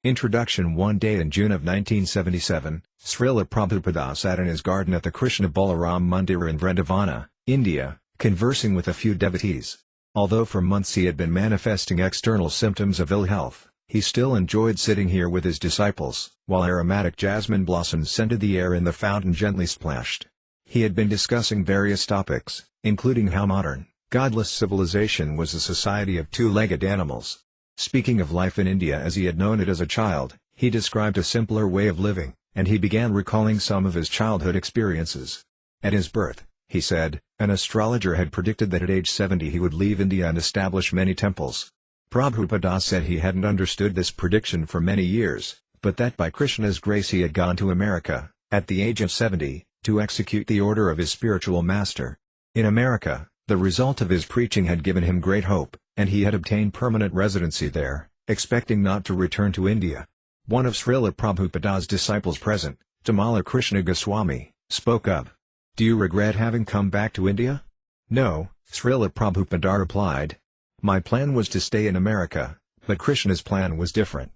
Introduction. One day in June of 1977, Śrīla Prabhupāda sat in his garden at the Krishna Balaram Mandir in Vrindavana, India, conversing with a few devotees. Although for months he had been manifesting external symptoms of ill health, he still enjoyed sitting here with his disciples, while aromatic jasmine blossoms scented the air and the fountain gently splashed. He had been discussing various topics, including how modern, godless civilization was a society of two-legged animals. Speaking of life in India as he had known it as a child, he described a simpler way of living, and he began recalling some of his childhood experiences. At his birth, he said, an astrologer had predicted that at age 70 he would leave India and establish many temples. Prabhupada said he hadn't understood this prediction for many years, but that by Krishna's grace he had gone to America, at the age of 70, to execute the order of his spiritual master. In America, the result of his preaching had given him great hope, and he had obtained permanent residency there, expecting not to return to India. One of Śrīla Prabhupada's disciples present, Tamala Krishna Goswami, spoke up. "Do you regret having come back to India?" "No," Śrīla Prabhupada replied. "My plan was to stay in America, but Krishna's plan was different.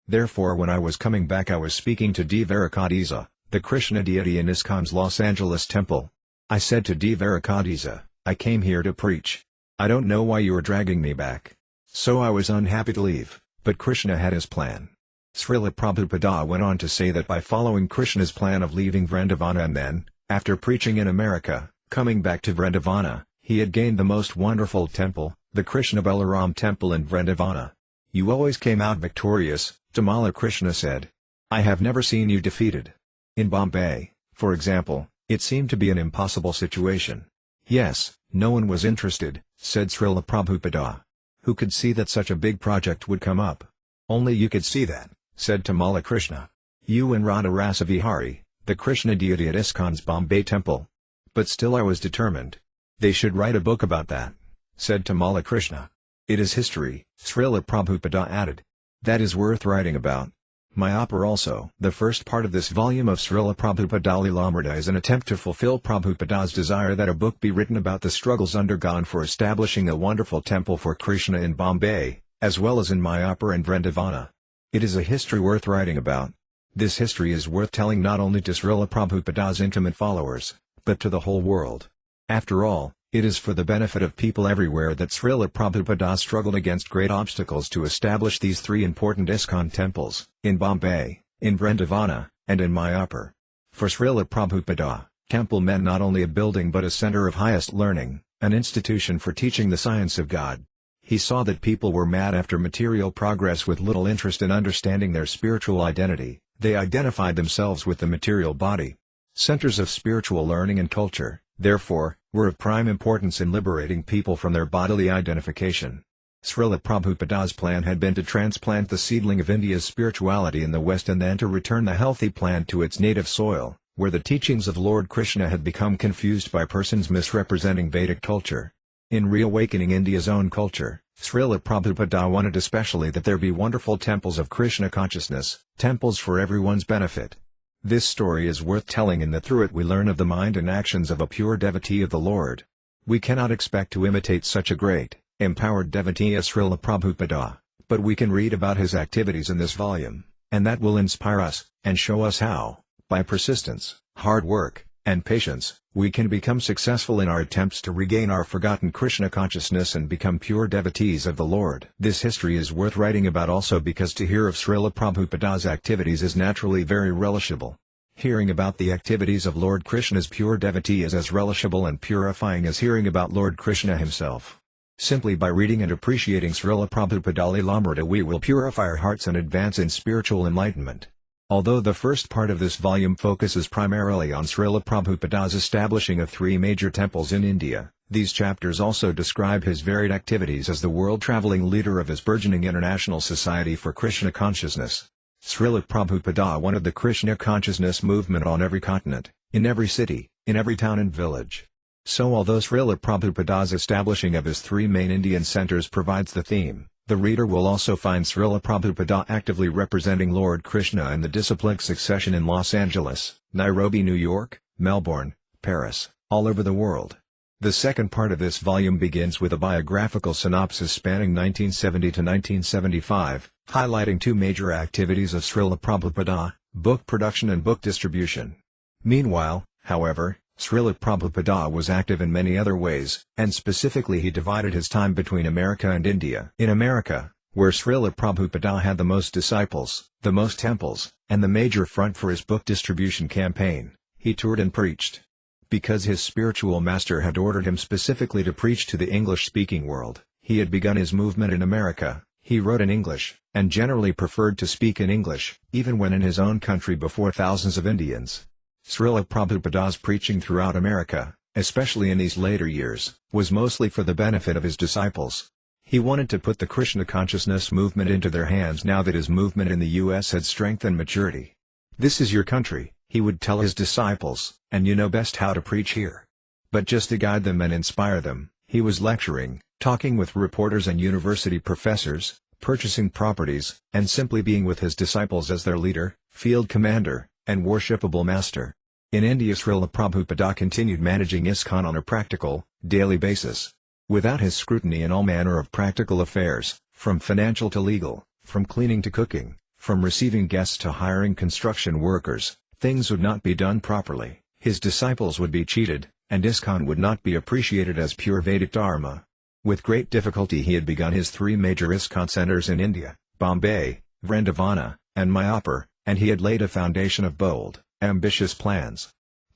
Therefore when I was coming back I was speaking to Dāsa, the Krishna deity in ISKCON's Los Angeles temple. I said to Dāsa, I came here to preach. I don't know why you are dragging me back." So I was unhappy to leave, but Krishna had his plan. Śrīla Prabhupada went on to say that by following Krishna's plan of leaving Vrindavana and then, after preaching in America, coming back to Vrindavana, he had gained the most wonderful temple, the Krishna Balaram temple in Vrindavana. "You always came out victorious," Tamala Krishna said. "I have never seen you defeated. In Bombay, for example, it seemed to be an impossible situation." "Yes, no one was interested," said Śrīla Prabhupada. "Who could see that such a big project would come up?" "Only you could see that," said Tamala Krishna. "You and Radha Rasa Vihari, the Krishna deity at ISKCON's Bombay temple." "But still I was determined. They should write a book about that," said Tamala Krishna. "It is history," Śrīla Prabhupada added. "That is worth writing about." My opera also. The first part of this volume of Śrīla Prabhupada līlāmṛta is an attempt to fulfill Prabhupada's desire that a book be written about the struggles undergone for establishing a wonderful temple for Krishna in Bombay, as well as in Mayapur and Vrindavana. It is a history worth writing about. This history is worth telling not only to Śrīla Prabhupada's intimate followers, but to the whole world. After all, it is for the benefit of people everywhere that Śrīla Prabhupada struggled against great obstacles to establish these three important ISKCON temples, in Bombay, in Vrindavana, and in Mayapur. For Śrīla Prabhupada, temple meant not only a building but a center of highest learning, an institution for teaching the science of God. He saw that people were mad after material progress with little interest in understanding their spiritual identity. They identified themselves with the material body. Centers of spiritual learning and culture, therefore, were of prime importance in liberating people from their bodily identification. Śrīla Prabhupada's plan had been to transplant the seedling of India's spirituality in the West and then to return the healthy plant to its native soil, where the teachings of Lord Krishna had become confused by persons misrepresenting Vedic culture. In reawakening India's own culture, Śrīla Prabhupada wanted especially that there be wonderful temples of Krishna consciousness, temples for everyone's benefit. This story is worth telling in that through it we learn of the mind and actions of a pure devotee of the Lord. We cannot expect to imitate such a great, empowered devotee as Śrīla Prabhupada, but we can read about his activities in this volume, and that will inspire us, and show us how, by persistence, hard work, and patience, we can become successful in our attempts to regain our forgotten Krishna consciousness and become pure devotees of the Lord. This history is worth writing about also because to hear of Śrīla Prabhupada's activities is naturally very relishable. Hearing about the activities of Lord Krishna's pure devotee is as relishable and purifying as hearing about Lord Krishna himself. Simply by reading and appreciating Śrīla Prabhupada līlāmṛta we will purify our hearts and advance in spiritual enlightenment. Although the first part of this volume focuses primarily on Śrīla Prabhupada's establishing of three major temples in India, these chapters also describe his varied activities as the world-traveling leader of his burgeoning International Society for Krishna Consciousness. Śrīla Prabhupada wanted the Krishna consciousness movement on every continent, in every city, in every town and village. So although Śrīla Prabhupada's establishing of his three main Indian centers provides the theme, the reader will also find Śrīla Prabhupada actively representing Lord Krishna in the disciplic succession in Los Angeles, Nairobi, New York, Melbourne, Paris, all over the world. The second part of this volume begins with a biographical synopsis spanning 1970 to 1975, highlighting two major activities of Srila Prabhupada: book production and book distribution. Meanwhile, however, Srila Prabhupada was active in many other ways, and specifically he divided his time between America and India. In America, where Srila Prabhupada had the most disciples, the most temples, and the major front for his book distribution campaign, he toured and preached. Because his spiritual master had ordered him specifically to preach to the English-speaking world, he had begun his movement in America. He wrote in English, and generally preferred to speak in English, even when in his own country before thousands of Indians. Srila Prabhupada's preaching throughout America, especially in these later years, was mostly for the benefit of his disciples. He wanted to put the Krishna consciousness movement into their hands now that his movement in the U.S. had strength and maturity. "This is your country," he would tell his disciples, "and you know best how to preach here." But just to guide them and inspire them, he was lecturing, talking with reporters and university professors, purchasing properties, and simply being with his disciples as their leader, field commander, and worshipable master. In India, Srila Prabhupada continued managing ISKCON on a practical, daily basis. Without his scrutiny in all manner of practical affairs, from financial to legal, from cleaning to cooking, from receiving guests to hiring construction workers, things would not be done properly, his disciples would be cheated, and ISKCON would not be appreciated as pure Vedic Dharma. With great difficulty he had begun his three major ISKCON centers in India, Bombay, Vrindavana, and Mayapur, and he had laid a foundation of bold, ambitious plans.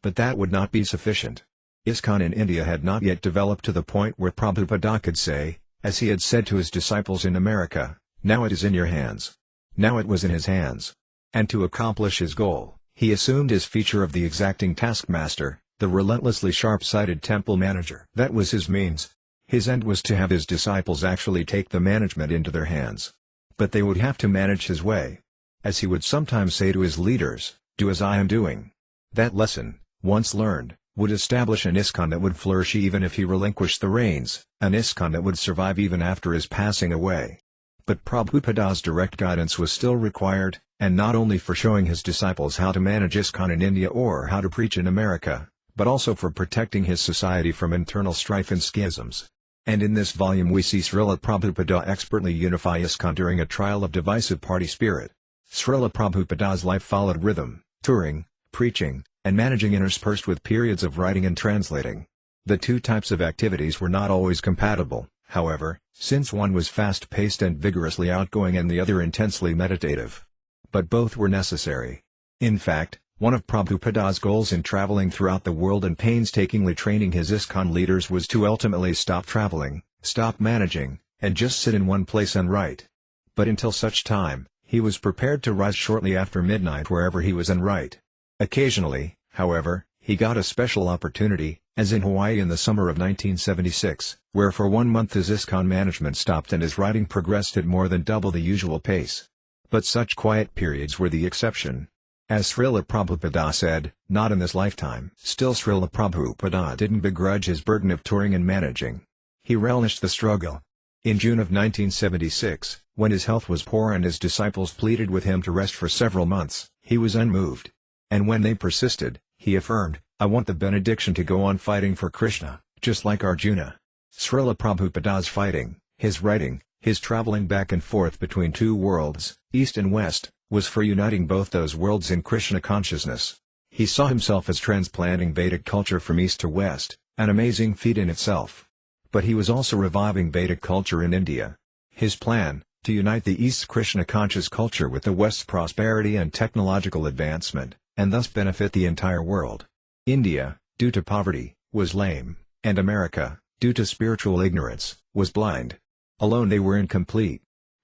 But that would not be sufficient. ISKCON in India had not yet developed to the point where Prabhupada could say, as he had said to his disciples in America, "Now it is in your hands." Now it was in his hands. And to accomplish his goal, he assumed his feature of the exacting taskmaster, the relentlessly sharp-sighted temple manager. That was his means. His end was to have his disciples actually take the management into their hands. But they would have to manage his way. As he would sometimes say to his leaders, "Do as I am doing." That lesson, once learned, would establish an ISKCON that would flourish even if he relinquished the reins, an ISKCON that would survive even after his passing away. But Prabhupada's direct guidance was still required, and not only for showing his disciples how to manage ISKCON in India or how to preach in America, but also for protecting his society from internal strife and schisms. And in this volume we see Srila Prabhupada expertly unify ISKCON during a trial of divisive party spirit. Srila Prabhupada's life followed rhythm, touring, preaching, and managing interspersed with periods of writing and translating. The two types of activities were not always compatible, however, since one was fast-paced and vigorously outgoing and the other intensely meditative. But both were necessary. In fact, one of Prabhupada's goals in traveling throughout the world and painstakingly training his ISKCON leaders was to ultimately stop traveling, stop managing, and just sit in one place and write. But until such time, he was prepared to rise shortly after midnight wherever he was and write. Occasionally, however, he got a special opportunity, as in Hawaii in the summer of 1976, where for 1 month his ISKCON management stopped and his writing progressed at more than double the usual pace. But such quiet periods were the exception. As Srila Prabhupada said, "Not in this lifetime." Still, Srila Prabhupada didn't begrudge his burden of touring and managing. He relished the struggle. In June of 1976, when his health was poor and his disciples pleaded with him to rest for several months, he was unmoved. And when they persisted, he affirmed, "I want the benediction to go on fighting for Krishna, just like Arjuna." Srila Prabhupada's fighting, his writing, his traveling back and forth between two worlds, East and West, was for uniting both those worlds in Krishna consciousness. He saw himself as transplanting Vedic culture from East to West, an amazing feat in itself. But he was also reviving Vedic culture in India. His plan, to unite the East's Krishna-conscious culture with the West's prosperity and technological advancement, and thus benefit the entire world. India, due to poverty, was lame, and America, due to spiritual ignorance, was blind. Alone they were incomplete.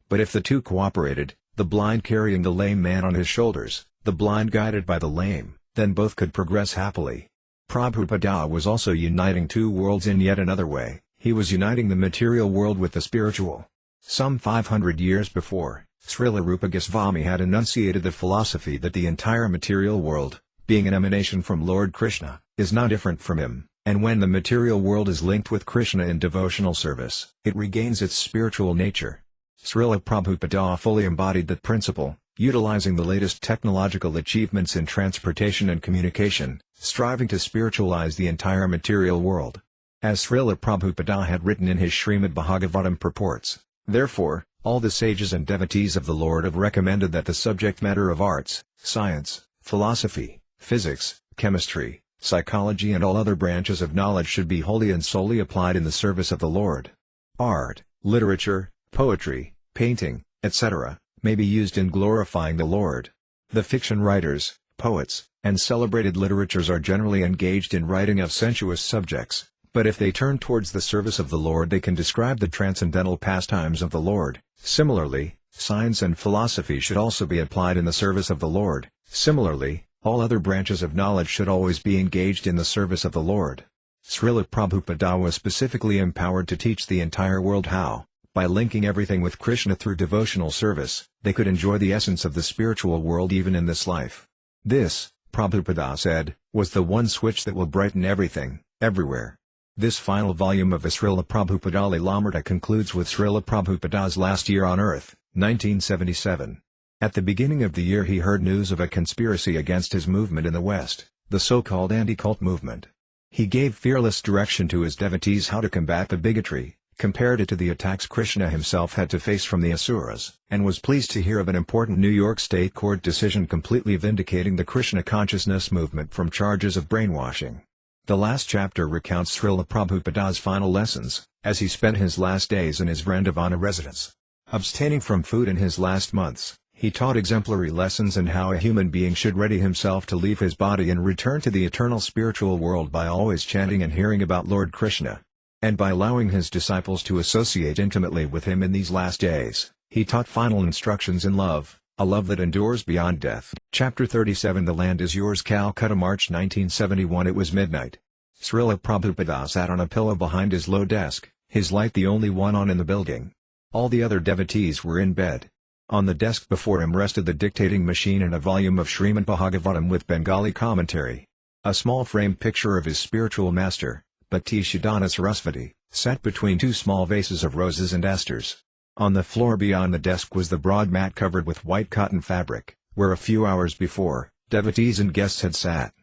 But if the two cooperated, the blind carrying the lame man on his shoulders, the blind guided by the lame, then both could progress happily. Prabhupada was also uniting two worlds in yet another way. He was uniting the material world with the spiritual. Some 500 years before, Srila Rupa Goswami had enunciated the philosophy that the entire material world, being an emanation from Lord Krishna, is not different from him, and when the material world is linked with Krishna in devotional service, it regains its spiritual nature. Srila Prabhupada fully embodied that principle, utilizing the latest technological achievements in transportation and communication, striving to spiritualize the entire material world. as Srila Prabhupada had written in his Srimad Bhagavatam purports. Therefore, all the sages and devotees of the Lord have recommended that the subject matter of arts, science, philosophy, physics, chemistry, psychology and all other branches of knowledge should be wholly and solely applied in the service of the Lord. Art, literature, poetry, painting, etc., may be used in glorifying the Lord. The fiction writers, poets, and celebrated literatures are generally engaged in writing of sensuous subjects, but if they turn towards the service of the Lord they can describe the transcendental pastimes of the Lord. Similarly, science and philosophy should also be applied in the service of the Lord. Similarly, all other branches of knowledge should always be engaged in the service of the Lord. Srila Prabhupada was specifically empowered to teach the entire world how, by linking everything with Krishna through devotional service, they could enjoy the essence of the spiritual world even in this life. This, Prabhupada said, was the one switch that will brighten everything, everywhere. This final volume of the Srila Prabhupada līlāmṛta concludes with Srila Prabhupada's last year on earth, 1977. At the beginning of the year he heard news of a conspiracy against his movement in the West, the so-called anti-cult movement. He gave fearless direction to his devotees how to combat the bigotry, compared it to the attacks Krishna himself had to face from the asuras, and was pleased to hear of an important New York State court decision completely vindicating the Krishna consciousness movement from charges of brainwashing. The last chapter recounts Srila Prabhupada's final lessons, as he spent his last days in his Vrindavana residence. Abstaining from food in his last months, he taught exemplary lessons in how a human being should ready himself to leave his body and return to the eternal spiritual world by always chanting and hearing about Lord Krishna. And by allowing his disciples to associate intimately with him in these last days, he taught final instructions in love, a love that endures beyond death. Chapter 37 The Land is Yours Calcutta March 1971 It was midnight. Srila Prabhupada sat on a pillow behind his low desk, his light the only one on in the building. All the other devotees were in bed. On the desk before him rested the dictating machine and a volume of Srimad Bhagavatam with Bengali commentary. A small framed picture of his spiritual master, Bhaktisiddhanta Sarasvati, sat between two small vases of roses and asters. On the floor beyond the desk was the broad mat covered with white cotton fabric, where a few hours before, devotees and guests had sat.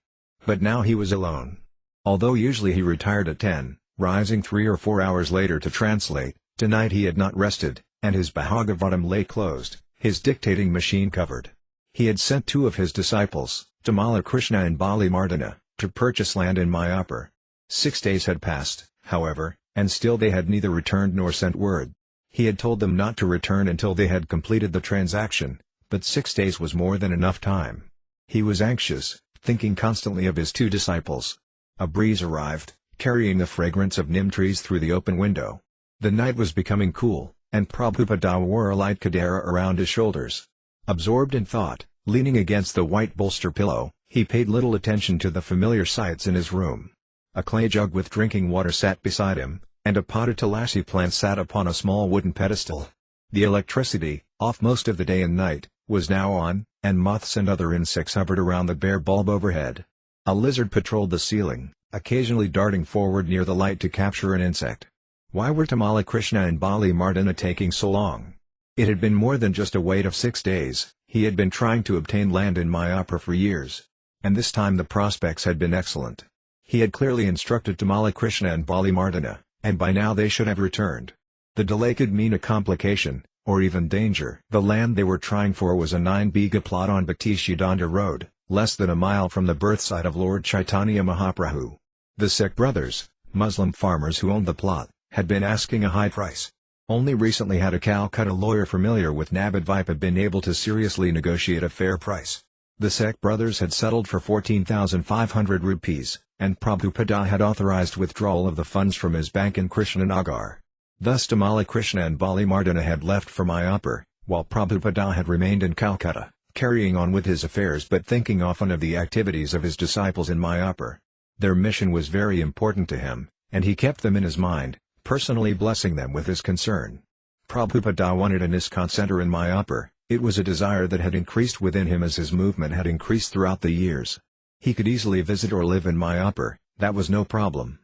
But now he was alone. Although usually he retired at 10, rising 3 or 4 hours later to translate, tonight he had not rested, and his Bhagavatam lay closed, his dictating machine covered. He had sent 2 of his disciples, Tamala Krishna and līlāmṛta, to purchase land in Mayapur. 6 days had passed, however, and still they had neither returned nor sent word. He had told them not to return until they had completed the transaction, but 6 days was more than enough time. He was anxious, thinking constantly of his 2 disciples. A breeze arrived, carrying the fragrance of neem trees through the open window. The night was becoming cool, and Prabhupada wore a light kadara around his shoulders. Absorbed in thought, leaning against the white bolster pillow, he paid little attention to the familiar sights in his room. A clay jug with drinking water sat beside him, and a potted tulasi plant sat upon a small wooden pedestal. The electricity, off most of the day and night, was now on, and moths and other insects hovered around the bare bulb overhead. A lizard patrolled the ceiling, occasionally darting forward near the light to capture an insect. Why were Tamala Krishna and līlāmṛta taking so long? It had been more than just a wait of 6 days. He had been trying to obtain land in Mayapur for years. And this time the prospects had been excellent. He had clearly instructed Tamala Krishna and līlāmṛta, and by now they should have returned. The delay could mean a complication, or even danger. The land they were trying for was a 9-bighā plot on Bhaktisiddhanta Road, less than a mile from the birthsite of Lord Chaitanya Mahaprabhu. The Sikh brothers, Muslim farmers who owned the plot, had been asking a high price. Only recently had a Calcutta lawyer familiar with Nabadvipa been able to seriously negotiate a fair price. The Sikh brothers had settled for 14,500 rupees, and Prabhupada had authorized withdrawal of the funds from his bank in Krishnanagar. Thus Tamala Krishna and līlāmṛta had left for Mayapur, while Prabhupada had remained in Calcutta, carrying on with his affairs but thinking often of the activities of his disciples in Mayapur. Their mission was very important to him, and he kept them in his mind, personally blessing them with his concern. Prabhupada wanted an ISKCON center in Mayapur. It was a desire that had increased within him as his movement had increased throughout the years. He could easily visit or live in Mayapur, that was no problem.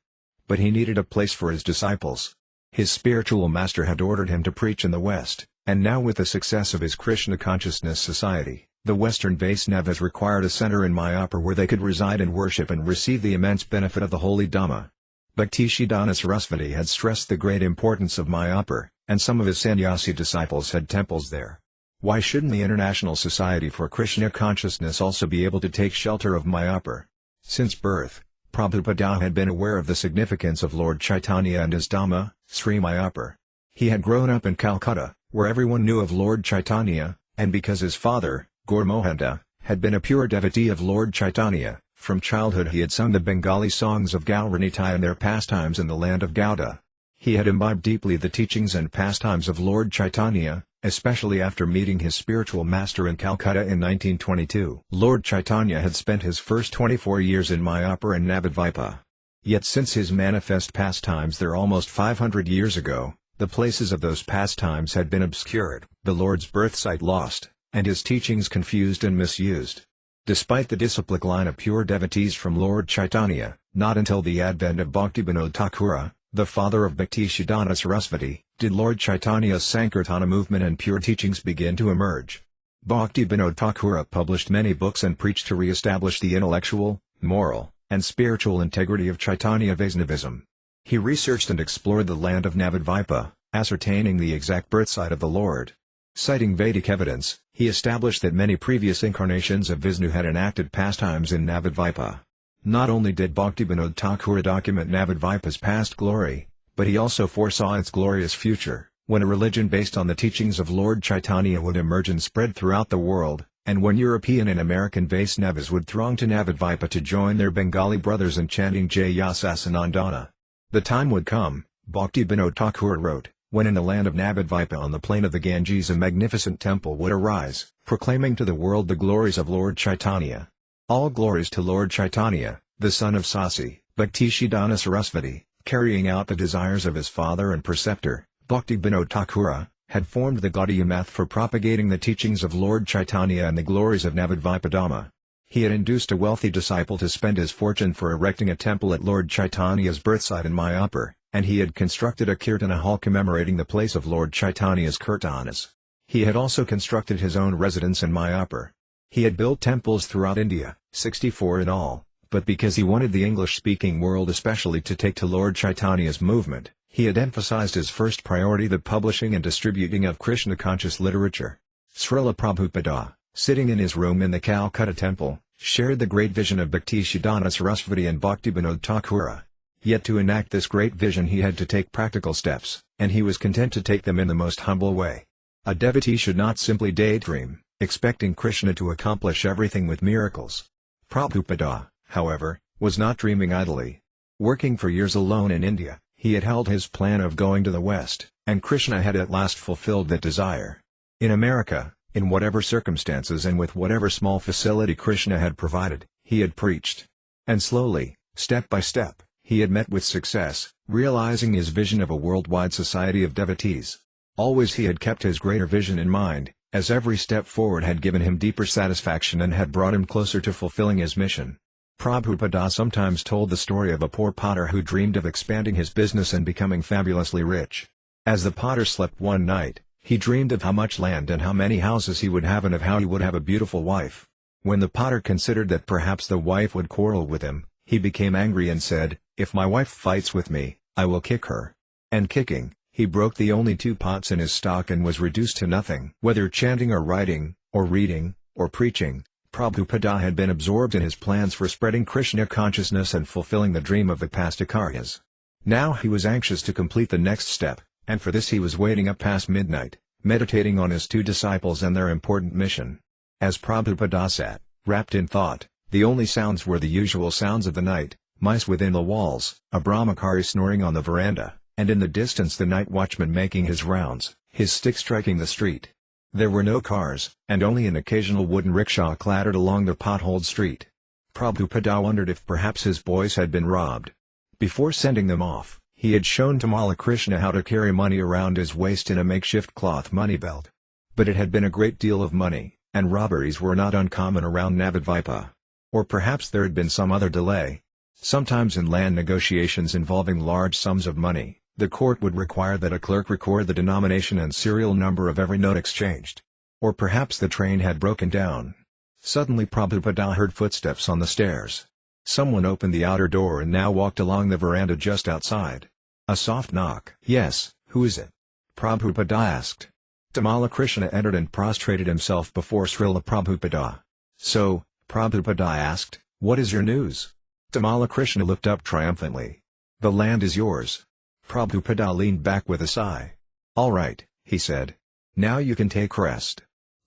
But he needed a place for his disciples. His spiritual master had ordered him to preach in the West, and now with the success of his Krishna Consciousness Society, the Western Vaisnavas required a center in Mayapur where they could reside and worship and receive the immense benefit of the holy Dhamma. Bhaktisiddhanta Sarasvati had stressed the great importance of Mayapur, and some of his sannyasi disciples had temples there. Why shouldn't the International Society for Krishna Consciousness also be able to take shelter of Mayapur? Since birth, Prabhupada had been aware of the significance of Lord Chaitanya and his Dhamma, Sri Mayapur. He had grown up in Calcutta, where everyone knew of Lord Chaitanya, and because his father, Gaur Mohanta, had been a pure devotee of Lord Chaitanya, from childhood he had sung the Bengali songs of Gauranitai and their pastimes in the land of Gauda. He had imbibed deeply the teachings and pastimes of Lord Chaitanya, especially after meeting his spiritual master in Calcutta in 1922. Lord Chaitanya had spent his first 24 years in Mayapur and Navadvipa. Yet since his manifest pastimes there almost 500 years ago, the places of those pastimes had been obscured, the Lord's birthsite lost, and his teachings confused and misused. Despite the disciplic line of pure devotees from Lord Chaitanya, not until the advent of Bhaktivedanta Thakura, the father of Bhaktisiddhanta Sarasvati, did Lord Chaitanya's Sankirtana movement and pure teachings begin to emerge. Bhaktivedanta Thakura published many books and preached to re-establish the intellectual, moral, and spiritual integrity of Chaitanya Vaishnavism. He researched and explored the land of Navadvipa, ascertaining the exact birthsite of the Lord. Citing Vedic evidence, he established that many previous incarnations of Vishnu had enacted pastimes in Navadvipa. Not only did Bhaktivedanta Thakura document Navadvipa's past glory, but he also foresaw its glorious future, when a religion based on the teachings of Lord Chaitanya would emerge and spread throughout the world, and when European and American Vaishnavas would throng to Navadvipa to join their Bengali brothers in chanting Jai Yasasanandana. The time would come, Bhaktivedanta Thakura wrote, when in the land of Navadvipa on the plain of the Ganges a magnificent temple would arise, proclaiming to the world the glories of Lord Chaitanya. All glories to Lord Chaitanya, the son of Sasi, Bhaktisiddhanta Sarasvati, carrying out the desires of his father and preceptor, Bhaktivedanta Thakura, had formed the Gaudiya Math for propagating the teachings of Lord Chaitanya and the glories of Navadvipa Dhamma. He had induced a wealthy disciple to spend his fortune for erecting a temple at Lord Chaitanya's birthsite in Mayapur, and he had constructed a Kirtana hall commemorating the place of Lord Chaitanya's Kirtanas. He had also constructed his own residence in Mayapur. He had built temples throughout India, 64 in all, but because he wanted the English-speaking world especially to take to Lord Chaitanya's movement, he had emphasized as first priority the publishing and distributing of Krishna-conscious literature. Śrīla Prabhupāda, sitting in his room in the Calcutta temple, shared the great vision of Bhaktisiddhanta Sarasvati and Bhaktivedanta Thakura. Yet to enact this great vision he had to take practical steps, and he was content to take them in the most humble way. A devotee should not simply daydream, expecting Krishna to accomplish everything with miracles. Prabhupada, however, was not dreaming idly. Working for years alone in India, he had held his plan of going to the West, and Krishna had at last fulfilled that desire. In America, in whatever circumstances and with whatever small facility Krishna had provided, he had preached. And slowly, step by step, he had met with success, realizing his vision of a worldwide society of devotees. Always he had kept his greater vision in mind, as every step forward had given him deeper satisfaction and had brought him closer to fulfilling his mission. Prabhupada sometimes told the story of a poor potter who dreamed of expanding his business and becoming fabulously rich. As the potter slept one night, he dreamed of how much land and how many houses he would have and of how he would have a beautiful wife. When the potter considered that perhaps the wife would quarrel with him, he became angry and said, "If my wife fights with me, I will kick her." And kicking, he broke the only 2 pots in his stock and was reduced to nothing. Whether chanting or writing, or reading, or preaching, Prabhupada had been absorbed in his plans for spreading Krishna consciousness and fulfilling the dream of the past Acaryas. Now he was anxious to complete the next step, and for this he was waiting up past midnight, meditating on his 2 disciples and their important mission. As Prabhupada sat, wrapped in thought, the only sounds were the usual sounds of the night, mice within the walls, a brahmachari snoring on the veranda, and in the distance the night watchman making his rounds, his stick striking the street. There were no cars, and only an occasional wooden rickshaw clattered along the potholed street. Prabhupada wondered if perhaps his boys had been robbed. Before sending them off, he had shown Tamala Krishna how to carry money around his waist in a makeshift cloth money belt. But it had been a great deal of money, and robberies were not uncommon around Navadvipa. Or perhaps there had been some other delay. Sometimes in land negotiations involving large sums of money, the court would require that a clerk record the denomination and serial number of every note exchanged. Or perhaps the train had broken down. Suddenly Prabhupada heard footsteps on the stairs. Someone opened the outer door and now walked along the veranda just outside. A soft knock. "Yes, who is it?" Prabhupada asked. Tamala Krishna entered and prostrated himself before Śrīla Prabhupada. "So," Prabhupada asked, "what is your news?" Tamala Krishna looked up triumphantly. "The land is yours." Prabhupada leaned back with a sigh. "All right," he said. "Now you can take rest."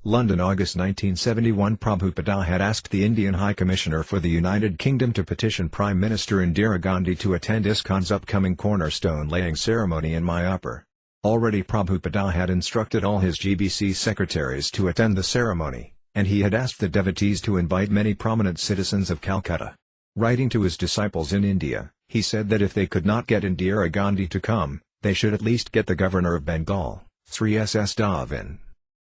London, August 1971. Prabhupada had asked the Indian High Commissioner for the United Kingdom to petition Prime Minister Indira Gandhi to attend ISKCON's upcoming cornerstone laying ceremony in Mayapur. Already Prabhupada had instructed all his GBC secretaries to attend the ceremony, and he had asked the devotees to invite many prominent citizens of Calcutta. Writing to his disciples in India, he said that if they could not get Indira Gandhi to come, they should at least get the Governor of Bengal, Sri S.S. Davin.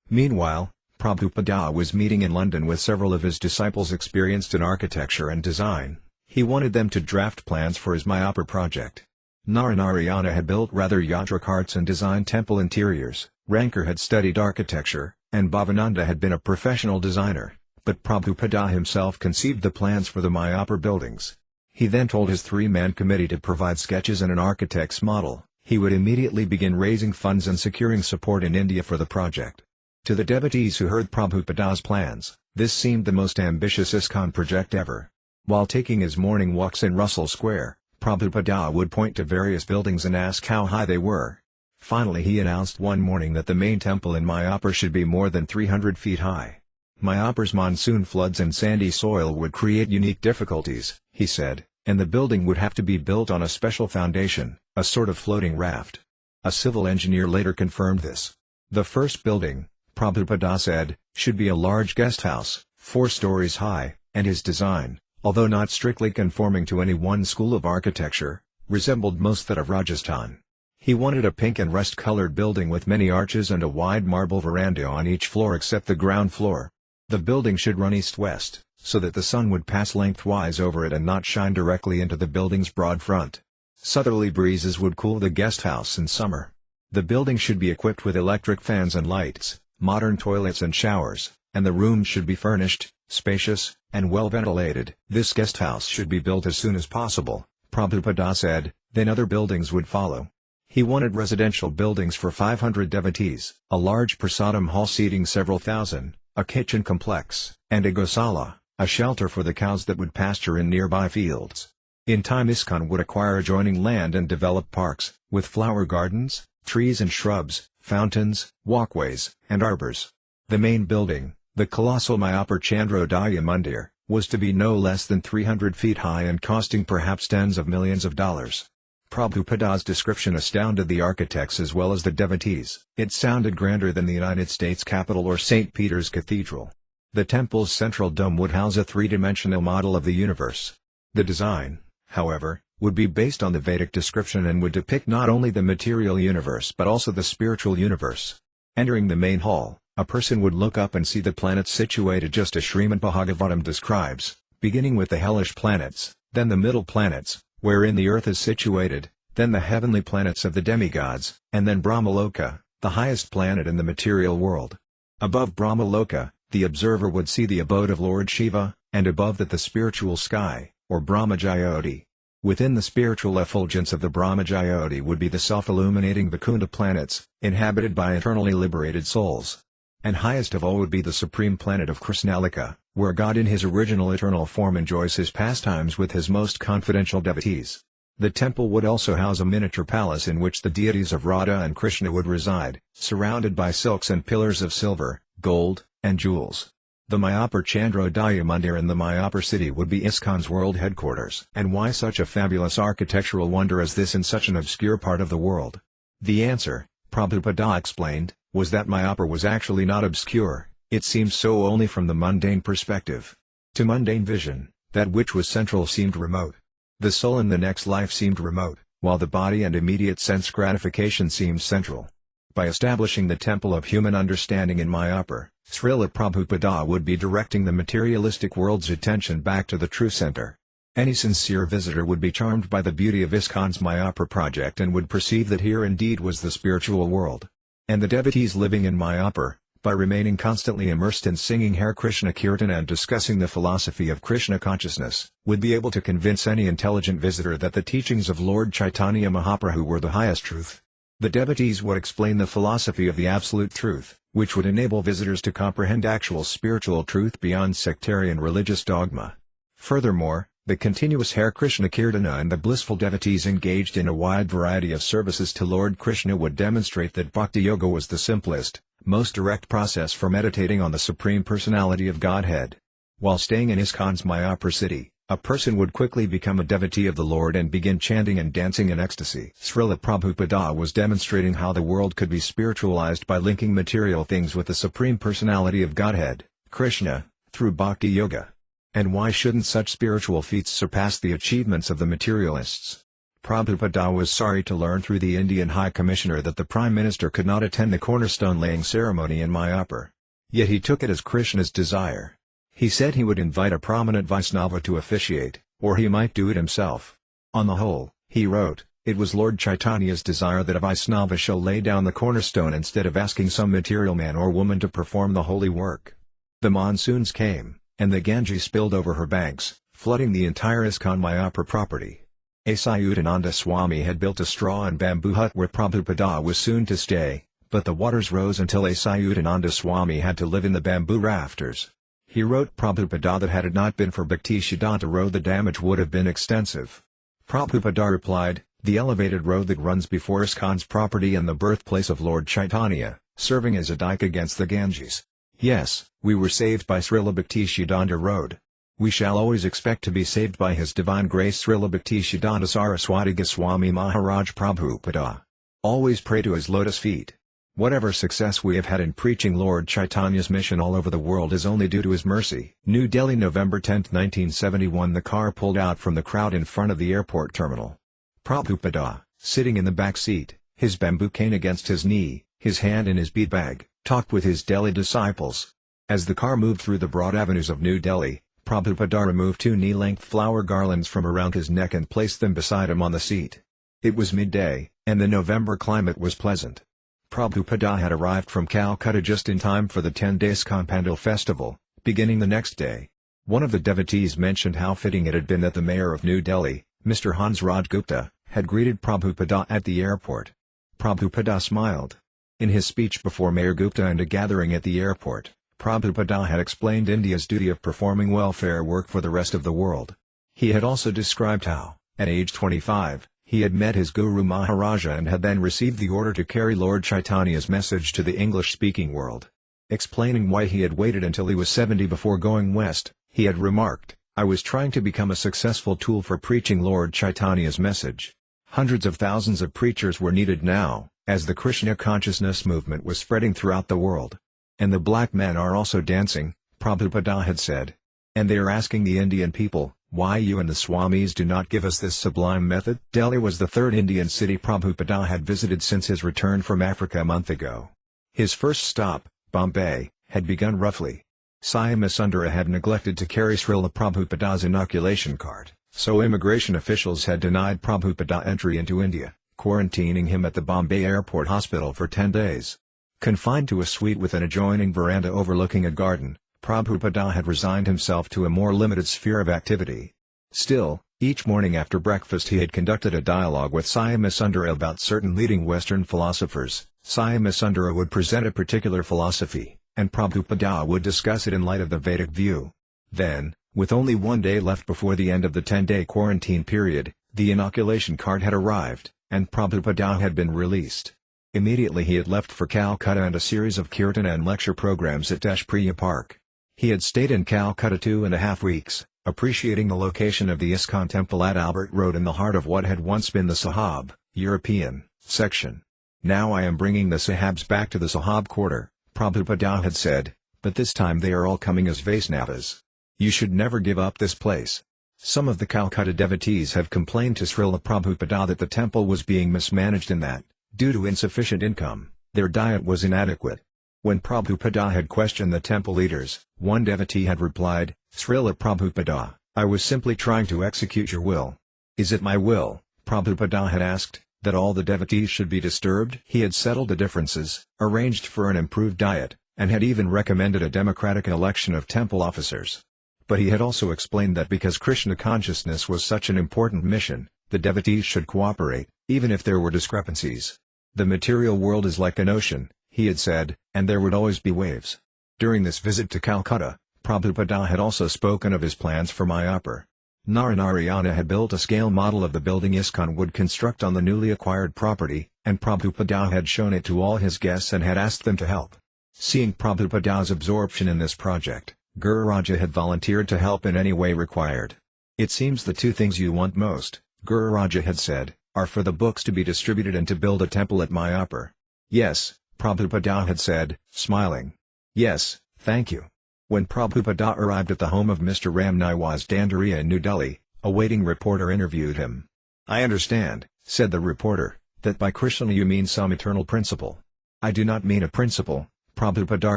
Meanwhile, Prabhupada was meeting in London with several of his disciples experienced in architecture and design. He wanted them to draft plans for his Mayapur project. Narayana had built rather yatra carts and designed temple interiors, Rankar had studied architecture, and Bhavananda had been a professional designer, but Prabhupada himself conceived the plans for the Mayapur buildings. He then told his three-man committee to provide sketches and an architect's model. He would immediately begin raising funds and securing support in India for the project. To the devotees who heard Prabhupada's plans, this seemed the most ambitious ISKCON project ever. While taking his morning walks in Russell Square, Prabhupada would point to various buildings and ask how high they were. Finally he announced one morning that the main temple in Mayapur should be more than 300 feet high. Mayapur's monsoon floods and sandy soil would create unique difficulties, he said, and the building would have to be built on a special foundation, a sort of floating raft. A civil engineer later confirmed this. The first building, Prabhupada said, should be a large guest house, 4 stories high, and his design, although not strictly conforming to any one school of architecture, resembled most that of Rajasthan. He wanted a pink and rust-colored building with many arches and a wide marble veranda on each floor except the ground floor. The building should run east-west, so that the sun would pass lengthwise over it and not shine directly into the building's broad front. Southerly breezes would cool the guest house in summer. The building should be equipped with electric fans and lights, modern toilets and showers, and the rooms should be furnished, spacious, and well ventilated. This guest house should be built as soon as possible, Prabhupada said, then other buildings would follow. He wanted residential buildings for 500 devotees, a large prasadam hall seating several thousand, a kitchen complex, and a gosala, a shelter for the cows that would pasture in nearby fields. In time ISKCON would acquire adjoining land and develop parks, with flower gardens, trees and shrubs, fountains, walkways, and arbors. The main building, the colossal Mayapur Chandrodaya Mandir, was to be no less than 300 feet high and costing perhaps tens of millions of dollars. Prabhupada's description astounded the architects as well as the devotees. It sounded grander than the United States Capitol or St. Peter's Cathedral. The temple's central dome would house a three-dimensional model of the universe. The design, however, would be based on the Vedic description and would depict not only the material universe but also the spiritual universe. Entering the main hall, a person would look up and see the planets situated just as Srimad Bhagavatam describes, beginning with the hellish planets, then the middle planets, wherein the earth is situated, then the heavenly planets of the demigods, and then Brahmaloka, the highest planet in the material world. Above Brahmaloka, the observer would see the abode of Lord Shiva, and above that the spiritual sky, or Brahmajyoti. Within the spiritual effulgence of the Brahmajyoti would be the self-illuminating Vaikunta planets, inhabited by eternally liberated souls. And highest of all would be the supreme planet of Krishnalika, where God in his original eternal form enjoys his pastimes with his most confidential devotees. The temple would also house a miniature palace in which the deities of Radha and Krishna would reside, surrounded by silks and pillars of silver, gold, and jewels. The Mayapur Chandrodaya Mandir in the Mayapur city would be ISKCON's world headquarters. And why such a fabulous architectural wonder as this in such an obscure part of the world? The answer, Prabhupada explained, was that Mayapur was actually not obscure, it seems so only from the mundane perspective. To mundane vision, that which was central seemed remote. The soul in the next life seemed remote, while the body and immediate sense gratification seemed central. By establishing the temple of human understanding in Mayapur, Śrīla Prabhupada would be directing the materialistic world's attention back to the true center. Any sincere visitor would be charmed by the beauty of ISKCON's Mayapur project and would perceive that here indeed was the spiritual world. And the devotees living in Mayapur, by remaining constantly immersed in singing Hare Krishna Kirtan and discussing the philosophy of Krishna consciousness, would be able to convince any intelligent visitor that the teachings of Lord Chaitanya Mahaprabhu were the highest truth. The devotees would explain the philosophy of the absolute truth, which would enable visitors to comprehend actual spiritual truth beyond sectarian religious dogma. Furthermore, the continuous Hare Krishna Kirtana and the blissful devotees engaged in a wide variety of services to Lord Krishna would demonstrate that Bhakti Yoga was the simplest, most direct process for meditating on the Supreme Personality of Godhead. While staying in ISKCON's Mayapur city, a person would quickly become a devotee of the Lord and begin chanting and dancing in ecstasy. Srila Prabhupada was demonstrating how the world could be spiritualized by linking material things with the Supreme Personality of Godhead, Krishna, through Bhakti Yoga. And why shouldn't such spiritual feats surpass the achievements of the materialists? Prabhupada was sorry to learn through the Indian High Commissioner that the Prime Minister could not attend the cornerstone laying ceremony in Mayapur. Yet he took it as Krishna's desire. He said he would invite a prominent Vaishnava to officiate, or he might do it himself. On the whole, he wrote, it was Lord Chaitanya's desire that a Vaishnava shall lay down the cornerstone instead of asking some material man or woman to perform the holy work. The monsoons came, and the Ganges spilled over her banks, flooding the entire ISKCON Mayapur property. Achyutananda Swami had built a straw and bamboo hut where Prabhupada was soon to stay, but the waters rose until Achyutananda Swami had to live in the bamboo rafters. He wrote Prabhupada that had it not been for Bhaktivedanta road the damage would have been extensive. Prabhupada replied, the elevated road that runs before ISKCON's property and the birthplace of Lord Chaitanya, serving as a dike against the Ganges. Yes, we were saved by Srila Bhaktivedanta road. We shall always expect to be saved by His Divine Grace Srila Bhaktivedanta Saraswati Goswami Maharaj Prabhupada. Always pray to His lotus feet. Whatever success we have had in preaching Lord Chaitanya's mission all over the world is only due to His mercy. New Delhi, November 10, 1971. The car pulled out from the crowd in front of the airport terminal. Prabhupada, sitting in the back seat, his bamboo cane against his knee, his hand in his bead bag, talked with his Delhi disciples. As the car moved through the broad avenues of New Delhi, Prabhupada removed 2 knee-length flower garlands from around his neck and placed them beside him on the seat. It was midday, and the November climate was pleasant. Prabhupada had arrived from Calcutta just in time for the 10-day ISKCON Pandal festival, beginning the next day. One of the devotees mentioned how fitting it had been that the mayor of New Delhi, Mr. Hansraj Gupta, had greeted Prabhupada at the airport. Prabhupada smiled. In his speech before Mayor Gupta and a gathering at the airport, Prabhupada had explained India's duty of performing welfare work for the rest of the world. He had also described how, at age 25, he had met his Guru Maharaja and had then received the order to carry Lord Chaitanya's message to the English-speaking world. Explaining why he had waited until he was 70 before going west, he had remarked, I was trying to become a successful tool for preaching Lord Chaitanya's message. Hundreds of thousands of preachers were needed now, as the Krishna consciousness movement was spreading throughout the world. And the black men are also dancing, Prabhupada had said. And they are asking the Indian people, why you and the Swamis do not give us this sublime method? Delhi was the third Indian city Prabhupada had visited since his return from Africa a month ago. His first stop, Bombay, had begun roughly. Sundara had neglected to carry Srila Prabhupada's inoculation card, so immigration officials had denied Prabhupada entry into India, quarantining him at the Bombay Airport Hospital for 10 days. Confined to a suite with an adjoining veranda overlooking a garden, Prabhupada had resigned himself to a more limited sphere of activity. Still, each morning after breakfast he had conducted a dialogue with Sundara about certain leading Western philosophers. Sundara would present a particular philosophy, and Prabhupada would discuss it in light of the Vedic view. Then, with only 1 day left before the end of the 10-day quarantine period, the inoculation card had arrived, and Prabhupada had been released. Immediately he had left for Calcutta and a series of kirtan and lecture programs at Deshpriya Park. He had stayed in Calcutta 2.5 weeks, appreciating the location of the ISKCON temple at Albert Road in the heart of what had once been the Sahab, European, section. Now I am bringing the Sahabs back to the Sahab quarter, Prabhupada had said, but this time they are all coming as Vaisnavas. You should never give up this place. Some of the Calcutta devotees have complained to Srila Prabhupada that the temple was being mismanaged and that, due to insufficient income, their diet was inadequate. When Prabhupada had questioned the temple leaders, one devotee had replied, Srila Prabhupada, I was simply trying to execute your will. Is it my will, Prabhupada had asked, that all the devotees should be disturbed? He had settled the differences, arranged for an improved diet, and had even recommended a democratic election of temple officers. But he had also explained that because Krishna consciousness was such an important mission, the devotees should cooperate, even if there were discrepancies. The material world is like an ocean, he had said, and there would always be waves. During this visit to Calcutta, Prabhupada had also spoken of his plans for Mayapur. Narayana had built a scale model of the building ISKCON would construct on the newly acquired property, and Prabhupada had shown it to all his guests and had asked them to help. Seeing Prabhupada's absorption in this project, Guru Raja had volunteered to help in any way required. It seems the two things you want most, Guru Raja had said, are for the books to be distributed and to build a temple at Mayapur. Yes, Prabhupada had said, smiling. Yes, thank you. When Prabhupada arrived at the home of Mr. Ram Niwas Dandaria in New Delhi, a waiting reporter interviewed him. I understand, said the reporter, that by Krishna you mean some eternal principle. I do not mean a principle, Prabhupada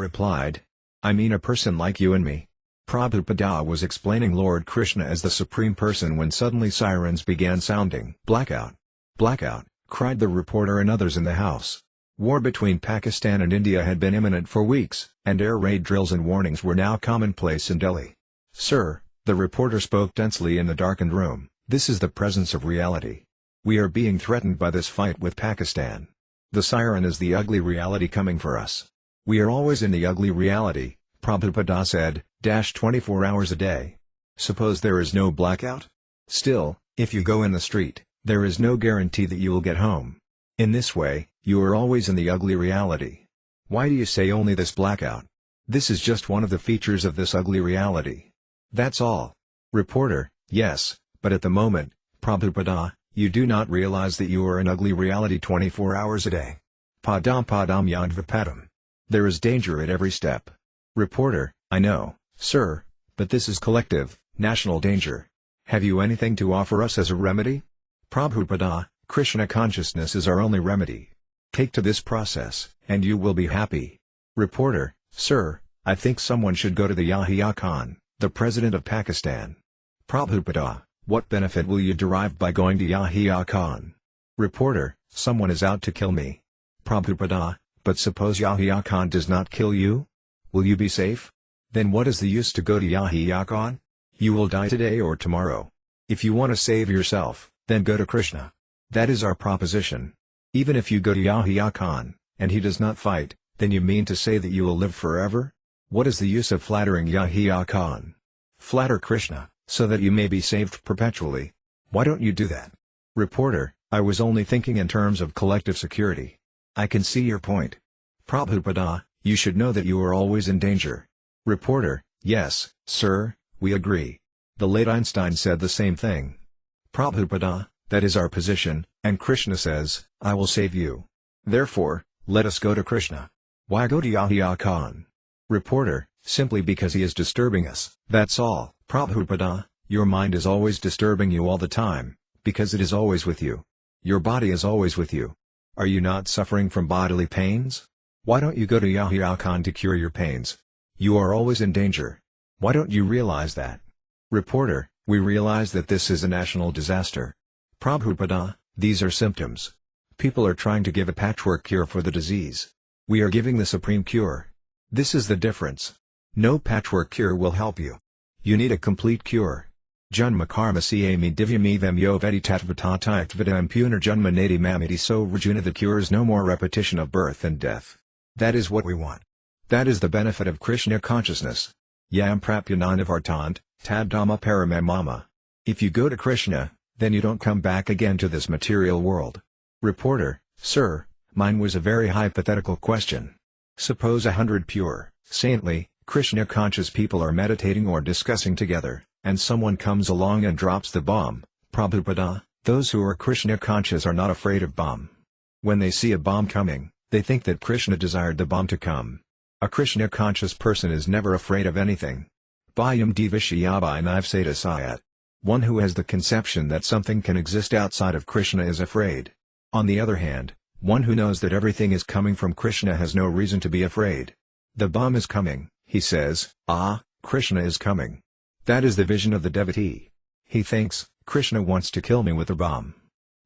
replied. I mean a person like you and me. Prabhupada was explaining Lord Krishna as the Supreme Person when suddenly sirens began sounding. Blackout! Blackout! Cried the reporter and others in the house. War between Pakistan and India had been imminent for weeks, and air raid drills and warnings were now commonplace in Delhi. Sir, the reporter spoke tensely in the darkened room, this is the presence of reality. We are being threatened by this fight with Pakistan. The siren is the ugly reality coming for us. We are always in the ugly reality, Prabhupada said, 24 hours a day. Suppose there is no blackout? Still, if you go in the street, there is no guarantee that you will get home. In this way, you are always in the ugly reality. Why do you say only this blackout? This is just one of the features of this ugly reality. That's all. Reporter, yes, but at the moment, Prabhupada, you do not realize that you are in ugly reality 24 hours a day. Padam padam yadvapadam. There is danger at every step. Reporter, I know, sir, but this is collective, national danger. Have you anything to offer us as a remedy? Prabhupada, Krishna consciousness is our only remedy. Take to this process, and you will be happy. Reporter, sir, I think someone should go to the Yahya Khan, the president of Pakistan. Prabhupada, what benefit will you derive by going to Yahya Khan? Reporter, someone is out to kill me. Prabhupada, but suppose Yahya Khan does not kill you? Will you be safe? Then what is the use to go to Yahya Khan? You will die today or tomorrow. If you want to save yourself, then go to Krishna. That is our proposition. Even if you go to Yahya Khan, and he does not fight, then you mean to say that you will live forever? What is the use of flattering Yahya Khan? Flatter Krishna, so that you may be saved perpetually. Why don't you do that? Reporter, I was only thinking in terms of collective security. I can see your point. Prabhupada, you should know that you are always in danger. Reporter, yes, sir, we agree. The late Einstein said the same thing. Prabhupada, that is our position, and Krishna says, I will save you. Therefore, let us go to Krishna. Why go to Yahya Khan? Reporter, simply because he is disturbing us, that's all. Prabhupada, your mind is always disturbing you all the time, because it is always with you. Your body is always with you. Are you not suffering from bodily pains? Why don't you go to Yahya Khan to cure your pains? You are always in danger. Why don't you realize that? Reporter, we realize that this is a national disaster. Prabhupada, these are symptoms. People are trying to give a patchwork cure for the disease. We are giving the supreme cure. This is the difference. No patchwork cure will help you. You need a complete cure. Janma karma siami divyamivam yo vedi tatvatatayaktvidam punarjanma nadi mamiti so Rajuna, the cure is no more repetition of birth and death. That is what we want. That is the benefit of Krishna consciousness. Yam prapyananavartant, tad dhamma paramamama. If you go to Krishna, then you don't come back again to this material world. Reporter, sir, mine was a very hypothetical question. Suppose 100 pure, saintly, Krishna-conscious people are meditating or discussing together, and someone comes along and drops the bomb. Prabhupada, those who are Krishna-conscious are not afraid of bomb. When they see a bomb coming, they think that Krishna desired the bomb to come. A Krishna-conscious person is never afraid of anything. Bhayam divishyabai nivsatasayat. One who has the conception that something can exist outside of Krishna is afraid. On the other hand, one who knows that everything is coming from Krishna has no reason to be afraid. The bomb is coming, he says, Krishna is coming. That is the vision of the devotee. He thinks, Krishna wants to kill me with a bomb.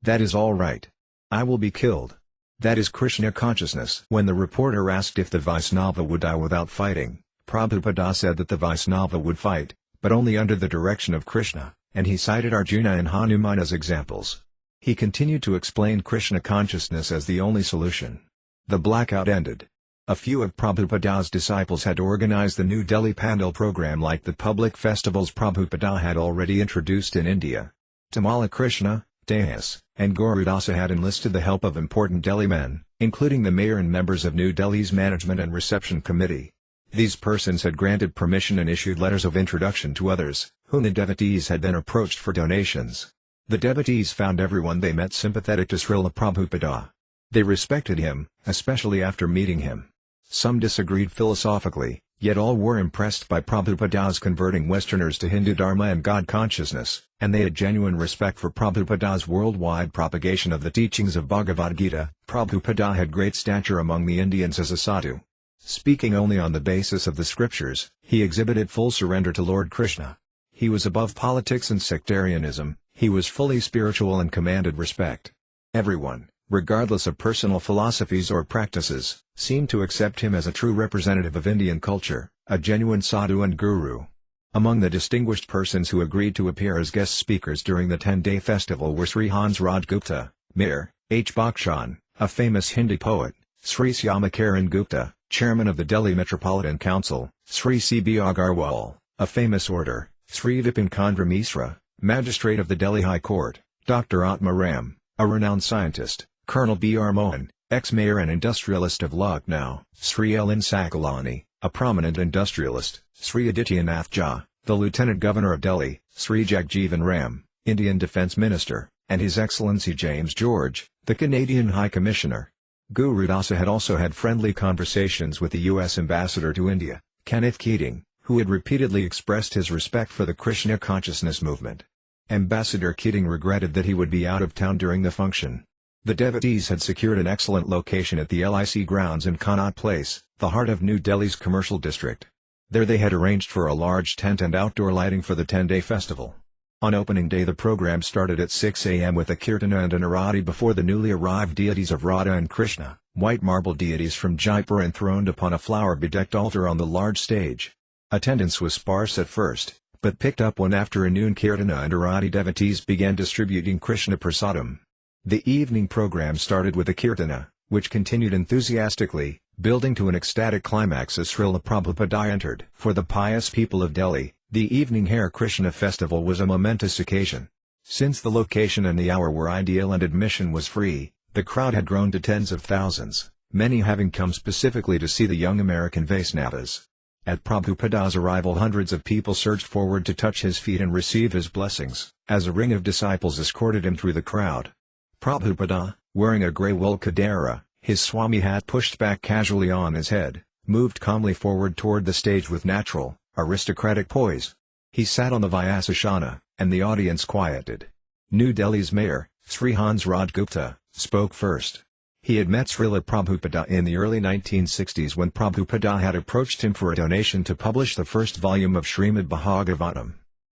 That is all right. I will be killed. That is Krishna consciousness. When the reporter asked if the Vaisnava would die without fighting, Prabhupada said that the Vaisnava would fight, but only under the direction of Krishna, and he cited Arjuna and Hanuman as examples. He continued to explain Krishna consciousness as the only solution. The blackout ended. A few of Prabhupada's disciples had organized the New Delhi Pandal program like the public festivals Prabhupada had already introduced in India. Tamala Krishna, Dāsa, and Guru Dāsa had enlisted the help of important Delhi men, including the mayor and members of New Delhi's Management and Reception Committee. These persons had granted permission and issued letters of introduction to others, whom the devotees had then approached for donations. The devotees found everyone they met sympathetic to Srila Prabhupada. They respected him, especially after meeting him. Some disagreed philosophically, yet all were impressed by Prabhupada's converting Westerners to Hindu Dharma and God consciousness, and they had genuine respect for Prabhupada's worldwide propagation of the teachings of Bhagavad Gita. Prabhupada had great stature among the Indians as a sadhu. Speaking only on the basis of the scriptures, he exhibited full surrender to Lord Krishna. He was above politics and sectarianism, he was fully spiritual and commanded respect. Everyone, regardless of personal philosophies or practices, seemed to accept him as a true representative of Indian culture, a genuine sadhu and guru. Among the distinguished persons who agreed to appear as guest speakers during the 10-day festival were Sri Hansraj Gupta, Mir. H. Bakshan, a famous Hindi poet, Sri Syamakaran Gupta, chairman of the Delhi Metropolitan Council, Sri C. B. Agarwal, a famous orator, Sri Vipin Chandra Misra, magistrate of the Delhi High Court, Dr. Atma Ram, a renowned scientist, Colonel B. R. Mohan, ex-mayor and industrialist of Lucknow, Sri L. N. Sakalani, a prominent industrialist, Sri Adityanath Jha, the Lieutenant Governor of Delhi, Sri Jagjeevan Ram, Indian Defence Minister, and His Excellency James George, the Canadian High Commissioner. Guru Dāsa had also had friendly conversations with the U.S. Ambassador to India, Kenneth Keating, who had repeatedly expressed his respect for the Krishna consciousness movement. Ambassador Keating regretted that he would be out of town during the function. The devotees had secured an excellent location at the LIC grounds in Connaught Place, the heart of New Delhi's commercial district. There they had arranged for a large tent and outdoor lighting for the 10-day festival. On opening day the program started at 6 a.m. with a kirtana and an arati before the newly arrived deities of Radha and Krishna, white marble deities from Jaipur enthroned upon a flower-bedecked altar on the large stage. Attendance was sparse at first, but picked up when after a noon kirtana and arati devotees began distributing Krishna prasadam. The evening program started with a kirtana, which continued enthusiastically, building to an ecstatic climax as Srila Prabhupada entered. For the pious people of Delhi, the evening Hare Krishna festival was a momentous occasion. Since the location and the hour were ideal and admission was free, the crowd had grown to tens of thousands, many having come specifically to see the young American Vaisnavas. At Prabhupada's arrival hundreds of people surged forward to touch his feet and receive his blessings, as a ring of disciples escorted him through the crowd. Prabhupada, wearing a grey wool kadara, his Swami hat pushed back casually on his head, moved calmly forward toward the stage with natural, aristocratic poise. He sat on the Vyasasana, and the audience quieted. New Delhi's mayor, Sri Hansraj Gupta, spoke first. He had met Srila Prabhupada in the early 1960s when Prabhupada had approached him for a donation to publish the first volume of Srimad Bhagavatam.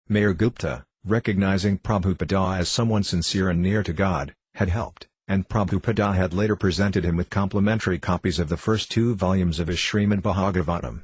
Mayor Gupta, recognizing Prabhupada as someone sincere and near to God, had helped, and Prabhupada had later presented him with complimentary copies of the first 2 volumes of his Srimad Bhagavatam.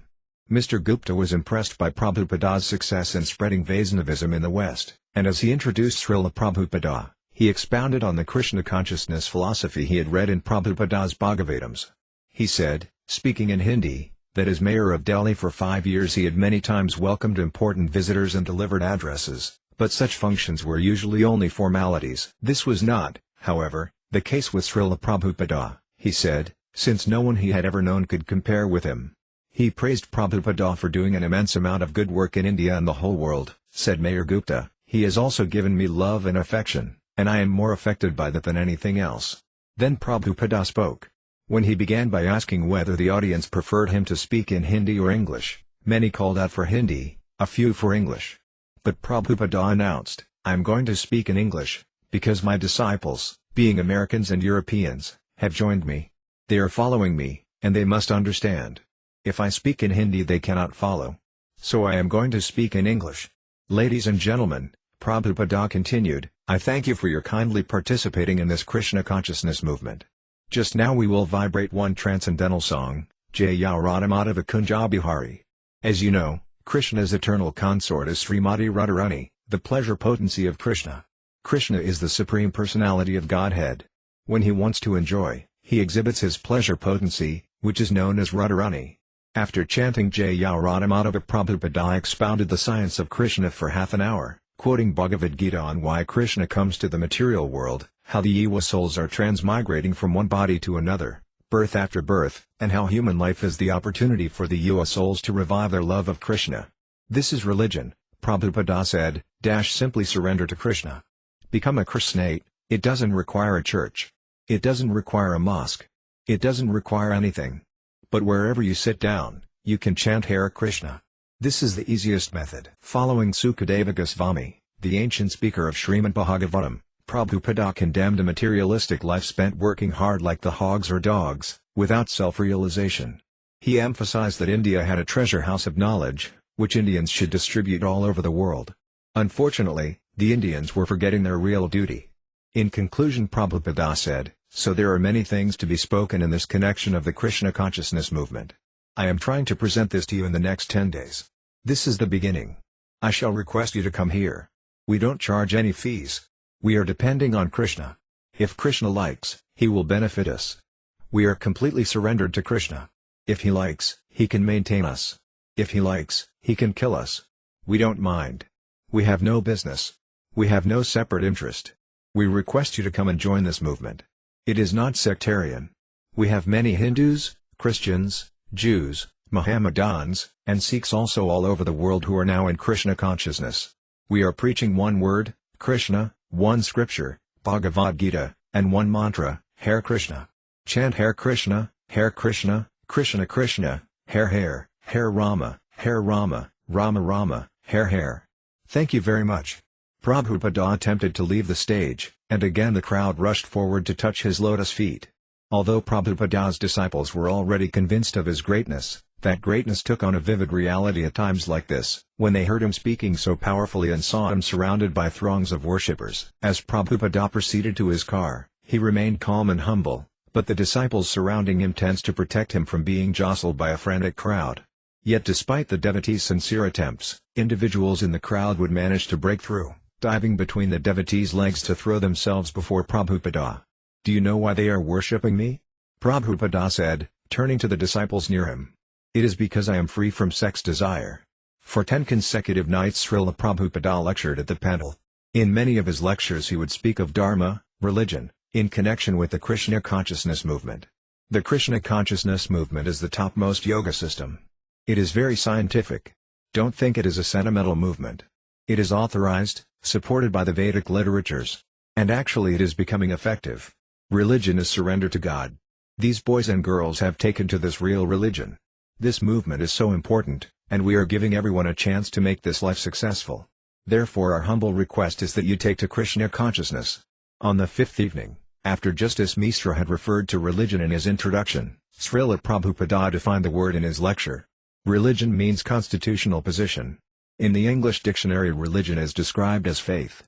Mr. Gupta was impressed by Prabhupada's success in spreading Vaisnavism in the West, and as he introduced Srila Prabhupada, he expounded on the Krishna consciousness philosophy he had read in Prabhupada's Bhagavatams. He said, speaking in Hindi, that as mayor of Delhi for 5 years he had many times welcomed important visitors and delivered addresses, but such functions were usually only formalities. This was not, however, the case with Srila Prabhupada, he said, since no one he had ever known could compare with him. He praised Prabhupada for doing an immense amount of good work in India and the whole world, said Mayor Gupta. He has also given me love and affection, and I am more affected by that than anything else. Then Prabhupada spoke. When he began by asking whether the audience preferred him to speak in Hindi or English, many called out for Hindi, a few for English. But Prabhupada announced, I am going to speak in English, because my disciples, being Americans and Europeans, have joined me. They are following me, and they must understand. If I speak in Hindi they cannot follow. So I am going to speak in English. Ladies and gentlemen, Prabhupada continued, I thank you for your kindly participating in this Krishna consciousness movement. Just now we will vibrate one transcendental song, Jayāradha Madhava Kunja Bihari. As you know, Krishna's eternal consort is Srimati Radharani, the pleasure potency of Krishna. Krishna is the Supreme Personality of Godhead. When he wants to enjoy, he exhibits his pleasure potency, which is known as Radharani. After chanting Jayāradha Madhava, Prabhupada expounded the science of Krishna for half an hour, quoting Bhagavad Gita on why Krishna comes to the material world, how the Eva souls are transmigrating from one body to another, birth after birth, and how human life is the opportunity for the Eva souls to revive their love of Krishna. This is religion, Prabhupada said, simply surrender to Krishna. Become a Krishnate. It doesn't require a church. It doesn't require a mosque. It doesn't require anything. But wherever you sit down, you can chant Hare Krishna. This is the easiest method. Following Sukadeva Goswami, the ancient speaker of Srimad Bhagavatam, Prabhupada condemned a materialistic life spent working hard like the hogs or dogs, without self-realization. He emphasized that India had a treasure house of knowledge, which Indians should distribute all over the world. Unfortunately, the Indians were forgetting their real duty. In conclusion, Prabhupada said, so there are many things to be spoken in this connection of the Krishna consciousness movement. I am trying to present this to you in the next 10 days. This is the beginning. I shall request you to come here. We don't charge any fees. We are depending on Krishna. If Krishna likes, he will benefit us. We are completely surrendered to Krishna. If he likes, he can maintain us. If he likes, he can kill us. We don't mind. We have no business. We have no separate interest. We request you to come and join this movement. It is not sectarian. We have many Hindus, Christians, Jews, Mohammedans, and Sikhs also all over the world who are now in Krishna consciousness. We are preaching one word, Krishna, one scripture, Bhagavad Gita, and one mantra, Hare Krishna. Chant Hare Krishna, Krishna Krishna, Hare Rama, Rama Rama, Hare. Thank you very much. Prabhupada attempted to leave the stage, and again the crowd rushed forward to touch his lotus feet. Although Prabhupada's disciples were already convinced of his greatness, that greatness took on a vivid reality at times like this, when they heard him speaking so powerfully and saw him surrounded by throngs of worshippers. As Prabhupada proceeded to his car, he remained calm and humble, but the disciples surrounding him tensed to protect him from being jostled by a frantic crowd. Yet despite the devotees' sincere attempts, individuals in the crowd would manage to break through, diving between the devotees' legs to throw themselves before Prabhupada. Do you know why they are worshipping me? Prabhupada said, turning to the disciples near him. It is because I am free from sex desire. For 10 consecutive nights Śrīla Prabhupada lectured at the panel. In many of his lectures he would speak of Dharma, religion, in connection with the Krishna consciousness movement. The Krishna consciousness movement is the topmost yoga system. It is very scientific. Don't think it is a sentimental movement. It is authorized, supported by the Vedic literatures. And actually it is becoming effective. Religion is surrender to God. These boys and girls have taken to this real religion. This movement is so important, and we are giving everyone a chance to make this life successful. Therefore our humble request is that you take to Krishna consciousness. On the 5th evening, after Justice Misra had referred to religion in his introduction, Śrīla Prabhupada defined the word in his lecture. Religion means constitutional position. In the English dictionary religion is described as faith.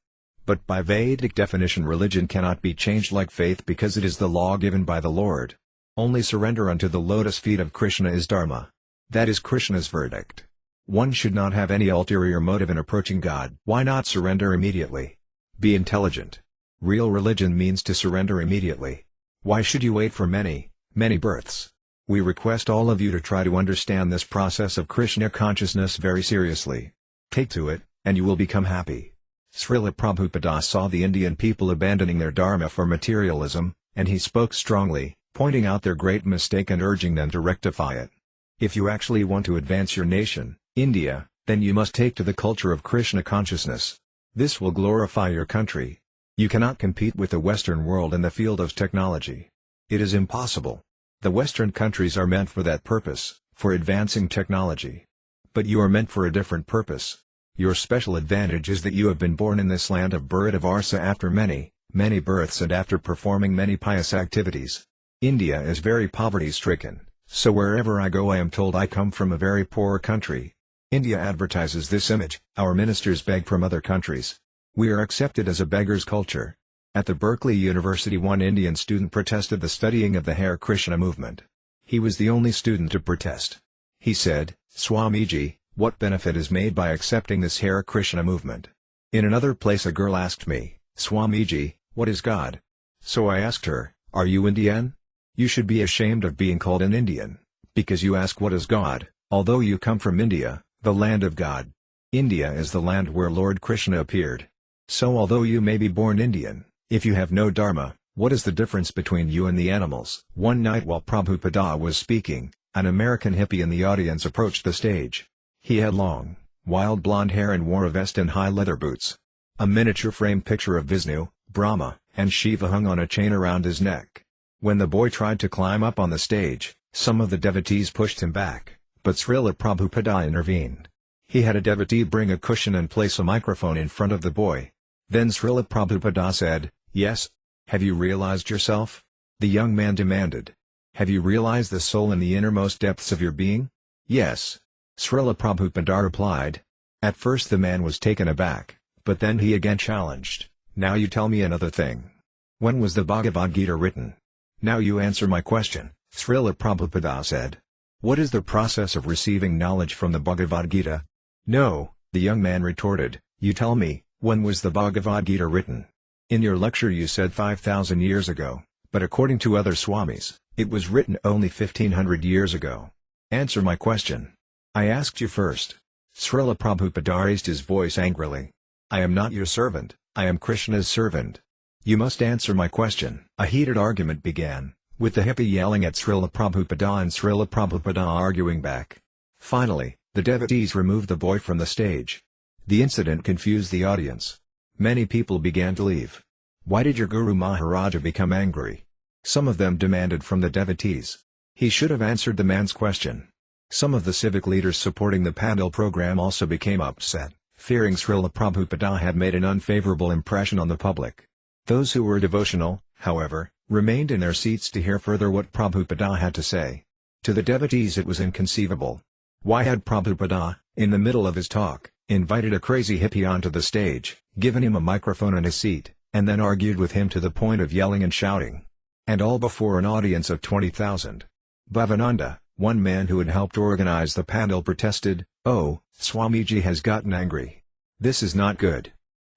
But by Vedic definition religion cannot be changed like faith because it is the law given by the Lord. Only surrender unto the lotus feet of Krishna is Dharma. That is Krishna's verdict. One should not have any ulterior motive in approaching God. Why not surrender immediately? Be intelligent. Real religion means to surrender immediately. Why should you wait for many births? We request all of you to try to understand this process of Krishna consciousness very seriously. Take to it, and you will become happy. Śrīla Prabhupada saw the Indian people abandoning their dharma for materialism, and he spoke strongly, pointing out their great mistake and urging them to rectify it. If you actually want to advance your nation, India, then you must take to the culture of Krishna consciousness. This will glorify your country. You cannot compete with the Western world in the field of technology. It is impossible. The Western countries are meant for that purpose, for advancing technology. But you are meant for a different purpose. Your special advantage is that you have been born in this land of Bharatavarsa after many births and after performing many pious activities. India is very poverty-stricken, so wherever I go I am told I come from a very poor country. India advertises this image. Our ministers beg from other countries. We are accepted as a beggar's culture. At the Berkeley University, one Indian student protested the studying of the Hare Krishna movement. He was the only student to protest. He said, "Swamiji, what benefit is made by accepting this Hare Krishna movement?" In another place a girl asked me, "Swamiji, what is God?" So I asked her, "Are you Indian? You should be ashamed of being called an Indian, because you ask what is God, although you come from India, the land of God. India is the land where Lord Krishna appeared. So although you may be born Indian, if you have no dharma, what is the difference between you and the animals?" One night while Prabhupada was speaking, an American hippie in the audience approached the stage. He had long, wild blonde hair and wore a vest and high leather boots. A miniature frame picture of Vishnu, Brahma, and Shiva hung on a chain around his neck. When the boy tried to climb up on the stage, some of the devotees pushed him back, but Śrīla Prabhupāda intervened. He had a devotee bring a cushion and place a microphone in front of the boy. Then Śrīla Prabhupāda said, "Yes? Have you realized yourself?" The young man demanded. "Have you realized the soul in the innermost depths of your being?" "Yes." Śrīla Prabhupāda replied. At first the man was taken aback, but then he again challenged, "Now you tell me another thing. When was the Bhagavad Gita written?" "Now you answer my question," Śrīla Prabhupāda said. "What is the process of receiving knowledge from the Bhagavad Gita?" "No," the young man retorted, "you tell me, when was the Bhagavad Gita written? In your lecture you said 5,000 years ago, but according to other Swamis, it was written only 1,500 years ago. Answer my question. I asked you first." Śrīla Prabhupāda raised his voice angrily. "I am not your servant, I am Krishna's servant. You must answer my question." A heated argument began, with the hippie yelling at Śrīla Prabhupāda and Śrīla Prabhupāda arguing back. Finally, the devotees removed the boy from the stage. The incident confused the audience. Many people began to leave. "Why did your Guru Maharaja become angry?" Some of them demanded from the devotees. He should have answered the man's question. Some of the civic leaders supporting the Pandal program also became upset, fearing Śrīla Prabhupāda had made an unfavorable impression on the public. Those who were devotional, however, remained in their seats to hear further what Prabhupada had to say. To the devotees it was inconceivable. Why had Prabhupada, in the middle of his talk, invited a crazy hippie onto the stage, given him a microphone and a seat, and then argued with him to the point of yelling and shouting? And all before an audience of 20,000. Bhavananda, one man who had helped organize the Pandal, protested, "Oh, Swamiji has gotten angry. This is not good."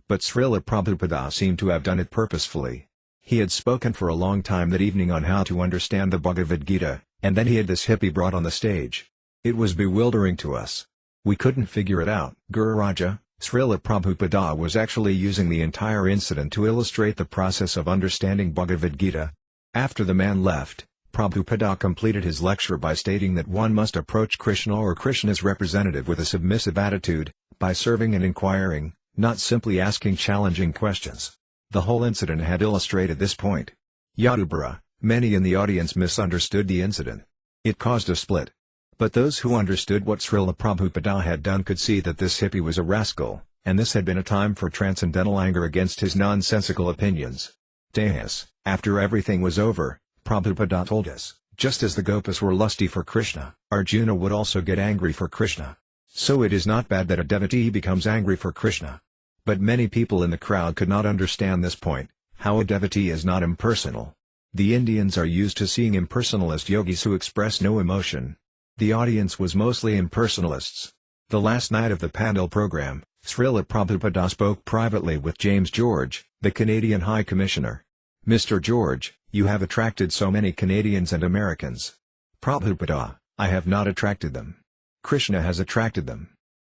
But Śrīla Prabhupāda seemed to have done it purposefully. He had spoken for a long time that evening on how to understand the Bhagavad Gita, and then he had this hippie brought on the stage. It was bewildering to us. We couldn't figure it out. Guru Raja, Śrīla Prabhupāda was actually using the entire incident to illustrate the process of understanding Bhagavad Gita. After the man left, Prabhupada completed his lecture by stating that one must approach Krishna or Krishna's representative with a submissive attitude, by serving and inquiring, not simply asking challenging questions. The whole incident had illustrated this point. Yadubara, many in the audience misunderstood the incident. It caused a split. But those who understood what Śrīla Prabhupada had done could see that this hippie was a rascal, and this had been a time for transcendental anger against his nonsensical opinions. Dāsa, after everything was over, Prabhupada told us, just as the Gopas were lusty for Krishna, Arjuna would also get angry for Krishna. So it is not bad that a devotee becomes angry for Krishna. But many people in the crowd could not understand this point, how a devotee is not impersonal. The Indians are used to seeing impersonalist yogis who express no emotion. The audience was mostly impersonalists. The last night of the Pandal program, Śrīla Prabhupada spoke privately with James George, the Canadian High Commissioner. "Mr. George, you have attracted so many Canadians and Americans." Prabhupada, "I have not attracted them. Krishna has attracted them."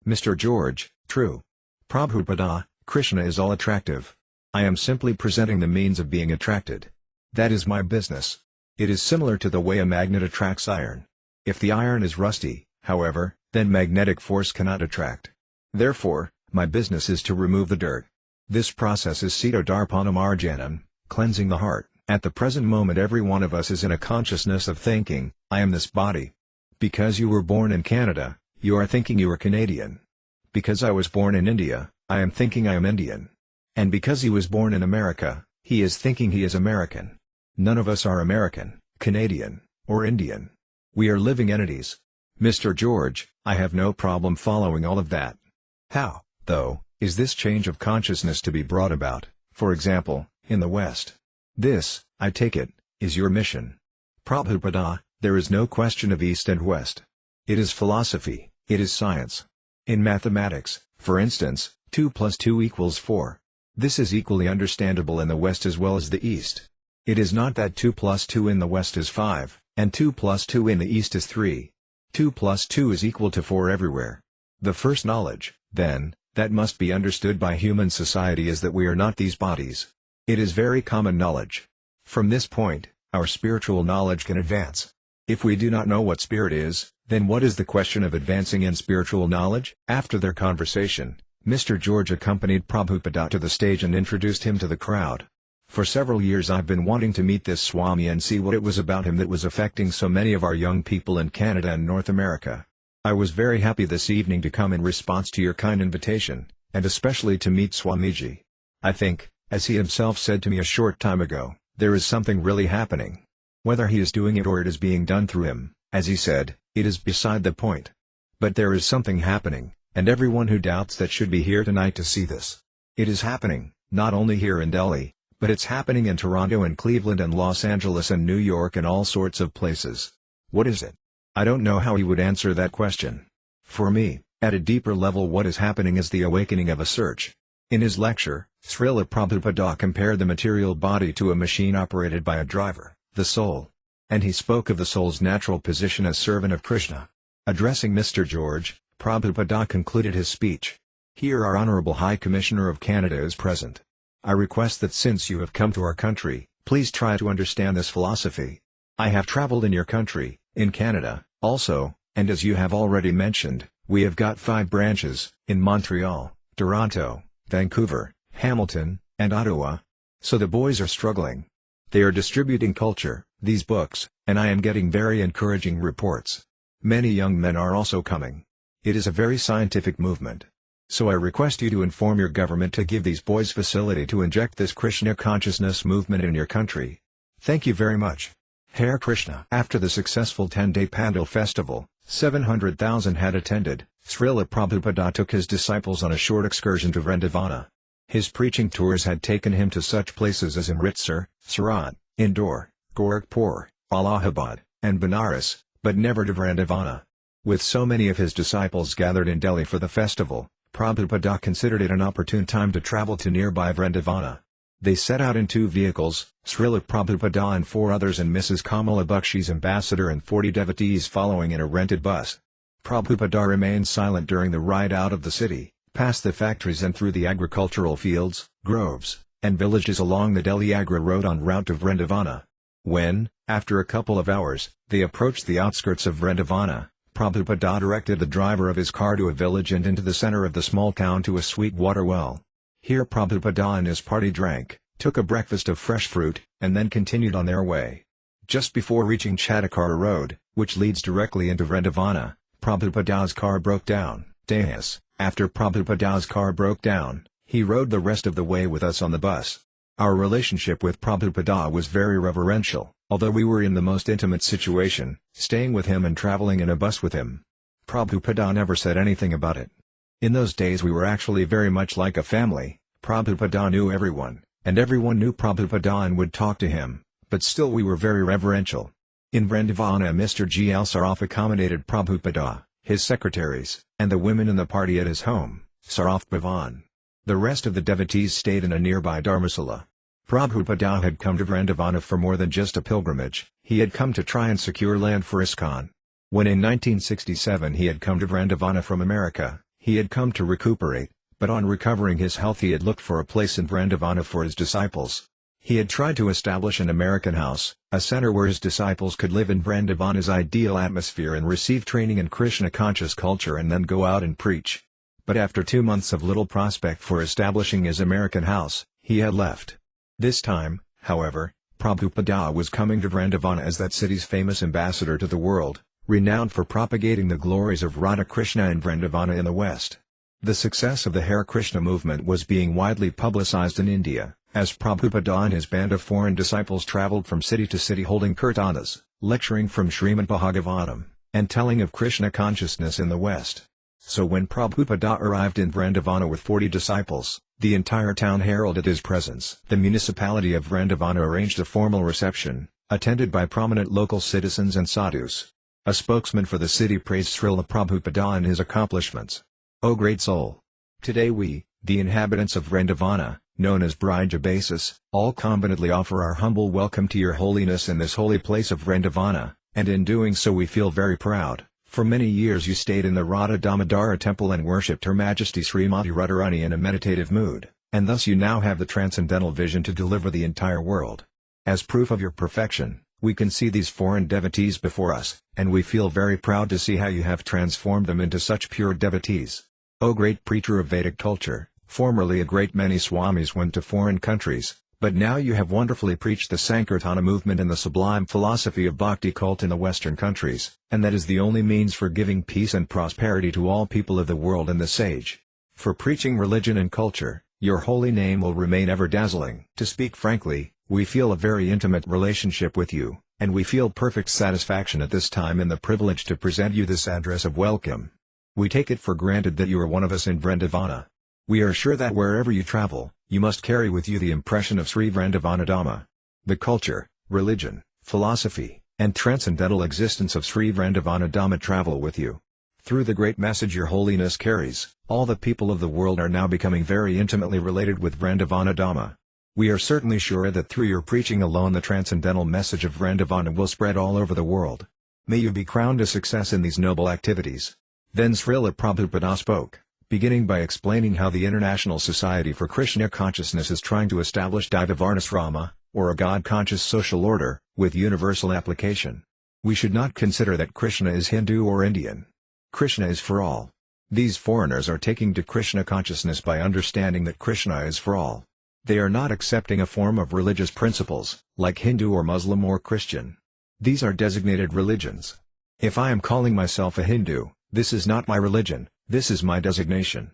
Mr. George, "True." Prabhupada, "Krishna is all attractive. I am simply presenting the means of being attracted. That is my business. It is similar to the way a magnet attracts iron. If the iron is rusty, however, then magnetic force cannot attract. Therefore, my business is to remove the dirt. This process is Sita-darpanamarjanam, cleansing the heart. At the present moment every one of us is in a consciousness of thinking, I am this body. Because you were born in Canada, you are thinking you are Canadian. Because I was born in India, I am thinking I am Indian. And because he was born in America, he is thinking he is American. None of us are American, Canadian, or Indian. We are living entities. Mr. George, I have no problem following all of that. How, though, is this change of consciousness to be brought about? For example, in the West. This, I take it, is your mission. Prabhupada, there is no question of East and West. It is philosophy, it is science. In mathematics, for instance, 2 plus 2 equals 4. This is equally understandable in the West as well as the East. It is not that 2 plus 2 in the West is 5, and 2 plus 2 in the East is 3. 2 plus 2 is equal to 4 everywhere. The first knowledge, then, that must be understood by human society is that we are not these bodies. It is very common knowledge. From this point, our spiritual knowledge can advance. If we do not know what spirit is, then what is the question of advancing in spiritual knowledge? After their conversation, Mr. George accompanied Prabhupada to the stage and introduced him to the crowd. For several years I've been wanting to meet this Swami and see what it was about him that was affecting so many of our young people in Canada and North America. I was very happy this evening to come in response to your kind invitation, and especially to meet Swamiji. I think, as he himself said to me a short time ago, there is something really happening. Whether he is doing it or it is being done through him, as he said, it is beside the point. But there is something happening, and everyone who doubts that should be here tonight to see this. It is happening, not only here in Delhi, but it's happening in Toronto and Cleveland and Los Angeles and New York and all sorts of places. What is it? I don't know how he would answer that question. For me, at a deeper level what is happening is the awakening of a search. In his lecture, Śrīla Prabhupāda compared the material body to a machine operated by a driver, the soul. And he spoke of the soul's natural position as servant of Krishna. Addressing Mr. George, Prabhupada concluded his speech. Here our Honorable High Commissioner of Canada is present. I request that since you have come to our country, please try to understand this philosophy. I have traveled in your country, in Canada, also, and as you have already mentioned, we have got 5 branches, in Montreal, Toronto, Vancouver, Hamilton, and Ottawa. So the boys are struggling. They are distributing culture, these books, and I am getting very encouraging reports. Many young men are also coming. It is a very scientific movement. So I request you to inform your government to give these boys facility to inject this Krishna consciousness movement in your country. Thank you very much. Hare Krishna. After the successful 10-day Pandal festival, 700,000 had attended. Śrīla Prabhupada took his disciples on a short excursion to Vrindavana. His preaching tours had taken him to such places as Amritsar, Surat, Indore, Gorakhpur, Allahabad, and Benares, but never to Vrindavana. With so many of his disciples gathered in Delhi for the festival, Prabhupada considered it an opportune time to travel to nearby Vrindavana. They set out in 2 vehicles, Śrīla Prabhupada and 4 others and Mrs. Kamala Bakshi's ambassador and 40 devotees following in a rented bus. Prabhupada remained silent during the ride out of the city, past the factories and through the agricultural fields, groves, and villages along the Delhi-Agra road en route to Vrindavana. When, after a couple of hours, they approached the outskirts of Vrindavana, Prabhupada directed the driver of his car to a village and into the center of the small town to a sweet water well. Here Prabhupada and his party drank, took a breakfast of fresh fruit, and then continued on their way. Just before reaching Chatakara Road, which leads directly into Vrindavana, Prabhupada's car broke down. After Prabhupada's car broke down, he rode the rest of the way with us on the bus. Our relationship with Prabhupada was very reverential, although we were in the most intimate situation, staying with him and traveling in a bus with him. Prabhupada never said anything about it. In those days we were actually very much like a family. Prabhupada knew everyone, and everyone knew Prabhupada and would talk to him, but still we were very reverential. In Vrindavana Mr. G.L. Saraf accommodated Prabhupada, his secretaries, and the women in the party at his home, Saraf Bhavan. The rest of the devotees stayed in a nearby Dharmasala. Prabhupada had come to Vrindavana for more than just a pilgrimage, he had come to try and secure land for ISKCON. When in 1967 he had come to Vrindavana from America, he had come to recuperate, but on recovering his health he had looked for a place in Vrindavana for his disciples. He had tried to establish an American house, a center where his disciples could live in Vrindavana's ideal atmosphere and receive training in Krishna-conscious culture and then go out and preach. But after 2 months of little prospect for establishing his American house, he had left. This time, however, Prabhupada was coming to Vrindavana as that city's famous ambassador to the world, renowned for propagating the glories of Radha Krishna and Vrindavana in the West. The success of the Hare Krishna movement was being widely publicized in India, as Prabhupada and his band of foreign disciples traveled from city to city holding kirtanas, lecturing from Srimad Bhagavatam, and telling of Krishna consciousness in the West. So when Prabhupada arrived in Vrindavana with 40 disciples, The entire town heralded his presence. The municipality of Vrindavana arranged a formal reception, attended by prominent local citizens and sadhus. A spokesman for the city praised Śrīla Prabhupāda and his accomplishments. O great soul! Today we, the inhabitants of Vrindavana, known as Brijabasis, all confidently offer our humble welcome to your holiness in this holy place of Vrindavana, and in doing so we feel very proud. For many years you stayed in the Radha Damodara temple and worshipped Her Majesty Srimati Radharani in a meditative mood, and thus you now have the transcendental vision to deliver the entire world. As proof of your perfection, we can see these foreign devotees before us, and we feel very proud to see how you have transformed them into such pure devotees. O great preacher of Vedic culture, formerly a great many Swamis went to foreign countries, but now you have wonderfully preached the Sankirtana movement and the sublime philosophy of bhakti cult in the Western countries, and that is the only means for giving peace and prosperity to all people of the world and the sage. For preaching religion and culture, your holy name will remain ever dazzling. To speak frankly, we feel a very intimate relationship with you, and we feel perfect satisfaction at this time in the privilege to present you this address of welcome. We take it for granted that you are one of us in Vrindavana. We are sure that wherever you travel, you must carry with you the impression of Sri Vrindavana Dhamma. The culture, religion, philosophy, and transcendental existence of Sri Vrindavana Dhamma travel with you. Through the great message your holiness carries, all the people of the world are now becoming very intimately related with Vrindavana Dhamma. We are certainly sure that through your preaching alone the transcendental message of Vrindavana will spread all over the world. May you be crowned a success in these noble activities. Then Śrīla Prabhupāda spoke, beginning by explaining how the International Society for Krishna Consciousness is trying to establish Daivavarnasrama, or a God-conscious social order, with universal application. We should not consider that Krishna is Hindu or Indian. Krishna is for all. These foreigners are taking to Krishna consciousness by understanding that Krishna is for all. They are not accepting a form of religious principles, like Hindu or Muslim or Christian. These are designated religions. If I am calling myself a Hindu, this is not my religion, this is my designation.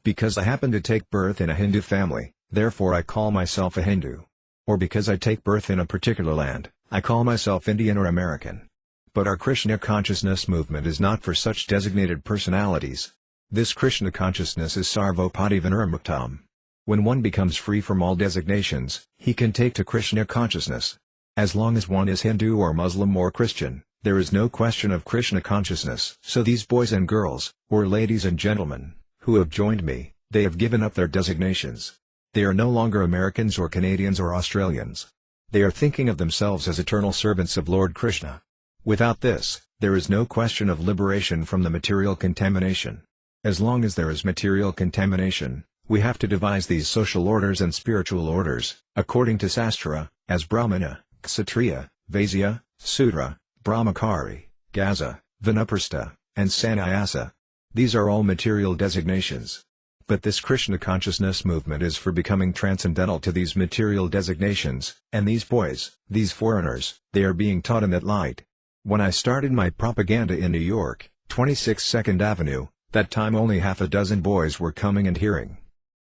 Because I happen to take birth in a Hindu family, therefore I call myself a Hindu. Or because I take birth in a particular land, I call myself Indian or American. But our Krishna consciousness movement is not for such designated personalities. This Krishna consciousness is sarvopati vinirmuktam. When one becomes free from all designations, he can take to Krishna consciousness. As long as one is Hindu or Muslim or Christian, there is no question of Krishna consciousness. So these boys and girls, or ladies and gentlemen, who have joined me, they have given up their designations. They are no longer Americans or Canadians or Australians. They are thinking of themselves as eternal servants of Lord Krishna. Without this, there is no question of liberation from the material contamination. As long as there is material contamination, we have to devise these social orders and spiritual orders, according to Sastra, as Brahmana, Kshatriya, Vaisya, Sudra, Brahmachari, Gaza, Vanaprastha, and Sannyasa. These are all material designations. But this Krishna consciousness movement is for becoming transcendental to these material designations, and these boys, these foreigners, they are being taught in that light. When I started my propaganda in New York, 26 2nd Avenue, that time only half a dozen boys were coming and hearing.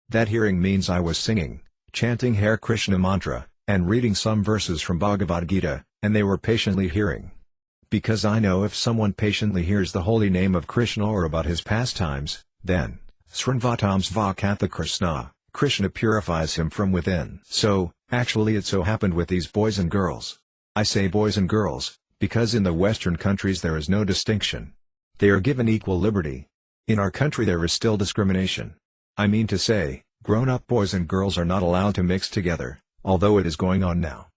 That hearing means I was singing, chanting Hare Krishna mantra, and reading some verses from Bhagavad Gita, and they were patiently hearing. Because I know if someone patiently hears the holy name of Krishna or about his pastimes, then, Srinvatam Svakatha Krishna, Krishna purifies him from within. So, actually it so happened with these boys and girls. I say boys and girls, because in the Western countries there is no distinction. They are given equal liberty. In our country there is still discrimination. I mean to say, grown-up boys and girls are not allowed to mix together, although it is going on now.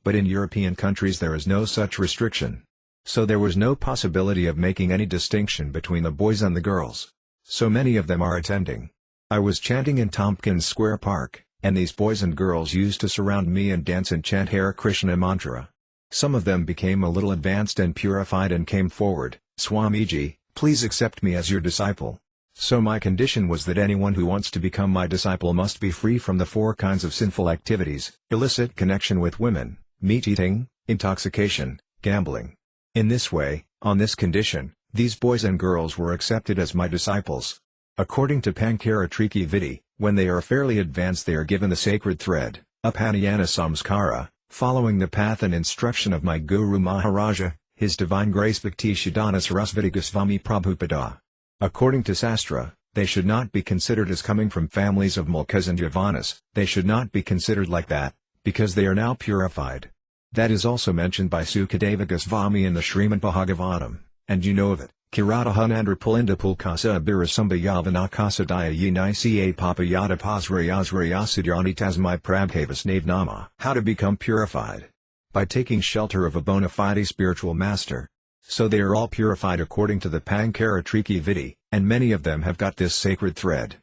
But in European countries there is no such restriction. So there was no possibility of making any distinction between the boys and the girls. So many of them are attending. I was chanting in Tompkins Square Park, and these boys and girls used to surround me and dance and chant Hare Krishna mantra. Some of them became a little advanced and purified and came forward, Swamiji, please accept me as your disciple. So my condition was that anyone who wants to become my disciple must be free from the 4 kinds of sinful activities: illicit connection with women, meat eating, intoxication, gambling. In this way, on this condition, these boys and girls were accepted as my disciples. According to Pankaratriki Vidhi, when they are fairly advanced they are given the sacred thread, Upanayana Samskara, following the path and instruction of my Guru Maharaja, His Divine Grace Bhakti Siddhanta Sarasvati Goswami Prabhupada. According to Sastra, They should not be considered as coming from families of Mulkas and Yavanas, they should not be considered like that, because they are now purified. That is also mentioned by Sukadeva Goswami in the Srimad Bhagavatam, and you know of it. Kiratahunandra Pulinda Pulkasa Abirasamba Yavanakasa Daya Yinisa Papayata Pasrayasrayasidhyani Tasmai Prabhavas Nave Nama. How to become purified? By taking shelter of a bona fide spiritual master. So they are all purified according to the Pankara Triki Vidi, and many of them have got this sacred thread.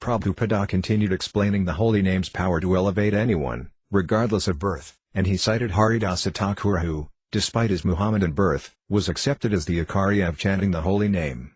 Prabhupada continued explaining the holy name's power to elevate anyone, regardless of birth, and he cited Haridasa Thakur who, despite his Muhammadan birth, was accepted as the Ācārya of chanting the holy name.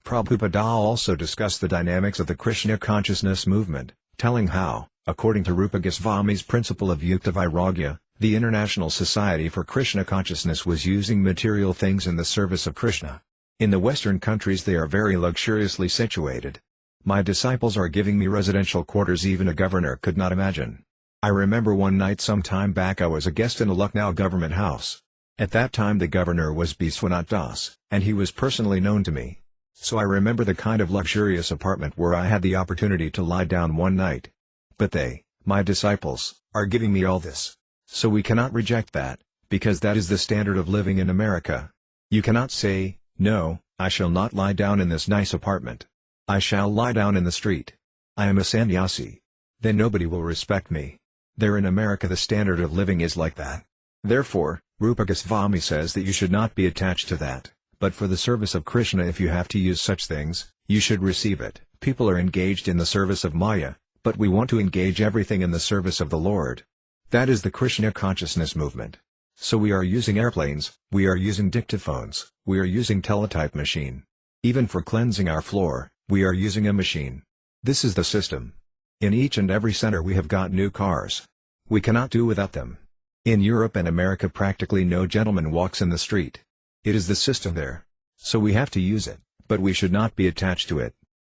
Prabhupada also discussed the dynamics of the Krishna consciousness movement, telling how, according to Rupa Goswami's principle of Yukta Vairagya, the International Society for Krishna Consciousness was using material things in the service of Krishna. In the Western countries they are very luxuriously situated. My disciples are giving me residential quarters even a governor could not imagine. I remember one night some time back I was a guest in a Lucknow government house. At that time the governor was Biswanath Das, and he was personally known to me. So I remember the kind of luxurious apartment where I had the opportunity to lie down one night. But they, my disciples, are giving me all this. So we cannot reject that, because that is the standard of living in America. You cannot say, no, I shall not lie down in this nice apartment. I shall lie down in the street. I am a sannyasi. Then nobody will respect me. There in America the standard of living is like that. Therefore, Rupa Goswami says that you should not be attached to that, but for the service of Krishna if you have to use such things, you should receive it. People are engaged in the service of Maya, but we want to engage everything in the service of the Lord. That is the Krishna consciousness movement. So we are using airplanes, we are using dictaphones, we are using teletype machine. Even for cleansing our floor, we are using a machine. This is the system. In each and every center we have got new cars. We cannot do without them. In Europe and America practically no gentleman walks in the street. It is the system there. So we have to use it, but we should not be attached to it.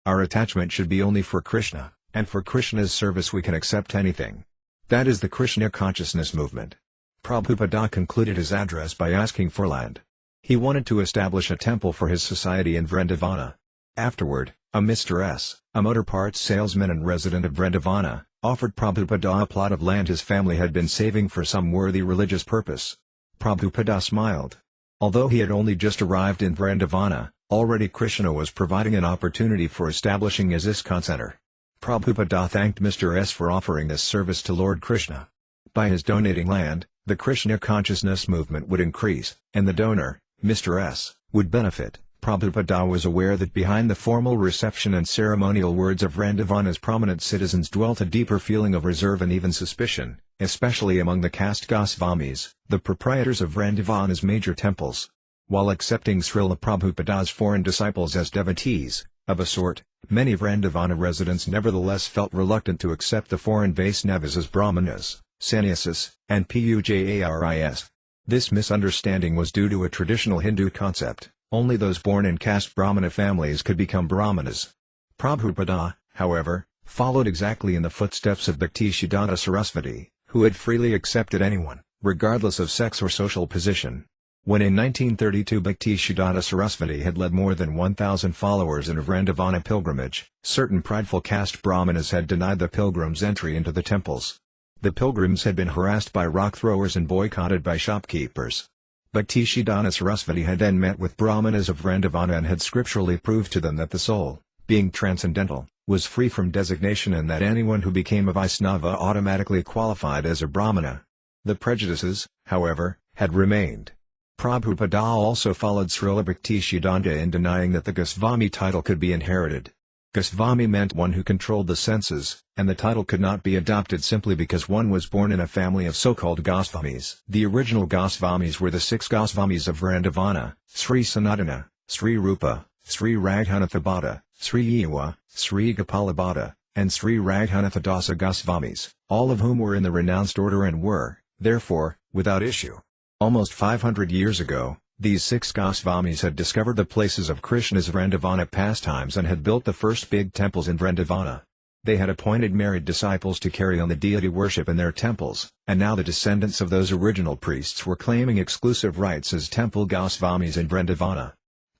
Our attachment should be only for Krishna, and for Krishna's service we can accept anything. That is the Krishna consciousness movement. Prabhupada concluded his address by asking for land. He wanted to establish a temple for his society in Vrindavana. Afterward, a Mr. S., a motor parts salesman and resident of Vrindavana, offered Prabhupada a plot of land his family had been saving for some worthy religious purpose. Prabhupada smiled. Although he had only just arrived in Vrindavana, already Krishna was providing an opportunity for establishing his ISKCON center. Prabhupada thanked Mr. S for offering this service to Lord Krishna. By his donating land, the Krishna consciousness movement would increase, and the donor, Mr. S., would benefit. Prabhupada was aware that behind the formal reception and ceremonial words of Vrindavana's prominent citizens dwelt a deeper feeling of reserve and even suspicion, especially among the caste Goswamis, the proprietors of Vrindavana's major temples. While accepting Śrīla Prabhupada's foreign disciples as devotees, of a sort, many Vrindavana residents nevertheless felt reluctant to accept the foreign Vaisnavas as Brahmanas, Sannyasis, and Pujaris. This misunderstanding was due to a traditional Hindu concept. Only those born in caste Brahmana families could become Brahmanas. Prabhupada, however, followed exactly in the footsteps of Bhaktisiddhanta Sarasvati, who had freely accepted anyone, regardless of sex or social position. When in 1932 Bhaktisiddhanta Sarasvati had led more than 1,000 followers in a Vrindavana pilgrimage, certain prideful caste Brahmanas had denied the pilgrims entry into the temples. The pilgrims had been harassed by rock throwers and boycotted by shopkeepers. Bhaktisiddhanta Sarasvati had then met with Brahmanas of Vrindavana and had scripturally proved to them that the soul, being transcendental, was free from designation and that anyone who became a Vaisnava automatically qualified as a Brahmana. The prejudices, however, had remained. Prabhupada also followed Srila Bhaktisiddhanta in denying that the Goswami title could be inherited. Goswami meant one who controlled the senses, and the title could not be adopted simply because one was born in a family of so-called Goswamis. The original Goswamis were the 6 Goswamis of Vrindavana, Sri Sanatana, Sri Rupa, Sri Raghunathabhata, Sri Ewa, Sri Gopalabhata, and Sri Raghunatha Dāsa Goswamis, all of whom were in the renounced order and were, therefore, without issue. Almost 500 years ago, these 6 Goswamis had discovered the places of Krishna's Vrindavana pastimes and had built the first big temples in Vrindavana. They had appointed married disciples to carry on the deity worship in their temples, and now the descendants of those original priests were claiming exclusive rights as temple Goswamis in Vrindavana.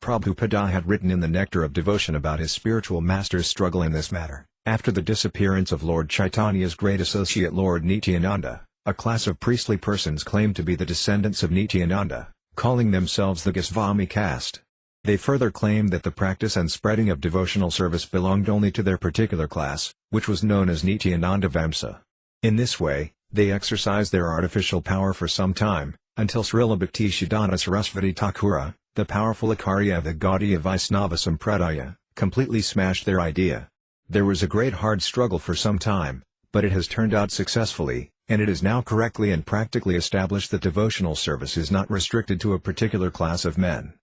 Prabhupada had written in the Nectar of Devotion about his spiritual master's struggle in this matter. After the disappearance of Lord Chaitanya's great associate Lord Nityananda, a class of priestly persons claimed to be the descendants of Nityananda, calling themselves the Goswami caste. They further claimed that the practice and spreading of devotional service belonged only to their particular class, which was known as Nityananda Vamsa. In this way, they exercised their artificial power for some time, until Śrīla Bhaktisiddhanta Sarasvati Thakura, the powerful Ācārya of the Gaudiya Vaisnava Sampradaya, completely smashed their idea. There was a great hard struggle for some time, but it has turned out successfully, and it is now correctly and practically established that devotional service is not restricted to a particular class of men.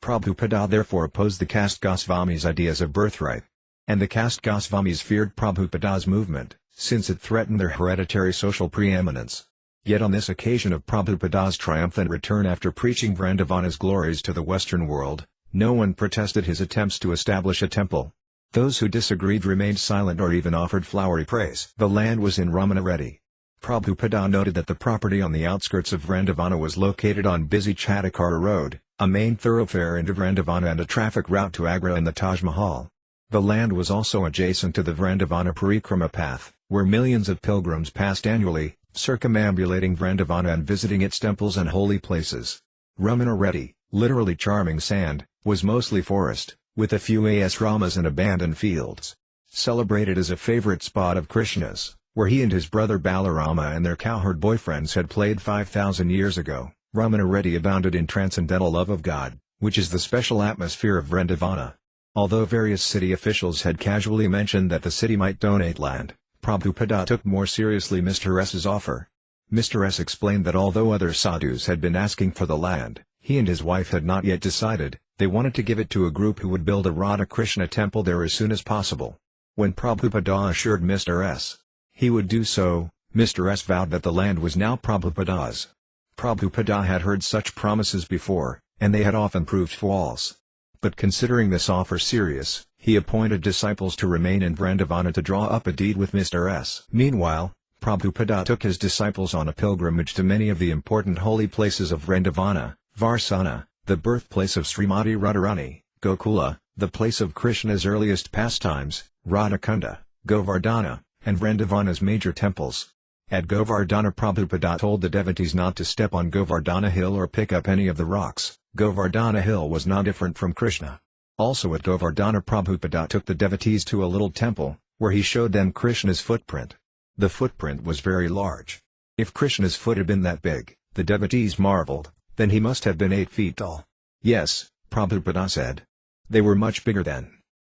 Prabhupada therefore opposed the caste Goswami's ideas of birthright. And the caste Goswamis feared Prabhupada's movement, since it threatened their hereditary social preeminence. Yet on this occasion of Prabhupada's triumphant return after preaching Vrindavana's glories to the Western world, no one protested his attempts to establish a temple. Those who disagreed remained silent or even offered flowery praise. The land was in Ramana Reddy. Prabhupada noted that the property on the outskirts of Vrindavana was located on busy Chatakara Road, a main thoroughfare into Vrindavana and a traffic route to Agra and the Taj Mahal. The land was also adjacent to the Vrindavana Parikrama path, where millions of pilgrims passed annually, circumambulating Vrindavana and visiting its temples and holy places. Ramana Reddy, literally charming sand, was mostly forest, with a few asramas and abandoned fields. Celebrated as a favorite spot of Krishna's, where he and his brother Balarama and their cowherd boyfriends had played 5,000 years ago, Ramana Reddy abounded in transcendental love of God, which is the special atmosphere of Vrindavana. Although various city officials had casually mentioned that the city might donate land, Prabhupada took more seriously Mr. S's offer. Mr. S explained that although other sadhus had been asking for the land, he and his wife had not yet decided. They wanted to give it to a group who would build a Radha Krishna temple there as soon as possible. When Prabhupada assured Mr. S. he would do so, Mr. S vowed that the land was now Prabhupada's. Prabhupada had heard such promises before, and they had often proved false. But considering this offer serious, he appointed disciples to remain in Vrindavana to draw up a deed with Mr. S. Meanwhile, Prabhupada took his disciples on a pilgrimage to many of the important holy places of Vrindavana, Varsana, the birthplace of Srimati Radharani, Gokula, the place of Krishna's earliest pastimes, Radhakunda, Govardhana, and Vrindavana's major temples. At Govardhana, Prabhupada told the devotees not to step on Govardhana Hill or pick up any of the rocks. Govardhana Hill was not different from Krishna. Also at Govardhana, Prabhupada took the devotees to a little temple, where he showed them Krishna's footprint. The footprint was very large. If Krishna's foot had been that big, the devotees marveled. Then he must have been 8 feet tall. Yes, Prabhupada said. They were much bigger then.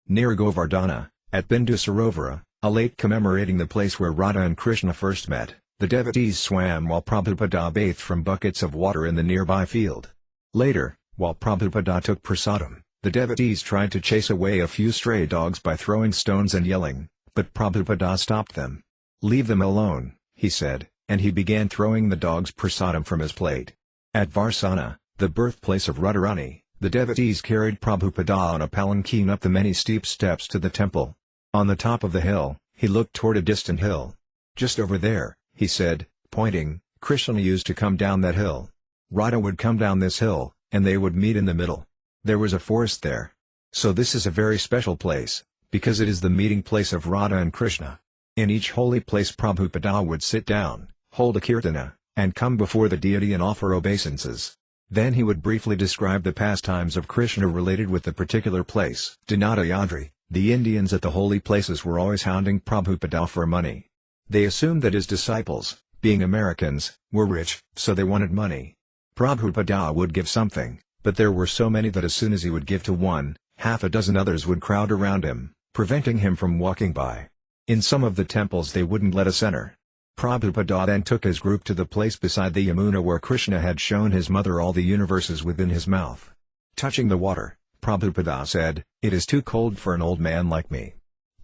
Near Govardhana, at Bindu Sarovara, a lake commemorating the place where Radha and Krishna first met, the devotees swam while Prabhupada bathed from buckets of water in the nearby field. Later, while Prabhupada took prasadam, the devotees tried to chase away a few stray dogs by throwing stones and yelling, but Prabhupada stopped them. "Leave them alone," he said, and he began throwing the dogs prasadam from his plate. At Varsana, the birthplace of Radharani, the devotees carried Prabhupada on a palanquin up the many steep steps to the temple. On the top of the hill, he looked toward a distant hill. "Just over there," he said, pointing, "Krishna used to come down that hill. Radha would come down this hill, and they would meet in the middle. There was a forest there. So this is a very special place, because it is the meeting place of Radha and Krishna. In each holy place Prabhupada would sit down, hold a kirtana, and come before the deity and offer obeisances. Then he would briefly describe the pastimes of Krishna related with the particular place." Dinatayadri, the Indians at the holy places were always hounding Prabhupada for money. They assumed that his disciples, being Americans, were rich, so they wanted money. Prabhupada would give something, but there were so many that as soon as he would give to one, half a dozen others would crowd around him, preventing him from walking by. In some of the temples they wouldn't let us enter. Prabhupada then took his group to the place beside the Yamuna where Krishna had shown his mother all the universes within his mouth. Touching the water, Prabhupada said, "It is too cold for an old man like me.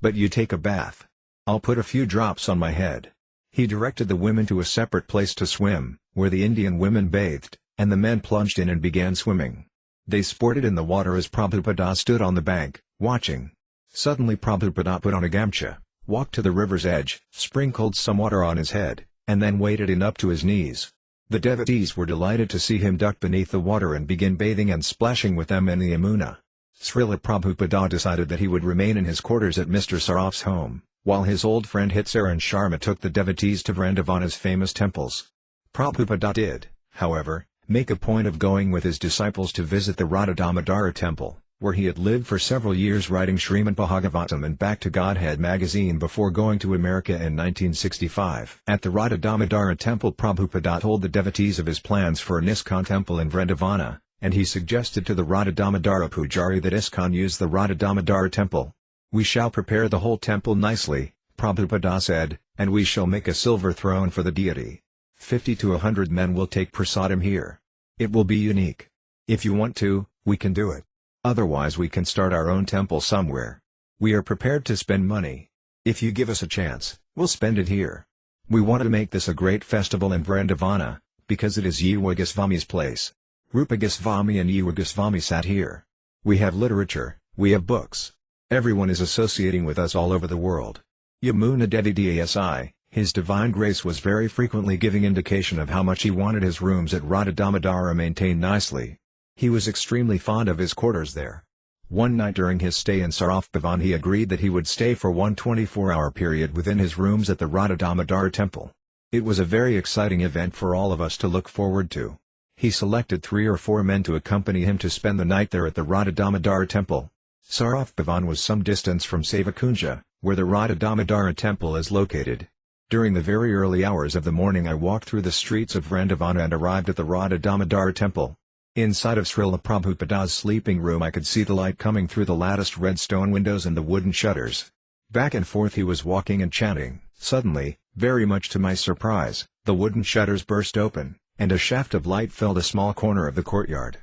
But you take a bath. I'll put a few drops on my head." He directed the women to a separate place to swim, where the Indian women bathed, and the men plunged in and began swimming. They sported in the water as Prabhupada stood on the bank, watching. Suddenly Prabhupada put on a gamcha, walked to the river's edge, sprinkled some water on his head, and then waded in up to his knees. The devotees were delighted to see him duck beneath the water and begin bathing and splashing with them in the Yamuna. Srila Prabhupada decided that he would remain in his quarters at Mr. Saraf's home, while his old friend Hitsaran Sharma took the devotees to Vrindavana's famous temples. Prabhupada did, however, make a point of going with his disciples to visit the Radha Damodara temple, where he had lived for several years writing Srimad Bhagavatam and Back to Godhead magazine before going to America in 1965. At the Radha Damodara temple, Prabhupada told the devotees of his plans for an ISKCON temple in Vrindavana, and he suggested to the Radha Damodara Pujari that ISKCON use the Radha Damodara temple. "We shall prepare the whole temple nicely," Prabhupada said, "and we shall make a silver throne for the deity. 50 to 100 men will take prasadam here. It will be unique. If you want to, we can do it. Otherwise we can start our own temple somewhere. We are prepared to spend money. If you give us a chance, we'll spend it here. We want to make this a great festival in Vrindavana, because it is Yiva Goswami's place. Rupa Goswami and Yiva Goswami sat here. We have literature, we have books. Everyone is associating with us all over the world." Yamuna Devi Dasi, His Divine Grace was very frequently giving indication of how much he wanted his rooms at Radha Damodara maintained nicely. He was extremely fond of his quarters there. One night during his stay in Saraf Bhavan he agreed that he would stay for one 24-hour period within his rooms at the Radha Damodara temple. It was a very exciting event for all of us to look forward to. He selected 3 or 4 men to accompany him to spend the night there at the Radha Damodara temple. Saraf Bhavan was some distance from Sevakunja, where the Radha Damodara temple is located. During the very early hours of the morning I walked through the streets of Vrindavana and arrived at the Radha Damodara temple. Inside of Srila Prabhupada's sleeping room I could see the light coming through the latticed red stone windows and the wooden shutters. Back and forth he was walking and chanting. Suddenly, very much to my surprise, the wooden shutters burst open, and a shaft of light filled a small corner of the courtyard.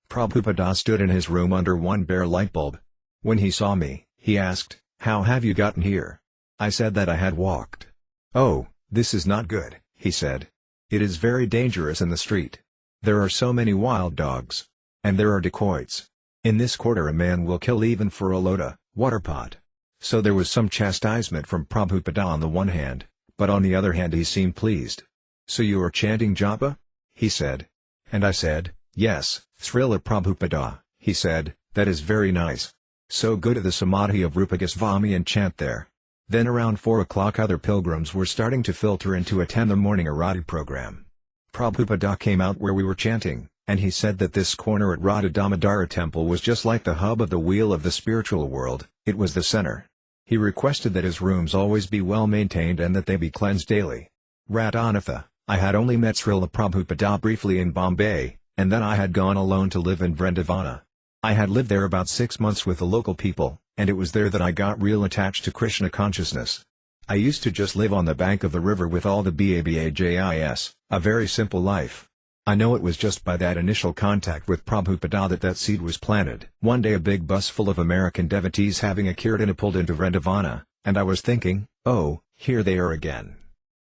Prabhupada stood in his room under one bare light bulb. When he saw me, he asked, "How have you gotten here?" I said that I had walked. "Oh, this is not good," he said. "It is very dangerous in the street. There are so many wild dogs. And there are dacoits. In this quarter a man will kill even for a lota, water pot." So there was some chastisement from Prabhupada on the one hand, but on the other hand he seemed pleased. "So you are chanting japa?" he said. And I said, "Yes, Srila Prabhupada," he said, "that is very nice. So go to the Samadhi of Rupa Goswami and chant there." Then around 4 o'clock other pilgrims were starting to filter in to attend the morning Arati program. Prabhupada came out where we were chanting, and he said that this corner at Radha Damodara temple was just like the hub of the wheel of the spiritual world, it was the center. He requested that his rooms always be well maintained and that they be cleansed daily. Radhanatha, I had only met Srila Prabhupada briefly in Bombay, and then I had gone alone to live in Vrindavana. I had lived there about 6 months with the local people, and it was there that I got real attached to Krishna consciousness. I used to just live on the bank of the river with all the BABAJIS, a very simple life. I know it was just by that initial contact with Prabhupada that seed was planted. One day a big bus full of American devotees having a kirtana pulled into Vrindavana, and I was thinking, oh, here they are again.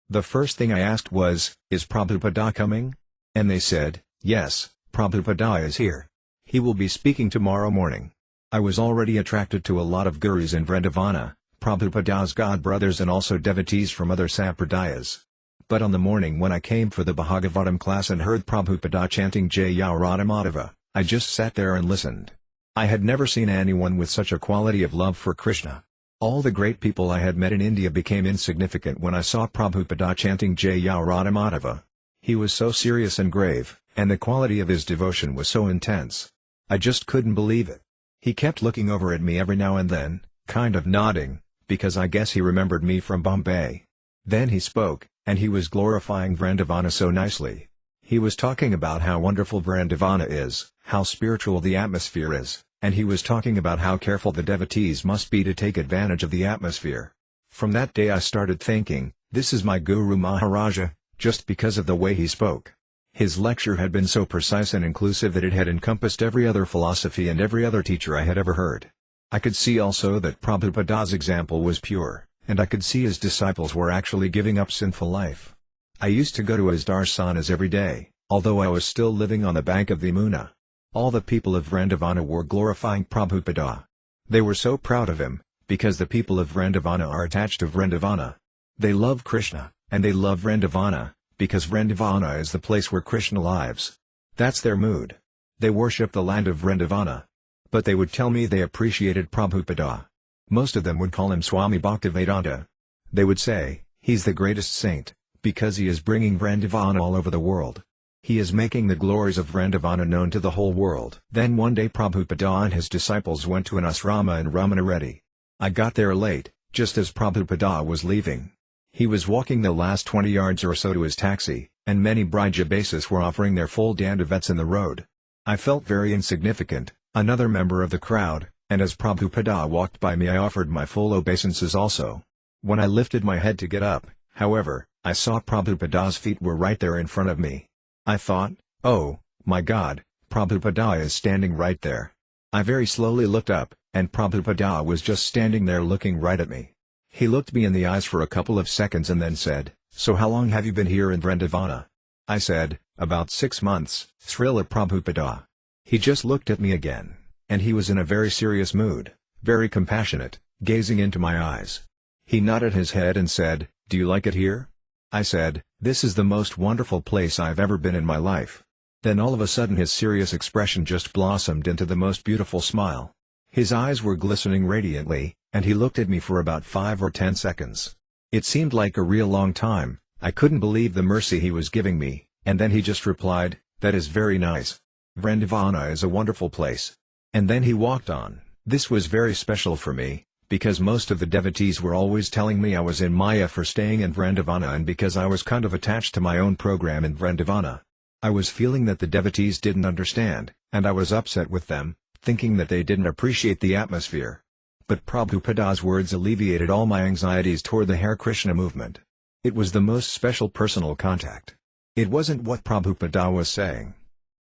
The first thing I asked was, "Is Prabhupada coming?" And they said, "Yes, Prabhupada is here. He will be speaking tomorrow morning." I was already attracted to a lot of gurus in Vrindavana, Prabhupada's godbrothers and also devotees from other sampradayas. But on the morning when I came for the Bhagavatam class and heard Prabhupada chanting Jaya Radha Madhava, I just sat there and listened. I had never seen anyone with such a quality of love for Krishna. All the great people I had met in India became insignificant when I saw Prabhupada chanting Jaya Radha Madhava. He was so serious and grave, and the quality of his devotion was so intense. I just couldn't believe it. He kept looking over at me every now and then, kind of nodding, because I guess he remembered me from Bombay. Then he spoke, and he was glorifying Vrindavana so nicely. He was talking about how wonderful Vrindavana is, how spiritual the atmosphere is, and he was talking about how careful the devotees must be to take advantage of the atmosphere. From that day I started thinking, this is my Guru Maharaja, just because of the way he spoke. His lecture had been so precise and inclusive that it had encompassed every other philosophy and every other teacher I had ever heard. I could see also that Prabhupada's example was pure, and I could see his disciples were actually giving up sinful life. I used to go to his darsanas every day, although I was still living on the bank of the Yamuna. All the people of Vrindavana were glorifying Prabhupada. They were so proud of him, because the people of Vrindavana are attached to Vrindavana. They love Krishna, and they love Vrindavana, because Vrindavana is the place where Krishna lives. That's their mood. They worship the land of Vrindavana. But they would tell me they appreciated Prabhupada. Most of them would call him Swami Bhaktivedanta. They would say, he's the greatest saint, because he is bringing Vrindavana all over the world. He is making the glories of Vrindavana known to the whole world. Then one day Prabhupada and his disciples went to an asrama in Ramanareddy. I got there late, just as Prabhupada was leaving. He was walking the last 20 yards or so to his taxi, and many Brijabasis were offering their full dandavats in the road. I felt very insignificant, another member of the crowd, and as Prabhupada walked by me I offered my full obeisances also. When I lifted my head to get up, however, I saw Prabhupada's feet were right there in front of me. I thought, oh, my God, Prabhupada is standing right there. I very slowly looked up, and Prabhupada was just standing there looking right at me. He looked me in the eyes for a couple of seconds and then said, "So how long have you been here in Vrindavana?" I said, "About 6 months, Śrīla Prabhupada." He just looked at me again, and he was in a very serious mood, very compassionate, gazing into my eyes. He nodded his head and said, "Do you like it here?" I said, "This is the most wonderful place I've ever been in my life." Then all of a sudden his serious expression just blossomed into the most beautiful smile. His eyes were glistening radiantly, and he looked at me for about 5 or 10 seconds. It seemed like a real long time. I couldn't believe the mercy he was giving me, and then he just replied, "That is very nice. Vrindavana is a wonderful place." And then he walked on. This was very special for me, because most of the devotees were always telling me I was in Maya for staying in Vrindavana and because I was kind of attached to my own program in Vrindavana. I was feeling that the devotees didn't understand, and I was upset with them, thinking that they didn't appreciate the atmosphere. But Prabhupada's words alleviated all my anxieties toward the Hare Krishna movement. It was the most special personal contact. It wasn't what Prabhupada was saying.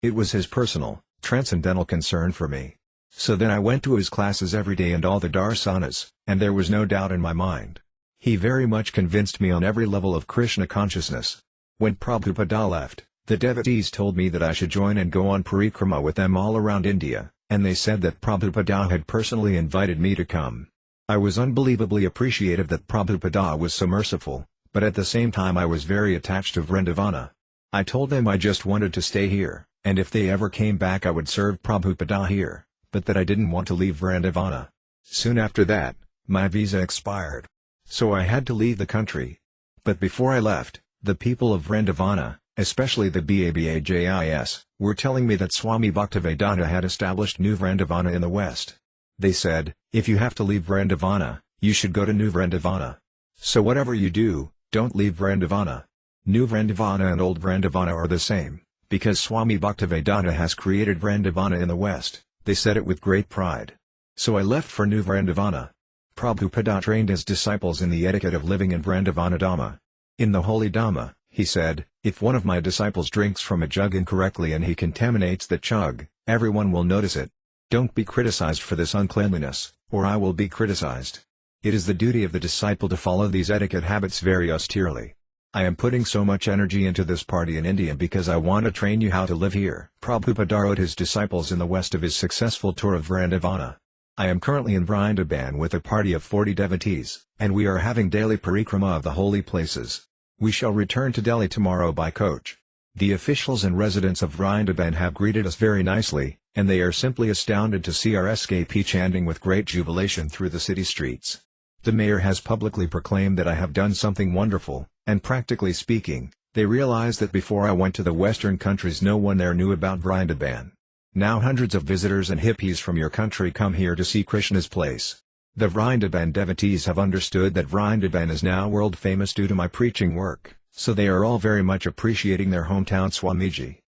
It was his personal, transcendental concern for me. So then I went to his classes every day and all the darsanas, and there was no doubt in my mind. He very much convinced me on every level of Krishna consciousness. When Prabhupada left, the devotees told me that I should join and go on parikrama with them all around India, and they said that Prabhupada had personally invited me to come. I was unbelievably appreciative that Prabhupada was so merciful, but at the same time I was very attached to Vrindavana. I told them I just wanted to stay here, and if they ever came back I would serve Prabhupada here, but that I didn't want to leave Vrindavana. Soon after that, my visa expired. So I had to leave the country. But before I left, the people of Vrindavana, especially the Babajis, were telling me that Swami Bhaktivedanta had established New Vrindavana in the West. They said, if you have to leave Vrindavana, you should go to New Vrindavana. So whatever you do, don't leave Vrindavana. New Vrindavana and Old Vrindavana are the same, because Swami Bhaktivedanta has created Vrindavana in the West, they said it with great pride. So I left for New Vrindavana. Prabhupada trained his disciples in the etiquette of living in Vrindavana Dhamma. In the holy Dhamma, he said, if one of my disciples drinks from a jug incorrectly and he contaminates the jug, everyone will notice it. Don't be criticized for this uncleanliness, or I will be criticized. It is the duty of the disciple to follow these etiquette habits very austerely. I am putting so much energy into this party in India because I want to train you how to live here. Prabhupada wrote his disciples in the west of his successful tour of Vrindavana. I am currently in Vrindavan with a party of 40 devotees, and we are having daily parikrama of the holy places. We shall return to Delhi tomorrow by coach. The officials and residents of Vrindavan have greeted us very nicely, and they are simply astounded to see our SKP chanting with great jubilation through the city streets. The mayor has publicly proclaimed that I have done something wonderful, and practically speaking, they realize that before I went to the western countries no one there knew about Vrindavan. Now hundreds of visitors and hippies from your country come here to see Krishna's place. The Vrindavan devotees have understood that Vrindavan is now world famous due to my preaching work, so they are all very much appreciating their hometown Swamiji.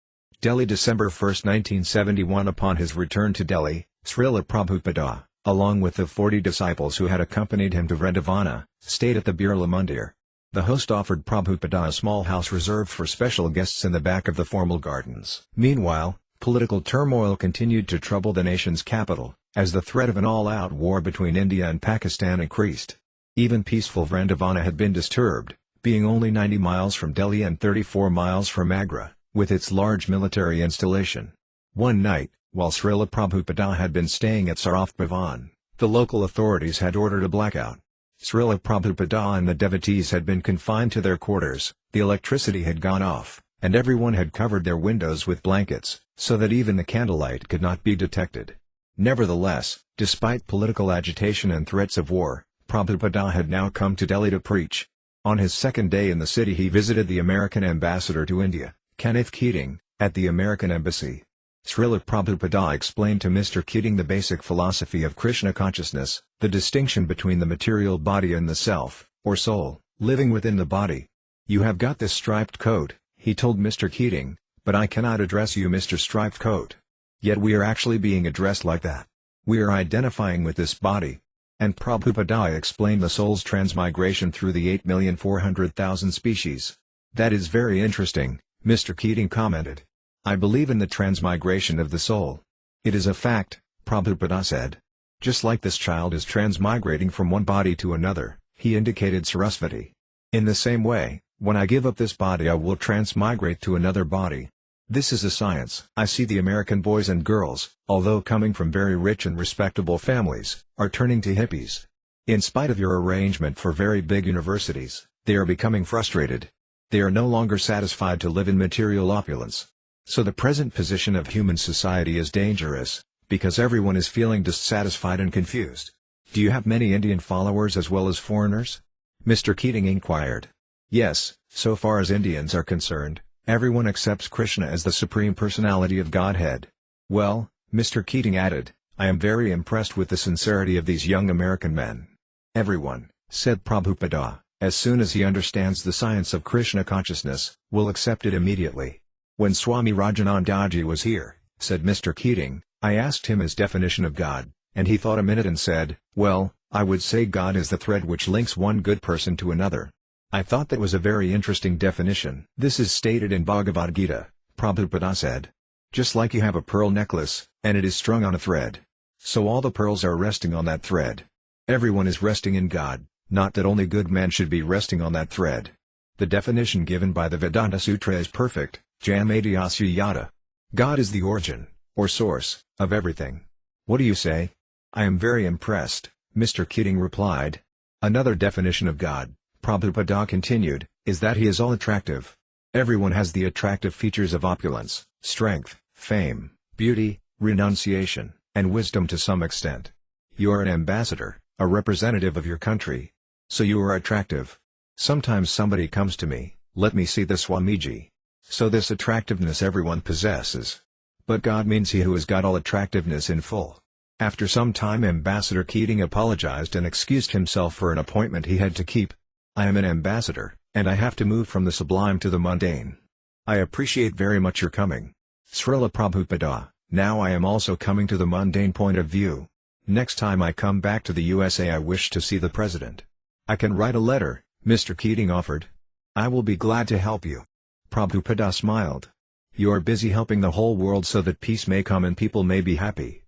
Delhi, December 1, 1971. Upon his return to Delhi, Śrīla Prabhupāda, along with the 40 disciples who had accompanied him to Vrindavana, stayed at the Birla Mandir. The host offered Prabhupada a small house reserved for special guests in the back of the formal gardens. Meanwhile, political turmoil continued to trouble the nation's capital, as the threat of an all-out war between India and Pakistan increased. Even peaceful Vrindavana had been disturbed, being only 90 miles from Delhi and 34 miles from Agra, with its large military installation. One night, while Śrīla Prabhupada had been staying at Sarath Bhavan, the local authorities had ordered a blackout. Srila Prabhupada and the devotees had been confined to their quarters, the electricity had gone off, and everyone had covered their windows with blankets, so that even the candlelight could not be detected. Nevertheless, despite political agitation and threats of war, Prabhupada had now come to Delhi to preach. On his second day in the city he visited the American ambassador to India, Kenneth Keating, at the American embassy. Srila Prabhupada explained to Mr. Keating the basic philosophy of Krishna consciousness, the distinction between the material body and the self, or soul, living within the body. "You have got this striped coat," he told Mr. Keating, "but I cannot address you Mr. Striped Coat." Yet we are actually being addressed like that. We are identifying with this body. And Prabhupada explained the soul's transmigration through the 8,400,000 species. "That is very interesting," Mr. Keating commented. "I believe in the transmigration of the soul. It is a fact," Prabhupada said. "Just like this child is transmigrating from one body to another," he indicated Sarasvati. "In the same way, when I give up this body I will transmigrate to another body. This is a science." I see the American boys and girls, although coming from very rich and respectable families, are turning to hippies. In spite of your arrangement for very big universities, they are becoming frustrated. They are no longer satisfied to live in material opulence. So the present position of human society is dangerous, because everyone is feeling dissatisfied and confused. "Do you have many Indian followers as well as foreigners?" Mr. Keating inquired. "Yes, so far as Indians are concerned, everyone accepts Krishna as the Supreme Personality of Godhead." "Well," Mr. Keating added, "I am very impressed with the sincerity of these young American men." "Everyone," said Prabhupada, "as soon as he understands the science of Krishna consciousness, will accept it immediately." "When Swami Rajanandaji was here," said Mr. Keating, "I asked him his definition of God, and he thought a minute and said, 'Well, I would say God is the thread which links one good person to another.' I thought that was a very interesting definition." "This is stated in Bhagavad Gita," Prabhupada said. "Just like you have a pearl necklace, and it is strung on a thread. So all the pearls are resting on that thread. Everyone is resting in God, not that only good men should be resting on that thread. The definition given by the Vedanta Sutra is perfect, Jamadhyasya Yada. God is the origin, or source, of everything. What do you say?" "I am very impressed," Mr. Keating replied. "Another definition of God," Prabhupada continued, "is that he is all-attractive. Everyone has the attractive features of opulence, strength, fame, beauty, renunciation, and wisdom to some extent. You are an ambassador, a representative of your country. So you are attractive. Sometimes somebody comes to me, 'Let me see the Swamiji.' So this attractiveness everyone possesses. But God means he who has got all attractiveness in full." After some time Ambassador Keating apologized and excused himself for an appointment he had to keep. "I am an ambassador, and I have to move from the sublime to the mundane. I appreciate very much your coming. Srila Prabhupada, now I am also coming to the mundane point of view. Next time I come back to the USA I wish to see the President. I can write a letter," Mr. Keating offered. "I will be glad to help you." Prabhupada smiled. "You are busy helping the whole world so that peace may come and people may be happy.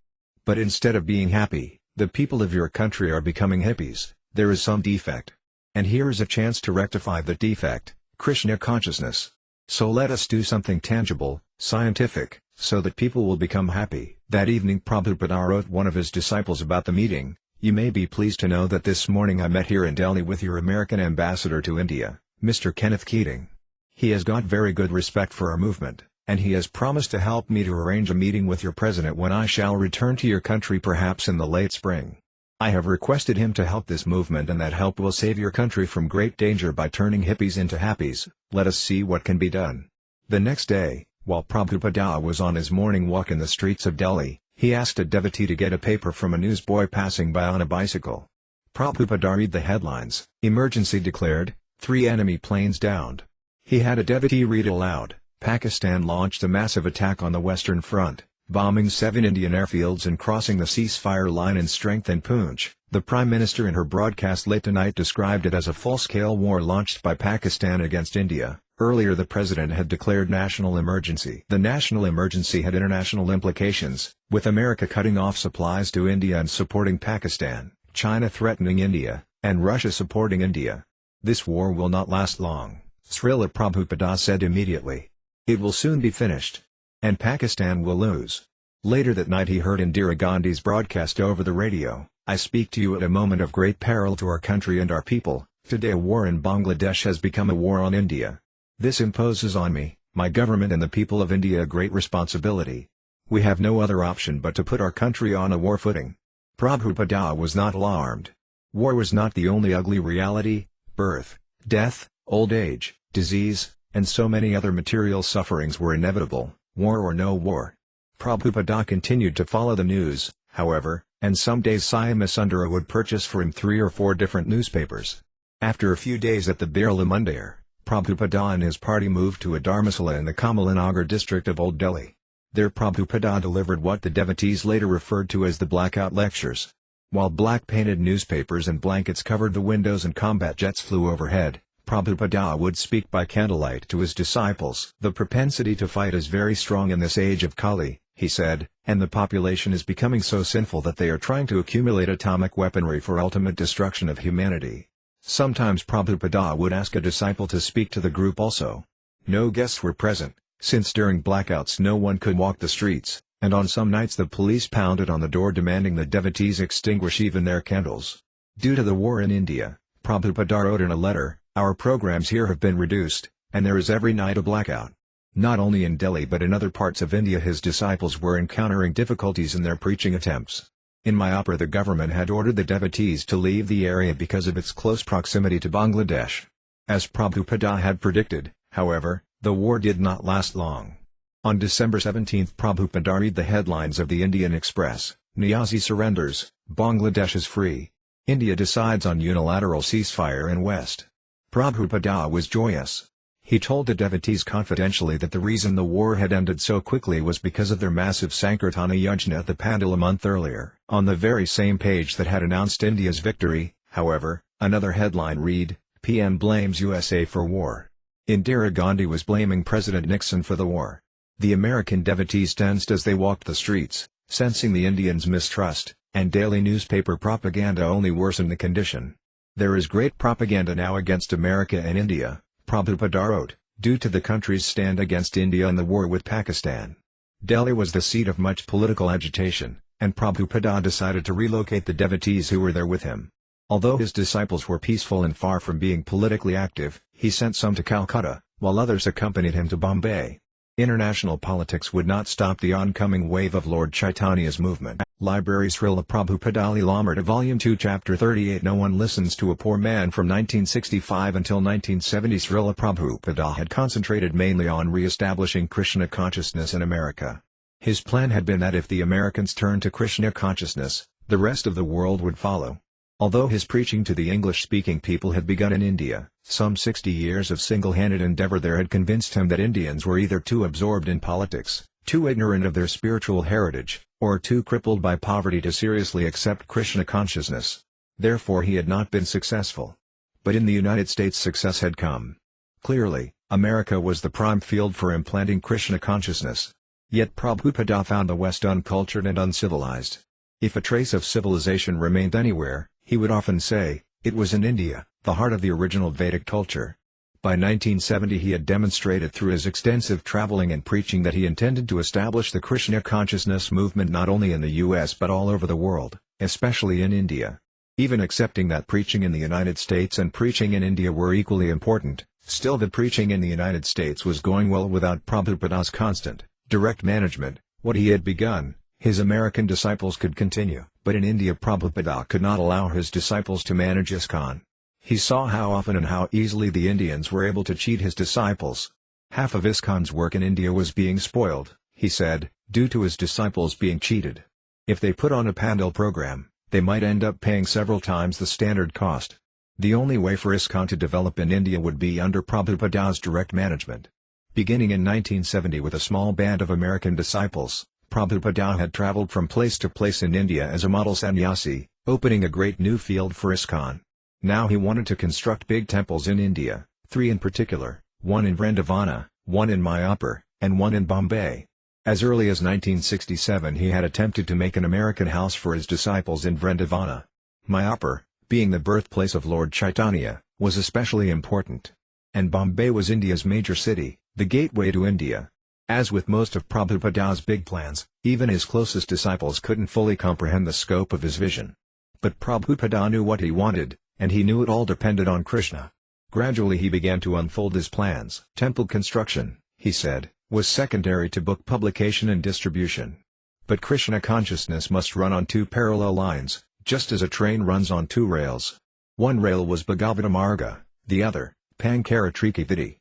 But instead of being happy, the people of your country are becoming hippies. There is some defect. And here is a chance to rectify the defect, Krishna consciousness. So let us do something tangible, scientific, so that people will become happy." That evening Prabhupada wrote one of his disciples about the meeting, "You may be pleased to know that this morning I met here in Delhi with your American ambassador to India, Mr. Kenneth Keating. He has got very good respect for our movement, and he has promised to help me to arrange a meeting with your president when I shall return to your country perhaps in the late spring. I have requested him to help this movement and that help will save your country from great danger by turning hippies into happies. Let us see what can be done." The next day, while Prabhupada was on his morning walk in the streets of Delhi, he asked a devotee to get a paper from a newsboy passing by on a bicycle. Prabhupada read the headlines, "Emergency declared, 3 enemy planes downed." He had a devotee read aloud, "Pakistan launched a massive attack on the Western Front, bombing 7 Indian airfields and crossing the ceasefire line in strength in Poonch." The Prime Minister in her broadcast late tonight described it as a full-scale war launched by Pakistan against India. Earlier the President had declared national emergency. The national emergency had international implications, with America cutting off supplies to India and supporting Pakistan, China threatening India, and Russia supporting India. "This war will not last long," Srila Prabhupada said immediately. "It will soon be finished. And Pakistan will lose." Later that night he heard Indira Gandhi's broadcast over the radio, I speak to you at a moment of great peril to our country and our people. Today a war in Bangladesh has become a war on India. This imposes on me, my government and the people of India a great responsibility. We have no other option but to put our country on a war footing. Prabhupada was not alarmed. War was not the only ugly reality. Birth, death, old age, disease, and so many other material sufferings were inevitable, war or no war. Prabhupada continued to follow the news, however, and some days Siamis Sundara would purchase for him 3 or 4 different newspapers. After a few days at the Birla Mandir, Prabhupada and his party moved to a dharmasala in the Kamalanagar district of Old Delhi. There Prabhupada delivered what the devotees later referred to as the blackout lectures. While black-painted newspapers and blankets covered the windows and combat jets flew overhead, Prabhupada would speak by candlelight to his disciples. The propensity to fight is very strong in this age of Kali, he said, and the population is becoming so sinful that they are trying to accumulate atomic weaponry for ultimate destruction of humanity. Sometimes Prabhupada would ask a disciple to speak to the group also. No guests were present, since during blackouts no one could walk the streets, and on some nights the police pounded on the door demanding the devotees extinguish even their candles. Due to the war in India, Prabhupada wrote in a letter, "Our programs here have been reduced, and there is every night a blackout." Not only in Delhi but in other parts of India his disciples were encountering difficulties in their preaching attempts. In Mayapur the government had ordered the devotees to leave the area because of its close proximity to Bangladesh. As Prabhupada had predicted, however, the war did not last long. On December 17 Prabhupada read the headlines of the Indian Express, "Niazi surrenders, Bangladesh is free. India decides on unilateral ceasefire in West." Prabhupada was joyous. He told the devotees confidentially that the reason the war had ended so quickly was because of their massive Sankirtana Yajna at the Pandal a month earlier. On the very same page that had announced India's victory, however, another headline read, "PM blames USA for war." Indira Gandhi was blaming President Nixon for the war. The American devotees tensed as they walked the streets, sensing the Indians' mistrust, and daily newspaper propaganda only worsened the condition. "There is great propaganda now against America and India," Prabhupada wrote, due to the country's stand against India and the war with Pakistan. Delhi was the seat of much political agitation, and Prabhupada decided to relocate the devotees who were there with him. Although his disciples were peaceful and far from being politically active, he sent some to Calcutta, while others accompanied him to Bombay. International politics would not stop the oncoming wave of Lord Chaitanya's movement. Library Śrīla Prabhupāda līlāmṛta Volume 2 Chapter 38 No One Listens to a Poor Man. From 1965 until 1970 Śrīla Prabhupada had concentrated mainly on re-establishing Krishna consciousness in America. His plan had been that if the Americans turned to Krishna consciousness, the rest of the world would follow. Although his preaching to the English-speaking people had begun in India, some 60 years of single-handed endeavor there had convinced him that Indians were either too absorbed in politics, too ignorant of their spiritual heritage, or too crippled by poverty to seriously accept Krishna consciousness. Therefore he had not been successful. But in the United States success had come. Clearly, America was the prime field for implanting Krishna consciousness. Yet Prabhupada found the West uncultured and uncivilized. If a trace of civilization remained anywhere, he would often say, it was in India, the heart of the original Vedic culture. By 1970 he had demonstrated through his extensive traveling and preaching that he intended to establish the Krishna consciousness movement not only in the US but all over the world, especially in India. Even accepting that preaching in the United States and preaching in India were equally important, still the preaching in the United States was going well without Prabhupada's constant, direct management. What he had begun, his American disciples could continue, but in India Prabhupada could not allow his disciples to manage ISKCON. He saw how often and how easily the Indians were able to cheat his disciples. Half of ISKCON's work in India was being spoiled, he said, due to his disciples being cheated. If they put on a Pandal program, they might end up paying several times the standard cost. The only way for ISKCON to develop in India would be under Prabhupada's direct management. Beginning in 1970 with a small band of American disciples, Prabhupada had traveled from place to place in India as a model sannyasi, opening a great new field for ISKCON. Now he wanted to construct big temples in India, 3 in particular, one in Vrindavana, one in Mayapur, and one in Bombay. As early as 1967 he had attempted to make an American house for his disciples in Vrindavana. Mayapur, being the birthplace of Lord Chaitanya, was especially important. And Bombay was India's major city, the gateway to India. As with most of Prabhupada's big plans, even his closest disciples couldn't fully comprehend the scope of his vision. But Prabhupada knew what he wanted, and he knew it all depended on Krishna. Gradually he began to unfold his plans. Temple construction, he said, was secondary to book publication and distribution. But Krishna consciousness must run on two parallel lines, just as a train runs on two rails. One rail was Bhaktivedanta, the other, Pankaratrikavidi.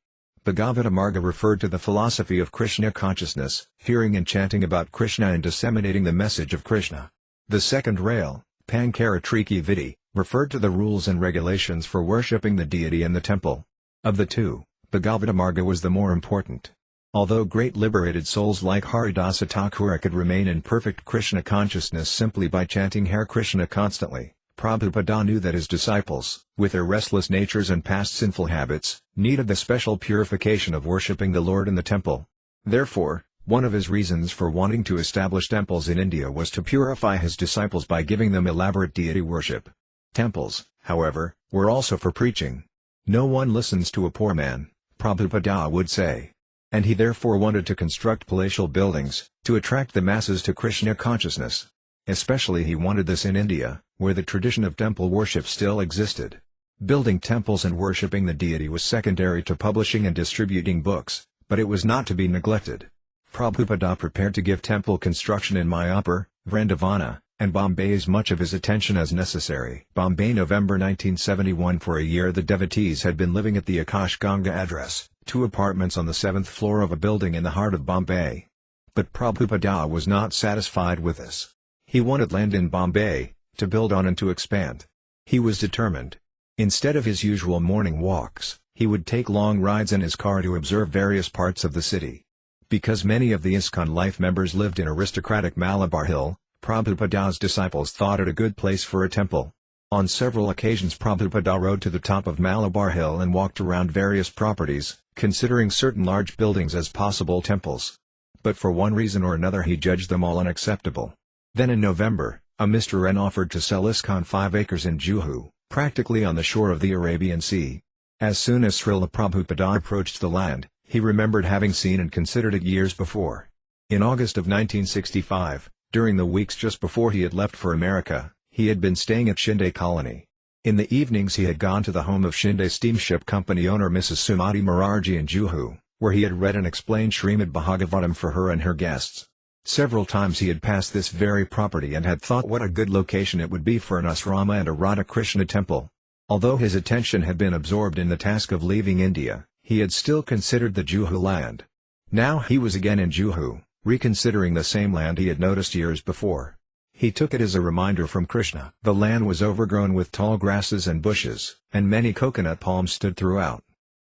Bhaktivedanta referred to the philosophy of Krishna consciousness, hearing and chanting about Krishna and disseminating the message of Krishna. The second rail, Pankaratrikavidi, referred to the rules and regulations for worshipping the deity in the temple. Of the two, Bhaktivedanta was the more important. Although great liberated souls like Dāsa Thakura could remain in perfect Krishna consciousness simply by chanting Hare Krishna constantly, Prabhupada knew that his disciples, with their restless natures and past sinful habits, needed the special purification of worshipping the Lord in the temple. Therefore, one of his reasons for wanting to establish temples in India was to purify his disciples by giving them elaborate deity worship. Temples, however, were also for preaching. No one listens to a poor man, Prabhupada would say. And he therefore wanted to construct palatial buildings, to attract the masses to Krishna consciousness. Especially he wanted this in India, where the tradition of temple worship still existed. Building temples and worshipping the deity was secondary to publishing and distributing books, but it was not to be neglected. Prabhupada prepared to give temple construction in Mayapur, Vrindavana, and Bombay as much of his attention as necessary. Bombay, November 1971. For a year the devotees had been living at the Akash Ganga address, 2 apartments on the 7th floor of a building in the heart of Bombay. But Prabhupada was not satisfied with this. He wanted land in Bombay, to build on and to expand. He was determined. Instead of his usual morning walks, he would take long rides in his car to observe various parts of the city. Because many of the ISKCON life members lived in aristocratic Malabar Hill, Prabhupada's disciples thought it a good place for a temple. On several occasions Prabhupada rode to the top of Malabar Hill and walked around various properties, considering certain large buildings as possible temples. But for one reason or another he judged them all unacceptable. Then in November, a Mr. N offered to sell ISKCON 5 acres in Juhu, practically on the shore of the Arabian Sea. As soon as Śrīla Prabhupada approached the land, he remembered having seen and considered it years before. In August of 1965, during the weeks just before he had left for America, he had been staying at Shinde Colony. In the evenings he had gone to the home of Shinde Steamship Company owner Mrs. Sumati Murarji in Juhu, where he had read and explained Srimad Bhagavatam for her and her guests. Several times he had passed this very property and had thought what a good location it would be for an asrama and a Radha Krishna temple. Although his attention had been absorbed in the task of leaving India, he had still considered the Juhu land. Now he was again in Juhu, reconsidering the same land he had noticed years before. He took it as a reminder from Krishna. The land was overgrown with tall grasses and bushes, and many coconut palms stood throughout.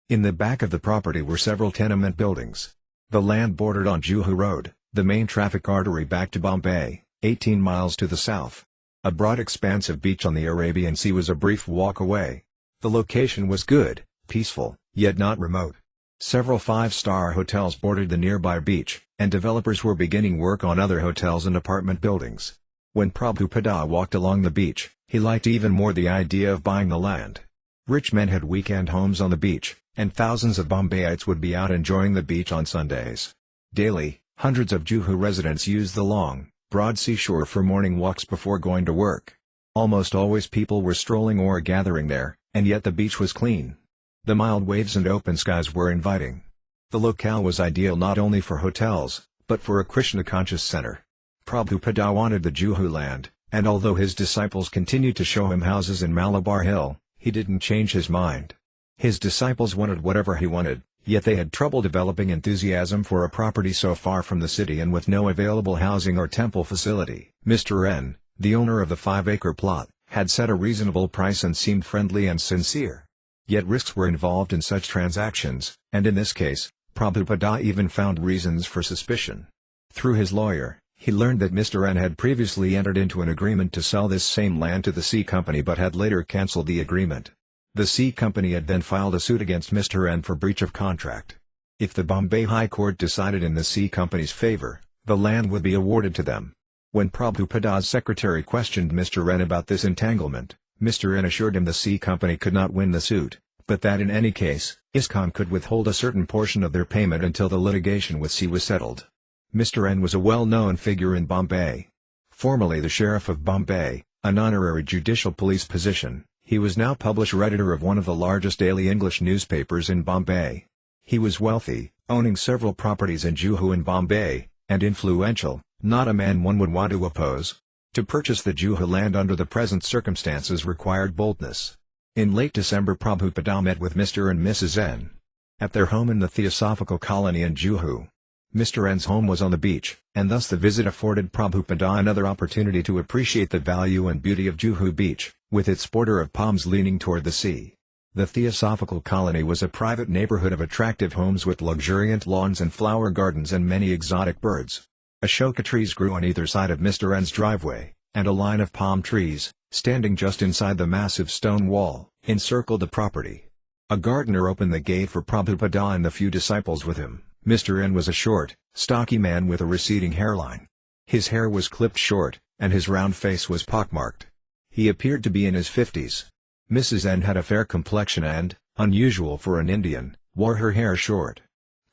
In the back of the property were several tenement buildings. The land bordered on Juhu Road, the main traffic artery back to Bombay, 18 miles to the south. A broad expanse of beach on the Arabian Sea was a brief walk away. The location was good, peaceful, yet not remote. Several 5-star hotels bordered the nearby beach, and developers were beginning work on other hotels and apartment buildings. When Prabhupada walked along the beach, he liked even more the idea of buying the land. Rich men had weekend homes on the beach, and thousands of Bombayites would be out enjoying the beach on Sundays. Daily, hundreds of Juhu residents used the long, broad seashore for morning walks before going to work. Almost always people were strolling or gathering there, and yet the beach was clean. The mild waves and open skies were inviting. The locale was ideal not only for hotels, but for a Krishna-conscious center. Prabhupada wanted the Juhu land, and although his disciples continued to show him houses in Malabar Hill, he didn't change his mind. His disciples wanted whatever he wanted, yet they had trouble developing enthusiasm for a property so far from the city and with no available housing or temple facility. Mr. N, the owner of the 5-acre plot, had set a reasonable price and seemed friendly and sincere. Yet risks were involved in such transactions, and in this case, Prabhupada even found reasons for suspicion. Through his lawyer, he learned that Mr. N had previously entered into an agreement to sell this same land to the C Company but had later cancelled the agreement. The C Company had then filed a suit against Mr. N for breach of contract. If the Bombay High Court decided in the C Company's favor, the land would be awarded to them. When Prabhupada's secretary questioned Mr. N about this entanglement, Mr. N assured him the C Company could not win the suit, but that in any case, ISKCON could withhold a certain portion of their payment until the litigation with C was settled. Mr. N was a well-known figure in Bombay. Formerly the Sheriff of Bombay, an honorary judicial police position. He was now publisher editor of one of the largest daily English newspapers in Bombay. He was wealthy, owning several properties in Juhu and Bombay, and influential, not a man one would want to oppose. To purchase the Juhu land under the present circumstances required boldness. In late December, Prabhupada met with Mr. and Mrs. N. at their home in the Theosophical Colony in Juhu. Mr. N's home was on the beach, and thus the visit afforded Prabhupada another opportunity to appreciate the value and beauty of Juhu Beach, with its border of palms leaning toward the sea. The Theosophical Colony was a private neighborhood of attractive homes with luxuriant lawns and flower gardens and many exotic birds. Ashoka trees grew on either side of Mr. N's driveway, and a line of palm trees, standing just inside the massive stone wall, encircled the property. A gardener opened the gate for Prabhupada and the few disciples with him. Mr. N was a short, stocky man with a receding hairline. His hair was clipped short, and his round face was pockmarked. He appeared to be in his 50s. Mrs. N had a fair complexion and, unusual for an Indian, wore her hair short.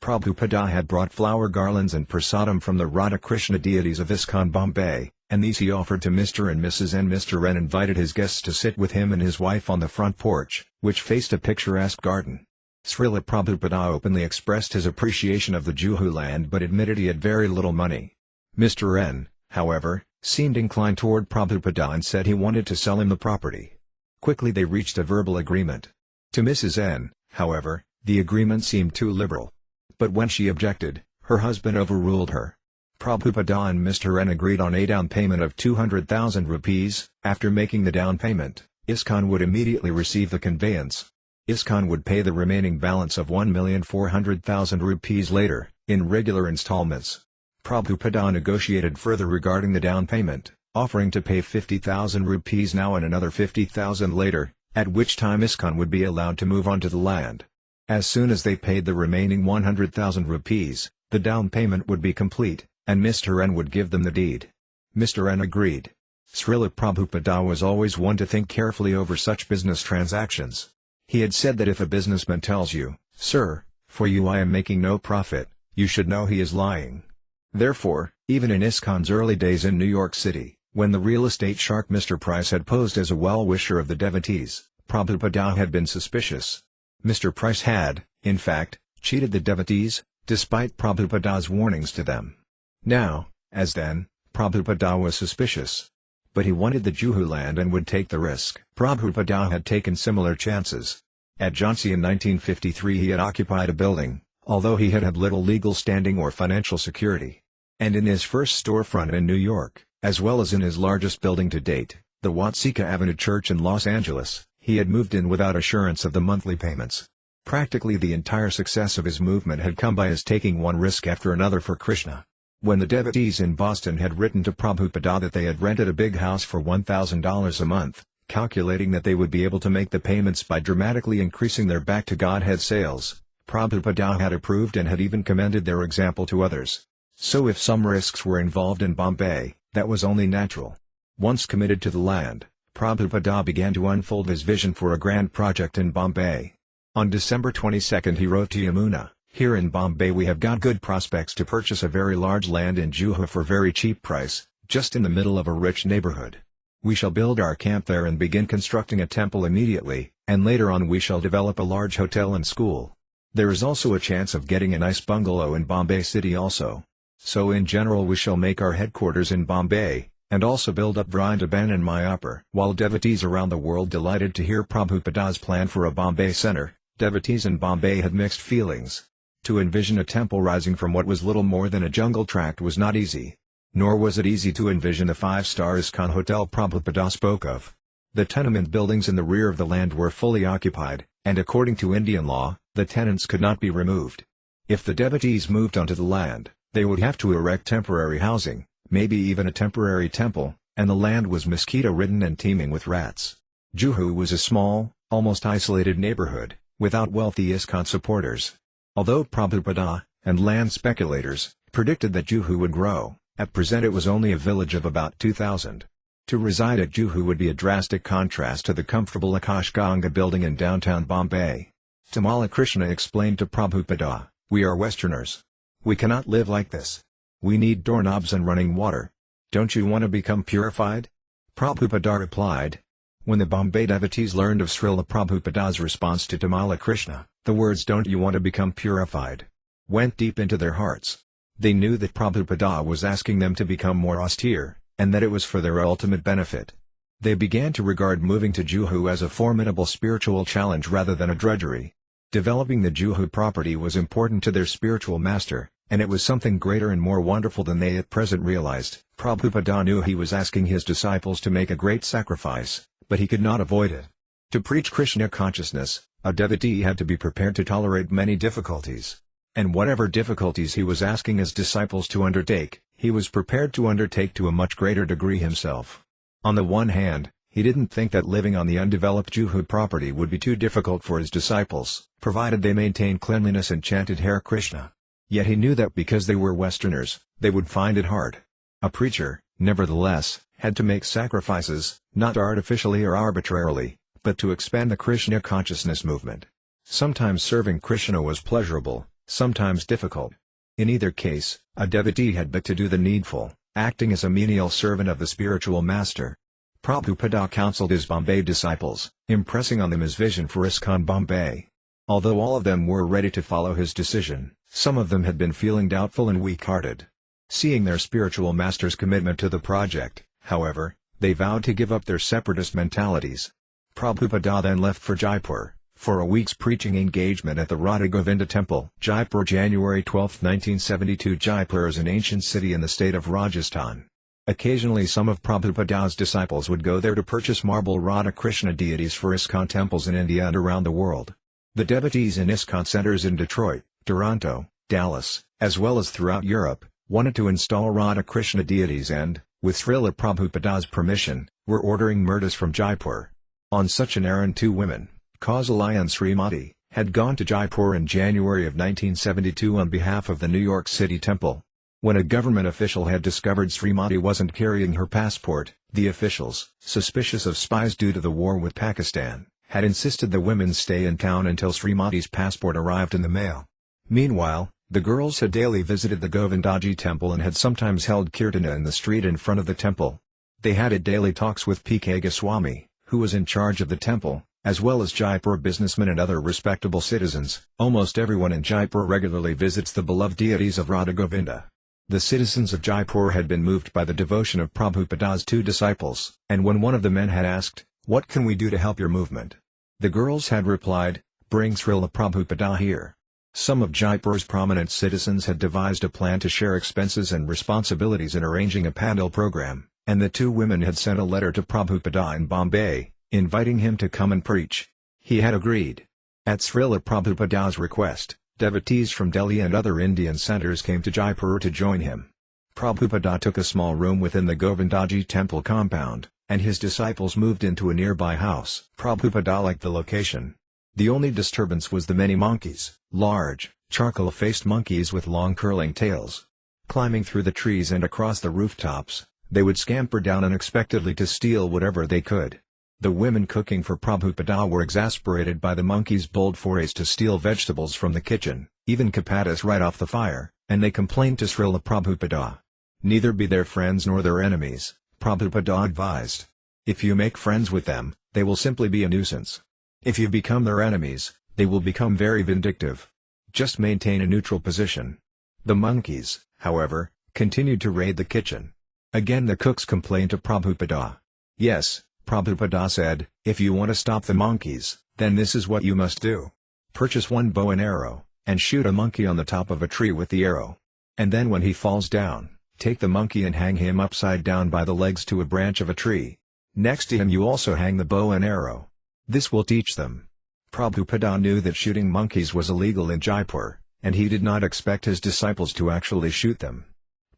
Prabhupada had brought flower garlands and prasadam from the Radha Krishna deities of ISKCON Bombay, and these he offered to Mr. and Mrs. N. Mr. N invited his guests to sit with him and his wife on the front porch, which faced a picturesque garden. Śrīla Prabhupada openly expressed his appreciation of the Juhu land but admitted he had very little money. Mr. N, however, seemed inclined toward Prabhupada and said he wanted to sell him the property. Quickly they reached a verbal agreement. To Mrs. N, however, the agreement seemed too liberal. But when she objected, her husband overruled her. Prabhupada and Mr. N agreed on a down payment of 200,000 rupees. After making the down payment, ISKCON would immediately receive the conveyance. ISKCON would pay the remaining balance of 1,400,000 rupees later, in regular installments. Prabhupada negotiated further regarding the down payment, offering to pay 50,000 rupees now and another 50,000 later, at which time ISKCON would be allowed to move on to the land. As soon as they paid the remaining 100,000 rupees, the down payment would be complete, and Mr. N would give them the deed. Mr. N agreed. Śrīla Prabhupada was always one to think carefully over such business transactions. He had said that if a businessman tells you, "Sir, for you I am making no profit," you should know he is lying. Therefore, even in ISKCON's early days in New York City, when the real estate shark Mr. Price had posed as a well-wisher of the devotees, Prabhupada had been suspicious. Mr. Price had, in fact, cheated the devotees, despite Prabhupada's warnings to them. Now, as then, Prabhupada was suspicious. But he wanted the Juhu land and would take the risk. Prabhupada had taken similar chances. At Jhansi in 1953 he had occupied a building, although he had little legal standing or financial security. And in his first storefront in New York, as well as in his largest building to date, the Watsika Avenue Church in Los Angeles, he had moved in without assurance of the monthly payments. Practically the entire success of his movement had come by his taking one risk after another for Krishna. When the devotees in Boston had written to Prabhupada that they had rented a big house for $1,000 a month, calculating that they would be able to make the payments by dramatically increasing their back-to-Godhead sales, Prabhupada had approved and had even commended their example to others. So if some risks were involved in Bombay, that was only natural. Once committed to the land, Prabhupada began to unfold his vision for a grand project in Bombay. On December 22 he wrote to Yamuna, "Here in Bombay we have got good prospects to purchase a very large land in Juhu for very cheap price, just in the middle of a rich neighborhood. We shall build our camp there and begin constructing a temple immediately, and later on we shall develop a large hotel and school. There is also a chance of getting a nice bungalow in Bombay city also. So in general we shall make our headquarters in Bombay, and also build up Vrindavan and Mayapur." While devotees around the world delighted to hear Prabhupada's plan for a Bombay center, devotees in Bombay had mixed feelings. To envision a temple rising from what was little more than a jungle tract was not easy. Nor was it easy to envision the 5-star ISKCON hotel Prabhupada spoke of. The tenement buildings in the rear of the land were fully occupied, and according to Indian law, the tenants could not be removed. If the devotees moved onto the land, they would have to erect temporary housing, maybe even a temporary temple, and the land was mosquito-ridden and teeming with rats. Juhu was a small, almost isolated neighborhood, without wealthy ISKCON supporters. Although Prabhupada, and land speculators, predicted that Juhu would grow, at present it was only a village of about 2,000. To reside at Juhu would be a drastic contrast to the comfortable Akash Ganga building in downtown Bombay. Tamala Krishna explained to Prabhupada, "We are Westerners. We cannot live like this. We need doorknobs and running water. Don't you want to become purified?" Prabhupada replied. When the Bombay devotees learned of Srila Prabhupada's response to Tamala Krishna, the words "don't you want to become purified?" went deep into their hearts. They knew that Prabhupada was asking them to become more austere, and that it was for their ultimate benefit. They began to regard moving to Juhu as a formidable spiritual challenge rather than a drudgery. Developing the Juhu property was important to their spiritual master, and it was something greater and more wonderful than they at present realized. Prabhupada knew he was asking his disciples to make a great sacrifice, but he could not avoid it. To preach Krishna consciousness, a devotee had to be prepared to tolerate many difficulties. And whatever difficulties he was asking his disciples to undertake, he was prepared to undertake to a much greater degree himself. On the one hand, he didn't think that living on the undeveloped Juhu property would be too difficult for his disciples, provided they maintained cleanliness and chanted Hare Krishna. Yet he knew that because they were Westerners, they would find it hard. A preacher, nevertheless, had to make sacrifices, not artificially or arbitrarily, but to expand the Krishna consciousness movement. Sometimes serving Krishna was pleasurable, sometimes difficult. In either case, a devotee had but to do the needful, acting as a menial servant of the spiritual master. Prabhupada counseled his Bombay disciples, impressing on them his vision for ISKCON Bombay. Although all of them were ready to follow his decision, some of them had been feeling doubtful and weak-hearted. Seeing their spiritual master's commitment to the project, however, they vowed to give up their separatist mentalities. Prabhupada then left for Jaipur, for a week's preaching engagement at the Radha Govinda Temple. Jaipur, January 12, 1972. Jaipur is an ancient city in the state of Rajasthan. Occasionally some of Prabhupada's disciples would go there to purchase marble Radha Krishna deities for ISKCON temples in India and around the world. The devotees in ISKCON centers in Detroit, Toronto, Dallas, as well as throughout Europe, wanted to install Radha Krishna deities and, with Srila Prabhupada's permission, were ordering murtis from Jaipur. On such an errand, two women, Kausalya and Srimati, had gone to Jaipur in January of 1972 on behalf of the New York City Temple. When a government official had discovered Srimati wasn't carrying her passport, the officials, suspicious of spies due to the war with Pakistan, had insisted the women stay in town until Srimati's passport arrived in the mail. Meanwhile, the girls had daily visited the Govindaji temple and had sometimes held kirtana in the street in front of the temple. They had daily talks with P.K. Goswami, who was in charge of the temple, as well as Jaipur businessmen and other respectable citizens. Almost everyone in Jaipur regularly visits the beloved deities of Radha Govinda. The citizens of Jaipur had been moved by the devotion of Prabhupada's two disciples, and when one of the men had asked, "What can we do to help your movement?" the girls had replied, "Bring Srila Prabhupada here." Some of Jaipur's prominent citizens had devised a plan to share expenses and responsibilities in arranging a pandal program, and the two women had sent a letter to Prabhupada in Bombay, inviting him to come and preach. He had agreed. At Srila Prabhupada's request, devotees from Delhi and other Indian centers came to Jaipur to join him. Prabhupada took a small room within the Govindaji temple compound, and his disciples moved into a nearby house. Prabhupada liked the location. The only disturbance was the many monkeys, large, charcoal-faced monkeys with long curling tails. Climbing through the trees and across the rooftops, they would scamper down unexpectedly to steal whatever they could. The women cooking for Prabhupada were exasperated by the monkeys' bold forays to steal vegetables from the kitchen, even chapatis right off the fire, and they complained to Srila Prabhupada. Neither be their friends nor their enemies, Prabhupada advised. If you make friends with them, they will simply be a nuisance. If you become their enemies, they will become very vindictive. Just maintain a neutral position. The monkeys, however, continued to raid the kitchen. Again the cooks complained to Prabhupada. Yes, Prabhupada said, if you want to stop the monkeys, then this is what you must do. Purchase one bow and arrow, and shoot a monkey on the top of a tree with the arrow. And then when he falls down, take the monkey and hang him upside down by the legs to a branch of a tree. Next to him you also hang the bow and arrow. This will teach them. Prabhupada knew that shooting monkeys was illegal in Jaipur, and he did not expect his disciples to actually shoot them.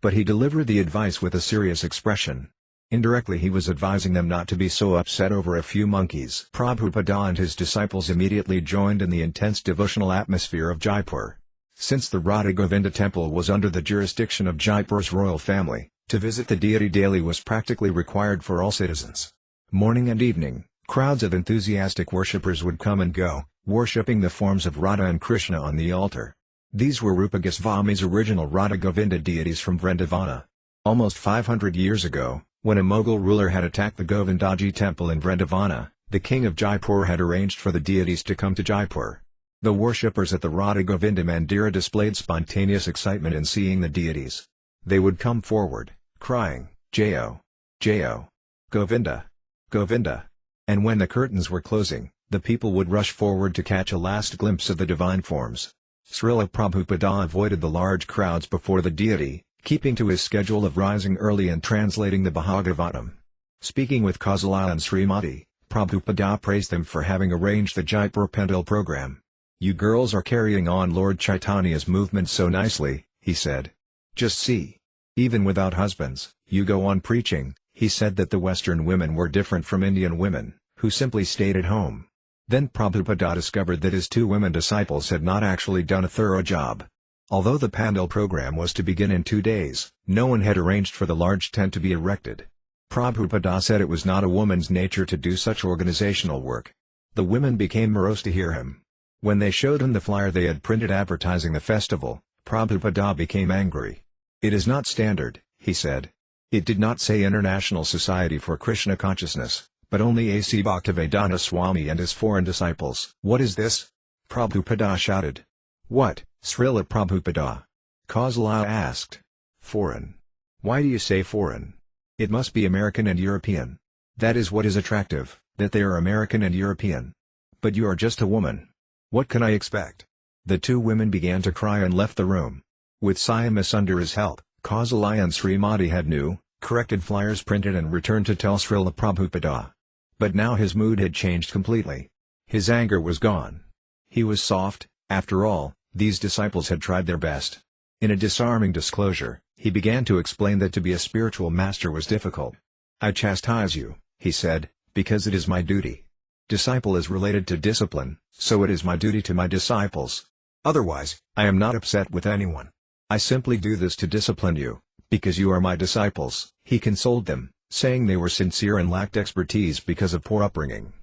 But he delivered the advice with a serious expression. Indirectly he was advising them not to be so upset over a few monkeys. Prabhupada and his disciples immediately joined in the intense devotional atmosphere of Jaipur. Since the Radha Govinda temple was under the jurisdiction of Jaipur's royal family, to visit the deity daily was practically required for all citizens. Morning and evening, crowds of enthusiastic worshippers would come and go, worshipping the forms of Radha and Krishna on the altar. These were Rupa Goswami's original Radha Govinda deities from Vrindavana. Almost 500 years ago, When a Mughal ruler had attacked the Govindaji temple in Vrindavana, the king of Jaipur had arranged for the deities to come to Jaipur. The worshippers at the Radha Govinda Mandira displayed spontaneous excitement in seeing the deities. They would come forward, crying, Jayo! Jayo! Govinda! Govinda! And when the curtains were closing, the people would rush forward to catch a last glimpse of the divine forms. Śrīla Prabhupāda avoided the large crowds before the deity, keeping to his schedule of rising early and translating the Bhagavatam. Speaking with Kausalya and Srimati, Prabhupada praised them for having arranged the Jaipur Pendal program. "You girls are carrying on Lord Chaitanya's movement so nicely," he said. "Just see. Even without husbands, you go on preaching." He said that the Western women were different from Indian women, who simply stayed at home. Then Prabhupada discovered that his 2 women disciples had not actually done a thorough job. Although the Pandal program was to begin in 2 days, no one had arranged for the large tent to be erected. Prabhupada said it was not a woman's nature to do such organizational work. The women became morose to hear him. When they showed him the flyer they had printed advertising the festival, Prabhupada became angry. "It is not standard," he said. It did not say International Society for Krishna Consciousness, but only A.C. Bhaktivedanta Swami and his foreign disciples. "What is this?" Prabhupada shouted. "What, Śrīla Prabhupada?" Kausalya asked. "Foreign. Why do you say foreign? It must be American and European. That is what is attractive, that they are American and European. But you are just a woman. What can I expect?" The 2 women began to cry and left the room. With Syamas under his help, Kausalya and Srimati had new, corrected flyers printed and returned to tell Śrīla Prabhupada. But now his mood had changed completely. His anger was gone. He was soft. After all, these disciples had tried their best. In a disarming disclosure, he began to explain that to be a spiritual master was difficult. "I chastise you," he said, "because it is my duty. Disciple is related to discipline, so it is my duty to my disciples. Otherwise, I am not upset with anyone. I simply do this to discipline you, because you are my disciples." He consoled them, saying they were sincere and lacked expertise because of poor upbringing.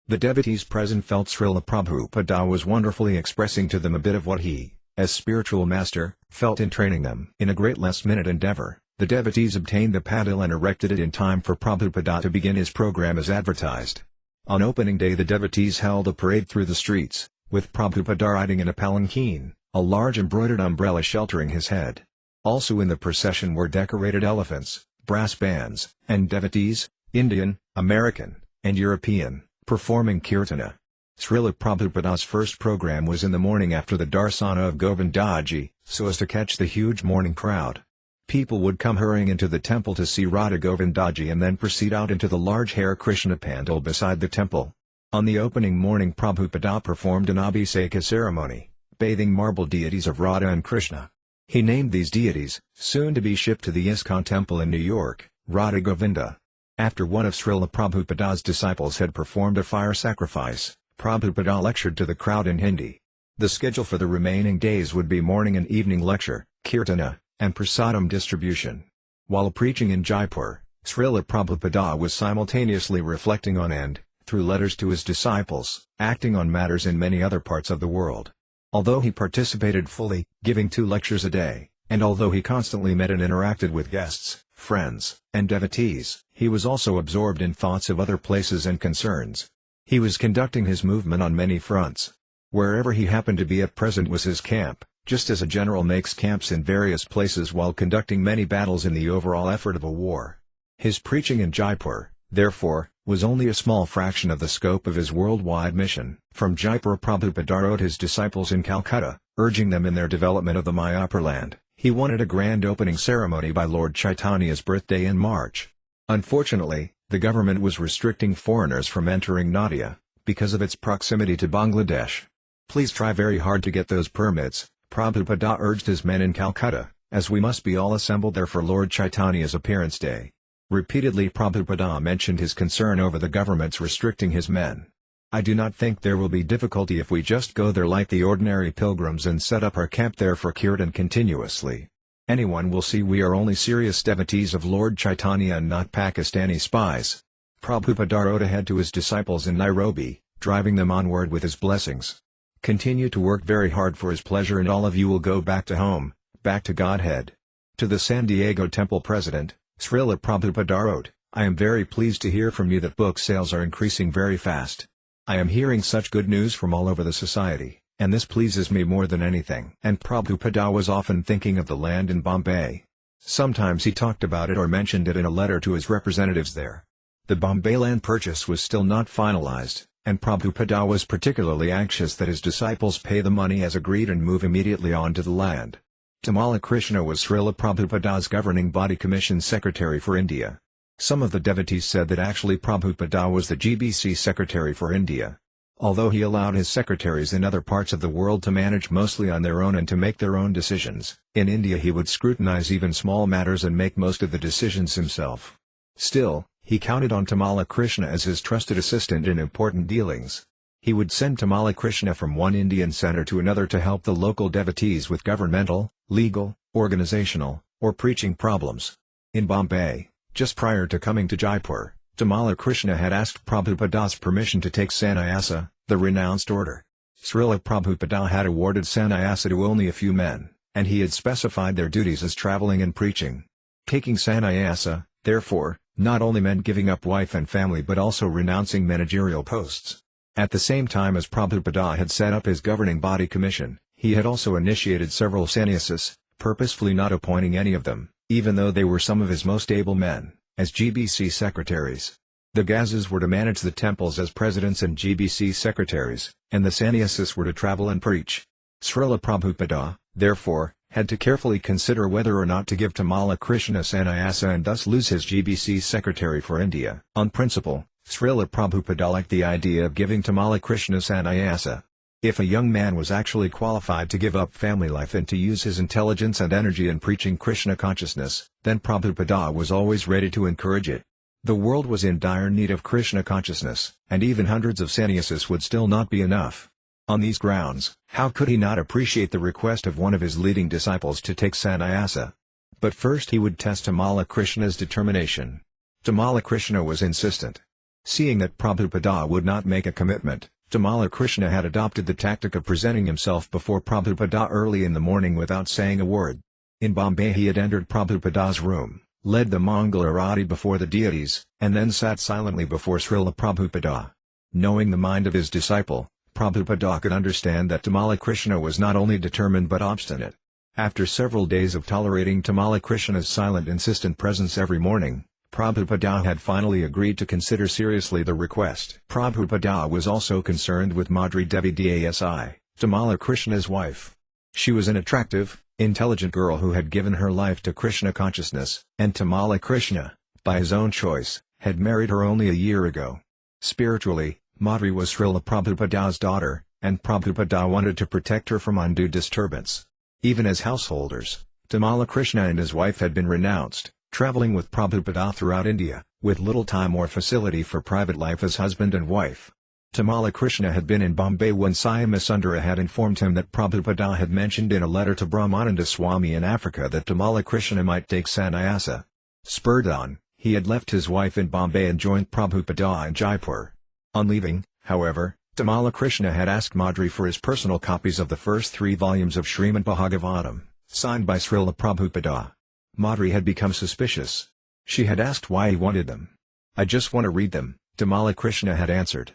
The devotees present felt Śrīla Prabhupada was wonderfully expressing to them a bit of what he, as spiritual master, felt in training them. In a great last-minute endeavor, the devotees obtained the pandal and erected it in time for Prabhupada to begin his program as advertised. On opening day the devotees held a parade through the streets, with Prabhupada riding in a palanquin, a large embroidered umbrella sheltering his head. Also in the procession were decorated elephants, brass bands, and devotees, Indian, American, and European, performing kirtana. Śrīla Prabhupada's first program was in the morning after the darsana of Govindaji, so as to catch the huge morning crowd. People would come hurrying into the temple to see Radha Govindaji and then proceed out into the large Hare Krishna pandal beside the temple. On the opening morning Prabhupada performed an Abhiseka ceremony, bathing marble deities of Radha and Krishna. He named these deities, soon to be shipped to the ISKCON temple in New York, Radha Govinda. After one of Śrīla Prabhupada's disciples had performed a fire sacrifice, Prabhupada lectured to the crowd in Hindi. The schedule for the remaining days would be morning and evening lecture, kirtana, and prasadam distribution. While preaching in Jaipur, Śrīla Prabhupada was simultaneously reflecting on and, through letters to his disciples, acting on matters in many other parts of the world. Although he participated fully, giving 2 lectures a day, and although he constantly met and interacted with guests, friends, and devotees, he was also absorbed in thoughts of other places and concerns. He was conducting his movement on many fronts. Wherever he happened to be at present was his camp, just as a general makes camps in various places while conducting many battles in the overall effort of a war. His preaching in Jaipur, therefore, was only a small fraction of the scope of his worldwide mission. From Jaipur Prabhupada wrote his disciples in Calcutta, urging them in their development of the Mayapur land. He wanted a grand opening ceremony by Lord Chaitanya's birthday in March. Unfortunately, the government was restricting foreigners from entering Nadia, because of its proximity to Bangladesh. "Please try very hard to get those permits," Prabhupada urged his men in Calcutta, "as we must be all assembled there for Lord Chaitanya's appearance day." Repeatedly Prabhupada mentioned his concern over the government's restricting his men. "I do not think there will be difficulty if we just go there like the ordinary pilgrims and set up our camp there for kirtan continuously. Anyone will see we are only serious devotees of Lord Chaitanya and not Pakistani spies." Prabhupada rode ahead to his disciples in Nairobi, driving them onward with his blessings. "Continue to work very hard for his pleasure and all of you will go back to home, back to Godhead." To the San Diego Temple president, Śrīla Prabhupada wrote, I am very pleased to hear from you that book sales are increasing very fast. I am hearing such good news from all over the society, and this pleases me more than anything." And Prabhupada was often thinking of the land in Bombay. Sometimes he talked about it or mentioned it in a letter to his representatives there. The Bombay land purchase was still not finalized, and Prabhupada was particularly anxious that his disciples pay the money as agreed and move immediately on to the land. Tamala Krishna was Śrīla Prabhupada's governing body commission secretary for India. Some of the devotees said that actually Prabhupada was the GBC secretary for India. Although he allowed his secretaries in other parts of the world to manage mostly on their own and to make their own decisions, in India he would scrutinize even small matters and make most of the decisions himself. Still, he counted on Tamala Krishna as his trusted assistant in important dealings. He would send Tamala Krishna from one Indian center to another to help the local devotees with governmental, legal, organizational, or preaching problems. In Bombay, just prior to coming to Jaipur, Tamala Krishna had asked Prabhupada's permission to take sannyasa, the renounced order. Śrīla Prabhupada had awarded sannyasa to only a few men, and he had specified their duties as traveling and preaching. Taking sannyasa, therefore, not only meant giving up wife and family but also renouncing managerial posts. At the same time as Prabhupada had set up his governing body commission, he had also initiated several sannyasis, purposefully not appointing any of them, even though they were some of his most able men, as GBC secretaries. The Gazas were to manage the temples as presidents and GBC secretaries, and the sannyasis were to travel and preach. Śrīla Prabhupada, therefore, had to carefully consider whether or not to give Tamala Krishna sannyasa and thus lose his GBC secretary for India. On principle, Śrīla Prabhupada liked the idea of giving Tamala Krishna sannyasa. If a young man was actually qualified to give up family life and to use his intelligence and energy in preaching Krishna consciousness, then Prabhupada was always ready to encourage it. The world was in dire need of Krishna consciousness, and even hundreds of sannyasis would still not be enough. On these grounds, how could he not appreciate the request of one of his leading disciples to take sannyasa? But first he would test Tamala Krishna's determination. Tamala Krishna was insistent. Seeing that Prabhupada would not make a commitment, Tamala Krishna had adopted the tactic of presenting himself before Prabhupada early in the morning without saying a word. In Bombay he had entered Prabhupada's room, led the Mangala Arati before the deities, and then sat silently before Śrīla Prabhupada. Knowing the mind of his disciple, Prabhupada could understand that Tamala Krishna was not only determined but obstinate. After several days of tolerating Tamala Krishna's silent insistent presence every morning, Prabhupada had finally agreed to consider seriously the request. Prabhupada was also concerned with Madhuri Devi Dasi, Tamala Krishna's wife. She was an attractive, intelligent girl who had given her life to Krishna consciousness, and Tamala Krishna, by his own choice, had married her only a year ago. Spiritually, Madhuri was Śrīla Prabhupada's daughter, and Prabhupada wanted to protect her from undue disturbance. Even as householders, Tamala Krishna and his wife had been renounced, traveling with Prabhupada throughout India, with little time or facility for private life as husband and wife. Tamala Krishna had been in Bombay when Swami Sundara had informed him that Prabhupada had mentioned in a letter to Brahmananda Swami in Africa that Tamala Krishna might take sannyasa. Spurred on, he had left his wife in Bombay and joined Prabhupada in Jaipur. On leaving, however, Tamala Krishna had asked Madhuri for his personal copies of the first 3 volumes of Srimad Bhagavatam, signed by Śrīla Prabhupada. Madhuri had become suspicious. She had asked why he wanted them. "I just want to read them," Tamala Krishna had answered.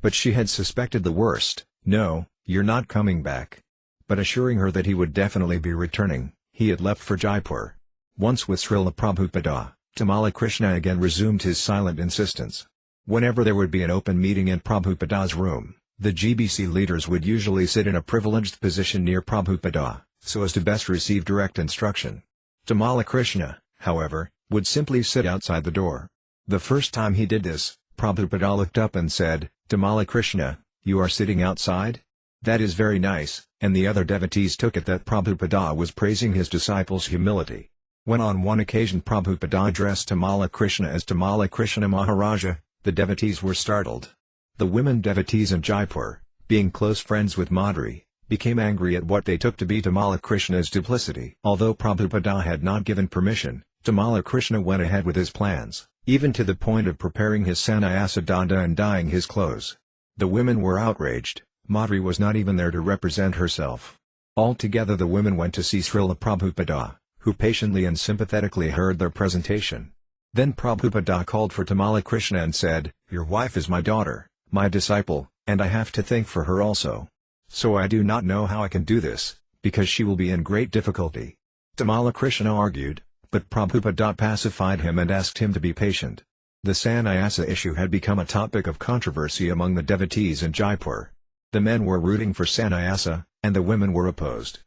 But she had suspected the worst. "No, you're not coming back." But assuring her that he would definitely be returning, he had left for Jaipur. Once with Śrīla Prabhupada, Tamala Krishna again resumed his silent insistence. Whenever there would be an open meeting in Prabhupada's room, the GBC leaders would usually sit in a privileged position near Prabhupada, so as to best receive direct instruction. Tamala Krishna, however, would simply sit outside the door. The first time he did this, Prabhupada looked up and said, "Tamala Krishna, you are sitting outside? That is very nice," and the other devotees took it that Prabhupada was praising his disciples' humility. When on one occasion Prabhupada addressed Tamala Krishna as Tamala Krishna Maharaja, the devotees were startled. The women devotees in Jaipur, being close friends with Madhuri, became angry at what they took to be Tamala Krishna's duplicity. Although Prabhupada had not given permission, Tamala Krishna went ahead with his plans, even to the point of preparing his sannyasa danda and dyeing his clothes. The women were outraged. Madhuri was not even there to represent herself. Altogether the women went to see Śrīla Prabhupada, who patiently and sympathetically heard their presentation. Then Prabhupada called for Tamala Krishna and said, "Your wife is my daughter, my disciple, and I have to think for her also. So I do not know how I can do this, because she will be in great difficulty." Tamala Krishna argued, but Prabhupada pacified him and asked him to be patient. The sannyasa issue had become a topic of controversy among the devotees in Jaipur. The men were rooting for sannyasa, and the women were opposed.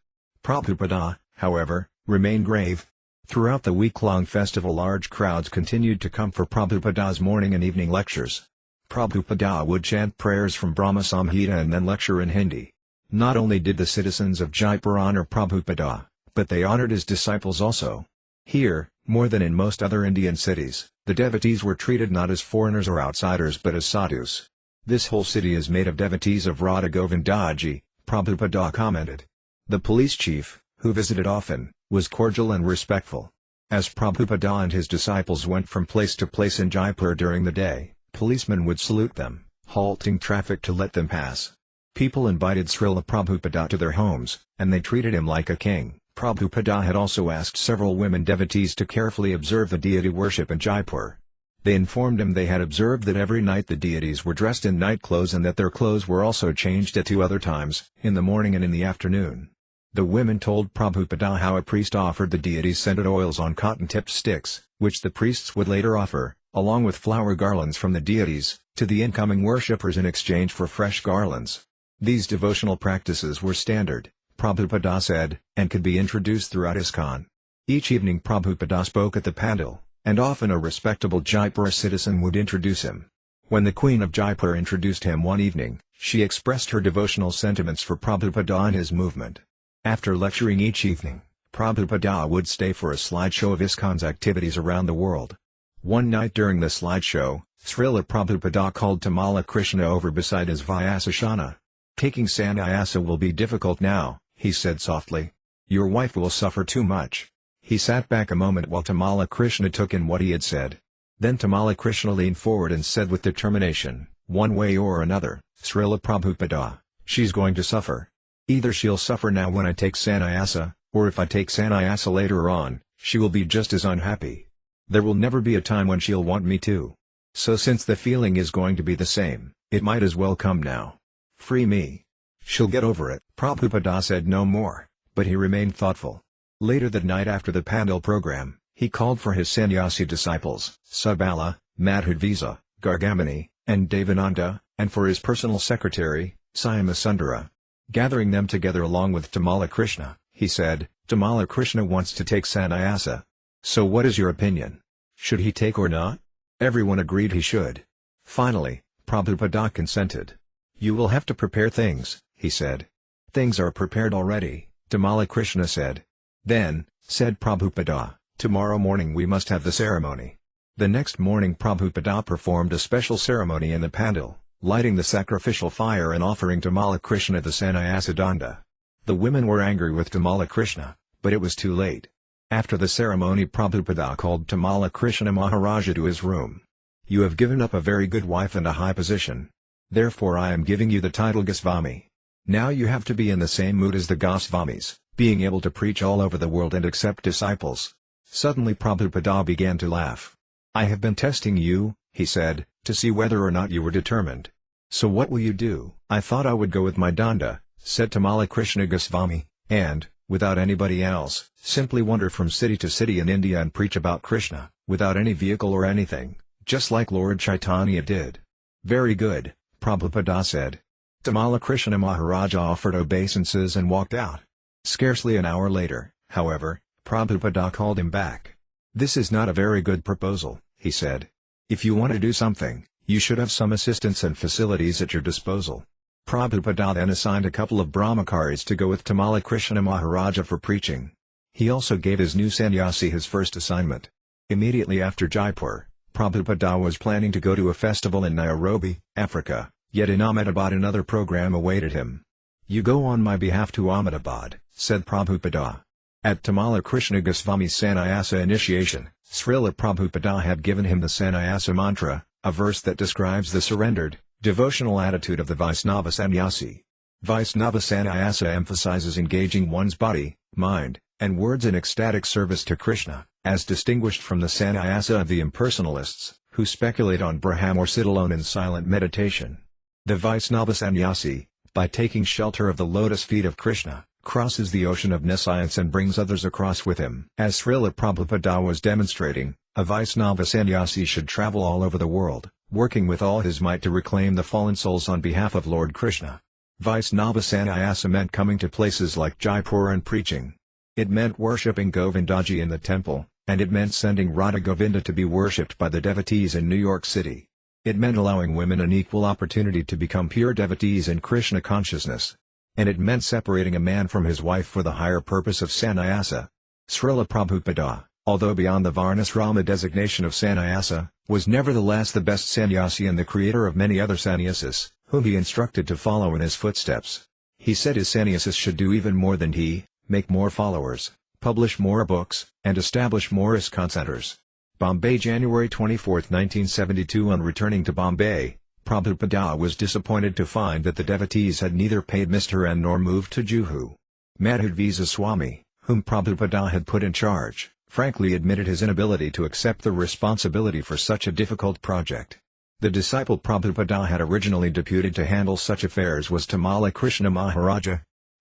Prabhupada, however, remained grave. Throughout the week-long festival large crowds continued to come for Prabhupada's morning and evening lectures. Prabhupada would chant prayers from Brahma Samhita and then lecture in Hindi. Not only did the citizens of Jaipur honor Prabhupada, but they honored his disciples also. Here, more than in most other Indian cities, the devotees were treated not as foreigners or outsiders but as sadhus. "This whole city is made of devotees of Radha Govindaji," Prabhupada commented. The police chief, who visited often, was cordial and respectful. As Prabhupada and his disciples went from place to place in Jaipur during the day, policemen would salute them, halting traffic to let them pass. People invited Śrīla Prabhupada to their homes, and they treated him like a king. Prabhupada had also asked several women devotees to carefully observe the deity worship in Jaipur. They informed him they had observed that every night the deities were dressed in night clothes and that their clothes were also changed at two other times, in the morning and in the afternoon. The women told Prabhupada how a priest offered the deities scented oils on cotton-tipped sticks, which the priests would later offer, along with flower garlands from the deities, to the incoming worshippers in exchange for fresh garlands. These devotional practices were standard, Prabhupada said, and could be introduced throughout ISKCON. Each evening Prabhupada spoke at the pandal, and often a respectable Jaipur citizen would introduce him. When the Queen of Jaipur introduced him one evening, she expressed her devotional sentiments for Prabhupada and his movement. After lecturing each evening, Prabhupada would stay for a slideshow of ISKCON's activities around the world. One night during the slideshow, Śrīla Prabhupada called Tamala Krishna over beside his Vyasashana. "Taking sannyasa will be difficult now," he said softly. "Your wife will suffer too much." He sat back a moment while Tamala Krishna took in what he had said. Then Tamala Krishna leaned forward and said with determination, "One way or another, Śrīla Prabhupada, she's going to suffer. Either she'll suffer now when I take sannyasa, or if I take sannyasa later on, she will be just as unhappy. There will never be a time when she'll want me to. So since the feeling is going to be the same, it might as well come now. Free me. She'll get over it." Prabhupada said no more, but he remained thoughtful. Later that night after the pandal program, he called for his sannyasi disciples, Subala, Madhudvisa, Gargamani, and Devananda, and for his personal secretary, Syamasundara. Gathering them together along with Tamala Krishna, he said, "Tamala Krishna wants to take sannyasa. So what is your opinion? Should he take or not?" Everyone agreed he should. Finally, Prabhupada consented. "You will have to prepare things," he said. "Things are prepared already," Tamala Krishna said. "Then," said Prabhupada, "tomorrow morning we must have the ceremony." The next morning Prabhupada performed a special ceremony in the pandal, lighting the sacrificial fire and offering Tamala Krishna the sannyasa danda. The women were angry with Tamala Krishna, but it was too late. After the ceremony Prabhupada called Tamala Krishna Maharaja to his room. "You have given up a very good wife and a high position. Therefore I am giving you the title Goswami. Now you have to be in the same mood as the Goswamis, being able to preach all over the world and accept disciples." Suddenly Prabhupada began to laugh. "I have been testing you," he said, "to see whether or not you were determined. So what will you do?" "I thought I would go with my danda," said Tamala Krishna Goswami, "and, without anybody else, simply wander from city to city in India and preach about Krishna, without any vehicle or anything, just like Lord Chaitanya did." "Very good," Prabhupada said. Tamala Krishna Maharaja offered obeisances and walked out. Scarcely an hour later, however, Prabhupada called him back. "This is not a very good proposal," he said. "If you want to do something, you should have some assistance and facilities at your disposal." Prabhupada then assigned a couple of brahmacharis to go with Tamala Krishna Maharaja for preaching. He also gave his new sannyasi his first assignment. Immediately after Jaipur, Prabhupada was planning to go to a festival in Nairobi, Africa, yet in Ahmedabad another program awaited him. "You go on my behalf to Ahmedabad," said Prabhupada. At Tamala Krishna Goswami's sannyasa initiation, Śrīla Prabhupada had given him the sannyasa mantra, a verse that describes the surrendered, devotional attitude of the Vaisnava sannyasi. Vaisnava sannyasa emphasizes engaging one's body, mind, and words in ecstatic service to Krishna, as distinguished from the sannyasa of the impersonalists, who speculate on Brahman or sit alone in silent meditation. The Vaisnava sannyasi, by taking shelter of the lotus feet of Krishna, crosses the ocean of nescience and brings others across with him. As Śrīla Prabhupāda was demonstrating, a Vaisnava sannyasi should travel all over the world, working with all his might to reclaim the fallen souls on behalf of Lord Krishna. Vaisnava sannyasa meant coming to places like Jaipur and preaching. It meant worshipping Govindaji in the temple, and it meant sending Radha Govinda to be worshipped by the devotees in New York City. It meant allowing women an equal opportunity to become pure devotees in Krishna consciousness. And it meant separating a man from his wife for the higher purpose of sannyasa. Śrīla Prabhupada, although beyond the Varnasrama designation of sannyasa, was nevertheless the best sannyasi and the creator of many other sannyasis, whom he instructed to follow in his footsteps. He said his sannyasis should do even more than he, make more followers, publish more books, and establish more ISKCON centers. Bombay, January 24, 1972. On returning to Bombay, Prabhupada was disappointed to find that the devotees had neither paid Mr. N nor moved to Juhu. Madhudvisa Swami, whom Prabhupada had put in charge, frankly admitted his inability to accept the responsibility for such a difficult project. The disciple Prabhupada had originally deputed to handle such affairs was Tamala Krishna Maharaja.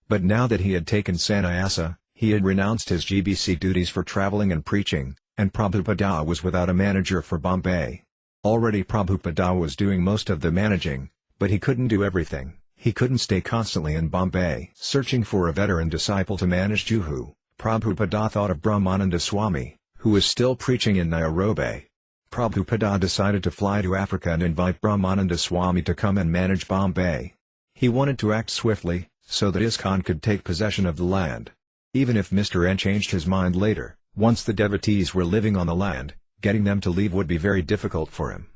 But now that he had taken sannyasa, he had renounced his GBC duties for traveling and preaching, and Prabhupada was without a manager for Bombay. Already Prabhupada was doing most of the managing, but he couldn't do everything. He couldn't stay constantly in Bombay. Searching for a veteran disciple to manage Juhu, Prabhupada thought of Brahmananda Swami, who was still preaching in Nairobi. Prabhupada decided to fly to Africa and invite Brahmananda Swami to come and manage Bombay. He wanted to act swiftly, so that ISKCON could take possession of the land. Even if Mr. N changed his mind later, once the devotees were living on the land, getting them to leave would be very difficult for him.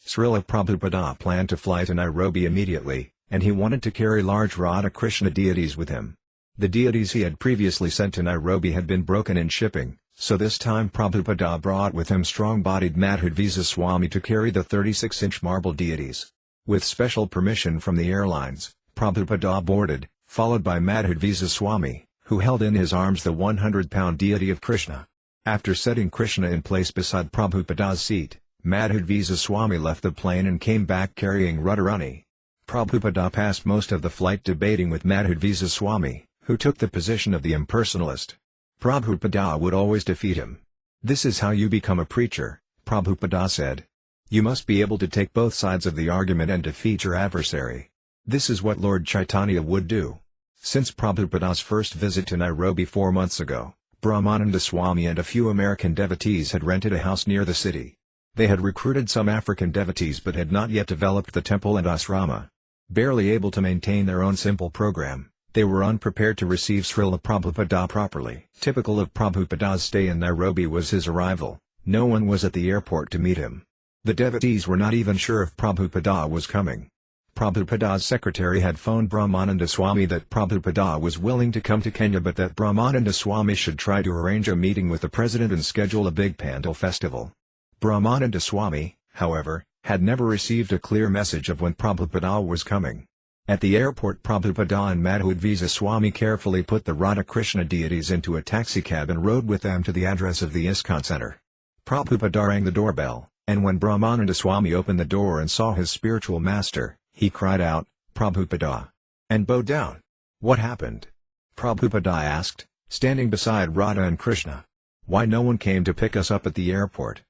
Śrīla Prabhupada planned to fly to Nairobi immediately, and he wanted to carry large Radha Krishna deities with him. The deities he had previously sent to Nairobi had been broken in shipping, so this time Prabhupada brought with him strong-bodied Madhudvisa Swami to carry the 36-inch marble deities. With special permission from the airlines, Prabhupada boarded, followed by Madhudvisa Swami, who held in his arms the 100-pound deity of Krishna. After setting Krishna in place beside Prabhupada's seat, Madhudvisa Swami left the plane and came back carrying Radharani. Prabhupada passed most of the flight debating with Madhudvisa Swami, who took the position of the impersonalist. Prabhupada would always defeat him. "This is how you become a preacher," Prabhupada said. "You must be able to take both sides of the argument and defeat your adversary. This is what Lord Chaitanya would do." Since Prabhupada's first visit to Nairobi 4 months ago, Brahmananda Swami and a few American devotees had rented a house near the city. They had recruited some African devotees but had not yet developed the temple and asrama. Barely able to maintain their own simple program, they were unprepared to receive Śrīla Prabhupada properly. Typical of Prabhupada's stay in Nairobi was his arrival. No one was at the airport to meet him. The devotees were not even sure if Prabhupada was coming. Prabhupada's secretary had phoned Brahmananda Swami that Prabhupada was willing to come to Kenya but that Brahmananda Swami should try to arrange a meeting with the president and schedule a big Pandal festival. Brahmananda Swami, however, had never received a clear message of when Prabhupada was coming. At the airport, Prabhupada and Madhudvisa Swami carefully put the Radha Krishna deities into a taxicab and rode with them to the address of the ISKCON center. Prabhupada rang the doorbell, and when Brahmananda Swami opened the door and saw his spiritual master, he cried out, "Prabhupada!" and bowed down. "What happened?" Prabhupada asked, standing beside Radha and Krishna. "Why no one came to pick us up at the airport?"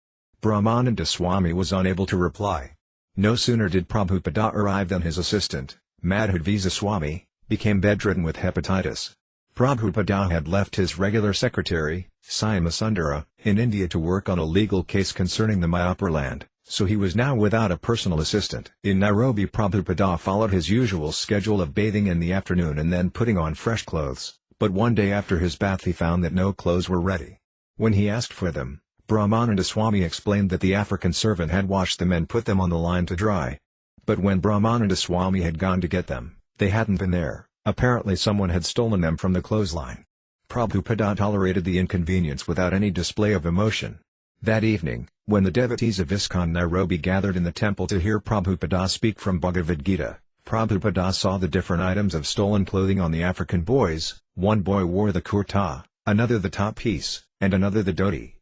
Brahmananda Swami was unable to reply. No sooner did Prabhupada arrive than his assistant, Madhudvisa Swami, became bedridden with hepatitis. Prabhupada had left his regular secretary, Syamasundara, in India to work on a legal case concerning the Mayapur land, so he was now without a personal assistant. In Nairobi, Prabhupada followed his usual schedule of bathing in the afternoon and then putting on fresh clothes, but one day after his bath he found that no clothes were ready. When he asked for them, Brahmananda Swami explained that the African servant had washed them and put them on the line to dry. But when Brahmananda Swami had gone to get them, they hadn't been there. Apparently someone had stolen them from the clothesline. Prabhupada tolerated the inconvenience without any display of emotion. That evening, when the devotees of ISKCON Nairobi gathered in the temple to hear Prabhupada speak from Bhagavad Gita, Prabhupada saw the different items of stolen clothing on the African boys. One boy wore the kurta, another the top piece, and another the dhoti.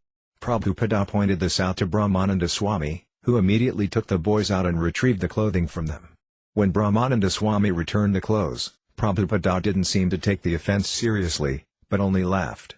Prabhupada pointed this out to Brahmananda Swami, who immediately took the boys out and retrieved the clothing from them. When Brahmananda Swami returned the clothes, Prabhupada didn't seem to take the offense seriously, but only laughed.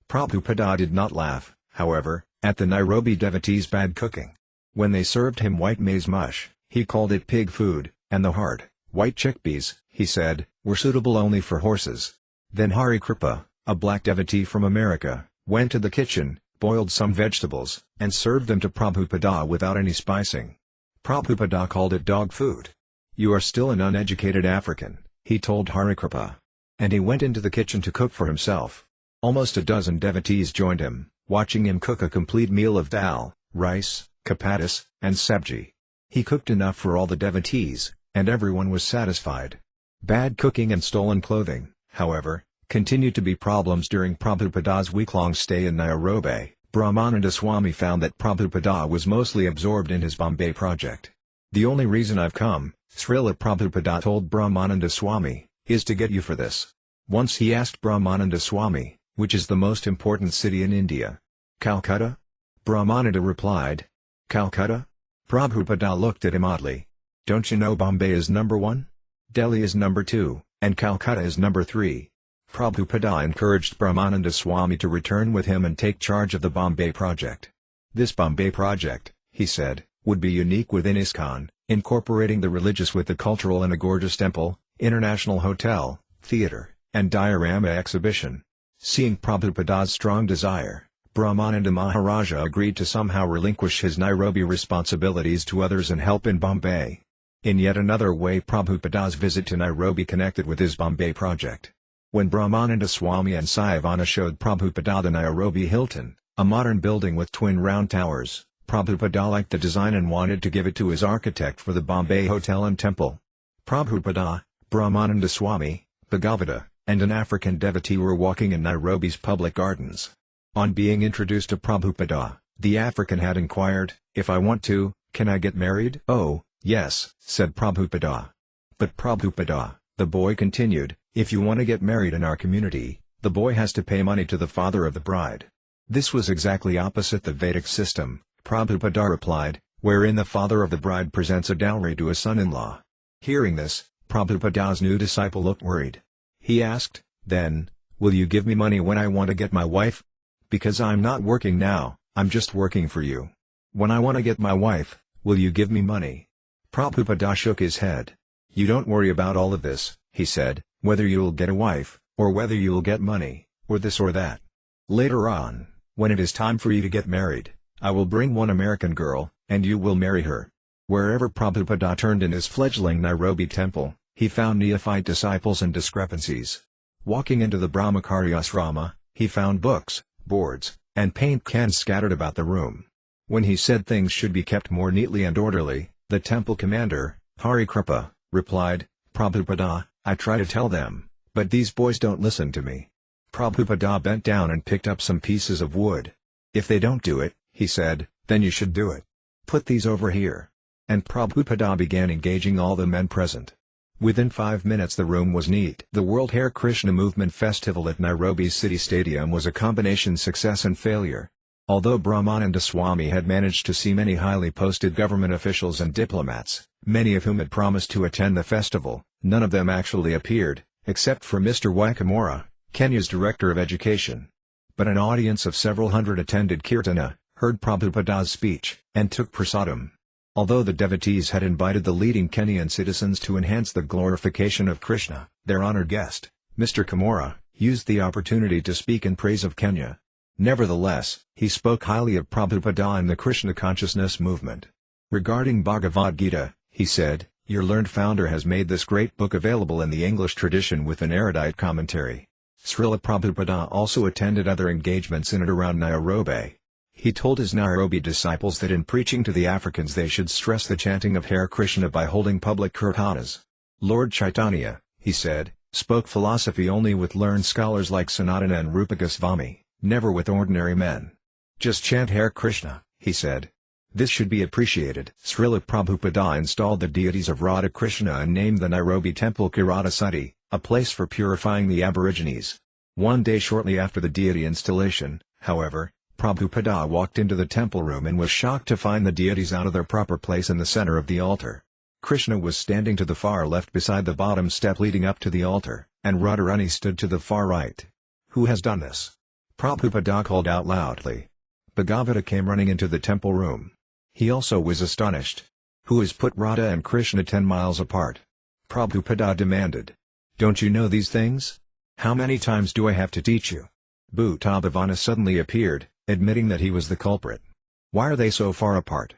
Prabhupada did not laugh, however, at the Nairobi devotees' bad cooking. When they served him white maize mush, he called it pig food, and the hard, white chickpeas, he said, were suitable only for horses. Then Hari Kripa, a black devotee from America, went to the kitchen, boiled some vegetables, and served them to Prabhupada without any spicing. Prabhupada called it dog food. "You are still an uneducated African," he told Hari Kripa. And he went into the kitchen to cook for himself. Almost a dozen devotees joined him, watching him cook a complete meal of dal, rice, chapatis, and sabji. He cooked enough for all the devotees, and everyone was satisfied. Bad cooking and stolen clothing, however, continued to be problems during Prabhupada's week-long stay in Nairobi. Brahmananda Swami found that Prabhupada was mostly absorbed in his Bombay project. "The only reason I've come," Śrīla Prabhupada told Brahmananda Swami, "is to get you for this." Once he asked Brahmananda Swami, "Which is the most important city in India?" "Calcutta?" Brahmananda replied. "Calcutta?" Prabhupada looked at him oddly. "Don't you know Bombay is number 1? Delhi is number 2, and Calcutta is number 3. Prabhupada encouraged Brahmananda Swami to return with him and take charge of the Bombay project. "This Bombay project," he said, "would be unique within ISKCON, incorporating the religious with the cultural in a gorgeous temple, international hotel, theatre, and diorama exhibition." Seeing Prabhupada's strong desire, Brahmananda Maharaja agreed to somehow relinquish his Nairobi responsibilities to others and help in Bombay. In yet another way, Prabhupada's visit to Nairobi connected with his Bombay project. When Brahmananda Swami and Saivana showed Prabhupada the Nairobi Hilton, a modern building with twin round towers, Prabhupada liked the design and wanted to give it to his architect for the Bombay Hotel and Temple. Prabhupada, Brahmananda Swami, Bhagavata, and an African devotee were walking in Nairobi's public gardens. On being introduced to Prabhupada, the African had inquired, "If I want to, can I get married?" "Oh, yes," said Prabhupada. "But Prabhupada," the boy continued, "if you want to get married in our community, the boy has to pay money to the father of the bride." This was exactly opposite the Vedic system, Prabhupada replied, wherein the father of the bride presents a dowry to a son-in-law. Hearing this, Prabhupada's new disciple looked worried. He asked, "Then, will you give me money when I want to get my wife? Because I'm not working now, I'm just working for you. When I want to get my wife, will you give me money?" Prabhupada shook his head. "You don't worry about all of this," he said, "whether you'll get a wife, or whether you'll get money, or this or that. Later on, when it is time for you to get married, I will bring one American girl, and you will marry her." Wherever Prabhupada turned in his fledgling Nairobi temple, he found neophyte disciples and discrepancies. Walking into the Brahmacharya asrama, he found books, boards, and paint cans scattered about the room. When he said things should be kept more neatly and orderly, the temple commander, Hari Kripa, replied, "Prabhupada, I try to tell them, but these boys don't listen to me." Prabhupada bent down and picked up some pieces of wood. "If they don't do it," he said, "then you should do it. Put these over here." And Prabhupada began engaging all the men present. Within 5 minutes the room was neat. The World Hare Krishna Movement Festival at Nairobi's City Stadium was a combination success and failure. Although Brahmananda Swami had managed to see many highly posted government officials and diplomats, many of whom had promised to attend the festival, none of them actually appeared, except for Mr. Wakamura, Kenya's Director of Education. But an audience of several hundred attended Kirtana, heard Prabhupada's speech, and took prasadam. Although the devotees had invited the leading Kenyan citizens to enhance the glorification of Krishna, their honored guest, Mr. Kamora, used the opportunity to speak in praise of Kenya. Nevertheless, he spoke highly of Prabhupada and the Krishna consciousness movement. Regarding Bhagavad Gita, he said, "Your learned founder has made this great book available in the English tradition with an erudite commentary." Śrīla Prabhupada also attended other engagements in and around Nairobi. He told his Nairobi disciples that in preaching to the Africans they should stress the chanting of Hare Krishna by holding public kirtanas. Lord Chaitanya, he said, spoke philosophy only with learned scholars like Sanatana and Rupa Goswami, never with ordinary men. "Just chant Hare Krishna," he said. This should be appreciated. Śrīla Prabhupada installed the deities of Radha Krishna and named the Nairobi temple Kirata Sati, a place for purifying the Aborigines. One day shortly after the deity installation, however, Prabhupada walked into the temple room and was shocked to find the deities out of their proper place in the center of the altar. Krishna was standing to the far left beside the bottom step leading up to the altar, and Radharani stood to the far right. "Who has done this?" Prabhupada called out loudly. Bhagavata came running into the temple room. He also was astonished. "Who has put Radha and Krishna 10 miles apart?" Prabhupada demanded. "Don't you know these things? How many times do I have to teach you?" Bhuttabhavana suddenly appeared, admitting that he was the culprit. "Why are they so far apart?"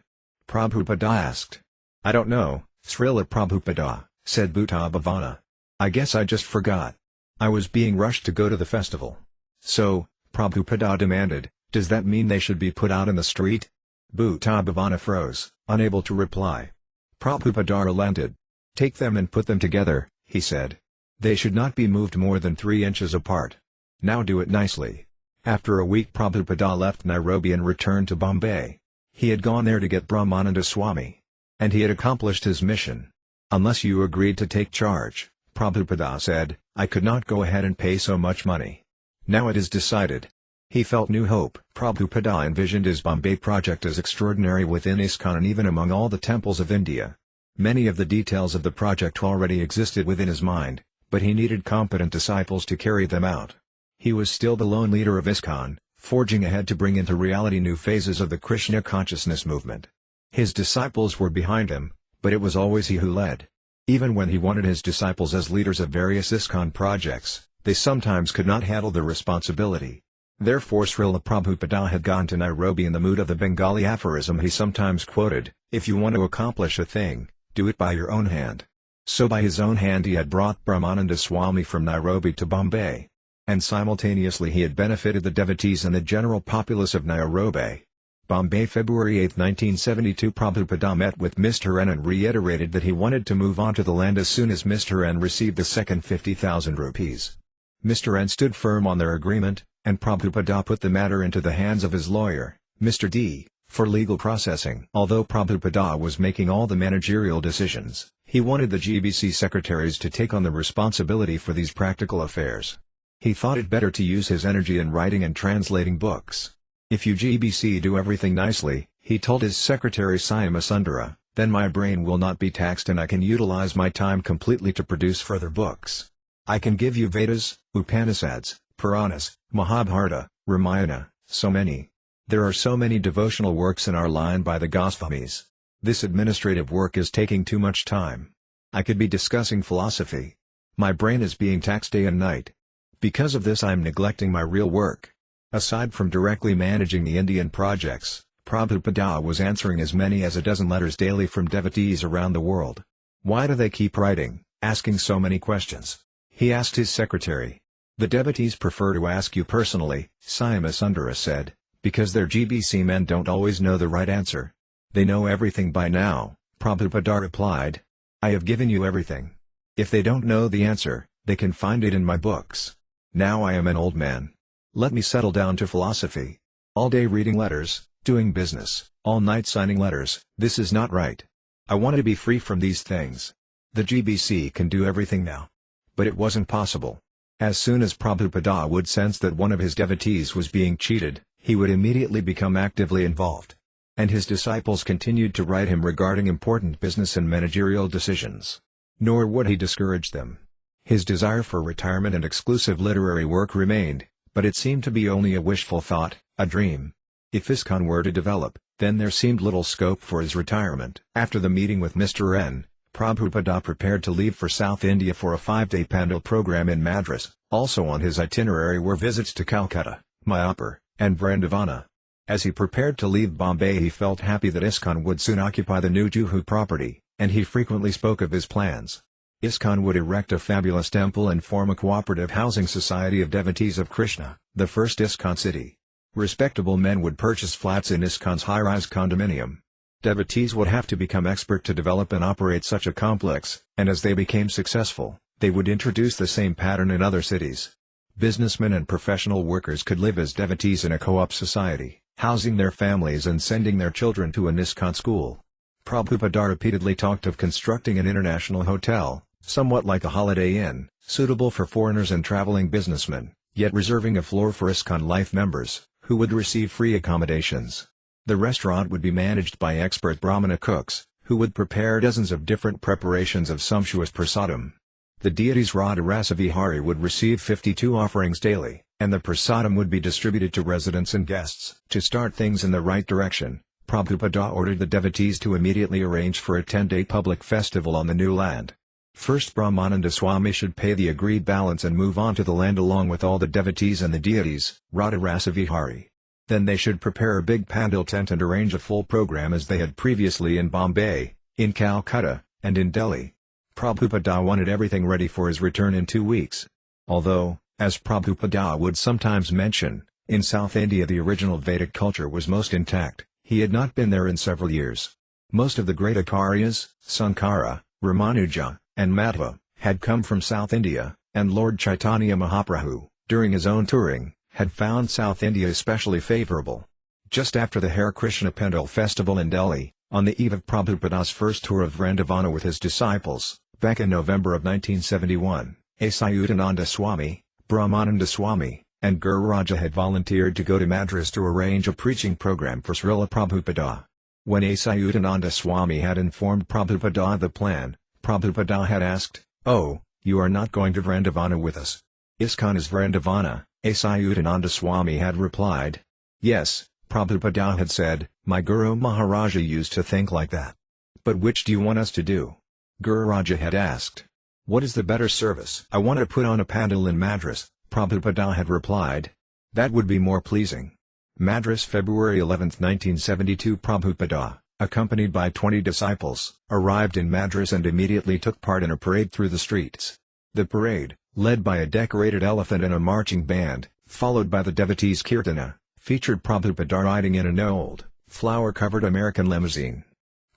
Prabhupada asked. "I don't know, Śrīla Prabhupada," said Bhuttabhavana. "I guess I just forgot. I was being rushed to go to the festival." "So," Prabhupada demanded, "does that mean they should be put out in the street?" Bhuttabhavana froze, unable to reply. Prabhupada relented. "Take them and put them together," he said. "They should not be moved more than 3 inches apart. Now do it nicely." After a week Prabhupada left Nairobi and returned to Bombay. He had gone there to get Brahmananda Swami. And he had accomplished his mission. "Unless you agreed to take charge," Prabhupada said, "I could not go ahead and pay so much money. Now it is decided." He felt new hope. Prabhupada envisioned his Bombay project as extraordinary within ISKCON and even among all the temples of India. Many of the details of the project already existed within his mind, but he needed competent disciples to carry them out. He was still the lone leader of ISKCON, forging ahead to bring into reality new phases of the Krishna consciousness movement. His disciples were behind him, but it was always he who led. Even when he wanted his disciples as leaders of various ISKCON projects, they sometimes could not handle the responsibility. Therefore Śrīla Prabhupada had gone to Nairobi in the mood of the Bengali aphorism he sometimes quoted, "If you want to accomplish a thing, do it by your own hand." So by his own hand he had brought Brahmananda Swami from Nairobi to Bombay. And simultaneously he had benefited the devotees and the general populace of Nairobi. Bombay, February 8, 1972. Prabhupada met with Mr. N and reiterated that he wanted to move on to the land as soon as Mr. N received the second 50,000 rupees. Mr. N stood firm on their agreement, and Prabhupada put the matter into the hands of his lawyer, Mr. D, for legal processing. Although Prabhupada was making all the managerial decisions, he wanted the GBC secretaries to take on the responsibility for these practical affairs. He thought it better to use his energy in writing and translating books. "If you GBC do everything nicely," he told his secretary Swami Sundara, "then my brain will not be taxed and I can utilize my time completely to produce further books. I can give you Vedas, Upanishads, Puranas, Mahabharata, Ramayana, so many. There are so many devotional works in our line by the Goswamis. This administrative work is taking too much time. I could be discussing philosophy. My brain is being taxed day and night. Because of this I am neglecting my real work." Aside from directly managing the Indian projects, Prabhupada was answering as many as a dozen letters daily from devotees around the world. "Why do they keep writing, asking so many questions?" he asked his secretary. "The devotees prefer to ask you personally," Swami Sundara said, "because their GBC men don't always know the right answer." "They know everything by now," Prabhupada replied. "I have given you everything. If they don't know the answer, they can find it in my books. Now I am an old man. Let me settle down to philosophy. All day reading letters, doing business, all night signing letters, this is not right. I want to be free from these things. The GBC can do everything now." But it wasn't possible. As soon as Prabhupada would sense that one of his devotees was being cheated, he would immediately become actively involved. And his disciples continued to write him regarding important business and managerial decisions. Nor would he discourage them. His desire for retirement and exclusive literary work remained, but it seemed to be only a wishful thought, a dream. If ISKCON were to develop, then there seemed little scope for his retirement. After the meeting with Mr. N, Prabhupada prepared to leave for South India for a 5-day Pandal program in Madras. Also on his itinerary were visits to Calcutta, Mayapur, and Vrindavana. As he prepared to leave Bombay he felt happy that ISKCON would soon occupy the new Juhu property, and he frequently spoke of his plans. ISKCON would erect a fabulous temple and form a cooperative housing society of devotees of Krishna, the first ISKCON city. Respectable men would purchase flats in ISKCON's high-rise condominium. Devotees would have to become expert to develop and operate such a complex, and as they became successful, they would introduce the same pattern in other cities. Businessmen and professional workers could live as devotees in a co-op society, housing their families and sending their children to an ISKCON school. Prabhupada repeatedly talked of constructing an international hotel, somewhat like a holiday inn, suitable for foreigners and traveling businessmen, yet reserving a floor for ISKCON life members, who would receive free accommodations. The restaurant would be managed by expert Brahmana cooks, who would prepare dozens of different preparations of sumptuous prasadam. The deities Radha Rasa Vihari would receive 52 offerings daily, and the prasadam would be distributed to residents and guests. To start things in the right direction, Prabhupada ordered the devotees to immediately arrange for a 10-day public festival on the new land. First, Brahmananda Swami should pay the agreed balance and move on to the land along with all the devotees and the deities, Radha Rasa Vihari. Then they should prepare a big pandal tent and arrange a full program as they had previously in Bombay, in Calcutta, and in Delhi. Prabhupada wanted everything ready for his return in 2 weeks. Although, as Prabhupada would sometimes mention, in South India the original Vedic culture was most intact, he had not been there in several years. Most of the great Acharyas, Sankara, Ramanuja, and Madhva, had come from South India, and Lord Chaitanya Mahaprabhu, during his own touring, had found South India especially favorable. Just after the Hare Krishna Pendal festival in Delhi, on the eve of Prabhupada's first tour of Vrindavana with his disciples, back in November of 1971, Achyutananda Swami, Brahmananda Swami, and Guru Raja had volunteered to go to Madras to arrange a preaching program for Śrīla Prabhupada. When Achyutananda Swami had informed Prabhupada of the plan, Prabhupada had asked, "Oh, you are not going to Vrindavana with us? ISKCON is Vrindavana," Achyutananda Swami had replied. "Yes," Prabhupada had said, "my Guru Maharaja used to think like that. But which do you want us to do?" Guru Raja had asked. "What is the better service?" "I want to put on a pandal in Madras," Prabhupada had replied. "That would be more pleasing." Madras, February 11, 1972. Prabhupada, accompanied by 20 disciples, arrived in Madras and immediately took part in a parade through the streets. The parade, led by a decorated elephant and a marching band, followed by the devotees' kirtana, featured Prabhupada riding in an old, flower-covered American limousine.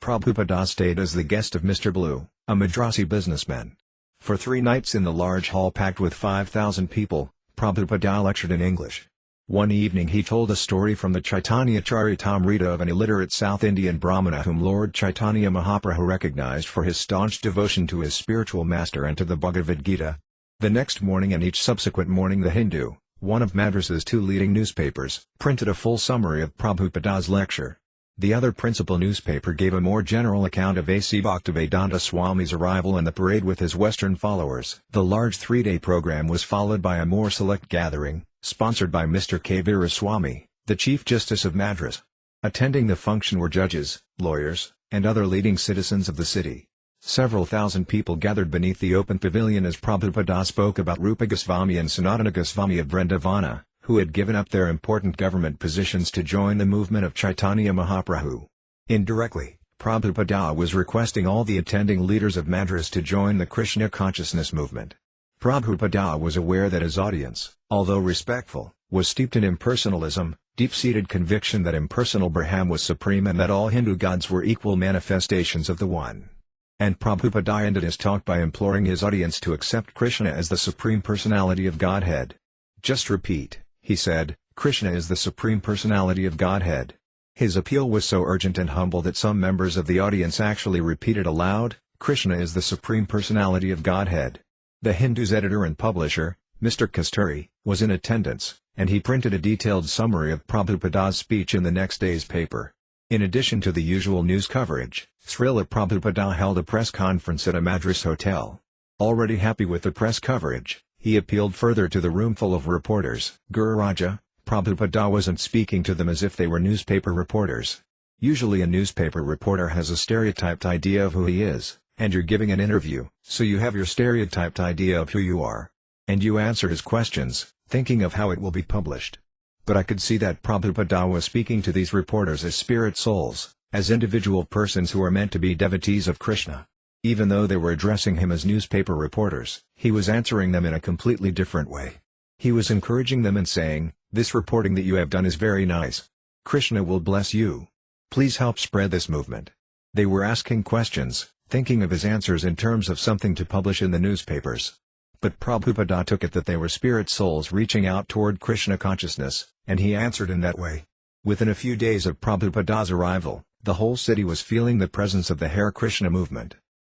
Prabhupada stayed as the guest of Mr. Blue, a Madrasi businessman. For 3 nights in the large hall packed with 5,000 people, Prabhupada lectured in English. One evening he told a story from the Chaitanya Charitamrita of an illiterate South Indian Brahmana whom Lord Chaitanya Mahaprabhu recognized for his staunch devotion to his spiritual master and to the Bhagavad Gita. The next morning and each subsequent morning the Hindu, one of Madras's 2 leading newspapers, printed a full summary of Prabhupada's lecture. The other principal newspaper gave a more general account of A.C. Bhaktivedanta Swami's arrival and the parade with his Western followers. The large 3-day program was followed by a more select gathering, sponsored by Mr. K. Veeraswamy, the Chief Justice of Madras. Attending the function were judges, lawyers, and other leading citizens of the city. Several thousand people gathered beneath the open pavilion as Prabhupada spoke about Rupa Goswami and Sanatana Goswami of Vrindavana, who had given up their important government positions to join the movement of Chaitanya Mahaprabhu. Indirectly, Prabhupada was requesting all the attending leaders of Madras to join the Krishna consciousness movement. Prabhupada was aware that his audience, although respectful, was steeped in impersonalism, deep-seated conviction that impersonal Brahm was supreme and that all Hindu gods were equal manifestations of the One. And Prabhupada ended his talk by imploring his audience to accept Krishna as the Supreme Personality of Godhead. "Just repeat," he said, "Krishna is the Supreme Personality of Godhead." His appeal was so urgent and humble that some members of the audience actually repeated aloud, "Krishna is the Supreme Personality of Godhead." The Hindu's editor and publisher, Mr. Kasturi, was in attendance, and he printed a detailed summary of Prabhupada's speech in the next day's paper. In addition to the usual news coverage, Śrīla Prabhupada held a press conference at a Madras hotel. Already happy with the press coverage, he appealed further to the roomful of reporters. "Guru Raja, Prabhupada wasn't speaking to them as if they were newspaper reporters. Usually a newspaper reporter has a stereotyped idea of who he is, and you're giving an interview, so you have your stereotyped idea of who you are. And you answer his questions, thinking of how it will be published. But I could see that Prabhupada was speaking to these reporters as spirit souls, as individual persons who are meant to be devotees of Krishna. Even though they were addressing him as newspaper reporters, he was answering them in a completely different way. He was encouraging them and saying, 'This reporting that you have done is very nice. Krishna will bless you. Please help spread this movement.' They were asking questions, thinking of his answers in terms of something to publish in the newspapers. But Prabhupada took it that they were spirit souls reaching out toward Krishna consciousness, and he answered in that way. Within a few days of Prabhupada's arrival, the whole city was feeling the presence of the Hare Krishna movement.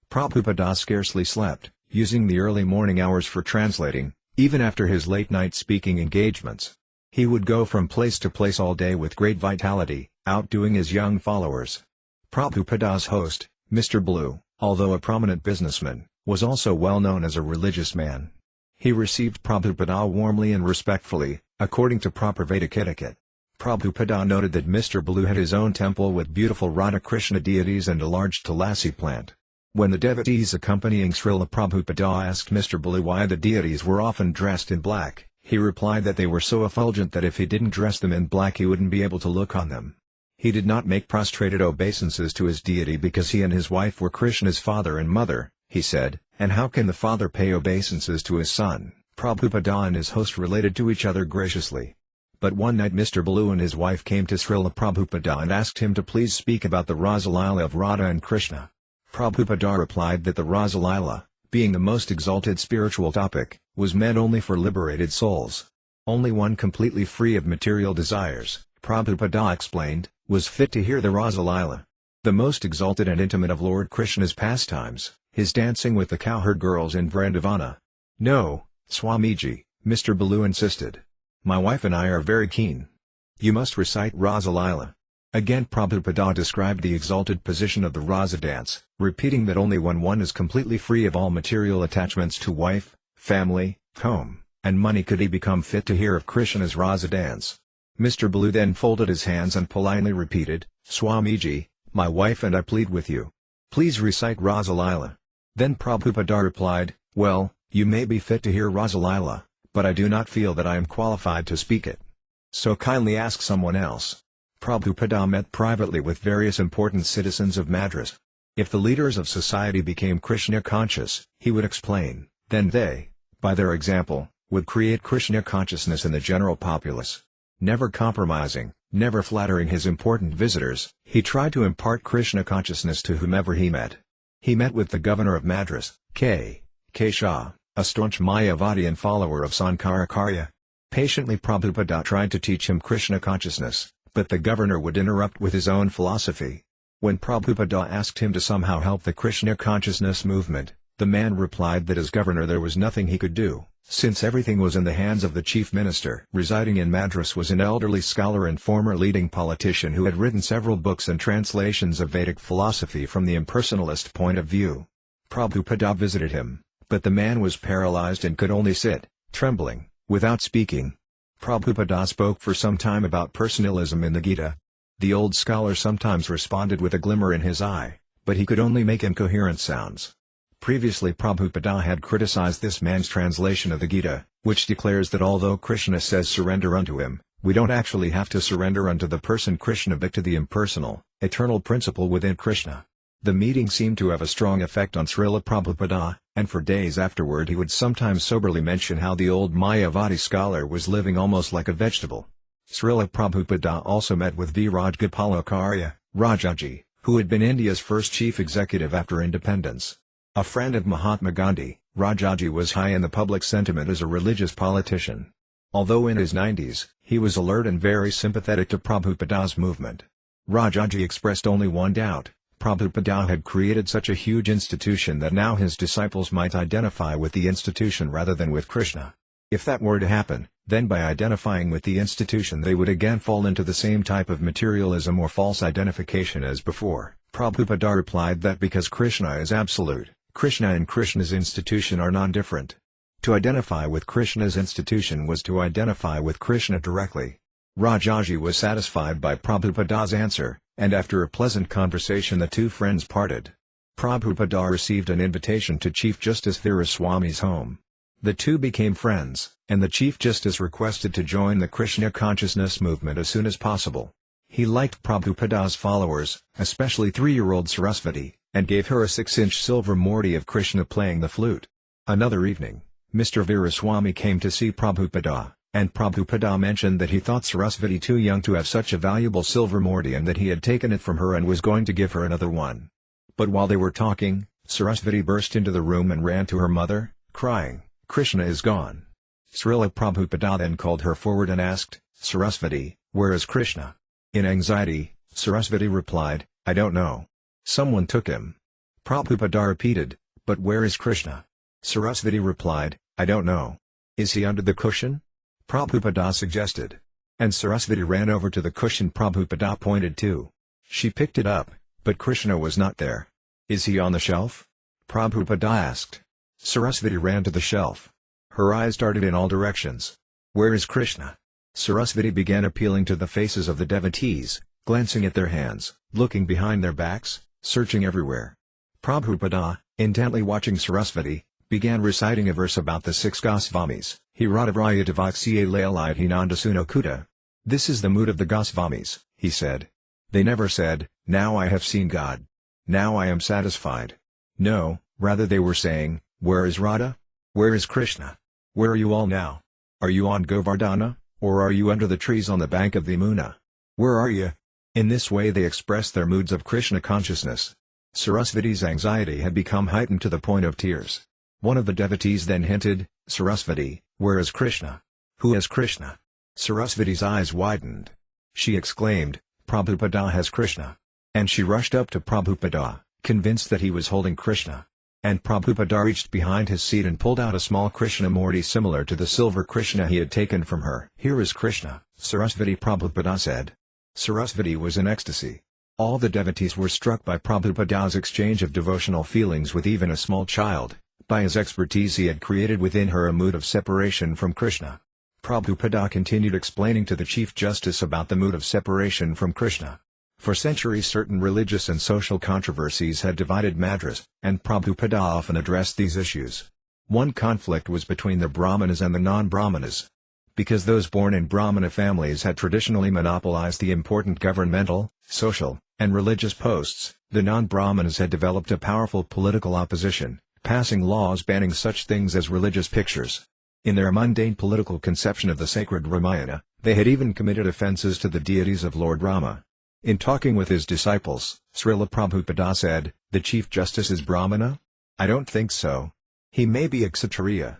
Prabhupada scarcely slept, using the early morning hours for translating, even after his late-night speaking engagements. He would go from place to place all day with great vitality, outdoing his young followers. Prabhupada's host, Mr. Blue, although a prominent businessman, was also well known as a religious man. He received Prabhupada warmly and respectfully, according to proper Vedic etiquette. Prabhupada noted that Mr. Blue had his own temple with beautiful Radha Krishna deities and a large tulasi plant. When the devotees accompanying Śrīla Prabhupada asked Mr. Blue why the deities were often dressed in black, he replied that they were so effulgent that if he didn't dress them in black he wouldn't be able to look on them. He did not make prostrated obeisances to his deity because he and his wife were Krishna's father and mother, he said, and how can the father pay obeisances to his son? Prabhupada and his host related to each other graciously. But one night Mr. Blue and his wife came to Śrīla Prabhupada and asked him to please speak about the Rasa Līla of Radha and Krishna. Prabhupada replied that the Rasa Līla, being the most exalted spiritual topic, was meant only for liberated souls. Only one completely free of material desires, Prabhupada explained, was fit to hear the Rasa Līla. The most exalted and intimate of Lord Krishna's pastimes, his dancing with the cowherd girls in Vrindavana. No, Swamiji, Mr. Blue insisted. My wife and I are very keen. You must recite Rasa Līla. Again Prabhupada described the exalted position of the Rasa dance, repeating that only when one is completely free of all material attachments to wife, family, home, and money could he become fit to hear of Krishna's Rasa dance. Mr. Blue then folded his hands and politely repeated, Swamiji, my wife and I plead with you. Please recite Rasa Līla. Then Prabhupada replied, well, you may be fit to hear Rasa Līla, but I do not feel that I am qualified to speak it. So kindly ask someone else. Prabhupada met privately with various important citizens of Madras. If the leaders of society became Krishna conscious, he would explain, then they, by their example, would create Krishna consciousness in the general populace. Never compromising, never flattering his important visitors, he tried to impart Krishna consciousness to whomever he met. He met with the governor of Madras, K. Shah, a staunch Mayavadi and follower of Founder-Ācārya. Patiently Prabhupada tried to teach him Krishna consciousness, but the governor would interrupt with his own philosophy. When Prabhupada asked him to somehow help the Krishna consciousness movement, the man replied that as governor there was nothing he could do, since everything was in the hands of the chief minister. Residing in Madras was an elderly scholar and former leading politician who had written several books and translations of Vedic philosophy from the impersonalist point of view. Prabhupada visited him, but the man was paralyzed and could only sit, trembling, without speaking. Prabhupada spoke for some time about personalism in the Gita. The old scholar sometimes responded with a glimmer in his eye, but he could only make incoherent sounds. Previously Prabhupada had criticized this man's translation of the Gita, which declares that although Krishna says surrender unto him, we don't actually have to surrender unto the person Krishna but to the impersonal, eternal principle within Krishna. The meeting seemed to have a strong effect on Śrīla Prabhupada, and for days afterward he would sometimes soberly mention how the old Mayavadi scholar was living almost like a vegetable. Śrīla Prabhupada also met with Virajagopalacharya, Rajaji, who had been India's first chief executive after independence. A friend of Mahatma Gandhi, Rajaji was high in the public sentiment as a religious politician. Although in his 90s, he was alert and very sympathetic to Prabhupada's movement. Rajaji expressed only one doubt: Prabhupada had created such a huge institution that now his disciples might identify with the institution rather than with Krishna. If that were to happen, then by identifying with the institution they would again fall into the same type of materialism or false identification as before. Prabhupada replied that because Krishna is absolute, Krishna and Krishna's institution are non-different. To identify with Krishna's institution was to identify with Krishna directly. Rajaji was satisfied by Prabhupada's answer, and after a pleasant conversation the two friends parted. Prabhupada received an invitation to Chief Justice Veeraswamy's home. The two became friends, and the Chief Justice requested to join the Krishna consciousness movement as soon as possible. He liked Prabhupada's followers, especially 3-year-old Sarasvati, and gave her a 6-inch silver murti of Krishna playing the flute. Another evening, Mr. Veeraswamy came to see Prabhupada, and Prabhupada mentioned that he thought Sarasvati too young to have such a valuable silver murti and that he had taken it from her and was going to give her another one. But while they were talking, Sarasvati burst into the room and ran to her mother, crying, "Krishna is gone." Śrīla Prabhupada then called her forward and asked, "Sarasvati, where is Krishna?" In anxiety, Sarasvati replied, "I don't know. Someone took him." Prabhupada repeated, "But where is Krishna?" Sarasvati replied, "I don't know. Is he under the cushion?" Prabhupada suggested. And Sarasvati ran over to the cushion Prabhupada pointed to. She picked it up, but Krishna was not there. Is he on the shelf? Prabhupada asked. Sarasvati ran to the shelf. Her eyes darted in all directions. Where is Krishna? Sarasvati began appealing to the faces of the devotees, glancing at their hands, looking behind their backs, searching everywhere. Prabhupada, intently watching Sarasvati, began reciting a verse about the 6 Goswamis, Hiradavraya Devaksya Layalite Hinandasunokuta. This is the mood of the Goswamis, he said. They never said, now I have seen God. Now I am satisfied. No, rather they were saying, where is Radha? Where is Krishna? Where are you all now? Are you on Govardhana, or are you under the trees on the bank of the Yamuna? Where are you? In this way they expressed their moods of Krishna consciousness. Sarasvati's anxiety had become heightened to the point of tears. One of the devotees then hinted, Sarasvati, where is Krishna? Who is Krishna? Sarasvati's eyes widened. She exclaimed, Prabhupada has Krishna. And she rushed up to Prabhupada, convinced that he was holding Krishna. And Prabhupada reached behind his seat and pulled out a small Krishna Murti similar to the silver Krishna he had taken from her. Here is Krishna, Sarasvati, Prabhupada said. Sarasvati was in ecstasy. All the devotees were struck by Prabhupada's exchange of devotional feelings with even a small child. By his expertise he had created within her a mood of separation from Krishna. Prabhupada continued explaining to the Chief Justice about the mood of separation from Krishna. For centuries certain religious and social controversies had divided Madras, and Prabhupada often addressed these issues. One conflict was between the Brahmanas and the non-Brahmanas. Because those born in Brahmana families had traditionally monopolized the important governmental, social, and religious posts, the non-Brahmanas had developed a powerful political opposition, passing laws banning such things as religious pictures. In their mundane political conception of the sacred Ramayana, they had even committed offenses to the deities of Lord Rama. In talking with his disciples, Śrīla Prabhupāda said, the Chief Justice is Brahmana? I don't think so. He may be Kshatriya.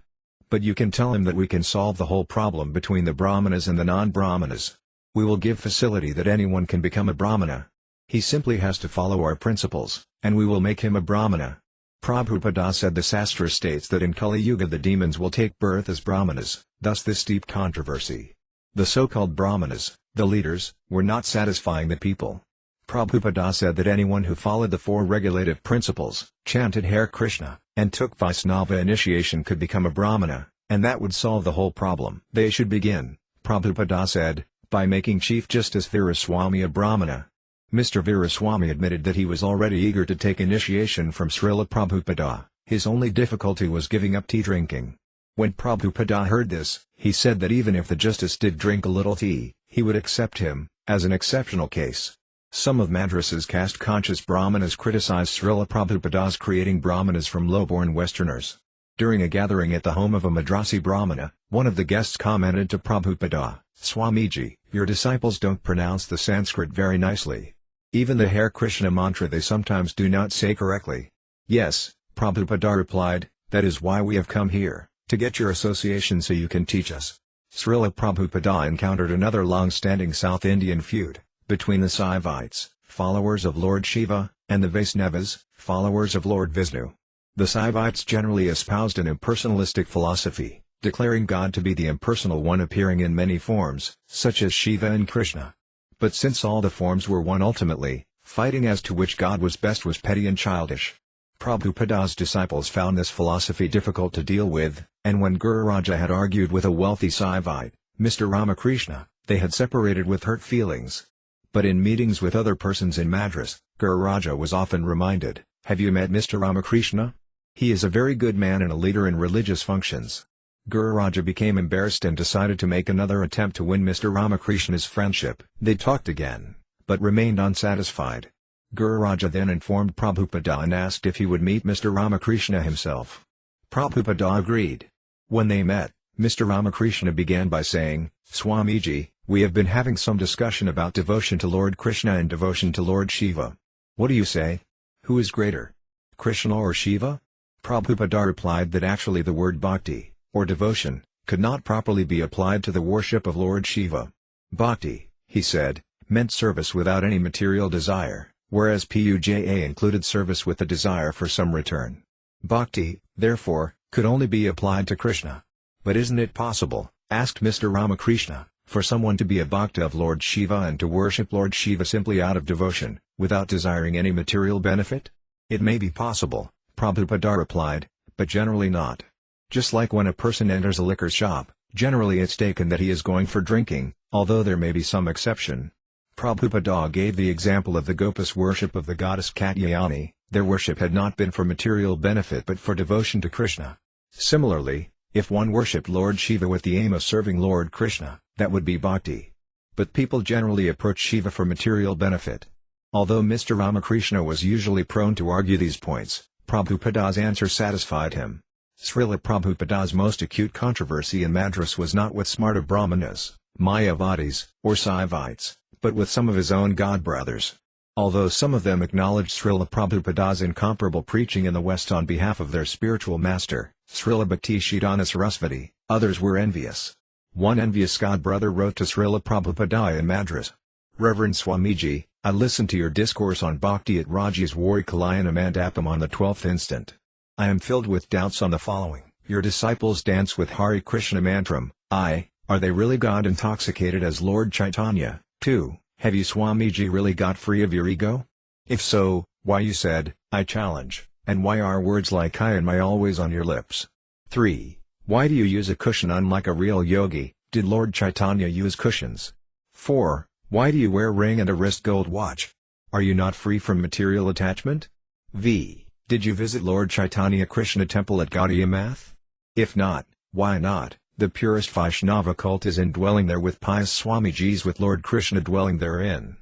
But you can tell him that we can solve the whole problem between the Brahmanas and the non-Brahmanas. We will give facility that anyone can become a Brahmana. He simply has to follow our principles, and we will make him a Brahmana. Prabhupada said the Sastra states that in Kali Yuga the demons will take birth as Brahmanas, thus this deep controversy. The so-called Brahmanas, the leaders, were not satisfying the people. Prabhupada said that anyone who followed the 4 regulative principles, chanted Hare Krishna, and took Vaisnava initiation could become a Brahmana, and that would solve the whole problem. They should begin, Prabhupada said, by making Chief Justice Veeraswamy a Brahmana. Mr. Veeraswamy admitted that he was already eager to take initiation from Śrīla Prabhupada. His only difficulty was giving up tea drinking. When Prabhupada heard this, he said that even if the justice did drink a little tea, he would accept him, as an exceptional case. Some of Madras's caste-conscious Brahmanas criticized Śrīla Prabhupada's creating Brahmanas from low-born Westerners. During a gathering at the home of a Madrasi Brahmana, one of the guests commented to Prabhupada, Swamiji, your disciples don't pronounce the Sanskrit very nicely. Even the Hare Krishna mantra they sometimes do not say correctly. Yes, Prabhupada replied, that is why we have come here, to get your association so you can teach us. Śrīla Prabhupada encountered another long-standing South Indian feud, between the Saivites, followers of Lord Shiva, and the Vaisnavas, followers of Lord Vishnu. The Saivites generally espoused an impersonalistic philosophy, declaring God to be the impersonal one appearing in many forms, such as Shiva and Krishna. But since all the forms were one ultimately, fighting as to which God was best was petty and childish. Prabhupada's disciples found this philosophy difficult to deal with, and when Guru Raja had argued with a wealthy Saivite, Mr. Ramakrishna, they had separated with hurt feelings. But in meetings with other persons in Madras, Guru Raja was often reminded, have you met Mr. Ramakrishna? He is a very good man and a leader in religious functions. Guru Raja became embarrassed and decided to make another attempt to win Mr. Ramakrishna's friendship. They talked again, but remained unsatisfied. Guru Raja then informed Prabhupada and asked if he would meet Mr. Ramakrishna himself. Prabhupada agreed. When they met, Mr. Ramakrishna began by saying, Swamiji, we have been having some discussion about devotion to Lord Krishna and devotion to Lord Shiva. What do you say? Who is greater? Krishna or Shiva? Prabhupada replied that actually the word bhakti, or devotion, could not properly be applied to the worship of Lord Shiva. Bhakti, he said, meant service without any material desire, whereas puja included service with the desire for some return. Bhakti, therefore, could only be applied to Krishna. But isn't it possible, Asked Mr. Ramakrishna, for someone to be a bhakta of Lord Shiva and to worship Lord Shiva simply out of devotion, without desiring any material benefit? It may be possible, Prabhupada replied, but generally not. Just like when a person enters a liquor shop, generally it's taken that he is going for drinking, although there may be some exception. Prabhupada gave the example of the Gopas worship of the goddess Katyayani. Their worship had not been for material benefit but for devotion to Krishna. Similarly, if one worshipped Lord Shiva with the aim of serving Lord Krishna, that would be bhakti. But people generally approach Shiva for material benefit. Although Mr. Ramakrishna was usually prone to argue these points, Prabhupada's answer satisfied him. Srila Prabhupada's most acute controversy in Madras was not with Smarta Brahmanas, Mayavadis, or Saivites, but with some of his own godbrothers. Although some of them acknowledged Srila Prabhupada's incomparable preaching in the West on behalf of their spiritual master, Srila Bhaktisiddhanta Sarasvati, others were envious. One envious godbrother wrote to Srila Prabhupada in Madras, "Reverend Swamiji, I listened to your discourse on Bhakti at Raji's Wari Kalyana Mandapam on the 12th instant. I am filled with doubts on the following. Your disciples dance with Hare Krishna mantram. Are they really God intoxicated as Lord Chaitanya? 2. Have you Swamiji really got free of your ego? If so, why you said, I challenge, and why are words like I and my always on your lips? 3. Why do you use a cushion unlike a real yogi? Did Lord Chaitanya use cushions? 4. Why do you wear ring and a wrist gold watch? Are you not free from material attachment? V. Did you visit Lord Chaitanya Krishna temple at Gaudiya Math? If not, why not? The purest Vaishnava cult is indwelling there with pious Swamijis with Lord Krishna dwelling therein.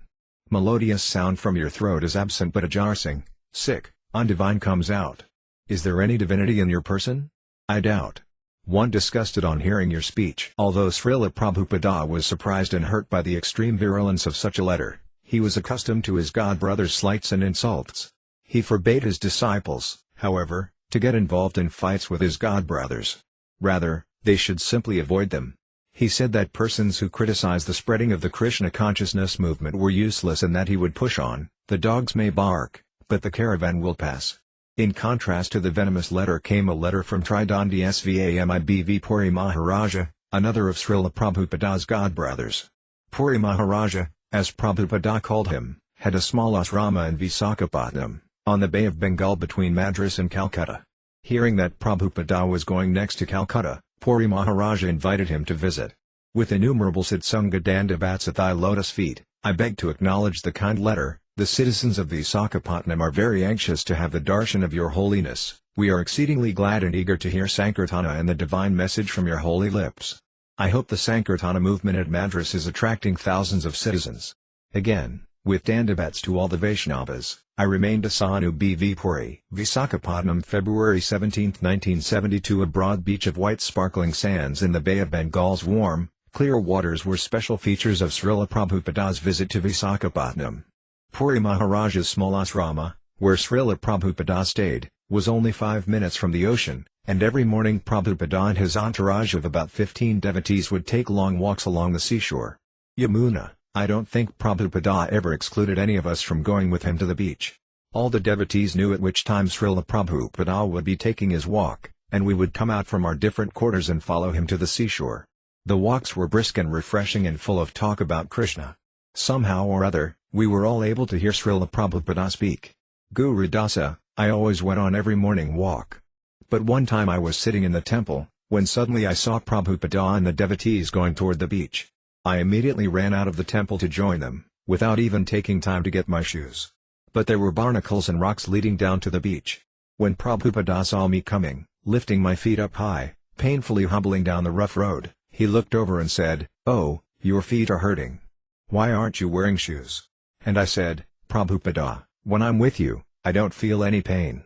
Melodious sound from your throat is absent but a jarsing, sick, undivine comes out. Is there any divinity in your person? I doubt. 1. Disgusted on hearing your speech. Although Srila Prabhupada was surprised and hurt by the extreme virulence of such a letter, he was accustomed to his godbrother's slights and insults. He forbade his disciples, however, to get involved in fights with his godbrothers. Rather, they should simply avoid them. He said that persons who criticized the spreading of the Krishna consciousness movement were useless and that he would push on. The dogs may bark, but the caravan will pass. In contrast to the venomous letter came a letter from Tridandi Swami Puri Maharaja, another of Srila Prabhupada's godbrothers. Puri Maharaja, as Prabhupada called him, had a small asrama in Visakhapatnam, on the Bay of Bengal between Madras and Calcutta. Hearing that Prabhupada was going next to Calcutta, Puri Maharaja invited him to visit. With innumerable satsanga dandavats at thy lotus feet, I beg to acknowledge the kind letter. The citizens of Visakhapatnam are very anxious to have the darshan of your holiness. We are exceedingly glad and eager to hear Sankirtana and the divine message from your holy lips. I hope the Sankirtana movement at Madras is attracting thousands of citizens. Again, with dandavats to all the Vaishnavas, I remained Asanu BV Puri. Visakhapatnam, February 17, 1972. A broad beach of white sparkling sands in the Bay of Bengal's warm, clear waters were special features of Srila Prabhupada's visit to Visakhapatnam. Puri Maharaja's small asrama, where Srila Prabhupada stayed, was only 5 minutes from the ocean, and every morning Prabhupada and his entourage of about 15 devotees would take long walks along the seashore. Yamuna, I don't think Prabhupada ever excluded any of us from going with him to the beach. All the devotees knew at which time Srila Prabhupada would be taking his walk, and we would come out from our different quarters and follow him to the seashore. The walks were brisk and refreshing and full of talk about Krishna. Somehow or other, we were all able to hear Srila Prabhupada speak. Guru Dāsa, I always went on every morning walk. But one time I was sitting in the temple, when suddenly I saw Prabhupada and the devotees going toward the beach. I immediately ran out of the temple to join them, without even taking time to get my shoes. But there were barnacles and rocks leading down to the beach. When Prabhupada saw me coming, lifting my feet up high, painfully hobbling down the rough road, he looked over and said, "Oh, your feet are hurting. Why aren't you wearing shoes?" And I said, "Prabhupada, when I'm with you, I don't feel any pain."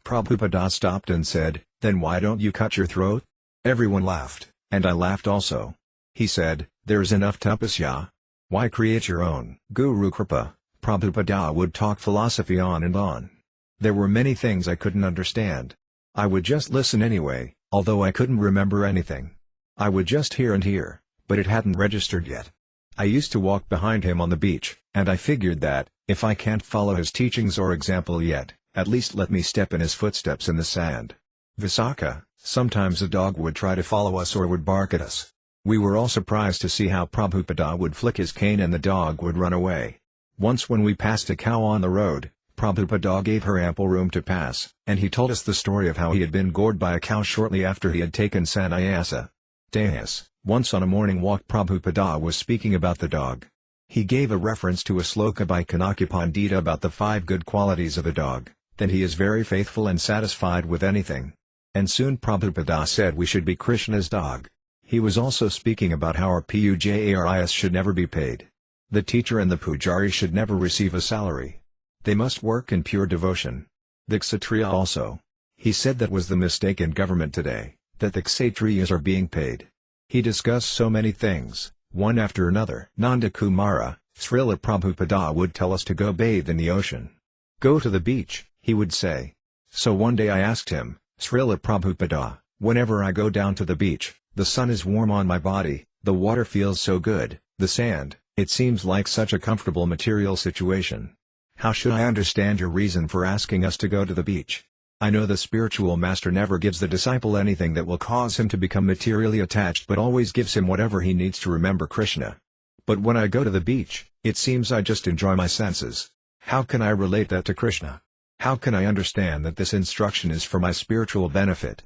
Prabhupada stopped and said, "Then why don't you cut your throat?" Everyone laughed, and I laughed also. He said, "There's enough tapasya. Why create your own?" Guru Kripa, Prabhupada would talk philosophy on and on. There were many things I couldn't understand. I would just listen anyway, although I couldn't remember anything. I would just hear and hear, but it hadn't registered yet. I used to walk behind him on the beach, and I figured that, if I can't follow his teachings or example yet, at least let me step in his footsteps in the sand. Visakha, sometimes a dog would try to follow us or would bark at us. We were all surprised to see how Prabhupada would flick his cane and the dog would run away. Once when we passed a cow on the road, Prabhupada gave her ample room to pass, and he told us the story of how he had been gored by a cow shortly after he had taken sannyasa. Dāsa. Once on a morning walk Prabhupada was speaking about the dog. He gave a reference to a sloka by Kanaki Pandita about the 5 good qualities of a dog, that he is very faithful and satisfied with anything. And soon Prabhupada said we should be Krishna's dog. He was also speaking about how our pujaris should never be paid. The teacher and the pujari should never receive a salary. They must work in pure devotion. The kshatriya also. He said that was the mistake in government today, that the kshatriyas are being paid. He discussed so many things, one after another. Nanda Kumara, Śrīla Prabhupada would tell us to go bathe in the ocean. Go to the beach, he would say. So one day I asked him, Śrīla Prabhupada, whenever I go down to the beach, the sun is warm on my body, the water feels so good, the sand, it seems like such a comfortable material situation. How should I understand your reason for asking us to go to the beach? I know the spiritual master never gives the disciple anything that will cause him to become materially attached but always gives him whatever he needs to remember Krishna. But when I go to the beach, it seems I just enjoy my senses. How can I relate that to Krishna? How can I understand that this instruction is for my spiritual benefit?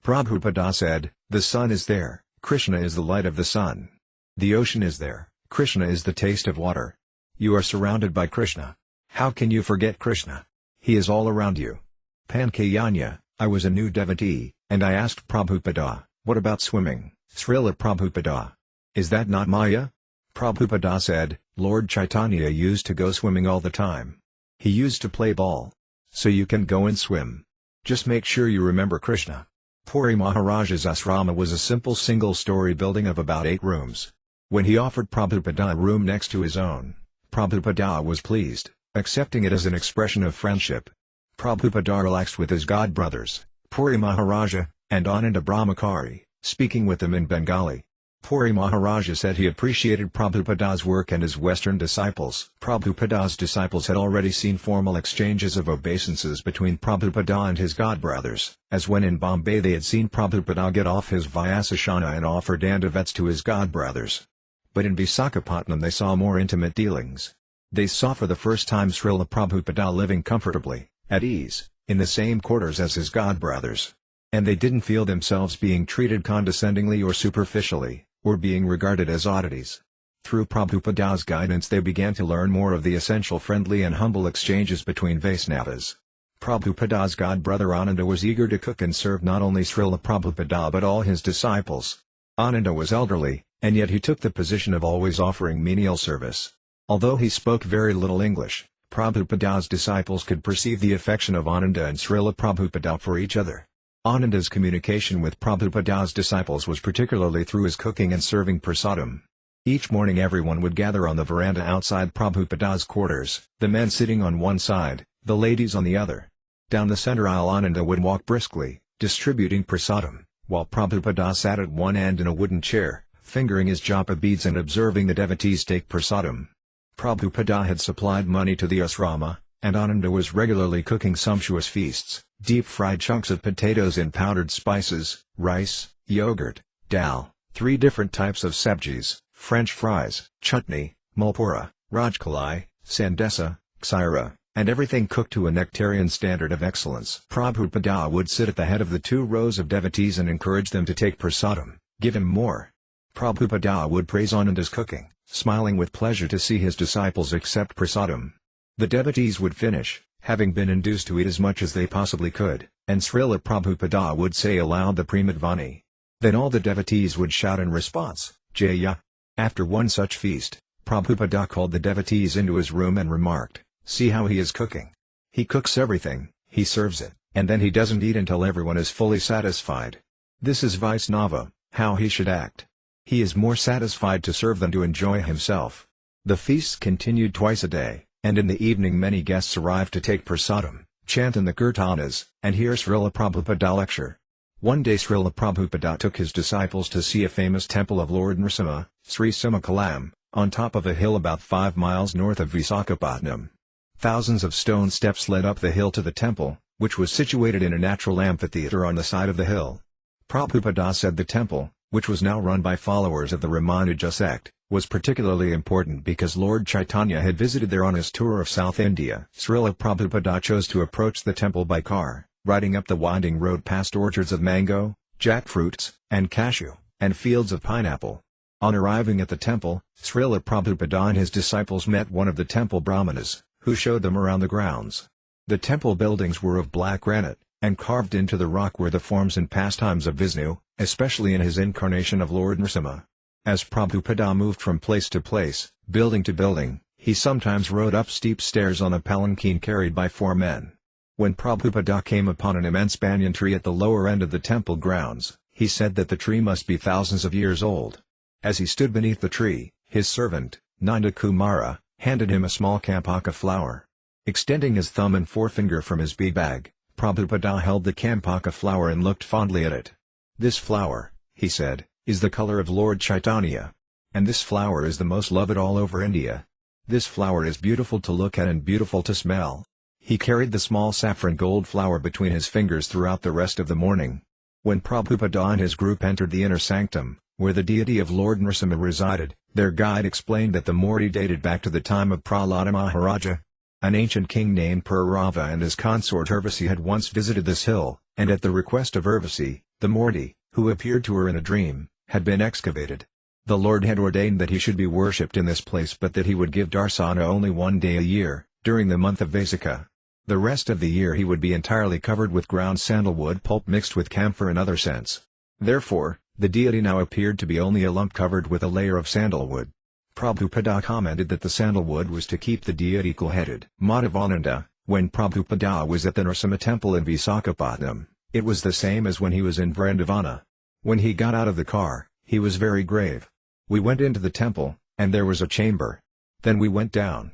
Prabhupada said, the sun is there, Krishna is the light of the sun. The ocean is there, Krishna is the taste of water. You are surrounded by Krishna. How can you forget Krishna? He is all around you. Pankayanya, I was a new devotee, and I asked Prabhupada, what about swimming, Śrīla Prabhupada? Is that not Maya? Prabhupada said, Lord Chaitanya used to go swimming all the time. He used to play ball. So you can go and swim. Just make sure you remember Krishna. Puri Maharaja's asrama was a simple single-story building of about 8 rooms. When he offered Prabhupada a room next to his own, Prabhupada was pleased, accepting it as an expression of friendship. Prabhupada relaxed with his godbrothers, Puri Maharaja, and Ananda Brahmachari, speaking with them in Bengali. Puri Maharaja said he appreciated Prabhupada's work and his Western disciples. Prabhupada's disciples had already seen formal exchanges of obeisances between Prabhupada and his godbrothers, as when in Bombay they had seen Prabhupada get off his Vyasashana and offer dandavats to his godbrothers. But in Visakhapatnam they saw more intimate dealings. They saw for the first time Śrīla Prabhupada living comfortably, at ease, in the same quarters as his godbrothers. And they didn't feel themselves being treated condescendingly or superficially, or being regarded as oddities. Through Prabhupada's guidance they began to learn more of the essential friendly and humble exchanges between Vaisnavas. Prabhupada's godbrother Ananda was eager to cook and serve not only Śrīla Prabhupada but all his disciples. Ananda was elderly, and yet he took the position of always offering menial service. Although he spoke very little English, Prabhupada's disciples could perceive the affection of Ananda and Śrīla Prabhupada for each other. Ananda's communication with Prabhupada's disciples was particularly through his cooking and serving prasadam. Each morning everyone would gather on the veranda outside Prabhupada's quarters, the men sitting on one side, the ladies on the other. Down the center aisle Ananda would walk briskly, distributing prasadam, while Prabhupada sat at one end in a wooden chair, fingering his japa beads and observing the devotees take prasadam. Prabhupada had supplied money to the asrama, and Ananda was regularly cooking sumptuous feasts, deep-fried chunks of potatoes in powdered spices, rice, yogurt, dal, 3 different types of sabjis, French fries, chutney, mulpura, rajkalai, sandesa, ksira, and everything cooked to a nectarian standard of excellence. Prabhupada would sit at the head of the 2 rows of devotees and encourage them to take prasadam, give him more. Prabhupada would praise Ananda's cooking, smiling with pleasure to see his disciples accept prasadam. The devotees would finish, having been induced to eat as much as they possibly could, and Śrīla Prabhupada would say aloud the Pramadvani. Then all the devotees would shout in response, Jaya. After one such feast, Prabhupada called the devotees into his room and remarked, see how he is cooking. He cooks everything, he serves it, and then he doesn't eat until everyone is fully satisfied. This is Vaisnava, how he should act. He is more satisfied to serve than to enjoy himself. The feasts continued twice a day, and in the evening many guests arrived to take prasadam, chant in the kirtanas, and hear Śrīla Prabhupada lecture. One day Śrīla Prabhupada took his disciples to see a famous temple of Lord Nrsimha, Sri Simakalam, on top of a hill about 5 miles north of Visakhapatnam. Thousands of stone steps led up the hill to the temple, which was situated in a natural amphitheater on the side of the hill. Prabhupada said the temple, which was now run by followers of the Ramanuja sect, was particularly important because Lord Chaitanya had visited there on his tour of South India. Srila Prabhupada chose to approach the temple by car, riding up the winding road past orchards of mango, jackfruits, and cashew, and fields of pineapple. On arriving at the temple, Srila Prabhupada and his disciples met one of the temple brahmanas, who showed them around the grounds. The temple buildings were of black granite, and carved into the rock were the forms and pastimes of Vishnu, especially in his incarnation of Lord Nrsimha. As Prabhupada moved from place to place, building to building, he sometimes rode up steep stairs on a palanquin carried by 4 men. When Prabhupada came upon an immense banyan tree at the lower end of the temple grounds, he said that the tree must be thousands of years old. As he stood beneath the tree, his servant, Nanda Kumara, handed him a small kampaka flower. Extending his thumb and forefinger from his bead bag, Prabhupada held the kampaka flower and looked fondly at it. "This flower," he said, "is the color of Lord Chaitanya. And this flower is the most loved all over India. This flower is beautiful to look at and beautiful to smell." He carried the small saffron gold flower between his fingers throughout the rest of the morning. When Prabhupada and his group entered the inner sanctum, where the deity of Lord Nrsimha resided, their guide explained that the Murti dated back to the time of Prahlada Maharaja. An ancient king named Purava and his consort Urvasi had once visited this hill, and at the request of Urvasi, the Murti, who appeared to her in a dream, had been excavated. The Lord had ordained that he should be worshipped in this place but that he would give darsana only 1 day a year, during the month of Vaisakha. The rest of the year he would be entirely covered with ground sandalwood pulp mixed with camphor and other scents. Therefore, the deity now appeared to be only a lump covered with a layer of sandalwood. Prabhupada commented that the sandalwood was to keep the deity cool-headed. Madhavananda, when Prabhupada was at the Nrsimha temple in Visakhapatnam, it was the same as when he was in Vrindavana. When he got out of the car, he was very grave. We went into the temple, and there was a chamber. Then we went down.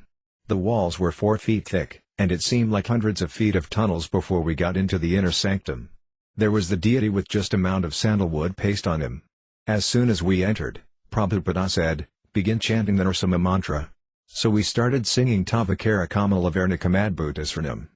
The walls were 4 feet thick, and it seemed like hundreds of feet of tunnels before we got into the inner sanctum. There was the deity with just a mound of sandalwood paste on him. As soon as we entered, Prabhupada said, "Begin chanting the Nrsimha mantra." So we started singing Tavakara Kamalavarnakamadbhutasranam.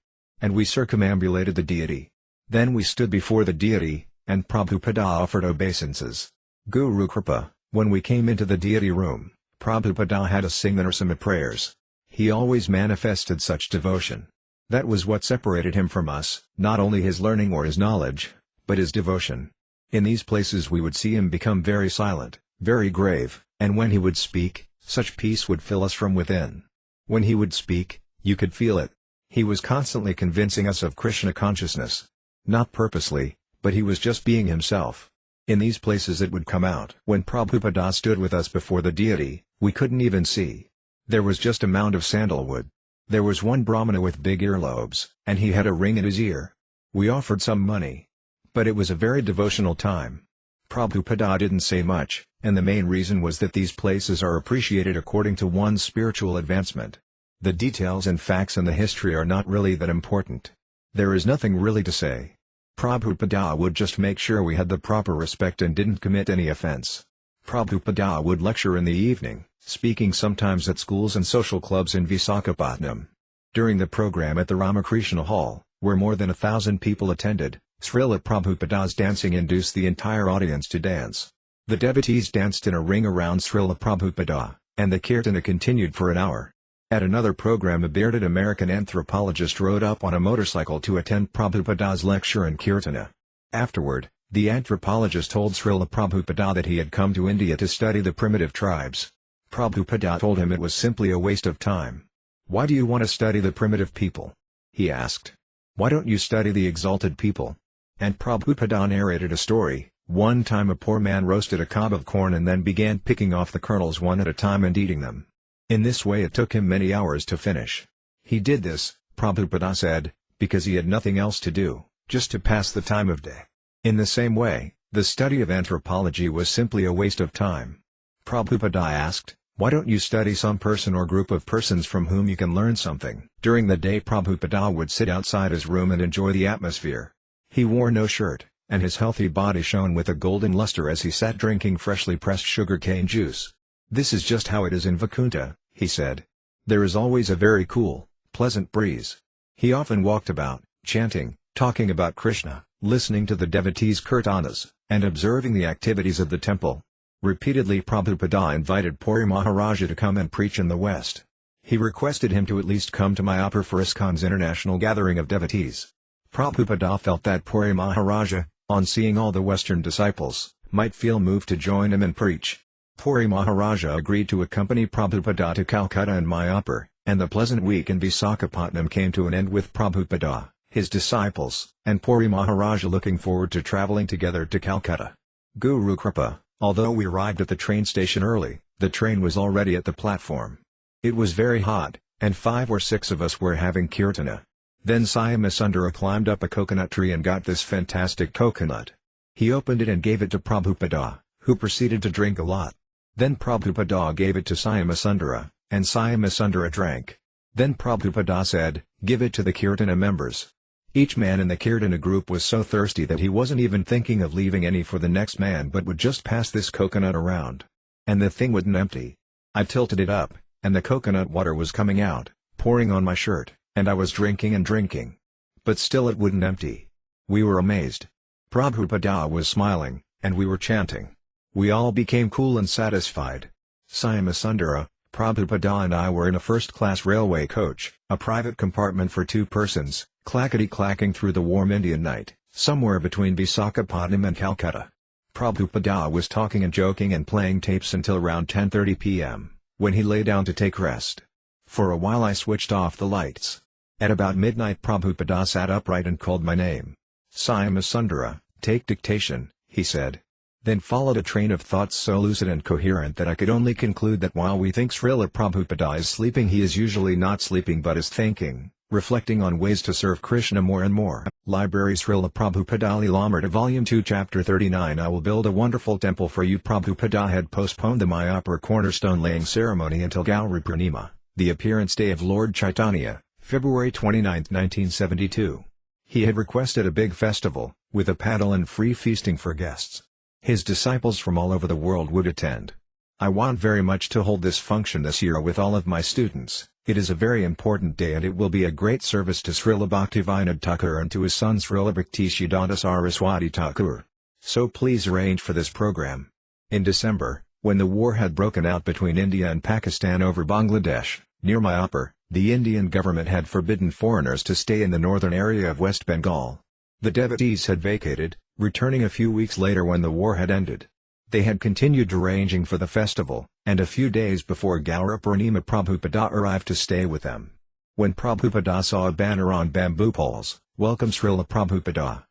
And we circumambulated the deity. Then we stood before the deity, and Prabhupada offered obeisances. Guru Kripa, when we came into the deity room, Prabhupada had us sing the Nrsimha prayers. He always manifested such devotion. That was what separated him from us, not only his learning or his knowledge, but his devotion. In these places we would see him become very silent, very grave, and when he would speak, such peace would fill us from within. When he would speak, you could feel it. He was constantly convincing us of Krishna consciousness. Not purposely, but he was just being himself. In these places it would come out. When Prabhupada stood with us before the deity, we couldn't even see. There was just a mound of sandalwood. There was one Brahmana with big earlobes, and he had a ring in his ear. We offered some money. But it was a very devotional time. Prabhupada didn't say much, and the main reason was that these places are appreciated according to one's spiritual advancement. The details and facts and the history are not really that important. There is nothing really to say. Prabhupada would just make sure we had the proper respect and didn't commit any offense. Prabhupada would lecture in the evening, speaking sometimes at schools and social clubs in Visakhapatnam. During the program at the Ramakrishna Hall, where more than 1,000 people attended, Srila Prabhupada's dancing induced the entire audience to dance. The devotees danced in a ring around Srila Prabhupada, and the kirtana continued for an hour. At another program a bearded American anthropologist rode up on a motorcycle to attend Prabhupada's lecture and kirtana. Afterward, the anthropologist told Srila Prabhupada that he had come to India to study the primitive tribes. Prabhupada told him it was simply a waste of time. "Why do you want to study the primitive people?" he asked. "Why don't you study the exalted people?" And Prabhupada narrated a story. One time a poor man roasted a cob of corn and then began picking off the kernels one at a time and eating them. In this way it took him many hours to finish. He did this, Prabhupada said, because he had nothing else to do, just to pass the time of day. In the same way, the study of anthropology was simply a waste of time. Prabhupada asked, "Why don't you study some person or group of persons from whom you can learn something?" During the day Prabhupada would sit outside his room and enjoy the atmosphere. He wore no shirt, and his healthy body shone with a golden luster as he sat drinking freshly pressed sugarcane juice. "This is just how it is in Vaikuntha," he said. "There is always a very cool, pleasant breeze." He often walked about, chanting, talking about Krishna, listening to the devotees' kirtanas, and observing the activities of the temple. Repeatedly Prabhupada invited Puri Maharaja to come and preach in the West. He requested him to at least come to Mayapur for ISKCON's international gathering of devotees. Prabhupada felt that Puri Maharaja, on seeing all the Western disciples, might feel moved to join him and preach. Puri Maharaja agreed to accompany Prabhupada to Calcutta and Mayapur, and the pleasant week in Visakhapatnam came to an end with Prabhupada, his disciples, and Puri Maharaja looking forward to traveling together to Calcutta. Guru Kripa, although we arrived at the train station early, the train was already at the platform. It was very hot, and 5 or 6 of us were having kirtana. Then Syamasundara climbed up a coconut tree and got this fantastic coconut. He opened it and gave it to Prabhupada, who proceeded to drink a lot. Then Prabhupada gave it to Syamasundara, and Syamasundara drank. Then Prabhupada said, "Give it to the kirtana members." Each man in the kirtana group was so thirsty that he wasn't even thinking of leaving any for the next man but would just pass this coconut around. And the thing wouldn't empty. I tilted it up, and the coconut water was coming out, pouring on my shirt, and I was drinking and drinking. But still it wouldn't empty. We were amazed. Prabhupada was smiling, and we were chanting. We all became cool and satisfied. Syamasundara, Prabhupada and I were in a first-class railway coach, a private compartment for 2 persons, clackety-clacking through the warm Indian night, somewhere between Visakhapatnam and Calcutta. Prabhupada was talking and joking and playing tapes until around 10:30 p.m., when he lay down to take rest. For a while I switched off the lights. At about midnight Prabhupada sat upright and called my name. "Syamasundara, take dictation," he said. Then followed a train of thoughts so lucid and coherent that I could only conclude that while we think Śrīla Prabhupada is sleeping, he is usually not sleeping but is thinking, reflecting on ways to serve Krishna more and more. Library Śrīla Prabhupada līlāmṛta Volume 2 Chapter 39 I will build a wonderful temple for you. Prabhupada had postponed the Mayapur cornerstone laying ceremony until Gauri Purnima, the appearance day of Lord Chaitanya, February 29, 1972. He had requested a big festival, with a paddle and free feasting for guests. His disciples from all over the world would attend. I want very much to hold this function this year with all of my students. It is a very important day and it will be a great service to Srila Bhaktivedanta Thakur and to his son Srila Bhaktisiddhanta Saraswati Thakur. So please arrange for this program. In December, when the war had broken out between India and Pakistan over Bangladesh, near Mayapur, the Indian government had forbidden foreigners to stay in the northern area of West Bengal. The devotees had vacated, returning a few weeks later when the war had ended. They had continued arranging for the festival, and a few days before Gauri Purnima Prabhupada arrived to stay with them. When Prabhupada saw a banner on bamboo poles, "Welcome Srila Prabhupada,"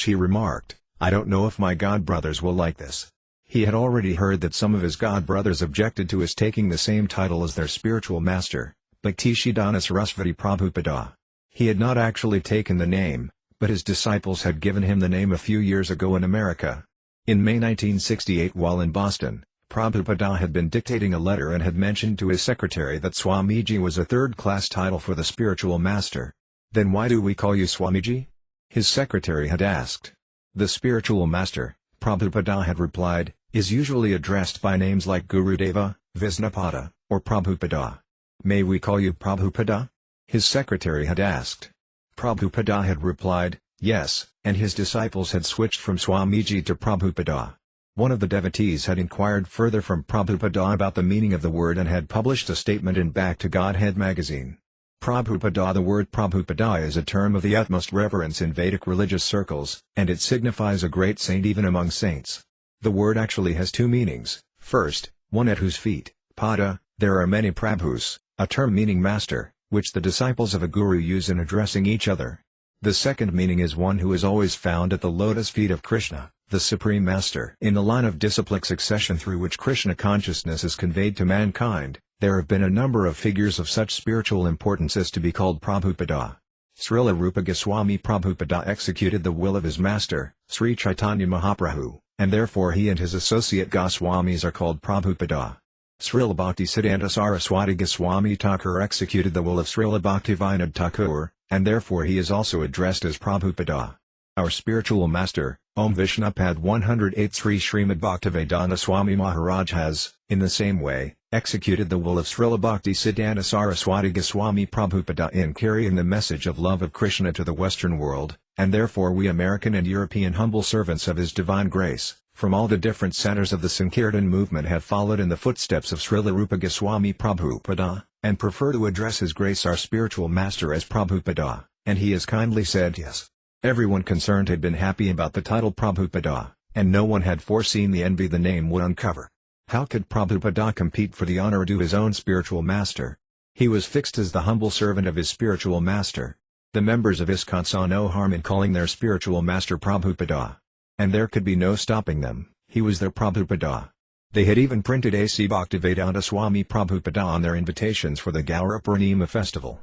he remarked, "I don't know if my godbrothers will like this." He had already heard that some of his godbrothers objected to his taking the same title as their spiritual master, Bhaktisiddhanta Saraswati Prabhupada. He had not actually taken the name, but his disciples had given him the name a few years ago in America. In May 1968 while in Boston, Prabhupada had been dictating a letter and had mentioned to his secretary that Swamiji was a third-class title for the spiritual master. "Then why do we call you Swamiji?" his secretary had asked. "The spiritual master," Prabhupada had replied, "is usually addressed by names like Gurudeva, Visnapada, or Prabhupada. May we call you Prabhupada?" his secretary had asked. Prabhupada had replied, "Yes," and his disciples had switched from Swamiji to Prabhupada. One of the devotees had inquired further from Prabhupada about the meaning of the word and had published a statement in Back to Godhead magazine. Prabhupada. The word Prabhupada is a term of the utmost reverence in Vedic religious circles, and it signifies a great saint even among saints. The word actually has 2 meanings. First, one at whose feet, pada, there are many Prabhus, a term meaning master, which the disciples of a guru use in addressing each other. The second meaning is one who is always found at the lotus feet of Krishna, the Supreme Master. In the line of disciplic succession through which Krishna consciousness is conveyed to mankind, there have been a number of figures of such spiritual importance as to be called Prabhupada. Srila Rupa Goswami Prabhupada executed the will of his master, Sri Chaitanya Mahaprabhu, and therefore he and his associate Goswamis are called Prabhupada. Srila Bhaktisiddhanta Saraswati Goswami Thakur executed the will of Srila Bhaktivedanta Thakur, and therefore he is also addressed as Prabhupada. Our spiritual master, Om Vishnupad 108 Sri Srimad Bhaktivedanta Swami Maharaj has, in the same way, executed the will of Srila Bhaktisiddhanta Saraswati Goswami Prabhupada in carrying the message of love of Krishna to the Western world, and therefore we American and European humble servants of His divine grace, from all the different centers of the Sankirtan movement have followed in the footsteps of Srila Rupa Goswami Prabhupada, and prefer to address His Grace our spiritual master as Prabhupada, and he has kindly said yes. Everyone concerned had been happy about the title Prabhupada, and no one had foreseen the envy the name would uncover. How could Prabhupada compete for the honor due his own spiritual master? He was fixed as the humble servant of his spiritual master. The members of ISKCON saw no harm in calling their spiritual master Prabhupada. And there could be no stopping them, he was their Prabhupada. They had even printed A.C. Bhaktivedanta Swami Prabhupada on their invitations for the Gaura Purnima festival.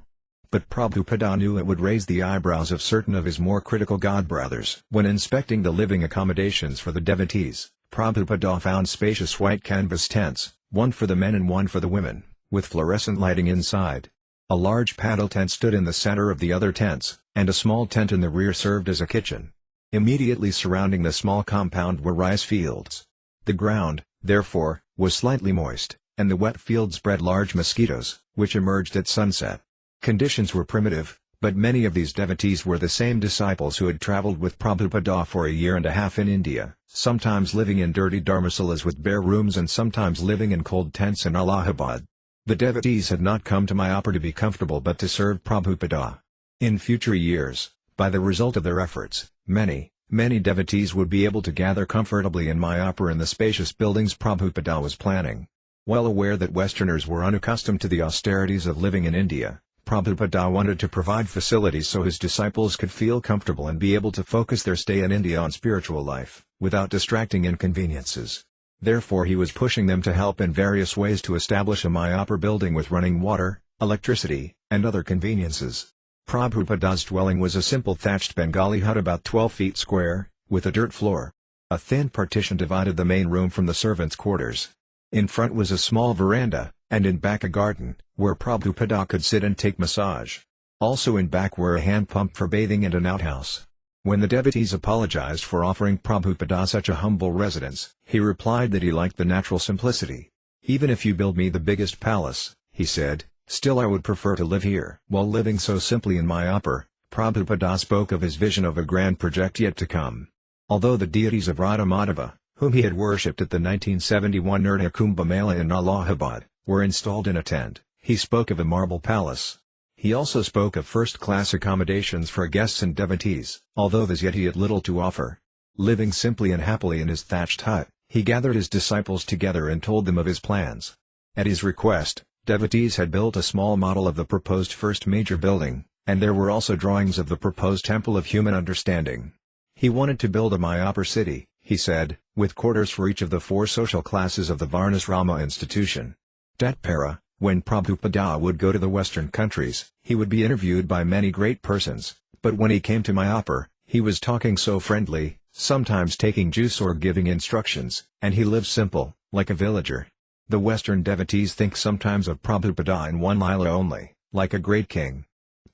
But Prabhupada knew it would raise the eyebrows of certain of his more critical godbrothers. When inspecting the living accommodations for the devotees, Prabhupada found spacious white canvas tents, one for the men and one for the women, with fluorescent lighting inside. A large paddle tent stood in the center of the other tents, and a small tent in the rear served as a kitchen. Immediately surrounding the small compound were rice fields. The ground, therefore, was slightly moist, and the wet fields bred large mosquitoes, which emerged at sunset. Conditions were primitive, but many of these devotees were the same disciples who had traveled with Prabhupada for a year and a half in India, sometimes living in dirty dharmasalas with bare rooms and sometimes living in cold tents in Allahabad. The devotees had not come to Mayapur to be comfortable but to serve Prabhupada. In future years, by the result of their efforts, many devotees would be able to gather comfortably in Mayapur in the spacious buildings Prabhupada was planning. Well aware that Westerners were unaccustomed to the austerities of living in India, Prabhupada wanted to provide facilities so his disciples could feel comfortable and be able to focus their stay in India on spiritual life, without distracting inconveniences. Therefore he was pushing them to help in various ways to establish a Mayapur building with running water, electricity, and other conveniences. Prabhupada's dwelling was a simple thatched Bengali hut about 12 feet square, with a dirt floor. A thin partition divided the main room from the servants' quarters. In front was a small veranda, and in back a garden, where Prabhupada could sit and take massage. Also in back were a hand pump for bathing and an outhouse. When the devotees apologized for offering Prabhupada such a humble residence, he replied that he liked the natural simplicity. "Even if you build me the biggest palace," he said, "still I would prefer to live here." While living so simply in Mayapur, Prabhupada spoke of his vision of a grand project yet to come. Although the deities of Radha Madhava, whom he had worshipped at the 1971 Nirta Kumbh Mela in Allahabad, were installed in a tent, he spoke of a marble palace. He also spoke of first-class accommodations for guests and devotees, although as yet he had little to offer. Living simply and happily in his thatched hut, he gathered his disciples together and told them of his plans. At his request, devotees had built a small model of the proposed first major building, and there were also drawings of the proposed Temple of Human Understanding. He wanted to build a Mayapur city, he said, with quarters for each of the 4 social classes of the Varnasrama institution. Tatpara, when Prabhupada would go to the Western countries, he would be interviewed by many great persons, but when he came to Mayapur, he was talking so friendly, sometimes taking juice or giving instructions, and he lived simple, like a villager. The Western devotees think sometimes of Prabhupada in one lila only, like a great king.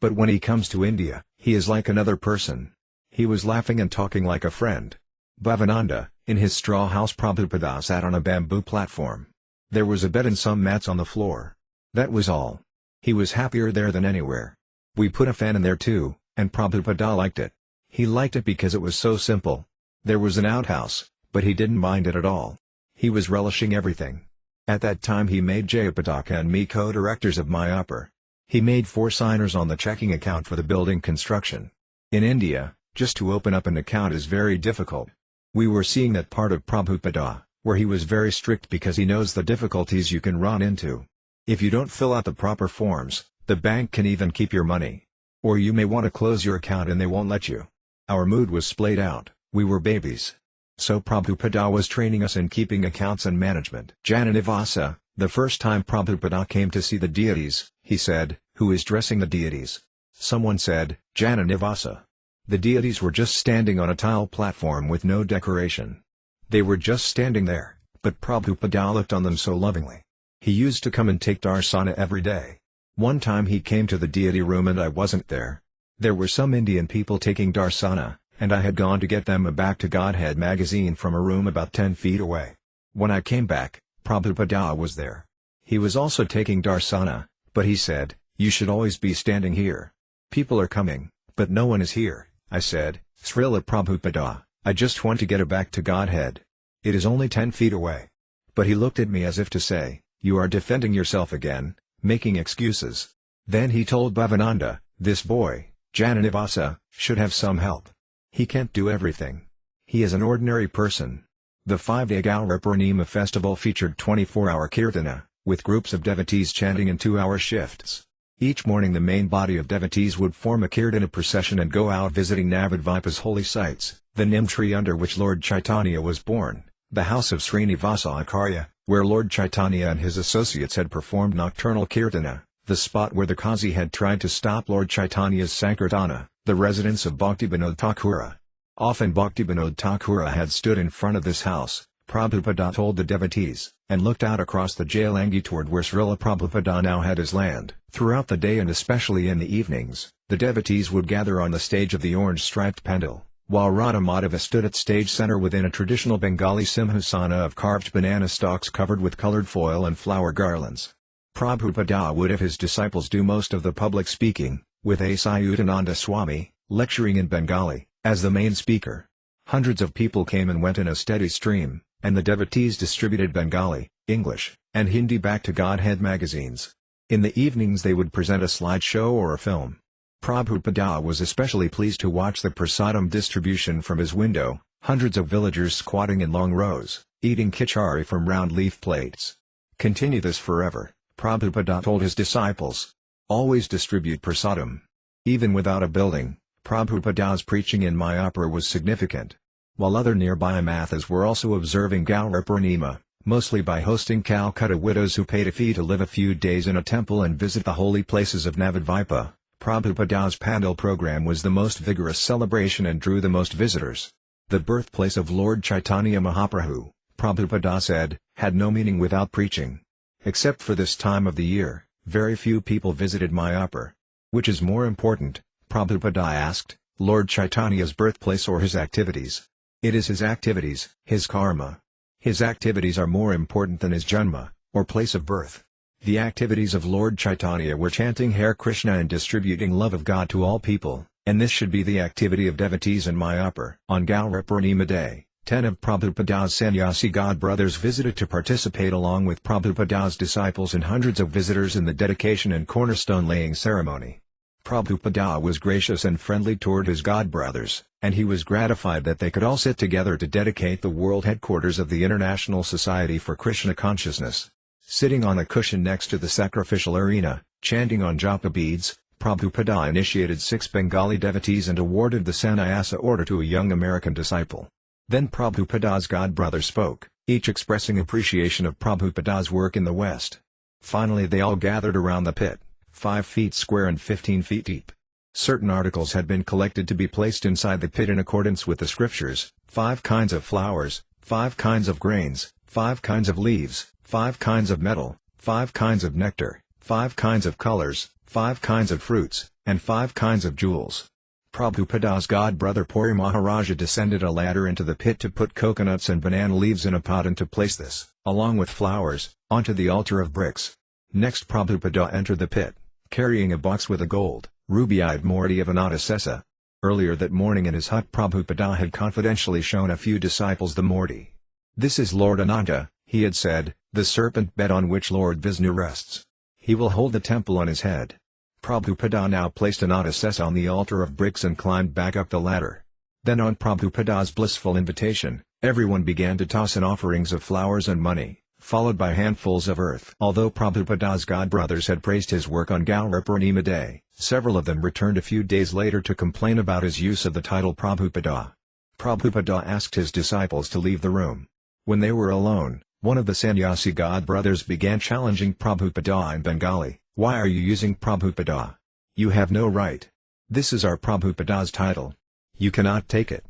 But when he comes to India, he is like another person. He was laughing and talking like a friend. Bhavananda, in his straw house Prabhupada sat on a bamboo platform. There was a bed and some mats on the floor. That was all. He was happier there than anywhere. We put a fan in there too, and Prabhupada liked it. He liked it because it was so simple. There was an outhouse, but he didn't mind it at all. He was relishing everything. At that time he made Jayapataka and me co-directors of Mayapur. He made 4 signers on the checking account for the building construction. In India, just to open up an account is very difficult. We were seeing that part of Prabhupada, where he was very strict because he knows the difficulties you can run into. If you don't fill out the proper forms, the bank can even keep your money. Or you may want to close your account and they won't let you. Our mood was splayed out, we were babies. So Prabhupada was training us in keeping accounts and management. Jananivasa, the first time Prabhupada came to see the deities, he said, "Who is dressing the deities?" Someone said, "Jananivasa." The deities were just standing on a tile platform with no decoration. They were just standing there, but Prabhupada looked on them so lovingly. He used to come and take darsana every day. One time he came to the deity room and I wasn't there. There were some Indian people taking darsana, and I had gone to get them a Back to Godhead magazine from a room about 10 feet away. When I came back, Prabhupada was there. He was also taking darsana, but he said, "You should always be standing here. People are coming, but no one is here." I said, "Śrīla Prabhupāda, I just want to get back to Godhead. It is only 10 feet away." But he looked at me as if to say, "You are defending yourself again, making excuses." Then he told Bhavananda, "This boy, Jananivasa, should have some help. He can't do everything. He is an ordinary person." The 5-day Gaura Purnima festival featured 24-hour kirtana, with groups of devotees chanting in 2-hour shifts. Each morning the main body of devotees would form a kirtana procession and go out visiting Navadvipa's holy sites, the Nim tree under which Lord Chaitanya was born, the house of Srinivasa-Ācārya, where Lord Chaitanya and his associates had performed nocturnal kirtana, the spot where the Qazi had tried to stop Lord Chaitanya's Sankirtana, the residence of Bhaktivedanta Thakura. Often Bhaktivedanta Thakura had stood in front of this house, Prabhupada told the devotees, and looked out across the Jalangi toward where Śrīla Prabhupada now had his land. Throughout the day and especially in the evenings, the devotees would gather on the stage of the orange-striped pandal, while Radha Madhava stood at stage center within a traditional Bengali simhasana of carved banana stalks covered with colored foil and flower garlands. Prabhupada would have his disciples do most of the public speaking, with Achyutananda Swami, lecturing in Bengali, as the main speaker. Hundreds of people came and went in a steady stream, and the devotees distributed Bengali, English, and Hindi back to Godhead magazines. In the evenings they would present a slideshow or a film. Prabhupada was especially pleased to watch the prasadam distribution from his window, hundreds of villagers squatting in long rows, eating khichari from round leaf plates. "Continue this forever," Prabhupada told his disciples. "Always distribute prasadam." Even without a building, Prabhupada's preaching in Mayapur was significant. While other nearby mathas were also observing Gaura Purnima, mostly by hosting Calcutta widows who paid a fee to live a few days in a temple and visit the holy places of Navadvipa, Prabhupada's Pandal program was the most vigorous celebration and drew the most visitors. The birthplace of Lord Chaitanya Mahaprabhu, Prabhupada said, had no meaning without preaching. Except for this time of the year, very few people visited Mayapur. Which is more important? Prabhupada asked, Lord Chaitanya's birthplace or his activities? It is his activities, his karma. His activities are more important than his janma, or place of birth. The activities of Lord Chaitanya were chanting Hare Krishna and distributing love of God to all people, and this should be the activity of devotees in Mayapur. On Gaura Purnima Day, 10 of Prabhupada's sannyasi godbrothers visited to participate along with Prabhupada's disciples and hundreds of visitors in the dedication and cornerstone laying ceremony. Prabhupada was gracious and friendly toward his godbrothers, and he was gratified that they could all sit together to dedicate the world headquarters of the International Society for Krishna Consciousness. Sitting on a cushion next to the sacrificial arena, chanting on japa beads, Prabhupada initiated 6 Bengali devotees and awarded the sannyasa order to a young American disciple. Then Prabhupada's godbrothers spoke, each expressing appreciation of Prabhupada's work in the West. Finally they all gathered around the pit, 5 feet square and 15 feet deep. Certain articles had been collected to be placed inside the pit in accordance with the scriptures: 5 kinds of flowers, 5 kinds of grains, 5 kinds of leaves, 5 kinds of metal, 5 kinds of nectar, 5 kinds of colors, 5 kinds of fruits, and 5 kinds of jewels. Prabhupada's godbrother Puri Maharaja descended a ladder into the pit to put coconuts and banana leaves in a pot and to place this, along with flowers, onto the altar of bricks. Next Prabhupada entered the pit, carrying a box with a gold, ruby-eyed Murti of Anantasesa. Earlier that morning in his hut Prabhupada had confidentially shown a few disciples the Murti. "This is Lord Ananta," he had said, "the serpent bed on which Lord Vishnu rests. He will hold the temple on his head." Prabhupada now placed Anantasesa on the altar of bricks and climbed back up the ladder. Then on Prabhupada's blissful invitation, everyone began to toss in offerings of flowers and money, followed by handfuls of earth. Although Prabhupada's godbrothers had praised his work on Gaura Purnima Day, several of them returned a few days later to complain about his use of the title Prabhupada. Prabhupada asked his disciples to leave the room. When they were alone, one of the sannyasi godbrothers began challenging Prabhupada in Bengali. "Why are you using Prabhupada? You have no right. This is our Prabhupada's title. You cannot take it."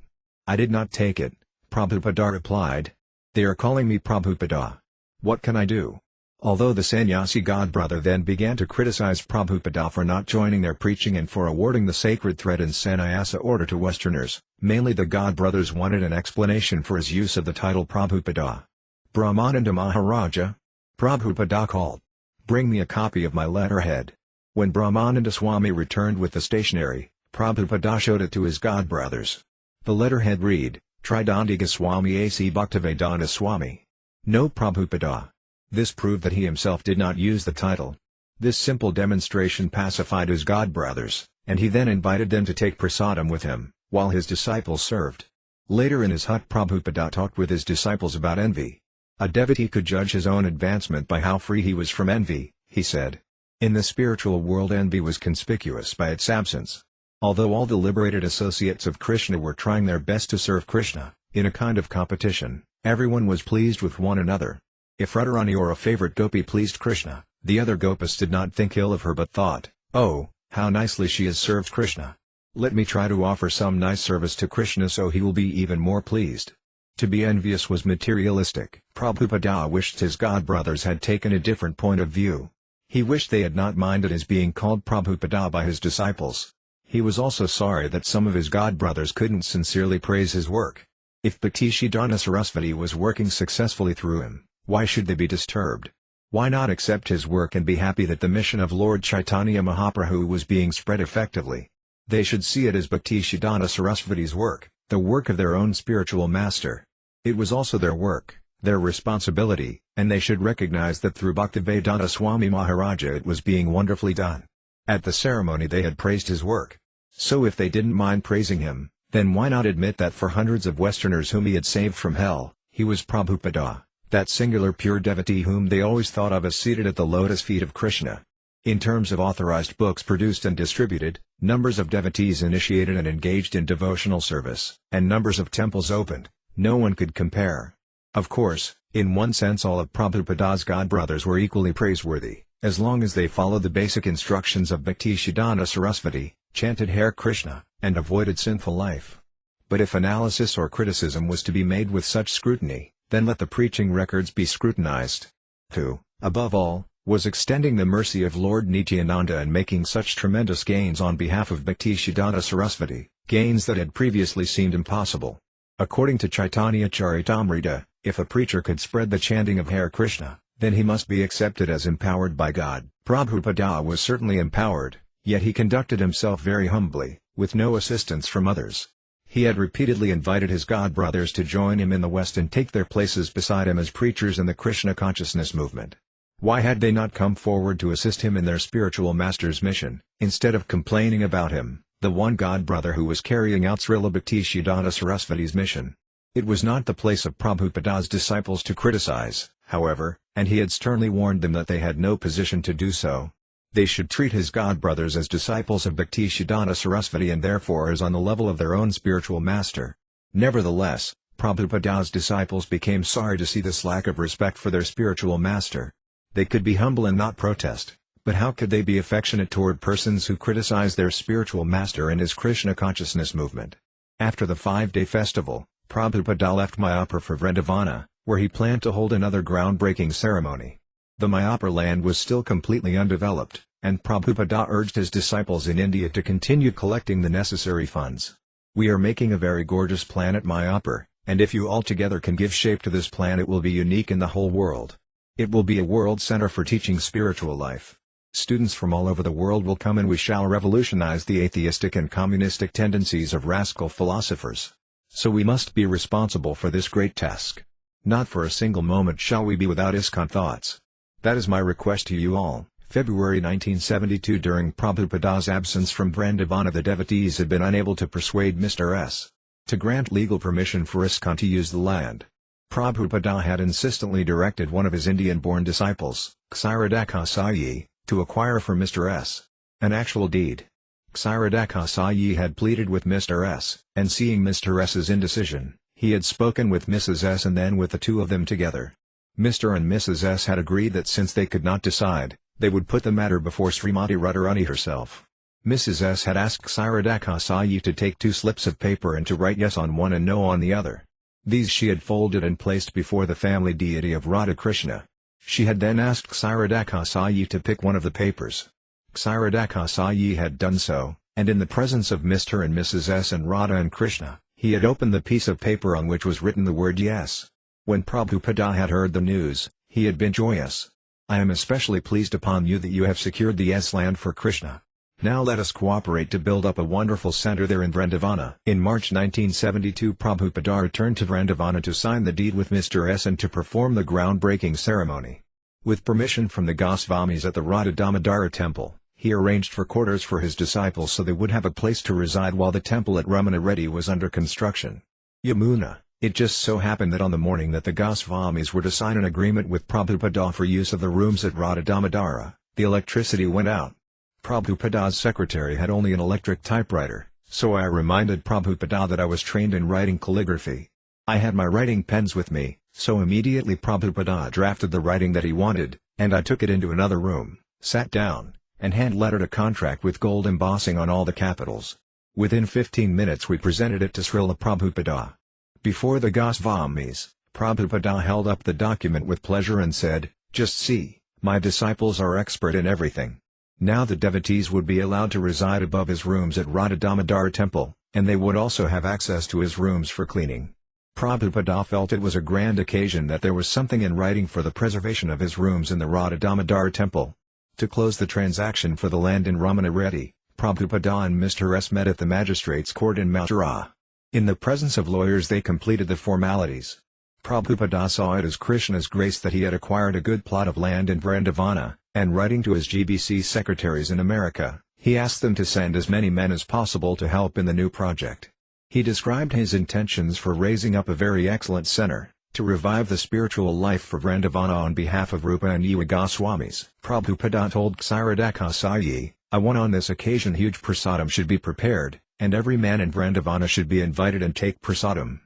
"I did not take it," Prabhupada replied. "They are calling me Prabhupada. What can I do?" Although the sannyasi godbrother then began to criticize Prabhupada for not joining their preaching and for awarding the sacred thread and sannyasa order to Westerners, mainly the godbrothers wanted an explanation for his use of the title Prabhupada. Brahmananda Maharaja. Prabhupada called Bring me a copy of my letterhead." When Brahmananda Swami returned with the stationery, Prabhupada showed it to his godbrothers. The letterhead read, "Tridandiga Swami A.C. Bhaktivedanta Swami." No Prabhupada. This proved that he himself did not use the title. This simple demonstration pacified his godbrothers, and he then invited them to take prasadam with him, while his disciples served. Later in his hut, Prabhupada talked with his disciples about envy. A devotee could judge his own advancement by how free he was from envy, he said. In the spiritual world, envy was conspicuous by its absence. Although all the liberated associates of Krishna were trying their best to serve Krishna, in a kind of competition, everyone was pleased with one another. If Radharani or a favorite gopi pleased Krishna, the other gopis did not think ill of her but thought, "Oh, how nicely she has served Krishna. Let me try to offer some nice service to Krishna so he will be even more pleased." To be envious was materialistic. Prabhupada wished his godbrothers had taken a different point of view. He wished they had not minded his being called Prabhupada by his disciples. He was also sorry that some of his godbrothers couldn't sincerely praise his work. If Bhaktisiddhanta Sarasvati was working successfully through him, why should they be disturbed? Why not accept his work and be happy that the mission of Lord Chaitanya Mahaprabhu was being spread effectively? They should see it as Bhaktisiddhanta Sarasvati's work, the work of their own spiritual master. It was also their work, their responsibility, and they should recognize that through Bhaktivedanta Swami Maharaja it was being wonderfully done. At the ceremony they had praised his work. So if they didn't mind praising him, then why not admit that for hundreds of Westerners whom he had saved from hell, he was Prabhupada, that singular pure devotee whom they always thought of as seated at the lotus feet of Krishna. In terms of authorized books produced and distributed, numbers of devotees initiated and engaged in devotional service, and numbers of temples opened, no one could compare. Of course, in one sense all of Prabhupada's godbrothers were equally praiseworthy, as long as they followed the basic instructions of Bhaktisiddhanta Sarasvati, chanted Hare Krishna, and avoided sinful life. But if analysis or criticism was to be made with such scrutiny, then let the preaching records be scrutinized. Who, above all, was extending the mercy of Lord Nityananda and making such tremendous gains on behalf of Bhaktisiddhanta Sarasvati, gains that had previously seemed impossible. According to Chaitanya Charitamrita, if a preacher could spread the chanting of Hare Krishna, then he must be accepted as empowered by God. Prabhupada was certainly empowered, yet he conducted himself very humbly, with no assistance from others. He had repeatedly invited his godbrothers to join him in the West and take their places beside him as preachers in the Krishna consciousness movement. Why had they not come forward to assist him in their spiritual master's mission, instead of complaining about him, the one godbrother who was carrying out Śrīla Bhaktisiddhanta Sarasvati's mission? It was not the place of Prabhupada's disciples to criticize, however, and he had sternly warned them that they had no position to do so. They should treat his godbrothers as disciples of Bhaktisiddhanta Sarasvati and therefore as on the level of their own spiritual master. Nevertheless, Prabhupada's disciples became sorry to see this lack of respect for their spiritual master. They could be humble and not protest, but how could they be affectionate toward persons who criticize their spiritual master and his Krishna consciousness movement? After the 5-day festival, Prabhupada left Mayapur for Vrindavana, where he planned to hold another groundbreaking ceremony. The Mayapur land was still completely undeveloped, and Prabhupada urged his disciples in India to continue collecting the necessary funds. "We are making a very gorgeous plan at Mayapur, and if you altogether can give shape to this plan it will be unique in the whole world. It will be a world center for teaching spiritual life. Students from all over the world will come and we shall revolutionize the atheistic and communistic tendencies of rascal philosophers. So we must be responsible for this great task. Not for a single moment shall we be without ISKCON thoughts. That is my request to you all." February 1972. During Prabhupada's absence from Vrindavana, the devotees had been unable to persuade Mr. S. to grant legal permission for ISKCON to use the land. Prabhupada had insistently directed one of his Indian-born disciples, Kshirodakasāyi, to acquire for Mr. S. an actual deed. Kshirodakasāyi had pleaded with Mr. S., and seeing Mr. S.'s indecision, he had spoken with Mrs. S. and then with the two of them together. Mr. and Mrs. S. had agreed that since they could not decide, they would put the matter before Srimati Radharani herself. Mrs. S. had asked Kshirodakasāyi to take 2 slips of paper and to write yes on one and no on the other. These she had folded and placed before the family deity of Radha Krishna. She had then asked Kshirodakasāyi to pick one of the papers. Kshirodakasāyi had done so, and in the presence of Mr. and Mrs. S. and Radha and Krishna, he had opened the piece of paper on which was written the word yes. When Prabhupada had heard the news, he had been joyous. I am especially pleased upon you that you have secured the land for Krishna. Now let us cooperate to build up a wonderful center there in Vrindavana." In March 1972, Prabhupada returned to Vrindavana to sign the deed with Mr. S and to perform the groundbreaking ceremony. With permission from the Goswamis at the Radha Damodara temple, he arranged for quarters for his disciples so they would have a place to reside while the temple at Ramana Reddy was under construction. Yamuna, it just so happened that on the morning that the Goswamis were to sign an agreement with Prabhupada for use of the rooms at Radha Damodara, the electricity went out. Prabhupada's secretary had only an electric typewriter, so I reminded Prabhupada that I was trained in writing calligraphy. I had my writing pens with me, so immediately Prabhupada drafted the writing that he wanted, and I took it into another room, sat down, and hand-lettered a contract with gold embossing on all the capitals. Within 15 minutes we presented it to Śrīla Prabhupada. Before the Goswamis, Prabhupada held up the document with pleasure and said, "Just see, my disciples are expert in everything." Now the devotees would be allowed to reside above his rooms at Radha Damodara temple, and they would also have access to his rooms for cleaning. Prabhupada felt it was a grand occasion that there was something in writing for the preservation of his rooms in the Radha Damodara temple. To close the transaction for the land in Ramana Reddy, Prabhupada and Mr. S met at the magistrate's court in Mathura. In the presence of lawyers they completed the formalities. Prabhupada saw it as Krishna's grace that he had acquired a good plot of land in Vrindavana, and writing to his GBC secretaries in America, he asked them to send as many men as possible to help in the new project. He described his intentions for raising up a very excellent center, to revive the spiritual life for Vrindavana on behalf of Rupa and Jiva Goswamis. Prabhupada told Kshirodakasai, "I want on this occasion huge prasadam should be prepared, and every man in Vrindavana should be invited and take prasadam."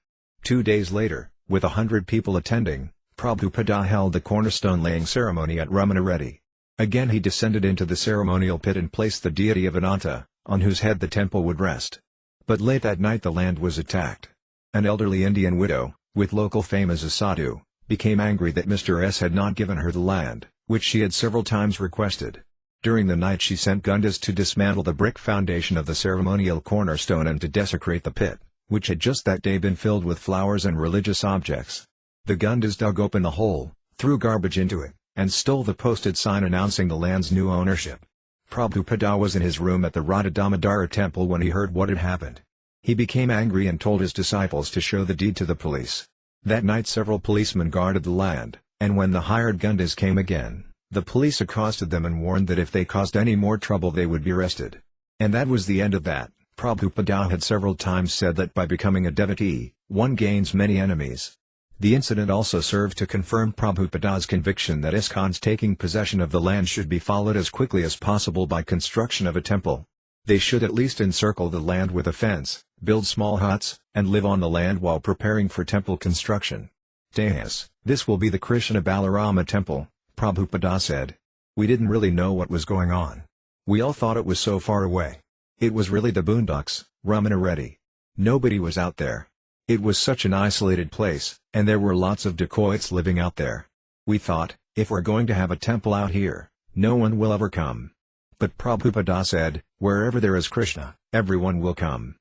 2 days later, with 100 people attending, Prabhupada held the cornerstone laying ceremony at Ramana Reddy. Again he descended into the ceremonial pit and placed the deity of Ananta, on whose head the temple would rest. But late that night the land was attacked. An elderly Indian widow, with local fame as a sadhu, became angry that Mr. S had not given her the land, which she had several times requested. During the night she sent Gundas to dismantle the brick foundation of the ceremonial cornerstone and to desecrate the pit, which had just that day been filled with flowers and religious objects. The Gundas dug open the hole, threw garbage into it, and stole the posted sign announcing the land's new ownership. Prabhupada was in his room at the Radha Damodara temple when he heard what had happened. He became angry and told his disciples to show the deed to the police. That night several policemen guarded the land, and when the hired Gundas came again, the police accosted them and warned that if they caused any more trouble they would be arrested. And that was the end of that. Prabhupada had several times said that by becoming a devotee, one gains many enemies. The incident also served to confirm Prabhupada's conviction that ISKCON's taking possession of the land should be followed as quickly as possible by construction of a temple. They should at least encircle the land with a fence, build small huts, and live on the land while preparing for temple construction. Dāsa, this will be the Krishna Balarama temple, Prabhupada said. We didn't really know what was going on. We all thought it was so far away. It was really the boondocks, Ramana Reddy. Nobody was out there. It was such an isolated place, and there were lots of dacoits living out there. We thought, if we're going to have a temple out here, no one will ever come. But Prabhupada said, wherever there is Krishna, everyone will come.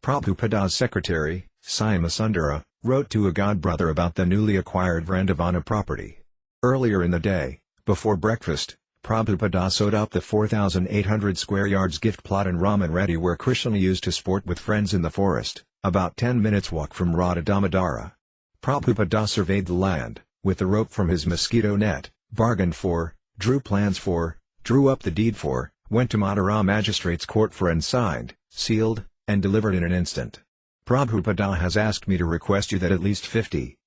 Prabhupada's secretary, Sundara, wrote to a godbrother about the newly acquired Vrindavana property. Earlier in the day, before breakfast, Prabhupada sewed up the 4,800 square yards gift plot in Ramana Reddy where Krishna used to sport with friends in the forest, about 10 minutes walk from Radha Damodara. Prabhupada surveyed the land, with the rope from his mosquito net, bargained for, drew plans for, drew up the deed for, went to Mathura magistrate's court for and signed, sealed, and delivered in an instant. Prabhupada has asked me to request you that at least 50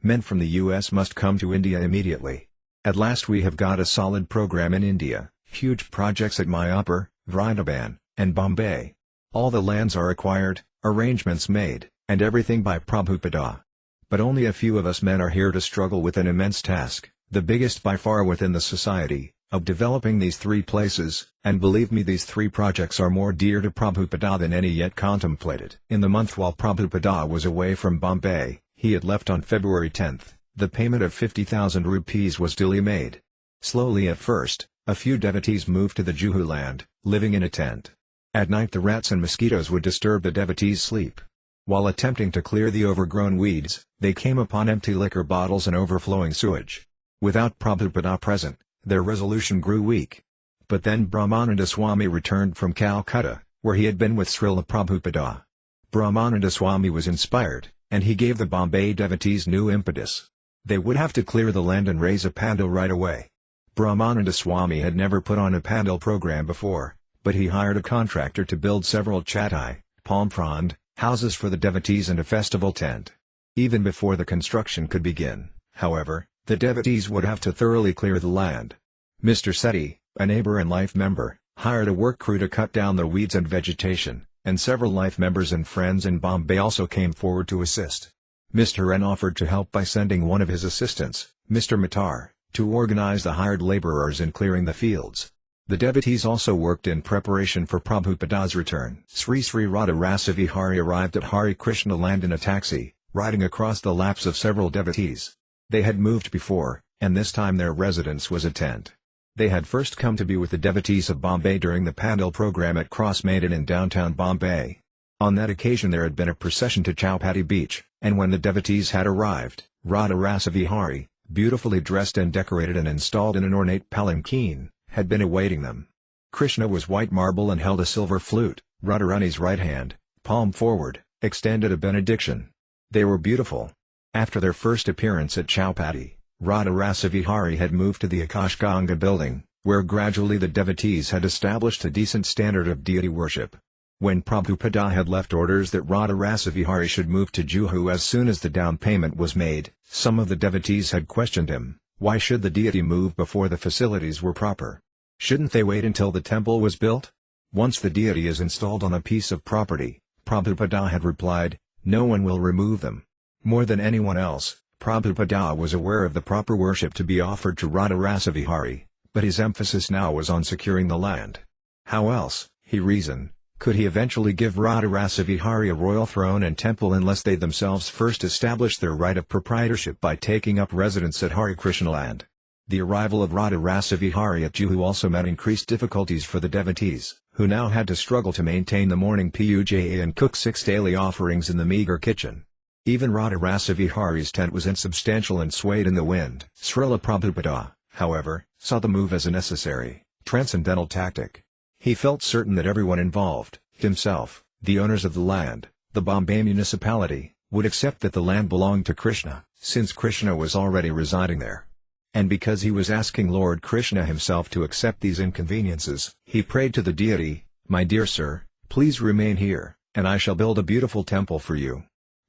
men from the US must come to India immediately. At last we have got a solid program in India, huge projects at Mayapur, Vrindavan, and Bombay. All the lands are acquired, arrangements made, and everything by Prabhupada. But only a few of us men are here to struggle with an immense task, the biggest by far within the society, of developing these 3 places, and believe me these 3 projects are more dear to Prabhupada than any yet contemplated. In the month while Prabhupada was away from Bombay, he had left on February 10. The payment of 50,000 rupees was duly made. Slowly at first, a few devotees moved to the Juhu land, living in a tent. At night the rats and mosquitoes would disturb the devotees' sleep. While attempting to clear the overgrown weeds, they came upon empty liquor bottles and overflowing sewage. Without Prabhupada present, their resolution grew weak. But then Brahmananda Swami returned from Calcutta, where he had been with Śrīla Prabhupada. Brahmananda Swami was inspired, and he gave the Bombay devotees new impetus. They would have to clear the land and raise a pandal right away. Brahmananda Swami had never put on a pandal program before, but he hired a contractor to build several chattai, palm frond, houses for the devotees and a festival tent. Even before the construction could begin, however, the devotees would have to thoroughly clear the land. Mr. Sethi, a neighbor and life member, hired a work crew to cut down the weeds and vegetation, and several life members and friends in Bombay also came forward to assist. Mr. N offered to help by sending one of his assistants, Mr. Matar, to organize the hired laborers in clearing the fields. The devotees also worked in preparation for Prabhupada's return. Sri Radha Rasa Vihari arrived at Hare Krishna land in a taxi, riding across the laps of several devotees. They had moved before, and this time their residence was a tent. They had first come to be with the devotees of Bombay during the Pandal program at Cross Maidan in downtown Bombay. On that occasion there had been a procession to Chowpatty Beach, and when the devotees had arrived, Radha Rasa Vihari, beautifully dressed and decorated and installed in an ornate palanquin, had been awaiting them. Krishna was white marble and held a silver flute. Radharani's right hand, palm forward, extended a benediction. They were beautiful. After their first appearance at Chowpatty, Radha Rasa Vihari had moved to the Akash Ganga building, where gradually the devotees had established a decent standard of deity worship. When Prabhupada had left orders that Radha Rasa Vihari should move to Juhu as soon as the down payment was made, some of the devotees had questioned him, why should the deity move before the facilities were proper? Shouldn't they wait until the temple was built? Once the deity is installed on a piece of property, Prabhupada had replied, no one will remove them. More than anyone else, Prabhupada was aware of the proper worship to be offered to Radha Rasa Vihari, but his emphasis now was on securing the land. How else, he reasoned, could he eventually give Radha Rasa Vihari a royal throne and temple unless they themselves first established their right of proprietorship by taking up residence at Hare Krishna land? The arrival of Radha Rasa Vihari at Juhu also meant increased difficulties for the devotees, who now had to struggle to maintain the morning puja and cook 6 daily offerings in the meager kitchen. Even Radha Rasa Vihari's tent was insubstantial and swayed in the wind. Śrīla Prabhupada, however, saw the move as a necessary, transcendental tactic. He felt certain that everyone involved, himself, the owners of the land, the Bombay municipality, would accept that the land belonged to Krishna, since Krishna was already residing there. And because he was asking Lord Krishna himself to accept these inconveniences, he prayed to the deity, "My dear sir, please remain here, and I shall build a beautiful temple for you."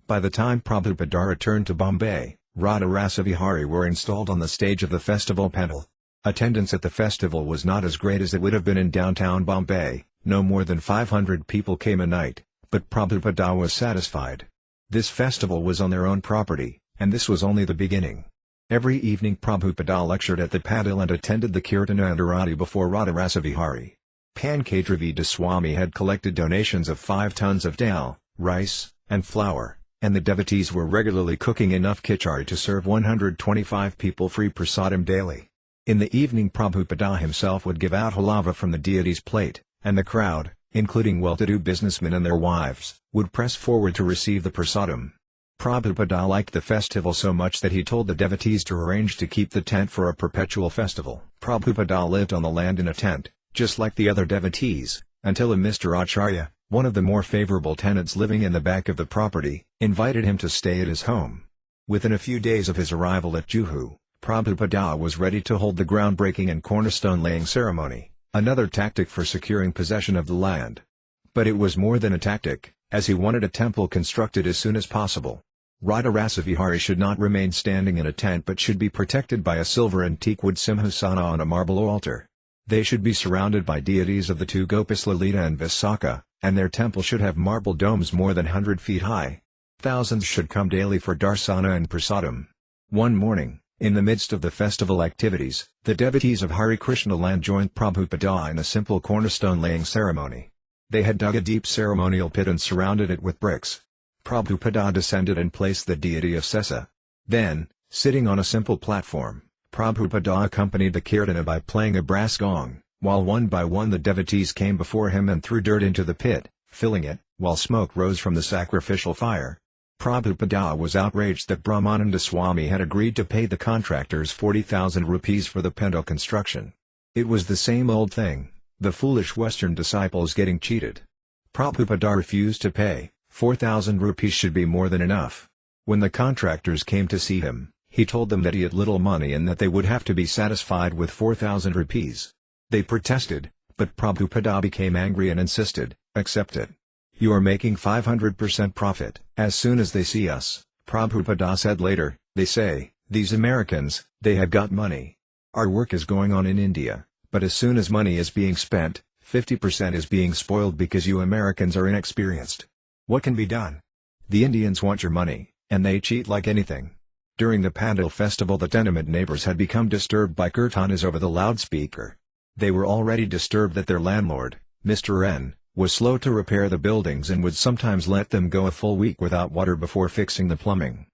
By the time Prabhupada returned to Bombay, Radha Rasa Vihari were installed on the stage of the festival pandal. Attendance at the festival was not as great as it would have been in downtown Bombay, no more than 500 people came a night, but Prabhupada was satisfied. This festival was on their own property, and this was only the beginning. Every evening Prabhupada lectured at the pandal and attended the kirtana and arati before Radha Rasa Vihari. Pankajravida Swami had collected donations of 5 tons of dal, rice, and flour, and the devotees were regularly cooking enough khichdi to serve 125 people free prasadam daily. In the evening Prabhupada himself would give out halava from the deity's plate, and the crowd, including well-to-do businessmen and their wives, would press forward to receive the prasadam. Prabhupada liked the festival so much that he told the devotees to arrange to keep the tent for a perpetual festival. Prabhupada lived on the land in a tent, just like the other devotees, until a Mr. Acharya, one of the more favorable tenants living in the back of the property, invited him to stay at his home. Within a few days of his arrival at Juhu, Prabhupada was ready to hold the groundbreaking and cornerstone laying ceremony, another tactic for securing possession of the land. But it was more than a tactic, as he wanted a temple constructed as soon as possible. Radha Rasa Vihari should not remain standing in a tent but should be protected by a silver and teakwood simhasana on a marble altar. They should be surrounded by deities of the 2 Gopis Lalita and Visakha, and their temple should have marble domes more than 100 feet high. Thousands should come daily for darsana and prasadam. One morning, in the midst of the festival activities, the devotees of Hare Krishna land joined Prabhupada in a simple cornerstone laying ceremony. They had dug a deep ceremonial pit and surrounded it with bricks. Prabhupada descended and placed the deity of Sesa. Then, sitting on a simple platform, Prabhupada accompanied the kirtana by playing a brass gong, while one by one the devotees came before him and threw dirt into the pit, filling it, while smoke rose from the sacrificial fire. Prabhupada was outraged that Brahmananda Swami had agreed to pay the contractors 40,000 rupees for the pendle construction. It was the same old thing, the foolish Western disciples getting cheated. Prabhupada refused to pay. 4,000 rupees should be more than enough. When the contractors came to see him, he told them that he had little money and that they would have to be satisfied with 4,000 rupees. They protested, but Prabhupada became angry and insisted, "Accept it. You are making 500% profit." As soon as they see us, Prabhupada said later, they say, "These Americans, they have got money. Our work is going on in India, but as soon as money is being spent, 50% is being spoiled because you Americans are inexperienced. What can be done? The Indians want your money, and they cheat like anything." During the Pandal festival, the tenement neighbors had become disturbed by kirtanas over the loudspeaker. They were already disturbed that their landlord, Mr. N, was slow to repair the buildings and would sometimes let them go a full week without water before fixing the plumbing.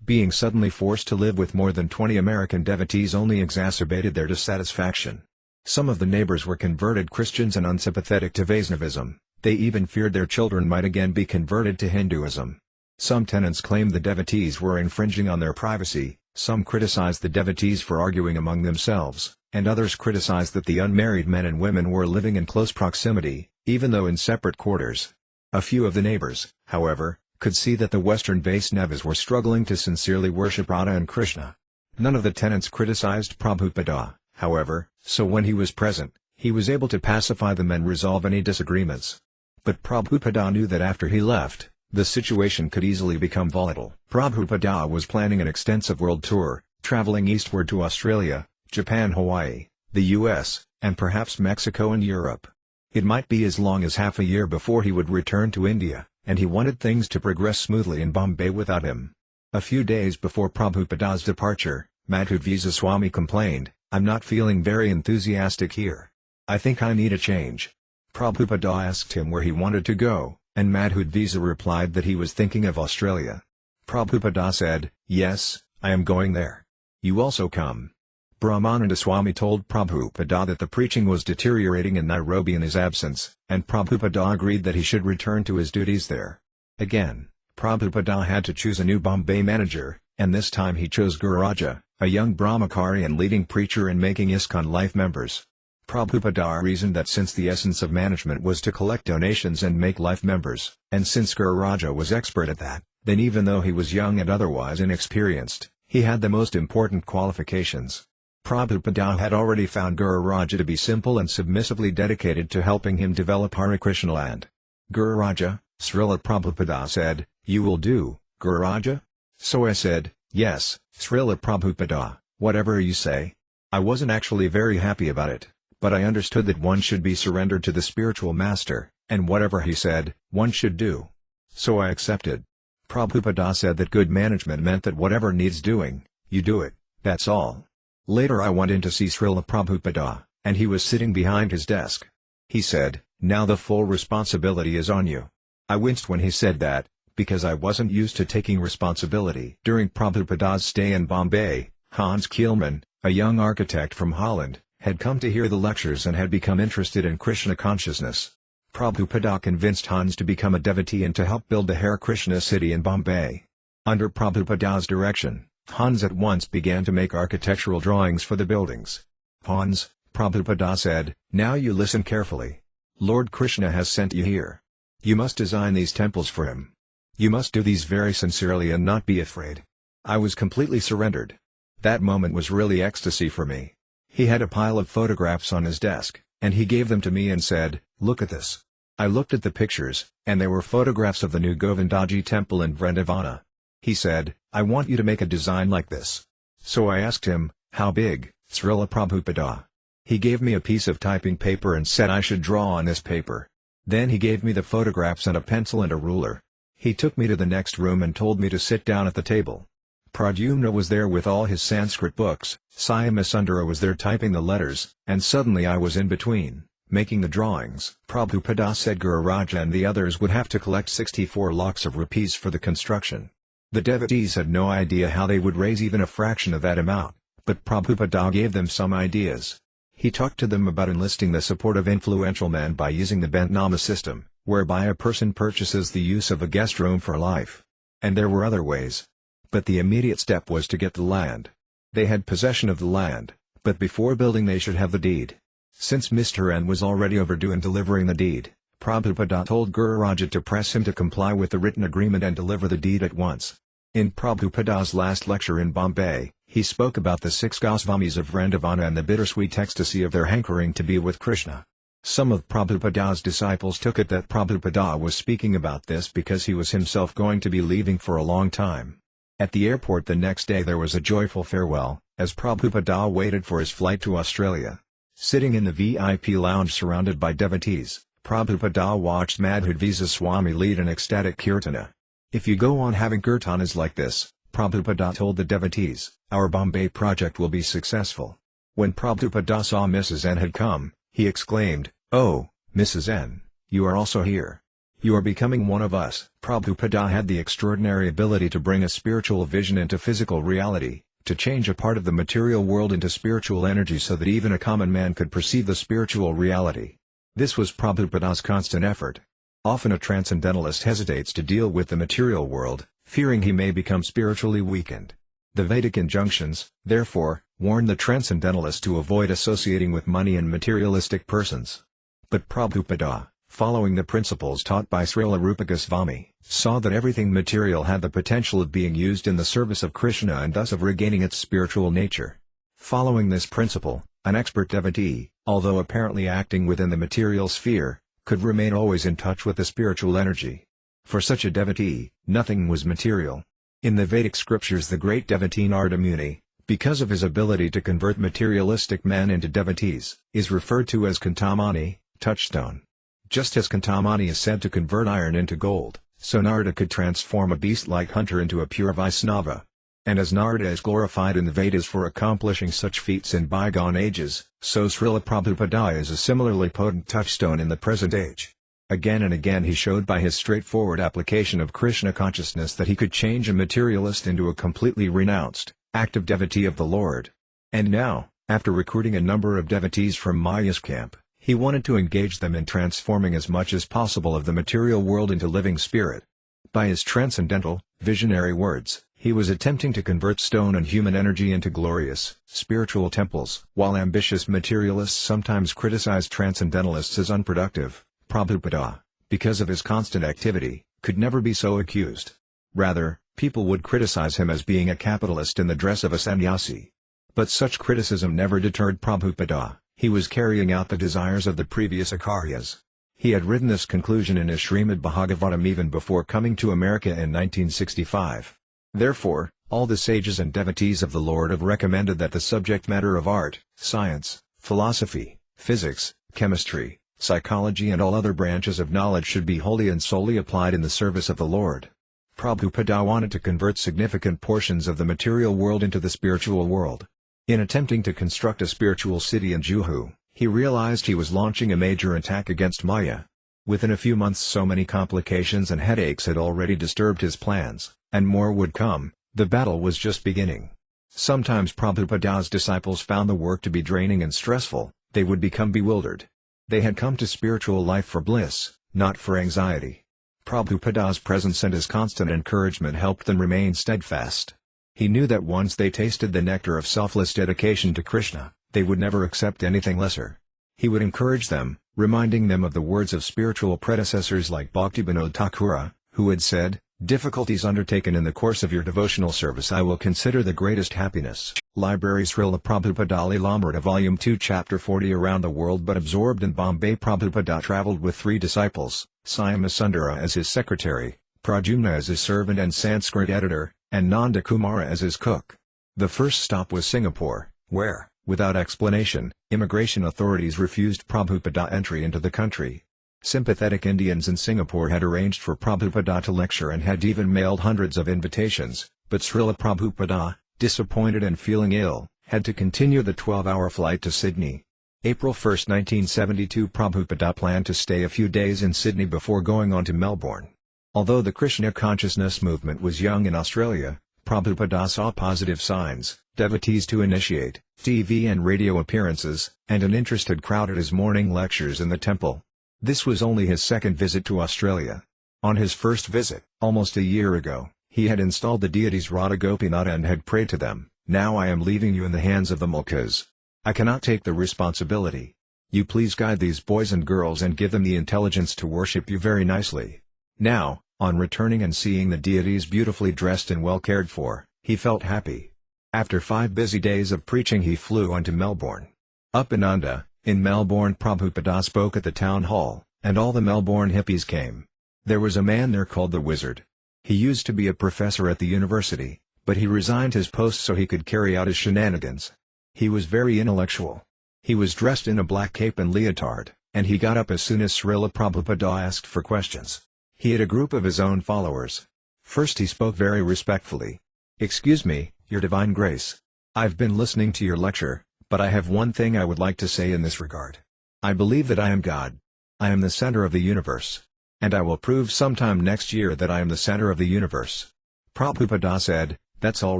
Being suddenly forced to live with more than 20 American devotees only exacerbated their dissatisfaction. Some of the neighbors were converted Christians and unsympathetic to Vaishnavism. They even feared their children might again be converted to Hinduism. Some tenants claimed the devotees were infringing on their privacy, some criticized the devotees for arguing among themselves, and others criticized that the unmarried men and women were living in close proximity, even though in separate quarters. A few of the neighbors, however, could see that the Western Vaishnavas were struggling to sincerely worship Radha and Krishna. None of the tenants criticized Prabhupada, however, so when he was present, he was able to pacify them and resolve any disagreements. But Prabhupada knew that after he left, the situation could easily become volatile. Prabhupada was planning an extensive world tour, traveling eastward to Australia, Japan, Hawaii, the US, and perhaps Mexico and Europe. It might be as long as half a year before he would return to India, and he wanted things to progress smoothly in Bombay without him. A few days before Prabhupada's departure, Madhuvisa Swami complained, "I'm not feeling very enthusiastic here. I think I need a change." Prabhupada asked him where he wanted to go, and Madhuvisa replied that he was thinking of Australia. Prabhupada said, "Yes, I am going there. You also come." Brahmananda Swami told Prabhupada that the preaching was deteriorating in Nairobi in his absence, and Prabhupada agreed that he should return to his duties there. Again, Prabhupada had to choose a new Bombay manager, and this time he chose Gururaja, a young Brahmachari and leading preacher and making ISKCON life members. Prabhupada reasoned that since the essence of management was to collect donations and make life members, and since Gururaja was expert at that, then even though he was young and otherwise inexperienced, he had the most important qualifications. Prabhupada had already found Gururaja to be simple and submissively dedicated to helping him develop Hare Krishna land. "Gururaja," Śrīla Prabhupada said, "You will do, Gururaja?" So I said, "Yes, Śrīla Prabhupada, whatever you say." I wasn't actually very happy about it, but I understood that one should be surrendered to the spiritual master, and whatever he said, one should do. So I accepted. Prabhupada said that good management meant that whatever needs doing, you do it, that's all. Later I went in to see Śrīla Prabhupada, and he was sitting behind his desk. He said, "Now the full responsibility is on you." I winced when he said that, because I wasn't used to taking responsibility. During Prabhupada's stay in Bombay, Hans Kielman, a young architect from Holland, had come to hear the lectures and had become interested in Krishna consciousness. Prabhupada convinced Hans to become a devotee and to help build the Hare Krishna city in Bombay. Under Prabhupada's direction, Hans at once began to make architectural drawings for the buildings. "Hans," Prabhupada said, "now you listen carefully. Lord Krishna has sent you here. You must design these temples for him. You must do these very sincerely and not be afraid." I was completely surrendered. That moment was really ecstasy for me. He had a pile of photographs on his desk, and he gave them to me and said, "Look at this." I looked at the pictures, and they were photographs of the new Govindaji temple in Vrindavana. He said, "I want you to make a design like this." So I asked him, "How big, Śrīla Prabhupada?" He gave me a piece of typing paper and said I should draw on this paper. Then he gave me the photographs and a pencil and a ruler. He took me to the next room and told me to sit down at the table. Pradyumna was there with all his Sanskrit books, Syamasundara was there typing the letters, and suddenly I was in between, making the drawings. Prabhupada said Gururaja and the others would have to collect 64 lakhs of rupees for the construction. The devotees had no idea how they would raise even a fraction of that amount, but Prabhupada gave them some ideas. He talked to them about enlisting the support of influential men by using the Bentnama system, whereby a person purchases the use of a guest room for life. And there were other ways. But the immediate step was to get the land. They had possession of the land, but before building they should have the deed. Since Mr. N was already overdue in delivering the deed, Prabhupada told Guru Raja to press him to comply with the written agreement and deliver the deed at once. In Prabhupada's last lecture in Bombay, he spoke about the 6 Goswamis of Vrindavana and the bittersweet ecstasy of their hankering to be with Krishna. Some of Prabhupada's disciples took it that Prabhupada was speaking about this because he was himself going to be leaving for a long time. At the airport the next day there was a joyful farewell, as Prabhupada waited for his flight to Australia. Sitting in the VIP lounge surrounded by devotees, Prabhupada watched Madhudvisa Swami lead an ecstatic kirtana. If you go on having kirtanas like this, Prabhupada told the devotees, our Bombay project will be successful. When Prabhupada saw Mrs. N had come, he exclaimed, "Oh, Mrs. N, you are also here. You are becoming one of us." Prabhupada had the extraordinary ability to bring a spiritual vision into physical reality, to change a part of the material world into spiritual energy so that even a common man could perceive the spiritual reality. This was Prabhupada's constant effort. Often a transcendentalist hesitates to deal with the material world, fearing he may become spiritually weakened. The Vedic injunctions, therefore, warn the transcendentalist to avoid associating with money and materialistic persons. But Prabhupada, following the principles taught by Śrīla Goswami, saw that everything material had the potential of being used in the service of Krishna and thus of regaining its spiritual nature. Following this principle, an expert devotee, although apparently acting within the material sphere, could remain always in touch with the spiritual energy. For such a devotee, nothing was material. In the Vedic scriptures the great devotee Narada Muni, because of his ability to convert materialistic men into devotees, is referred to as Kantamani, touchstone. Just as Kantamani is said to convert iron into gold, so Narada could transform a beast-like hunter into a pure Vaisnava. And as Narada is glorified in the Vedas for accomplishing such feats in bygone ages, so Srila Prabhupada is a similarly potent touchstone in the present age. Again and again he showed by his straightforward application of Krishna consciousness that he could change a materialist into a completely renounced, active devotee of the Lord. And now, after recruiting a number of devotees from Maya's camp, he wanted to engage them in transforming as much as possible of the material world into living spirit. By his transcendental, visionary words, he was attempting to convert stone and human energy into glorious, spiritual temples. While ambitious materialists sometimes criticize transcendentalists as unproductive, Prabhupada, because of his constant activity, could never be so accused. Rather, people would criticize him as being a capitalist in the dress of a sannyasi. But such criticism never deterred Prabhupada. He was carrying out the desires of the previous Acharyas. He had written this conclusion in his Srimad Bhagavatam even before coming to America in 1965. Therefore, all the sages and devotees of the Lord have recommended that the subject matter of art, science, philosophy, physics, chemistry, psychology and all other branches of knowledge should be wholly and solely applied in the service of the Lord. Prabhupada wanted to convert significant portions of the material world into the spiritual world. In attempting to construct a spiritual city in Juhu, he realized he was launching a major attack against Maya. Within a few months so many complications and headaches had already disturbed his plans, and more would come. The battle was just beginning. Sometimes Prabhupada's disciples found the work to be draining and stressful. They would become bewildered. They had come to spiritual life for bliss, not for anxiety. Prabhupada's presence and his constant encouragement helped them remain steadfast. He knew that once they tasted the nectar of selfless dedication to Krishna, they would never accept anything lesser. He would encourage them, reminding them of the words of spiritual predecessors like Bhaktivedanta Thakura, who had said, "Difficulties undertaken in the course of your devotional service I will consider the greatest happiness." Library Śrīla Prabhupāda līlāmṛta Volume 2 Chapter 40. Around the world but absorbed in Bombay, Prabhupada travelled with 3 disciples, Syamasundara as his secretary, Pradyumna as his servant and Sanskrit editor, and Nanda Kumara as his cook. The first stop was Singapore, where, without explanation, immigration authorities refused Prabhupada entry into the country. Sympathetic Indians in Singapore had arranged for Prabhupada to lecture and had even mailed hundreds of invitations, but Srila Prabhupada, disappointed and feeling ill, had to continue the 12-hour flight to Sydney. April 1, 1972. Prabhupada planned to stay a few days in Sydney before going on to Melbourne. Although the Krishna consciousness movement was young in Australia, Prabhupada saw positive signs, devotees to initiate, TV and radio appearances, and an interest had crowded his morning lectures in the temple. This was only his second visit to Australia. On his first visit, almost a year ago, He had installed the deities Radha Gopinath and had prayed to them. Now I am leaving you in the hands of the Mulkas. I cannot take the responsibility. You please guide these boys and girls and give them the intelligence to worship you very nicely. Now, on returning and seeing the deities beautifully dressed and well cared for, he felt happy. After 5 busy days of preaching he flew on to Melbourne. Up in Unda, in Melbourne, Prabhupada spoke at the town hall, and all the Melbourne hippies came. There was a man there called the Wizard. He used to be a professor at the university, but he resigned his post so he could carry out his shenanigans. He was very intellectual. He was dressed in a black cape and leotard, and he got up as soon as Śrīla Prabhupada asked for questions. He had a group of his own followers. First he spoke very respectfully. "Excuse me, Your Divine Grace. I've been listening to your lecture, but I have one thing I would like to say in this regard. I believe that I am God. I am the center of the universe. And I will prove sometime next year that I am the center of the universe." Prabhupada said, "That's all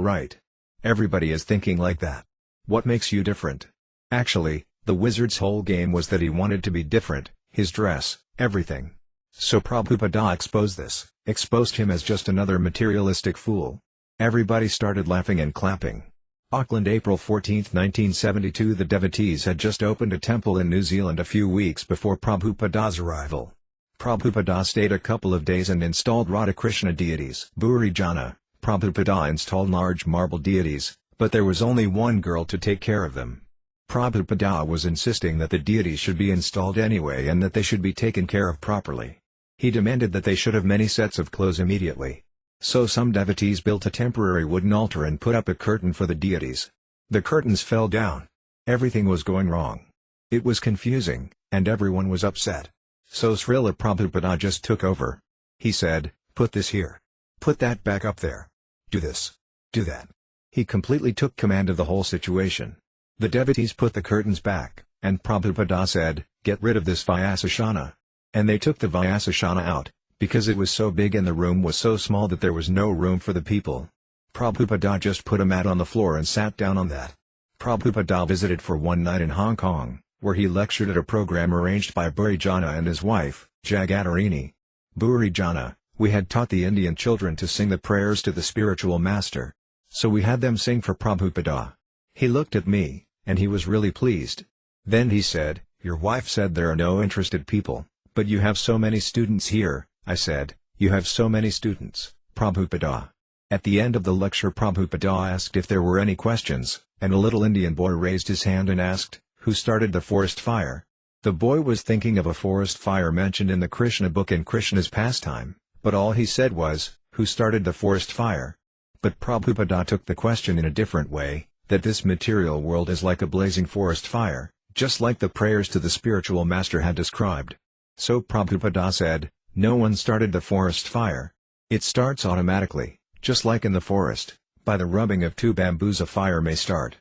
right. Everybody is thinking like that. What makes you different?" Actually, the Wizard's whole game was that he wanted to be different, his dress, everything. So Prabhupada exposed him as just another materialistic fool. Everybody started laughing and clapping. Auckland, April 14, 1972. The devotees had just opened a temple in New Zealand a few weeks before Prabhupada's arrival. Prabhupada stayed a couple of days and installed Radha Krishna deities. Buri Jana, Prabhupada installed large marble deities, but there was only one girl to take care of them. Prabhupada was insisting that the deities should be installed anyway and that they should be taken care of properly. He demanded that they should have many sets of clothes immediately. So some devotees built a temporary wooden altar and put up a curtain for the deities. The curtains fell down. Everything was going wrong. It was confusing, and everyone was upset. So Śrīla Prabhupada just took over. He said, "Put this here. Put that back up there. Do this. Do that." He completely took command of the whole situation. The devotees put the curtains back, and Prabhupada said, "Get rid of this Vyasashana." And they took the Vyasashana out, because it was so big and the room was so small that there was no room for the people. Prabhupada just put a mat on the floor and sat down on that. Prabhupada visited for one night in Hong Kong, where he lectured at a program arranged by Buri Jana and his wife, Jagatarini. Buri Jana, we had taught the Indian children to sing the prayers to the spiritual master. So we had them sing for Prabhupada. He looked at me, and he was really pleased. Then he said, "Your wife said there are no interested people, but you have so many students here." I said, "You have so many students, Prabhupada." At the end of the lecture Prabhupada asked if there were any questions, and a little Indian boy raised his hand and asked, "Who started the forest fire?" The boy was thinking of a forest fire mentioned in the Krishna book in Krishna's pastime, but all he said was, "Who started the forest fire?" But Prabhupada took the question in a different way, that this material world is like a blazing forest fire, just like the prayers to the spiritual master had described. So Prabhupada said, "No one started the forest fire. It starts automatically, just like in the forest, by the rubbing of two bamboos a fire may start.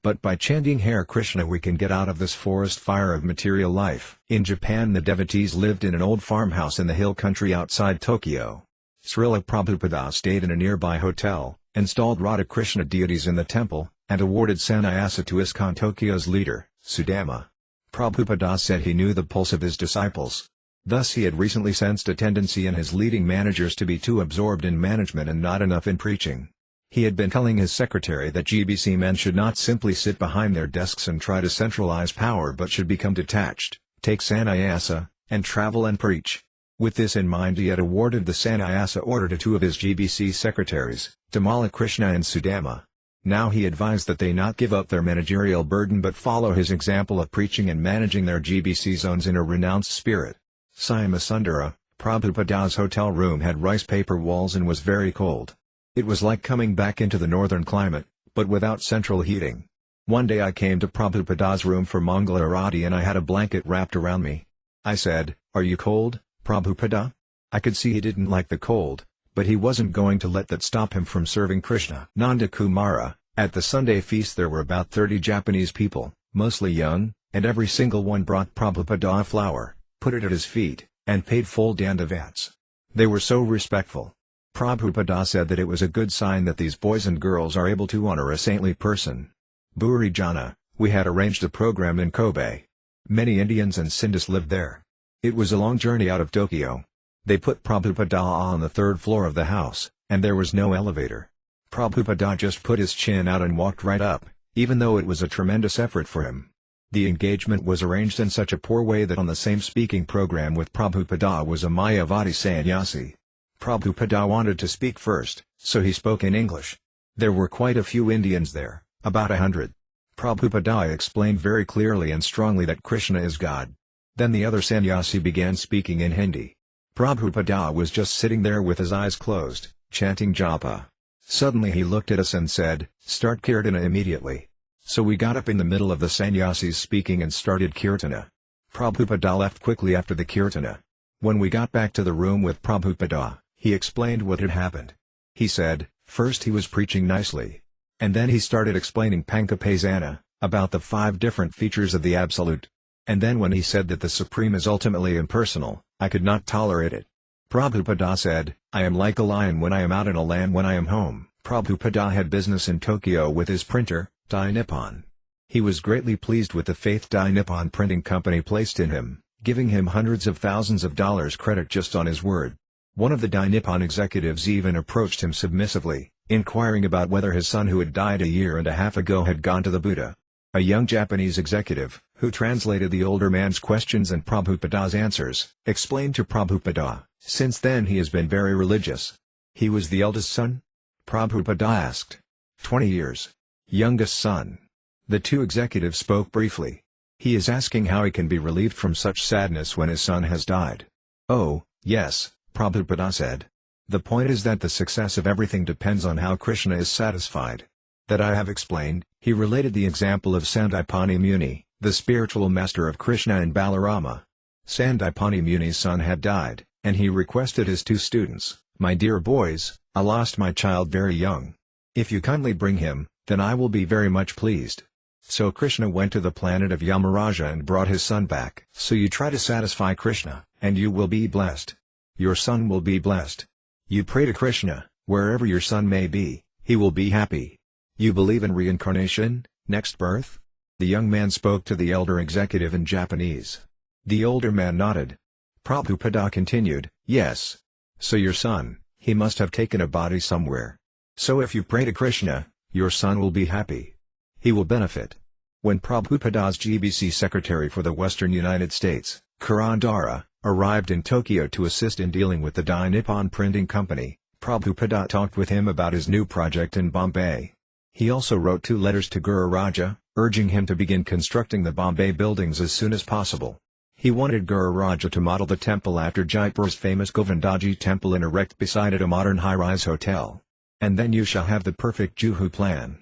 But by chanting Hare Krishna we can get out of this forest fire of material life." In Japan the devotees lived in an old farmhouse in the hill country outside Tokyo. Śrīla Prabhupada stayed in a nearby hotel, installed Radha Krishna deities in the temple, and awarded sannyasa to ISKCON Tokyo's leader, Sudama. Prabhupada said he knew the pulse of his disciples. Thus he had recently sensed a tendency in his leading managers to be too absorbed in management and not enough in preaching. He had been telling his secretary that GBC men should not simply sit behind their desks and try to centralize power but should become detached, take sannyasa, and travel and preach. With this in mind he had awarded the sannyasa order to two of his GBC secretaries, Tamala Krishna and Sudama. Now he advised that they not give up their managerial burden but follow his example of preaching and managing their GBC zones in a renounced spirit. Saimasundara, Prabhupada's hotel room had rice paper walls and was very cold. It was like coming back into the northern climate, but without central heating. One day I came to Prabhupada's room for Mangala Arati and I had a blanket wrapped around me. I said, "Are you cold, Prabhupada?" I could see he didn't like the cold, but he wasn't going to let that stop him from serving Krishna. Nanda Kumara, at the Sunday feast there were about 30 Japanese people, mostly young, and every single one brought Prabhupada a flower, put it at his feet, and paid full dandavats. They were so respectful. Prabhupada said that it was a good sign that these boys and girls are able to honor a saintly person. Buri Jana, we had arranged a program in Kobe. Many Indians and Sindhis lived there. It was a long journey out of Tokyo. They put Prabhupada on the third floor of the house, and there was no elevator. Prabhupada just put his chin out and walked right up, even though it was a tremendous effort for him. The engagement was arranged in such a poor way that on the same speaking program with Prabhupada was a Mayavadi sannyasi. Prabhupada wanted to speak first, so he spoke in English. There were quite a few Indians there, about 100. Prabhupada explained very clearly and strongly that Krishna is God. Then the other sannyasi began speaking in Hindi. Prabhupada was just sitting there with his eyes closed, chanting japa. Suddenly he looked at us and said, "Start kirtana immediately." So we got up in the middle of the sannyasis speaking and started kirtana. Prabhupada left quickly after the kirtana. When we got back to the room with Prabhupada, he explained what had happened. He said, first he was preaching nicely. And then he started explaining Pankapasana, about the 5 different features of the Absolute. And then when he said that the Supreme is ultimately impersonal, I could not tolerate it. Prabhupada said, "I am like a lion when I am out in a land when I am home." Prabhupada had business in Tokyo with his printer, Dai Nippon. He was greatly pleased with the faith Dai Nippon printing company placed in him, giving him hundreds of thousands of dollars credit just on his word. One of the Dai Nippon executives even approached him submissively, inquiring about whether his son who had died a year and a half ago had gone to the Buddha. A young Japanese executive, who translated the older man's questions and Prabhupada's answers, explained to Prabhupada, since then he has been very religious. He was the eldest son? Prabhupada asked. 20 years. Youngest son. The 2 executives spoke briefly. He is asking how he can be relieved from such sadness when his son has died. Oh, yes, Prabhupada said. The point is that the success of everything depends on how Krishna is satisfied. That I have explained. He related the example of Sandipani Muni, the spiritual master of Krishna and Balarama. Sandipani Muni's son had died, and he requested his 2 students, "My dear boys, I lost my child very young. If you kindly bring him, then I will be very much pleased." So Krishna went to the planet of Yamaraja and brought his son back. So you try to satisfy Krishna, and you will be blessed. Your son will be blessed. You pray to Krishna, wherever your son may be, he will be happy. You believe in reincarnation, next birth? The young man spoke to the elder executive in Japanese. The older man nodded. Prabhupada continued, "Yes. So your son, he must have taken a body somewhere. So if you pray to Krishna, your son will be happy. He will benefit." When Prabhupada's GBC secretary for the Western United States, Karandara, arrived in Tokyo to assist in dealing with the Dai Nippon printing company, Prabhupada talked with him about his new project in Bombay. He also wrote 2 letters to Guru Raja, urging him to begin constructing the Bombay buildings as soon as possible. He wanted Guru Raja to model the temple after Jaipur's famous Govindaji temple and erect beside it a modern high-rise hotel. And then you shall have the perfect Juhu plan.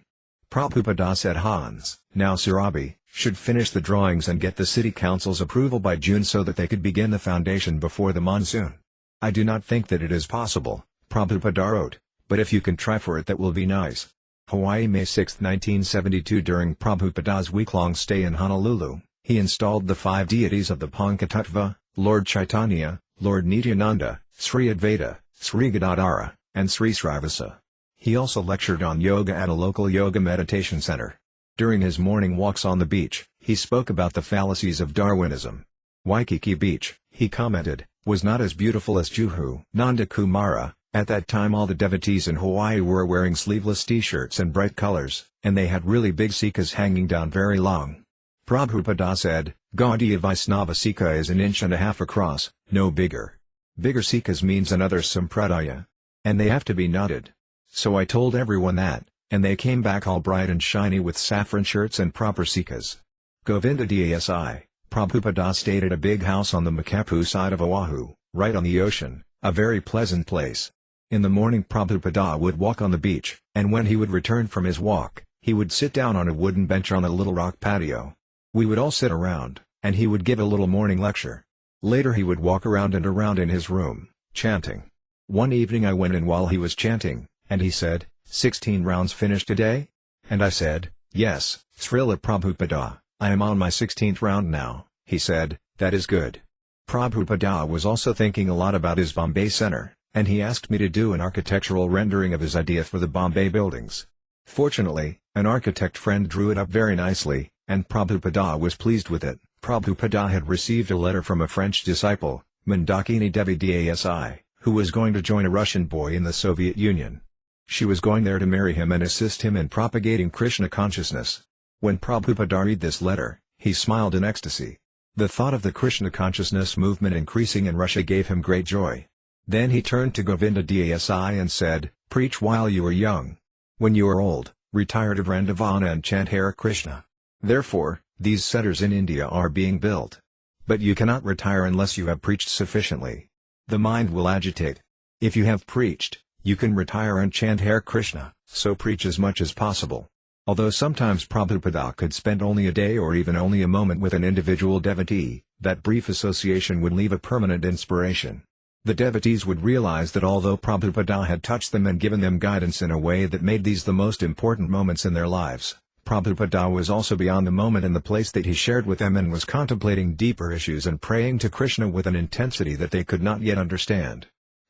Prabhupada said Hans, now Surabi, should finish the drawings and get the city council's approval by June so that they could begin the foundation before the monsoon. I do not think that it is possible, Prabhupada wrote, but if you can try for it that will be nice. Hawaii, May 6, 1972. During Prabhupada's week-long stay in Honolulu, he installed the 5 deities of the Pankatattva, Lord Chaitanya, Lord Nityananda, Sri Advaita, Sri Gadadhara, and Sri Srivasa. He also lectured on yoga at a local yoga meditation center. During his morning walks on the beach, he spoke about the fallacies of Darwinism. Waikiki Beach, he commented, was not as beautiful as Juhu. Nanda Kumara. At that time all the devotees in Hawaii were wearing sleeveless t-shirts and bright colors, and they had really big sikas hanging down very long. Prabhupada said, Gaudiya Vaisnava sika is 1.5 inches across, no bigger. Bigger sikas means another sampradaya. And they have to be knotted. So I told everyone that, and they came back all bright and shiny with saffron shirts and proper sikas. Govinda Dasi, Prabhupada stayed at a big house on the Makapu side of Oahu, right on the ocean, a very pleasant place. In the morning Prabhupada would walk on the beach, and when he would return from his walk, he would sit down on a wooden bench on a little rock patio. We would all sit around, and he would give a little morning lecture. Later he would walk around and around in his room, chanting. One evening I went in while he was chanting, and he said, 16 rounds finished today? And I said, yes, Śrīla Prabhupada, I am on my 16th round now. He said, that is good. Prabhupada was also thinking a lot about his Bombay Center, and he asked me to do an architectural rendering of his idea for the Bombay buildings. Fortunately, an architect friend drew it up very nicely, and Prabhupada was pleased with it. Prabhupada had received a letter from a French disciple, Mandakini Devi Dasi, who was going to join a Russian boy in the Soviet Union. She was going there to marry him and assist him in propagating Krishna consciousness. When Prabhupada read this letter, he smiled in ecstasy. The thought of the Krishna consciousness movement increasing in Russia gave him great joy. Then he turned to Govinda Dasi and said, "Preach while you are young. When you are old, retire to Vrindavana and chant Hare Krishna." Therefore, these centers in India are being built. But you cannot retire unless you have preached sufficiently. The mind will agitate. If you have preached, you can retire and chant Hare Krishna, so preach as much as possible. Although sometimes Prabhupada could spend only a day or even only a moment with an individual devotee, that brief association would leave a permanent inspiration. The devotees would realize that although Prabhupada had touched them and given them guidance in a way that made these the most important moments in their lives, Prabhupada was also beyond the moment and the place that he shared with them and was contemplating deeper issues and praying to Krishna with an intensity that they could not yet understand.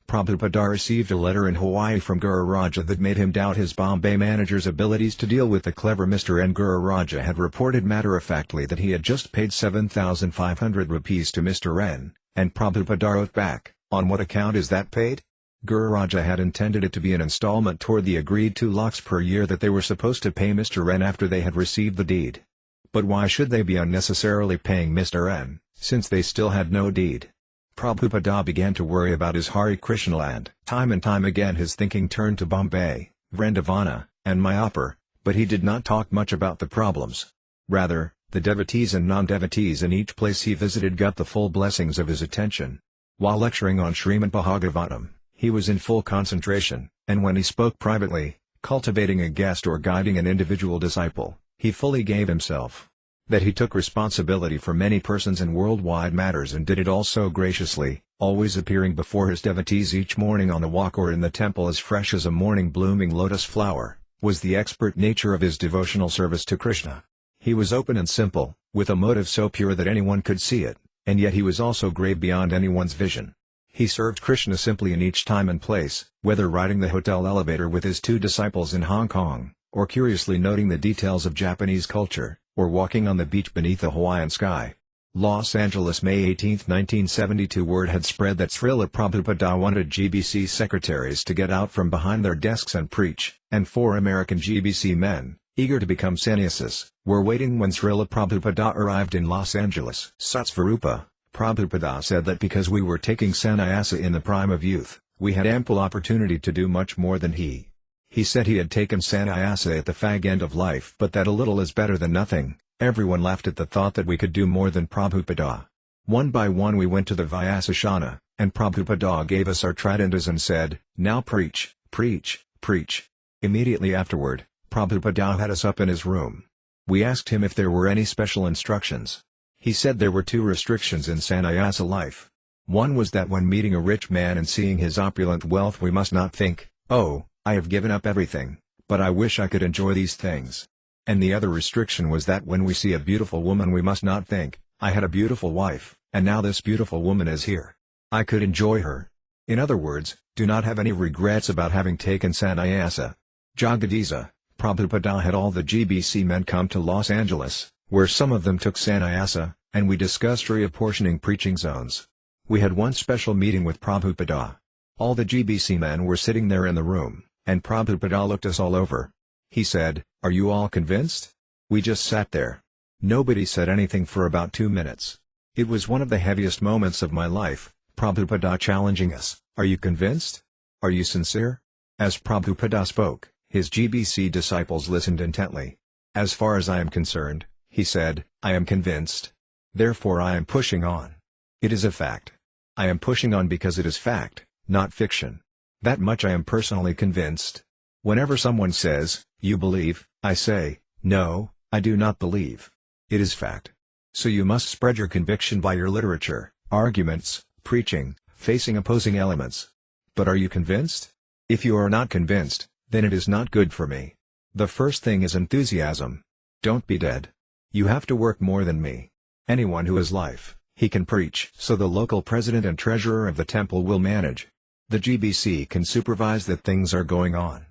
Prabhupada received a letter in Hawaii from Guru Raja that made him doubt his Bombay manager's abilities to deal with the clever Mr. N. Guru Raja had reported matter-of-factly that he had just paid 7,500 rupees to Mr. N, and Prabhupada wrote back, "On what account is that paid?" Guru Raja had intended it to be an installment toward the agreed 2 lakhs per year that they were supposed to pay Mr. N after they had received the deed. But why should they be unnecessarily paying Mr. N, since they still had no deed? Prabhupada began to worry about his Hare Krishna land. Time and time again his thinking turned to Bombay, Vrindavana, and Mayapur, but he did not talk much about the problems. Rather, the devotees and non-devotees in each place he visited got the full blessings of his attention. While lecturing on Srimad Bhagavatam, he was in full concentration, and when he spoke privately, cultivating a guest or guiding an individual disciple, he fully gave himself. That he took responsibility for many persons and worldwide matters and did it all so graciously, always appearing before his devotees each morning on the walk or in the temple as fresh as a morning blooming lotus flower, was the expert nature of his devotional service to Krishna. He was open and simple, with a motive so pure that anyone could see it, and yet he was also grave beyond anyone's vision. He served Krishna simply in each time and place, whether riding the hotel elevator with his 2 disciples in Hong Kong, or curiously noting the details of Japanese culture, or walking on the beach beneath the Hawaiian sky. Los Angeles, May 18, 1972. Word had spread that Śrīla Prabhupāda wanted GBC secretaries to get out from behind their desks and preach, and 4 American GBC men, eager to become sannyasis, were waiting when Śrīla Prabhupāda arrived in Los Angeles. Satsvarūpa, Prabhupada said that because we were taking sannyasa in the prime of youth, we had ample opportunity to do much more than he. He said he had taken sannyasa at the fag end of life but that a little is better than nothing. Everyone laughed at the thought that we could do more than Prabhupada. One by one we went to the Vyasashana, and Prabhupada gave us our tridandas and said, "Now preach, preach, preach." Immediately afterward, Prabhupada had us up in his room. We asked him if there were any special instructions. He said there were 2 restrictions in sannyasa life. One was that when meeting a rich man and seeing his opulent wealth we must not think, "Oh, I have given up everything, but I wish I could enjoy these things." And the other restriction was that when we see a beautiful woman we must not think, "I had a beautiful wife, and now this beautiful woman is here. I could enjoy her." In other words, do not have any regrets about having taken sannyasa. Jagadiza, Prabhupada had all the GBC men come to Los Angeles, where some of them took sannyasa, and we discussed reapportioning preaching zones. We had one special meeting with Prabhupada. All the GBC men were sitting there in the room, and Prabhupada looked us all over. He said, "Are you all convinced?" We just sat there. Nobody said anything for about 2 minutes. It was one of the heaviest moments of my life, Prabhupada challenging us, "Are you convinced? Are you sincere?" As Prabhupada spoke, his GBC disciples listened intently. "As far as I am concerned," he said, "I am convinced. Therefore I am pushing on. It is a fact. I am pushing on because it is fact, not fiction. That much I am personally convinced. Whenever someone says, 'You believe,' I say, 'No, I do not believe. It is fact.' So you must spread your conviction by your literature, arguments, preaching, facing opposing elements. But are you convinced? If you are not convinced, then it is not good for me. The first thing is enthusiasm. Don't be dead. You have to work more than me. Anyone who has life, he can preach. So the local president and treasurer of the temple will manage. The GBC can supervise that things are going on.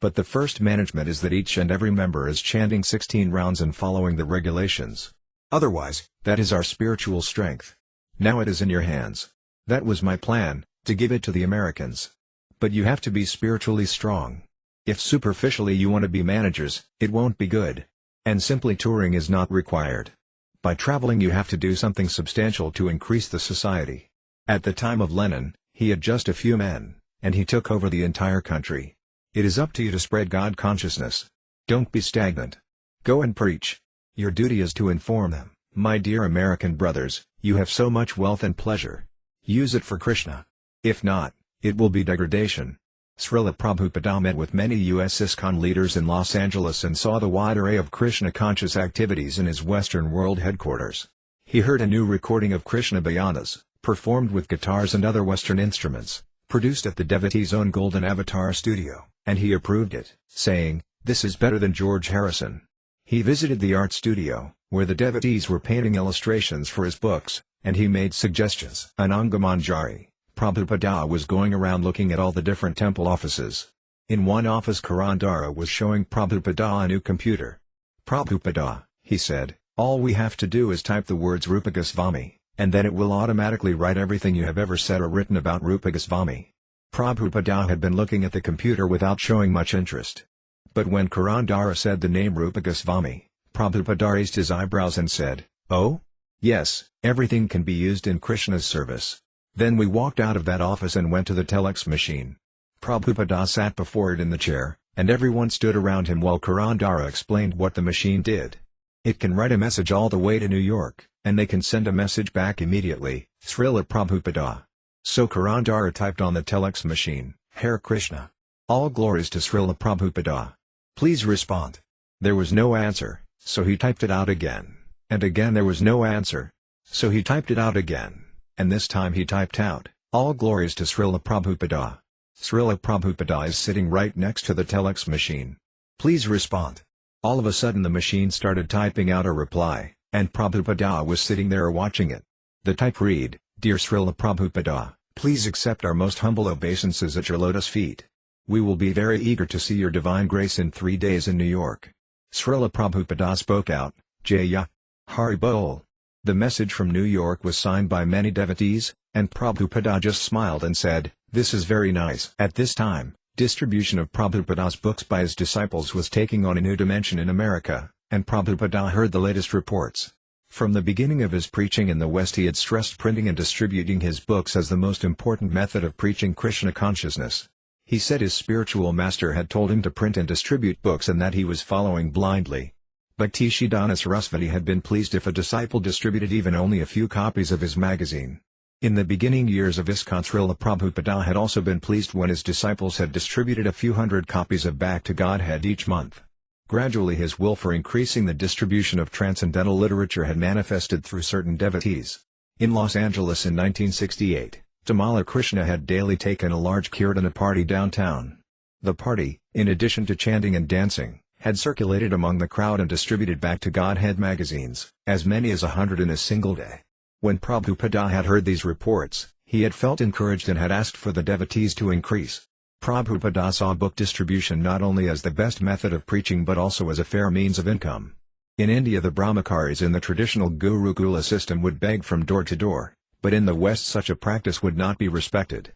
But the first management is that each and every member is chanting 16 rounds and following the regulations. Otherwise, that is our spiritual strength. Now it is in your hands." That was my plan, to give it to the Americans. But you have to be spiritually strong. If superficially you want to be managers, it won't be good. And simply touring is not required. By traveling you have to do something substantial to increase the society. At the time of Lenin, he had just a few men, and he took over the entire country. It is up to you to spread God consciousness. Don't be stagnant. Go and preach. Your duty is to inform them, my dear American brothers, you have so much wealth and pleasure. Use it for Krishna. If not, it will be degradation. Śrīla Prabhupāda met with many U.S. ISKCON leaders in Los Angeles and saw the wide array of Krishna-conscious activities in his Western world headquarters. He heard a new recording of Krishna Bhajanas, performed with guitars and other Western instruments, produced at the devotee's own Golden Avatar studio, and he approved it, saying, "This is better than George Harrison." He visited the art studio, where the devotees were painting illustrations for his books, and he made suggestions. An Angamanjari, Prabhupada was going around looking at all the different temple offices. In one office Karandara was showing Prabhupada a new computer. "Prabhupada," he said, "all we have to do is type the words Rupa Goswami, and then it will automatically write everything you have ever said or written about Rupa Goswami." Prabhupada had been looking at the computer without showing much interest. But when Karandara said the name Rupa Goswami, Prabhupada raised his eyebrows and said, "Oh? Yes, everything can be used in Krishna's service." Then we walked out of that office and went to the telex machine. Prabhupada sat before it in the chair, and everyone stood around him while Karandara explained what the machine did. It can write a message all the way to New York, and they can send a message back immediately, Śrīla Prabhupada. So Karandara typed on the telex machine, "Hare Krishna. All glories to Śrīla Prabhupada. Please respond." There was no answer, so he typed it out again, and again there was no answer. So he typed it out again. And this time he typed out, "All glories to Śrīla Prabhupada." Śrīla Prabhupada is sitting right next to the telex machine. "Please respond." All of a sudden the machine started typing out a reply, and Prabhupada was sitting there watching it. The type read, "Dear Śrīla Prabhupada, please accept our most humble obeisances at your lotus feet. We will be very eager to see your divine grace in 3 days in New York." Śrīla Prabhupada spoke out, "Jaya. Hari Bol." The message from New York was signed by many devotees, and Prabhupada just smiled and said, "This is very nice." At this time, distribution of Prabhupada's books by his disciples was taking on a new dimension in America, and Prabhupada heard the latest reports. From the beginning of his preaching in the West he had stressed printing and distributing his books as the most important method of preaching Krishna consciousness. He said his spiritual master had told him to print and distribute books and that he was following blindly. Bhaktisiddhanta Sarasvati had been pleased if a disciple distributed even only a few copies of his magazine. In the beginning years of ISKCON, Śrīla Prabhupada had also been pleased when his disciples had distributed a few hundred copies of Back to Godhead each month. Gradually his will for increasing the distribution of transcendental literature had manifested through certain devotees. In Los Angeles in 1968, Tamala Krishna had daily taken a large kirtana party downtown. The party, in addition to chanting and dancing, had circulated among the crowd and distributed Back to Godhead magazines, as many as 100 in a single day. When Prabhupada had heard these reports, he had felt encouraged and had asked for the devotees to increase. Prabhupada saw book distribution not only as the best method of preaching but also as a fair means of income. In India the brahmacharis in the traditional Gurukula system would beg from door to door, but in the West such a practice would not be respected.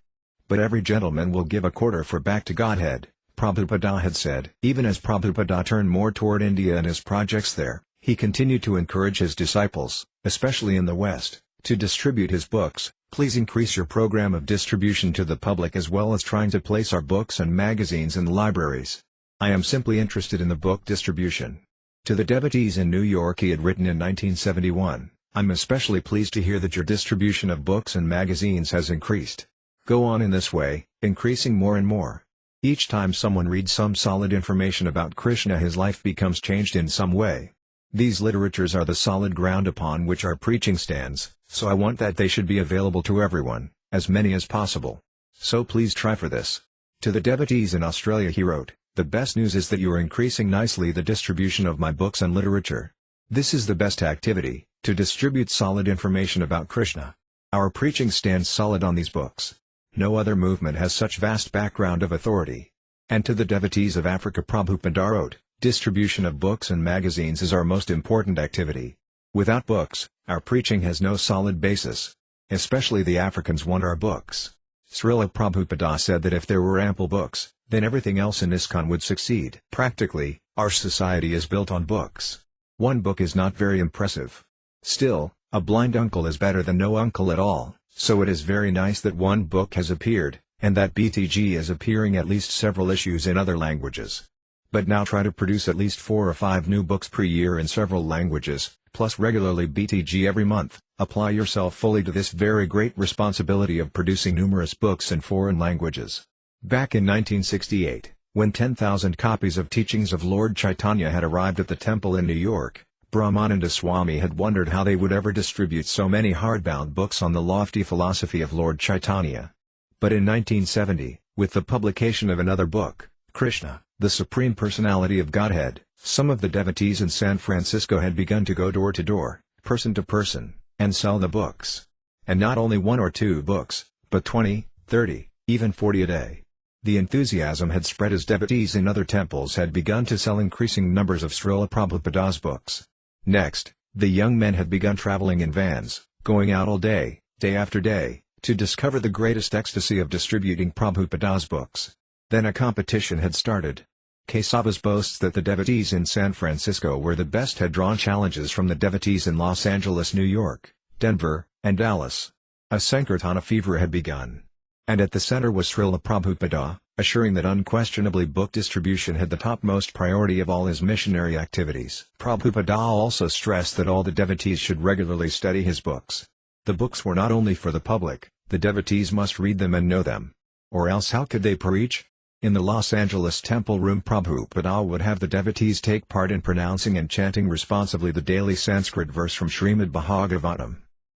"But every gentleman will give a quarter for Back to Godhead," Prabhupada had said. Even as Prabhupada turned more toward India and his projects there, he continued to encourage his disciples, especially in the West, to distribute his books. "Please increase your program of distribution to the public as well as trying to place our books and magazines in libraries. I am simply interested in the book distribution." To the devotees in New York he had written in 1971, "I'm especially pleased to hear that your distribution of books and magazines has increased. Go on in this way, increasing more and more. Each time someone reads some solid information about Krishna his life becomes changed in some way. These literatures are the solid ground upon which our preaching stands, so I want that they should be available to everyone, as many as possible. So please try for this." To the devotees in Australia he wrote, "The best news is that you are increasing nicely the distribution of my books and literature. This is the best activity, to distribute solid information about Krishna. Our preaching stands solid on these books. No other movement has such vast background of authority." And to the devotees of Africa Prabhupada wrote, "Distribution of books and magazines is our most important activity. Without books, our preaching has no solid basis. Especially the Africans want our books. Srila Prabhupada said that if there were ample books, then everything else in ISKCON would succeed. Practically, our society is built on books. One book is not very impressive. Still, a blind uncle is better than no uncle at all, so it is very nice that one book has appeared, and that BTG is appearing at least several issues in other languages. But now try to produce at least 4 or 5 new books per year in several languages, plus regularly BTG every month. Apply yourself fully to this very great responsibility of producing numerous books in foreign languages. Back in 1968, when 10,000 copies of Teachings of Lord Chaitanya had arrived at the temple in New York, Brahmananda Swami had wondered how they would ever distribute so many hardbound books on the lofty philosophy of Lord Chaitanya. But in 1970, with the publication of another book, Krishna, the Supreme Personality of Godhead, some of the devotees in San Francisco had begun to go door to door, person to person, and sell the books. And not only 1 or 2 books, but 20, 30, even 40 a day. The enthusiasm had spread as devotees in other temples had begun to sell increasing numbers of Srila Prabhupada's books. Next, the young men had begun traveling in vans, going out all day, day after day, to discover the greatest ecstasy of distributing Prabhupada's books. Then a competition had started. Kesavas boasts that the devotees in San Francisco were the best, had drawn challenges from the devotees in Los Angeles, New York, Denver, and Dallas. A Sankirtana fever had begun. And at the center was Srila Prabhupada, assuring that unquestionably book distribution had the topmost priority of all his missionary activities. Prabhupada also stressed that all the devotees should regularly study his books. The books were not only for the public, the devotees must read them and know them. Or else how could they preach? In the Los Angeles temple room, Prabhupada would have the devotees take part in pronouncing and chanting responsively the daily Sanskrit verse from Srimad Bhagavatam.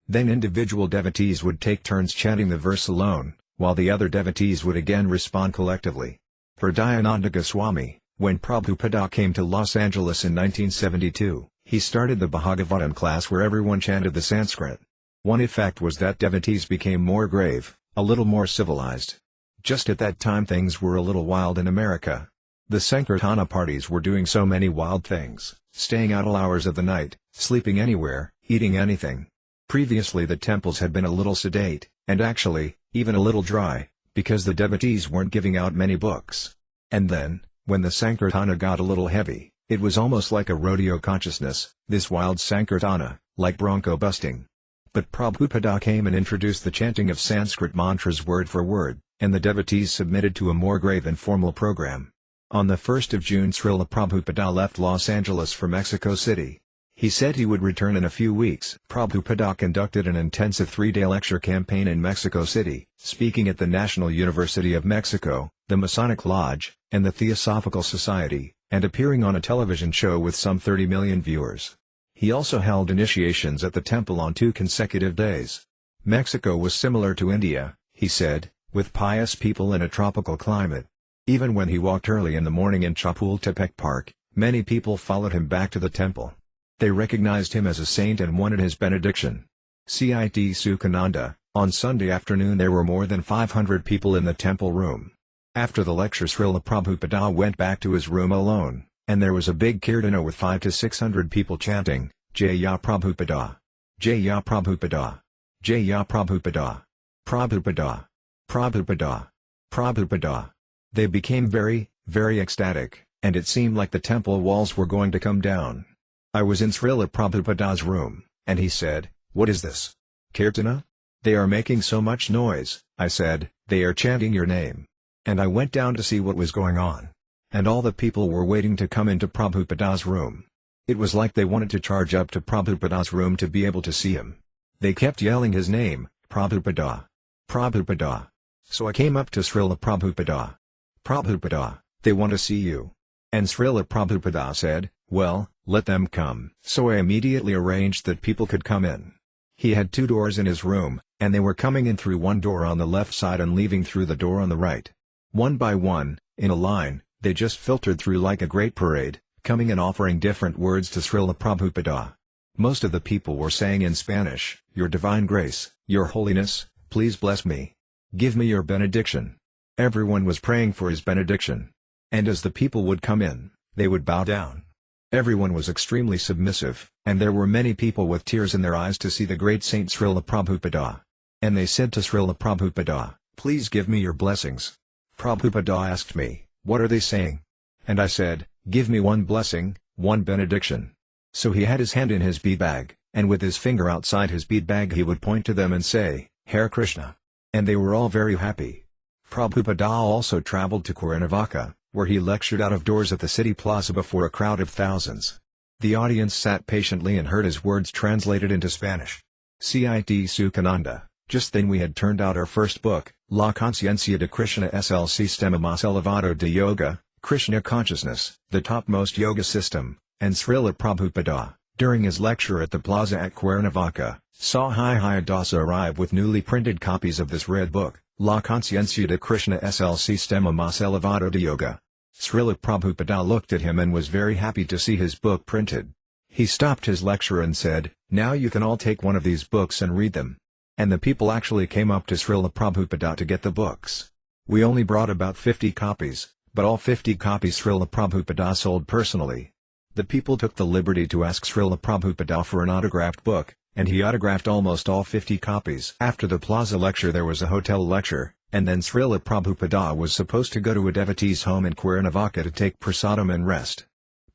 Then individual devotees would take turns chanting the verse alone, while the other devotees would again respond collectively. For Dayananda Goswami, when Prabhupada came to Los Angeles in 1972, he started the Bhagavatam class where everyone chanted the Sanskrit. One effect was that devotees became more grave, a little more civilized. Just at that time things were a little wild in America. The Sankirtana parties were doing so many wild things, staying out all hours of the night, sleeping anywhere, eating anything. Previously the temples had been a little sedate, and actually, even a little dry, because the devotees weren't giving out many books. And then, when the Sankirtana got a little heavy, it was almost like a rodeo consciousness, this wild Sankirtana, like bronco busting. But Prabhupada came and introduced the chanting of Sanskrit mantras word for word, and the devotees submitted to a more grave and formal program. On the 1st of June Srila Prabhupada left Los Angeles for Mexico City. He said he would return in a few weeks. Prabhupada conducted an intensive 3-day lecture campaign in Mexico City, speaking at the National University of Mexico, the Masonic Lodge, and the Theosophical Society, and appearing on a television show with some 30 million viewers. He also held initiations at the temple on 2 consecutive days. Mexico was similar to India, he said, with pious people in a tropical climate. Even when he walked early in the morning in Chapultepec Park, many people followed him back to the temple. They recognized him as a saint and wanted his benediction. Cit Sukhananda, on Sunday afternoon there were more than 500 people in the temple room. After the lecture Srila Prabhupada went back to his room alone, and there was a big kirtana with 500 to 600 people chanting, Jaya Prabhupada, Jaya Prabhupada, Jaya Prabhupada, Prabhupada, Prabhupada, Prabhupada. They became very, very ecstatic, and it seemed like the temple walls were going to come down. I was in Srila Prabhupada's room, and he said, "What is this? Kirtana? They are making so much noise." I said, "They are chanting your name." And I went down to see what was going on. And all the people were waiting to come into Prabhupada's room. It was like they wanted to charge up to Prabhupada's room to be able to see him. They kept yelling his name, Prabhupada, Prabhupada. So I came up to Srila Prabhupada. "Prabhupada, they want to see you." And Srila Prabhupada said, "Well, let them come." So I immediately arranged that people could come in. He had 2 doors in his room, and they were coming in through one door on the left side and leaving through the door on the right. One by one, in a line, they just filtered through like a great parade, coming and offering different words to Srila Prabhupada. Most of the people were saying in Spanish, "Your Divine Grace, Your Holiness, please bless me. Give me your benediction." Everyone was praying for his benediction. And as the people would come in, they would bow down. Everyone was extremely submissive, and there were many people with tears in their eyes to see the great Saint Srila Prabhupada. And they said to Srila Prabhupada, Please give me your blessings." Prabhupada asked me, "What are they saying?" And I said, "Give me one blessing, one benediction." So he had his hand in his bead bag, and with his finger outside his bead bag he would point to them and say, "Hare Krishna." And they were all very happy. Prabhupada also traveled to Cuernavaca, where he lectured out of doors at the city plaza before a crowd of thousands. The audience sat patiently and heard his words translated into Spanish. Cit Sukhananda. Just then we had turned out our first book, La Conciencia de Krishna es el sistema más elevado de yoga, Krishna Consciousness, the topmost yoga system, and Śrīla Prabhupāda, during his lecture at the plaza at Cuernavaca, saw Dāsa arrive with newly printed copies of this red book, La Conciencia de Krishna es el sistema más elevado de yoga. Śrīla Prabhupāda looked at him and was very happy to see his book printed. He stopped his lecture and said, "Now you can all take one of these books and read them." And the people actually came up to Śrīla Prabhupāda to get the books. We only brought about 50 copies, but all 50 copies Śrīla Prabhupāda sold personally. The people took the liberty to ask Śrīla Prabhupāda for an autographed book, and he autographed almost all 50 copies. After the plaza lecture there was a hotel lecture, and then Śrīla Prabhupāda was supposed to go to a devotee's home in Cuernavaca to take prasadam and rest.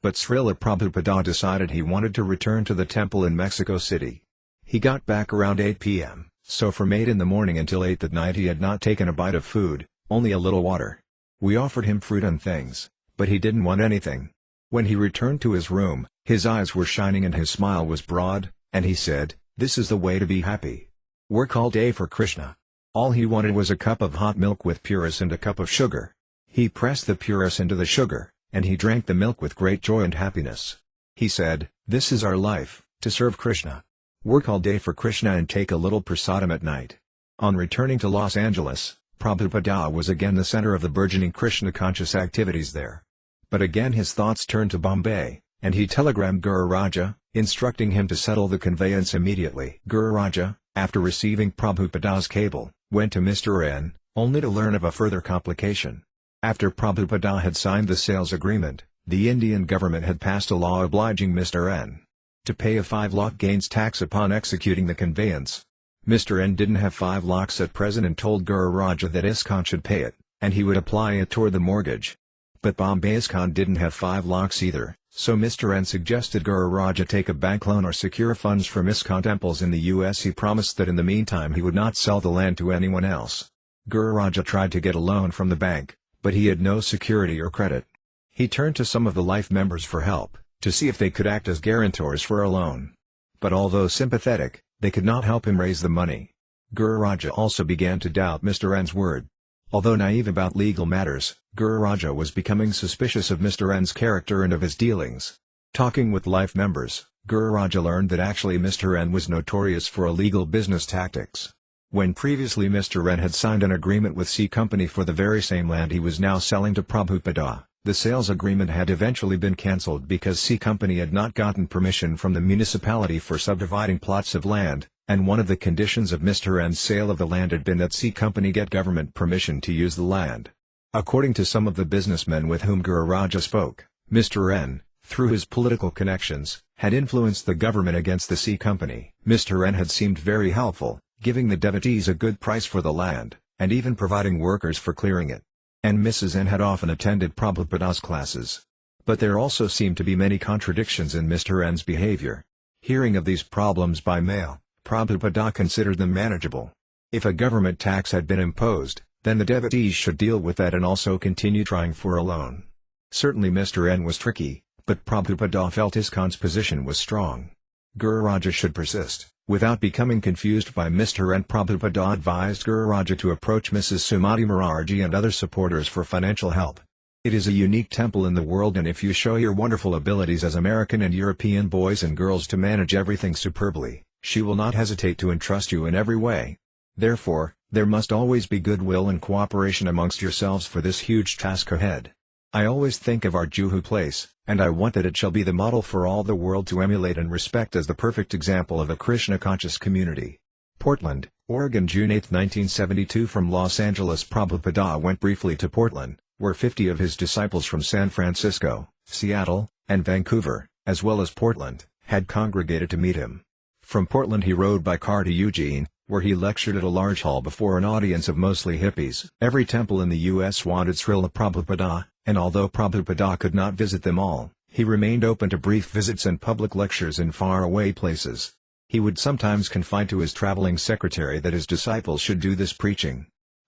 But Śrīla Prabhupāda decided he wanted to return to the temple in Mexico City. He got back around 8 p.m., so from 8 in the morning until 8 that night he had not taken a bite of food, only a little water. We offered him fruit and things, but he didn't want anything. When he returned to his room, his eyes were shining and his smile was broad, and he said, "This is the way to be happy. Work all day for Krishna." All he wanted was a cup of hot milk with puris and a cup of sugar. He pressed the puris into the sugar, and he drank the milk with great joy and happiness. He said, "This is our life, to serve Krishna. Work all day for Krishna and take a little prasadam at night." On returning to Los Angeles, Prabhupada was again the center of the burgeoning Krishna conscious activities there. But again his thoughts turned to Bombay, and he telegrammed Guru Raja, instructing him to settle the conveyance immediately. Guru Raja, after receiving Prabhupada's cable, went to Mr. N, only to learn of a further complication. After Prabhupada had signed the sales agreement, the Indian government had passed a law obliging Mr. N to pay a 5 lakh gains tax upon executing the conveyance. Mr. N didn't have 5 lakhs at present and told Guru Raja that ISKCON should pay it, and he would apply it toward the mortgage. But Bombay ISKCON didn't have 5 lakhs either, so Mr. N suggested Guru Raja take a bank loan or secure funds from ISKCON temples in the US. He promised that in the meantime he would not sell the land to anyone else. Guru Raja tried to get a loan from the bank, but he had no security or credit. He turned to some of the life members for help, to see if they could act as guarantors for a loan. But although sympathetic, they could not help him raise the money. Guru Raja also began to doubt Mr. N's word. Although naive about legal matters, Guru Raja was becoming suspicious of Mr. N's character and of his dealings. Talking with life members, Guru Raja learned that actually Mr. N was notorious for illegal business tactics. When previously Mr. N had signed an agreement with C Company for the very same land he was now selling to Prabhupada, the sales agreement had eventually been cancelled because C Company had not gotten permission from the municipality for subdividing plots of land, and one of the conditions of Mr. N's sale of the land had been that C Company get government permission to use the land. According to some of the businessmen with whom Guru Raja spoke, Mr. N, through his political connections, had influenced the government against the C Company. Mr. N had seemed very helpful, giving the devotees a good price for the land, and even providing workers for clearing it. And Mrs. N had often attended Prabhupada's classes. But there also seemed to be many contradictions in Mr. N's behavior. Hearing of these problems by mail, Prabhupada considered them manageable. If a government tax had been imposed, then the devotees should deal with that and also continue trying for a loan. Certainly Mr. N was tricky, but Prabhupada felt ISKCON's position was strong. Guru Raja should persist. Without becoming confused by Mr. N, Prabhupada advised Guru Raja to approach Mrs. Sumati Morarji and other supporters for financial help. It is a unique temple in the world, and if you show your wonderful abilities as American and European boys and girls to manage everything superbly, she will not hesitate to entrust you in every way. Therefore, there must always be goodwill and cooperation amongst yourselves for this huge task ahead. I always think of our Juhu place, and I want that it shall be the model for all the world to emulate and respect as the perfect example of a Krishna-conscious community. Portland, Oregon, June 8, 1972. From Los Angeles, Prabhupada went briefly to Portland, where 50 of his disciples from San Francisco, Seattle, and Vancouver, as well as Portland, had congregated to meet him. From Portland he rode by car to Eugene, where he lectured at a large hall before an audience of mostly hippies. Every temple in the U.S. wanted Śrīla Prabhupāda, and although Prabhupada could not visit them all, he remained open to brief visits and public lectures in faraway places. He would sometimes confide to his traveling secretary that his disciples should do this preaching.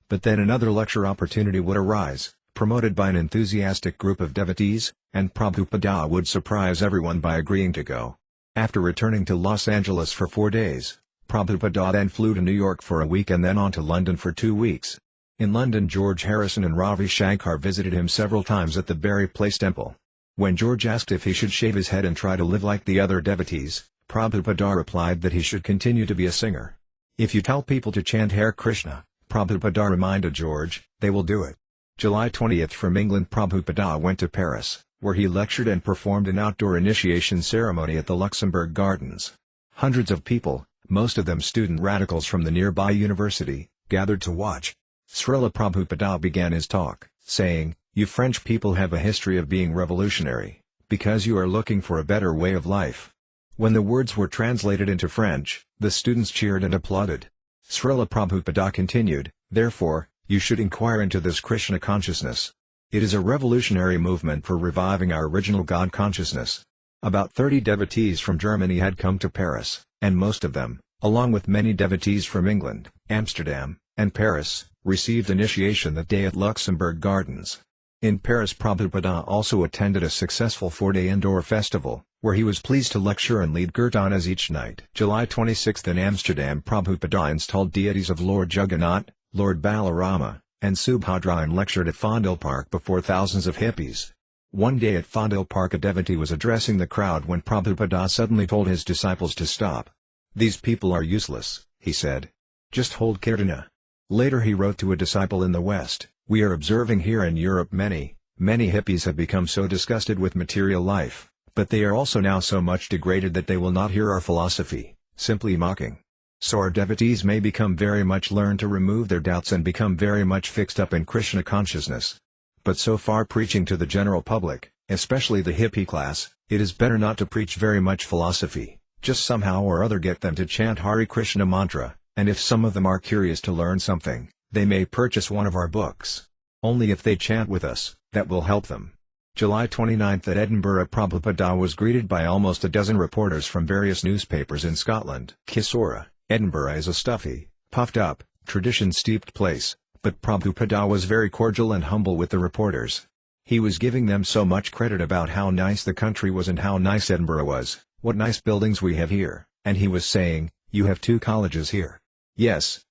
But then another lecture opportunity would arise, promoted by an enthusiastic group of devotees, and Prabhupada would surprise everyone by agreeing to go. After returning to Los Angeles for 4 days, Prabhupada then flew to New York for a week and then on to London for 2 weeks. In London, George Harrison and Ravi Shankar visited him several times at the Berry Place Temple. When George asked if he should shave his head and try to live like the other devotees, Prabhupada replied that he should continue to be a singer. "If you tell people to chant Hare Krishna," Prabhupada reminded George, "they will do it." July 20th, from England, Prabhupada went to Paris, where he lectured and performed an outdoor initiation ceremony at the Luxembourg Gardens. Hundreds of people, most of them student radicals from the nearby university, gathered to watch. Śrīla Prabhupada began his talk, saying, "You French people have a history of being revolutionary, because you are looking for a better way of life." When the words were translated into French, the students cheered and applauded. Śrīla Prabhupada continued, "Therefore, you should inquire into this Krishna consciousness. It is a revolutionary movement for reviving our original God consciousness." About 30 devotees from Germany had come to Paris, and most of them, along with many devotees from England, Amsterdam, and Paris, received initiation that day at Luxembourg Gardens. In Paris, Prabhupada also attended a successful 4-day indoor festival, where he was pleased to lecture and lead kirtanas each night. July 26th, in Amsterdam, Prabhupada installed deities of Lord Jagannath, Lord Balarama, and Subhadra and lectured at Fondle Park before thousands of hippies. One day at Fondle Park, a devotee was addressing the crowd when Prabhupada suddenly told his disciples to stop. "These people are useless," he said. "Just hold kirtana." Later he wrote to a disciple in the West, "We are observing here in Europe many hippies have become so disgusted with material life, but they are also now so much degraded that they will not hear our philosophy, simply mocking. So our devotees may become very much learned to remove their doubts and become very much fixed up in Krishna consciousness. But so far preaching to the general public, especially the hippie class, it is better not to preach very much philosophy, just somehow or other get them to chant Hare Krishna mantra, and if some of them are curious to learn something, they may purchase one of our books. Only if they chant with us, that will help them." July 29th, at Edinburgh, Prabhupada was greeted by almost a dozen reporters from various newspapers in Scotland. Kisora, Edinburgh is a stuffy, puffed up, tradition-steeped place, but Prabhupada was very cordial and humble with the reporters. He was giving them so much credit about how nice the country was and how nice Edinburgh was, what nice buildings we have here, and he was saying, "You have 2 colleges here." Yes,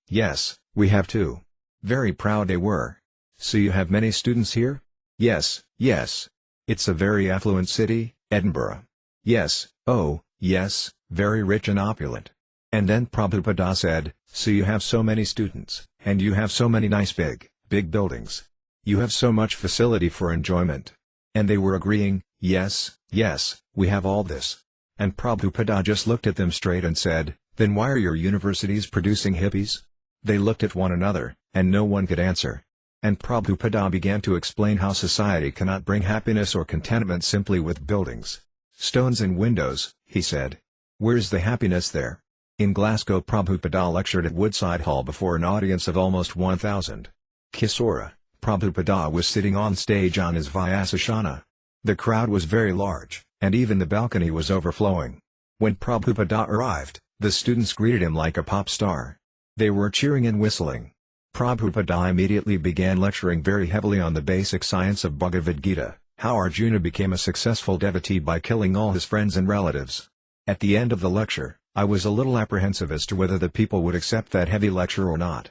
we have 2. Very proud they were. "So you have many students here?" Yes. "It's a very affluent city, Edinburgh." Yes, oh, yes, very rich and opulent. And then Prabhupada said, "So you have so many students, and you have so many nice big buildings. You have so much facility for enjoyment." And they were agreeing, yes, we have all this." And Prabhupada just looked at them straight and said, "Then why are your universities producing hippies?" They looked at one another, and no one could answer. And Prabhupada began to explain how society cannot bring happiness or contentment simply with buildings, stones and windows, he said. Where's the happiness there? In Glasgow, Prabhupada lectured at Woodside Hall before an audience of almost 1,000. Kisora, Prabhupada was sitting on stage on his Vyasasana. The crowd was very large, and even the balcony was overflowing. When Prabhupada arrived, the students greeted him like a pop star. They were cheering and whistling. Prabhupada immediately began lecturing very heavily on the basic science of Bhagavad Gita, how Arjuna became a successful devotee by killing all his friends and relatives. At the end of the lecture, I was a little apprehensive as to whether the people would accept that heavy lecture or not.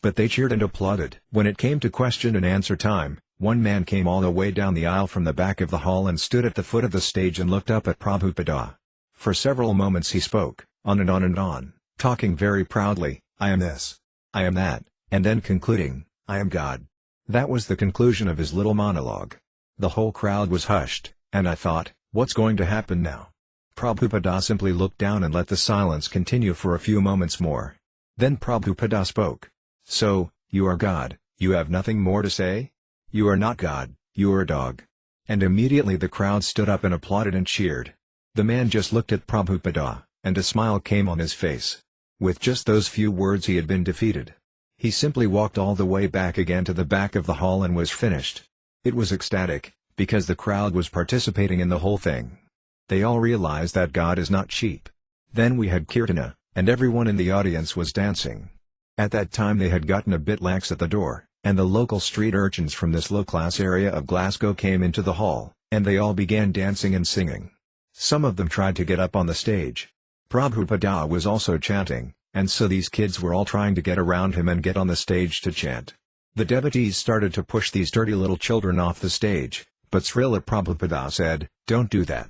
But they cheered and applauded. When it came to question and answer time, one man came all the way down the aisle from the back of the hall and stood at the foot of the stage and looked up at Prabhupada. For several moments he spoke, on and on and on, talking very proudly, "I am this. I am that," and then concluding, "I am God." That was the conclusion of his little monologue. The whole crowd was hushed, and I thought, what's going to happen now? Prabhupada simply looked down and let the silence continue for a few moments more. Then Prabhupada spoke. "So, you are God, you have nothing more to say? You are not God, you are a dog." And immediately the crowd stood up and applauded and cheered. The man just looked at Prabhupada, and a smile came on his face. With just those few words he had been defeated. He simply walked all the way back again to the back of the hall and was finished. It was ecstatic, because the crowd was participating in the whole thing. They all realized that God is not cheap. Then we had Kirtana, and everyone in the audience was dancing. At that time they had gotten a bit lax at the door, and the local street urchins from this low-class area of Glasgow came into the hall, and they all began dancing and singing. Some of them tried to get up on the stage. Prabhupada was also chanting, and so these kids were all trying to get around him and get on the stage to chant. The devotees started to push these dirty little children off the stage, but Śrīla Prabhupāda said, "Don't do that.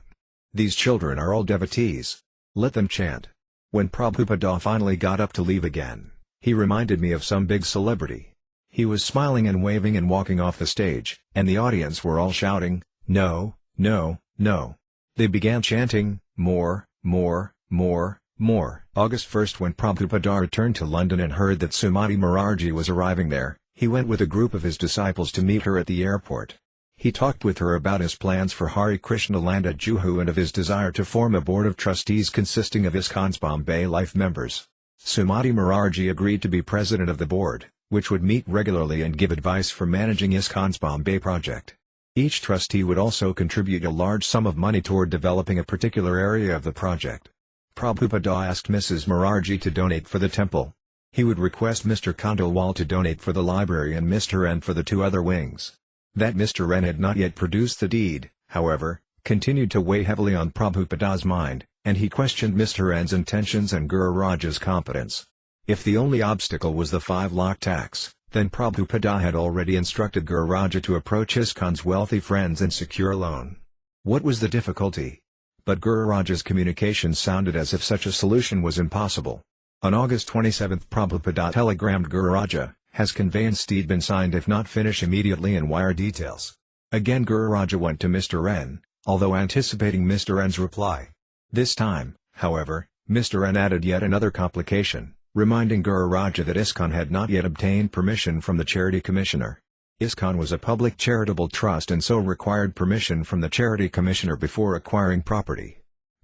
These children are all devotees. Let them chant." When Prabhupada finally got up to leave again, he reminded me of some big celebrity. He was smiling and waving and walking off the stage, and the audience were all shouting, "No, no, no." They began chanting, "More, more, more, more." August 1st, when Prabhupada returned to London and heard that Srimati Maharaji was arriving there, he went with a group of his disciples to meet her at the airport. He talked with her about his plans for Hare Krishna land at Juhu and of his desire to form a board of trustees consisting of ISKCON's Bombay life members. Srimati Maharaji agreed to be president of the board, which would meet regularly and give advice for managing ISKCON's Bombay project. Each trustee would also contribute a large sum of money toward developing a particular area of the project. Prabhupada asked Mrs. Maharaji to donate for the temple. He would request Mr. Khandalwal to donate for the library and Mr. N for the 2 other wings. That Mr. N had not yet produced the deed, however, continued to weigh heavily on Prabhupada's mind, and he questioned Mr. N's intentions and Guru Raja's competence. If the only obstacle was the 5 lakh tax, then Prabhupada had already instructed Guru Raja to approach ISKCON's wealthy friends and secure a loan. What was the difficulty? But Guru Raja's communications sounded as if such a solution was impossible. On August 27, Prabhupada telegrammed Guru Raja, "Has conveyance deed been signed? If not, finish immediately and wire details." Again Guru Raja went to Mr. N, although anticipating Mr. N's reply. This time, however, Mr. N added yet another complication, reminding Guru Raja that ISKCON had not yet obtained permission from the Charity Commissioner. ISKCON was a public charitable trust and so required permission from the Charity Commissioner before acquiring property.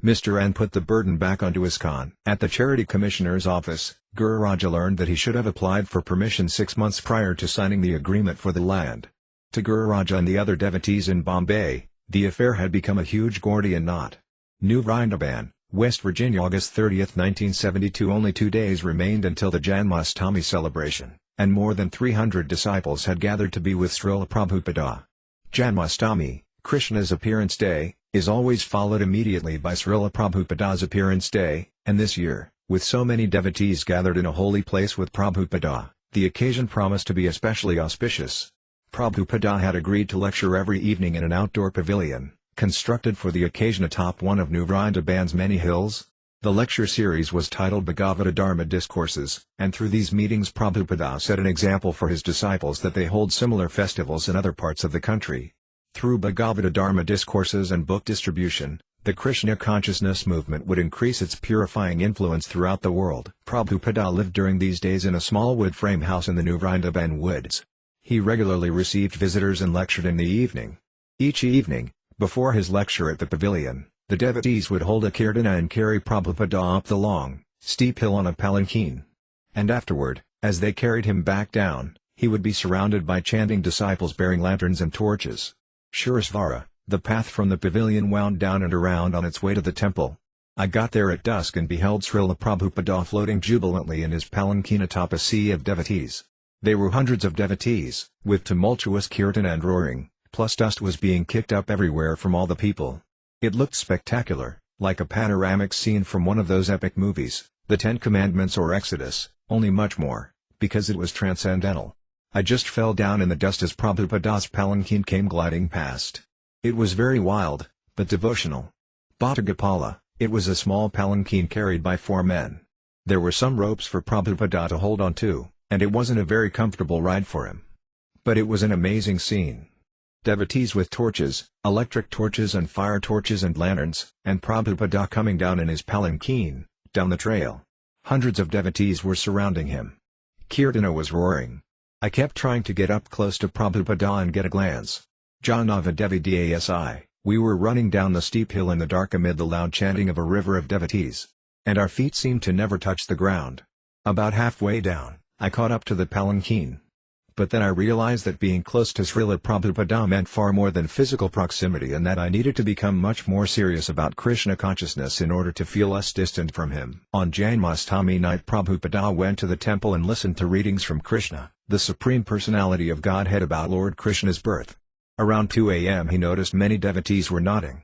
Mr. N put the burden back onto ISKCON. At the Charity Commissioner's office, Guru Raja learned that he should have applied for permission 6 months prior to signing the agreement for the land. To Guru Raja and the other devotees in Bombay, the affair had become a huge Gordian knot. New Vrindavan, West Virginia, August 30, 1972. Only 2 days remained until the Janmashtami celebration, and more than 300 disciples had gathered to be with Śrīla Prabhupada. Janmashtami, Krishna's appearance day, is always followed immediately by Śrīla Prabhupada's appearance day, and this year, with so many devotees gathered in a holy place with Prabhupada, the occasion promised to be especially auspicious. Prabhupada had agreed to lecture every evening in an outdoor pavilion, constructed for the occasion atop one of New Vrindavan's many hills. The lecture series was titled Bhagavata Dharma Discourses, and through these meetings Prabhupada set an example for his disciples that they hold similar festivals in other parts of the country. Through Bhagavata Dharma discourses and book distribution, the Krishna consciousness movement would increase its purifying influence throughout the world. Prabhupada lived during these days in a small wood frame house in the New Vrindavan woods. He regularly received visitors and lectured in the evening. Each evening, before his lecture at the pavilion, the devotees would hold a kirtana and carry Prabhupada up the long, steep hill on a palanquin. And afterward, as they carried him back down, he would be surrounded by chanting disciples bearing lanterns and torches. Shurasvara, the path from the pavilion wound down and around on its way to the temple. I got there at dusk and beheld Śrīla Prabhupada floating jubilantly in his palanquin atop a sea of devotees. They were hundreds of devotees, with tumultuous kirtana and roaring, plus dust was being kicked up everywhere from all the people. It looked spectacular, like a panoramic scene from one of those epic movies, The 10 Commandments or Exodus, only much more, because it was transcendental. I just fell down in the dust as Prabhupada's palanquin came gliding past. It was very wild, but devotional. Bhattagopala, it was a small palanquin carried by 4 men. There were some ropes for Prabhupada to hold on to, and it wasn't a very comfortable ride for him. But it was an amazing scene. Devotees with torches, electric torches and fire torches and lanterns, and Prabhupada coming down in his palanquin, down the trail. Hundreds of devotees were surrounding him. Kirtana was roaring. I kept trying to get up close to Prabhupada and get a glance. Janava Devi Dasi, we were running down the steep hill in the dark amid the loud chanting of a river of devotees. and our feet seemed to never touch the ground. About halfway down, I caught up to the palanquin. But then I realized that being close to Srila Prabhupada meant far more than physical proximity, and that I needed to become much more serious about Krishna consciousness in order to feel less distant from him. On Janmashtami night, Prabhupada went to the temple and listened to readings from Krishna, the Supreme Personality of Godhead, about Lord Krishna's birth. Around 2 a.m. he noticed many devotees were nodding.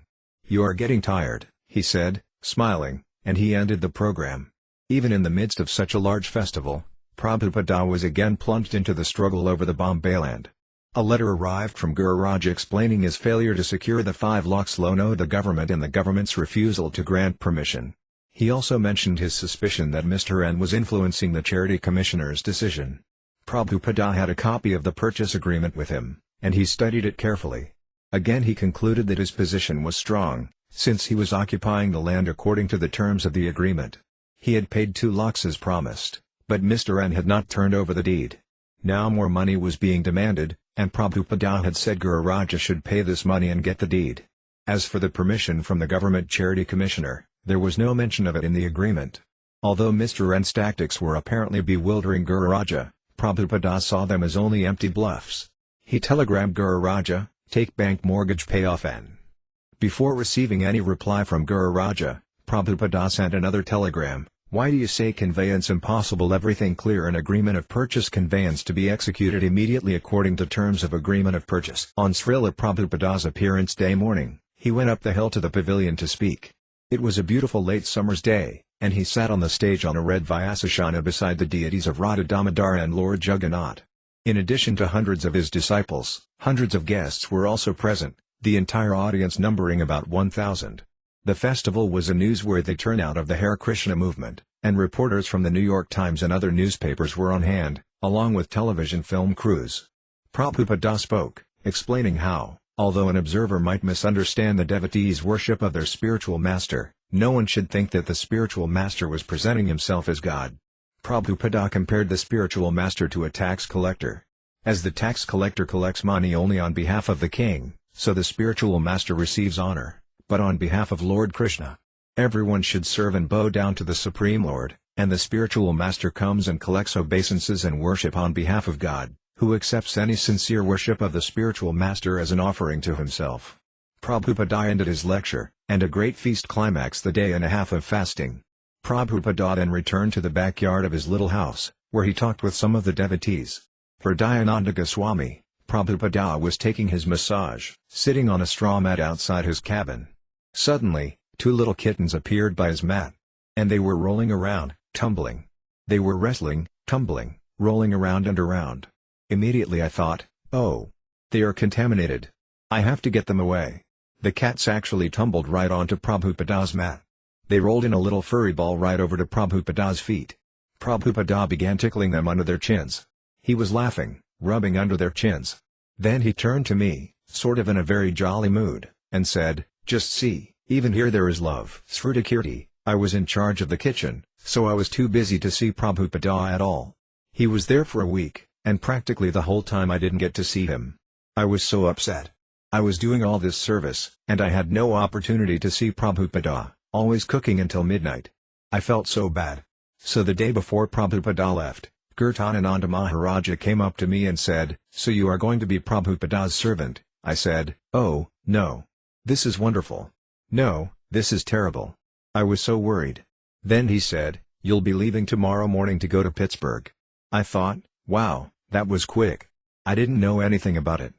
"You are getting tired," he said, smiling, and he ended the program. Even in the midst of such a large festival, Prabhupada was again plunged into the struggle over the Bombay land. A letter arrived from Guru Raja explaining his failure to secure the 5 lakhs loan owed the government and the government's refusal to grant permission. He also mentioned his suspicion that Mr. N was influencing the Charity Commissioner's decision. Prabhupada had a copy of the purchase agreement with him, and he studied it carefully. Again he concluded that his position was strong, since he was occupying the land according to the terms of the agreement. He had paid 2 lakhs as promised, but Mr. N had not turned over the deed. Now more money was being demanded, and Prabhupada had said Guru Raja should pay this money and get the deed. As for the permission from the government charity commissioner, there was no mention of it in the agreement. Although Mr. N's tactics were apparently bewildering Guru Raja, Prabhupada saw them as only empty bluffs. He telegrammed Guru Raja, "Take bank mortgage payoff N." Before receiving any reply from Guru Raja, Prabhupada sent another telegram. "Why do you say conveyance impossible? Everything clear. An agreement of purchase conveyance to be executed immediately according to terms of agreement of purchase." On Srila Prabhupada's appearance day morning, he went up the hill to the pavilion to speak. It was a beautiful late summer's day, and he sat on the stage on a red Vyasasana beside the deities of Radha Damodara and Lord Jagannath. In addition to hundreds of his disciples, hundreds of guests were also present, the entire audience numbering about 1,000. The festival was a newsworthy turnout of the Hare Krishna movement, and reporters from the New York Times and other newspapers were on hand, along with television film crews. Prabhupada spoke, explaining how, although an observer might misunderstand the devotees' worship of their spiritual master, no one should think that the spiritual master was presenting himself as God. Prabhupada compared the spiritual master to a tax collector. As the tax collector collects money only on behalf of the king, so the spiritual master receives honor, but on behalf of Lord Krishna. Everyone should serve and bow down to the Supreme Lord, and the spiritual master comes and collects obeisances and worship on behalf of God, who accepts any sincere worship of the spiritual master as an offering to himself. Prabhupada ended his lecture, and a great feast climaxed the day and a half of fasting. Prabhupada then returned to the backyard of his little house, where he talked with some of the devotees. For Dayananda Goswami, Prabhupada was taking his massage, sitting on a straw mat outside his cabin. Suddenly, 2 little kittens appeared by his mat. And they were rolling around, tumbling. They were wrestling, tumbling, rolling around and around. Immediately I thought, "Oh, they are contaminated. I have to get them away." The cats actually tumbled right onto Prabhupada's mat. They rolled in a little furry ball right over to Prabhupada's feet. Prabhupada began tickling them under their chins. He was laughing, rubbing under their chins. Then he turned to me, sort of in a very jolly mood, and said, "Just see, even here there is love." Śrīla, I was in charge of the kitchen, so I was too busy to see Prabhupada at all. He was there for a week, and practically the whole time I didn't get to see him. I was so upset. I was doing all this service, and I had no opportunity to see Prabhupada, always cooking until midnight. I felt so bad. So the day before Prabhupada left, Kirtanananda Maharaja came up to me and said, "So you are going to be Prabhupada's servant?" I said, "Oh, no. This is wonderful. No, this is terrible." I was so worried. Then he said, "You'll be leaving tomorrow morning to go to Pittsburgh." I thought, wow, that was quick. I didn't know anything about it.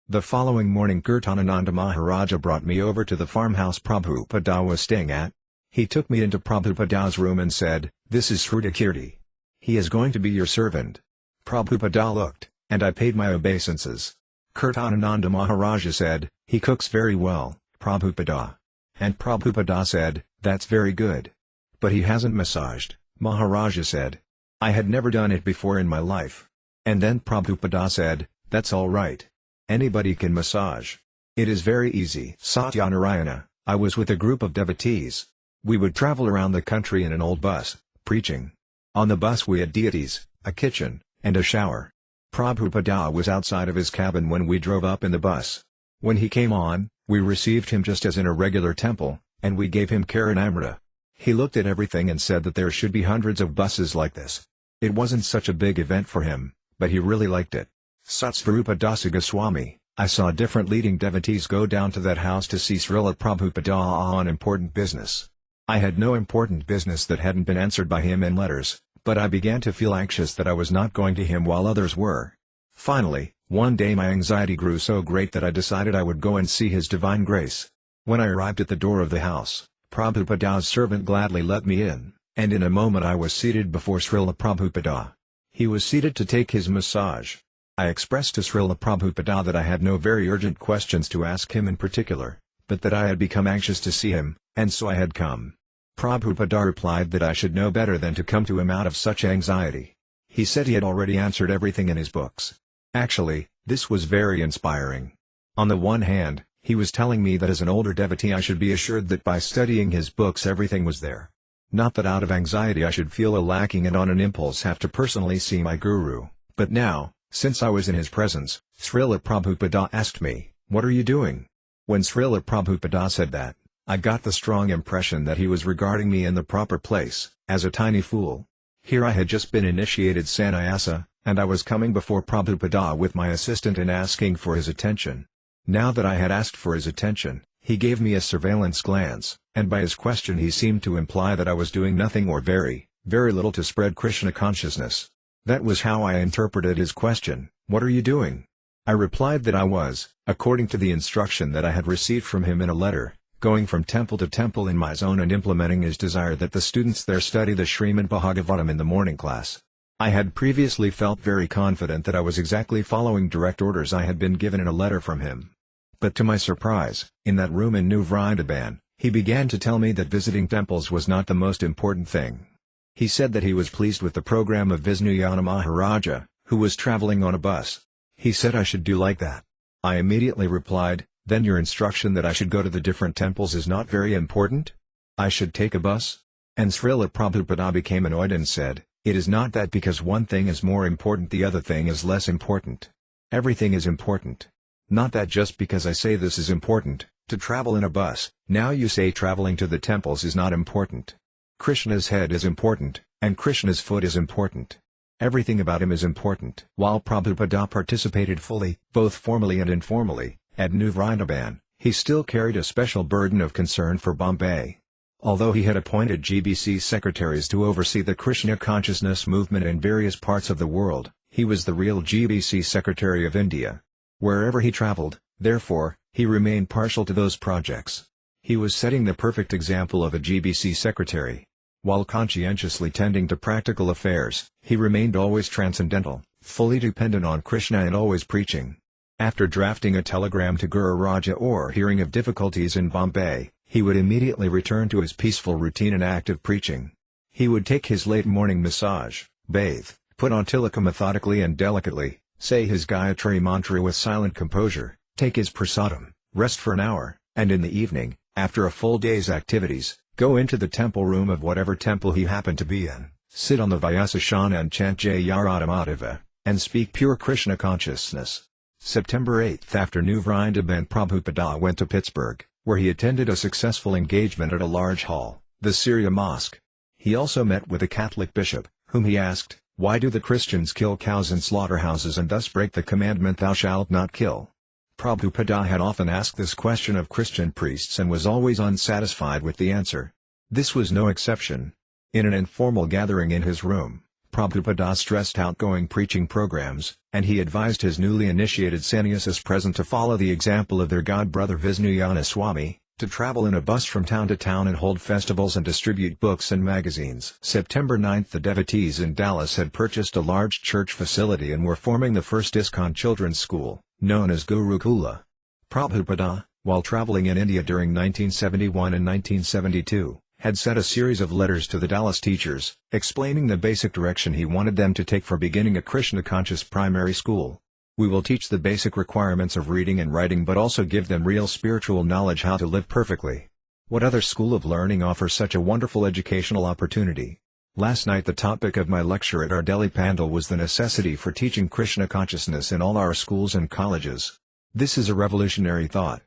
The following morning Kirtanananda Maharaja brought me over to the farmhouse Prabhupada was staying at. He took me into Prabhupada's room and said, "This is Śrīla. He is going to be your servant." Prabhupada looked, and I paid my obeisances. Kirtanananda Maharaja said, "He cooks very well, Prabhupada." And Prabhupada said, "That's very good. But he hasn't massaged," Maharaja said. I had never done it before in my life. And then Prabhupada said, "That's all right. Anybody can massage. It is very easy." Satyanarayana, I was with a group of devotees. We would travel around the country in an old bus, preaching. On the bus we had deities, a kitchen, and a shower. Prabhupada was outside of his cabin when we drove up in the bus. When he came on, we received him just as in a regular temple, and we gave him līlāmṛta. He looked at everything and said that there should be hundreds of buses like this. It wasn't such a big event for him, but he really liked it. Satsvarūpa Dāsa Goswami, I saw different leading devotees go down to that house to see Śrīla Prabhupāda on important business. I had no important business that hadn't been answered by him in letters, but I began to feel anxious that I was not going to him while others were. Finally, one day my anxiety grew so great that I decided I would go and see His Divine Grace. When I arrived at the door of the house, Prabhupada's servant gladly let me in, and in a moment I was seated before Śrīla Prabhupada. He was seated to take his massage. I expressed to Śrīla Prabhupada that I had no very urgent questions to ask him in particular, but that I had become anxious to see him, and so I had come. Prabhupada replied that I should know better than to come to him out of such anxiety. He said he had already answered everything in his books. Actually, this was very inspiring. On the one hand, he was telling me that as an older devotee I should be assured that by studying his books everything was there. Not that out of anxiety I should feel a lacking and on an impulse have to personally see my guru, but now, since I was in his presence, Śrīla Prabhupada asked me, "What are you doing?" When Śrīla Prabhupada said that, I got the strong impression that he was regarding me in the proper place, as a tiny fool. Here I had just been initiated sannyasa, and I was coming before Prabhupada with my assistant and asking for his attention. Now that I had asked for his attention, he gave me a surveillance glance, and by his question he seemed to imply that I was doing nothing or very, very little to spread Krishna consciousness. That was how I interpreted his question, "What are you doing?" I replied that I was, according to the instruction that I had received from him in a letter, going from temple to temple in my zone and implementing his desire that the students there study the Srimad Bhagavatam in the morning class. I had previously felt very confident that I was exactly following direct orders I had been given in a letter from him. But to my surprise, in that room in New Vrindavan, he began to tell me that visiting temples was not the most important thing. He said that he was pleased with the program of Visnuyana Maharaja, who was traveling on a bus. He said I should do like that. I immediately replied, "Then your instruction that I should go to the different temples is not very important? I should take a bus?" And Śrīla Prabhupada became annoyed and said, "It is not that because one thing is more important the other thing is less important. Everything is important. Not that just because I say this is important, to travel in a bus, now you say traveling to the temples is not important. Krishna's head is important, and Krishna's foot is important. Everything about him is important." While Prabhupada participated fully, both formally and informally, at New Vrindavan, he still carried a special burden of concern for Bombay. Although he had appointed GBC secretaries to oversee the Krishna consciousness movement in various parts of the world, he was the real GBC secretary of India. Wherever he traveled, therefore, he remained partial to those projects. He was setting the perfect example of a GBC secretary. While conscientiously tending to practical affairs, he remained always transcendental, fully dependent on Krishna and always preaching. After drafting a telegram to Guru Raja or hearing of difficulties in Bombay, he would immediately return to his peaceful routine and active preaching. He would take his late morning massage, bathe, put on tilaka methodically and delicately, say his Gayatri mantra with silent composure, take his prasadam, rest for an hour, and in the evening, after a full day's activities, go into the temple room of whatever temple he happened to be in, sit on the Vyasasana and chant Jayaramadeva, and speak pure Krishna consciousness. September 8. After New Vrindavan, Prabhupada went to Pittsburgh, where he attended a successful engagement at a large hall, the Syria Mosque. He also met with a Catholic bishop, whom he asked, "Why do the Christians kill cows in slaughterhouses and thus break the commandment 'Thou shalt not kill'?" Prabhupada had often asked this question of Christian priests and was always unsatisfied with the answer. This was no exception. In an informal gathering in his room, Prabhupada stressed outgoing preaching programs, and he advised his newly initiated sannyasins present to follow the example of their god-brother Visnuyana Swami, to travel in a bus from town to town and hold festivals and distribute books and magazines. September 9. The devotees in Dallas had purchased a large church facility and were forming the first ISKCON children's school, known as Gurukula. Prabhupada, while traveling in India during 1971 and 1972, had sent a series of letters to the Dallas teachers, explaining the basic direction he wanted them to take for beginning a Krishna-conscious primary school. "We will teach the basic requirements of reading and writing but also give them real spiritual knowledge how to live perfectly. What other school of learning offers such a wonderful educational opportunity?" Last night the topic of my lecture at our Delhi Pandal was the necessity for teaching Krishna consciousness in all our schools and colleges. This is a revolutionary thought.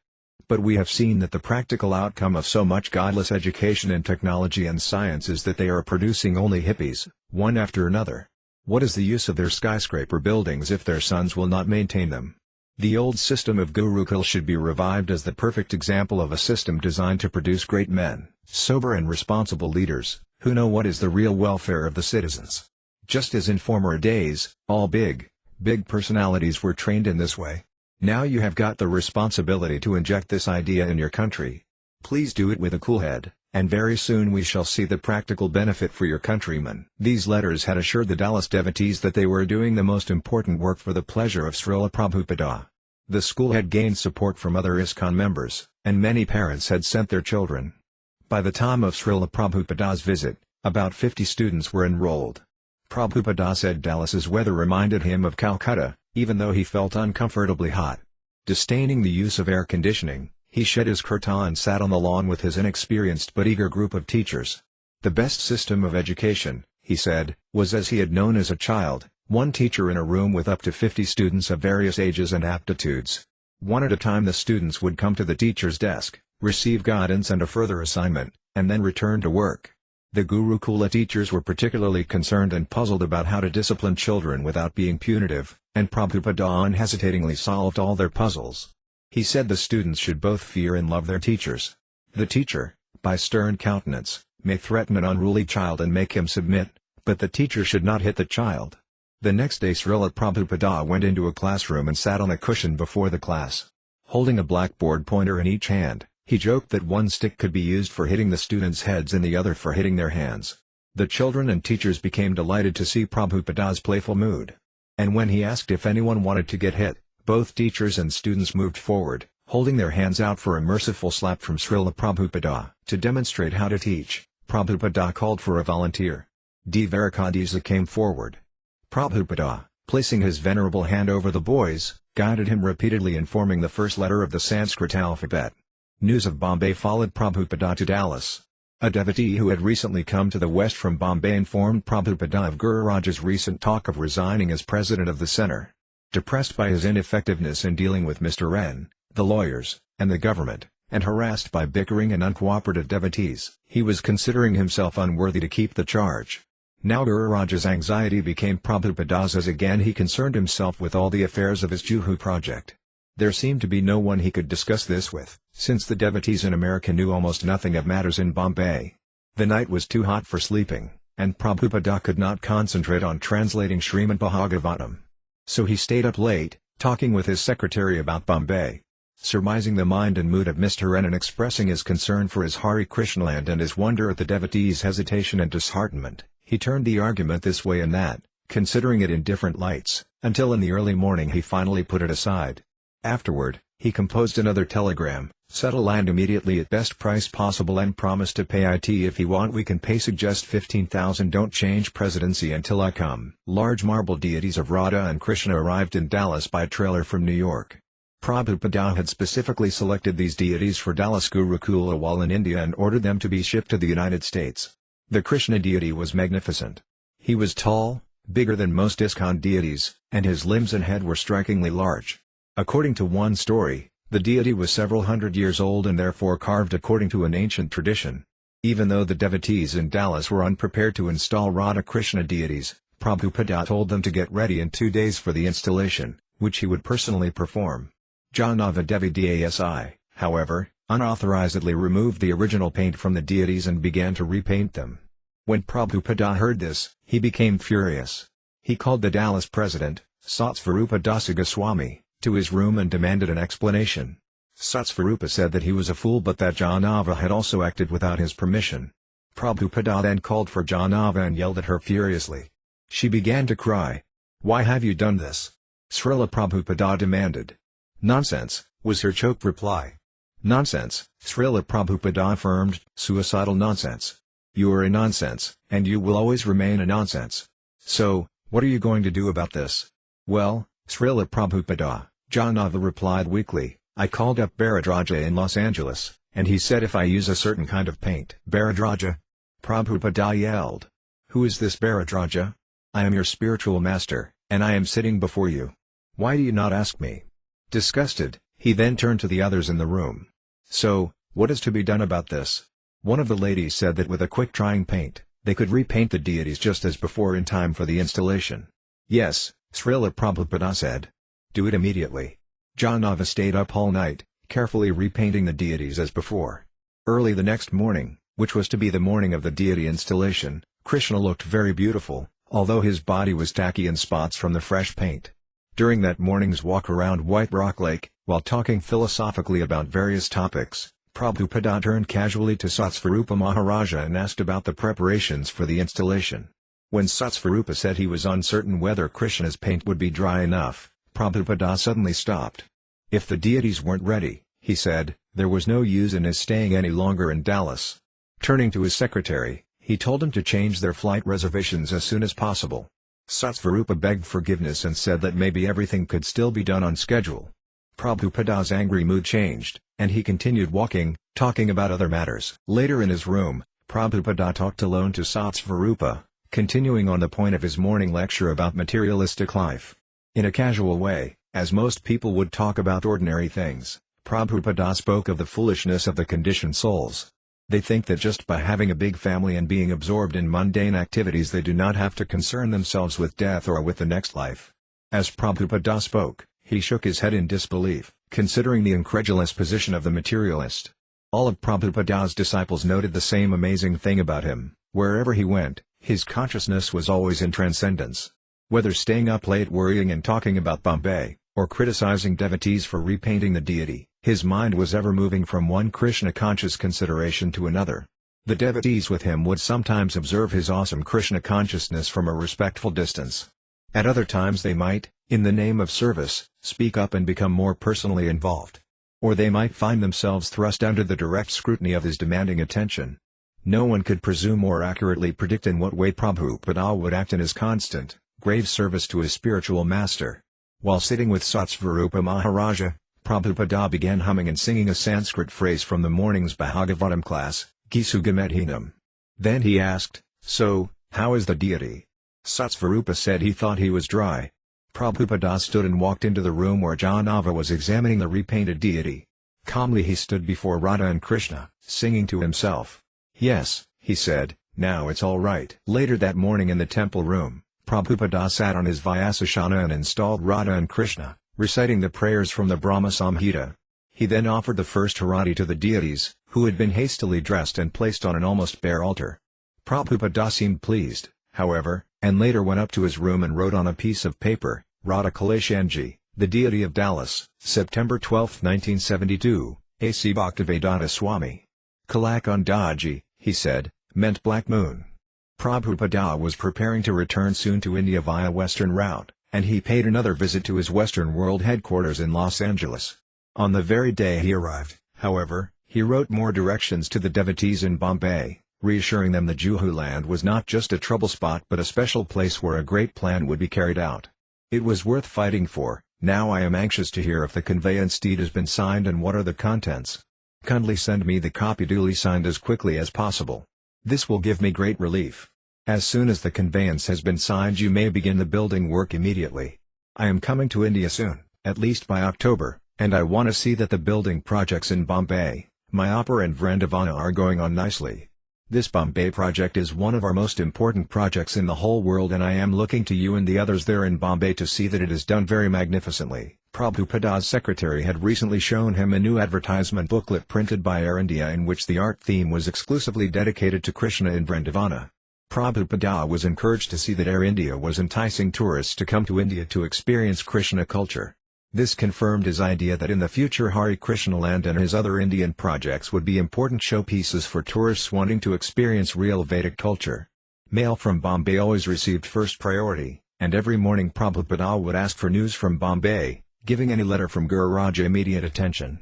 But we have seen that the practical outcome of so much godless education in technology and science is that they are producing only hippies, one after another. What is the use of their skyscraper buildings if their sons will not maintain them? The old system of Gurukul should be revived as the perfect example of a system designed to produce great men, sober and responsible leaders, who know what is the real welfare of the citizens. Just as in former days, all big personalities were trained in this way. Now you have got the responsibility to inject this idea in your country. Please do it with a cool head, and very soon we shall see the practical benefit for your countrymen. These letters had assured the Dallas devotees that they were doing the most important work for the pleasure of Śrīla Prabhupāda. The school had gained support from other ISKCON members, and many parents had sent their children. By the time of Śrīla Prabhupāda's visit, about 50 students were enrolled. Prabhupada said Dallas's weather reminded him of Calcutta, even though he felt uncomfortably hot. Disdaining the use of air conditioning, he shed his kurta and sat on the lawn with his inexperienced but eager group of teachers. The best system of education, he said, was as he had known as a child, one teacher in a room with up to 50 students of various ages and aptitudes. One at a time the students would come to the teacher's desk, receive guidance and a further assignment, and then return to work. The Gurukula teachers were particularly concerned and puzzled about how to discipline children without being punitive, and Prabhupada unhesitatingly solved all their puzzles. He said the students should both fear and love their teachers. The teacher, by stern countenance, may threaten an unruly child and make him submit, but the teacher should not hit the child. The next day Śrīla Prabhupāda went into a classroom and sat on a cushion before the class. Holding a blackboard pointer in each hand, he joked that one stick could be used for hitting the students' heads and the other for hitting their hands. The children and teachers became delighted to see Prabhupada's playful mood. And when he asked if anyone wanted to get hit, both teachers and students moved forward, holding their hands out for a merciful slap from Śrīla Prabhupada. To demonstrate how to teach, Prabhupada called for a volunteer. Dvarakadisa came forward. Prabhupada, placing his venerable hand over the boys, guided him repeatedly in forming the first letter of the Sanskrit alphabet. News of Bombay followed Prabhupada to Dallas. A devotee who had recently come to the West from Bombay informed Prabhupada of Guru Raja's recent talk of resigning as president of the center. Depressed by his ineffectiveness in dealing with Mr. N, the lawyers, and the government, and harassed by bickering and uncooperative devotees, he was considering himself unworthy to keep the charge. Now Guru Raja's anxiety became Prabhupada's as again he concerned himself with all the affairs of his Juhu project. There seemed to be no one he could discuss this with, since the devotees in America knew almost nothing of matters in Bombay. The night was too hot for sleeping, and Prabhupada could not concentrate on translating Srimad Bhagavatam. So he stayed up late, talking with his secretary about Bombay. Surmising the mind and mood of Mr. N and expressing his concern for his Hare Krishna land and his wonder at the devotees' hesitation and disheartenment, he turned the argument this way and that, considering it in different lights, until in the early morning he finally put it aside. Afterward, he composed another telegram, settle land immediately at best price possible and promise to pay it if you want we can pay suggest 15,000 don't change presidency until I come. Large marble deities of Radha and Krishna arrived in Dallas by trailer from New York. Prabhupada had specifically selected these deities for Dallas Gurukula while in India and ordered them to be shipped to the United States. The Krishna deity was magnificent. He was tall, bigger than most ISKCON deities, and his limbs and head were strikingly large. According to one story, the deity was several hundred years old and therefore carved according to an ancient tradition. Even though the devotees in Dallas were unprepared to install Radha Krishna deities, Prabhupada told them to get ready in 2 days for the installation, which he would personally perform. Janava Devi Dasi, however, unauthorizedly removed the original paint from the deities and began to repaint them. When Prabhupada heard this, he became furious. He called the Dallas president, Satsvarūpa Dāsa Goswami, to his room and demanded an explanation. Satsvarūpa said that he was a fool but that Janava had also acted without his permission. Prabhupada then called for Janava and yelled at her furiously. She began to cry. "Why have you done this?" Śrīla Prabhupada demanded. "Nonsense," was her choked reply. "Nonsense," Śrīla Prabhupada affirmed, "suicidal nonsense. You are a nonsense, and you will always remain a nonsense. So, what are you going to do about this?" "Well, Śrīla Prabhupada," Janava replied weakly, "I called up Bharadraja in Los Angeles, and he said if I use a certain kind of paint." "Bharadraja?" Prabhupada yelled. "Who is this Bharadraja? I am your spiritual master, and I am sitting before you. Why do you not ask me?" Disgusted, he then turned to the others in the room. So, what is to be done about this? One of the ladies said that with a quick drying paint, they could repaint the deities just as before in time for the installation. Yes, Śrīla Prabhupāda said. Do it immediately. Janava stayed up all night, carefully repainting the deities as before. Early the next morning, which was to be the morning of the deity installation, Krishna looked very beautiful, although his body was tacky in spots from the fresh paint. During that morning's walk around White Rock Lake, while talking philosophically about various topics, Prabhupada turned casually to Satsvarūpa Maharaja and asked about the preparations for the installation. When Satsvarūpa said he was uncertain whether Krishna's paint would be dry enough, Prabhupada suddenly stopped. If the deities weren't ready, he said, there was no use in his staying any longer in Dallas. Turning to his secretary, he told him to change their flight reservations as soon as possible. Satsvarūpa begged forgiveness and said that maybe everything could still be done on schedule. Prabhupada's angry mood changed, and he continued walking, talking about other matters. Later in his room, Prabhupada talked alone to Satsvarūpa, continuing on the point of his morning lecture about materialistic life. In a casual way, as most people would talk about ordinary things, Prabhupada spoke of the foolishness of the conditioned souls. They think that just by having a big family and being absorbed in mundane activities they do not have to concern themselves with death or with the next life. As Prabhupada spoke, he shook his head in disbelief, considering the incredulous position of the materialist. All of Prabhupada's disciples noted the same amazing thing about him: wherever he went, his consciousness was always in transcendence. Whether staying up late worrying and talking about Bombay, or criticizing devotees for repainting the deity, his mind was ever moving from one Krishna-conscious consideration to another. The devotees with him would sometimes observe his awesome Krishna consciousness from a respectful distance. At other times they might, in the name of service, speak up and become more personally involved. Or they might find themselves thrust under the direct scrutiny of his demanding attention. No one could presume or accurately predict in what way Prabhupada would act in his constant, grave service to his spiritual master. While sitting with Satsvarūpa Maharaja, Prabhupada began humming and singing a Sanskrit phrase from the morning's Bhagavatam class, Gisugamedhinam. Then he asked, "So, how is the deity?" Satsvarūpa said he thought he was dry. Prabhupada stood and walked into the room where Janava was examining the repainted deity. Calmly he stood before Radha and Krishna, singing to himself. "Yes," he said, "now it's all right." Later that morning in the temple room, Prabhupada sat on his Vyasasana and installed Radha and Krishna, reciting the prayers from the Brahma Samhita. He then offered the first harati to the deities, who had been hastily dressed and placed on an almost bare altar. Prabhupada seemed pleased, however, and later went up to his room and wrote on a piece of paper, Radha ENG, the deity of Dallas, September 12, 1972, A.C. Bhaktivedanta Swami. Kalakandaji, he said, meant black moon. Prabhupada was preparing to return soon to India via western route, and he paid another visit to his Western World headquarters in Los Angeles. On the very day he arrived, however, he wrote more directions to the devotees in Bombay, reassuring them that Juhuland was not just a trouble spot but a special place where a great plan would be carried out. It was worth fighting for. Now I am anxious to hear if the conveyance deed has been signed and what are the contents. Kindly send me the copy duly signed as quickly as possible. This will give me great relief. As soon as the conveyance has been signed you may begin the building work immediately. I am coming to India soon, at least by October, and I want to see that the building projects in Bombay, Mayapur and Vrindavana are going on nicely. This Bombay project is one of our most important projects in the whole world and I am looking to you and the others there in Bombay to see that it is done very magnificently. Prabhupada's secretary had recently shown him a new advertisement booklet printed by Air India in which the art theme was exclusively dedicated to Krishna in Vrindavana. Prabhupada was encouraged to see that Air India was enticing tourists to come to India to experience Krishna culture. This confirmed his idea that in the future Hare Krishna Land and his other Indian projects would be important showpieces for tourists wanting to experience real Vedic culture. Mail from Bombay always received first priority, and every morning Prabhupada would ask for news from Bombay, giving any letter from Guru Raja immediate attention.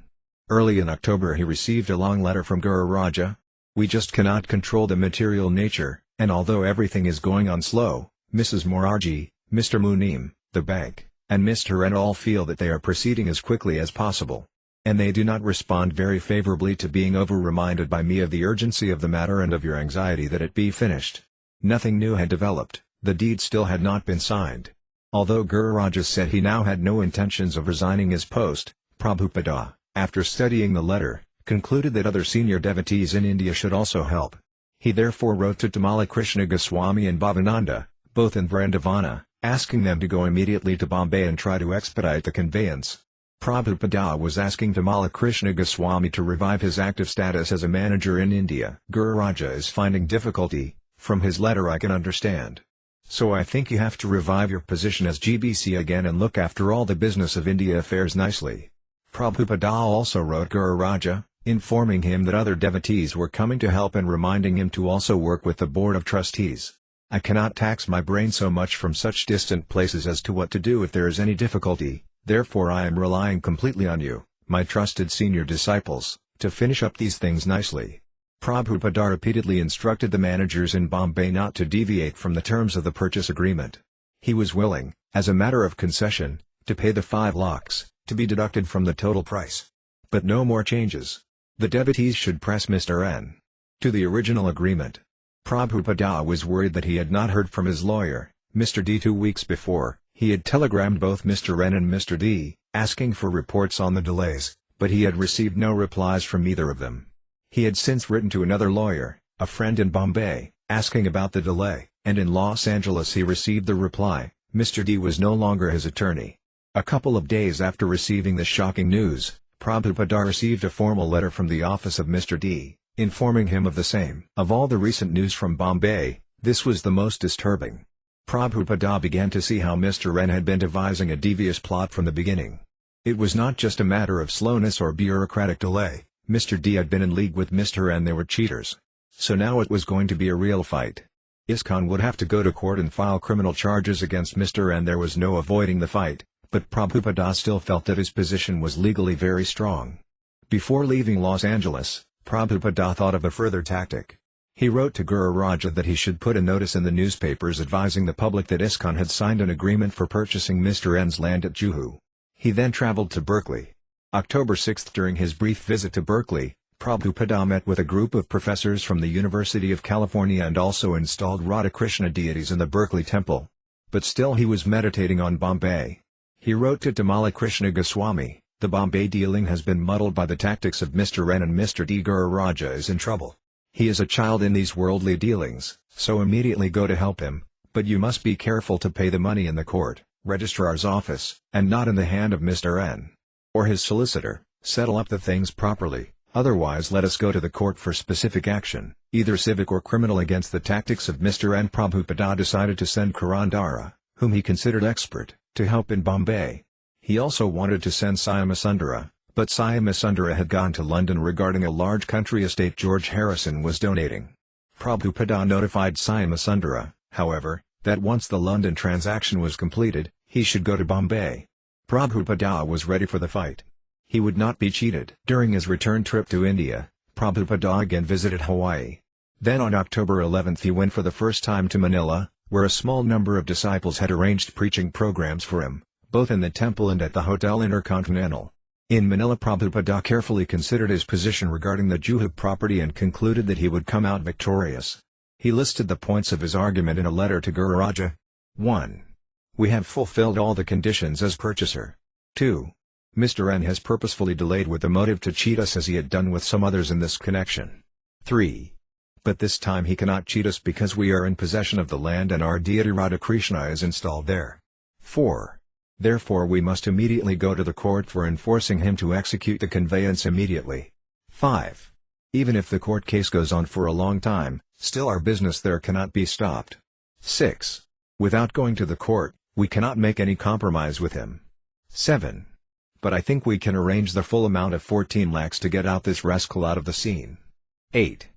Early in October he received a long letter from Guru Raja. We just cannot control the material nature, and although everything is going on slow, Mrs. Morarji, Mr. Munim, the bank, and Mr. and all feel that they are proceeding as quickly as possible. And they do not respond very favorably to being over-reminded by me of the urgency of the matter and of your anxiety that it be finished. Nothing new had developed, the deed still had not been signed. Although Guru Raja said he now had no intentions of resigning his post, Prabhupada, after studying the letter, concluded that other senior devotees in India should also help. He therefore wrote to Tamala Krishna Goswami and Bhavananda, both in Vrindavana, asking them to go immediately to Bombay and try to expedite the conveyance. Prabhupada was asking Tamala Krishna Goswami to revive his active status as a manager in India. Guru Raja is finding difficulty, from his letter I can understand. So I think you have to revive your position as GBC again and look after all the business of India affairs nicely. Prabhupada also wrote Guru Raja, informing him that other devotees were coming to help and reminding him to also work with the board of trustees. I cannot tax my brain so much from such distant places as to what to do if there is any difficulty, therefore I am relying completely on you, my trusted senior disciples, to finish up these things nicely. Prabhupada repeatedly instructed the managers in Bombay not to deviate from the terms of the purchase agreement. He was willing, as a matter of concession, to pay the 5 lakhs, to be deducted from the total price. But no more changes. The devotees should press Mr. N. to the original agreement. Prabhupada was worried that he had not heard from his lawyer, Mr. D. 2 weeks before. He had telegrammed both Mr. N and Mr. D, asking for reports on the delays, but he had received no replies from either of them. He had since written to another lawyer, a friend in Bombay, asking about the delay, and in Los Angeles he received the reply, Mr. D was no longer his attorney. A couple of days after receiving the shocking news, Prabhupada received a formal letter from the office of Mr. D, informing him of the same. Of all the recent news from Bombay, this was the most disturbing. Prabhupada began to see how Mr. N had been devising a devious plot from the beginning. It was not just a matter of slowness or bureaucratic delay, Mr. D had been in league with Mr. N. They were cheaters. So now it was going to be a real fight. ISKCON would have to go to court and file criminal charges against Mr. N. There was no avoiding the fight, but Prabhupada still felt that his position was legally very strong. Before leaving Los Angeles, Prabhupada thought of a further tactic. He wrote to Guru Raja that he should put a notice in the newspapers advising the public that ISKCON had signed an agreement for purchasing Mr. N's land at Juhu. He then traveled to Berkeley. October 6. During his brief visit to Berkeley, Prabhupada met with a group of professors from the University of California and also installed Radha Krishna deities in the Berkeley temple. But still he was meditating on Bombay. He wrote to Tamala Krishna Goswami, the Bombay dealing has been muddled by the tactics of Mr. N and Mr. D. Guru Raja is in trouble. He is a child in these worldly dealings, so immediately go to help him, but you must be careful to pay the money in the court, registrar's office, and not in the hand of Mr. N. or his solicitor. Settle up the things properly, otherwise let us go to the court for specific action, either civic or criminal against the tactics of Mr. N. Prabhupada decided to send Karandara, whom he considered expert, to help in Bombay. He also wanted to send Syamasundara, but Syamasundara had gone to London regarding a large country estate George Harrison was donating. Prabhupada notified Syamasundara, however, that once the London transaction was completed, he should go to Bombay. Prabhupada was ready for the fight. He would not be cheated. During his return trip to India, Prabhupada again visited Hawaii. Then on October 11 he went for the first time to Manila, where a small number of disciples had arranged preaching programs for him, both in the temple and at the Hotel Intercontinental. In Manila, Prabhupada carefully considered his position regarding the Juhu property and concluded that he would come out victorious. He listed the points of his argument in a letter to Guru Raja. 1. We have fulfilled all the conditions as purchaser. 2. Mr. N has purposefully delayed with the motive to cheat us as he had done with some others in this connection. 3. But this time he cannot cheat us because we are in possession of the land and our deity Radha Krishna is installed there. 4. Therefore we must immediately go to the court for enforcing him to execute the conveyance immediately. 5. Even if the court case goes on for a long time, still our business there cannot be stopped. 6. Without going to the court, we cannot make any compromise with him. 7. But I think we can arrange the full amount of 14 lakhs to get out this rascal out of the scene. 8.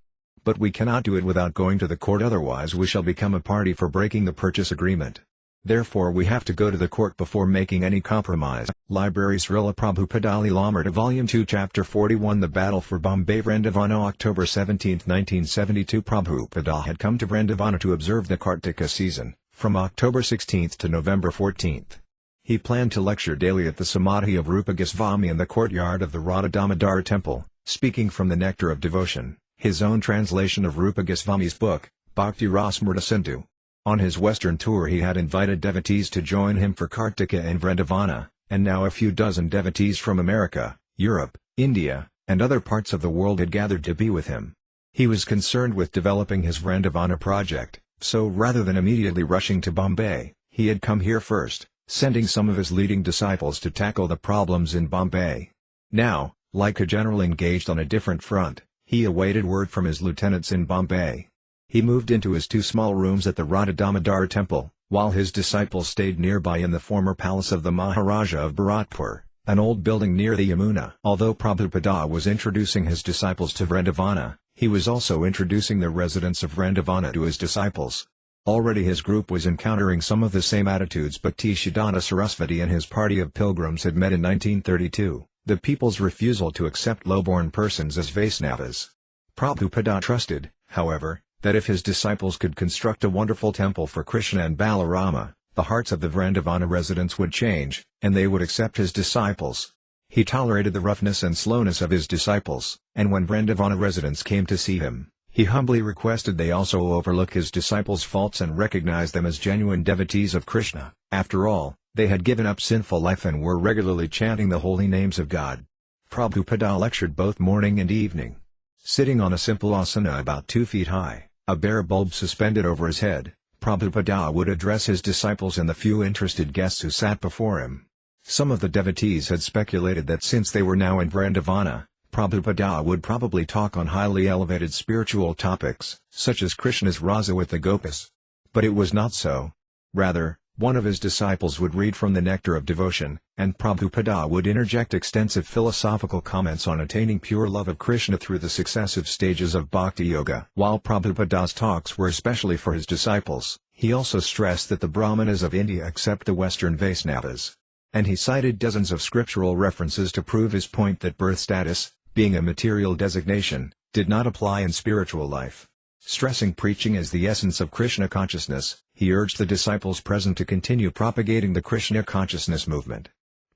But we cannot do it without going to the court, otherwise we shall become a party for breaking the purchase agreement. Therefore we have to go to the court before making any compromise. Library Śrīla Prabhupāda līlāmṛta Volume 2 Chapter 41 The Battle for Bombay Vrindavana October 17, 1972 Prabhupada had come to Vrindavana to observe the Kartika season, from October 16 to November 14. He planned to lecture daily at the Samadhi of Rupa Goswami in the courtyard of the Radha Damodara temple, speaking from the nectar of devotion, his own translation of Rupa Goswami's book, Bhakti-Rasamrita Sindhu. On his western tour he had invited devotees to join him for Kartika in Vrindavana, and now a few dozen devotees from America, Europe, India, and other parts of the world had gathered to be with him. He was concerned with developing his Vrindavana project, so rather than immediately rushing to Bombay, he had come here first, sending some of his leading disciples to tackle the problems in Bombay. Now, like a general engaged on a different front, he awaited word from his lieutenants in Bombay. He moved into his 2 small rooms at the Radha Damodar temple, while his disciples stayed nearby in the former palace of the Maharaja of Bharatpur, an old building near the Yamuna. Although Prabhupada was introducing his disciples to Vrindavana, he was also introducing the residents of Vrindavana to his disciples. Already his group was encountering some of the same attitudes, but Tishdhana Sarasvati and his party of pilgrims had met in 1932, the people's refusal to accept lowborn persons as Vaisnavas. Prabhupada trusted, however, that if his disciples could construct a wonderful temple for Krishna and Balarama, the hearts of the Vrindavana residents would change, and they would accept his disciples. He tolerated the roughness and slowness of his disciples, and when Vrindavana residents came to see him, he humbly requested they also overlook his disciples' faults and recognize them as genuine devotees of Krishna. After all, they had given up sinful life and were regularly chanting the holy names of God. Prabhupada lectured both morning and evening. Sitting on a simple asana about 2 feet high, a bare bulb suspended over his head, Prabhupada would address his disciples and the few interested guests who sat before him. Some of the devotees had speculated that since they were now in Vrindavana, Prabhupada would probably talk on highly elevated spiritual topics, such as Krishna's rasa with the gopis. But it was not so. Rather, one of his disciples would read from the Nectar of Devotion, and Prabhupada would interject extensive philosophical comments on attaining pure love of Krishna through the successive stages of Bhakti Yoga. While Prabhupada's talks were especially for his disciples, he also stressed that the Brahmanas of India accept the Western Vaisnavas. And he cited dozens of scriptural references to prove his point that birth status, being a material designation, did not apply in spiritual life. Stressing preaching as the essence of Krishna consciousness, he urged the disciples present to continue propagating the Krishna consciousness movement.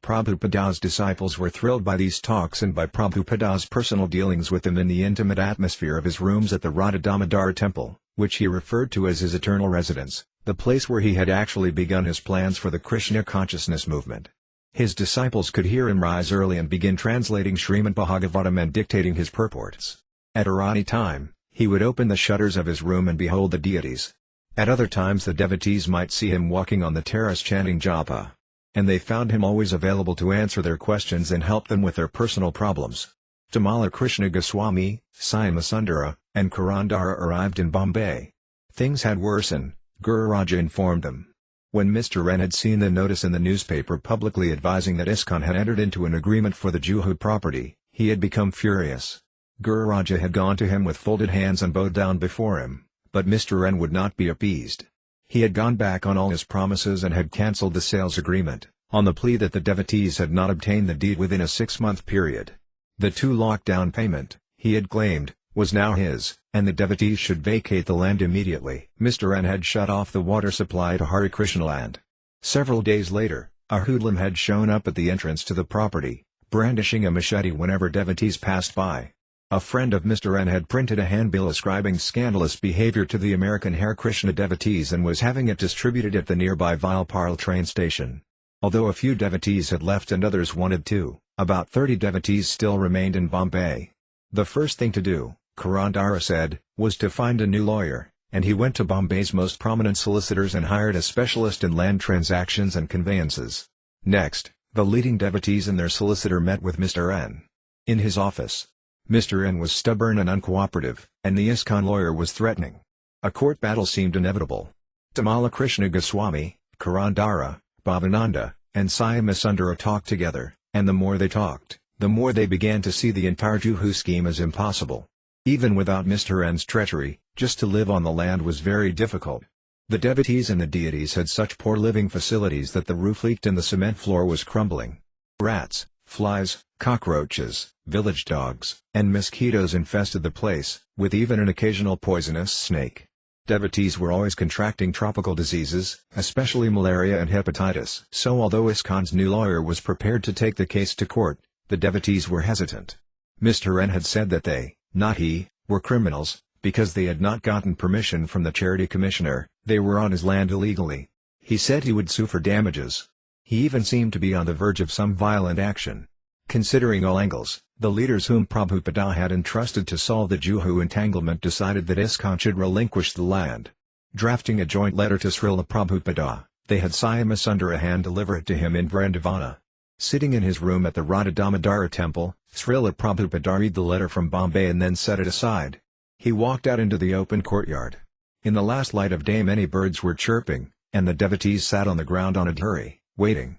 Prabhupada's disciples were thrilled by these talks and by Prabhupada's personal dealings with them in the intimate atmosphere of his rooms at the Radha Damodar temple, which he referred to as his eternal residence, the place where he had actually begun his plans for the Krishna consciousness movement. His disciples could hear him rise early and begin translating Srimad Bhagavatam and dictating his purports. At any time, he would open the shutters of his room and behold the deities. At other times the devotees might see him walking on the terrace chanting japa. And they found him always available to answer their questions and help them with their personal problems. Tamala Krishna Goswami, Syamasundara, and Karandara arrived in Bombay. Things had worsened, Guru Raja informed them. When Mr. N had seen the notice in the newspaper publicly advising that ISKCON had entered into an agreement for the Juhu property, he had become furious. Guru Raja had gone to him with folded hands and bowed down before him, but Mr. N would not be appeased. He had gone back on all his promises and had cancelled the sales agreement, on the plea that the devotees had not obtained the deed within a 6-month period. The 2 lockdown payment, he had claimed, was now his, and the devotees should vacate the land immediately. Mr. N had shut off the water supply to Hare Krishna land. Several days later, a hoodlum had shown up at the entrance to the property, brandishing a machete whenever devotees passed by. A friend of Mr. N had printed a handbill ascribing scandalous behavior to the American Hare Krishna devotees and was having it distributed at the nearby Vilparl train station. Although a few devotees had left and others wanted to, about 30 devotees still remained in Bombay. The first thing to do, Karandara said, was to find a new lawyer, and he went to Bombay's most prominent solicitors and hired a specialist in land transactions and conveyances. Next, the leading devotees and their solicitor met with Mr. N. in his office. Mr. N was stubborn and uncooperative, and the ISKCON lawyer was threatening. A court battle seemed inevitable. Tamala Krishna Goswami, Karandara, Bhavananda, and Syamasundara talked together, and the more they talked, the more they began to see the entire Juhu scheme as impossible. Even without Mr. N's treachery, just to live on the land was very difficult. The devotees and the deities had such poor living facilities that the roof leaked and the cement floor was crumbling. Rats, flies, cockroaches, village dogs, and mosquitoes infested the place, with even an occasional poisonous snake. Devotees were always contracting tropical diseases, especially malaria and hepatitis. So although ISKCON's new lawyer was prepared to take the case to court, the devotees were hesitant. Mr. N had said that they, not he, were criminals, because they had not gotten permission from the charity commissioner. They were on his land illegally. He said he would sue for damages. He even seemed to be on the verge of some violent action. Considering all angles, the leaders whom Prabhupada had entrusted to solve the Juhu entanglement decided that ISKCON should relinquish the land. Drafting a joint letter to Śrīla Prabhupada, they had Siamas under a hand deliver it to him in Vrindavana. Sitting in his room at the Radha Damodara temple, Śrīla Prabhupada read the letter from Bombay and then set it aside. He walked out into the open courtyard. In the last light of day many birds were chirping, and the devotees sat on the ground on a dhuri, waiting.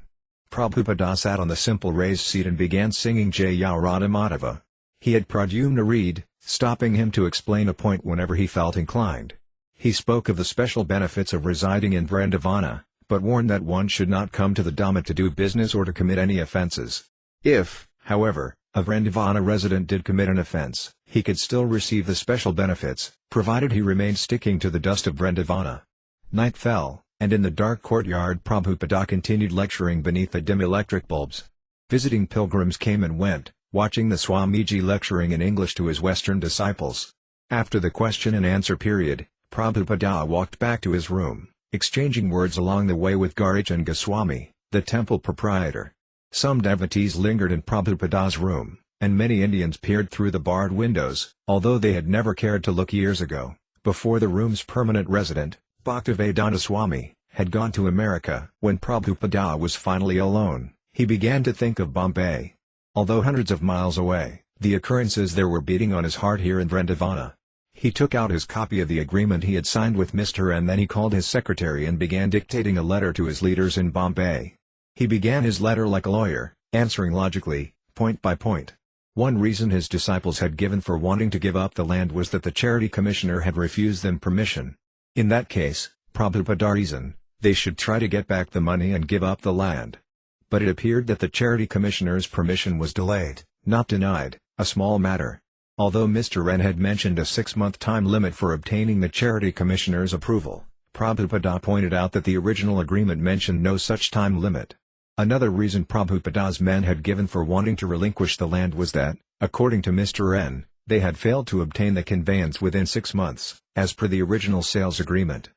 Prabhupada sat on the simple raised seat and began singing Jaya Radha Madhava. He had Pradyumna read, stopping him to explain a point whenever he felt inclined. He spoke of the special benefits of residing in Vrindavana, but warned that one should not come to the Dhamma to do business or to commit any offences. If, however, a Vrindavana resident did commit an offence, he could still receive the special benefits, provided he remained sticking to the dust of Vrindavana. Night fell, and in the dark courtyard Prabhupada continued lecturing beneath the dim electric bulbs. Visiting pilgrims came and went, watching the Swamiji lecturing in English to his Western disciples. After the question and answer period, Prabhupada walked back to his room, exchanging words along the way with Garich and Goswami, the temple proprietor. Some devotees lingered in Prabhupada's room, and many Indians peered through the barred windows, although they had never cared to look years ago, before the room's permanent resident, Bhaktivedanta Swami, had gone to America. When Prabhupada was finally alone, he began to think of Bombay. Although hundreds of miles away, the occurrences there were beating on his heart here in Vrindavana. He took out his copy of the agreement he had signed with Mr. N. Then he called his secretary and began dictating a letter to his leaders in Bombay. He began his letter like a lawyer, answering logically, point by point. One reason his disciples had given for wanting to give up the land was that the charity commissioner had refused them permission. In that case, Prabhupada reasoned, they should try to get back the money and give up the land. But it appeared that the charity commissioner's permission was delayed, not denied, a small matter. Although Mr. N had mentioned a 6-month time limit for obtaining the charity commissioner's approval, Prabhupada pointed out that the original agreement mentioned no such time limit. Another reason Prabhupada's men had given for wanting to relinquish the land was that, according to Mr. N, they had failed to obtain the conveyance within 6 months, as per the original sales agreement.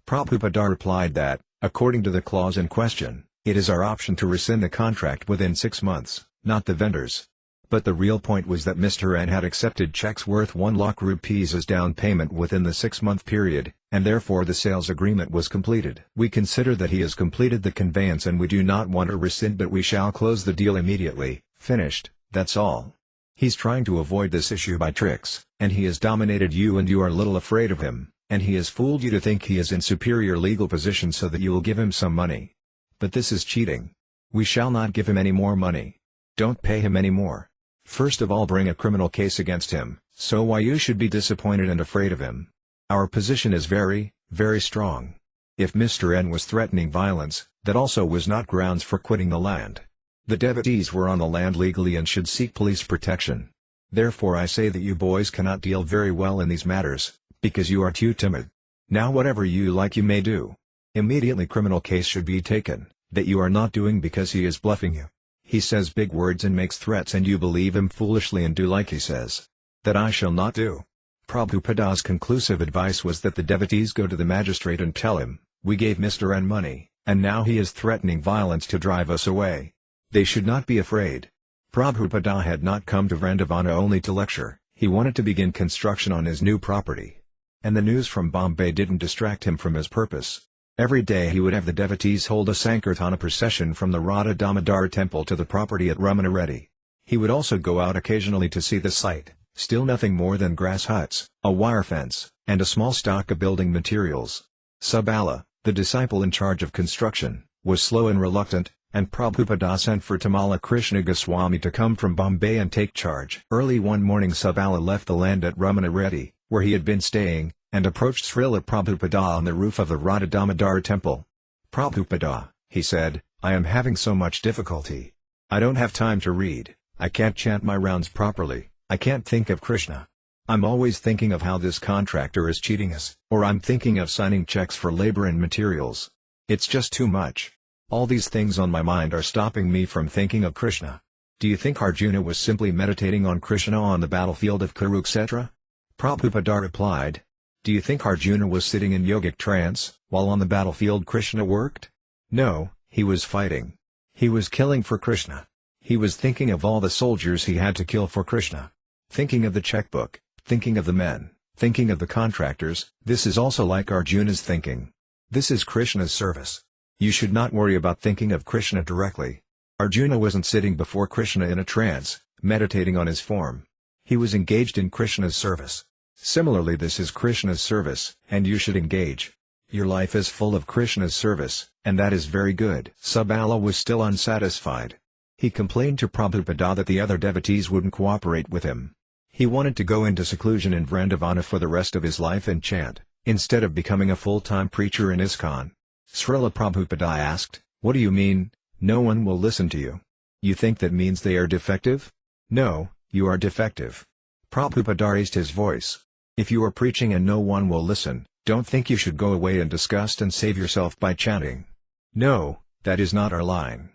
Prabhupada replied that, according to the clause in question, it is our option to rescind the contract within 6 months, not the vendors. But the real point was that Mr. N had accepted checks worth 1 lakh rupees as down payment within the 6-month period, and therefore the sales agreement was completed. We consider that he has completed the conveyance and we do not want to rescind, but we shall close the deal immediately, finished, that's all. He's trying to avoid this issue by tricks, and he has dominated you and you are little afraid of him, and he has fooled you to think he is in superior legal position so that you will give him some money. But this is cheating. We shall not give him any more money. Don't pay him any more. First of all, bring a criminal case against him, so why you should be disappointed and afraid of him. Our position is very, very strong. If Mr. N was threatening violence, that also was not grounds for quitting the land. The devotees were on the land legally and should seek police protection. Therefore I say that you boys cannot deal very well in these matters, because you are too timid. Now whatever you like you may do. Immediately criminal case should be taken, that you are not doing because he is bluffing you. He says big words and makes threats and you believe him foolishly and do like he says. That I shall not do. Prabhupada's conclusive advice was that the devotees go to the magistrate and tell him, we gave Mr. N money, and now he is threatening violence to drive us away. They should not be afraid. Prabhupada had not come to Vrindavana only to lecture, he wanted to begin construction on his new property. And the news from Bombay didn't distract him from his purpose. Every day he would have the devotees hold a Sankirtana procession from the Radha Damodar temple to the property at Ramanareddy. He would also go out occasionally to see the site, still nothing more than grass huts, a wire fence, and a small stock of building materials. Subala, the disciple in charge of construction, was slow and reluctant, and Prabhupada sent for Tamala Krishna Goswami to come from Bombay and take charge. Early one morning Subala left the land at Ramanareddy, where he had been staying, and approached Śrīla Prabhupada on the roof of the Radha Damodar temple. Prabhupada, he said, I am having so much difficulty. I don't have time to read, I can't chant my rounds properly, I can't think of Krishna. I'm always thinking of how this contractor is cheating us, or I'm thinking of signing checks for labor and materials. It's just too much. All these things on my mind are stopping me from thinking of Krishna. Do you think Arjuna was simply meditating on Krishna on the battlefield of Kurukshetra? Prabhupada replied, do you think Arjuna was sitting in yogic trance, while on the battlefield Krishna worked? No, he was fighting. He was killing for Krishna. He was thinking of all the soldiers he had to kill for Krishna. Thinking of the checkbook, thinking of the men, thinking of the contractors. This is also like Arjuna's thinking. This is Krishna's service. You should not worry about thinking of Krishna directly. Arjuna wasn't sitting before Krishna in a trance, meditating on his form. He was engaged in Krishna's service. Similarly, this is Krishna's service, and you should engage. Your life is full of Krishna's service, and that is very good. Subala was still unsatisfied. He complained to Prabhupada that the other devotees wouldn't cooperate with him. He wanted to go into seclusion in Vrindavana for the rest of his life and chant, instead of becoming a full-time preacher in ISKCON. Srila Prabhupada asked, "What do you mean, no one will listen to you? You think that means they are defective? No, you are defective." Prabhupada raised his voice. "If you are preaching and no one will listen, don't think you should go away in disgust and save yourself by chanting. No, that is not our line.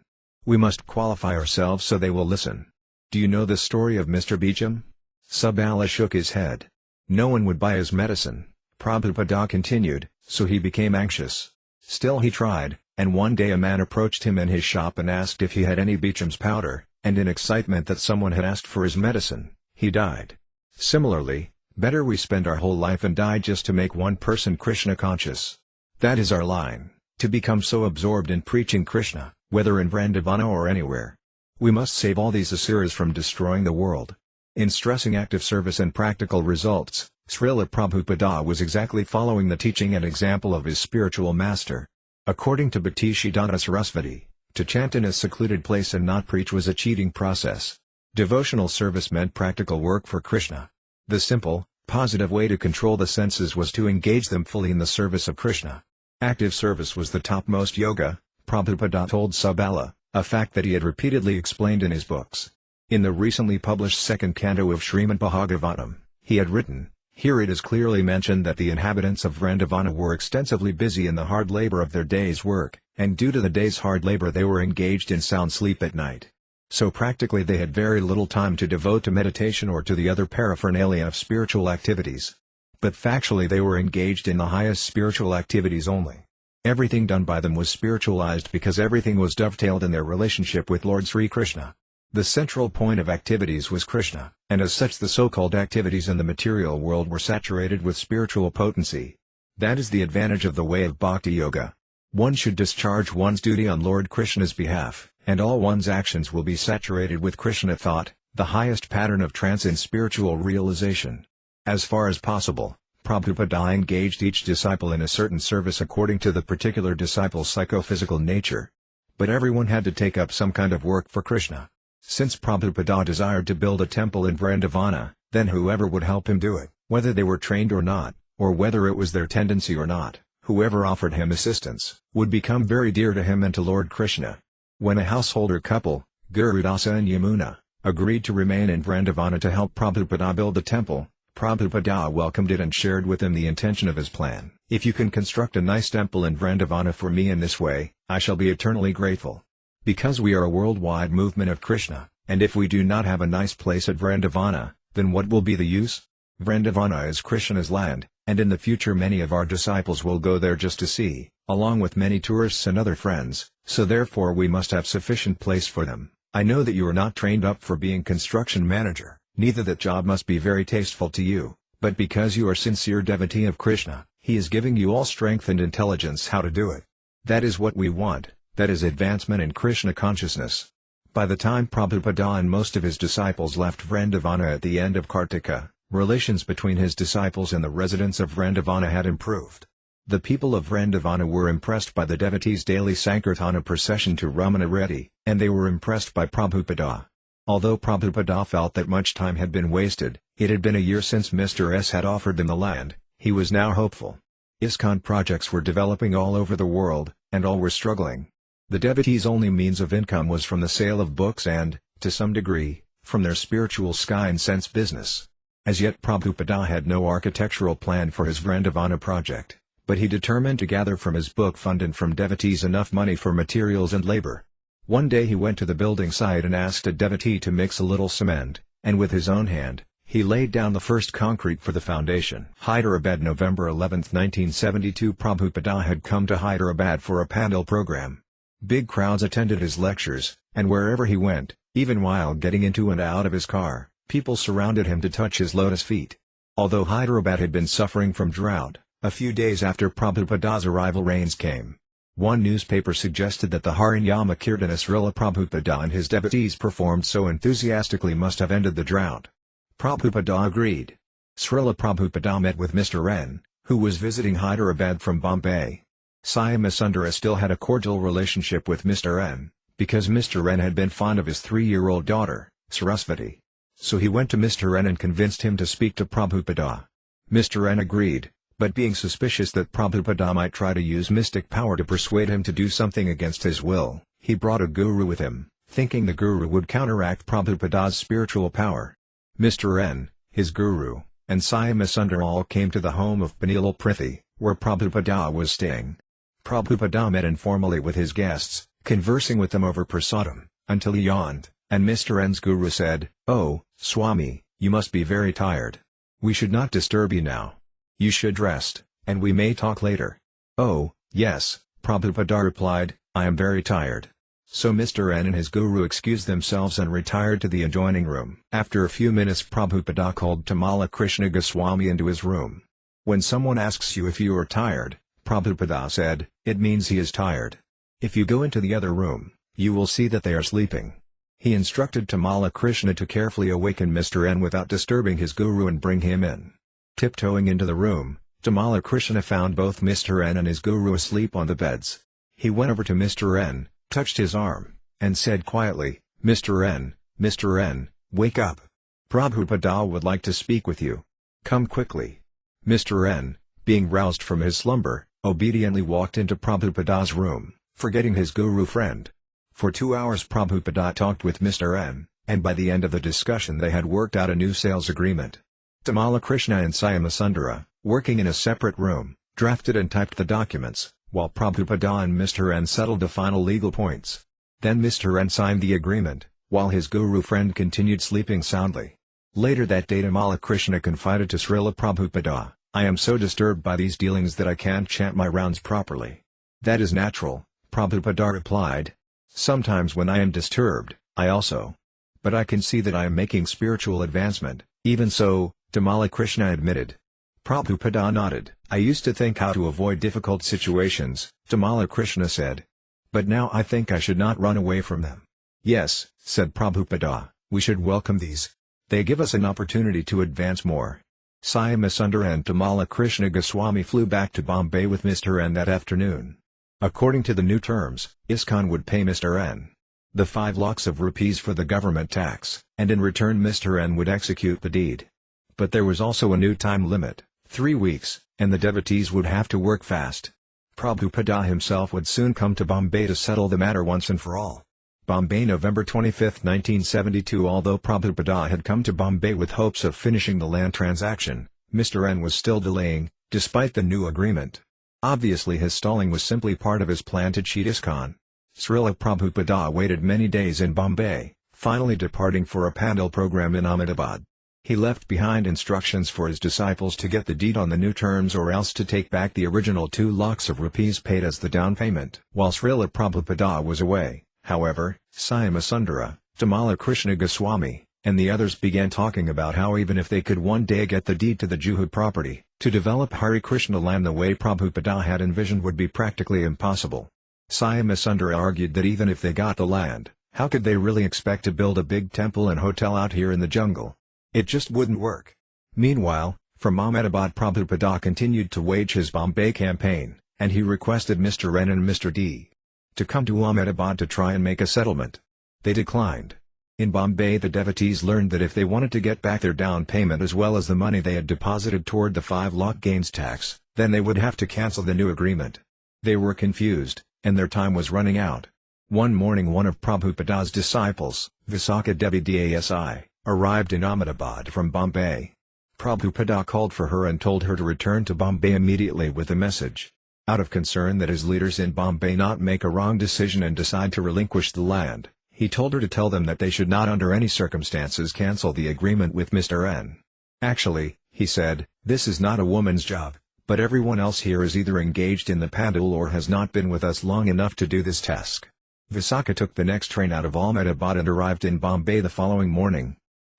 We must qualify ourselves so they will listen. Do you know the story of Mr. Beecham?" Subala shook his head. No one would buy his medicine, Prabhupada continued, so he became anxious. Still he tried, and one day a man approached him in his shop and asked if he had any Beecham's powder, and in excitement that someone had asked for his medicine, he died. Similarly, better we spend our whole life and die just to make one person Krishna conscious. That is our line, to become so absorbed in preaching Krishna, whether in Vrindavana or anywhere. We must save all these asuras from destroying the world. In stressing active service and practical results, Srila Prabhupada was exactly following the teaching and example of his spiritual master. According to Bhaktisiddhanta Sarasvati, to chant in a secluded place and not preach was a cheating process. Devotional service meant practical work for Krishna. The simple, positive way to control the senses was to engage them fully in the service of Krishna. Active service was the topmost yoga, Prabhupada told Subala, a fact that he had repeatedly explained in his books. In the recently published second canto of Srimad Bhagavatam, he had written, "Here it is clearly mentioned that the inhabitants of Vrindavana were extensively busy in the hard labor of their day's work, and due to the day's hard labor they were engaged in sound sleep at night. So practically they had very little time to devote to meditation or to the other paraphernalia of spiritual activities. But factually they were engaged in the highest spiritual activities only. Everything done by them was spiritualized because everything was dovetailed in their relationship with Lord Sri Krishna. The central point of activities was Krishna, and as such the so-called activities in the material world were saturated with spiritual potency. That is the advantage of the way of Bhakti Yoga. One should discharge one's duty on Lord Krishna's behalf, and all one's actions will be saturated with Krishna thought, the highest pattern of trance in spiritual realization. As far as possible, Prabhupada engaged each disciple in a certain service according to the particular disciple's psychophysical nature. But everyone had to take up some kind of work for Krishna. Since Prabhupada desired to build a temple in Vrindavana, then whoever would help him do it, whether they were trained or not, or whether it was their tendency or not, whoever offered him assistance, would become very dear to him and to Lord Krishna. When a householder couple, Guru Dāsa and Yamuna, agreed to remain in Vrindavana to help Prabhupada build the temple, Prabhupada welcomed it and shared with them the intention of his plan. "If you can construct a nice temple in Vrindavana for me in this way, I shall be eternally grateful. Because we are a worldwide movement of Krishna, and if we do not have a nice place at Vrindavana, then what will be the use? Vrindavana is Krishna's land, and in the future many of our disciples will go there just to see, along with many tourists and other friends, so therefore we must have sufficient place for them. I know that you are not trained up for being construction manager, neither that job must be very tasteful to you, but because you are sincere devotee of Krishna, he is giving you all strength and intelligence how to do it. That is what we want. That is advancement in Krishna consciousness." By the time Prabhupada and most of his disciples left Vrindavana at the end of Kartika, relations between his disciples and the residents of Vrindavana had improved. The people of Vrindavana were impressed by the devotees' daily Sankirtana procession to Ramana Reddy, and they were impressed by Prabhupada. Although Prabhupada felt that much time had been wasted, it had been a year since Mr. S had offered them the land, he was now hopeful. ISKCON projects were developing all over the world, and all were struggling. The devotees' only means of income was from the sale of books and, to some degree, from their spiritual sky and sense business. As yet Prabhupada had no architectural plan for his Vrindavana project, but he determined to gather from his book fund and from devotees enough money for materials and labor. One day he went to the building site and asked a devotee to mix a little cement, and with his own hand, he laid down the first concrete for the foundation. Hyderabad, November 11, 1972. Prabhupada had come to Hyderabad for a Pandal program. Big crowds attended his lectures, and wherever he went, Even while getting into and out of his car, people surrounded him to touch his lotus feet. Although Hyderabad had been suffering from drought, a few days after Prabhupada's arrival rains came. One newspaper suggested that the Harinyama Kirtana Śrīla Prabhupada and his devotees performed so enthusiastically must have ended the drought. Prabhupada agreed. Śrīla Prabhupada met with Mr. N, who was visiting Hyderabad from Bombay. Swami Sundara still had a cordial relationship with Mr. N, because Mr. N had been fond of his 3-year-old daughter, Sarasvati. So he went to Mr. N and convinced him to speak to Prabhupada. Mr. N agreed, but being suspicious that Prabhupada might try to use mystic power to persuade him to do something against his will, he brought a guru with him, thinking the guru would counteract Prabhupada's spiritual power. Mr. N, his guru, and Swami Sundara all came to the home of Panilal Prithi, where Prabhupada was staying. Prabhupada met informally with his guests, conversing with them over prasadam, until he yawned, and Mr. N's guru said, "Oh, Swami, you must be very tired. We should not disturb you now. You should rest, and we may talk later." "Oh, yes," Prabhupada replied, "I am very tired." So Mr. N and his guru excused themselves and retired to the adjoining room. After a few minutes Prabhupada called Tamala Krishna Goswami into his room. "When someone asks you if you are tired," Prabhupada said, "it means he is tired. If you go into the other room, you will see that they are sleeping." He instructed Tamala Krishna to carefully awaken Mr. N without disturbing his guru and bring him in. Tiptoeing into the room, Tamala Krishna found both Mr. N and his guru asleep on the beds. He went over to Mr. N, touched his arm, and said quietly, Mr. N, wake up. Prabhupada would like to speak with you. Come quickly." Mr. N, being roused from his slumber, obediently walked into Prabhupada's room, forgetting his guru friend. For 2 hours Prabhupada talked with Mr. N, and by the end of the discussion they had worked out a new sales agreement. Tamala Krishna and Swami Sundara, working in a separate room, drafted and typed the documents, while Prabhupada and Mr. N settled the final legal points. Then Mr. N signed the agreement, while his guru friend continued sleeping soundly. Later that day Tamala Krishna confided to Śrīla Prabhupada, "I am so disturbed by these dealings that I can't chant my rounds properly." "That is natural," Prabhupada replied. "Sometimes when I am disturbed, I also. But I can see that I am making spiritual advancement." "Even so," Tamala Krishna admitted. Prabhupada nodded. "I used to think how to avoid difficult situations," Tamala Krishna said. "But now I think I should not run away from them." "Yes," said Prabhupada, "we should welcome these. They give us an opportunity to advance more." Swami Sundara and Tamala Krishna Goswami flew back to Bombay with Mr. N that afternoon. According to the new terms, ISKCON would pay Mr. N the 5 lakhs of rupees for the government tax, and in return Mr. N would execute the deed. But there was also a new time limit, 3 weeks, and the devotees would have to work fast. Prabhupada himself would soon come to Bombay to settle the matter once and for all. Bombay, November 25, 1972. Although Prabhupada had come to Bombay with hopes of finishing the land transaction, Mr. N was still delaying, despite the new agreement. Obviously his stalling was simply part of his plan to cheat ISKCON. Śrīla Prabhupada waited many days in Bombay, finally departing for a Pandal program in Ahmedabad. He left behind instructions for his disciples to get the deed on the new terms or else to take back the original 2 lakhs of rupees paid as the down payment. While Śrīla Prabhupada was away, however, Swami Sundara, Tamala Krishna Goswami, and the others began talking about how even if they could one day get the deed to the Juhu property, to develop Hare Krishna land the way Prabhupada had envisioned would be practically impossible. Swami Sundara argued that even if they got the land, how could they really expect to build a big temple and hotel out here in the jungle? It just wouldn't work. Meanwhile, from Ahmedabad Prabhupada continued to wage his Bombay campaign, and he requested Mr. N and Mr. D to come to Ahmedabad to try and make a settlement. They declined. In Bombay the devotees learned that if they wanted to get back their down payment as well as the money they had deposited toward the 5 lakh gains tax, then they would have to cancel the new agreement. They were confused, and their time was running out. One morning one of Prabhupada's disciples, Visakha Devi Dasi, arrived in Ahmedabad from Bombay. Prabhupada called for her and told her to return to Bombay immediately with a message. Out of concern that his leaders in Bombay not make a wrong decision and decide to relinquish the land, he told her to tell them that they should not under any circumstances cancel the agreement with Mr. N. Actually, he said, this is not a woman's job, but everyone else here is either engaged in the Pandal or has not been with us long enough to do this task. Visakha took the next train out of Ahmedabad and arrived in Bombay the following morning.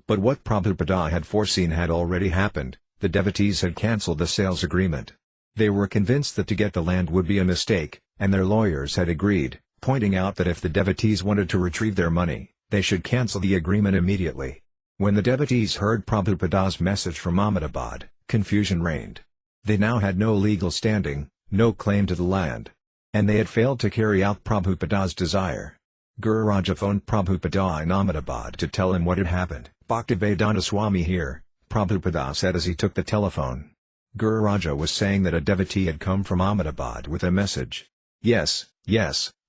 But what Prabhupada had foreseen had already happened. The devotees had cancelled the sales agreement. They were convinced that to get the land would be a mistake, and their lawyers had agreed, pointing out that if the devotees wanted to retrieve their money, they should cancel the agreement immediately. When the devotees heard Prabhupada's message from Ahmedabad, confusion reigned. They now had no legal standing, no claim to the land. And they had failed to carry out Prabhupada's desire. Guru Raja phoned Prabhupada in Ahmedabad to tell him what had happened. "Bhaktivedanta Swami here," Prabhupada said as he took the telephone. Guru Raja was saying that a devotee had come from Ahmedabad with a message. Yes,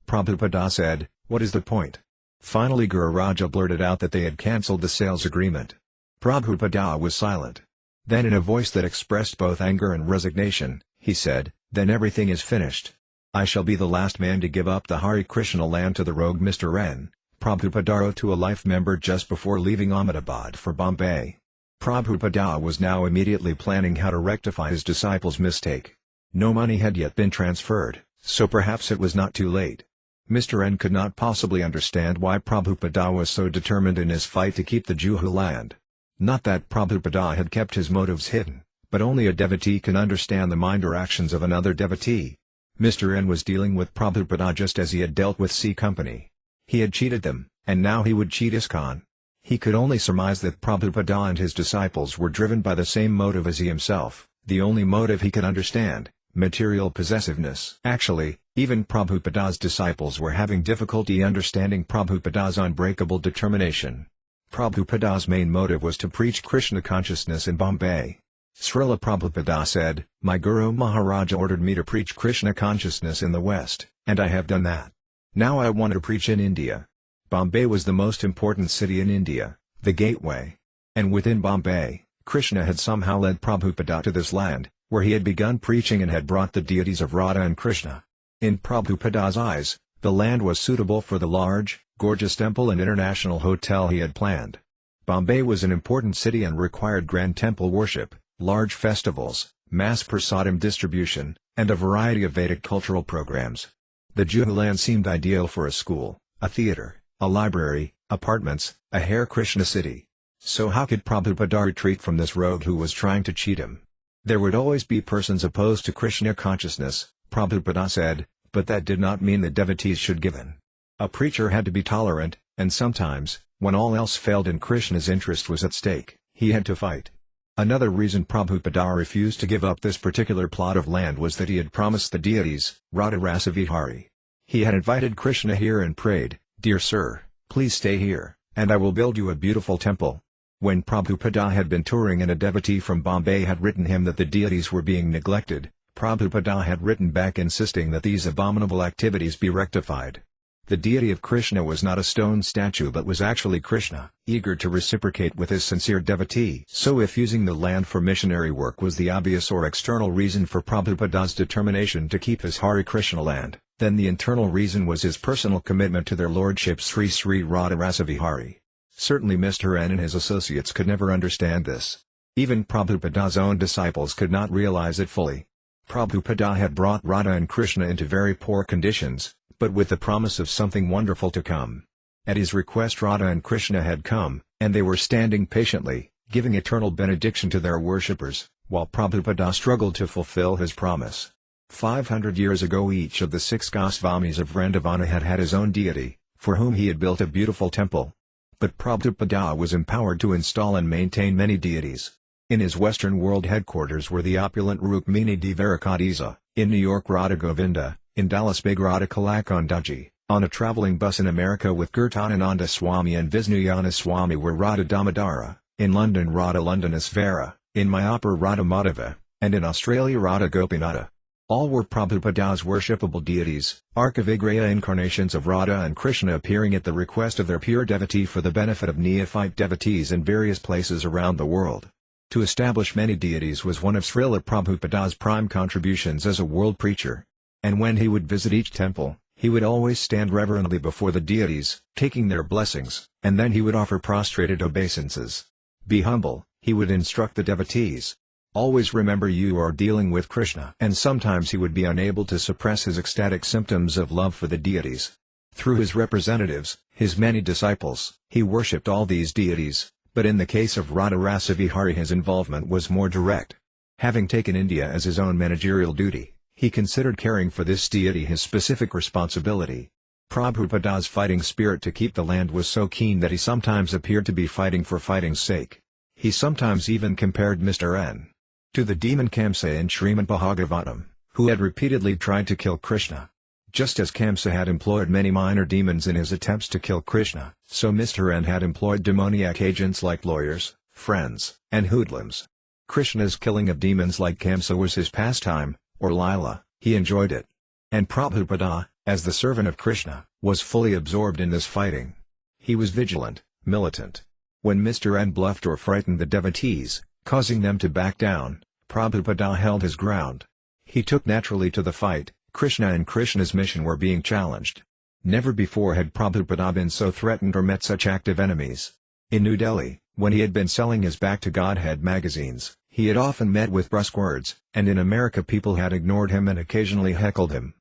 Prabhupada said, "What is the point?" Finally Guru Raja blurted out that they had cancelled the sales agreement. Prabhupada was silent. Then in a voice that expressed both anger and resignation, he said, "Then everything is finished. I shall be the last man to give up the Hare Krishna land to the rogue Mr. N." Prabhupada wrote to a life member just before leaving Ahmedabad for Bombay. Prabhupada was now immediately planning how to rectify his disciples' mistake. No money had yet been transferred, so perhaps it was not too late. Mr. N could not possibly understand why Prabhupada was so determined in his fight to keep the Juhu land. Not that Prabhupada had kept his motives hidden, but only a devotee can understand the mind or actions of another devotee. Mr. N was dealing with Prabhupada just as he had dealt with C Company. He had cheated them, and now he would cheat ISKCON. He could only surmise that Prabhupada and his disciples were driven by the same motive as he himself, the only motive he could understand, material possessiveness. Actually, even Prabhupada's disciples were having difficulty understanding Prabhupada's unbreakable determination. Prabhupada's main motive was to preach Krishna consciousness in Bombay. Śrīla Prabhupada said, "My Guru Maharaja ordered me to preach Krishna consciousness in the West, and I have done that. Now I want to preach in India." Bombay was the most important city in India, the gateway. And within Bombay, Krishna had somehow led Prabhupada to this land, where he had begun preaching and had brought the deities of Radha and Krishna. In Prabhupada's eyes, the land was suitable for the large, gorgeous temple and international hotel he had planned. Bombay was an important city and required grand temple worship, large festivals, mass prasadam distribution, and a variety of Vedic cultural programs. The Juhu land seemed ideal for a school, a theatre, a library, apartments, a Hare Krishna city. So how could Prabhupada retreat from this rogue who was trying to cheat him? There would always be persons opposed to Krishna consciousness, Prabhupada said, but that did not mean that devotees should give in. A preacher had to be tolerant, and sometimes, when all else failed and Krishna's interest was at stake, he had to fight. Another reason Prabhupada refused to give up this particular plot of land was that he had promised the deities, Radha Rasa Vihari. He had invited Krishna here and prayed, "Dear sir, please stay here, and I will build you a beautiful temple." When Prabhupada had been touring and a devotee from Bombay had written him that the deities were being neglected, Prabhupada had written back insisting that these abominable activities be rectified. The deity of Krishna was not a stone statue but was actually Krishna, eager to reciprocate with his sincere devotee. So if using the land for missionary work was the obvious or external reason for Prabhupada's determination to keep his Hare Krishna land, then the internal reason was his personal commitment to their lordship Sri Sri Radha Rasa Vihari. Certainly Mr. N and his associates could never understand this. Even Prabhupada's own disciples could not realize it fully. Prabhupada had brought Radha and Krishna into very poor conditions, but with the promise of something wonderful to come. At his request Radha and Krishna had come, and they were standing patiently, giving eternal benediction to their worshippers, while Prabhupada struggled to fulfill his promise. 500 years ago each of the 6 Goswamis of Vrindavana had had his own deity, for whom he had built a beautiful temple. But Prabhupada was empowered to install and maintain many deities. In his Western world headquarters were the opulent Rukmini Dvarakadisa, in New York Radha Govinda, in Dallas Big Radha Kalakandaji, on a traveling bus in America with Kirtanananda Swami and Visnuyana Swami were Radha Damodara, in London Radha Londonesvara, in Mayapur Radha Madhava, and in Australia Radha Gopinatha. All were Prabhupada's worshipable deities, Arkavigraya incarnations of Radha and Krishna appearing at the request of their pure devotee for the benefit of neophyte devotees in various places around the world. To establish many deities was one of Śrīla Prabhupada's prime contributions as a world preacher. And when he would visit each temple, he would always stand reverently before the deities, taking their blessings, and then he would offer prostrated obeisances. "Be humble," he would instruct the devotees. "Always remember you are dealing with Krishna." And sometimes he would be unable to suppress his ecstatic symptoms of love for the deities. Through his representatives, his many disciples, he worshipped all these deities, but in the case of Radharasa Vihari his involvement was more direct. Having taken India as his own managerial duty, he considered caring for this deity his specific responsibility. Prabhupada's fighting spirit to keep the land was so keen that he sometimes appeared to be fighting for fighting's sake. He sometimes even compared Mr. N to the demon Kamsa in Srimad Bhagavatam, who had repeatedly tried to kill Krishna. Just as Kamsa had employed many minor demons in his attempts to kill Krishna, so Mr. N had employed demoniac agents like lawyers, friends, and hoodlums. Krishna's killing of demons like Kamsa was his pastime, or Līlā, he enjoyed it. And Prabhupada, as the servant of Krishna, was fully absorbed in this fighting. He was vigilant, militant. When Mr. N bluffed or frightened the devotees, causing them to back down, Prabhupada held his ground. He took naturally to the fight. Krishna and Krishna's mission were being challenged. Never before had Prabhupada been so threatened or met such active enemies. In New Delhi, when he had been selling his Back to Godhead magazines, he had often met with brusque words, and in America people had ignored him and occasionally heckled him.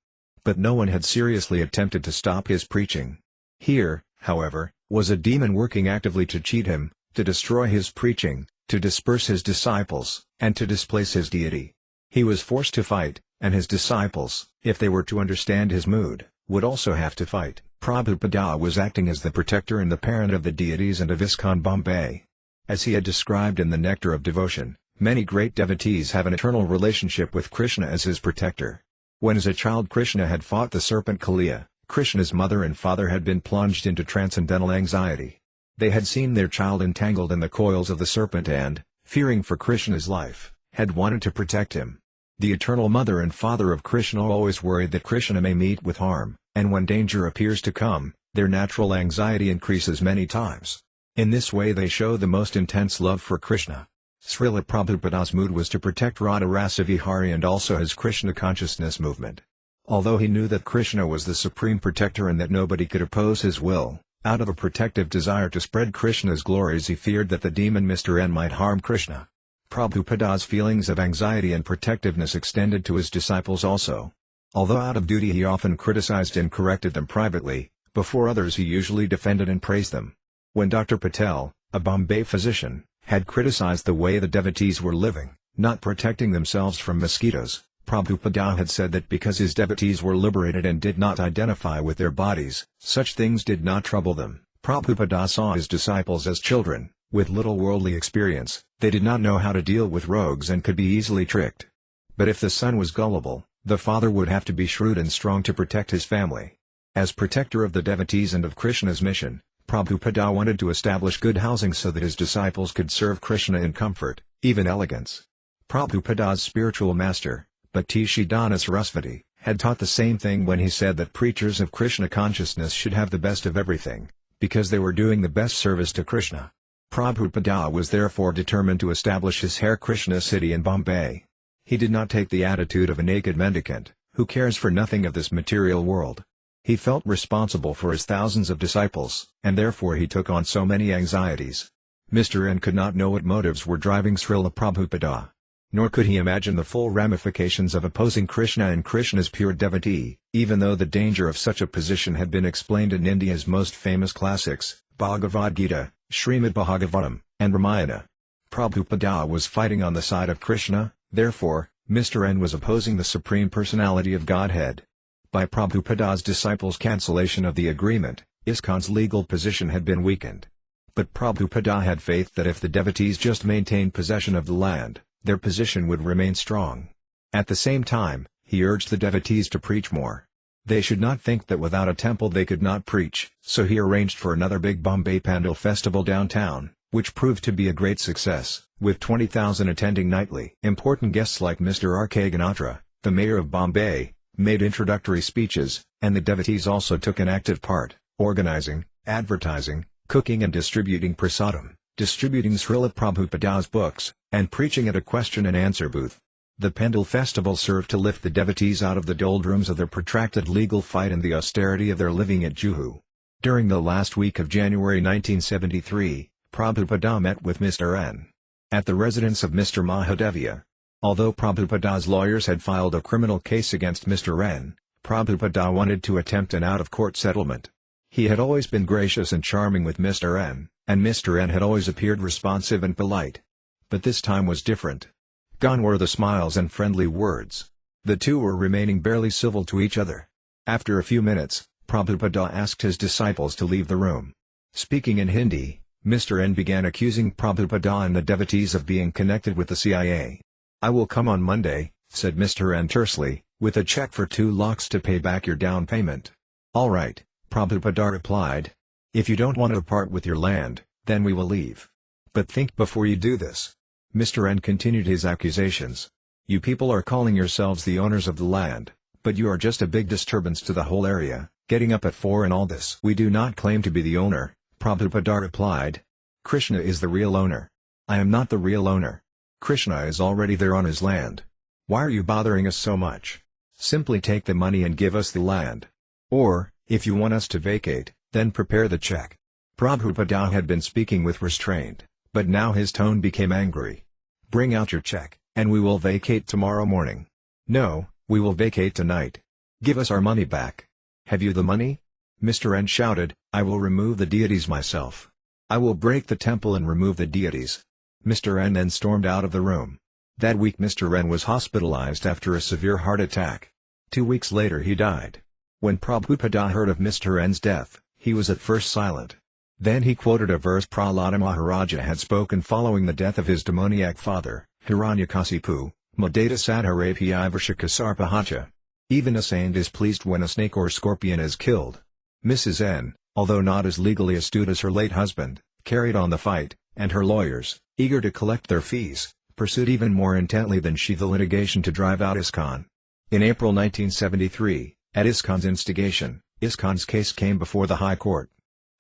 But no one had seriously attempted to stop his preaching. Here, however, was a demon working actively to cheat him, to destroy his preaching, to disperse his disciples, and to displace his deity. He was forced to fight, and his disciples, if they were to understand his mood, would also have to fight. Prabhupada was acting as the protector and the parent of the deities and of ISKCON Bombay. As he had described in the Nectar of Devotion, many great devotees have an eternal relationship with Krishna as his protector. When as a child Krishna had fought the serpent Kaliya, Krishna's mother and father had been plunged into transcendental anxiety. They had seen their child entangled in the coils of the serpent and, fearing for Krishna's life, had wanted to protect him. The eternal mother and father of Krishna always worried that Krishna may meet with harm, and when danger appears to come, their natural anxiety increases many times. In this way they show the most intense love for Krishna. Śrīla Prabhupada's mood was to protect Radharasa Vihari and also his Krishna consciousness movement. Although he knew that Krishna was the supreme protector and that nobody could oppose his will, out of a protective desire to spread Krishna's glories he feared that the demon Mr. N might harm Krishna. Prabhupada's feelings of anxiety and protectiveness extended to his disciples also. Although out of duty he often criticized and corrected them privately, before others he usually defended and praised them. When Dr. Patel, a Bombay physician, had criticized the way the devotees were living, not protecting themselves from mosquitoes, Prabhupada had said that because his devotees were liberated and did not identify with their bodies, such things did not trouble them. Prabhupada saw his disciples as children, with little worldly experience. They did not know how to deal with rogues and could be easily tricked. But if the son was gullible, the father would have to be shrewd and strong to protect his family. As protector of the devotees and of Krishna's mission, Prabhupada wanted to establish good housing so that his disciples could serve Krishna in comfort, even elegance. Prabhupada's spiritual master, Bhakti Siddhanta Sarasvati, had taught the same thing when he said that preachers of Krishna consciousness should have the best of everything, because they were doing the best service to Krishna. Prabhupada was therefore determined to establish his Hare Krishna city in Bombay. He did not take the attitude of a naked mendicant, who cares for nothing of this material world. He felt responsible for his thousands of disciples, and therefore he took on so many anxieties. Mr. N could not know what motives were driving Śrīla Prabhupada. Nor could he imagine the full ramifications of opposing Krishna and Krishna's pure devotee, even though the danger of such a position had been explained in India's most famous classics, Bhagavad Gita, Srimad Bhagavatam, and Ramayana. Prabhupada was fighting on the side of Krishna, therefore, Mr. N was opposing the Supreme Personality of Godhead. By Prabhupada's disciples' cancellation of the agreement, ISKCON's legal position had been weakened. But Prabhupada had faith that if the devotees just maintained possession of the land, their position would remain strong. At the same time, he urged the devotees to preach more. They should not think that without a temple they could not preach, so he arranged for another big Bombay Pandal festival downtown, which proved to be a great success, with 20,000 attending nightly. Important guests like Mr. R.K. Ganatra, the mayor of Bombay, made introductory speeches, and the devotees also took an active part, organizing, advertising, cooking and distributing prasadam, distributing Śrīla Prabhupada's books, and preaching at a question-and-answer booth. The Pendal festival served to lift the devotees out of the doldrums of their protracted legal fight and the austerity of their living at Juhu. During the last week of January 1973, Prabhupada met with Mr. N. at the residence of Mr. Mahadevia. Although Prabhupada's lawyers had filed a criminal case against Mr. N., Prabhupada wanted to attempt an out-of-court settlement. He had always been gracious and charming with Mr. N, and Mr. N had always appeared responsive and polite. But this time was different. Gone were the smiles and friendly words. The two were remaining barely civil to each other. After a few minutes, Prabhupada asked his disciples to leave the room. Speaking in Hindi, Mr. N began accusing Prabhupada and the devotees of being connected with the CIA. "I will come on Monday," said Mr. N tersely, "with a check for 2 lakhs to pay back your down payment." "All right," Prabhupada replied. "If you don't want to part with your land, then we will leave. But think before you do this." Mr. N continued his accusations. "You people are calling yourselves the owners of the land, but you are just a big disturbance to the whole area, getting up at 4 and all this." "We do not claim to be the owner," Prabhupada replied. "Krishna is the real owner. I am not the real owner. Krishna is already there on his land. Why are you bothering us so much? Simply take the money and give us the land. Or, if you want us to vacate, then prepare the check." Prabhupada had been speaking with restraint, but now his tone became angry. "Bring out your check, and we will vacate tomorrow morning." "No, we will vacate tonight. Give us our money back." "Have you the money?" Mr. N shouted, "I will remove the deities myself. I will break the temple and remove the deities." Mr. N then stormed out of the room. That week Mr. N was hospitalized after a severe heart attack. 2 weeks later he died. When Prabhupada heard of Mr. N's death, he was at first silent. Then he quoted a verse Prahlada Maharaja had spoken following the death of his demoniac father, Hiranyakasipu, Madata Sadharapi Ivashakasarpahacha. Even a saint is pleased when a snake or scorpion is killed. Mrs. N, although not as legally astute as her late husband, carried on the fight, and her lawyers, eager to collect their fees, pursued even more intently than she the litigation to drive out ISKCON. In April 1973, at ISKCON's instigation, ISKCON's case came before the High Court.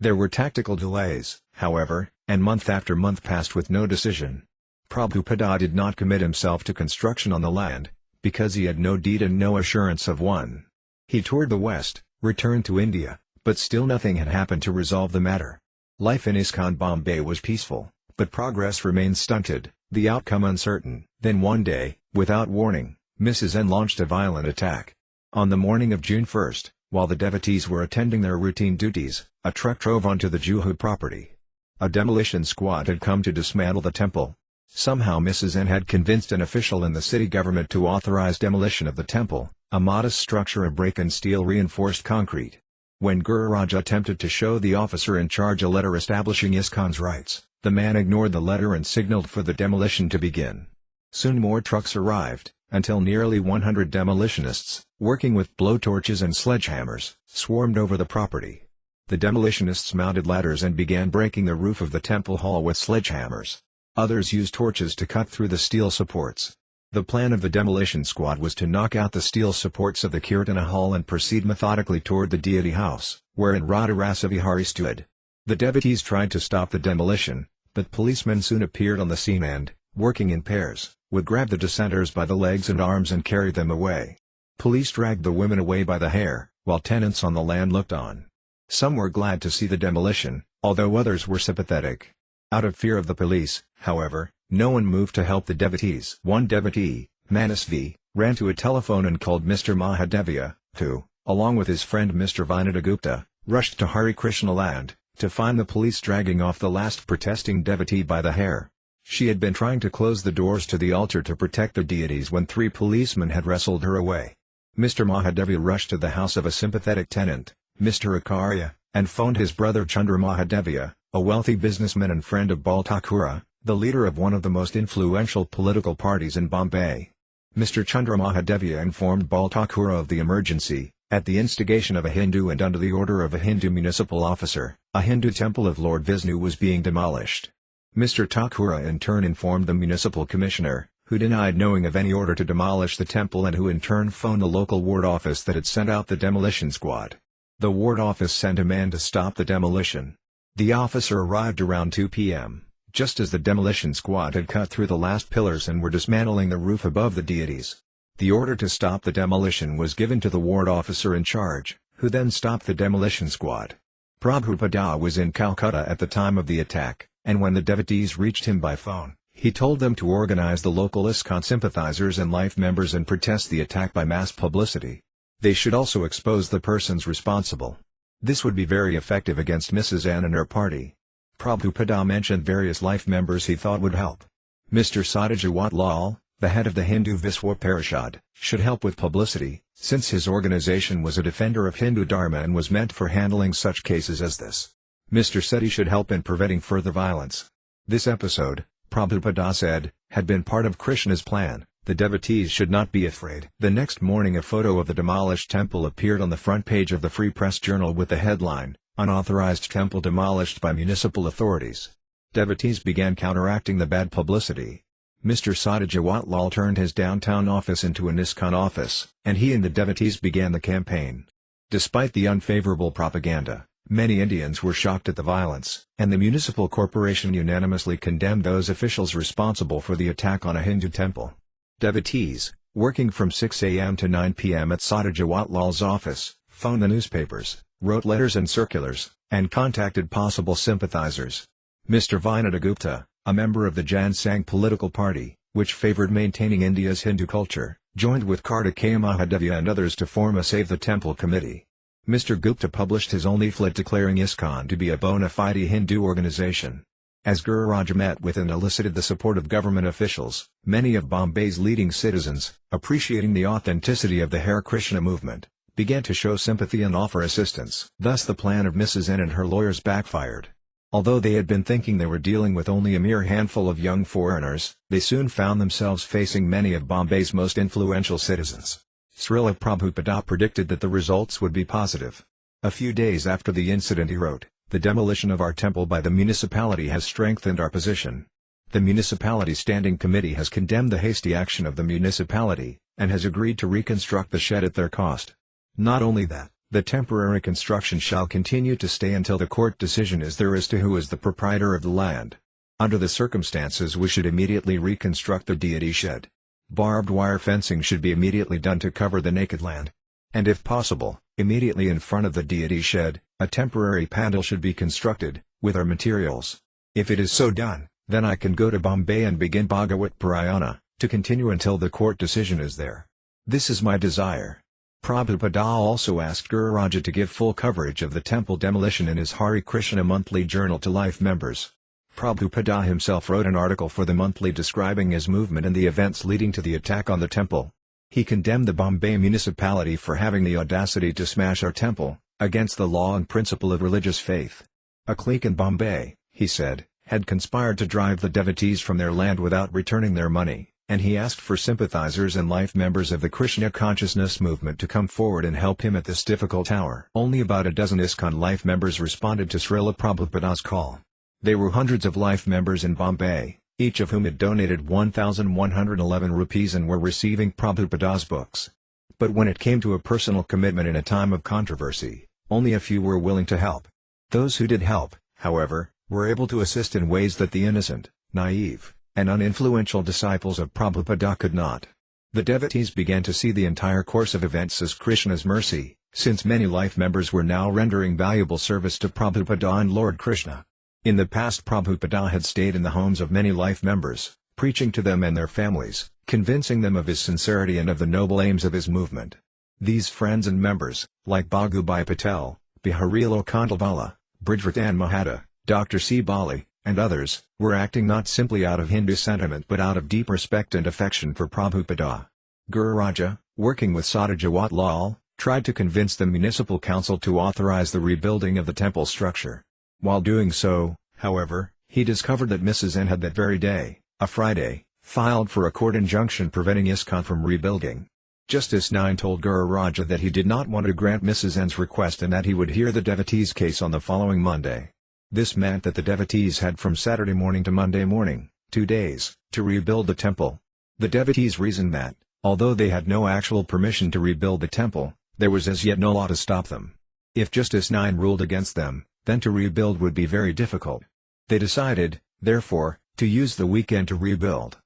There were tactical delays, however, and month after month passed with no decision. Prabhupada did not commit himself to construction on the land, because he had no deed and no assurance of one. He toured the West, returned to India, but still nothing had happened to resolve the matter. Life in ISKCON Bombay was peaceful, but progress remained stunted, the outcome uncertain. Then one day, without warning, Mrs. N launched a violent attack. On the morning of June 1, while the devotees were attending their routine duties, a truck drove onto the Juhu property. A demolition squad had come to dismantle the temple. Somehow Mrs. N had convinced an official in the city government to authorize demolition of the temple, a modest structure of brick and steel reinforced concrete. When Guru Raj attempted to show the officer in charge a letter establishing ISKCON's rights, the man ignored the letter and signaled for the demolition to begin. Soon more trucks arrived, until nearly 100 demolitionists, working with blowtorches and sledgehammers, swarmed over the property. The demolitionists mounted ladders and began breaking the roof of the temple hall with sledgehammers. Others used torches to cut through the steel supports. The plan of the demolition squad was to knock out the steel supports of the Kirtana hall and proceed methodically toward the deity house, wherein Radharasa Vihari stood. The devotees tried to stop the demolition, but policemen soon appeared on the scene and, working in pairs, would grab the dissenters by the legs and arms and carry them away. Police dragged the women away by the hair, while tenants on the land looked on. Some were glad to see the demolition, although others were sympathetic. Out of fear of the police, however, no one moved to help the devotees. One devotee, Manasvi, ran to a telephone and called Mr. Mahadevia, who, along with his friend Mr. Vinodagupta, rushed to Hare Krishna land, to find the police dragging off the last protesting devotee by the hair. She had been trying to close the doors to the altar to protect the deities when 3 policemen had wrestled her away. Mr. Mahadevia rushed to the house of a sympathetic tenant, Mr. Ācārya, and phoned his brother Chandra Mahadevia, a wealthy businessman and friend of Bal Thakura, the leader of one of the most influential political parties in Bombay. Mr. Chandra Mahadevia informed Bal Thakura of the emergency. At the instigation of a Hindu and under the order of a Hindu municipal officer, a Hindu temple of Lord Vishnu was being demolished. Mr. Thakura in turn informed the municipal commissioner, who denied knowing of any order to demolish the temple and who in turn phoned the local ward office that had sent out the demolition squad. The ward office sent a man to stop the demolition. The officer arrived around 2 p.m. just as the demolition squad had cut through the last pillars and were dismantling the roof above the deities. The order to stop the demolition was given to the ward officer in charge, who then stopped the demolition squad. Prabhupada was in Calcutta at the time of the attack, and when the devotees reached him by phone, he told them to organize the local ISKCON sympathizers and life members and protest the attack by mass publicity. They should also expose the persons responsible. This would be very effective against Mrs. N and her party. Prabhupada mentioned various life members he thought would help. Mr. Sadhujawat Lal, the head of the Hindu Viswa Parishad, should help with publicity, since his organization was a defender of Hindu Dharma and was meant for handling such cases as this. Mr. Seti should help in preventing further violence. This episode, Prabhupada said, had been part of Krishna's plan. The devotees should not be afraid. The next morning a photo of the demolished temple appeared on the front page of the Free Press Journal with the headline, "Unauthorized Temple Demolished by Municipal Authorities." Devotees began counteracting the bad publicity. Mr. Sadhujawat Lal turned his downtown office into an ISKCON office, and he and the devotees began the campaign. Despite the unfavorable propaganda, many Indians were shocked at the violence, and the municipal corporation unanimously condemned those officials responsible for the attack on a Hindu temple. Devotees, working from 6 a.m. to 9 p.m. at Sadhujawat Lal's office, phoned the newspapers, wrote letters and circulars, and contacted possible sympathizers. Mr. Vinod Gupta, a member of the Jan Sangh political party, which favored maintaining India's Hindu culture, joined with Kartikeya Mahadevya and others to form a Save the Temple committee. Mr. Gupta published his own leaflet declaring ISKCON to be a bona fide Hindu organization. As Guru Raja met with and elicited the support of government officials, many of Bombay's leading citizens, appreciating the authenticity of the Hare Krishna movement, began to show sympathy and offer assistance. Thus the plan of Mrs. N and her lawyers backfired. Although they had been thinking they were dealing with only a mere handful of young foreigners, they soon found themselves facing many of Bombay's most influential citizens. Śrīla Prabhupada predicted that the results would be positive. A few days after the incident he wrote, "The demolition of our temple by the municipality has strengthened our position. The municipality standing committee has condemned the hasty action of the municipality, and has agreed to reconstruct the shed at their cost. Not only that, the temporary construction shall continue to stay until the court decision is there as to who is the proprietor of the land. Under the circumstances we should immediately reconstruct the deity shed. Barbed wire fencing should be immediately done to cover the naked land. And if possible, immediately in front of the deity shed, a temporary pandal should be constructed, with our materials. If it is so done, then I can go to Bombay and begin Bhagavat Parayana, to continue until the court decision is there. This is my desire." Prabhupada also asked Guru Raja to give full coverage of the temple demolition in his Hare Krishna monthly journal to life members. Prabhupada himself wrote an article for the monthly describing his movement and the events leading to the attack on the temple. He condemned the Bombay municipality for having the audacity to smash our temple, against the law and principle of religious faith. A clique in Bombay, he said, had conspired to drive the devotees from their land without returning their money, and he asked for sympathizers and life members of the Krishna consciousness movement to come forward and help him at this difficult hour. Only about a dozen ISKCON life members responded to Śrīla Prabhupada's call. There were hundreds of life members in Bombay, each of whom had donated 1,111 rupees and were receiving Prabhupada's books. But when it came to a personal commitment in a time of controversy, only a few were willing to help. Those who did help, however, were able to assist in ways that the innocent, naive, and uninfluential disciples of Prabhupada could not. The devotees began to see the entire course of events as Krishna's mercy, since many life members were now rendering valuable service to Prabhupada and Lord Krishna. In the past Prabhupada had stayed in the homes of many life members, preaching to them and their families, convincing them of his sincerity and of the noble aims of his movement. These friends and members, like Bhagubhai Patel, Biharilo Kandalwala, Brijvardhan Mahata, Dr. C. Bali, and others, were acting not simply out of Hindu sentiment but out of deep respect and affection for Prabhupada. Guru Raja, working with Sadhujawat Lal, tried to convince the municipal council to authorize the rebuilding of the temple structure. While doing so, however, he discovered that Mrs. N had that very day, a Friday, filed for a court injunction preventing ISKCON from rebuilding. Justice 9 told Guru Raja that he did not want to grant Mrs. N's request and that he would hear the devotees' case on the following Monday. This meant that the devotees had from Saturday morning to Monday morning, 2 days, to rebuild the temple. The devotees reasoned that, although they had no actual permission to rebuild the temple, there was as yet no law to stop them. If Justice 9 ruled against them, then to rebuild would be very difficult. They decided, therefore, to use the weekend to rebuild.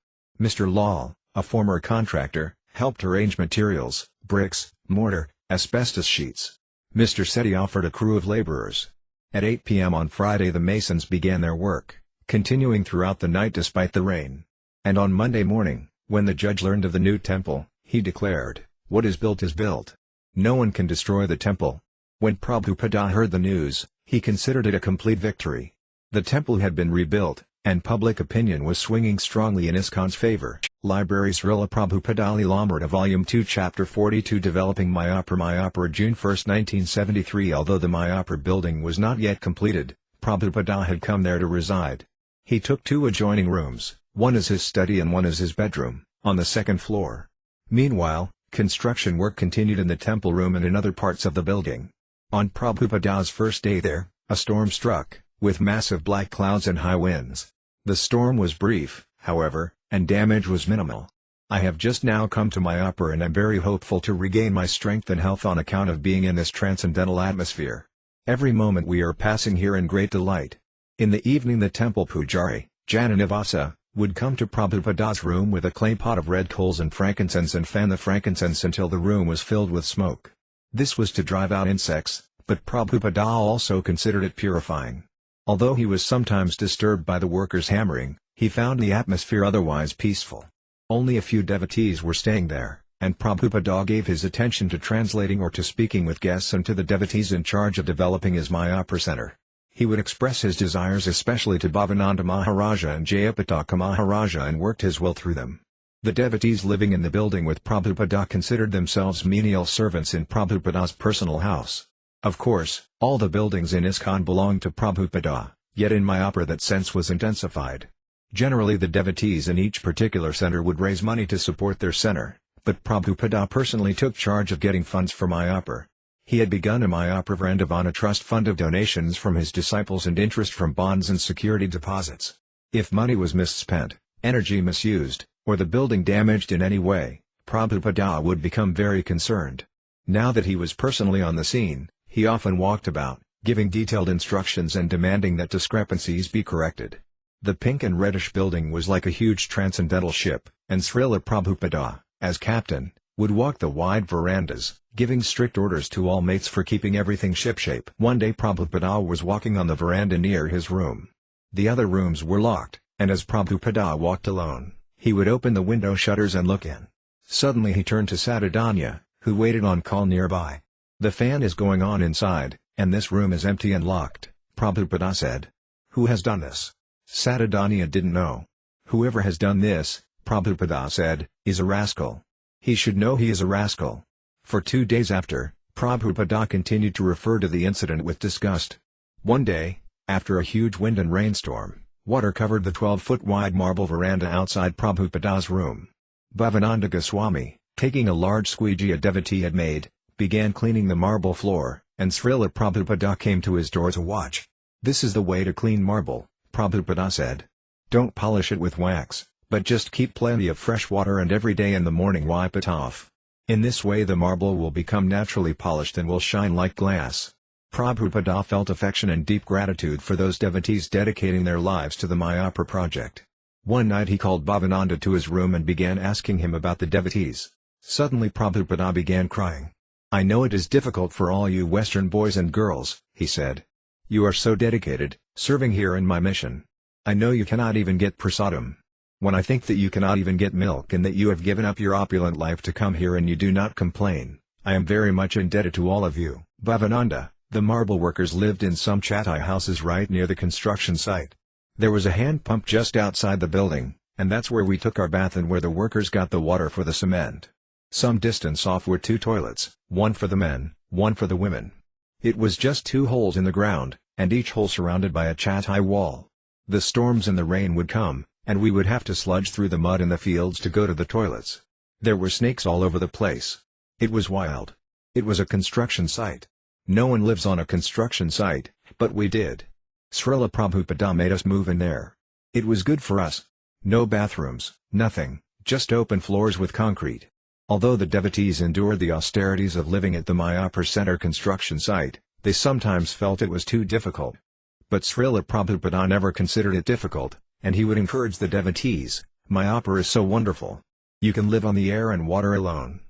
Mr. Lal, a former contractor, helped arrange materials, bricks, mortar, asbestos sheets. Mr. Seti offered a crew of laborers. At 8 p.m. on Friday the masons began their work, continuing throughout the night despite the rain. And on Monday morning, when the judge learned of the new temple, he declared, "What is built is built. No one can destroy the temple. When Prabhupada heard the news, he considered it a complete victory. The temple had been rebuilt, and public opinion was swinging strongly in ISKCON's favor. Library Śrīla Prabhupāda līlāmṛta Volume 2 Chapter 42 Developing Mayapur June 1, 1973 Although the Mayapur building was not yet completed, Prabhupada had come there to reside. He took 2 adjoining rooms, one as his study and one as his bedroom, on the second floor. Meanwhile, construction work continued in the temple room and in other parts of the building. On Prabhupada's first day there, a storm struck, with massive black clouds and high winds. The storm was brief, however, and damage was minimal. I have just now come to Mayapur and am very hopeful to regain my strength and health on account of being in this transcendental atmosphere. Every moment we are passing here in great delight. In the evening the temple pujari, Dāsa, would come to Prabhupada's room with a clay pot of red coals and frankincense and fan the frankincense until the room was filled with smoke. This was to drive out insects, but Prabhupada also considered it purifying. Although he was sometimes disturbed by the workers hammering, he found the atmosphere otherwise peaceful. Only a few devotees were staying there, and Prabhupada gave his attention to translating or to speaking with guests and to the devotees in charge of developing his Mayapur center. He would express his desires especially to Bhavananda Maharaja and Jayapataka Maharaja and worked his will through them. The devotees living in the building with Prabhupada considered themselves menial servants in Prabhupada's personal house. Of course, all the buildings in ISKCON belonged to Prabhupada, yet in Mayapur that sense was intensified. Generally the devotees in each particular center would raise money to support their center, but Prabhupada personally took charge of getting funds for Mayapur. He had begun a Mayapur Vrindavana trust fund of donations from his disciples and interest from bonds and security deposits. If money was misspent, energy misused, or the building damaged in any way, Prabhupada would become very concerned. Now that he was personally on the scene, he often walked about, giving detailed instructions and demanding that discrepancies be corrected. The pink and reddish building was like a huge transcendental ship, and Śrīla Prabhupada, as captain, would walk the wide verandas, giving strict orders to all mates for keeping everything shipshape. One day Prabhupada was walking on the veranda near his room. The other rooms were locked, and as Prabhupada walked alone, he would open the window shutters and look in. Suddenly he turned to Sadadanya, who waited on call nearby. "The fan is going on inside, and this room is empty and locked," Prabhupada said. "Who has done this?" Sadadanya didn't know. "Whoever has done this," Prabhupada said, "is a rascal. He should know he is a rascal." For 2 days after, Prabhupada continued to refer to the incident with disgust. One day, after a huge wind and rainstorm, water covered the 12-foot wide marble veranda outside Prabhupada's room. Bhavananda Goswami, taking a large squeegee a devotee had made, began cleaning the marble floor, and Śrīla Prabhupada came to his door to watch. "This is the way to clean marble," Prabhupada said. "Don't polish it with wax, but just keep plenty of fresh water and every day in the morning wipe it off. In this way the marble will become naturally polished and will shine like glass." Prabhupada felt affection and deep gratitude for those devotees dedicating their lives to the Mayapur project. One night he called Bhavananda to his room and began asking him about the devotees. Suddenly Prabhupada began crying. "I know it is difficult for all you Western boys and girls," he said. "You are so dedicated, serving here in my mission. I know you cannot even get prasadam. When I think that you cannot even get milk and that you have given up your opulent life to come here and you do not complain, I am very much indebted to all of you." Bhavananda, the marble workers lived in some chattai houses right near the construction site. There was a hand pump just outside the building, and that's where we took our bath and where the workers got the water for the cement. Some distance off were 2 toilets, one for the men, one for the women. It was just 2 holes in the ground, and each hole surrounded by a chattai wall. The storms and the rain would come, and we would have to sludge through the mud in the fields to go to the toilets. There were snakes all over the place. It was wild. It was a construction site. No one lives on a construction site, but we did. Śrīla Prabhupada made us move in there. It was good for us. No bathrooms, nothing, just open floors with concrete. Although the devotees endured the austerities of living at the Mayapur Center construction site, they sometimes felt it was too difficult. But Śrīla Prabhupada never considered it difficult, and he would encourage the devotees, "Mayapur is so wonderful. You can live on the air and water alone."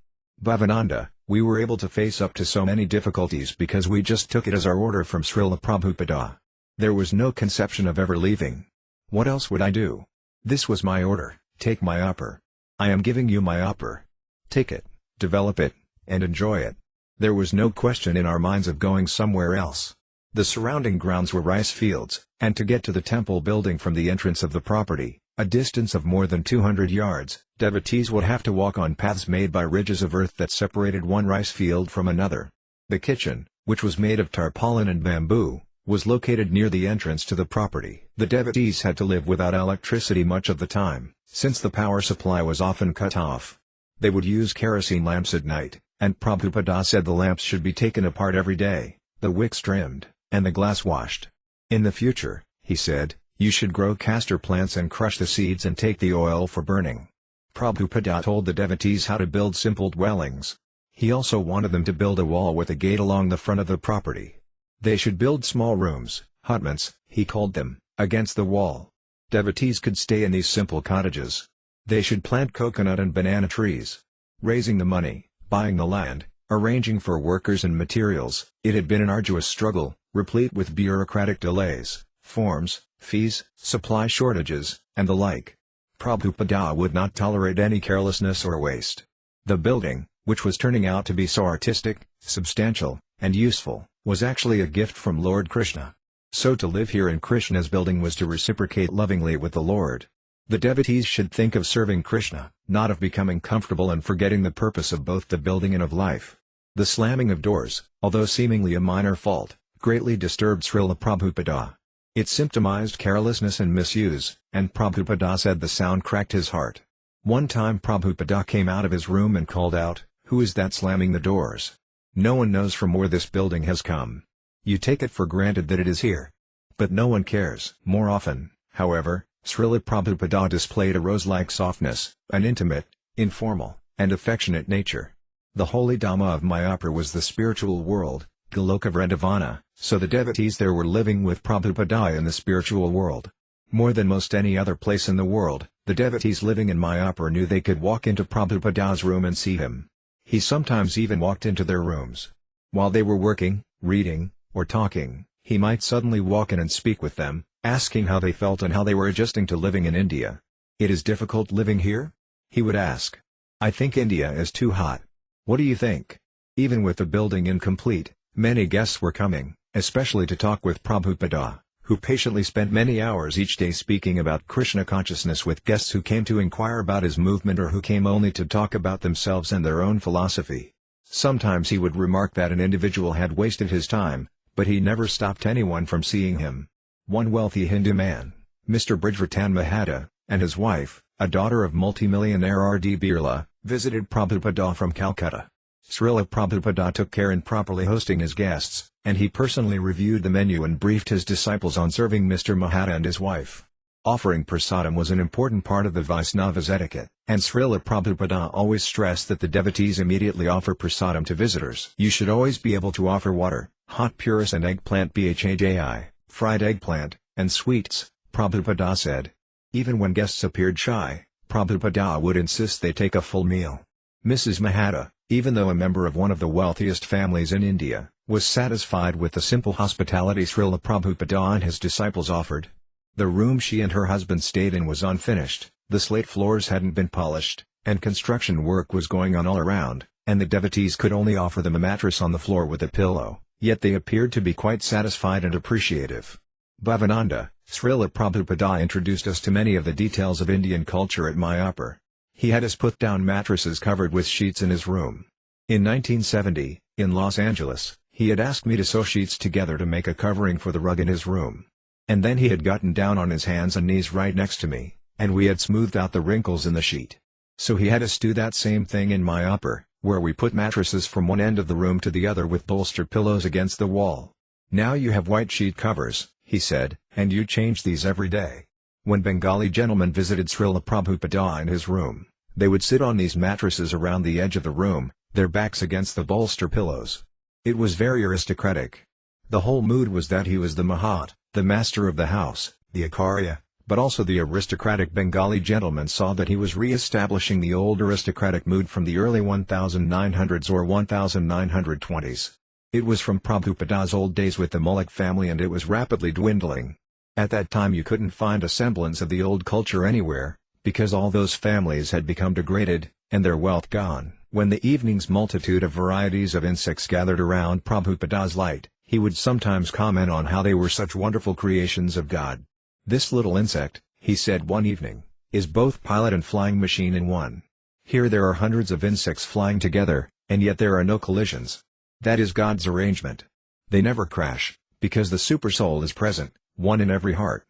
Bhavananda, we were able to face up to so many difficulties because we just took it as our order from Śrīla Prabhupada. There was no conception of ever leaving. What else would I do? This was my order: take Mayapur. I am giving you Mayapur. Take it, develop it, and enjoy it. There was no question in our minds of going somewhere else. The surrounding grounds were rice fields, and to get to the temple building from the entrance of the property, a distance of more than 200 yards, devotees would have to walk on paths made by ridges of earth that separated one rice field from another. The kitchen, which was made of tarpaulin and bamboo, was located near the entrance to the property. The devotees had to live without electricity much of the time, since the power supply was often cut off. They would use kerosene lamps at night, and Prabhupada said the lamps should be taken apart every day, the wicks trimmed, and the glass washed. In the future, he said, you should grow castor plants and crush the seeds and take the oil for burning. Prabhupada told the devotees how to build simple dwellings. He also wanted them to build a wall with a gate along the front of the property. They should build small rooms, hutments, he called them, against the wall. Devotees could stay in these simple cottages. They should plant coconut and banana trees. Raising the money, buying the land, arranging for workers and materials, it had been an arduous struggle, replete with bureaucratic delays, forms, fees, supply shortages, and the like. Prabhupada would not tolerate any carelessness or waste. The building, which was turning out to be so artistic, substantial, and useful, was actually a gift from Lord Krishna. So to live here in Krishna's building was to reciprocate lovingly with the Lord. The devotees should think of serving Krishna, not of becoming comfortable and forgetting the purpose of both the building and of life. The slamming of doors, although seemingly a minor fault, greatly disturbed Śrīla Prabhupada. It symptomized carelessness and misuse, and Prabhupada said the sound cracked his heart. One time Prabhupada came out of his room and called out, "Who is that slamming the doors? No one knows from where this building has come. You take it for granted that it is here. But no one cares." More often, however, Śrīla Prabhupada displayed a rose-like softness, an intimate, informal, and affectionate nature. The holy Dhamma of Mayapur was the spiritual world, Goloka Vrindavana, so the devotees there were living with Prabhupada in the spiritual world. More than most any other place in the world, the devotees living in Mayapur knew they could walk into Prabhupada's room and see him. He sometimes even walked into their rooms. While they were working, reading, or talking, he might suddenly walk in and speak with them, asking how they felt and how they were adjusting to living in India. "It is difficult living here?" he would ask. "I think India is too hot. What do you think?" Even with the building incomplete, many guests were coming, especially to talk with Prabhupada, who patiently spent many hours each day speaking about Krishna consciousness with guests who came to inquire about his movement or who came only to talk about themselves and their own philosophy. Sometimes he would remark that an individual had wasted his time, but he never stopped anyone from seeing him. One wealthy Hindu man, Mr. Brijvertan Mahata, and his wife, a daughter of multimillionaire R.D. Birla, visited Prabhupada from Calcutta. Śrīla Prabhupada took care in properly hosting his guests, and he personally reviewed the menu and briefed his disciples on serving Mr. Mahata and his wife. Offering prasadam was an important part of the Vaisnava's etiquette, and Śrīla Prabhupada always stressed that the devotees immediately offer prasadam to visitors. You should always be able to offer water, hot puris and eggplant bhaji, fried eggplant, and sweets, Prabhupada said. Even when guests appeared shy, Prabhupada would insist they take a full meal. Mrs. Mahata, even though a member of one of the wealthiest families in India, was satisfied with the simple hospitality Śrīla Prabhupada and his disciples offered. The room she and her husband stayed in was unfinished, the slate floors hadn't been polished, and construction work was going on all around, and the devotees could only offer them a mattress on the floor with a pillow, yet they appeared to be quite satisfied and appreciative. Bhavananda, Śrīla Prabhupada introduced us to many of the details of Indian culture at Mayapur. He had us put down mattresses covered with sheets in his room. In 1970, in Los Angeles, he had asked me to sew sheets together to make a covering for the rug in his room. And then he had gotten down on his hands and knees right next to me, and we had smoothed out the wrinkles in the sheet. So he had us do that same thing in Mayapur, where we put mattresses from one end of the room to the other with bolster pillows against the wall. "Now you have white sheet covers," he said, "and you change these every day." When Bengali gentlemen visited Śrīla Prabhupada in his room, they would sit on these mattresses around the edge of the room, their backs against the bolster pillows. It was very aristocratic. The whole mood was that he was the Mahat, the master of the house, the Ācārya, but also the aristocratic Bengali gentlemen saw that he was re-establishing the old aristocratic mood from the early 1900s or 1920s. It was from Prabhupada's old days with the Mullik family and it was rapidly dwindling. At that time you couldn't find a semblance of the old culture anywhere, because all those families had become degraded, and their wealth gone. When the evening's multitude of varieties of insects gathered around Prabhupada's light, he would sometimes comment on how they were such wonderful creations of God. "This little insect," he said one evening, "is both pilot and flying machine in one. Here there are hundreds of insects flying together, and yet there are no collisions. That is God's arrangement. They never crash, because the supersoul is present, one in every heart.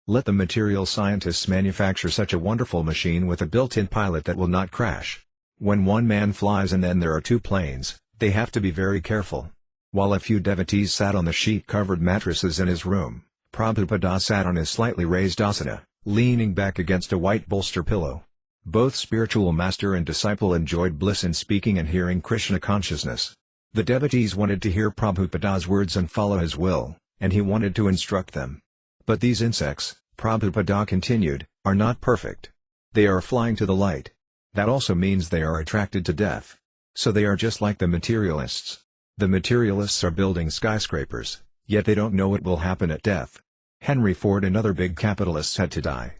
Let the material scientists manufacture such a wonderful machine with a built-in pilot that will not crash. When one man flies and then there are two planes, they have to be very careful." While a few devotees sat on the sheet-covered mattresses in his room, Prabhupada sat on his slightly raised asana, leaning back against a white bolster pillow. Both spiritual master and disciple enjoyed bliss in speaking and hearing Krishna consciousness. The devotees wanted to hear Prabhupada's words and follow his will, and he wanted to instruct them. "But these insects," Prabhupada continued, "are not perfect. They are flying to the light. That also means they are attracted to death. So they are just like the materialists. The materialists are building skyscrapers, yet they don't know what will happen at death. Henry Ford and other big capitalists had to die.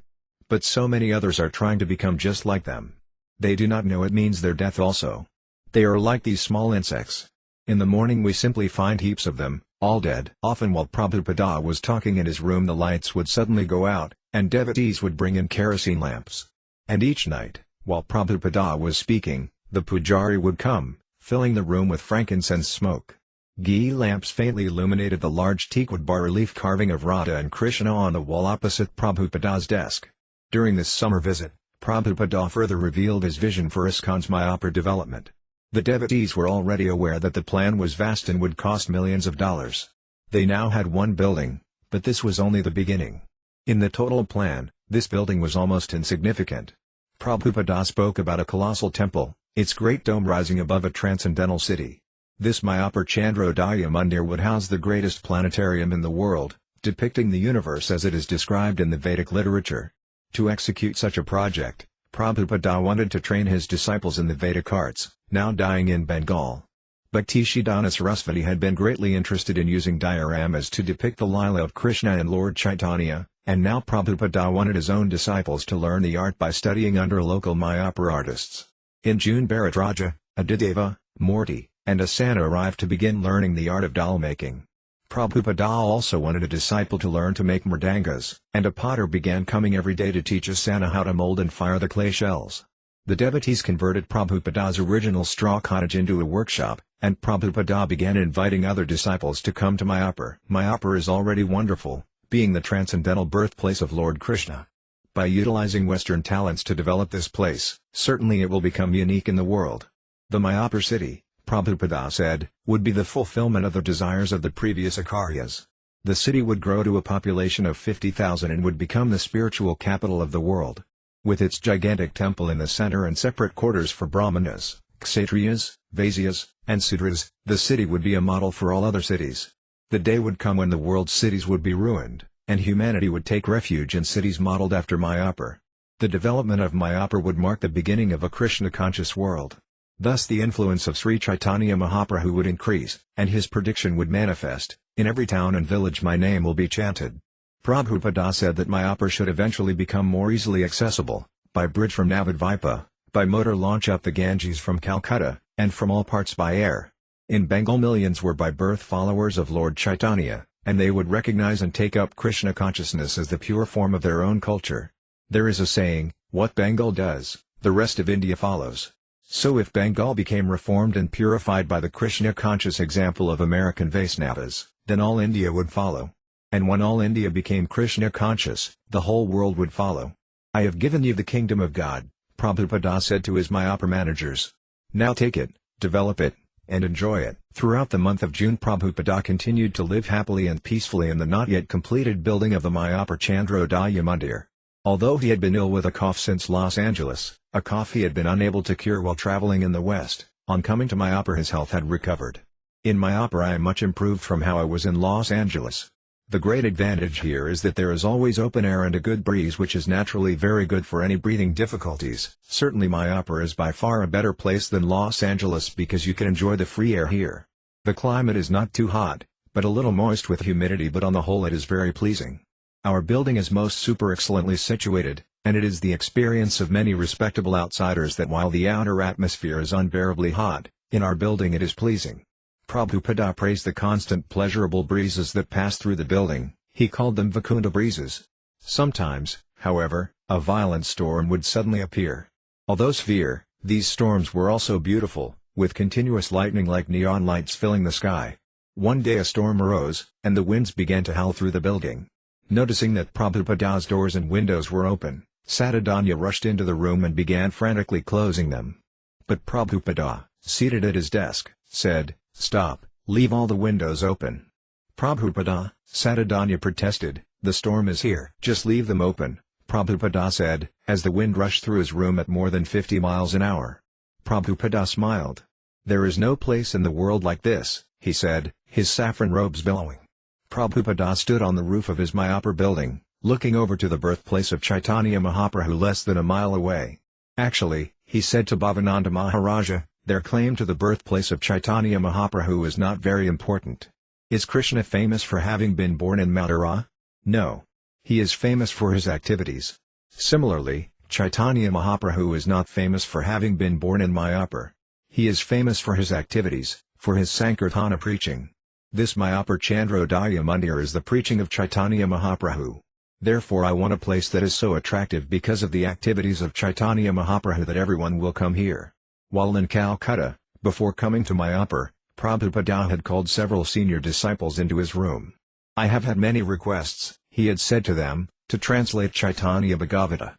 But so many others are trying to become just like them. They do not know it means their death also. They are like these small insects. In the morning we simply find heaps of them, all dead." Often while Prabhupada was talking in his room the lights would suddenly go out, and devotees would bring in kerosene lamps. And each night, while Prabhupada was speaking, the pujari would come, filling the room with frankincense smoke. Ghee lamps faintly illuminated the large teakwood bas-relief carving of Radha and Krishna on the wall opposite Prabhupada's desk. During this summer visit, Prabhupada further revealed his vision for ISKCON's Mayapur development. The devotees were already aware that the plan was vast and would cost millions of dollars. They now had one building, but this was only the beginning. In the total plan, this building was almost insignificant. Prabhupada spoke about a colossal temple, its great dome rising above a transcendental city. This Mayapur Chandrodaya Mandir would house the greatest planetarium in the world, depicting the universe as it is described in the Vedic literature. To execute such a project, Prabhupada wanted to train his disciples in the Vedic arts, now dying in Bengal. Bhaktisiddhanta Sarasvati had been greatly interested in using dioramas to depict the Līlā of Krishna and Lord Chaitanya, and now Prabhupada wanted his own disciples to learn the art by studying under local Mayapur artists. In June Bharadraja, Adideva, Murthy, and Asana arrived to begin learning the art of doll making. Prabhupada also wanted a disciple to learn to make mridangas, and a potter began coming every day to teach Asana how to mold and fire the clay shells. The devotees converted Prabhupada's original straw cottage into a workshop, and Prabhupada began inviting other disciples to come to Mayapur. Mayapur is already wonderful, being the transcendental birthplace of Lord Krishna. By utilizing Western talents to develop this place, certainly it will become unique in the world. The Mayapur city, Prabhupada said, would be the fulfillment of the desires of the previous Acharyas. The city would grow to a population of 50,000 and would become the spiritual capital of the world. With its gigantic temple in the center and separate quarters for Brahmanas, Kshatriyas, Vaisyas, and Sudras, the city would be a model for all other cities. The day would come when the world's cities would be ruined, and humanity would take refuge in cities modeled after Mayapur. The development of Mayapur would mark the beginning of a Krishna-conscious world. Thus the influence of Sri Chaitanya Mahaprabhu would increase, and his prediction would manifest, "In every town and village my name will be chanted." Prabhupada said that Mayapur should eventually become more easily accessible, by bridge from Navadvipa, by motor launch up the Ganges from Calcutta, and from all parts by air. In Bengal millions were by birth followers of Lord Chaitanya, and they would recognize and take up Krishna consciousness as the pure form of their own culture. There is a saying, "What Bengal does, the rest of India follows." So if Bengal became reformed and purified by the Krishna-conscious example of American Vaisnavas, then all India would follow. And when all India became Krishna-conscious, the whole world would follow. "I have given you the kingdom of God," Prabhupada said to his Mayapur managers. "Now take it, develop it, and enjoy it." Throughout the month of June Prabhupada continued to live happily and peacefully in the not yet completed building of the Mayapur Chandrodaya Mandir. Although he had been ill with a cough since Los Angeles, a cough he had been unable to cure while traveling in the West, on coming to Mayapur his health had recovered. "In Mayapur I am much improved from how I was in Los Angeles. The great advantage here is that there is always open air and a good breeze which is naturally very good for any breathing difficulties. Certainly Mayapur is by far a better place than Los Angeles because you can enjoy the free air here. The climate is not too hot, but a little moist with humidity, but on the whole it is very pleasing. Our building is most super excellently situated, And it is the experience of many respectable outsiders that while the outer atmosphere is unbearably hot, in our building it is pleasing. Prabhupada praised the constant pleasurable breezes that pass through the building. He called them Vakunda breezes. Sometimes, however, a violent storm would suddenly appear. Although severe, these storms were also beautiful, with continuous lightning like neon lights filling the sky. One day a storm arose, and the winds began to howl through the building. Noticing that Prabhupada's doors and windows were open, Satadanya rushed into the room and began frantically closing them. But Prabhupada, seated at his desk, said, "Stop, leave all the windows open." "Prabhupada," Satadanya protested, "the storm is here. Just leave them open," Prabhupada said, as the wind rushed through his room at more than 50 miles an hour. Prabhupada smiled. "There is no place in the world like this," he said, his saffron robes billowing. Prabhupada stood on the roof of his Mayapur building, looking over to the birthplace of Chaitanya Mahaprabhu less than a mile away. "Actually," he said to Bhavananda Maharaja, "their claim to the birthplace of Chaitanya Mahaprabhu is not very important. Is Krishna famous for having been born in Mathura? No. He is famous for his activities. Similarly, Chaitanya Mahaprabhu is not famous for having been born in Mayapur. He is famous for his activities, for his Sankirtana preaching. This Mayapur Chandrodaya Mandir is the preaching of Chaitanya Mahaprabhu. Therefore I want a place that is so attractive because of the activities of Chaitanya Mahaprabhu that everyone will come here." While in Calcutta, before coming to Mayapur, Prabhupada had called several senior disciples into his room. "I have had many requests," he had said to them, "to translate Chaitanya Bhagavata.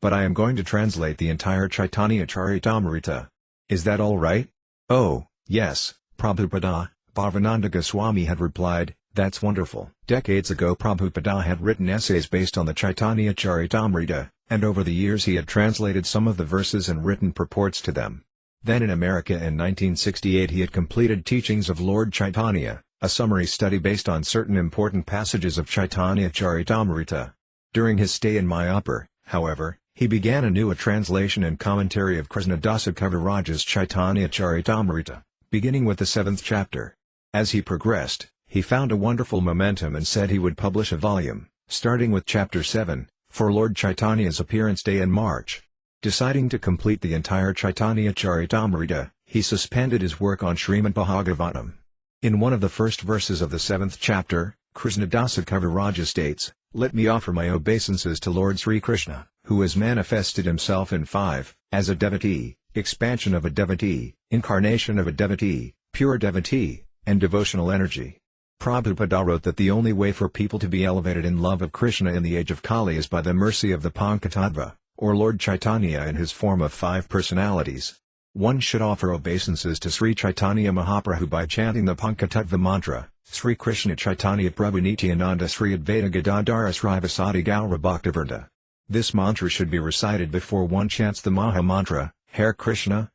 But I am going to translate the entire Chaitanya Charitamrita. Is that all right?" "Oh, yes, Prabhupada," Bhavananda Goswami had replied, "that's wonderful." Decades ago Prabhupada had written essays based on the Chaitanya Charitamrita, and over the years he had translated some of the verses and written purports to them. Then in America in 1968 he had completed Teachings of Lord Chaitanya, a summary study based on certain important passages of Chaitanya Charitamrita. During his stay in Mayapur, however, he began anew a translation and commentary of Krishnadasa Kaviraja's Chaitanya Charitamrita, beginning with the 7th chapter. As he progressed, he found a wonderful momentum and said he would publish a volume, starting with chapter 7, for Lord Chaitanya's appearance day in March. Deciding to complete the entire Chaitanya Charitamrita, he suspended his work on Srimad Bhagavatam. In one of the first verses of the 7th chapter, Krishnadasa Kaviraja states, "Let me offer my obeisances to Lord Sri Krishna, who has manifested himself in 5, as a devotee, expansion of a devotee, incarnation of a devotee, pure devotee, and devotional energy." Prabhupada wrote that the only way for people to be elevated in love of Krishna in the age of Kali is by the mercy of the Pankatattva, or Lord Chaitanya in his form of 5 personalities. One should offer obeisances to Sri Chaitanya Mahaprabhu by chanting the Pankatattva mantra, Sri Krishna Chaitanya Prabhu Nityananda Sri Advaita Gadadhara Srivasadi Gaura Bhaktivedanta. This mantra should be recited before one chants the Maha Mantra, Hare Krishna,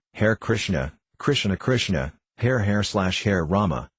Krishna Krishna, Hare Rama,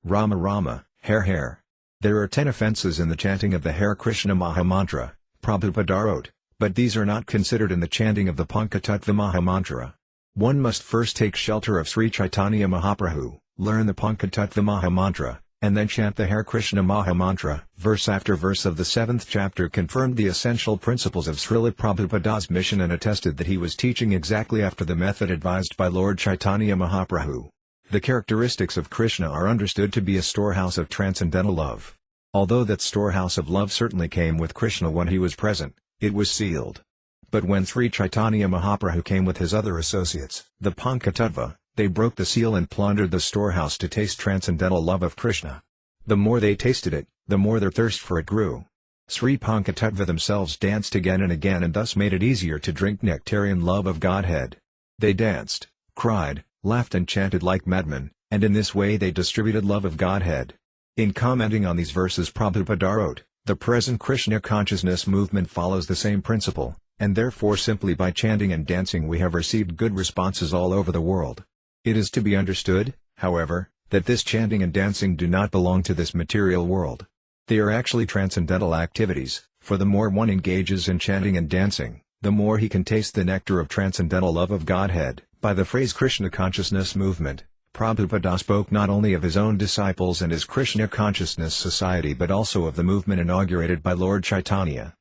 Rama Rama, Hare. There are 10 offenses in the chanting of the Hare Krishna Maha Mantra, Prabhupada wrote, but these are not considered in the chanting of the Pankatattva Maha Mantra. One must first take shelter of Sri Chaitanya Mahaprabhu, learn the Pankatattva Maha Mantra, and then chant the Hare Krishna Maha Mantra. Verse after verse of the 7th chapter confirmed the essential principles of Srila Prabhupada's mission and attested that he was teaching exactly after the method advised by Lord Chaitanya Mahaprabhu. The characteristics of Krishna are understood to be a storehouse of transcendental love. Although that storehouse of love certainly came with Krishna when he was present, it was sealed. But when Sri Chaitanya Mahaprabhu came with his other associates, the Pankatattva, they broke the seal and plundered the storehouse to taste transcendental love of Krishna. The more they tasted it, the more their thirst for it grew. Sri Pankatattva themselves danced again and again and thus made it easier to drink nectarian love of Godhead. They danced, cried, laughed and chanted like madmen, and in this way they distributed love of Godhead. In commenting on these verses Prabhupada wrote, the present Krishna consciousness movement follows the same principle, and therefore simply by chanting and dancing we have received good responses all over the world. It is to be understood, however, that this chanting and dancing do not belong to this material world. They are actually transcendental activities, for the more one engages in chanting and dancing, the more he can taste the nectar of transcendental love of Godhead. By the phrase Krishna consciousness movement, Prabhupada spoke not only of his own disciples and his Krishna Consciousness Society but also of the movement inaugurated by Lord Chaitanya.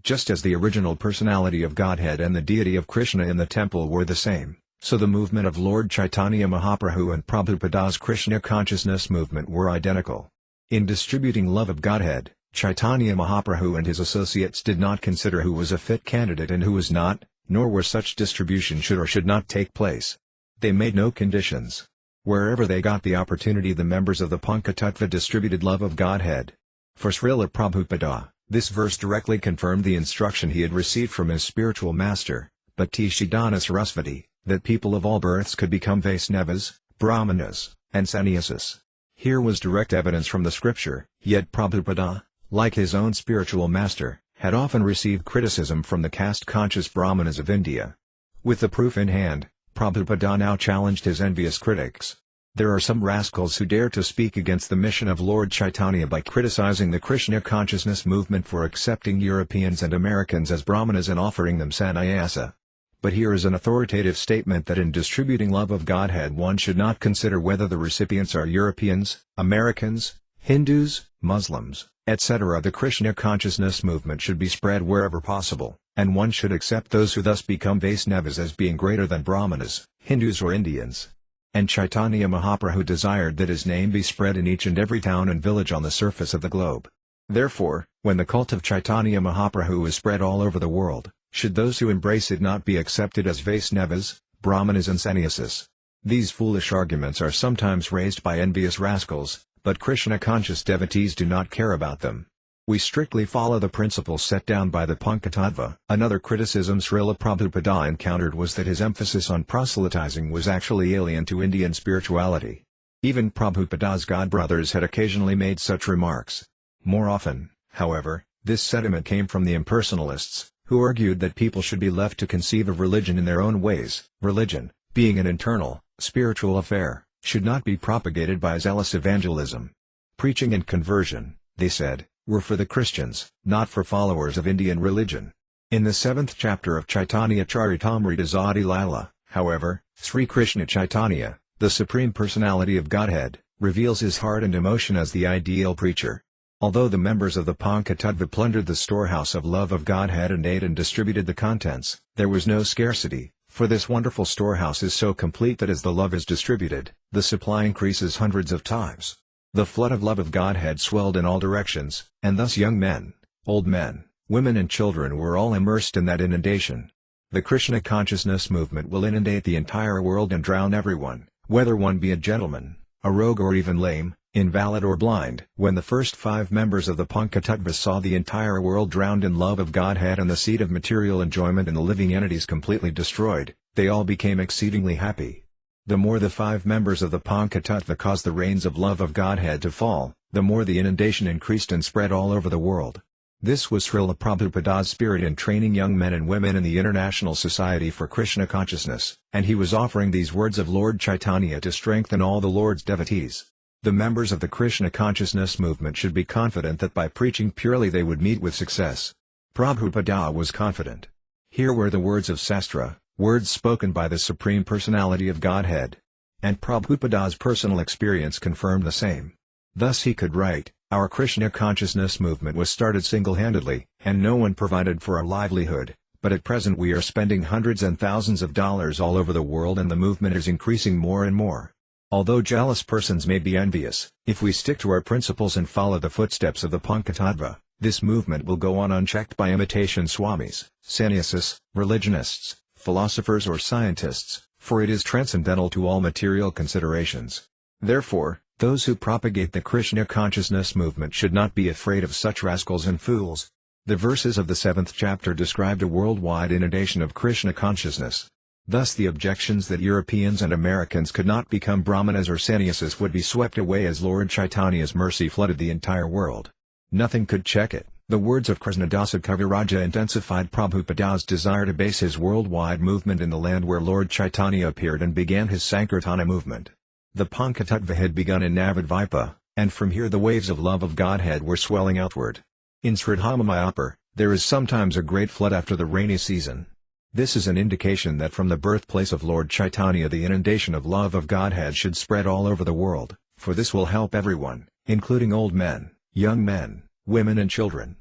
Just as the original personality of Godhead and the deity of Krishna in the temple were the same, so the movement of Lord Chaitanya Mahaprabhu and Prabhupada's Krishna consciousness movement were identical. In distributing love of Godhead, Chaitanya Mahaprabhu and his associates did not consider who was a fit candidate and who was not, nor where such distribution should or should not take place. They made no conditions. Wherever they got the opportunity, the members of the Pankatattva distributed love of Godhead. For Śrīla Prabhupada, this verse directly confirmed the instruction he had received from his spiritual master, Bhaktisiddhanta Sarasvati, that people of all births could become Vaisnavas, Brahmanas, and Sannyasas. Here was direct evidence from the scripture, yet Prabhupada, like his own spiritual master, had often received criticism from the caste-conscious Brahmanas of India. With the proof in hand, Prabhupada now challenged his envious critics. There are some rascals who dare to speak against the mission of Lord Chaitanya by criticizing the Krishna consciousness movement for accepting Europeans and Americans as Brahmanas and offering them sannyasa. But here is an authoritative statement that in distributing love of Godhead one should not consider whether the recipients are Europeans, Americans, Hindus, Muslims, etc. The Krishna consciousness movement should be spread wherever possible, and one should accept those who thus become Vaisnavas as being greater than Brahmanas, Hindus or Indians. And Chaitanya Mahaprabhu desired that his name be spread in each and every town and village on the surface of the globe. Therefore, when the cult of Chaitanya Mahaprabhu is spread all over the world, should those who embrace it not be accepted as Vaisnavas, Brahmanas and Sannyasas? These foolish arguments are sometimes raised by envious rascals, but Krishna-conscious devotees do not care about them. We strictly follow the principles set down by the Pankatattva. Another criticism Śrīla Prabhupada encountered was that his emphasis on proselytizing was actually alien to Indian spirituality. Even Prabhupada's godbrothers had occasionally made such remarks. More often, however, this sentiment came from the impersonalists, who argued that people should be left to conceive of religion in their own ways. Religion, being an internal, spiritual affair, should not be propagated by zealous evangelism. Preaching and conversion, they said, were for the Christians, not for followers of Indian religion. In the 7th chapter of Chaitanya Charitamrita's Adi Lila, however, Sri Krishna Chaitanya, the Supreme Personality of Godhead, reveals his heart and emotion as the ideal preacher. Although the members of the Pankatattva plundered the storehouse of love of Godhead and ate and distributed the contents, there was no scarcity, for this wonderful storehouse is so complete that as the love is distributed, the supply increases hundreds of times. The flood of love of Godhead swelled in all directions, and thus young men, old men, women and children were all immersed in that inundation. The Krishna consciousness movement will inundate the entire world and drown everyone, whether one be a gentleman, a rogue or even lame, invalid or blind. When the first 5 members of the Pankatattva saw the entire world drowned in love of Godhead and the seed of material enjoyment in the living entities completely destroyed, they all became exceedingly happy. The more the 5 members of the Pankatattva caused the rains of love of Godhead to fall, the more the inundation increased and spread all over the world. This was Śrīla Prabhupada's spirit in training young men and women in the International Society for Krishna Consciousness, and he was offering these words of Lord Chaitanya to strengthen all the Lord's devotees. The members of the Krishna consciousness movement should be confident that by preaching purely they would meet with success. Prabhupada was confident. Here were the words of Sastra, words spoken by the Supreme Personality of Godhead. And Prabhupada's personal experience confirmed the same. Thus he could write, "Our Krishna consciousness movement was started single-handedly, and no one provided for our livelihood, but at present we are spending hundreds and thousands of dollars all over the world and the movement is increasing more and more. Although jealous persons may be envious, if we stick to our principles and follow the footsteps of the Pankatattva, this movement will go on unchecked by imitation swamis, sannyasas, religionists, philosophers or scientists, for it is transcendental to all material considerations. Therefore, those who propagate the Krishna consciousness movement should not be afraid of such rascals and fools." The verses of the 7th chapter described a worldwide inundation of Krishna consciousness. Thus the objections that Europeans and Americans could not become Brahmanas or Sannyasas would be swept away as Lord Chaitanya's mercy flooded the entire world. Nothing could check it. The words of Krishnadasa Kaviraja intensified Prabhupada's desire to base his worldwide movement in the land where Lord Chaitanya appeared and began his Sankirtana movement. The Pankatattva had begun in Navadvipa, and from here the waves of love of Godhead were swelling outward. In Sridhamamayapur, there is sometimes a great flood after the rainy season. This is an indication that from the birthplace of Lord Chaitanya the inundation of love of Godhead should spread all over the world, for this will help everyone, including old men, young men, women and children.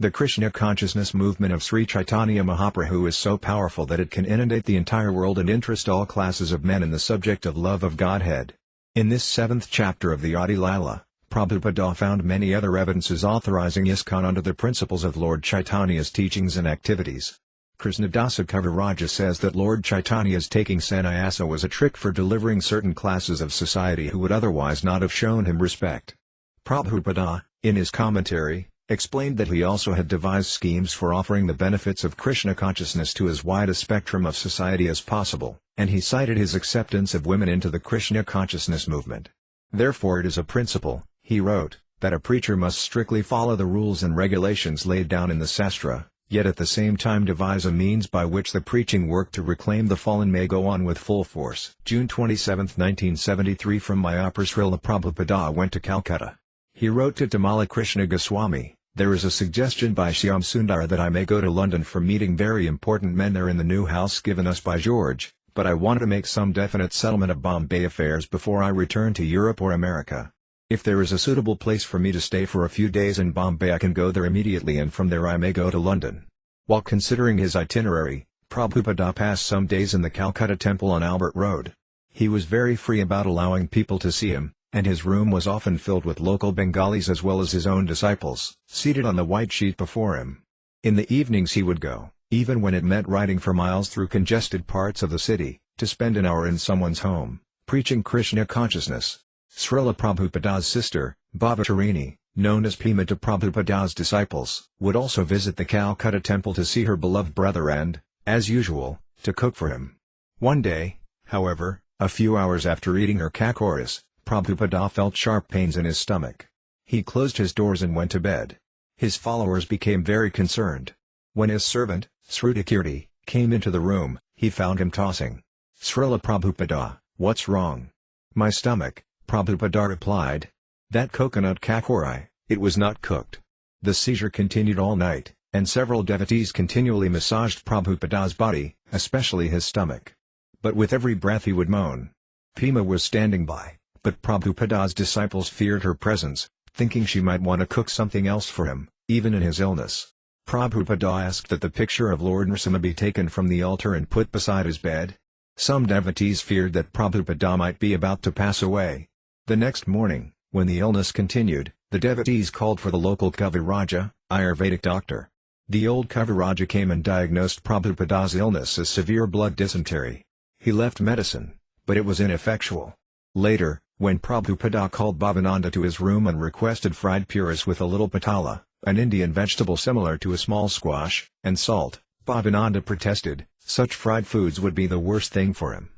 The Krishna consciousness movement of Sri Chaitanya Mahaprabhu is so powerful that it can inundate the entire world and interest all classes of men in the subject of love of Godhead. In this 7th chapter of the Adi Lila, Prabhupada found many other evidences authorizing ISKCON under the principles of Lord Chaitanya's teachings and activities. Krishna Dāsa Kaviraja says that Lord Chaitanya's taking sannyasa was a trick for delivering certain classes of society who would otherwise not have shown him respect. Prabhupada, in his commentary, explained that he also had devised schemes for offering the benefits of Krishna consciousness to as wide a spectrum of society as possible, and he cited his acceptance of women into the Krishna consciousness movement. Therefore it is a principle, he wrote, that a preacher must strictly follow the rules and regulations laid down in the Sastra, yet at the same time devise a means by which the preaching work to reclaim the fallen may go on with full force. June 27, 1973. From Mayapur, Śrīla Prabhupāda went to Calcutta. He wrote to Tamala Krishna Goswami, "There is a suggestion by Shyam Sundara that I may go to London for meeting very important men there in the new house given us by George, but I want to make some definite settlement of Bombay affairs before I return to Europe or America. If there is a suitable place for me to stay for a few days in Bombay I can go there immediately and from there I may go to London." While considering his itinerary, Prabhupada passed some days in the Calcutta temple on Albert Road. He was very free about allowing people to see him, and his room was often filled with local Bengalis as well as his own disciples, seated on the white sheet before him. In the evenings he would go, even when it meant riding for miles through congested parts of the city, to spend an hour in someone's home, preaching Krishna consciousness. Srila Prabhupada's sister, Bhavatarini, known as Pema to Prabhupada's disciples, would also visit the Calcutta temple to see her beloved brother and, as usual, to cook for him. One day, however, a few hours after eating her kakoris, Prabhupada felt sharp pains in his stomach. He closed his doors and went to bed. His followers became very concerned. When his servant, Srutakirti, came into the room, he found him tossing. "Srila Prabhupada, what's wrong?" "My stomach," Prabhupada replied. "That coconut kakori, it was not cooked." The seizure continued all night, and several devotees continually massaged Prabhupada's body, especially his stomach. But with every breath he would moan. Pema was standing by, but Prabhupada's disciples feared her presence, thinking she might want to cook something else for him, even in his illness. Prabhupada asked that the picture of Lord Nrsimha be taken from the altar and put beside his bed. Some devotees feared that Prabhupada might be about to pass away. The next morning, when the illness continued, the devotees called for the local Kaviraja, Ayurvedic doctor. The old Kaviraja came and diagnosed Prabhupada's illness as severe blood dysentery. He left medicine, but it was ineffectual. Later, when Prabhupada called Bhavananda to his room and requested fried puris with a little patala, an Indian vegetable similar to a small squash, and salt, Bhavananda protested, such fried foods would be the worst thing for him.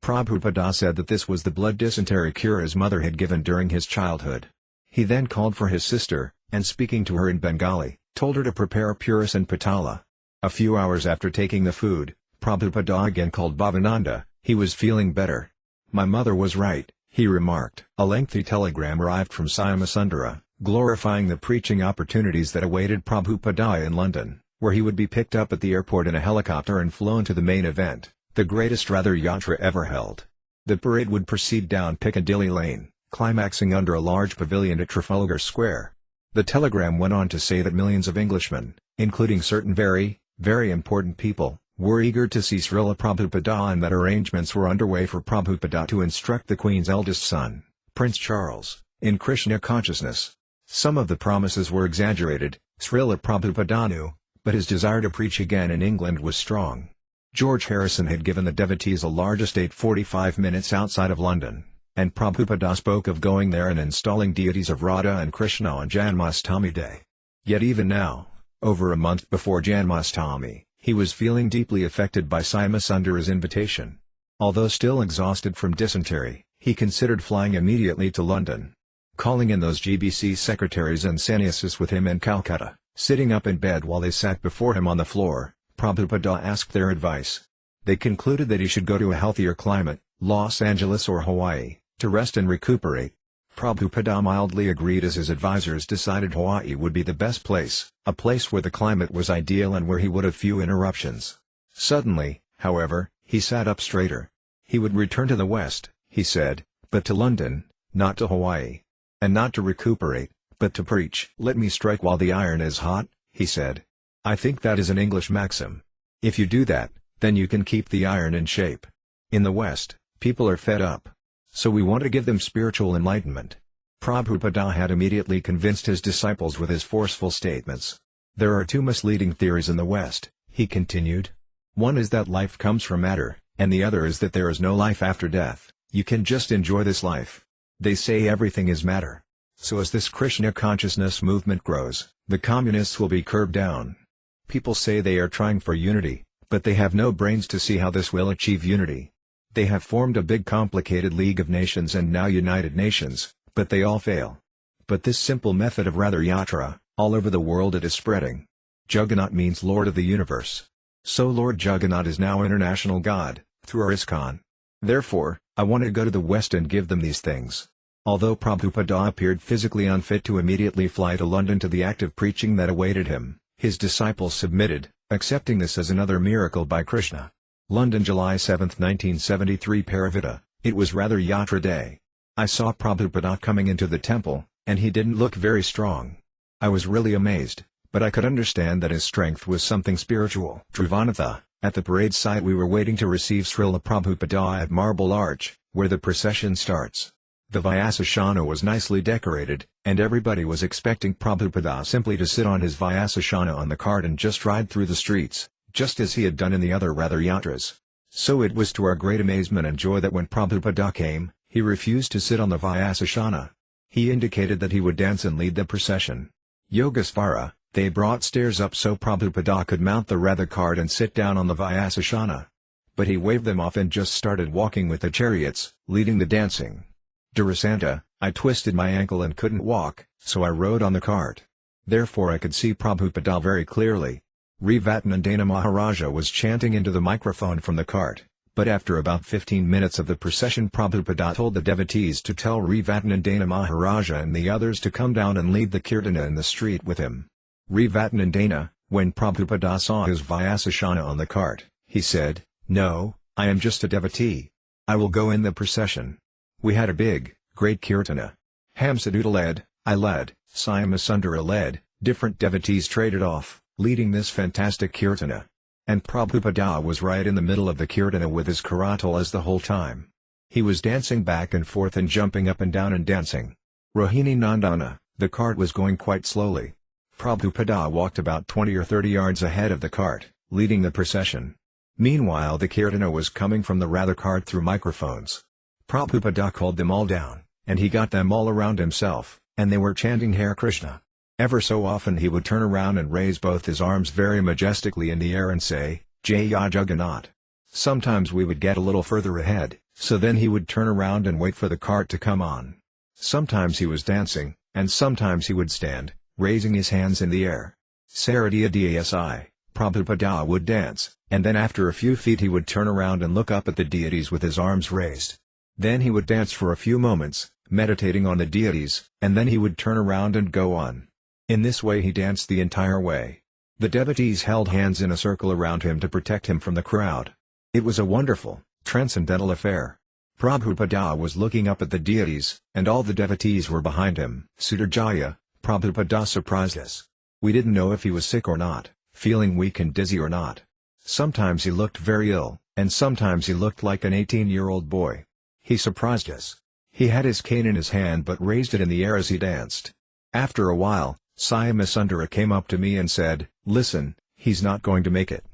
Prabhupada said that this was the blood dysentery cure his mother had given during his childhood. He then called for his sister, and speaking to her in Bengali, told her to prepare puris and patala. A few hours after taking the food, Prabhupada again called Bhavananda. He was feeling better. "My mother was right," he remarked. A lengthy telegram arrived from Syamasundara, glorifying the preaching opportunities that awaited Prabhupada in London, where he would be picked up at the airport in a helicopter and flown to the main event, the greatest Ratha Yatra ever held. The parade would proceed down Piccadilly Lane, climaxing under a large pavilion at Trafalgar Square. The telegram went on to say that millions of Englishmen, including certain very, very important people, were eager to see Srila Prabhupada and that arrangements were underway for Prabhupada to instruct the Queen's eldest son, Prince Charles, in Krishna consciousness. Some of the promises were exaggerated, Srila Prabhupada knew, but his desire to preach again in England was strong. George Harrison had given the devotees a large estate 45 minutes outside of London, and Prabhupada spoke of going there and installing deities of Radha and Krishna on Janmashtami day. Yet even now, over a month before Janmashtami, he was feeling deeply affected by Syamasundara's invitation. Although still exhausted from dysentery, he considered flying immediately to London. Calling in those GBC secretaries and sannyasis with him in Calcutta, sitting up in bed while they sat before him on the floor, Prabhupada asked their advice. They concluded that he should go to a healthier climate, Los Angeles or Hawaii, to rest and recuperate. Prabhupada mildly agreed as his advisors decided Hawaii would be the best place, a place where the climate was ideal and where he would have few interruptions. Suddenly, however, he sat up straighter. He would return to the West, he said, but to London, not to Hawaii. And not to recuperate, but to preach. "Let me strike while the iron is hot," he said. I think that is an English maxim. If you do that, then you can keep the iron in shape. In the West, people are fed up. So we want to give them spiritual enlightenment. Prabhupada had immediately convinced his disciples with his forceful statements. There are two misleading theories in the West, he continued. One is that life comes from matter, and the other is that there is no life after death, you can just enjoy this life. They say everything is matter. So as this Krishna consciousness movement grows, the communists will be curbed down. People say they are trying for unity, but they have no brains to see how this will achieve unity. They have formed a big complicated League of Nations and now United Nations, but they all fail. But this simple method of Radha-yatra, all over the world it is spreading. Jagannath means Lord of the Universe. So Lord Jagannath is now international God, through our ISKCON. Therefore, I want to go to the West and give them these things. Although Prabhupada appeared physically unfit to immediately fly to London to the active preaching that awaited him, his disciples submitted, accepting this as another miracle by Krishna. London, July 7, 1973. Paravita, it was rather Yatra Day. I saw Prabhupada coming into the temple, and he didn't look very strong. I was really amazed, but I could understand that his strength was something spiritual. Trivanatha, at the parade site we were waiting to receive Śrīla Prabhupada at Marble Arch, where the procession starts. The Vyasashana was nicely decorated, and everybody was expecting Prabhupada simply to sit on his Vyasashana on the cart and just ride through the streets, just as he had done in the other Ratha Yatras. So it was to our great amazement and joy that when Prabhupada came, he refused to sit on the Vyasashana. He indicated that he would dance and lead the procession. Yogasvara, they brought stairs up so Prabhupada could mount the Ratha cart and sit down on the Vyasashana. But he waved them off and just started walking with the chariots, leading the dancing. Durasanta, I twisted my ankle and couldn't walk, so I rode on the cart. Therefore I could see Prabhupada very clearly. Rivatanandana Maharaja was chanting into the microphone from the cart, but after about 15 minutes of the procession Prabhupada told the devotees to tell Rivatanandana Maharaja and the others to come down and lead the kirtana in the street with him. Rivatanandana, when Prabhupada saw his Vyasashana on the cart, he said, "No, I am just a devotee. I will go in the procession." We had a big, great kirtana. Hamsaduta led, I led, Syamasundara led, different devotees traded off, leading this fantastic kirtana. And Prabhupada was right in the middle of the kirtana with his karatalas the whole time. He was dancing back and forth and jumping up and down and dancing. Rohini Nandana, the cart was going quite slowly. Prabhupada walked about 20 or 30 yards ahead of the cart, leading the procession. Meanwhile the kirtana was coming from the Radha cart through microphones. Prabhupada called them all down, and he got them all around himself, and they were chanting Hare Krishna. Ever so often he would turn around and raise both his arms very majestically in the air and say, Jaya Jagannath. Sometimes we would get a little further ahead, so then he would turn around and wait for the cart to come on. Sometimes he was dancing, and sometimes he would stand, raising his hands in the air. Saradiya Dasi, Prabhupada would dance, and then after a few feet he would turn around and look up at the deities with his arms raised. Then he would dance for a few moments, meditating on the deities, and then he would turn around and go on. In this way he danced the entire way. The devotees held hands in a circle around him to protect him from the crowd. It was a wonderful, transcendental affair. Prabhupada was looking up at the deities, and all the devotees were behind him. Sudarjaya, Prabhupada surprised us. We didn't know if he was sick or not, feeling weak and dizzy or not. Sometimes he looked very ill, and sometimes he looked like an 18-year-old boy. He surprised us. He had his cane in his hand but raised it in the air as he danced. After a while, Syamasundara came up to me and said, "Listen, he's not going to make it.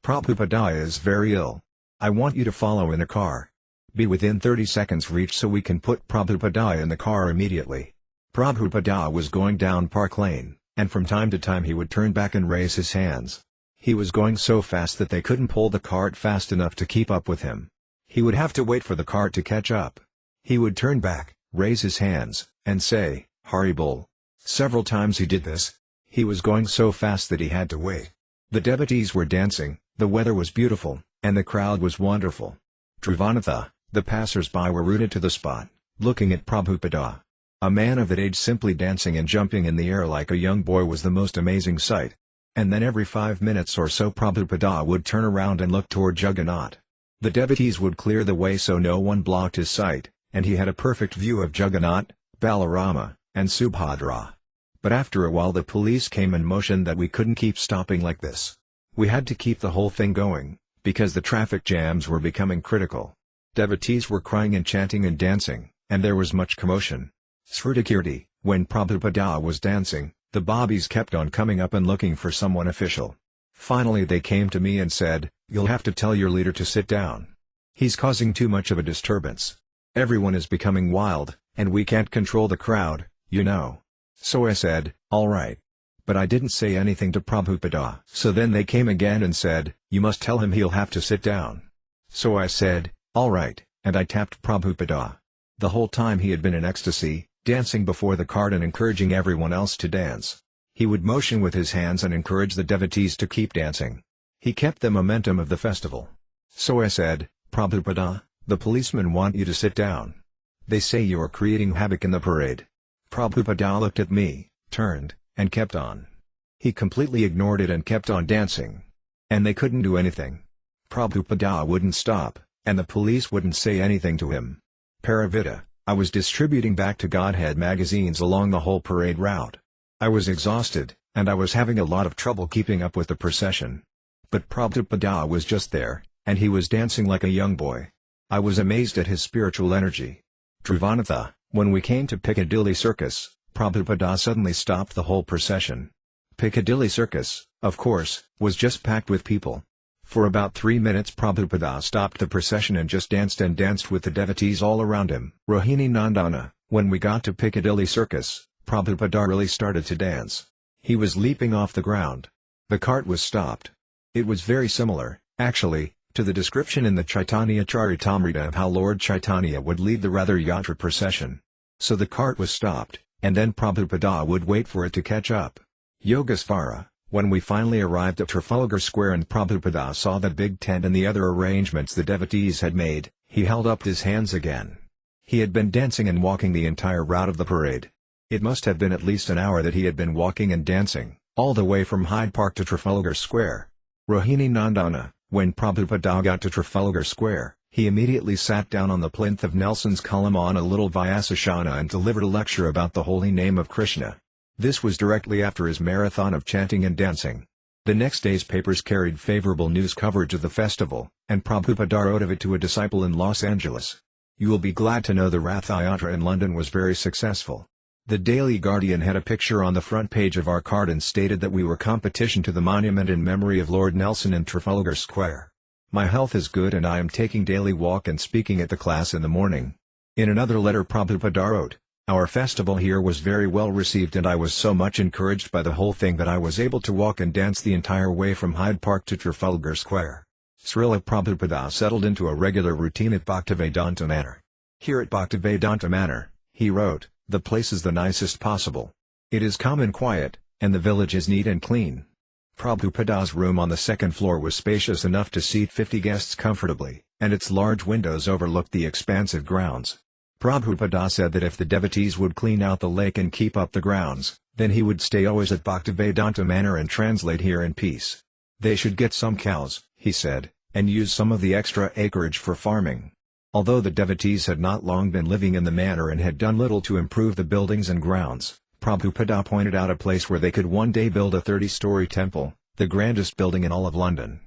Prabhupada is very ill. I want you to follow in a car. Be within 30 seconds reach so we can put Prabhupada in the car immediately." Prabhupada was going down Park Lane, and from time to time he would turn back and raise his hands. He was going so fast that they couldn't pull the cart fast enough to keep up with him. He would have to wait for the cart to catch up. He would turn back, raise his hands, and say, "Hari Bol." Several times he did this. He was going so fast that he had to wait. The devotees were dancing, the weather was beautiful, and the crowd was wonderful. Trivanatha, the passers-by were rooted to the spot, looking at Prabhupada. A man of that age simply dancing and jumping in the air like a young boy was the most amazing sight. And then every 5 minutes or so Prabhupada would turn around and look toward Jagannath. The devotees would clear the way so no one blocked his sight, and he had a perfect view of Jagannath, Balarama, and Subhadra. But after a while the police came and motioned that we couldn't keep stopping like this. We had to keep the whole thing going, because the traffic jams were becoming critical. Devotees were crying and chanting and dancing, and there was much commotion. Srutakirti, when Prabhupada was dancing, the bobbies kept on coming up and looking for someone official. Finally they came to me and said, "You'll have to tell your leader to sit down. He's causing too much of a disturbance. Everyone is becoming wild, and we can't control the crowd, you know." So I said, "All right." But I didn't say anything to Prabhupada. So then they came again and said, "You must tell him he'll have to sit down." So I said, "All right," and I tapped Prabhupada. The whole time he had been in ecstasy, dancing before the cart and encouraging everyone else to dance. He would motion with his hands and encourage the devotees to keep dancing. He kept the momentum of the festival. So I said, "Prabhupada, the policemen want you to sit down. They say you are creating havoc in the parade." Prabhupada looked at me, turned, and kept on. He completely ignored it and kept on dancing. And they couldn't do anything. Prabhupada wouldn't stop, and the police wouldn't say anything to him. Paravita, I was distributing Back to Godhead magazines along the whole parade route. I was exhausted, and I was having a lot of trouble keeping up with the procession. But Prabhupada was just there, and he was dancing like a young boy. I was amazed at his spiritual energy. Trivanatha, when we came to Piccadilly Circus, Prabhupada suddenly stopped the whole procession. Piccadilly Circus, of course, was just packed with people. For about 3 minutes Prabhupada stopped the procession and just danced with the devotees all around him. Rohini Nandana, when we got to Piccadilly Circus, Prabhupada really started to dance. He was leaping off the ground. The cart was stopped. It was very similar, actually, to the description in the Chaitanya Charitamrita of how Lord Chaitanya would lead the Ratha Yatra procession. So the cart was stopped, and then Prabhupada would wait for it to catch up. Yogasvara, when we finally arrived at Trafalgar Square and Prabhupada saw the big tent and the other arrangements the devotees had made, he held up his hands again. He had been dancing and walking the entire route of the parade. It must have been at least an hour that he had been walking and dancing, all the way from Hyde Park to Trafalgar Square. Rohini Nandana, when Prabhupada got to Trafalgar Square, he immediately sat down on the plinth of Nelson's column on a little Vyasasana and delivered a lecture about the holy name of Krishna. This was directly after his marathon of chanting and dancing. The next day's papers carried favorable news coverage of the festival, and Prabhupada wrote of it to a disciple in Los Angeles. "You will be glad to know the Ratha Yatra in London was very successful. The Daily Guardian had a picture on the front page of our card and stated that we were competition to the monument in memory of Lord Nelson in Trafalgar Square. My health is good and I am taking daily walk and speaking at the class in the morning." In another letter Prabhupada wrote, "Our festival here was very well received and I was so much encouraged by the whole thing that I was able to walk and dance the entire way from Hyde Park to Trafalgar Square." Śrīla Prabhupada settled into a regular routine at Bhaktivedanta Manor. Here at Bhaktivedanta Manor, he wrote, "The place is the nicest possible. It is calm and quiet, and the village is neat and clean." Prabhupada's room on the second floor was spacious enough to seat 50 guests comfortably, and its large windows overlooked the expansive grounds. Prabhupada said that if the devotees would clean out the lake and keep up the grounds, then he would stay always at Bhaktivedanta Manor and translate here in peace. They should get some cows, he said, and use some of the extra acreage for farming. Although the devotees had not long been living in the manor and had done little to improve the buildings and grounds, Prabhupada pointed out a place where they could one day build a 30-story temple, the grandest building in all of London.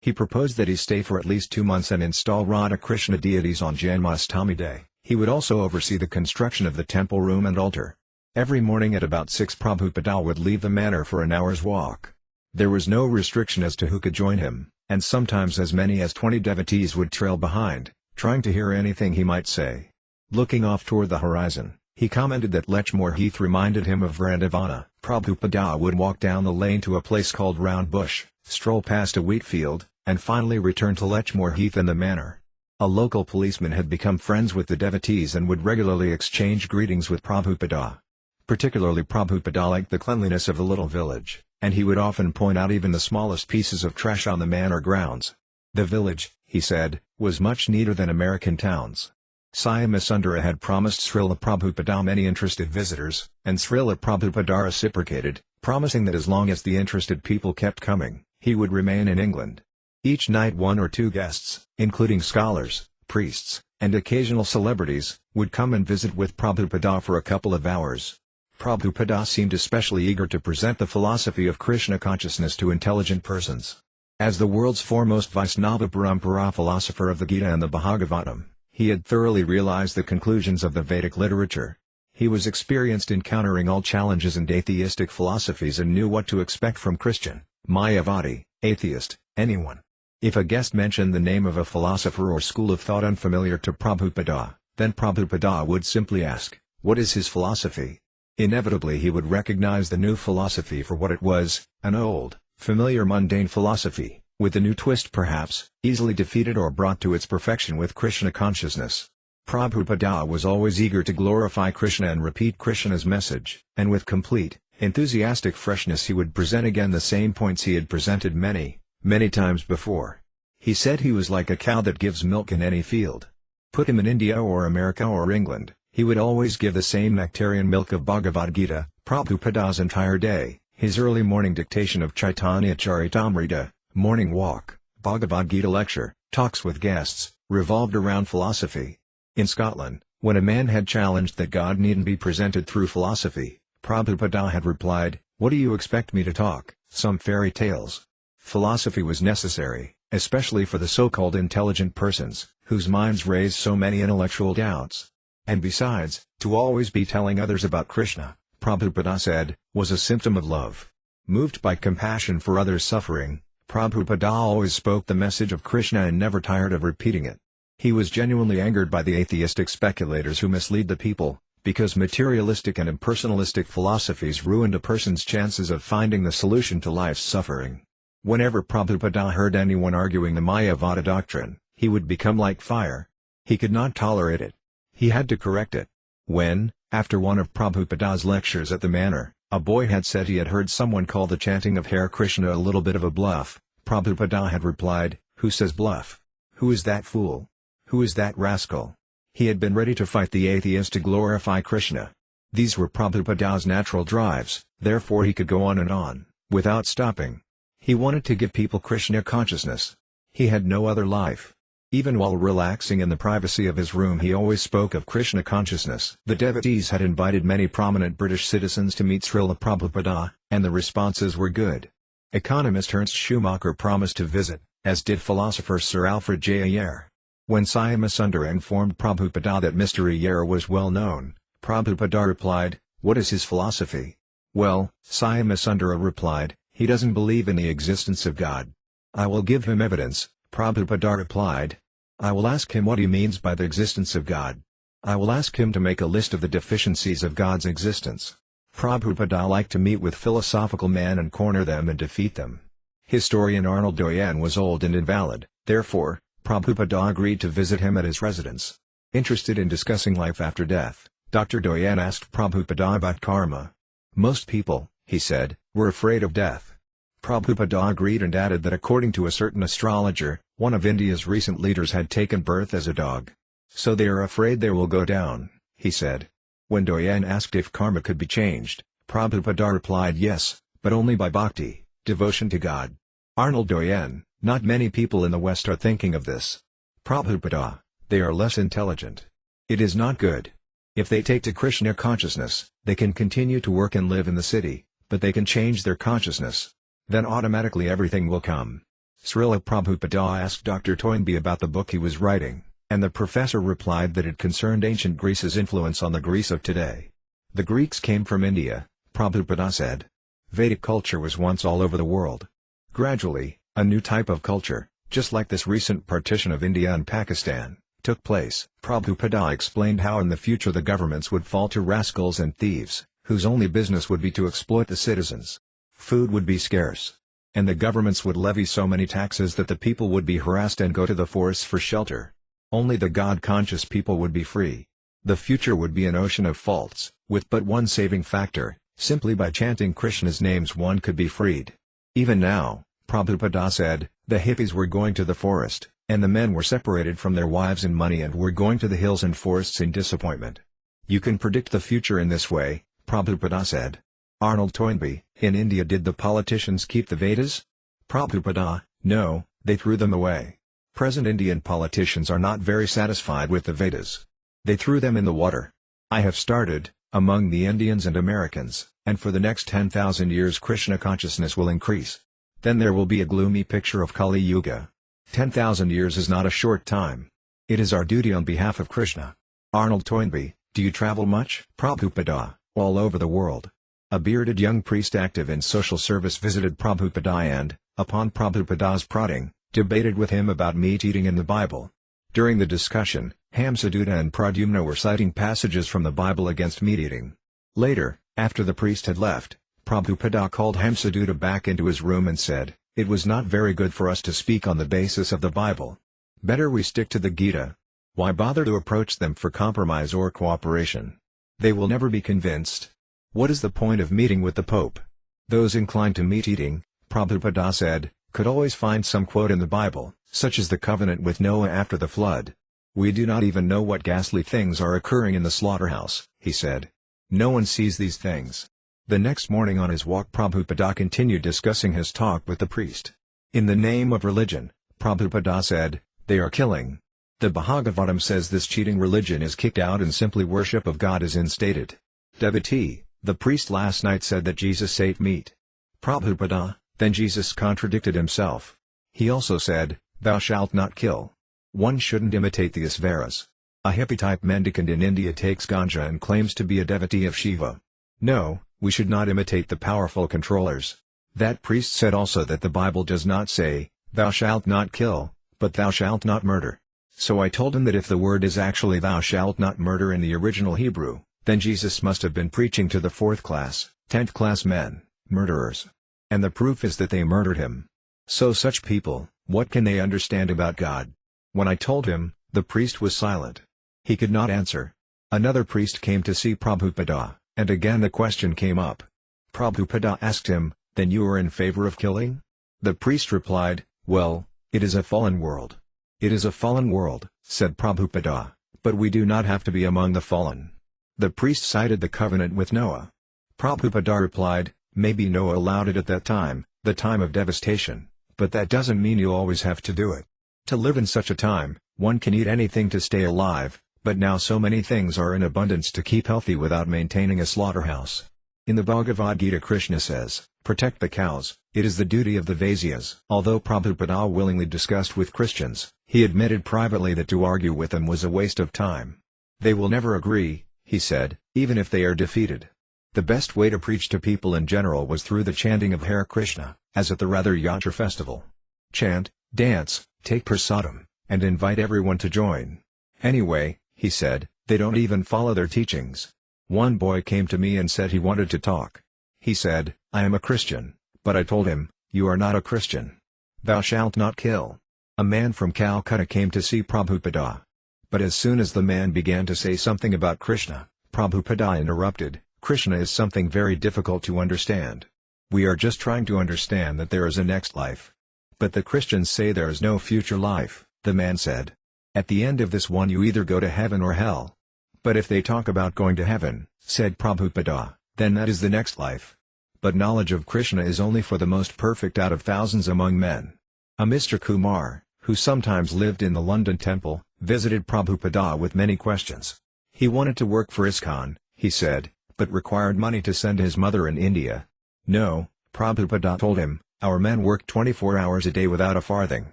He proposed that he stay for at least 2 months and install Radha Krishna deities on Janmashtami Day. He would also oversee the construction of the temple room and altar. Every morning at about 6 Prabhupada would leave the manor for an hour's walk. There was no restriction as to who could join him, and sometimes as many as 20 devotees would trail behind, trying to hear anything he might say. Looking off toward the horizon, he commented that Lechmore Heath reminded him of Vrindavana. Prabhupada would walk down the lane to a place called Round Bush, stroll past a wheat field, and finally return to Lechmore Heath and the manor. A local policeman had become friends with the devotees and would regularly exchange greetings with Prabhupada. Particularly Prabhupada liked the cleanliness of the little village, and he would often point out even the smallest pieces of trash on the manor grounds. The village, he said, was much neater than American towns. Syamasundara had promised Śrīla Prabhupada many interested visitors, and Śrīla Prabhupada reciprocated, promising that as long as the interested people kept coming, he would remain in England. Each night 1 or 2 guests, including scholars, priests, and occasional celebrities, would come and visit with Prabhupada for a couple of hours. Prabhupada seemed especially eager to present the philosophy of Krishna consciousness to intelligent persons. As the world's foremost Vaisnava Parampara philosopher of the Gita and the Bhagavatam, he had thoroughly realized the conclusions of the Vedic literature. He was experienced in countering all challenges and atheistic philosophies and knew what to expect from Christian, Mayavadi, atheist, anyone. If a guest mentioned the name of a philosopher or school of thought unfamiliar to Prabhupada, then Prabhupada would simply ask, "What is his philosophy?" Inevitably he would recognize the new philosophy for what it was, an old, familiar mundane philosophy, with a new twist perhaps, easily defeated or brought to its perfection with Krishna consciousness. Prabhupada was always eager to glorify Krishna and repeat Krishna's message, and with complete, enthusiastic freshness he would present again the same points he had presented many, many times before. He said he was like a cow that gives milk in any field. Put him in India or America or England, he would always give the same nectarian milk of Bhagavad Gita. Prabhupada's entire day, his early morning dictation of Chaitanya Charitamrita, morning walk, Bhagavad Gita lecture, talks with guests, revolved around philosophy. In Scotland, when a man had challenged that God needn't be presented through philosophy, Prabhupada had replied, "What do you expect me to talk, some fairy tales?" Philosophy was necessary, especially for the so-called intelligent persons, whose minds raised so many intellectual doubts. And besides, to always be telling others about Krishna, Prabhupada said, was a symptom of love. Moved by compassion for others' suffering, Prabhupada always spoke the message of Krishna and never tired of repeating it. He was genuinely angered by the atheistic speculators who mislead the people, because materialistic and impersonalistic philosophies ruined a person's chances of finding the solution to life's suffering. Whenever Prabhupada heard anyone arguing the Mayavada doctrine, he would become like fire. He could not tolerate it. He had to correct it. When, after one of Prabhupada's lectures at the manor, a boy had said he had heard someone call the chanting of Hare Krishna a little bit of a bluff, Prabhupada had replied, "Who says bluff? Who is that fool? Who is that rascal?" He had been ready to fight the atheist to glorify Krishna. These were Prabhupada's natural drives, therefore he could go on, without stopping. He wanted to give people Krishna consciousness. He had no other life. Even while relaxing in the privacy of his room he always spoke of Krishna consciousness. The devotees had invited many prominent British citizens to meet Śrīla Prabhupada, and the responses were good. Economist Ernst Schumacher promised to visit, as did philosopher Sir Alfred J. Ayer. When Syamasundara informed Prabhupada that Mr. Ayer was well known, Prabhupada replied, "What is his philosophy?" "Well," Syamasundara replied, "he doesn't believe in the existence of God." "I will give him evidence," Prabhupada replied. "I will ask him what he means by the existence of God. I will ask him to make a list of the deficiencies of God's existence." Prabhupada liked to meet with philosophical men and corner them and defeat them. Historian Arnold Doyen was old and invalid, therefore, Prabhupada agreed to visit him at his residence. Interested in discussing life after death, Dr. Doyen asked Prabhupada about karma. Most people, he said, were afraid of death. Prabhupada agreed and added that according to a certain astrologer, one of India's recent leaders had taken birth as a dog. "So they are afraid they will go down," he said. When Doyen asked if karma could be changed, Prabhupada replied yes, but only by bhakti, devotion to God. Arnold Doyen, not many people in the West are thinking of this. Prabhupada, they are less intelligent. It is not good. If they take to Krishna consciousness, they can continue to work and live in the city, but they can change their consciousness. Then automatically everything will come. Śrīla Prabhupada asked Dr. Toynbee about the book he was writing, and the professor replied that it concerned ancient Greece's influence on the Greece of today. The Greeks came from India, Prabhupada said. Vedic culture was once all over the world. Gradually, a new type of culture, just like this recent partition of India and Pakistan, took place. Prabhupada explained how in the future the governments would fall to rascals and thieves, whose only business would be to exploit the citizens. Food would be scarce, and the governments would levy so many taxes that the people would be harassed and go to the forests for shelter. Only the God-conscious people would be free. The future would be an ocean of faults, with but one saving factor: simply by chanting Krishna's names one could be freed. Even now, Prabhupada said, the hippies were going to the forest, and the men were separated from their wives and money and were going to the hills and forests in disappointment. You can predict the future in this way, Prabhupada said. Arnold Toynbee, in India, did the politicians keep the Vedas? Prabhupada, no, they threw them away. Present Indian politicians are not very satisfied with the Vedas. They threw them in the water. I have started, among the Indians and Americans, and for the next 10,000 years Krishna consciousness will increase. Then there will be a gloomy picture of Kali Yuga. 10,000 years is not a short time. It is our duty on behalf of Krishna. Arnold Toynbee, do you travel much? Prabhupada, all over the world. A bearded young priest active in social service visited Prabhupada and, upon Prabhupada's prodding, debated with him about meat eating in the Bible. During the discussion, Hamsadutta and Pradyumna were citing passages from the Bible against meat eating. Later, after the priest had left, Prabhupada called Hamsadutta back into his room and said, "It was not very good for us to speak on the basis of the Bible. Better we stick to the Gita. Why bother to approach them for compromise or cooperation? They will never be convinced. What is the point of meeting with the Pope?" Those inclined to meat eating, Prabhupada said, could always find some quote in the Bible, such as the covenant with Noah after the flood. "We do not even know what ghastly things are occurring in the slaughterhouse," he said. "No one sees these things." The next morning on his walk Prabhupada continued discussing his talk with the priest. "In the name of religion," Prabhupada said, "they are killing. The Bhagavatam says this cheating religion is kicked out and simply worship of God is instated." Devotee, the priest last night said that Jesus ate meat. Prabhupada, then Jesus contradicted himself. He also said, "Thou shalt not kill." One shouldn't imitate the Asvaras. A hippie-type mendicant in India takes ganja and claims to be a devotee of Shiva. No, we should not imitate the powerful controllers. That priest said also that the Bible does not say, "Thou shalt not kill," but "Thou shalt not murder." So I told him that if the word is actually "Thou shalt not murder" in the original Hebrew, then Jesus must have been preaching to the 4th class, 10th class men, murderers. And the proof is that they murdered him. So such people, what can they understand about God? When I told him, the priest was silent. He could not answer. Another priest came to see Prabhupada, and again the question came up. Prabhupada asked him, "Then you are in favor of killing?" The priest replied, "Well, it is a fallen world." "It is a fallen world," said Prabhupada, "but we do not have to be among the fallen." The priest cited the covenant with Noah. Prabhupada replied, "Maybe Noah allowed it at that time, the time of devastation, but that doesn't mean you always have to do it. To live in such a time, one can eat anything to stay alive, but now so many things are in abundance to keep healthy without maintaining a slaughterhouse." In the Bhagavad Gita Krishna says, "Protect the cows, it is the duty of the Vaisyas." Although Prabhupada willingly discussed with Christians, he admitted privately that to argue with them was a waste of time. "They will never agree," he said, "even if they are defeated." The best way to preach to people in general was through the chanting of Hare Krishna, as at the Ratha Yatra festival. Chant, dance, take prasadam, and invite everyone to join. "Anyway," he said, "they don't even follow their teachings." One boy came to me and said he wanted to talk. He said, "I am a Christian," but I told him, "You are not a Christian. Thou shalt not kill." A man from Calcutta came to see Prabhupada. But as soon as the man began to say something about Krishna, Prabhupada interrupted, "Krishna is something very difficult to understand. We are just trying to understand that there is a next life." "But the Christians say there is no future life," the man said. "At the end of this one you either go to heaven or hell." "But if they talk about going to heaven," said Prabhupada, "then that is the next life. But knowledge of Krishna is only for the most perfect out of thousands among men." A Mr. Kumar, who sometimes lived in the London temple, visited Prabhupada with many questions. He wanted to work for ISKCON, he said, but required money to send his mother in India. "No," Prabhupada told him, "our men work 24 hours a day without a farthing."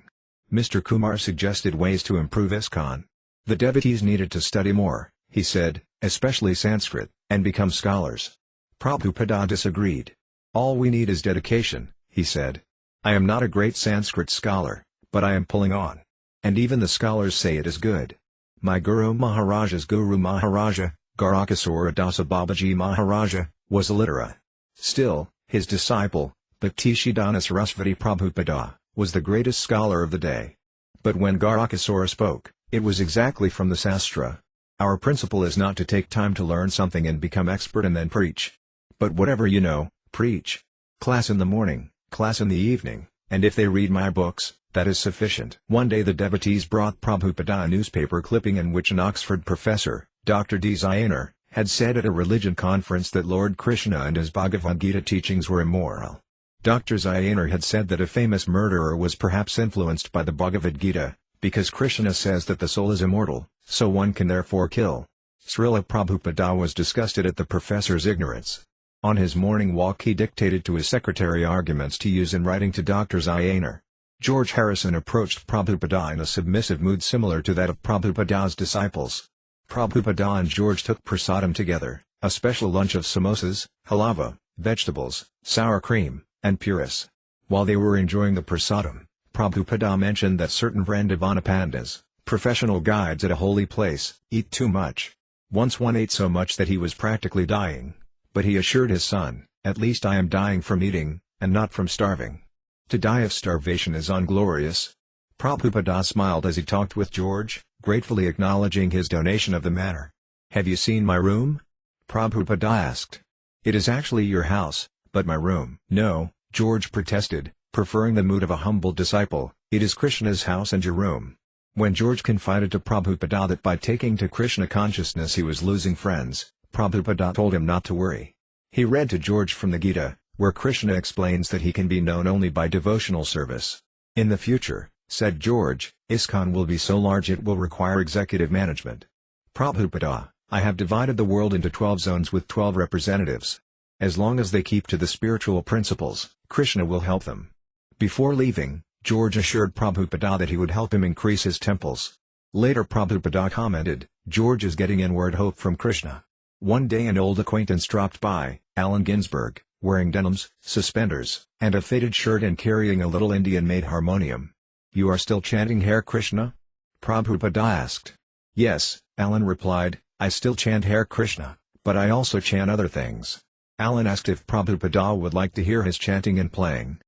Mr. Kumar suggested ways to improve ISKCON. The devotees needed to study more, he said, especially Sanskrit, and become scholars. Prabhupada disagreed. "All we need is dedication," he said. "I am not a great Sanskrit scholar, but I am pulling on. And even the scholars say it is good. My Guru Maharaja's Guru Maharaja, Garakasura Dāsa Babaji Maharaja, was illiterate. Still, his disciple, Bhaktisiddhanta Sarasvati Prabhupada, was the greatest scholar of the day. But when Garakasura spoke, it was exactly from the Sastra. Our principle is not to take time to learn something and become expert and then preach. But whatever you know, preach. Class in the morning, class in the evening, and if they read my books, that is sufficient." One day the devotees brought Prabhupada a newspaper clipping in which an Oxford professor, Dr. D. Zayanar, had said at a religion conference that Lord Krishna and his Bhagavad Gita teachings were immoral. Dr. Zayanar had said that a famous murderer was perhaps influenced by the Bhagavad Gita, because Krishna says that the soul is immortal, so one can therefore kill. Śrīla Prabhupāda was disgusted at the professor's ignorance. On his morning walk he dictated to his secretary arguments to use in writing to Drs. ENG. George Harrison approached Prabhupada in a submissive mood similar to that of Prabhupada's disciples. Prabhupada and George took prasadam together, a special lunch of samosas, halava, vegetables, sour cream, and puris. While they were enjoying the prasadam, Prabhupada mentioned that certain Vrindavana pandas, professional guides at a holy place, eat too much. Once one ate so much that he was practically dying, but he assured his son, "At least I am dying from eating, and not from starving. To die of starvation is unglorious." Prabhupada smiled as he talked with George, gratefully acknowledging his donation of the manor. "Have you seen my room?" Prabhupada asked. "It is actually your house, but my room." "No," George protested, preferring the mood of a humble disciple, "it is Krishna's house and your room." When George confided to Prabhupada that by taking to Krishna consciousness he was losing friends, Prabhupada told him not to worry. He read to George from the Gita, where Krishna explains that he can be known only by devotional service. "In the future," said George, "ISKCON will be so large it will require executive management." Prabhupada, "I have divided the world into 12 zones with 12 representatives. As long as they keep to the spiritual principles, Krishna will help them." Before leaving, George assured Prabhupada that he would help him increase his temples. Later Prabhupada commented, "George is getting inward hope from Krishna." One day an old acquaintance dropped by, Allen Ginsberg, wearing denims, suspenders, and a faded shirt and carrying a little Indian-made harmonium. "You are still chanting Hare Krishna?" Prabhupada asked. "Yes," Allen replied, "I still chant Hare Krishna, but I also chant other things." Allen asked if Prabhupada would like to hear his chanting and playing.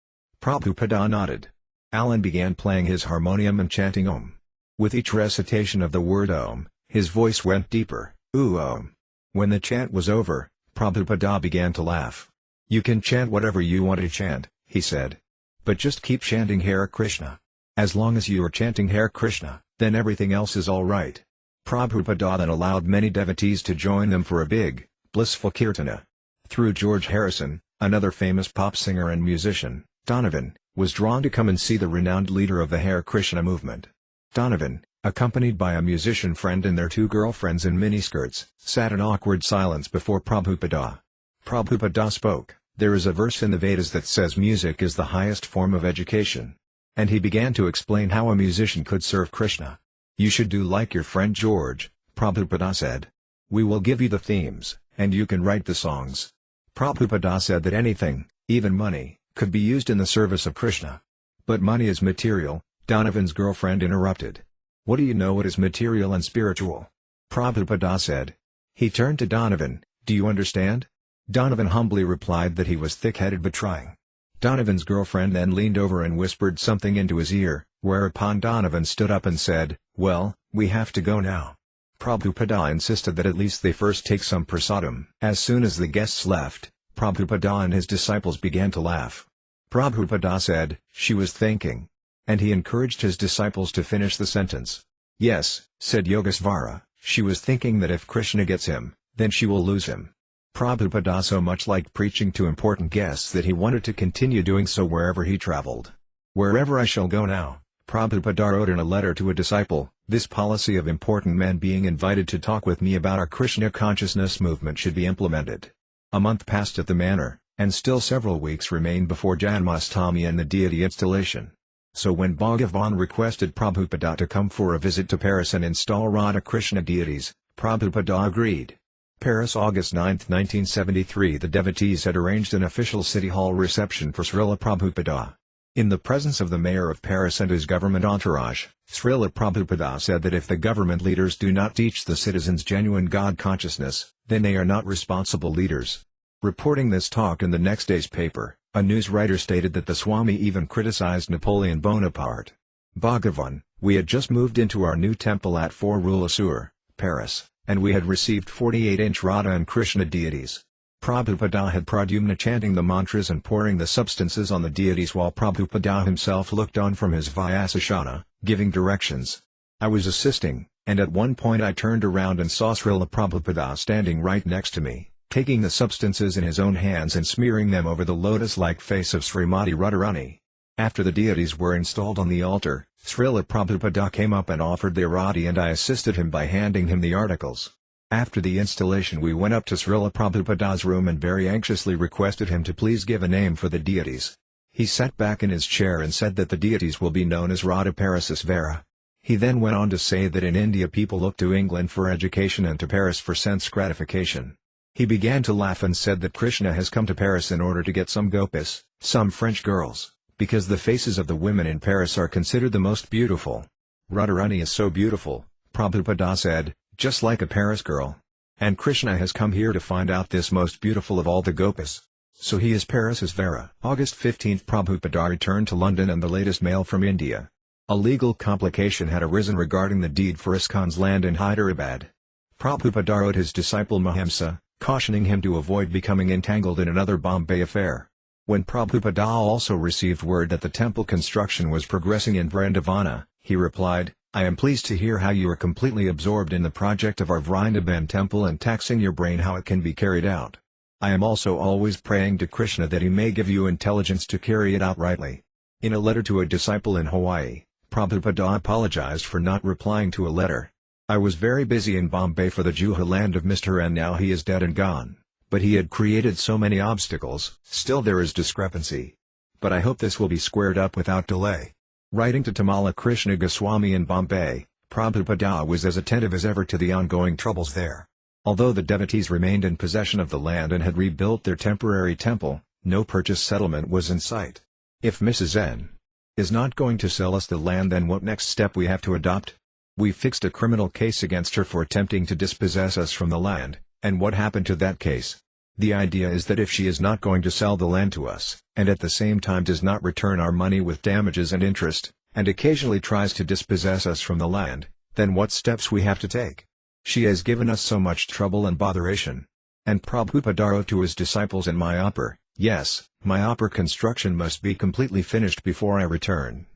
Prabhupada nodded. Allen began playing his harmonium and chanting Om. With each recitation of the word Om, his voice went deeper, "Ooh Om." When the chant was over, Prabhupada began to laugh. "You can chant whatever you want to chant," he said. "But just keep chanting Hare Krishna. As long as you are chanting Hare Krishna, then everything else is alright." Prabhupada then allowed many devotees to join them for a big, blissful kirtana. Through George Harrison, another famous pop singer and musician, Donovan, was drawn to come and see the renowned leader of the Hare Krishna movement. Donovan, accompanied by a musician friend and their 2 girlfriends in miniskirts, sat in awkward silence before Prabhupada. Prabhupada spoke, "There is a verse in the Vedas that says music is the highest form of education." And he began to explain how a musician could serve Krishna. "You should do like your friend George," Prabhupada said. "We will give you the themes, and you can write the songs." Prabhupada said that anything, even money, could be used in the service of Krishna. "But money is material," Donovan's girlfriend interrupted. "What do you know what is material and spiritual?" Prabhupada said. He turned to Donovan, "Do you understand?" Donovan humbly replied that he was thick-headed but trying. Donovan's girlfriend then leaned over and whispered something into his ear, whereupon Donovan stood up and said, "Well, we have to go now." Prabhupada insisted that at least they first take some prasadam. As soon as the guests left, Prabhupada and his disciples began to laugh. Prabhupada said, "She was thinking." And he encouraged his disciples to finish the sentence. "Yes," said Yogesvara, "she was thinking that if Krishna gets him, then she will lose him." Prabhupada so much liked preaching to important guests that he wanted to continue doing so wherever he traveled. "Wherever I shall go now," Prabhupada wrote in a letter to a disciple, "this policy of important men being invited to talk with me about our Krishna consciousness movement should be implemented." A month passed at the manor, and still several weeks remained before Janmashtami and the deity installation. So when Bhagavan requested Prabhupada to come for a visit to Paris and install Radha Krishna deities, Prabhupada agreed. Paris, August 9, 1973. The devotees had arranged an official city hall reception for Śrīla Prabhupada. In the presence of the mayor of Paris and his government entourage, Śrīla Prabhupada said that if the government leaders do not teach the citizens genuine God consciousness, then they are not responsible leaders. Reporting this talk in the next day's paper, a news writer stated that the Swami even criticized Napoleon Bonaparte. "Bhagavan, we had just moved into our new temple at 4 Rue Lesueur, Paris, and we had received 48-inch Radha and Krishna deities. Prabhupada had Pradyumna chanting the mantras and pouring the substances on the deities while Prabhupada himself looked on from his Vyasashana, giving directions. I was assisting, and at one point I turned around and saw Śrīla Prabhupada standing right next to me, taking the substances in his own hands and smearing them over the lotus-like face of Srimati Radharani. After the deities were installed on the altar, Śrīla Prabhupada came up and offered the arati and I assisted him by handing him the articles. After the installation we went up to Srila Prabhupada's room and very anxiously requested him to please give a name for the deities. He sat back in his chair and said that the deities will be known as Radha Parasesvara. He then went on to say that in India people look to England for education and to Paris for sense gratification. He began to laugh and said that Krishna has come to Paris in order to get some gopis, some French girls, because the faces of the women in Paris are considered the most beautiful. Radharani is so beautiful, Prabhupada said, just like a Paris girl. And Krishna has come here to find out this most beautiful of all the gopis. So he is Parasesvara. August 15 Prabhupada returned to London and the latest mail from India. A legal complication had arisen regarding the deed for ISKCON's land in Hyderabad. Prabhupada wrote his disciple Mahemsa, cautioning him to avoid becoming entangled in another Bombay affair. When Prabhupada also received word that the temple construction was progressing in Vrindavana, he replied, I am pleased to hear how you are completely absorbed in the project of our Vrindavan temple and taxing your brain how it can be carried out. I am also always praying to Krishna that he may give you intelligence to carry it out rightly. In a letter to a disciple in Hawaii, Prabhupada apologized for not replying to a letter. I was very busy in Bombay for the Juha land of Mr. and now he is dead and gone. But he had created so many obstacles, still there is discrepancy. But I hope this will be squared up without delay. Writing to Tamala Krishna Goswami in Bombay, Prabhupada was as attentive as ever to the ongoing troubles there. Although the devotees remained in possession of the land and had rebuilt their temporary temple, no purchase settlement was in sight. If Mrs. N. is not going to sell us the land, then what next step we have to adopt? We fixed a criminal case against her for attempting to dispossess us from the land, and what happened to that case? The idea is that if she is not going to sell the land to us, and at the same time does not return our money with damages and interest, and occasionally tries to dispossess us from the land, then what steps we have to take? She has given us so much trouble and botheration. And Prabhupada wrote to his disciples in Mayapur, yes, Mayapur construction must be completely finished before I return.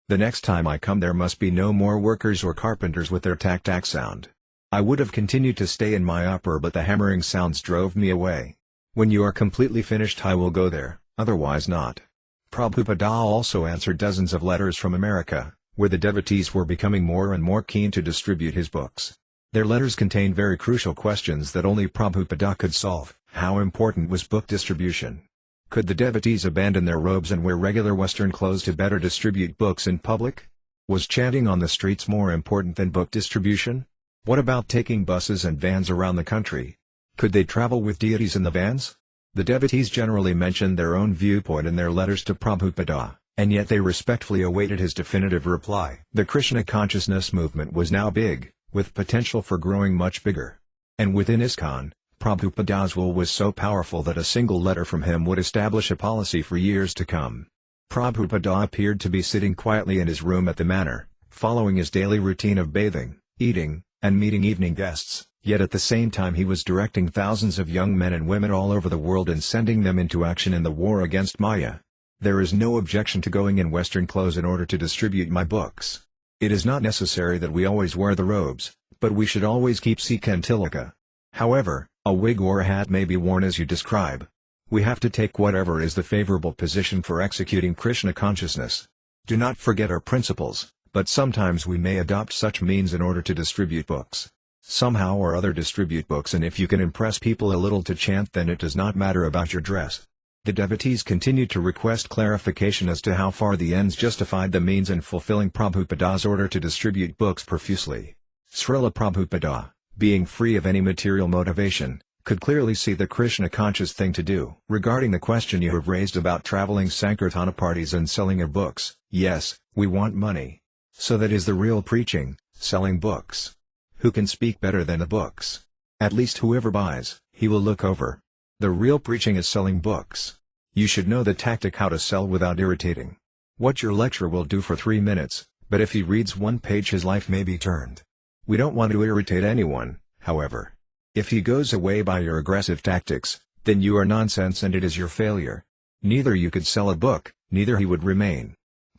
The next time I come there must be no more workers or carpenters with their tak-tak sound. I would have continued to stay in Mayapur but the hammering sounds drove me away. When you are completely finished I will go there, otherwise not. Prabhupada also answered dozens of letters from America, where the devotees were becoming more and more keen to distribute his books. Their letters contained very crucial questions that only Prabhupada could solve. How important was book distribution? Could the devotees abandon their robes and wear regular Western clothes to better distribute books in public? Was chanting on the streets more important than book distribution? What about taking buses and vans around the country? Could they travel with deities in the vans? The devotees generally mentioned their own viewpoint in their letters to Prabhupada, and yet they respectfully awaited his definitive reply. The Krishna consciousness movement was now big, with potential for growing much bigger. And within ISKCON, Prabhupada's will was so powerful that a single letter from him would establish a policy for years to come. Prabhupada appeared to be sitting quietly in his room at the manor, following his daily routine of bathing, eating, and meeting evening guests, yet at the same time he was directing thousands of young men and women all over the world and sending them into action in the war against Maya. There is no objection to going in Western clothes in order to distribute my books. It is not necessary that we always wear the robes, but we should always keep Sika and Tilaka. However, a wig or a hat may be worn as you describe. We have to take whatever is the favorable position for executing Krishna consciousness. Do not forget our principles, but sometimes we may adopt such means in order to distribute books. Somehow or other distribute books, and if you can impress people a little to chant, then it does not matter about your dress. The devotees continued to request clarification as to how far the ends justified the means in fulfilling Prabhupada's order to distribute books profusely. Srila Prabhupada, being free of any material motivation, could clearly see the Krishna-conscious thing to do. Regarding the question you have raised about traveling Sankirtana parties and selling your books, yes, we want money. So that is the real preaching, selling books. Who can speak better than the books? At least whoever buys, he will look over. The real preaching is selling books. You should know the tactic how to sell without irritating. What your lecturer will do for 3 minutes, but if he reads one page his life may be turned. We don't want to irritate anyone, however. If he goes away by your aggressive tactics, then you are nonsense and it is your failure. Neither you could sell a book, neither he would remain.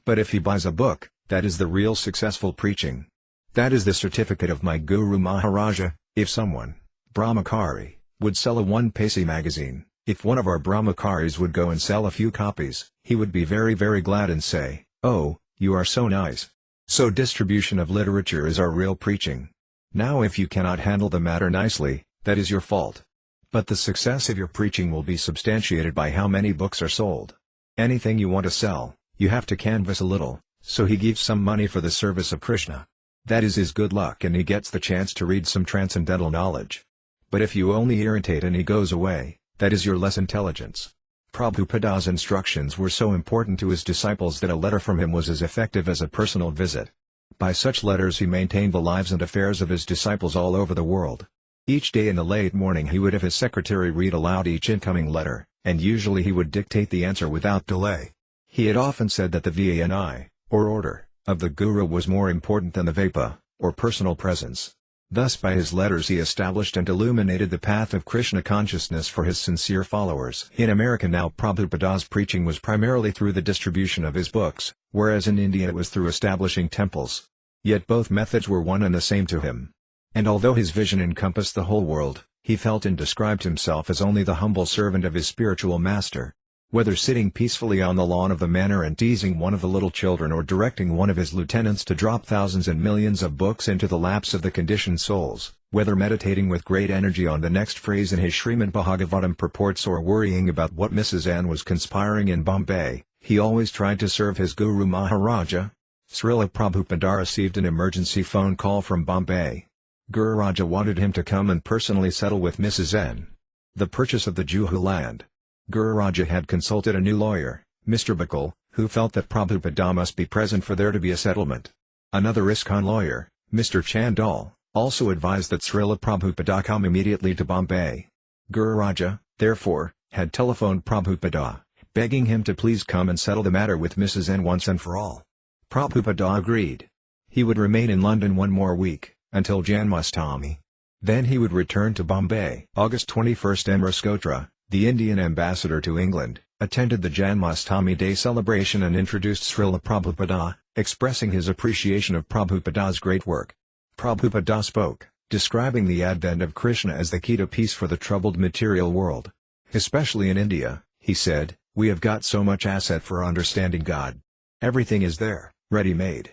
But if he buys a book, that is the real successful preaching. That is the certificate of my Guru Maharaja. If someone, Brahmachari, would sell a one-paisa magazine, if one of our Brahmacharis would go and sell a few copies, he would be very glad and say, "Oh, you are so nice." So distribution of literature is our real preaching. Now if you cannot handle the matter nicely, that is your fault. But the success of your preaching will be substantiated by how many books are sold. Anything you want to sell, you have to canvass a little, so he gives some money for the service of Krishna. That is his good luck and he gets the chance to read some transcendental knowledge. But if you only irritate and he goes away, that is your less intelligence. Prabhupada's instructions were so important to his disciples that a letter from him was as effective as a personal visit. By such letters he maintained the lives and affairs of his disciples all over the world. Each day in the late morning he would have his secretary read aloud each incoming letter, and usually he would dictate the answer without delay. He had often said that the Vani, or order, of the Guru was more important than the Vapa, or personal presence. Thus by his letters he established and illuminated the path of Krishna consciousness for his sincere followers. In America now Prabhupada's preaching was primarily through the distribution of his books, whereas in India it was through establishing temples. Yet both methods were one and the same to him. And although his vision encompassed the whole world, he felt and described himself as only the humble servant of his spiritual master. Whether sitting peacefully on the lawn of the manor and teasing one of the little children or directing one of his lieutenants to drop thousands and millions of books into the laps of the conditioned souls, whether meditating with great energy on the next phrase in his Srimad Bhagavatam purports or worrying about what Mrs. N was conspiring in Bombay, he always tried to serve his Guru Maharaja. Śrīla Prabhupāda received an emergency phone call from Bombay. Guru Raja wanted him to come and personally settle with Mrs. N. the purchase of the Juhu land. Guru Raja had consulted a new lawyer, Mr. Bakal, who felt that Prabhupada must be present for there to be a settlement. Another ISKCON lawyer, Mr. Chandal, also advised that Śrīla Prabhupada come immediately to Bombay. Guru Raja, therefore, had telephoned Prabhupada, begging him to please come and settle the matter with Mrs. N once and for all. Prabhupada agreed. He would remain in London one more week, until Janmashtami. Then he would return to Bombay. August 21 M. Raskotra, the Indian ambassador to England, attended the Janmashtami Day celebration and introduced Śrīla Prabhupada, expressing his appreciation of Prabhupada's great work. Prabhupada spoke, describing the advent of Krishna as the key to peace for the troubled material world. Especially in India, he said, we have got so much asset for understanding God. Everything is there, ready-made.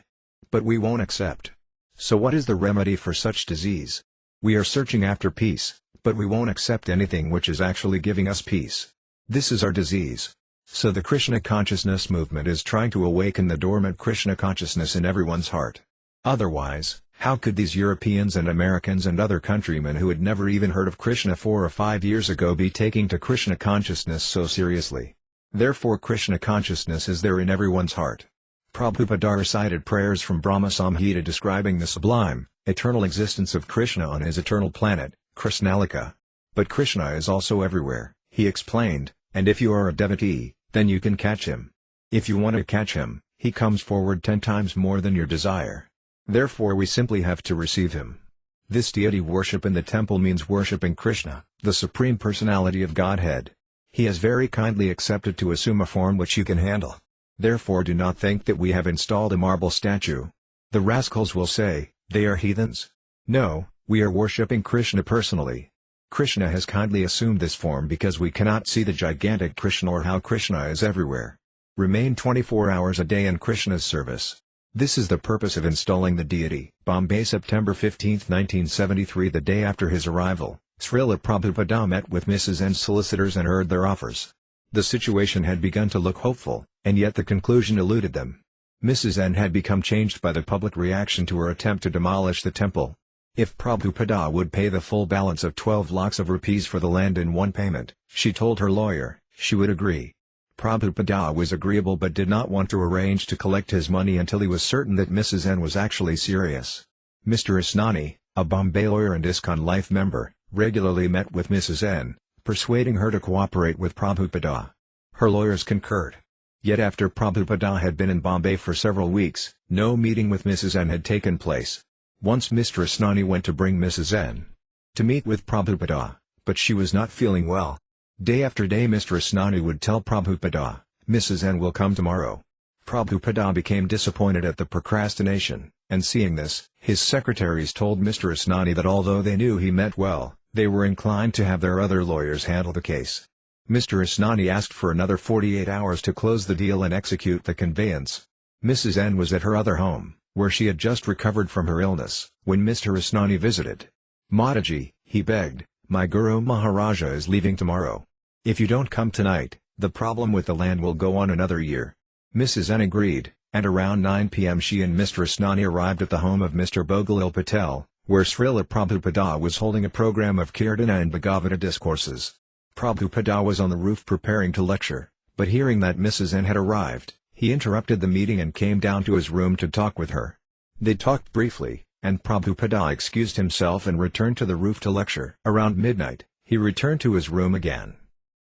But we won't accept. So what is the remedy for such disease? We are searching after peace, but we won't accept anything which is actually giving us peace. This is our disease. So the Krishna consciousness movement is trying to awaken the dormant Krishna consciousness in everyone's heart. Otherwise, how could these Europeans and Americans and other countrymen who had never even heard of Krishna 4 or 5 years ago be taking to Krishna consciousness so seriously? Therefore Krishna consciousness is there in everyone's heart. Prabhupada recited prayers from Brahma Samhita describing the sublime, eternal existence of Krishna on his eternal planet, Krishnalika. But Krishna is also everywhere, he explained, and if you are a devotee, then you can catch him. If you want to catch him, he comes forward 10 times more than your desire. Therefore we simply have to receive him. This deity worship in the temple means worshipping Krishna, the Supreme Personality of Godhead. He has very kindly accepted to assume a form which you can handle. Therefore do not think that we have installed a marble statue. The rascals will say, they are heathens. No, we are worshipping Krishna personally. Krishna has kindly assumed this form because we cannot see the gigantic Krishna or how Krishna is everywhere. Remain 24 hours a day in Krishna's service. This is the purpose of installing the deity. Bombay, September 15, 1973. The day after his arrival, Śrīla Prabhupada met with Mrs. N's solicitors and heard their offers. The situation had begun to look hopeful, and yet the conclusion eluded them. Mrs. N had become changed by the public reaction to her attempt to demolish the temple. If Prabhupada would pay the full balance of 12 lakhs of rupees for the land in one payment, she told her lawyer, she would agree. Prabhupada was agreeable but did not want to arrange to collect his money until he was certain that Mrs. N was actually serious. Mr. Asnani, a Bombay lawyer and ISKCON Life member, regularly met with Mrs. N, persuading her to cooperate with Prabhupada. Her lawyers concurred. Yet after Prabhupada had been in Bombay for several weeks, no meeting with Mrs. N had taken place. Once Mr. Asnani went to bring Mrs. N to meet with Prabhupada, but she was not feeling well. Day after day Mr. Asnani would tell Prabhupada, Mrs. N will come tomorrow. Prabhupada became disappointed at the procrastination, and seeing this, his secretaries told Mr. Asnani that although they knew he meant well, they were inclined to have their other lawyers handle the case. Mr. Asnani asked for another 48 hours to close the deal and execute the conveyance. Mrs. N was at her other home, where she had just recovered from her illness, when Mr. Asnani visited. "Mataji," he begged, "my Guru Maharaja is leaving tomorrow. If you don't come tonight, the problem with the land will go on another year." Mrs. N agreed, and around 9 p.m. she and Mr. Asnani arrived at the home of Mr. Bhogalil Patel, where Śrīla Prabhupāda was holding a program of Kirtana and Bhagavata discourses. Prabhupada was on the roof preparing to lecture, but hearing that Mrs. N had arrived, he interrupted the meeting and came down to his room to talk with her. They talked briefly, and Prabhupada excused himself and returned to the roof to lecture. Around midnight, he returned to his room again.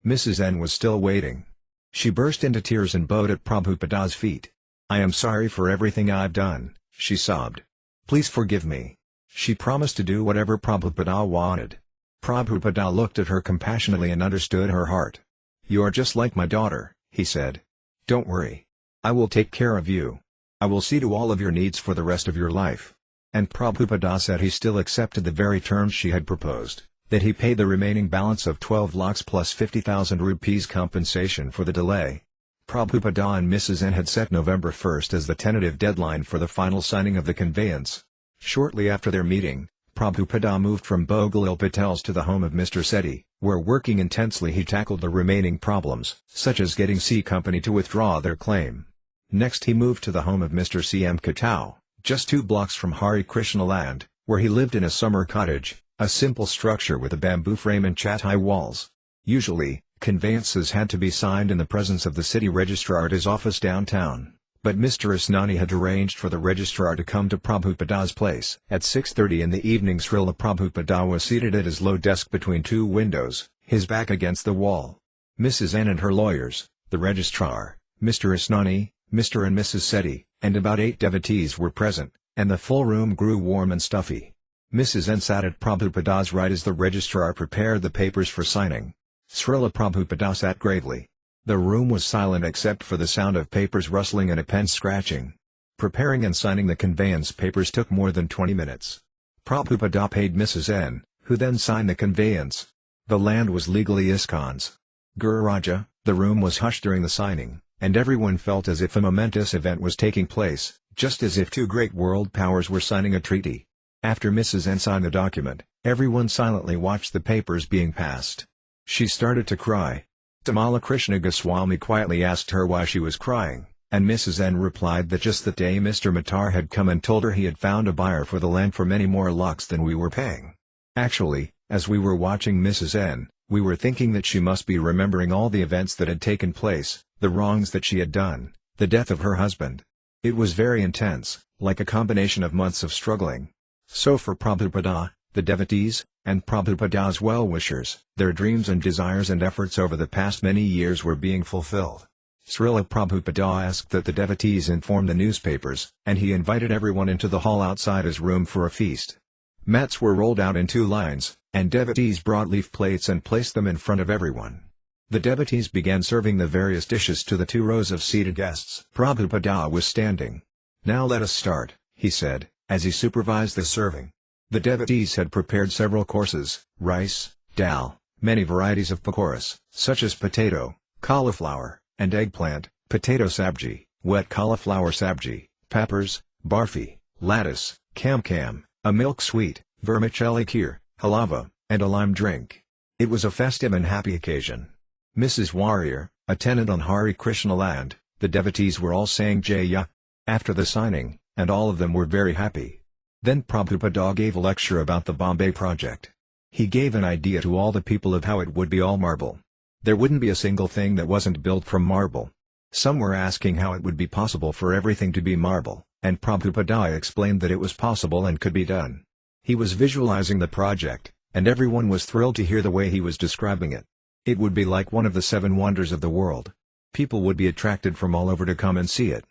Mrs. N was still waiting. She burst into tears and bowed at Prabhupada's feet. "I am sorry for everything I've done," she sobbed. "Please forgive me." She promised to do whatever Prabhupada wanted. Prabhupada looked at her compassionately and understood her heart. "You are just like my daughter," he said. "Don't worry. I will take care of you. I will see to all of your needs for the rest of your life." And Prabhupada said he still accepted the very terms she had proposed, that he pay the remaining balance of 12 lakhs plus 50,000 rupees compensation for the delay. Prabhupada and Mrs. N had set November 1 as the tentative deadline for the final signing of the conveyance. Shortly after their meeting, Prabhupada moved from Bhogalil Patel's to the home of Mr. Sethi, where working intensely he tackled the remaining problems, such as getting C Company to withdraw their claim. Next he moved to the home of Mr. C.M. Katau, just 2 blocks from Hari Krishna land, where he lived in a summer cottage, a simple structure with a bamboo frame and chat-high walls. Usually, conveyances had to be signed in the presence of the city registrar at his office downtown. But Mr. Asnani had arranged for the registrar to come to Prabhupada's place. At 6:30 in the evening, Śrīla Prabhupada was seated at his low desk between 2 windows, his back against the wall. Mrs. N and her lawyers, the registrar, Mr. Asnani, Mr. and Mrs. Sethi, and about 8 devotees were present, and the full room grew warm and stuffy. Mrs. N sat at Prabhupada's right as the registrar prepared the papers for signing. Śrīla Prabhupada sat gravely. The room was silent except for the sound of papers rustling and a pen scratching. Preparing and signing the conveyance papers took more than 20 minutes. Prabhupada paid Mrs. N, who then signed the conveyance. The land was legally ISKCON's. Guru Raja. The room was hushed during the signing, and everyone felt as if a momentous event was taking place, just as if 2 great world powers were signing a treaty. After Mrs. N signed the document, everyone silently watched the papers being passed. She started to cry. Tamala Krishna Goswami quietly asked her why she was crying, and Mrs. N replied that just that day Mr. Matar had come and told her he had found a buyer for the land for many more lakhs than we were paying. Actually, as we were watching Mrs. N, we were thinking that she must be remembering all the events that had taken place, the wrongs that she had done, the death of her husband. It was very intense, like a combination of months of struggling. So for Prabhupada, the devotees, and Prabhupada's well-wishers, their dreams and desires and efforts over the past many years were being fulfilled. Śrīla Prabhupada asked that the devotees inform the newspapers, and he invited everyone into the hall outside his room for a feast. Mats were rolled out in 2 lines, and devotees brought leaf plates and placed them in front of everyone. The devotees began serving the various dishes to the 2 rows of seated guests. Prabhupada was standing. "Now let us start," he said, as he supervised the serving. The devotees had prepared several courses: rice, dal, many varieties of pakoras, such as potato, cauliflower, and eggplant, potato sabji, wet cauliflower sabji, peppers, barfi, lattice, cam, a milk sweet, vermicelli kheer, halava, and a lime drink. It was a festive and happy occasion. Mrs. Warrior, a tenant on Hari Krishna land, the devotees were all saying Jaya after the signing, and all of them were very happy. Then Prabhupada gave a lecture about the Bombay project. He gave an idea to all the people of how it would be all marble. There wouldn't be a single thing that wasn't built from marble. Some were asking how it would be possible for everything to be marble, and Prabhupada explained that it was possible and could be done. He was visualizing the project, and everyone was thrilled to hear the way he was describing it. It would be like one of the 7 wonders of the world. People would be attracted from all over to come and see it.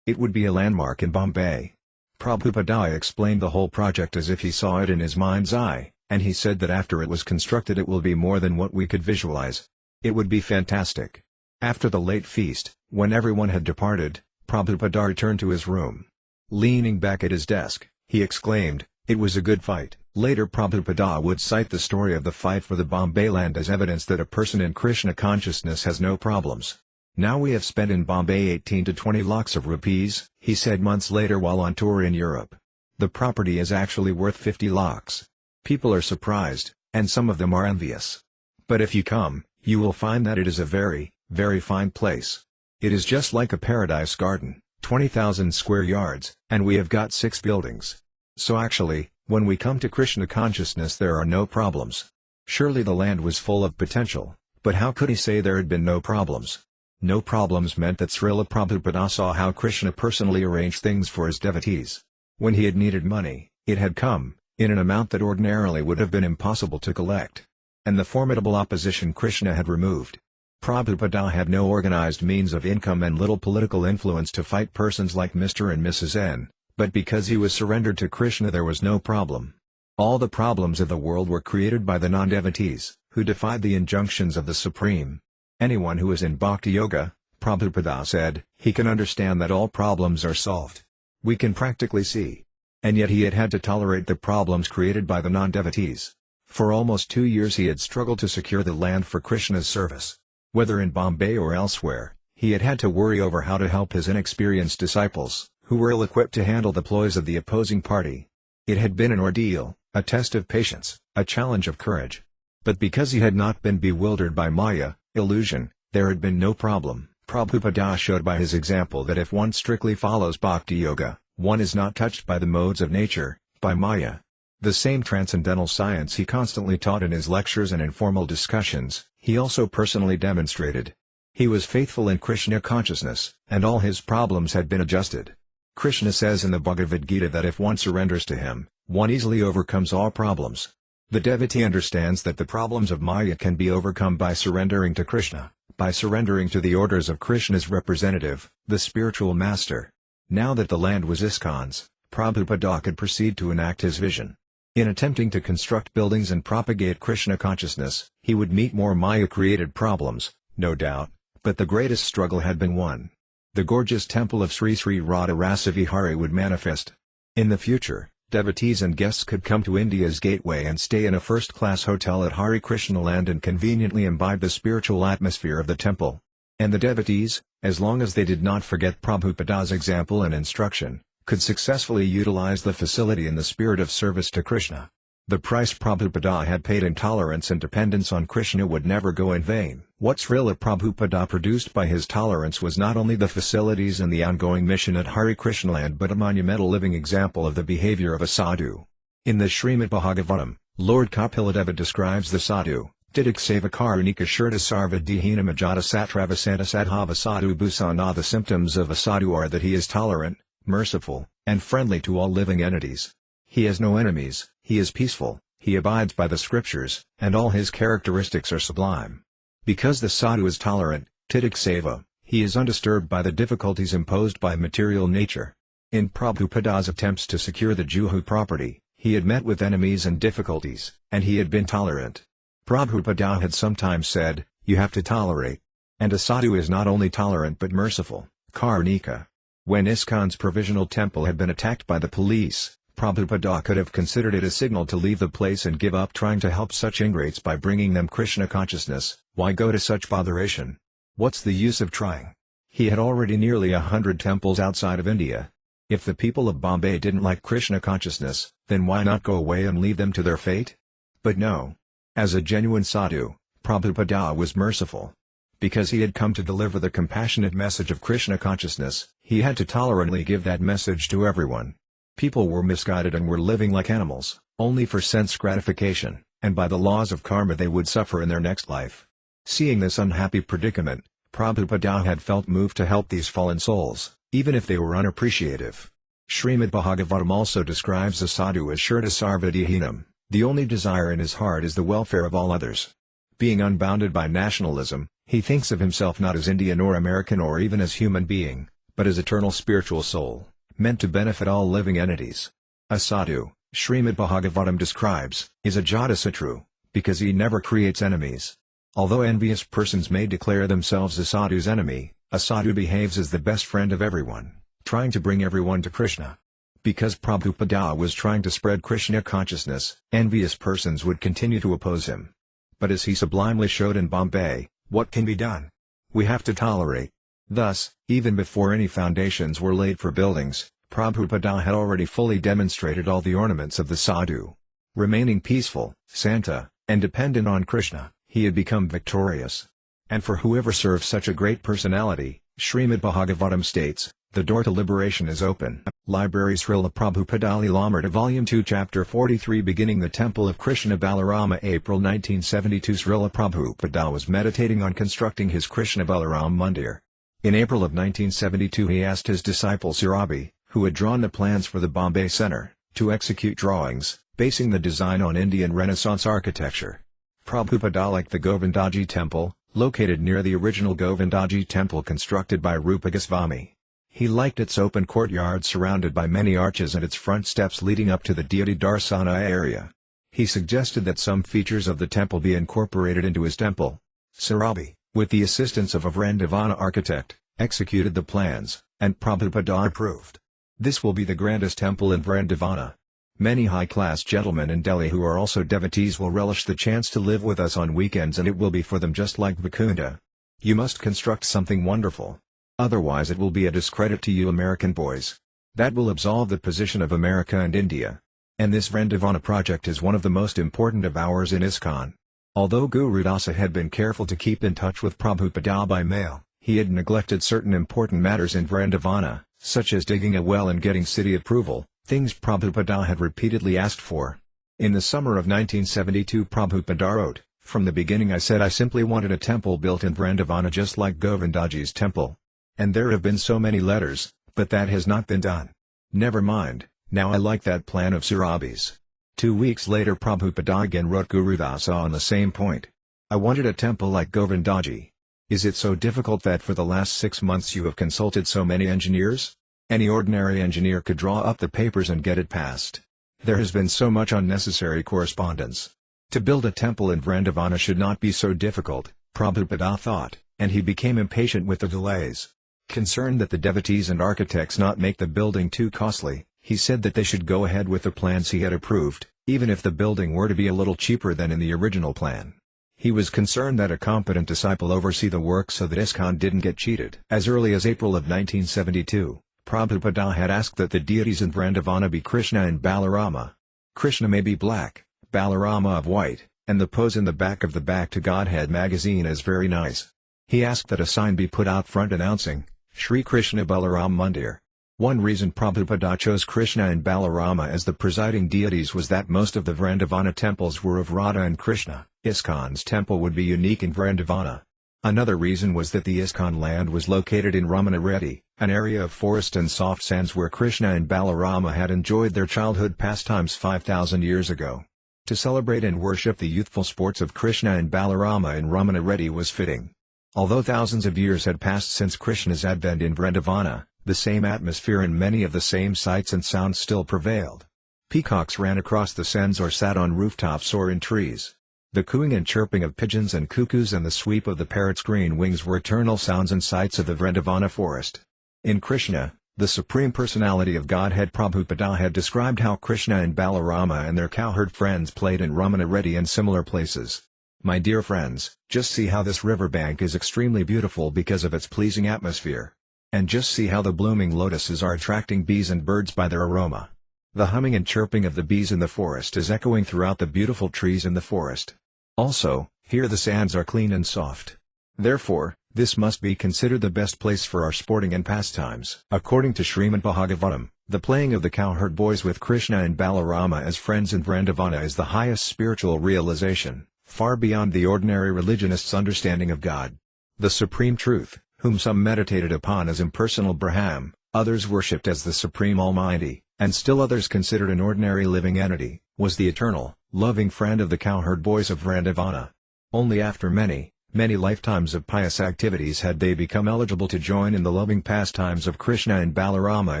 It would be a landmark in Bombay. Prabhupada explained the whole project as if he saw it in his mind's eye, and he said that after it was constructed it will be more than what we could visualize. It would be fantastic. After the late feast, when everyone had departed, Prabhupada returned to his room. Leaning back at his desk, he exclaimed, "It was a good fight." Later Prabhupada would cite the story of the fight for the Bombay land as evidence that a person in Krishna consciousness has no problems. Now we have spent in Bombay 18 to 20 lakhs of rupees, he said months later while on tour in Europe. The property is actually worth 50 lakhs. People are surprised, and some of them are envious. But if you come, you will find that it is a very, very fine place. It is just like a paradise garden, 20,000 square yards, and we have got 6 buildings. So actually, when we come to Krishna consciousness there are no problems. Surely the land was full of potential, but how could he say there had been no problems? No problems meant that Śrīla Prabhupāda saw how Krishna personally arranged things for his devotees. When he had needed money, it had come, in an amount that ordinarily would have been impossible to collect. And the formidable opposition Krishna had removed. Prabhupada had no organized means of income and little political influence to fight persons like Mr. and Mrs. N, but because he was surrendered to Krishna there was no problem. All the problems of the world were created by the non-devotees, who defied the injunctions of the Supreme. Anyone who is in Bhakti Yoga, Prabhupada said, he can understand that all problems are solved. We can practically see. And yet he had had to tolerate the problems created by the non-devotees. For almost 2 years he had struggled to secure the land for Krishna's service. Whether in Bombay or elsewhere, he had had to worry over how to help his inexperienced disciples, who were ill-equipped to handle the ploys of the opposing party. It had been an ordeal, a test of patience, a challenge of courage. But because he had not been bewildered by Maya, illusion, there had been no problem. Prabhupada showed by his example that if one strictly follows Bhakti Yoga, one is not touched by the modes of nature, by Maya. The same transcendental science he constantly taught in his lectures and informal discussions, he also personally demonstrated. He was faithful in Krishna consciousness, and all his problems had been adjusted. Krishna says in the Bhagavad Gita that if one surrenders to him, one easily overcomes all problems. The devotee understands that the problems of Maya can be overcome by surrendering to Krishna, by surrendering to the orders of Krishna's representative, the spiritual master. Now that the land was ISKCON's, Prabhupada could proceed to enact his vision. In attempting to construct buildings and propagate Krishna consciousness, he would meet more Maya-created problems, no doubt, but the greatest struggle had been won. The gorgeous temple of Sri Sri Radha Rasa Vihari would manifest. In the future, devotees and guests could come to India's gateway and stay in a first-class hotel at Hare Krishna land and conveniently imbibe the spiritual atmosphere of the temple. And the devotees, as long as they did not forget Prabhupada's example and instruction, could successfully utilize the facility in the spirit of service to Krishna. The price Prabhupada had paid in tolerance and dependence on Krishna would never go in vain. What Śrīla Prabhupada produced by his tolerance was not only the facilities and the ongoing mission at Hare Krishna land but a monumental living example of the behavior of a sadhu. In the Srimad Bhagavatam, Lord Kapiladeva describes the sadhu, Tidikseva karunika shurta sarva dihinam ajata satravasanta sadhava sadhu bhusana. The symptoms of a sadhu are that he is tolerant, merciful, and friendly to all living entities. He has no enemies, he is peaceful, he abides by the scriptures, and all his characteristics are sublime. Because the sadhu is tolerant, Tidikseva, he is undisturbed by the difficulties imposed by material nature. In Prabhupada's attempts to secure the Juhu property, he had met with enemies and difficulties, and he had been tolerant. Prabhupada had sometimes said, you have to tolerate. And a sadhu is not only tolerant but merciful, karunika. When ISKCON's provisional temple had been attacked by the police, Prabhupada could have considered it a signal to leave the place and give up trying to help such ingrates by bringing them Krishna consciousness. Why go to such botheration? What's the use of trying? He had already nearly 100 temples outside of India. If the people of Bombay didn't like Krishna consciousness, then why not go away and leave them to their fate? But no. As a genuine sadhu, Prabhupada was merciful. Because he had come to deliver the compassionate message of Krishna consciousness, he had to tolerantly give that message to everyone. People were misguided and were living like animals, only for sense gratification, and by the laws of karma they would suffer in their next life. Seeing this unhappy predicament, Prabhupada had felt moved to help these fallen souls, even if they were unappreciative. Srimad Bhagavatam also describes a sadhu as shurta sarvadihinam, the only desire in his heart is the welfare of all others. Being unbounded by nationalism, he thinks of himself not as Indian or American or even as human being, but as eternal spiritual soul, meant to benefit all living entities. A sadhu, Srimad Bhagavatam describes, is a jatasatru, because he never creates enemies. Although envious persons may declare themselves a sadhu's enemy, a sadhu behaves as the best friend of everyone, trying to bring everyone to Krishna. Because Prabhupada was trying to spread Krishna consciousness, envious persons would continue to oppose him. But as he sublimely showed in Bombay, what can be done? we have to tolerate. Thus, even before any foundations were laid for buildings, Prabhupada had already fully demonstrated all the ornaments of the sadhu. Remaining peaceful, Santa, and dependent on Krishna, he had become victorious. And for whoever serves such a great personality, Srimad Bhagavatam states, the door to liberation is open. Library Śrīla Prabhupāda līlāmṛta Volume 2 Chapter 43 Beginning the Temple of Krishna Balarama April 1972 Śrīla Prabhupada was meditating on constructing his Krishna Balaram Mandir. In April of 1972 he asked his disciple Sirabi, who had drawn the plans for the Bombay Center, to execute drawings, basing the design on Indian Renaissance architecture. Prabhupada liked the Govindaji temple, located near the original Govindaji temple constructed by Rupa Goswami. He liked its open courtyard surrounded by many arches and its front steps leading up to the deity Darsana area. He suggested that some features of the temple be incorporated into his temple. Sirabi, with the assistance of a Vrindavana architect, executed the plans, and Prabhupada approved. This will be the grandest temple in Vrindavana. Many high-class gentlemen in Delhi who are also devotees will relish the chance to live with us on weekends, and it will be for them just like Vaikunta. You must construct something wonderful. Otherwise it will be a discredit to you American boys. That will absolve the position of America and India. And this Vrindavana project is one of the most important of ours in ISKCON. Although Guru Dāsa had been careful to keep in touch with Prabhupada by mail, he had neglected certain important matters in Vrindavana, such as digging a well and getting city approval, things Prabhupada had repeatedly asked for. In the summer of 1972 Prabhupada wrote, "From the beginning I said I simply wanted a temple built in Vrindavana just like Govindaji's temple. And there have been so many letters, but that has not been done. Never mind, now I like that plan of Sirabi's." 2 weeks later Prabhupada again wrote Guru Dāsa on the same point. "I wanted a temple like Govindaji. Is it so difficult that for the last 6 months you have consulted so many engineers? Any ordinary engineer could draw up the papers and get it passed. There has been so much unnecessary correspondence. To build a temple in Vrindavana should not be so difficult," Prabhupada thought, and he became impatient with the delays. Concerned that the devotees and architects not make the building too costly, he said that they should go ahead with the plans he had approved, even if the building were to be a little cheaper than in the original plan. He was concerned that a competent disciple oversee the work so that ISKCON didn't get cheated. As early as April of 1972, Prabhupada had asked that the deities in Vrindavana be Krishna and Balarama. Krishna may be black, Balarama of white, and the pose in the back of the Back to Godhead magazine is very nice. He asked that a sign be put out front announcing, Shri Krishna Balaram Mandir. One reason Prabhupada chose Krishna and Balarama as the presiding deities was that most of the Vrindavana temples were of Radha and Krishna. ISKCON's temple would be unique in Vrindavana. Another reason was that the ISKCON land was located in Ramana Reddy, an area of forest and soft sands where Krishna and Balarama had enjoyed their childhood pastimes 5,000 years ago. To celebrate and worship the youthful sports of Krishna and Balarama in Ramana Reddy was fitting. Although thousands of years had passed since Krishna's advent in Vrindavana, the same atmosphere and many of the same sights and sounds still prevailed. Peacocks ran across the sands or sat on rooftops or in trees. The cooing and chirping of pigeons and cuckoos and the sweep of the parrot's green wings were eternal sounds and sights of the Vrindavana forest. In Krishna, the Supreme Personality of Godhead, Prabhupada had described how Krishna and Balarama and their cowherd friends played in Ramana Reddy and similar places. My dear friends, just see how this riverbank is extremely beautiful because of its pleasing atmosphere. And just see how the blooming lotuses are attracting bees and birds by their aroma. The humming and chirping of the bees in the forest is echoing throughout the beautiful trees in the forest. Also, here the sands are clean and soft. Therefore, this must be considered the best place for our sporting and pastimes. According to Srimad Bhagavatam, the playing of the cowherd boys with Krishna and Balarama as friends in Vrindavana is the highest spiritual realization, far beyond the ordinary religionist's understanding of God. The Supreme Truth, whom some meditated upon as impersonal Brahman, others worshipped as the Supreme Almighty, and still others considered an ordinary living entity, was the eternal, loving friend of the cowherd boys of Vrindavana. Only after many, many lifetimes of pious activities had they become eligible to join in the loving pastimes of Krishna and Balarama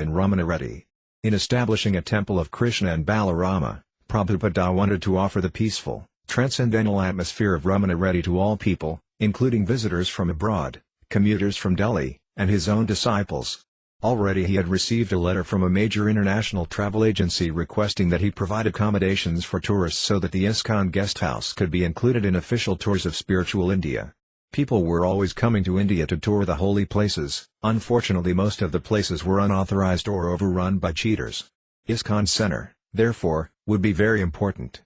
in Ramana Reddy. In establishing a temple of Krishna and Balarama, Prabhupada wanted to offer the peaceful, transcendental atmosphere of Ramana Reddy to all people, including visitors from abroad, commuters from Delhi, and his own disciples. Already he had received a letter from a major international travel agency requesting that he provide accommodations for tourists so that the ISKCON guest house could be included in official tours of spiritual India. People were always coming to India to tour the holy places. Unfortunately, most of the places were unauthorized or overrun by cheaters. ISKCON Center, therefore, would be very important.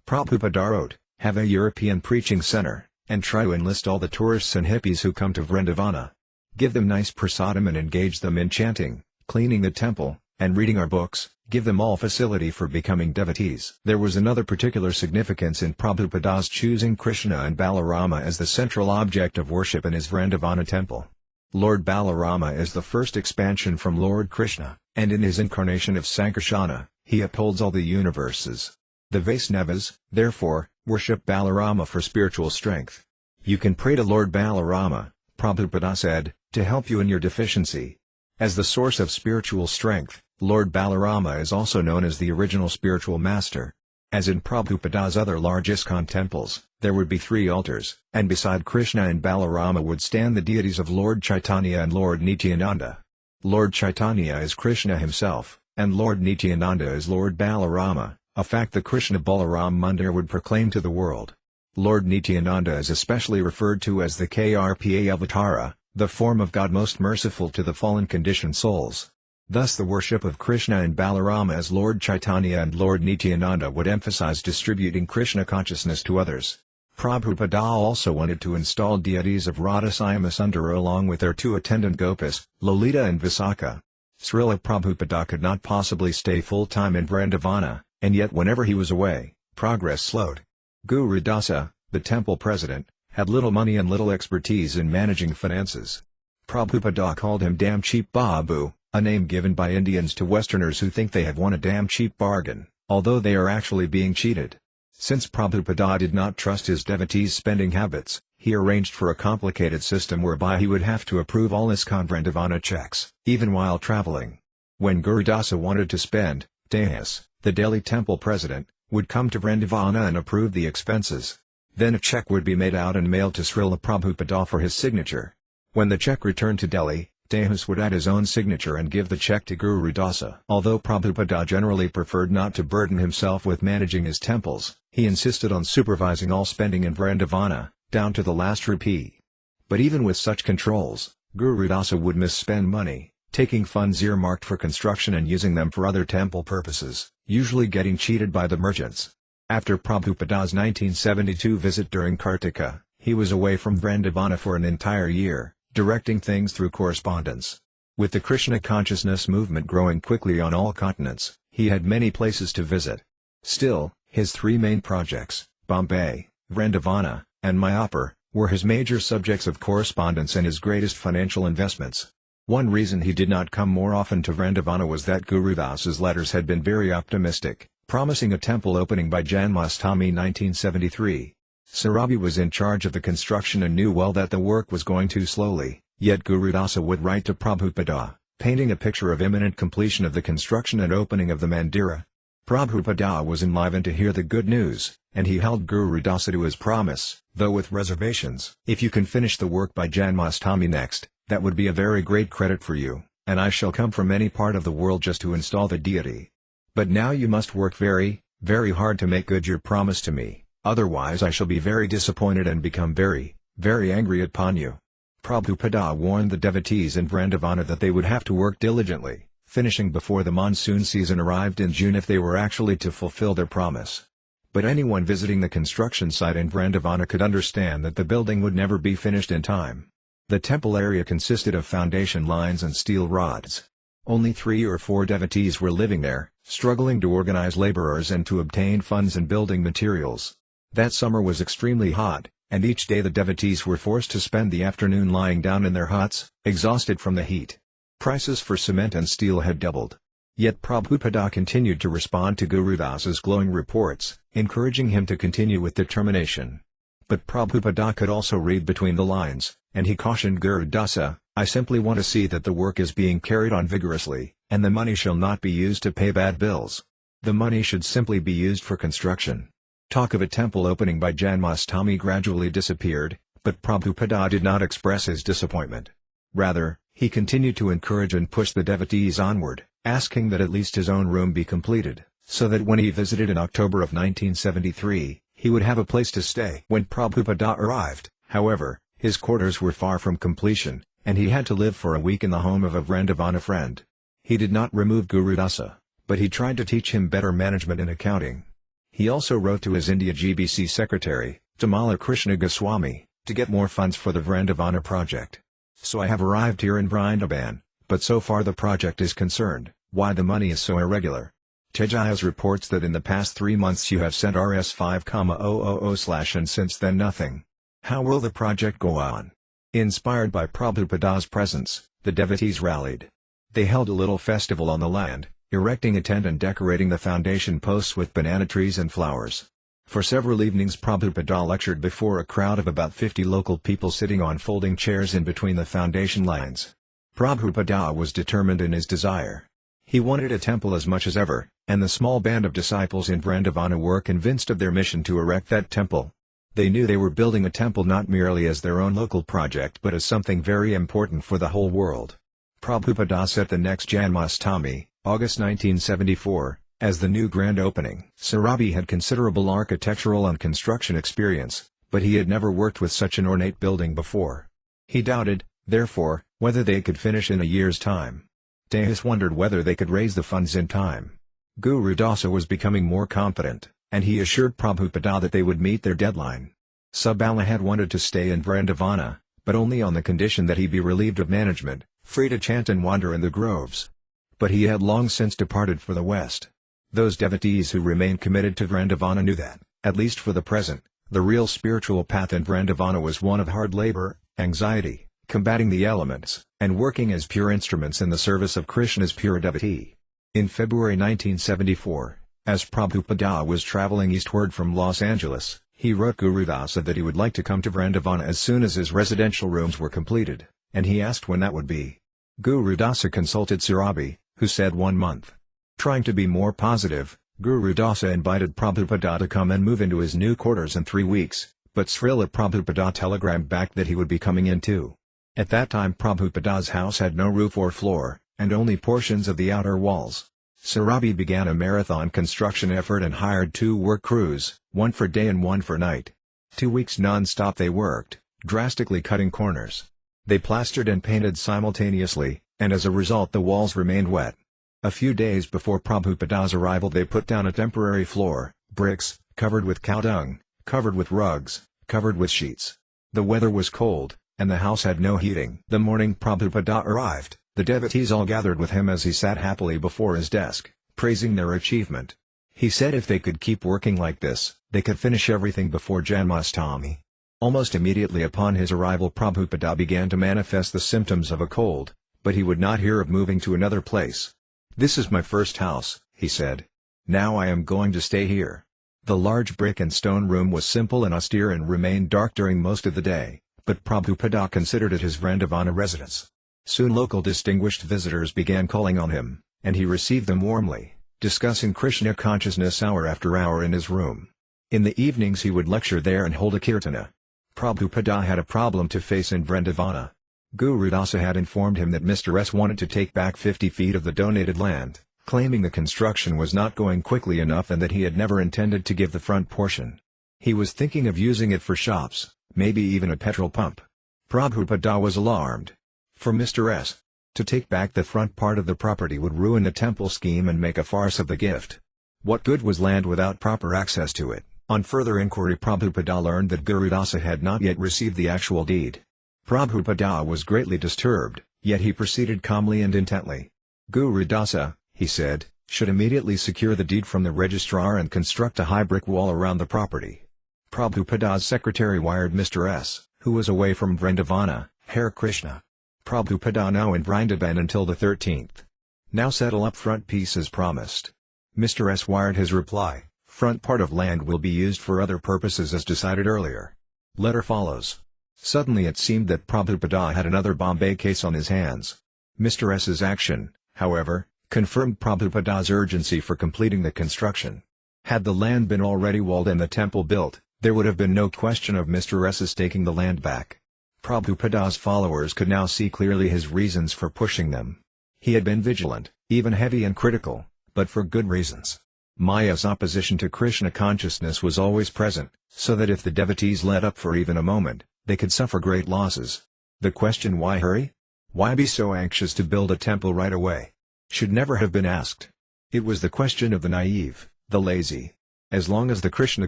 Prabhupada wrote, have a European preaching center, and try to enlist all the tourists and hippies who come to Vrindavana. Give them nice prasadam and engage them in chanting, cleaning the temple, and reading our books. Give them all facility for becoming devotees. There was another particular significance in Prabhupada's choosing Krishna and Balarama as the central object of worship in his Vrindavana temple. Lord Balarama is the first expansion from Lord Krishna, and in his incarnation of Sankarsana, he upholds all the universes. The Vaisnavas, therefore, worship Balarama for spiritual strength. You can pray to Lord Balarama, Prabhupada said, to help you in your deficiency. As the source of spiritual strength, Lord Balarama is also known as the original spiritual master. As in Prabhupada's other large ISKCON temples, there would be 3 altars, and beside Krishna and Balarama would stand the deities of Lord Chaitanya and Lord Nityananda. Lord Chaitanya is Krishna himself, and Lord Nityananda is Lord Balarama, a fact the Krishna Balaram Mandir would proclaim to the world. Lord Nityananda is especially referred to as the Krpa Avatara, the form of God most merciful to the fallen conditioned souls. Thus the worship of Krishna and Balarama as Lord Chaitanya and Lord Nityananda would emphasize distributing Krishna consciousness to others. Prabhupada also wanted to install deities of Radha Syamasundara along with their 2 attendant gopis, Lolita and Visakha. Śrīla Prabhupada could not possibly stay full-time in Vrindavana, and yet whenever he was away, progress slowed. Guru Dāsa, the temple president, had little money and little expertise in managing finances. Prabhupada called him Damn Cheap Babu, a name given by Indians to Westerners who think they have won a damn cheap bargain, although they are actually being cheated. Since Prabhupada did not trust his devotees' spending habits, he arranged for a complicated system whereby he would have to approve all ISKCON Vrindavana checks, even while traveling. When Guru Dāsa wanted to spend, Dāsa, the Delhi temple president, would come to Vrindavana and approve the expenses. Then a check would be made out and mailed to Śrīla Prabhupada for his signature. When the check returned to Delhi, Dāsa would add his own signature and give the check to Guru Dāsa. Although Prabhupada generally preferred not to burden himself with managing his temples, he insisted on supervising all spending in Vrindavana, down to the last rupee. But even with such controls, Guru Dāsa would misspend money, taking funds earmarked for construction and using them for other temple purposes, usually getting cheated by the merchants. After Prabhupada's 1972 visit during Kartika, he was away from Vrindavana for an entire year, directing things through correspondence. With the Krishna consciousness movement growing quickly on all continents, he had many places to visit. Still, his 3 main projects, Bombay, Vrindavana, and Mayapur, were his major subjects of correspondence and his greatest financial investments. One reason he did not come more often to Vrindavana was that Guru Dāsa's letters had been very optimistic, promising a temple opening by Janmashtami 1973. Sarabi was in charge of the construction and knew well that the work was going too slowly, yet Guru Dāsa would write to Prabhupada, painting a picture of imminent completion of the construction and opening of the Mandira. Prabhupada was enlivened to hear the good news, and he held Guru Dāsa to his promise, though with reservations. If you can finish the work by Janmashtami next, that would be a very great credit for you, and I shall come from any part of the world just to install the deity. But now you must work very, very hard to make good your promise to me. Otherwise I shall be very disappointed and become very, very angry upon you. Prabhupada warned the devotees in Vrindavana that they would have to work diligently, finishing before the monsoon season arrived in June if they were actually to fulfill their promise. But anyone visiting the construction site in Vrindavana could understand that the building would never be finished in time. The temple area consisted of foundation lines and steel rods. Only 3 or 4 devotees were living there, struggling to organize laborers and to obtain funds and building materials. That summer was extremely hot, and each day the devotees were forced to spend the afternoon lying down in their huts, exhausted from the heat. Prices for cement and steel had doubled. Yet Prabhupada continued to respond to Guru Dāsa's glowing reports, encouraging him to continue with determination. But Prabhupada could also read between the lines, and he cautioned Guru Dāsa, I simply want to see that the work is being carried on vigorously, and the money shall not be used to pay bad bills. The money should simply be used for construction. Talk of a temple opening by Janmashtami gradually disappeared, but Prabhupada did not express his disappointment. Rather, he continued to encourage and push the devotees onward, asking that at least his own room be completed, so that when he visited in October of 1973, he would have a place to stay. When Prabhupada arrived, however, His quarters were far from completion, and he had to live for a week in the home of a Vrindavana friend. He did not remove Guru Dāsa, but he tried to teach him better management and accounting. He also wrote to his India GBC secretary, Tamala Krishna Goswami, to get more funds for the Vrindavana project. So I have arrived here in Vrindavan, but so far the project is concerned, why the money is so irregular. Tejas reports that in the past 3 months you have sent Rs 5,000/ and since then nothing. How will the project go on? Inspired by Prabhupada's presence, the devotees rallied. They held a little festival on the land, erecting a tent and decorating the foundation posts with banana trees and flowers. For several evenings Prabhupada lectured before a crowd of about 50 local people sitting on folding chairs in between the foundation lines. Prabhupada was determined in his desire. He wanted a temple as much as ever, and the small band of disciples in Vrindavana were convinced of their mission to erect that temple. They knew they were building a temple not merely as their own local project but as something very important for the whole world. Prabhupada set the next Janmashtami, August 1974, as the new grand opening. Swami had considerable architectural and construction experience, but he had never worked with such an ornate building before. He doubted, therefore, whether they could finish in a year's time. Tejas wondered whether they could raise the funds in time. Guru Dāsa was becoming more confident, and he assured Prabhupada that they would meet their deadline. Subala had wanted to stay in Vrindavana, but only on the condition that he be relieved of management, free to chant and wander in the groves. But he had long since departed for the west. Those devotees who remained committed to Vrindavana knew that, at least for the present, the real spiritual path in Vrindavana was one of hard labor, anxiety, combating the elements, and working as pure instruments in the service of Krishna's pure devotee. In February 1974, as Prabhupada was traveling eastward from Los Angeles, he wrote Guru Dāsa that he would like to come to Vrindavana as soon as his residential rooms were completed, and he asked when that would be. Guru Dāsa consulted Swami, who said 1 month. Trying to be more positive, Guru Dāsa invited Prabhupada to come and move into his new quarters in 3 weeks, but Śrīla Prabhupada telegrammed back that he would be coming in too. At that time Prabhupada's house had no roof or floor, and only portions of the outer walls. Swami began a marathon construction effort and hired 2 work crews, one for day and one for night. 2 weeks non-stop they worked, drastically cutting corners. They plastered and painted simultaneously, and as a result the walls remained wet. A few days before Prabhupada's arrival they put down a temporary floor, bricks, covered with cow dung, covered with rugs, covered with sheets. The weather was cold, and the house had no heating. The morning Prabhupada arrived, the devotees all gathered with him as he sat happily before his desk, praising their achievement. He said if they could keep working like this, they could finish everything before Janmashtami. Almost immediately upon his arrival Prabhupada began to manifest the symptoms of a cold, but he would not hear of moving to another place. "This is my first house," he said. "Now I am going to stay here." The large brick and stone room was simple and austere and remained dark during most of the day, but Prabhupada considered it his Vrindavana residence. Soon local distinguished visitors began calling on him, and he received them warmly, discussing Krishna consciousness hour after hour in his room. In the evenings he would lecture there and hold a kirtana. Prabhupada had a problem to face in Vrindavana. Guru Dāsa had informed him that Mr. S wanted to take back 50 feet of the donated land, claiming the construction was not going quickly enough and that he had never intended to give the front portion. He was thinking of using it for shops, maybe even a petrol pump. Prabhupada was alarmed. For Mr. S to take back the front part of the property would ruin the temple scheme and make a farce of the gift. What good was land without proper access to it? On further inquiry Prabhupada learned that Guru Dāsa had not yet received the actual deed. Prabhupada was greatly disturbed, yet he proceeded calmly and intently. Guru Dāsa, he said, should immediately secure the deed from the registrar and construct a high brick wall around the property. Prabhupada's secretary wired Mr. S, who was away from Vrindavana, Hare Krishna. Prabhupada now in Vrindavan until the 13th. Now settle up front piece as promised. Mr. S wired his reply, front part of land will be used for other purposes as decided earlier. Letter follows. Suddenly it seemed that Prabhupada had another Bombay case on his hands. Mr. S's action, however, confirmed Prabhupada's urgency for completing the construction. Had the land been already walled and the temple built, there would have been no question of Mr. S's taking the land back. Prabhupada's followers could now see clearly his reasons for pushing them. He had been vigilant, even heavy and critical, but for good reasons. Maya's opposition to Krishna consciousness was always present, so that if the devotees let up for even a moment, they could suffer great losses. The question why hurry? Why be so anxious to build a temple right away? Should never have been asked. It was the question of the naive, the lazy. As long as the Krishna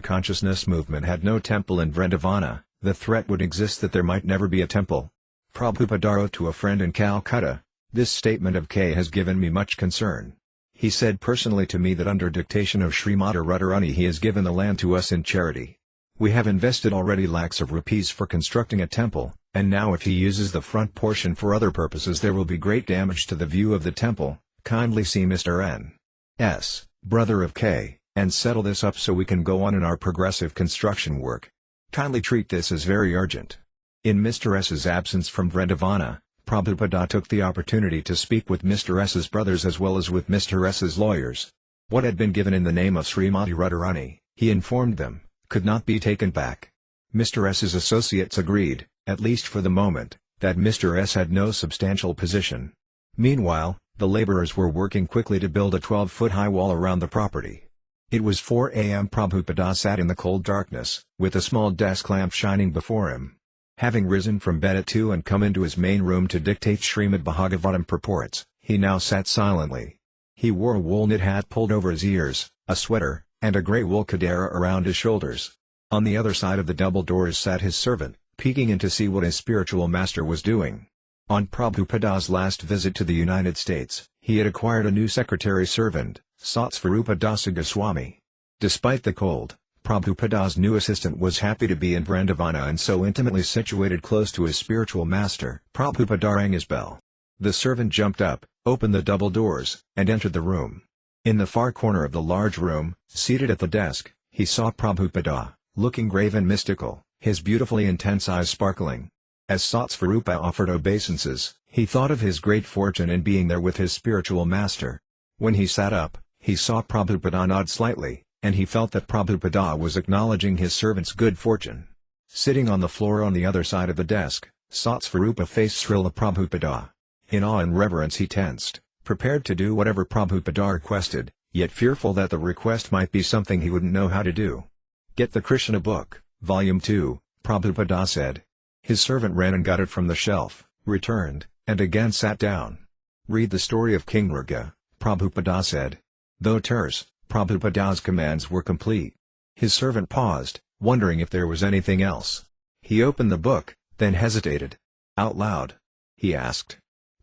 consciousness movement had no temple in Vrindavana, the threat would exist that there might never be a temple. Prabhupada wrote to a friend in Calcutta, "This statement of K has given me much concern. He said personally to me that under dictation of Śrīmati Radharani he has given the land to us in charity. We have invested already lakhs of rupees for constructing a temple, and now if he uses the front portion for other purposes there will be great damage to the view of the temple. Kindly see Mr. N.S., brother of K, and settle this up so we can go on in our progressive construction work. Kindly treat this as very urgent." In Mr. S.'s absence from Vrindavana, Prabhupada took the opportunity to speak with Mr. S.'s brothers as well as with Mr. S.'s lawyers. What had been given in the name of Śrīmati Radharani, he informed them, could not be taken back. Mr. S.'s associates agreed, at least for the moment, that Mr. S. had no substantial position. Meanwhile, the laborers were working quickly to build a 12-foot-high wall around the property. It was 4 a.m. Prabhupada sat in the cold darkness, with a small desk lamp shining before him. Having risen from bed at 2 and come into his main room to dictate Srimad Bhagavatam purports, he now sat silently. He wore a wool knit hat pulled over his ears, a sweater, and a grey wool kadara around his shoulders. On the other side of the double doors sat his servant, peeking in to see what his spiritual master was doing. On Prabhupada's last visit to the United States, he had acquired a new secretary servant, Satsvarūpa Dāsa Goswami. Despite the cold, Prabhupada's new assistant was happy to be in Vrindavana and so intimately situated close to his spiritual master. Prabhupada rang his bell. The servant jumped up, opened the double doors, and entered the room. In the far corner of the large room, seated at the desk, he saw Prabhupada, looking grave and mystical, his beautifully intense eyes sparkling. As Satsvarūpa offered obeisances, he thought of his great fortune in being there with his spiritual master. When he sat up, he saw Prabhupada nod slightly, and he felt that Prabhupada was acknowledging his servant's good fortune. Sitting on the floor on the other side of the desk, Satsvarūpa faced Śrīla Prabhupada. In awe and reverence he tensed, prepared to do whatever Prabhupada requested, yet fearful that the request might be something he wouldn't know how to do. "Get the Krishna book, Volume 2, Prabhupada said. His servant ran and got it from the shelf, returned, and again sat down. "Read the story of King Mrga," Prabhupada said. Though terse, Prabhupada's commands were complete. His servant paused, wondering if there was anything else. He opened the book, then hesitated. "Out loud?" he asked.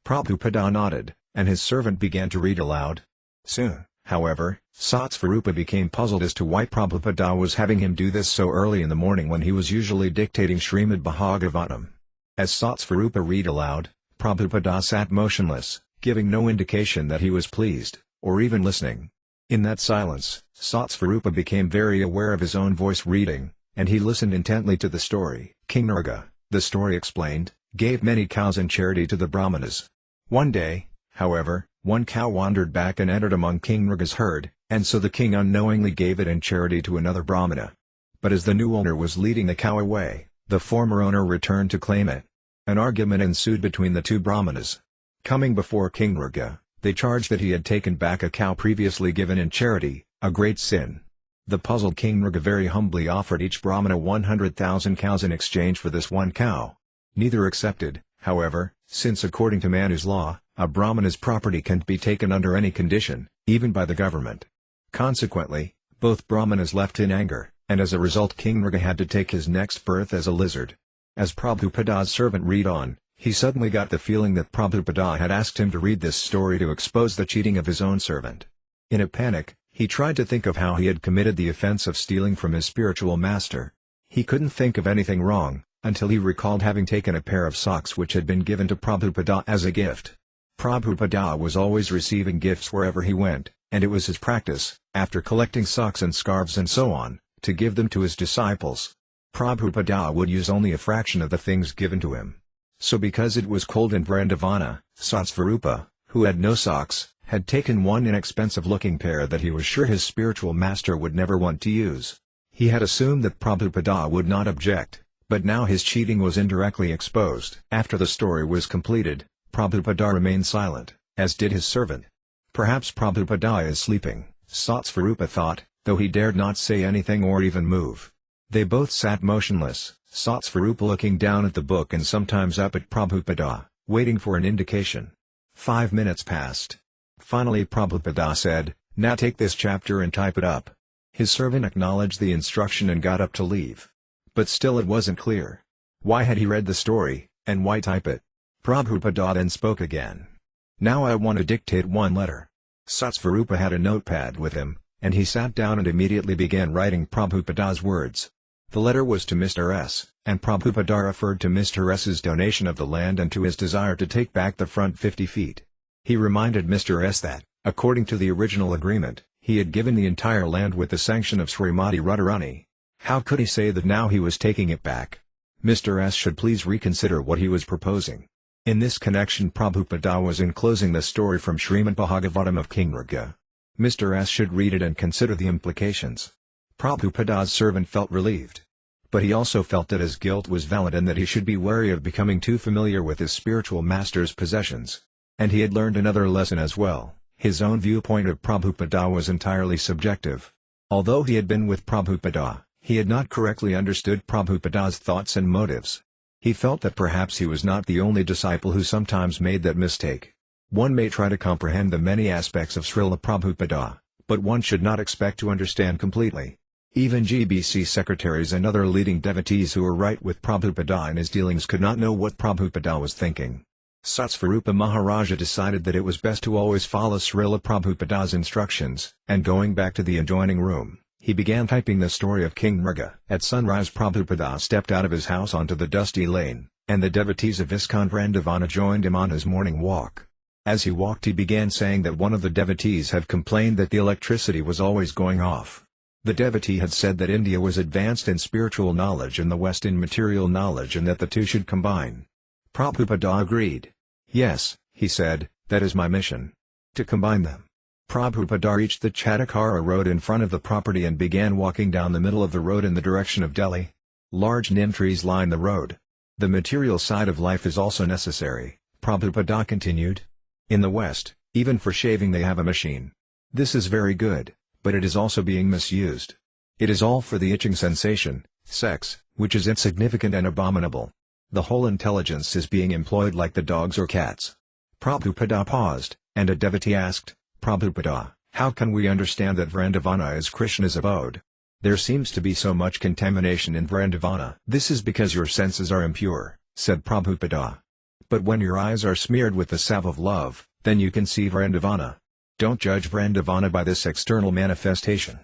Prabhupada nodded, and his servant began to read aloud. Soon, however, Satsvarūpa became puzzled as to why Prabhupada was having him do this so early in the morning when he was usually dictating Srimad Bhagavatam. As Satsvarūpa read aloud, Prabhupada sat motionless, giving no indication that he was pleased, or even listening. In that silence, Satsvarūpa became very aware of his own voice reading, and he listened intently to the story. King Mrga, the story explained, gave many cows in charity to the Brahmanas. One day, however, one cow wandered back and entered among King Mrga's herd, and so the king unknowingly gave it in charity to another Brahmana. But as the new owner was leading the cow away, the former owner returned to claim it. An argument ensued between the two Brahmanas. Coming before King Mrga, they charged that he had taken back a cow previously given in charity, a great sin. The puzzled King Mrga very humbly offered each Brahmana 100,000 cows in exchange for this one cow. Neither accepted, however, since according to Manu's law, a Brahmana's property can't be taken under any condition, even by the government. Consequently, both Brahmanas left in anger, and as a result King Mrga had to take his next birth as a lizard. As Prabhupada's servant read on, he suddenly got the feeling that Prabhupada had asked him to read this story to expose the cheating of his own servant. In a panic, he tried to think of how he had committed the offense of stealing from his spiritual master. He couldn't think of anything wrong, until he recalled having taken a pair of socks which had been given to Prabhupada as a gift. Prabhupada was always receiving gifts wherever he went, and it was his practice, after collecting socks and scarves and so on, to give them to his disciples. Prabhupada would use only a fraction of the things given to him. So because it was cold in Vrindavana, Satsvarūpa, who had no socks, had taken one inexpensive-looking pair that he was sure his spiritual master would never want to use. He had assumed that Prabhupada would not object, but now his cheating was indirectly exposed. After the story was completed, Prabhupada remained silent, as did his servant. "Perhaps Prabhupada is sleeping," Satsvarūpa thought, though he dared not say anything or even move. They both sat motionless, Satsvarūpa looking down at the book and sometimes up at Prabhupada, waiting for an indication. 5 minutes passed. Finally Prabhupada said, "Now take this chapter and type it up." His servant acknowledged the instruction and got up to leave. But still it wasn't clear. Why had he read the story, and why type it? Prabhupada then spoke again. "Now I want to dictate one letter." Satsvarūpa had a notepad with him, and he sat down and immediately began writing Prabhupada's words. The letter was to Mr. S, and Prabhupada referred to Mr. S's donation of the land and to his desire to take back the front 50 feet. He reminded Mr. S that, according to the original agreement, he had given the entire land with the sanction of Srimati Radharani. How could he say that now he was taking it back? Mr. S should please reconsider what he was proposing. In this connection Prabhupada was enclosing the story from Srimad Bhagavatam of King Mrga. Mr. S should read it and consider the implications. Prabhupada's servant felt relieved. But he also felt that his guilt was valid and that he should be wary of becoming too familiar with his spiritual master's possessions. And he had learned another lesson as well. His own viewpoint of Prabhupada was entirely subjective. Although he had been with Prabhupada, he had not correctly understood Prabhupada's thoughts and motives. He felt that perhaps he was not the only disciple who sometimes made that mistake. One may try to comprehend the many aspects of Śrīla Prabhupada, but one should not expect to understand completely. Even GBC secretaries and other leading devotees who were right with Prabhupada in his dealings could not know what Prabhupada was thinking. Satsvarūpa Maharaja decided that it was best to always follow Śrīla Prabhupada's instructions, and going back to the adjoining room, he began typing the story of King Mrga. At sunrise Prabhupada stepped out of his house onto the dusty lane, and the devotees of ISKCON Vrindavana joined him on his morning walk. As he walked he began saying that one of the devotees had complained that the electricity was always going off. The devotee had said that India was advanced in spiritual knowledge and the West in material knowledge and that the two should combine. Prabhupada agreed. "Yes," he said, "that is my mission. To combine them." Prabhupada reached the Chatakara road in front of the property and began walking down the middle of the road in the direction of Delhi. Large neem trees line the road. "The material side of life is also necessary," Prabhupada continued. "In the West, even for shaving they have a machine. This is very good, but it is also being misused. It is all for the itching sensation, sex, which is insignificant and abominable. The whole intelligence is being employed like the dogs or cats." Prabhupada paused, and a devotee asked, "Prabhupada, how can we understand that Vrindavana is Krishna's abode? There seems to be so much contamination in Vrindavana." "This is because your senses are impure," said Prabhupada. "But when your eyes are smeared with the salve of love, then you can see Vrindavana. Don't judge Vrindavana by this external manifestation."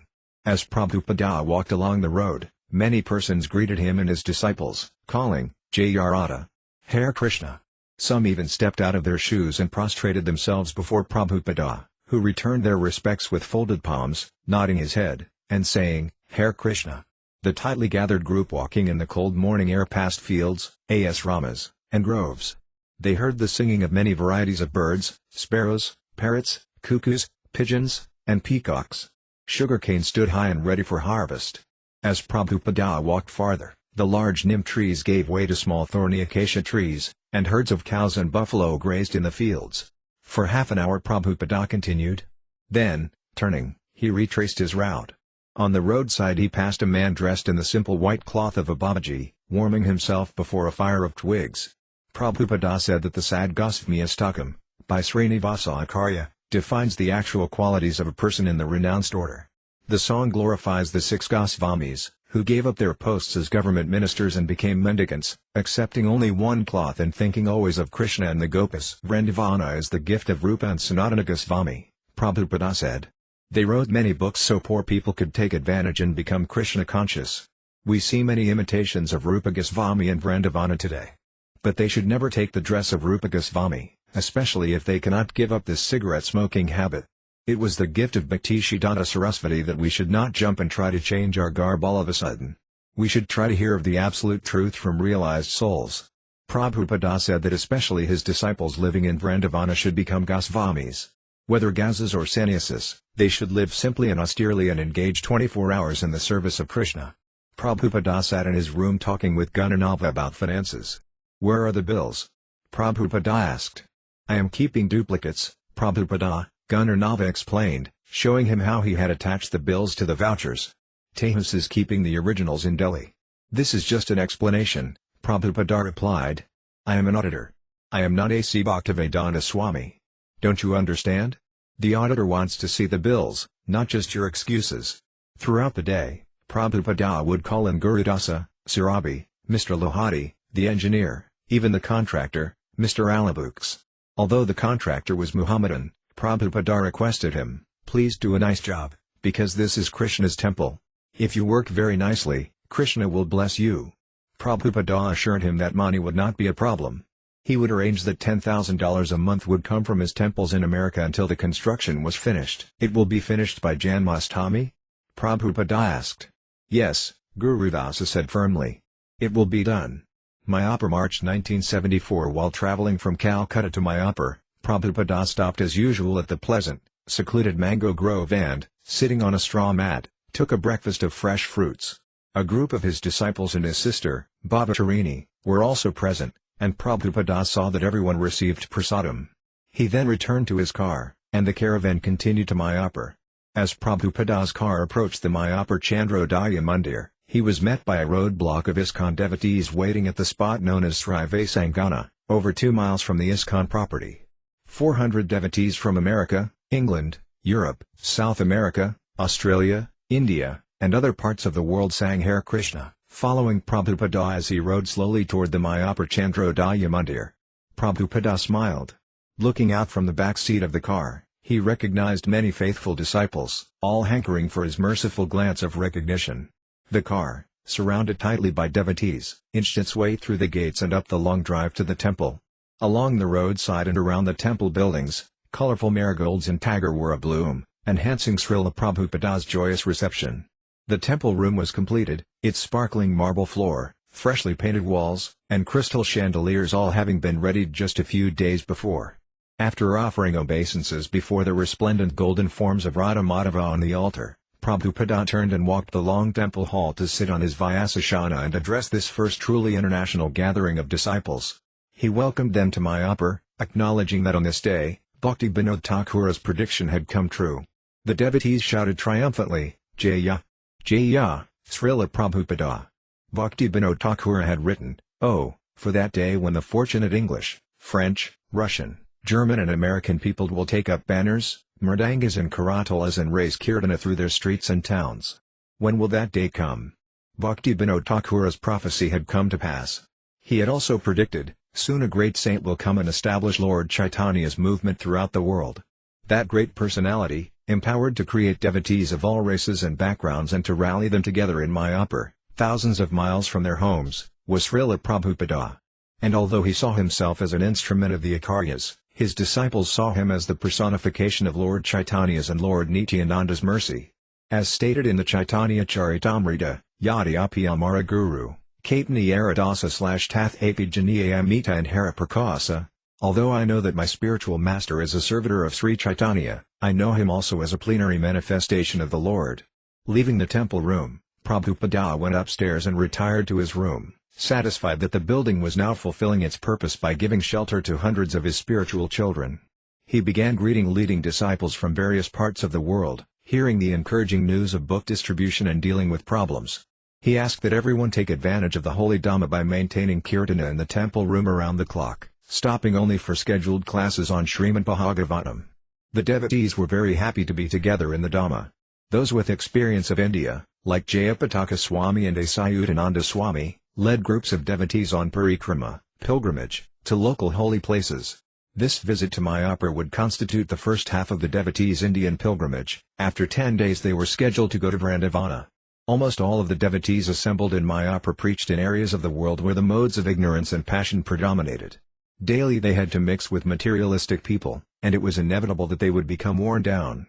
As Prabhupada walked along the road, many persons greeted him and his disciples, calling, "Jai Radha! Hare Krishna!" Some even stepped out of their shoes and prostrated themselves before Prabhupada, who returned their respects with folded palms, nodding his head, and saying, "Hare Krishna." The tightly gathered group walking in the cold morning air passed fields, asramas, and groves. They heard the singing of many varieties of birds, sparrows, parrots, cuckoos, pigeons, and peacocks. Sugarcane stood high and ready for harvest. As Prabhupada walked farther, the large neem trees gave way to small thorny acacia trees, and herds of cows and buffalo grazed in the fields. For half an hour Prabhupada continued. Then, turning, he retraced his route. On the roadside he passed a man dressed in the simple white cloth of a Babaji, warming himself before a fire of twigs. Prabhupada said that the Sad Goswami Astakam, by Srinivasa-Ācārya, defines the actual qualities of a person in the renounced order. The song glorifies the 6 Goswamis, who gave up their posts as government ministers and became mendicants, accepting only one cloth and thinking always of Krishna and the Gopas. Vrindavana is the gift of Rupa and Sanatana Goswami, Prabhupada said. They wrote many books so poor people could take advantage and become Krishna conscious. We see many imitations of Rupa Goswami and Vrindavana today. But they should never take the dress of Rupa Goswami, especially if they cannot give up this cigarette-smoking habit. It was the gift of Bhaktisiddhanta Saraswati that we should not jump and try to change our garb all of a sudden. We should try to hear of the absolute truth from realized souls. Prabhupada said that especially his disciples living in Vrindavana should become Goswamis. Whether Gazas or Sannyasis, they should live simply and austerely and engage 24 hours in the service of Krishna. Prabhupada sat in his room talking with Gananava about finances. "Where are the bills?" Prabhupada asked. "I am keeping duplicates, Prabhupada," Gananava explained, showing him how he had attached the bills to the vouchers. Tehus is keeping the originals in Delhi. This is just an explanation, Prabhupada replied. I am an auditor. I am not A.C. Bhaktivedanta Swami. Don't you understand? The auditor wants to see the bills, not just your excuses. Throughout the day, Prabhupada would call in Guru Dāsa, Sirabi, Mr. Lohati, the engineer, even the contractor, Mr. Alabooks. Although the contractor was Muhammadan, Prabhupada requested him, please do a nice job, because this is Krishna's temple. If you work very nicely, Krishna will bless you. Prabhupada assured him that money would not be a problem. He would arrange that $10,000 a month would come from his temples in America until the construction was finished. It will be finished by Janmashtami? Prabhupada asked. Yes, Guru Dāsa said firmly. It will be done. Mayapur March 1974. While traveling from Calcutta to Mayapur, Prabhupada stopped as usual at the pleasant, secluded mango grove and, sitting on a straw mat, took a breakfast of fresh fruits. A group of his disciples and his sister, Bhavacharini, were also present, and Prabhupada saw that everyone received prasadam. He then returned to his car, and the caravan continued to Mayapur. As Prabhupada's car approached the Mayapur Chandrodaya Mandir, he was met by a roadblock of ISKCON devotees waiting at the spot known as Sri Vasangana, over 2 miles from the ISKCON property. 400 devotees from America, England, Europe, South America, Australia, India, and other parts of the world sang Hare Krishna, following Prabhupada as he rode slowly toward the Mayapur Chandrodaya Mandir. Prabhupada smiled. Looking out from the back seat of the car, he recognized many faithful disciples, all hankering for his merciful glance of recognition. The car, surrounded tightly by devotees, inched its way through the gates and up the long drive to the temple. Along the roadside and around the temple buildings, colorful marigolds and tiger were abloom, enhancing Śrīla Prabhupada's joyous reception. The temple room was completed, its sparkling marble floor, freshly painted walls, and crystal chandeliers all having been readied just a few days before. After offering obeisances before the resplendent golden forms of Radha Madhava on the altar, Prabhupada turned and walked the long temple hall to sit on his Vyasasana and address this first truly international gathering of disciples. He welcomed them to Mayapur, acknowledging that on this day, Bhaktivedanta Thakura's prediction had come true. The devotees shouted triumphantly, Jaya! Jaya, Śrīla Prabhupada! Bhaktivedanta Thakura had written, "Oh, for that day when the fortunate English, French, Russian, German and American people will take up banners, mridangas and karatalas and raise kirtana through their streets and towns. When will that day come?" Bhaktivedanta Thakura's prophecy had come to pass. He had also predicted, soon a great saint will come and establish Lord Chaitanya's movement throughout the world. That great personality, empowered to create devotees of all races and backgrounds and to rally them together in Mayapur, thousands of miles from their homes, was Śrīla Prabhupada. And although he saw himself as an instrument of the Acharyas, his disciples saw him as the personification of Lord Chaitanya's and Lord Nityananda's mercy. As stated in the Chaitanya Charitamrita, Yadyapi Amara Guru, Kapni Aradasa / Tath Api Janiya Amita and Hara Prakasa, although I know that my spiritual master is a servitor of Sri Chaitanya, I know him also as a plenary manifestation of the Lord. Leaving the temple room, Prabhupada went upstairs and retired to his room, satisfied that the building was now fulfilling its purpose by giving shelter to hundreds of his spiritual children. He began greeting leading disciples from various parts of the world, hearing the encouraging news of book distribution and dealing with problems. He asked that everyone take advantage of the holy Dhamma by maintaining kirtana in the temple room around the clock, stopping only for scheduled classes on Srimad Bhagavatam. The devotees were very happy to be together in the Dhamma. Those with experience of India, like Jayapataka Swami and Asayutananda Swami, led groups of devotees on parikrama, pilgrimage, to local holy places. This visit to Mayapur would constitute the first half of the devotees' Indian pilgrimage. After 10 days they were scheduled to go to Vrindavana. Almost all of the devotees assembled in Mayapur preached in areas of the world where the modes of ignorance and passion predominated. Daily they had to mix with materialistic people, and it was inevitable that they would become worn down.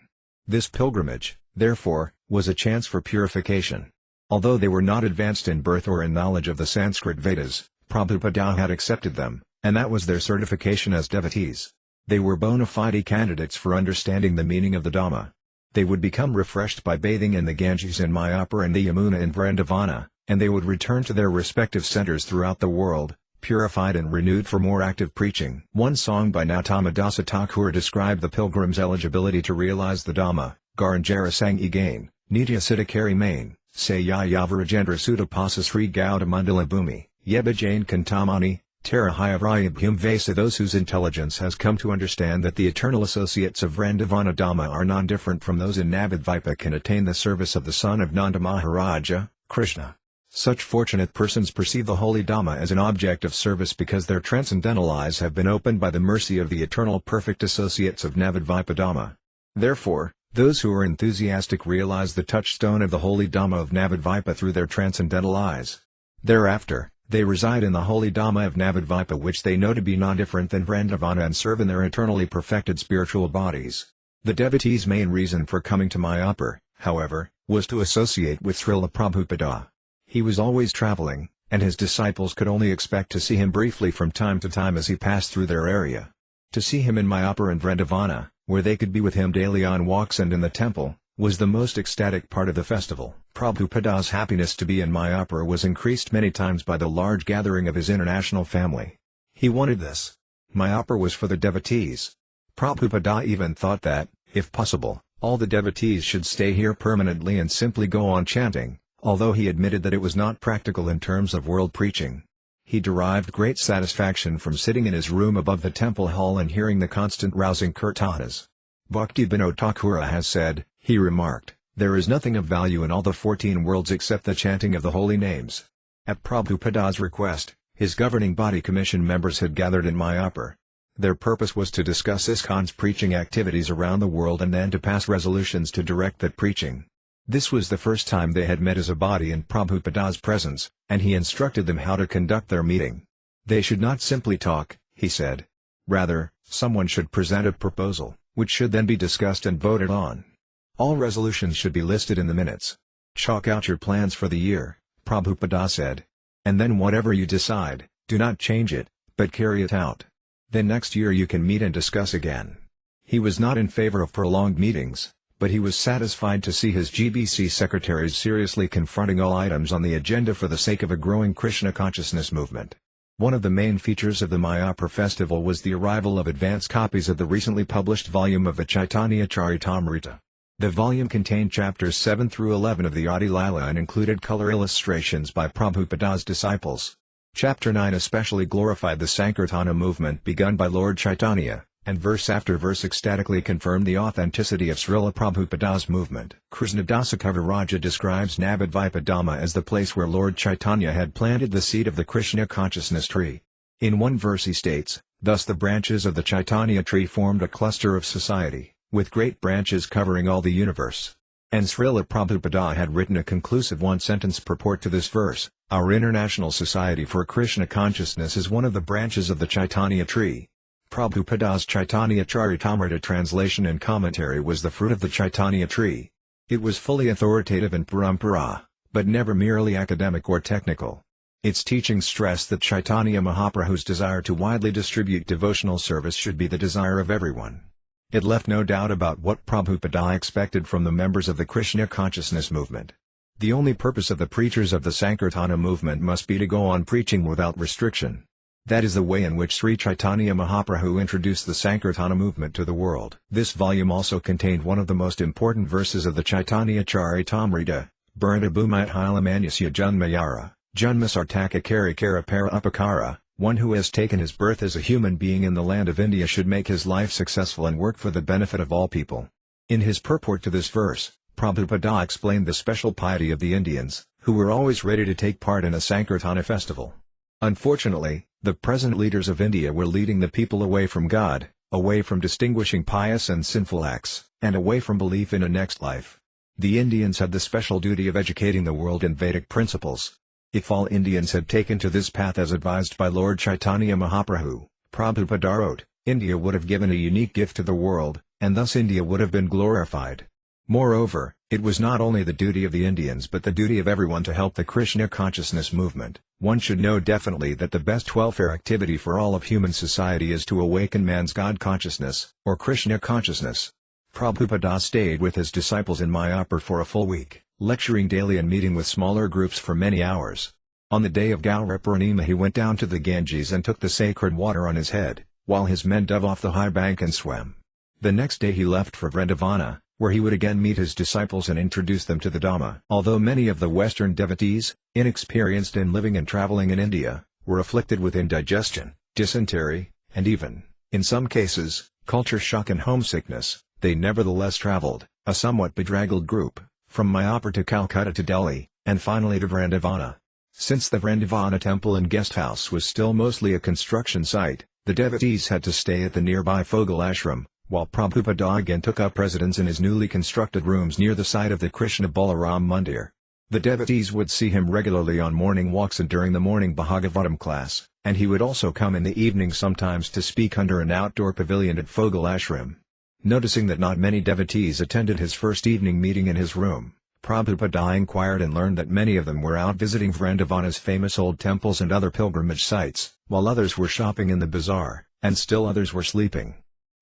This pilgrimage, therefore, was a chance for purification. Although they were not advanced in birth or in knowledge of the Sanskrit Vedas, Prabhupada had accepted them, and that was their certification as devotees. They were bona fide candidates for understanding the meaning of the Dhamma. They would become refreshed by bathing in the Ganges in Mayapur and the Yamuna in Vrindavana, and they would return to their respective centers throughout the world, purified and renewed for more active preaching. One song by Nautama Dasa Thakur described the pilgrim's eligibility to realize the Dhamma, Garanjara sang Egain, Nitya Siddhakari Main, Say Yavarajendra Sudha Pasa Sri Gauda Mandala Bhumi, Yeba Jain Kantamani, Tara Hayavrayabhyam Vesa. Those whose intelligence has come to understand that the eternal associates of Vrindavana Dhamma are non-different from those in Navadvipa can attain the service of the son of Nanda Maharaja, Krishna. Such fortunate persons perceive the holy Dhamma as an object of service because their transcendental eyes have been opened by the mercy of the eternal perfect associates of Navadvipa Dhamma. Therefore, those who are enthusiastic realize the touchstone of the holy Dhamma of Navadvipa through their transcendental eyes. Thereafter, they reside in the holy Dhamma of Navadvipa, which they know to be non-different than Vrindavana, and serve in their eternally perfected spiritual bodies. The devotee's main reason for coming to Mayapur, however, was to associate with Śrīla Prabhupāda. He was always traveling, and his disciples could only expect to see him briefly from time to time as he passed through their area. To see him in Mayapur and Vrindavana, where they could be with him daily on walks and in the temple, was the most ecstatic part of the festival. Prabhupada's happiness to be in Mayapur was increased many times by the large gathering of his international family. He wanted this. Mayapur was for the devotees. Prabhupada even thought that, if possible, all the devotees should stay here permanently and simply go on chanting, although he admitted that it was not practical in terms of world preaching. He derived great satisfaction from sitting in his room above the temple hall and hearing the constant rousing kirtanas. Bhaktivedanta Thakura has said, he remarked, "There is nothing of value in all the 14 worlds except the chanting of the holy names." At Prabhupada's request, his governing body commission members had gathered in Mayapur. Their purpose was to discuss ISKCON's preaching activities around the world and then to pass resolutions to direct that preaching. This was the first time they had met as a body in Prabhupada's presence, and he instructed them how to conduct their meeting. They should not simply talk, he said. Rather, someone should present a proposal, which should then be discussed and voted on. All resolutions should be listed in the minutes. Chalk out your plans for the year, Prabhupada said. And then whatever you decide, do not change it, but carry it out. Then next year you can meet and discuss again. He was not in favor of prolonged meetings, but he was satisfied to see his GBC secretaries seriously confronting all items on the agenda for the sake of a growing Krishna consciousness movement. One of the main features of the Mayapur festival was the arrival of advance copies of the recently published volume of the Chaitanya Charitamrita. The volume contained chapters 7 through 11 of the Adi Lila and included color illustrations by Prabhupada's disciples. Chapter 9 especially glorified the Sankirtana movement begun by Lord Chaitanya, and verse after verse ecstatically confirmed the authenticity of Śrīla Prabhupada's movement. Krishnadasa Kaviraja describes Navadvipa Dhamma as the place where Lord Chaitanya had planted the seed of the Krishna consciousness tree. In one verse he states, "Thus the branches of the Chaitanya tree formed a cluster of society, with great branches covering all the universe." And Śrīla Prabhupada had written a conclusive one-sentence purport to this verse, "Our International Society for Krishna Consciousness is one of the branches of the Chaitanya tree." Prabhupada's Chaitanya Charitamrita translation and commentary was the fruit of the Chaitanya tree. It was fully authoritative and parampara, but never merely academic or technical. Its teachings stressed that Chaitanya Mahaprabhu's desire to widely distribute devotional service should be the desire of everyone. It left no doubt about what Prabhupada expected from the members of the Krishna consciousness movement. The only purpose of the preachers of the Sankirtana movement must be to go on preaching without restriction. That is the way in which Sri Chaitanya Mahaprabhu introduced the Sankirtana movement to the world. This volume also contained one of the most important verses of the Chaitanya Charitamrita, Bhurna Bhumayat Hilamanyasya Janmayara, Janmasartaka Kara Kara Para Upakara. One who has taken his birth as a human being in the land of India should make his life successful and work for the benefit of all people. In his purport to this verse, Prabhupada explained the special piety of the Indians, who were always ready to take part in a Sankirtana festival. Unfortunately, the present leaders of India were leading the people away from God, away from distinguishing pious and sinful acts, and away from belief in a next life. The Indians had the special duty of educating the world in Vedic principles. If all Indians had taken to this path as advised by Lord Chaitanya Mahaprabhu, Prabhupada wrote, India would have given a unique gift to the world, and thus India would have been glorified. Moreover, it was not only the duty of the Indians but the duty of everyone to help the Krishna consciousness movement. One should know definitely that the best welfare activity for all of human society is to awaken man's God consciousness, or Krishna consciousness. Prabhupada stayed with his disciples in Mayapur for a full week, lecturing daily and meeting with smaller groups for many hours. On the day of Gaura Purnima he went down to the Ganges and took the sacred water on his head, while his men dove off the high bank and swam. The next day he left for Vrindavana, where he would again meet his disciples and introduce them to the Dhamma. Although many of the Western devotees, inexperienced in living and traveling in India, were afflicted with indigestion, dysentery, and even, in some cases, culture shock and homesickness, they nevertheless traveled, a somewhat bedraggled group, from Mayapur to Calcutta to Delhi, and finally to Vrindavana. Since the Vrindavana temple and guest house was still mostly a construction site, the devotees had to stay at the nearby Fogal ashram, while Prabhupada again took up residence in his newly constructed rooms near the site of the Krishna Balaram Mandir. The devotees would see him regularly on morning walks and during the morning Bhagavatam class, and he would also come in the evening sometimes to speak under an outdoor pavilion at Fogal ashram. Noticing that not many devotees attended his first evening meeting in his room, Prabhupada inquired and learned that many of them were out visiting Vrindavana's famous old temples and other pilgrimage sites, while others were shopping in the bazaar, and still others were sleeping.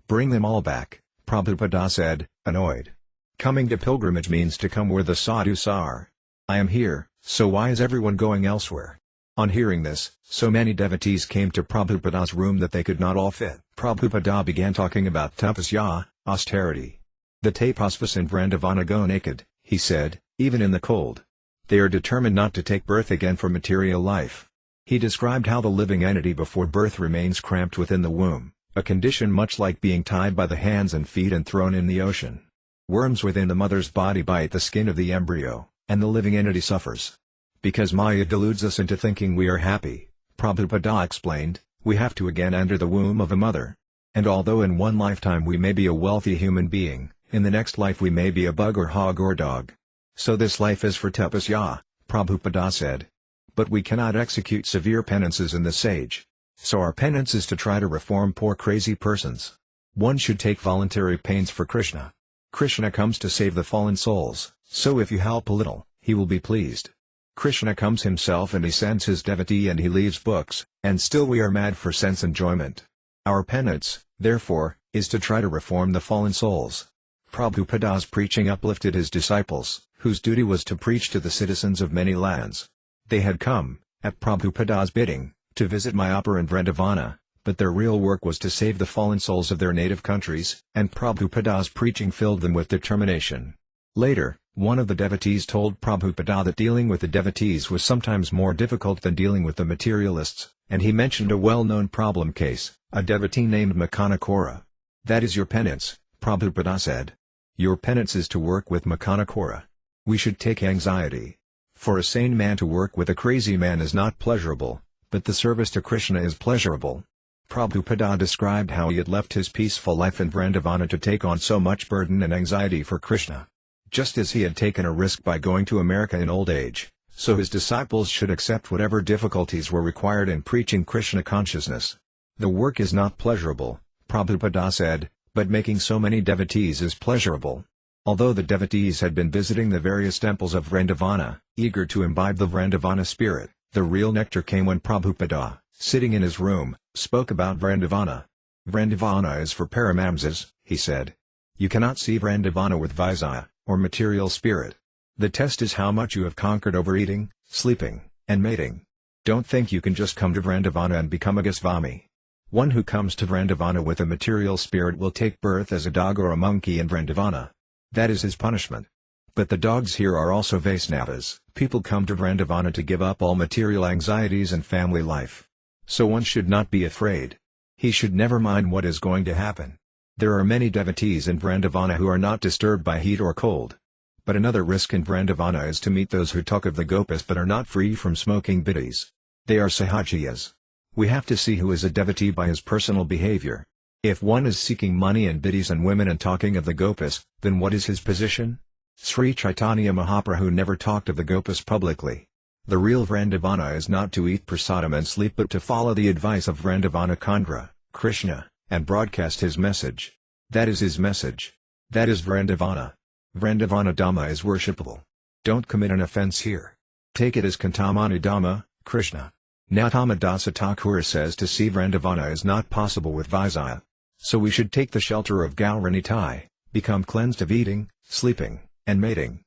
"Bring them all back," Prabhupada said, annoyed. "Coming to pilgrimage means to come where the sadhus are. I am here, so why is everyone going elsewhere?" On hearing this, so many devotees came to Prabhupada's room that they could not all fit. Prabhupada began talking about tapasya, austerity. "The tapasvas in Vrindavana go naked," he said, "even in the cold. They are determined not to take birth again for material life." He described how the living entity before birth remains cramped within the womb, a condition much like being tied by the hands and feet and thrown in the ocean. Worms within the mother's body bite the skin of the embryo, and the living entity suffers. Because Maya deludes us into thinking we are happy, Prabhupada explained, we have to again enter the womb of a mother. And although in one lifetime we may be a wealthy human being, in the next life we may be a bug or hog or dog. So this life is for tapasya, Prabhupada said. But we cannot execute severe penances in this age. So our penance is to try to reform poor crazy persons. One should take voluntary pains for Krishna. Krishna comes to save the fallen souls, so if you help a little, he will be pleased. Krishna comes himself and he sends his devotee and he leaves books, and still we are mad for sense enjoyment. Our penance, therefore, is to try to reform the fallen souls. Prabhupada's preaching uplifted his disciples, whose duty was to preach to the citizens of many lands. They had come, at Prabhupada's bidding, to visit Mayapur and Vrindavana, but their real work was to save the fallen souls of their native countries, and Prabhupada's preaching filled them with determination. Later, one of the devotees told Prabhupada that dealing with the devotees was sometimes more difficult than dealing with the materialists, and he mentioned a well-known problem case, a devotee named Makanakora. "That is your penance," Prabhupada said. "Your penance is to work with Makanakora. We should take anxiety. For a sane man to work with a crazy man is not pleasurable, but the service to Krishna is pleasurable." Prabhupada described how he had left his peaceful life in Vrindavana to take on so much burden and anxiety for Krishna. Just as he had taken a risk by going to America in old age, so his disciples should accept whatever difficulties were required in preaching Krishna consciousness. The work is not pleasurable, Prabhupada said, but making so many devotees is pleasurable. Although the devotees had been visiting the various temples of Vrindavana, eager to imbibe the Vrindavana spirit, the real nectar came when Prabhupada, sitting in his room, spoke about Vrindavana. "Vrindavana is for paramamsas," he said. "You cannot see Vrindavana with Vaisya, or material spirit. The test is how much you have conquered overeating, sleeping, and mating. Don't think you can just come to Vrindavana and become a Goswami. One who comes to Vrindavana with a material spirit will take birth as a dog or a monkey in Vrindavana. That is his punishment. But the dogs here are also Vaisnavas. People come to Vrindavana to give up all material anxieties and family life. So one should not be afraid. He should never mind what is going to happen. There are many devotees in Vrindavana who are not disturbed by heat or cold. But another risk in Vrindavana is to meet those who talk of the gopis but are not free from smoking bidis. They are sahajiyas. We have to see who is a devotee by his personal behavior. If one is seeking money and bidis and women and talking of the gopis, then what is his position? Sri Chaitanya Mahaprabhu never talked of the gopis publicly. The real Vrindavana is not to eat prasadam and sleep but to follow the advice of Vrindavana Kandra, Krishna, and broadcast his message. That is his message. That is Vrindavana. Vrindavana Dhamma is worshipable. Don't commit an offense here. Take it as Kantamani Dhamma, Krishna. Nautama Dāsa Thakur says to see Vrindavana is not possible with Vaisya. So we should take the shelter of Gauranitai, become cleansed of eating, sleeping, and mating.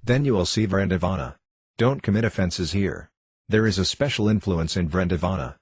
Then you will see Vrindavana. Don't commit offenses here. There is a special influence in Vrindavana.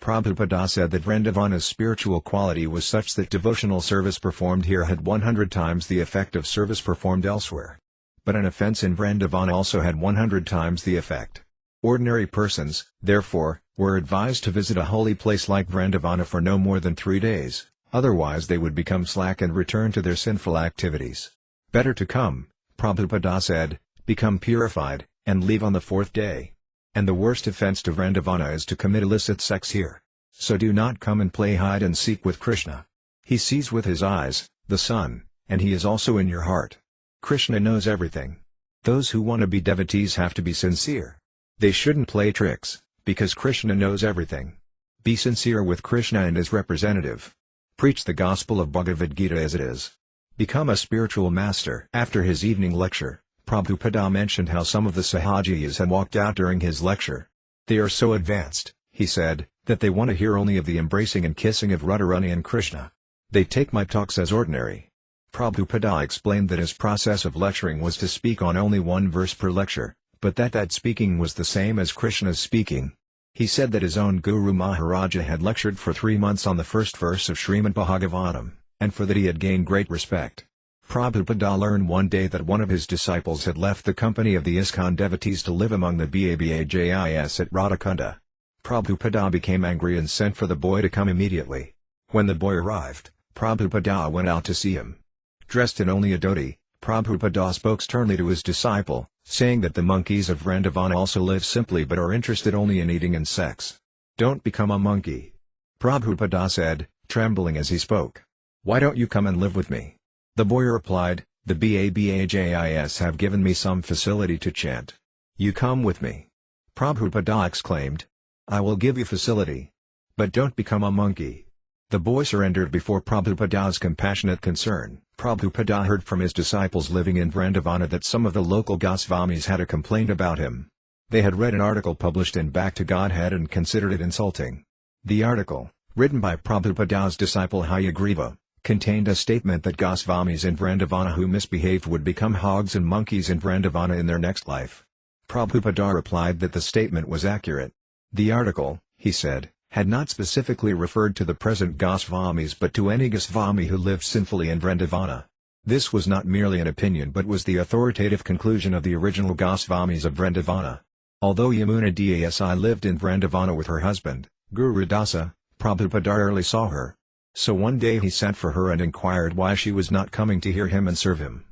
Prabhupada said that Vrindavana's spiritual quality was such that devotional service performed here had 100 times the effect of service performed elsewhere. But an offense in Vrindavana also had 100 times the effect. Ordinary persons, therefore, were advised to visit a holy place like Vrindavana for no more than 3 days, otherwise they would become slack and return to their sinful activities. Better to come, Prabhupada said, become purified, and leave on the 4th day. And the worst offense to Vrindavana is to commit illicit sex here. So do not come and play hide and seek with Krishna. He sees with his eyes, the sun, and he is also in your heart. Krishna knows everything. Those who want to be devotees have to be sincere. They shouldn't play tricks, because Krishna knows everything. Be sincere with Krishna and his representative. Preach the gospel of Bhagavad Gita as it is. Become a spiritual master. After his evening lecture, Prabhupada mentioned how some of the Sahajiyas had walked out during his lecture. They are so advanced, he said, that they want to hear only of the embracing and kissing of Radharani and Krishna. They take my talks as ordinary. Prabhupada explained that his process of lecturing was to speak on only one verse per lecture, but that speaking was the same as Krishna's speaking. He said that his own Guru Maharaja had lectured for 3 months on the first verse of Srimad Bhagavatam, and for that he had gained great respect. Prabhupada learned one day that one of his disciples had left the company of the ISKCON devotees to live among the Bhajis at Radhakunda. Prabhupada became angry and sent for the boy to come immediately. When the boy arrived, Prabhupada went out to see him. Dressed in only a dhoti, Prabhupada spoke sternly to his disciple, saying that the monkeys of Vrindavana also live simply but are interested only in eating and sex. Don't become a monkey. Prabhupada said, trembling as he spoke. Why don't you come and live with me? The boy replied, the Bhajis have given me some facility to chant. You come with me. Prabhupada exclaimed. I will give you facility. But don't become a monkey. The boy surrendered before Prabhupada's compassionate concern. Prabhupada heard from his disciples living in Vrindavana that some of the local Goswamis had a complaint about him. They had read an article published in Back to Godhead and considered it insulting. The article, written by Prabhupada's disciple Hayagriva, contained a statement that Goswamis in Vrindavana who misbehaved would become hogs and monkeys in Vrindavana in their next life. Prabhupada replied that the statement was accurate. The article, he said, had not specifically referred to the present Goswamis but to any Goswami who lived sinfully in Vrindavana. This was not merely an opinion but was the authoritative conclusion of the original Goswamis of Vrindavana. Although Yamuna Dāsa lived in Vrindavana with her husband, Guru Dāsa, Prabhupada rarely saw her. So one day he sent for her and inquired why she was not coming to hear him and serve him.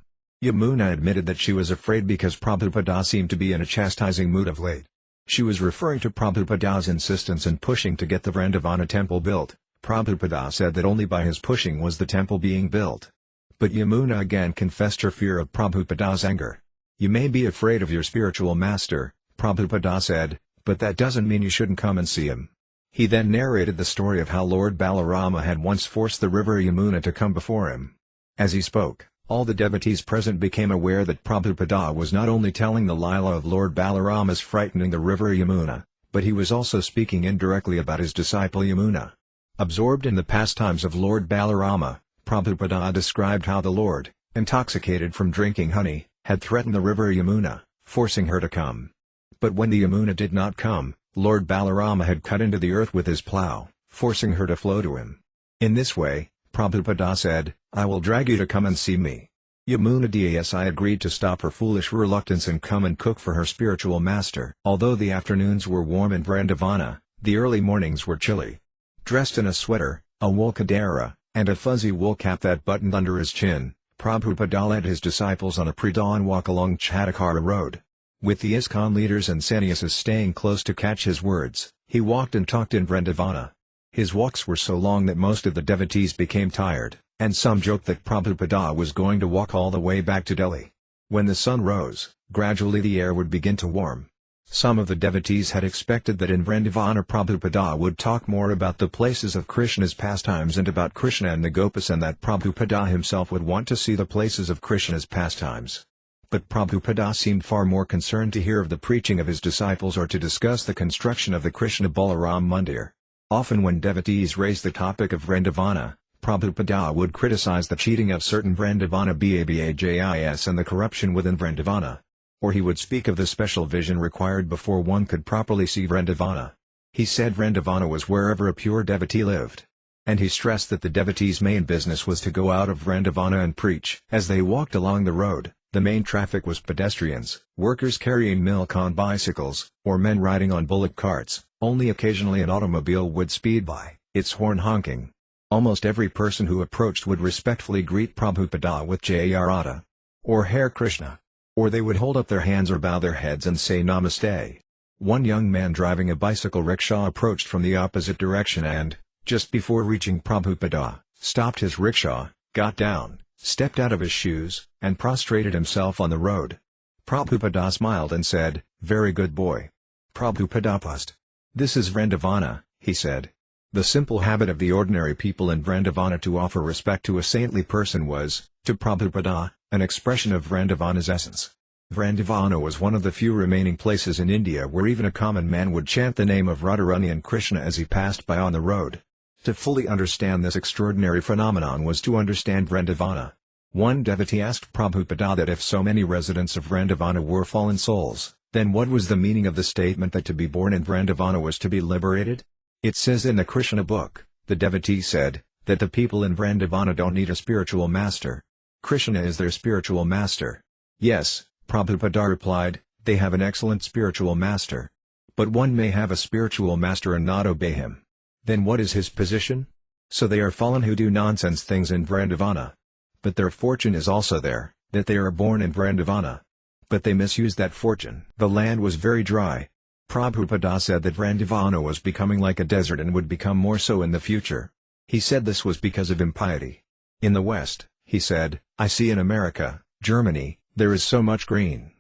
Yamuna admitted that she was afraid because Prabhupada seemed to be in a chastising mood of late. She was referring to Prabhupada's insistence in pushing to get the Vrindavana temple built. Prabhupada said that only by his pushing was the temple being built. But Yamuna again confessed her fear of Prabhupada's anger. You may be afraid of your spiritual master, Prabhupada said, but that doesn't mean you shouldn't come and see him. He then narrated the story of how Lord Balarama had once forced the river Yamuna to come before him. As he spoke, all the devotees present became aware that Prabhupada was not only telling the Lila of Lord Balarama's frightening the river Yamuna, but he was also speaking indirectly about his disciple Yamuna. Absorbed in the pastimes of Lord Balarama, Prabhupada described how the Lord, intoxicated from drinking honey, had threatened the river Yamuna, forcing her to come. But when the Yamuna did not come, Lord Balarama had cut into the earth with his plough, forcing her to flow to him. In this way, Prabhupada said, I will drag you to come and see me. Yamuna Dāsa agreed to stop her foolish reluctance and come and cook for her spiritual master. Although the afternoons were warm in Vrindavana, the early mornings were chilly. Dressed in a sweater, a wool kadara, and a fuzzy wool cap that buttoned under his chin, Prabhupada led his disciples on a pre-dawn walk along Chatakara Road. With the ISKCON leaders and sannyasis staying close to catch his words, he walked and talked in Vrindavana. His walks were so long that most of the devotees became tired, and some joked that Prabhupada was going to walk all the way back to Delhi. When the sun rose, gradually the air would begin to warm. Some of the devotees had expected that in Vrindavana Prabhupada would talk more about the places of Krishna's pastimes and about Krishna and the Gopas, and that Prabhupada himself would want to see the places of Krishna's pastimes. But Prabhupada seemed far more concerned to hear of the preaching of his disciples or to discuss the construction of the Krishna Balaram Mandir. Often when devotees raised the topic of Vrindavana, Prabhupada would criticize the cheating of certain Vrindavana Bhajis and the corruption within Vrindavana. Or he would speak of the special vision required before one could properly see Vrindavana. He said Vrindavana was wherever a pure devotee lived. And he stressed that the devotee's main business was to go out of Vrindavana and preach. As they walked along the road, the main traffic was pedestrians, workers carrying milk on bicycles, or men riding on bullock carts. Only occasionally an automobile would speed by, its horn honking. Almost every person who approached would respectfully greet Prabhupada with Jai Radha, or Hare Krishna. Or they would hold up their hands or bow their heads and say Namaste. One young man driving a bicycle rickshaw approached from the opposite direction and, just before reaching Prabhupada, stopped his rickshaw, got down, stepped out of his shoes, and prostrated himself on the road. Prabhupada smiled and said, "Very good boy." Prabhupada paused. "This is Vrindavana," he said. The simple habit of the ordinary people in Vrindavana to offer respect to a saintly person was, to Prabhupada, an expression of Vrindavana's essence. Vrindavana was one of the few remaining places in India where even a common man would chant the name of Radharani and Krishna as he passed by on the road. To fully understand this extraordinary phenomenon was to understand Vrindavana. One devotee asked Prabhupada that if so many residents of Vrindavana were fallen souls, then what was the meaning of the statement that to be born in Vrindavana was to be liberated? It says in the Krishna book, the devotee said, that the people in Vrindavana don't need a spiritual master. Krishna is their spiritual master. Yes, Prabhupada replied, they have an excellent spiritual master. But one may have a spiritual master and not obey him. Then what is his position? So they are fallen who do nonsense things in Vrindavana. But their fortune is also there, that they are born in Vrindavana. But they misuse that fortune. The land was very dry. Prabhupada said that Vrindavana was becoming like a desert and would become more so in the future. He said this was because of impiety. In the West, he said, I see in America, Germany, there is so much green.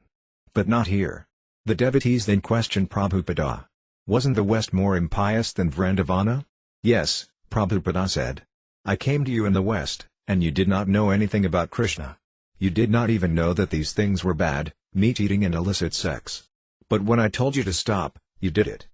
But not here. The devotees then questioned Prabhupada. Wasn't the West more impious than Vrindavana? Yes, Prabhupada said. I came to you in the West, and you did not know anything about Krishna. You did not even know that these things were bad, meat eating and illicit sex. But when I told you to stop, you did it.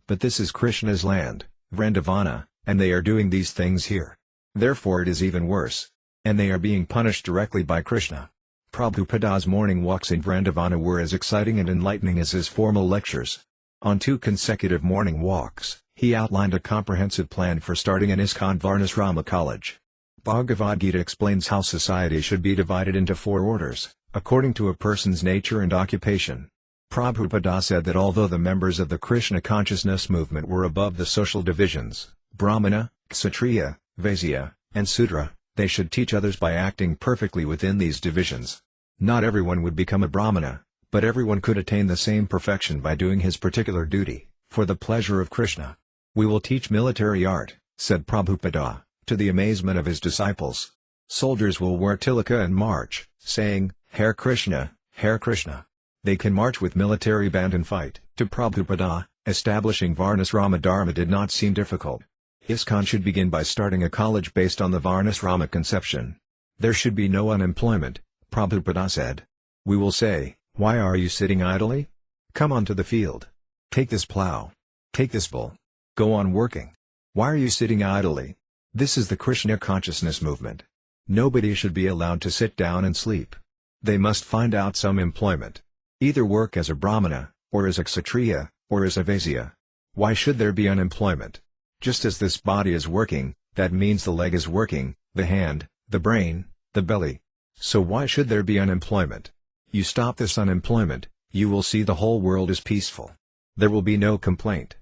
But this is Krishna's land, Vrindavana, and they are doing these things here. Therefore it is even worse. And they are being punished directly by Krishna. Prabhupada's morning walks in Vrindavana were as exciting and enlightening as his formal lectures. On 2 consecutive morning walks, he outlined a comprehensive plan for starting an ISKCON Varnasrama college. Bhagavad Gita explains how society should be divided into 4 orders, according to a person's nature and occupation. Prabhupada said that although the members of the Krishna consciousness movement were above the social divisions, Brahmana, Kshatriya, Vaisya, and Sudra, they should teach others by acting perfectly within these divisions. Not everyone would become a Brahmana, but everyone could attain the same perfection by doing his particular duty, for the pleasure of Krishna. We will teach military art, said Prabhupada, to the amazement of his disciples. Soldiers will wear tilaka and march, saying, Hare Krishna, Hare Krishna. They can march with military band and fight. To Prabhupada, establishing Varnasrama Dharma did not seem difficult. ISKCON should begin by starting a college based on the Varnasrama conception. There should be no unemployment, Prabhupada said. We will say, why are you sitting idly? Come onto the field. Take this plow. Take this bull. Go on working. Why are you sitting idly? This is the Krishna consciousness movement. Nobody should be allowed to sit down and sleep. They must find out some employment. Either work as a Brahmana, or as a Kshatriya, or as a Vaisya. Why should there be unemployment? Just as this body is working, that means the leg is working, the hand, the brain, the belly. So why should there be unemployment? You stop this unemployment, you will see the whole world is peaceful. There will be no complaint.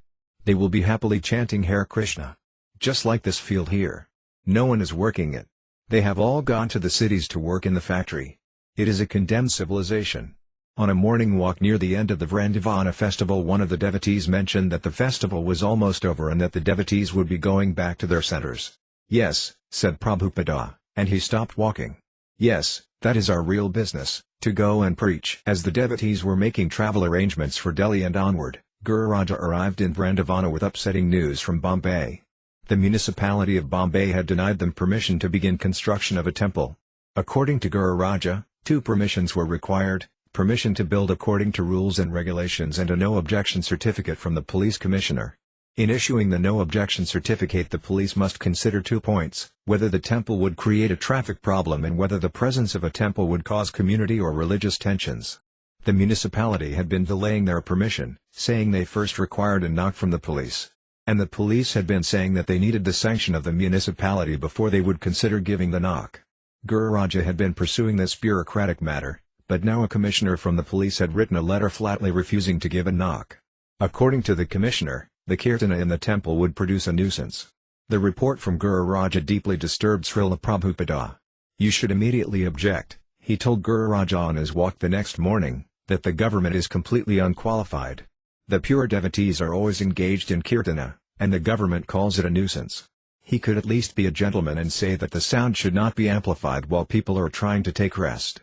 They will be happily chanting Hare Krishna. Just like this field here. No one is working it. They have all gone to the cities to work in the factory. It is a condemned civilization. On a morning walk near the end of the Vrindavana festival, one of the devotees mentioned that the festival was almost over and that the devotees would be going back to their centers. Yes, said Prabhupada, and he stopped walking. Yes, that is our real business, to go and preach. As the devotees were making travel arrangements for Delhi and onward, Guru Raja arrived in Vrindavana with upsetting news from Bombay. The municipality of Bombay had denied them permission to begin construction of a temple. According to Guru Raja, 2 permissions were required. Permission to build according to rules and regulations and a no-objection certificate from the police commissioner. In issuing the no-objection certificate, the police must consider 2 points, whether the temple would create a traffic problem and whether the presence of a temple would cause community or religious tensions. The municipality had been delaying their permission, saying they first required a knock from the police. And the police had been saying that they needed the sanction of the municipality before they would consider giving the knock. Guru Raja had been pursuing this bureaucratic matter, but now a commissioner from the police had written a letter flatly refusing to give a knock. According to the commissioner, the kirtana in the temple would produce a nuisance. The report from Guru Raja deeply disturbed Śrīla Prabhupāda. "You should immediately object," he told Guru Raja on his walk the next morning, "that the government is completely unqualified. The pure devotees are always engaged in kirtana, and the government calls it a nuisance." He could at least be a gentleman and say that the sound should not be amplified while people are trying to take rest.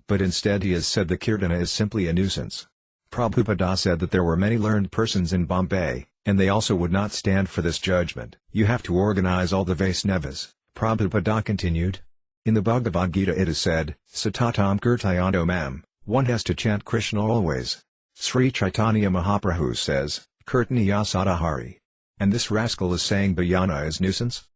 But instead he has said the kirtana is simply a nuisance. Prabhupada said that there were many learned persons in Bombay, and they also would not stand for this judgment. "You have to organize all the Vaisnavas," Prabhupada continued. In the Bhagavad Gita it is said, "Satatam kirtayano mam," one has to chant Krishna always. Sri Chaitanya Mahaprabhu says, "Kirtaniya sadahari." And this rascal is saying bhajana is nuisance?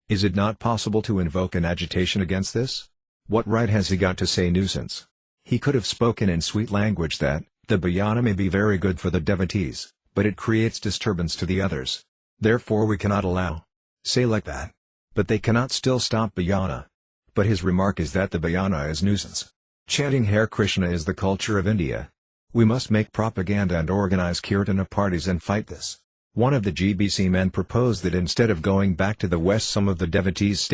Is it not possible to invoke an agitation against this? What right has he got to say nuisance? He could have spoken in sweet language that, the bhajana may be very good for the devotees, but it creates disturbance to the others. Therefore we cannot allow. Say like that. But they cannot still stop bhajana. But his remark is that the bhajana is nuisance. Chanting Hare Krishna is the culture of India. We must make propaganda and organize kirtana parties and fight this. One of the GBC men proposed that instead of going back to the west some of the devotees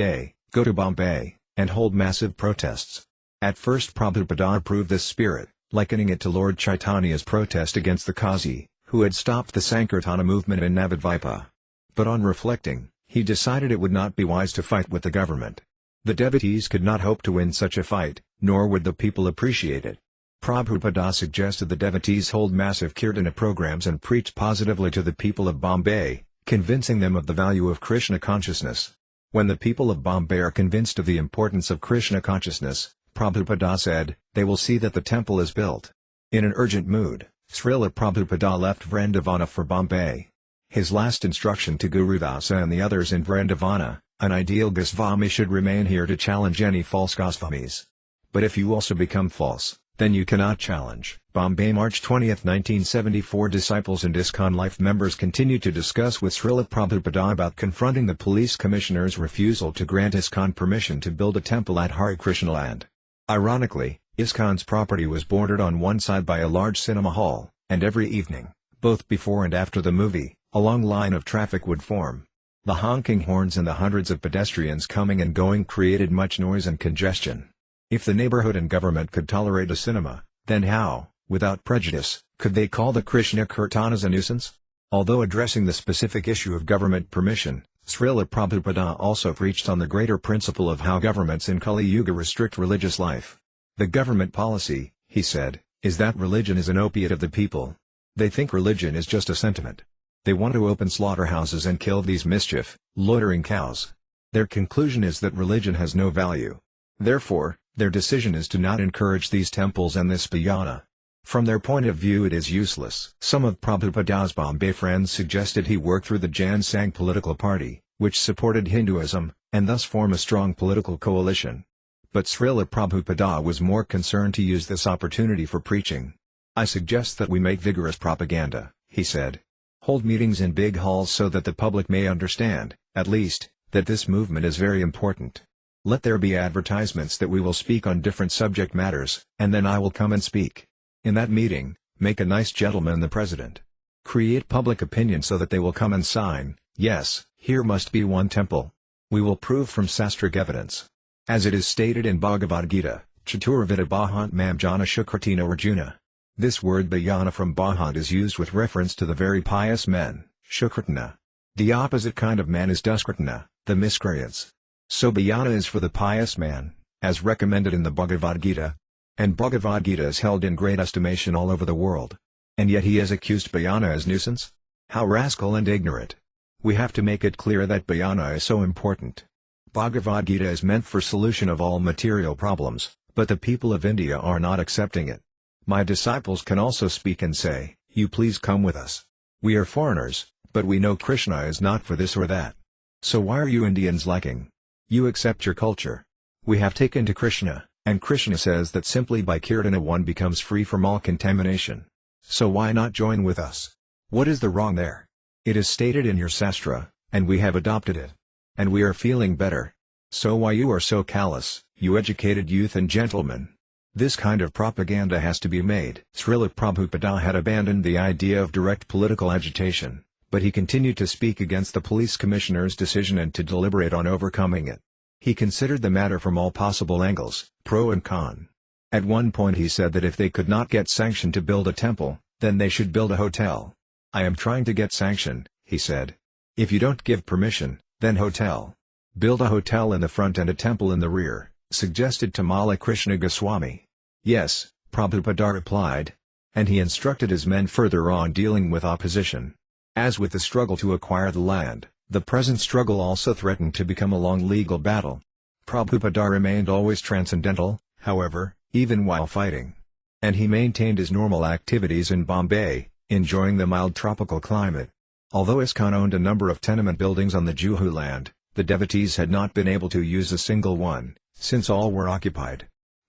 go to Bombay, and hold massive protests. At first Prabhupada approved this spirit, likening it to Lord Chaitanya's protest against the Qazi, who had stopped the Sankirtana movement in Navadvipa. But on reflecting, he decided it would not be wise to fight with the government. The devotees could not hope to win such a fight, nor would the people appreciate it. Prabhupada suggested the devotees hold massive kirtana programs and preach positively to the people of Bombay, convincing them of the value of Krishna consciousness. When the people of Bombay are convinced of the importance of Krishna consciousness, Prabhupada said, they will see that the temple is built. In an urgent mood, Śrīla Prabhupada left Vrindavana for Bombay. His last instruction to Guru Dāsa and the others in Vrindavana, an ideal Goswami should remain here to challenge any false Goswamis. But if you also become false, then you cannot challenge. Bombay, March 20, 1974. Disciples and ISKCON Life members continue to discuss with Śrīla Prabhupada about confronting the police commissioner's refusal to grant ISKCON permission to build a temple at Hare Krishna land. Ironically, ISKCON's property was bordered on one side by a large cinema hall, and every evening, both before and after the movie, a long line of traffic would form. The honking horns and the hundreds of pedestrians coming and going created much noise and congestion. If the neighborhood and government could tolerate a cinema, then how, without prejudice, could they call the Krishna Kirtanas a nuisance? Although addressing the specific issue of government permission, Śrīla Prabhupada also preached on the greater principle of how governments in Kali Yuga restrict religious life. The government policy, he said, is that religion is an opiate of the people. They think religion is just a sentiment. They want to open slaughterhouses and kill these mischief, loitering cows. Their conclusion is that religion has no value. Therefore, their decision is to not encourage these temples and this bhajana. From their point of view it is useless. Some of Prabhupada's Bombay friends suggested he work through the Jan Sangh political party, which supported Hinduism, and thus form a strong political coalition. But Śrīla Prabhupada was more concerned to use this opportunity for preaching. I suggest that we make vigorous propaganda, he said. Hold meetings in big halls so that the public may understand, at least, that this movement is very important. Let there be advertisements that we will speak on different subject matters, and then I will come and speak. In that meeting, make a nice gentleman the president. Create public opinion so that they will come and sign, yes, here must be one temple. We will prove from sastric evidence. As it is stated in Bhagavad Gita, Chaturvida Bhajant Mam Jana Shukratina Arjuna. This word bhajana from Bhajant is used with reference to the very pious men, Shukritana. The opposite kind of man is Duskritana, the miscreants. So bhajana is for the pious man, as recommended in the Bhagavad Gita. And Bhagavad Gita is held in great estimation all over the world. And yet he has accused bhajana as nuisance? How rascal and ignorant. We have to make it clear that bhajana is so important. Bhagavad Gita is meant for solution of all material problems, but the people of India are not accepting it. My disciples can also speak and say, you please come with us. We are foreigners, but we know Krishna is not for this or that. So why are you Indians lacking? You accept your culture. We have taken to Krishna, And Krishna says that simply by kirtana one becomes free from all contamination. So why not join with us? What is the wrong there? It is stated in your sastra, and we have adopted it. And we are feeling better. So why you are so callous, you educated youth and gentlemen? This kind of propaganda has to be made. Srila Prabhupada had abandoned the idea of direct political agitation, but he continued to speak against the police commissioner's decision and to deliberate on overcoming it. He considered the matter from all possible angles, pro and con. At one point he said that if they could not get sanction to build a temple, then they should build a hotel. I am trying to get sanction, he said. If you don't give permission, then hotel. Build a hotel in the front and a temple in the rear, suggested Tamala Krishna Goswami. Yes, Prabhupada replied. And he instructed his men further on dealing with opposition. As with the struggle to acquire the land, the present struggle also threatened to become a long legal battle. Prabhupada remained always transcendental, however, even while fighting. And he maintained his normal activities in Bombay, enjoying the mild tropical climate. Although ISKCON owned a number of tenement buildings on the Juhu land, the devotees had not been able to use a single one, since all were occupied.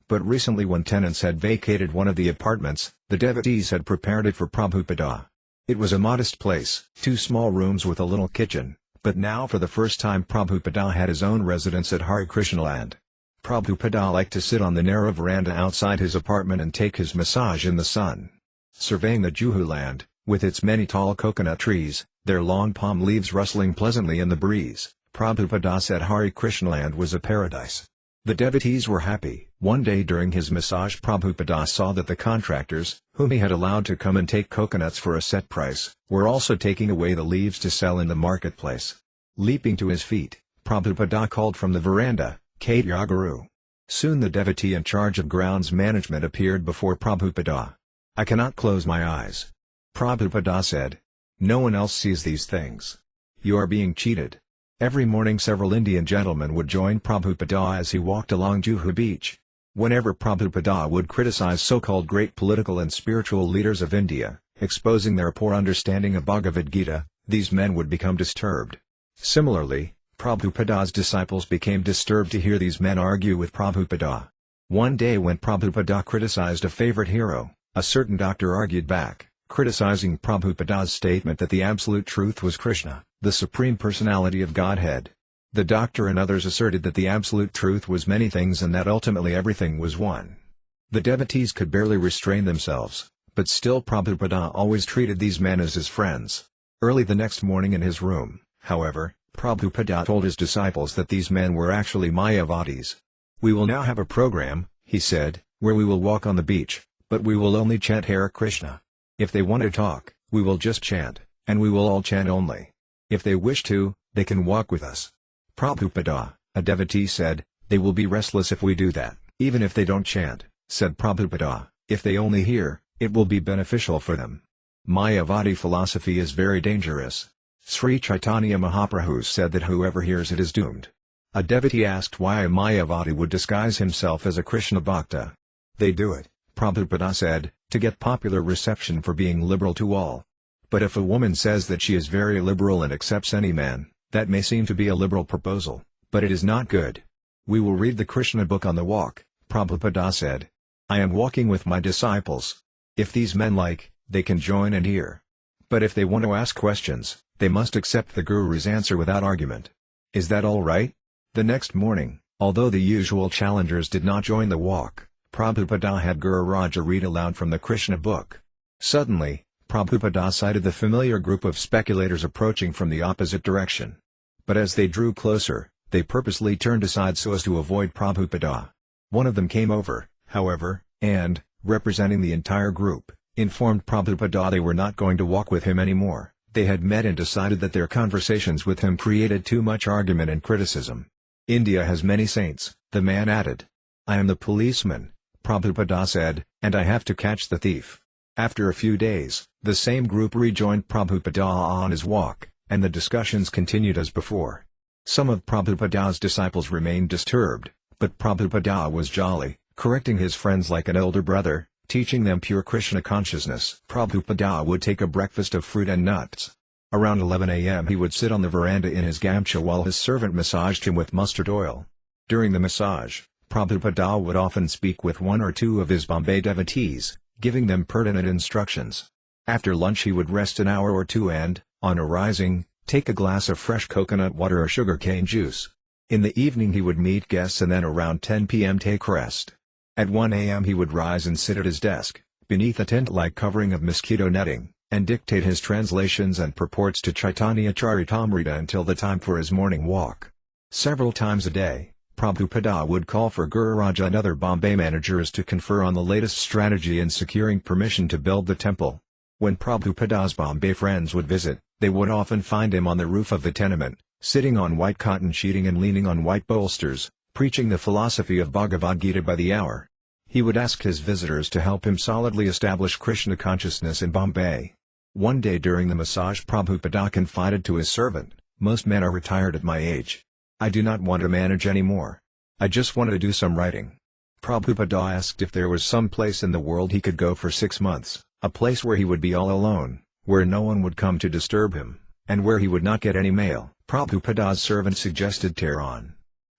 But recently when tenants had vacated one of the apartments, the devotees had prepared it for Prabhupada. It was a modest place, 2 small rooms with a little kitchen, but now for the first time Prabhupada had his own residence at Hare Krishna land. Prabhupada liked to sit on the narrow veranda outside his apartment and take his massage in the sun. Surveying the Juhu land, with its many tall coconut trees, their long palm leaves rustling pleasantly in the breeze, Prabhupada said Hare Krishna land was a paradise. The devotees were happy. One day during his massage Prabhupada saw that the contractors, whom he had allowed to come and take coconuts for a set price, were also taking away the leaves to sell in the marketplace. Leaping to his feet, Prabhupada called from the veranda, Katyaguru. Soon the devotee in charge of grounds management appeared before Prabhupada. I cannot close my eyes. Prabhupada said. No one else sees these things. You are being cheated. Every morning several Indian gentlemen would join Prabhupada as he walked along Juhu beach. Whenever Prabhupada would criticize so-called great political and spiritual leaders of India, exposing their poor understanding of Bhagavad Gita, these men would become disturbed. Similarly, Prabhupada's disciples became disturbed to hear these men argue with Prabhupada. One day when Prabhupada criticized a favorite hero, a certain doctor argued back, criticizing Prabhupada's statement that the absolute truth was Krishna, the Supreme Personality of Godhead. The doctor and others asserted that the absolute truth was many things and that ultimately everything was one. The devotees could barely restrain themselves, but still Prabhupada always treated these men as his friends. Early the next morning in his room, however, Prabhupada told his disciples that these men were actually Mayavadis. We will now have a program, he said, where we will walk on the beach, but we will only chant Hare Krishna. If they want to talk, we will just chant, and we will all chant only. If they wish to, they can walk with us. Prabhupada, a devotee said, they will be restless if we do that. Even if they don't chant, said Prabhupada, if they only hear, it will be beneficial for them. Mayavadi philosophy is very dangerous. Sri Chaitanya Mahaprabhu said that whoever hears it is doomed. A devotee asked why a Mayavadi would disguise himself as a Krishna Bhakta. They do it, Prabhupada said, to get popular reception for being liberal to all. But if a woman says that she is very liberal and accepts any man, that may seem to be a liberal proposal, but it is not good. We will read the Krishna book on the walk, Prabhupada said. I am walking with my disciples. If these men like, they can join and hear. But if they want to ask questions, they must accept the Guru's answer without argument. Is that all right? The next morning, although the usual challengers did not join the walk, Prabhupada had Guru Raja read aloud from the Krishna book. Suddenly, Prabhupada sighted the familiar group of speculators approaching from the opposite direction. But as they drew closer, they purposely turned aside so as to avoid Prabhupada. One of them came over, however, and, representing the entire group, informed Prabhupada they were not going to walk with him anymore. They had met and decided that their conversations with him created too much argument and criticism. India has many saints, the man added. I am the policeman, Prabhupada said, and I have to catch the thief. After a few days, the same group rejoined Prabhupada on his walk, and the discussions continued as before. Some of Prabhupada's disciples remained disturbed, but Prabhupada was jolly, correcting his friends like an elder brother, teaching them pure Krishna consciousness. Prabhupada would take a breakfast of fruit and nuts. Around 11 a.m. he would sit on the veranda in his gamcha while his servant massaged him with mustard oil. During the massage, Prabhupada would often speak with one or two of his Bombay devotees, giving them pertinent instructions. After lunch he would rest an hour or two and, on arising, take a glass of fresh coconut water or sugarcane juice. In the evening he would meet guests and then around 10 p.m. take rest. At 1 a.m. he would rise and sit at his desk, beneath a tent-like covering of mosquito netting, and dictate his translations and purports to Chaitanya Charitamrita until the time for his morning walk. Several times a day, Prabhupada would call for Guru Raja and other Bombay managers to confer on the latest strategy in securing permission to build the temple. When Prabhupada's Bombay friends would visit, they would often find him on the roof of the tenement, sitting on white cotton sheeting and leaning on white bolsters, preaching the philosophy of Bhagavad Gita by the hour. He would ask his visitors to help him solidly establish Krishna consciousness in Bombay. One day during the massage Prabhupada confided to his servant, "Most men are retired at my age. I do not want to manage anymore. I just want to do some writing." Prabhupada asked if there was some place in the world he could go for 6 months, a place where he would be all alone, where no one would come to disturb him, and where he would not get any mail. Prabhupada's servant suggested Tehran.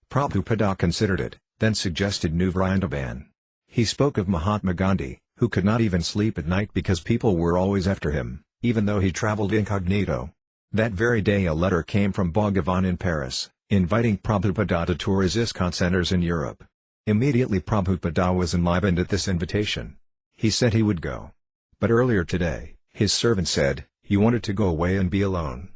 Prabhupada considered it, then suggested New Vrindavan. He spoke of Mahatma Gandhi, who could not even sleep at night because people were always after him, even though he traveled incognito. That very day a letter came from Bhagavan in Paris, inviting Prabhupada to tour his ISKCON centers in Europe. Immediately Prabhupada was enlivened at this invitation. He said he would go. But earlier today, his servant said, "You wanted to go away and be alone."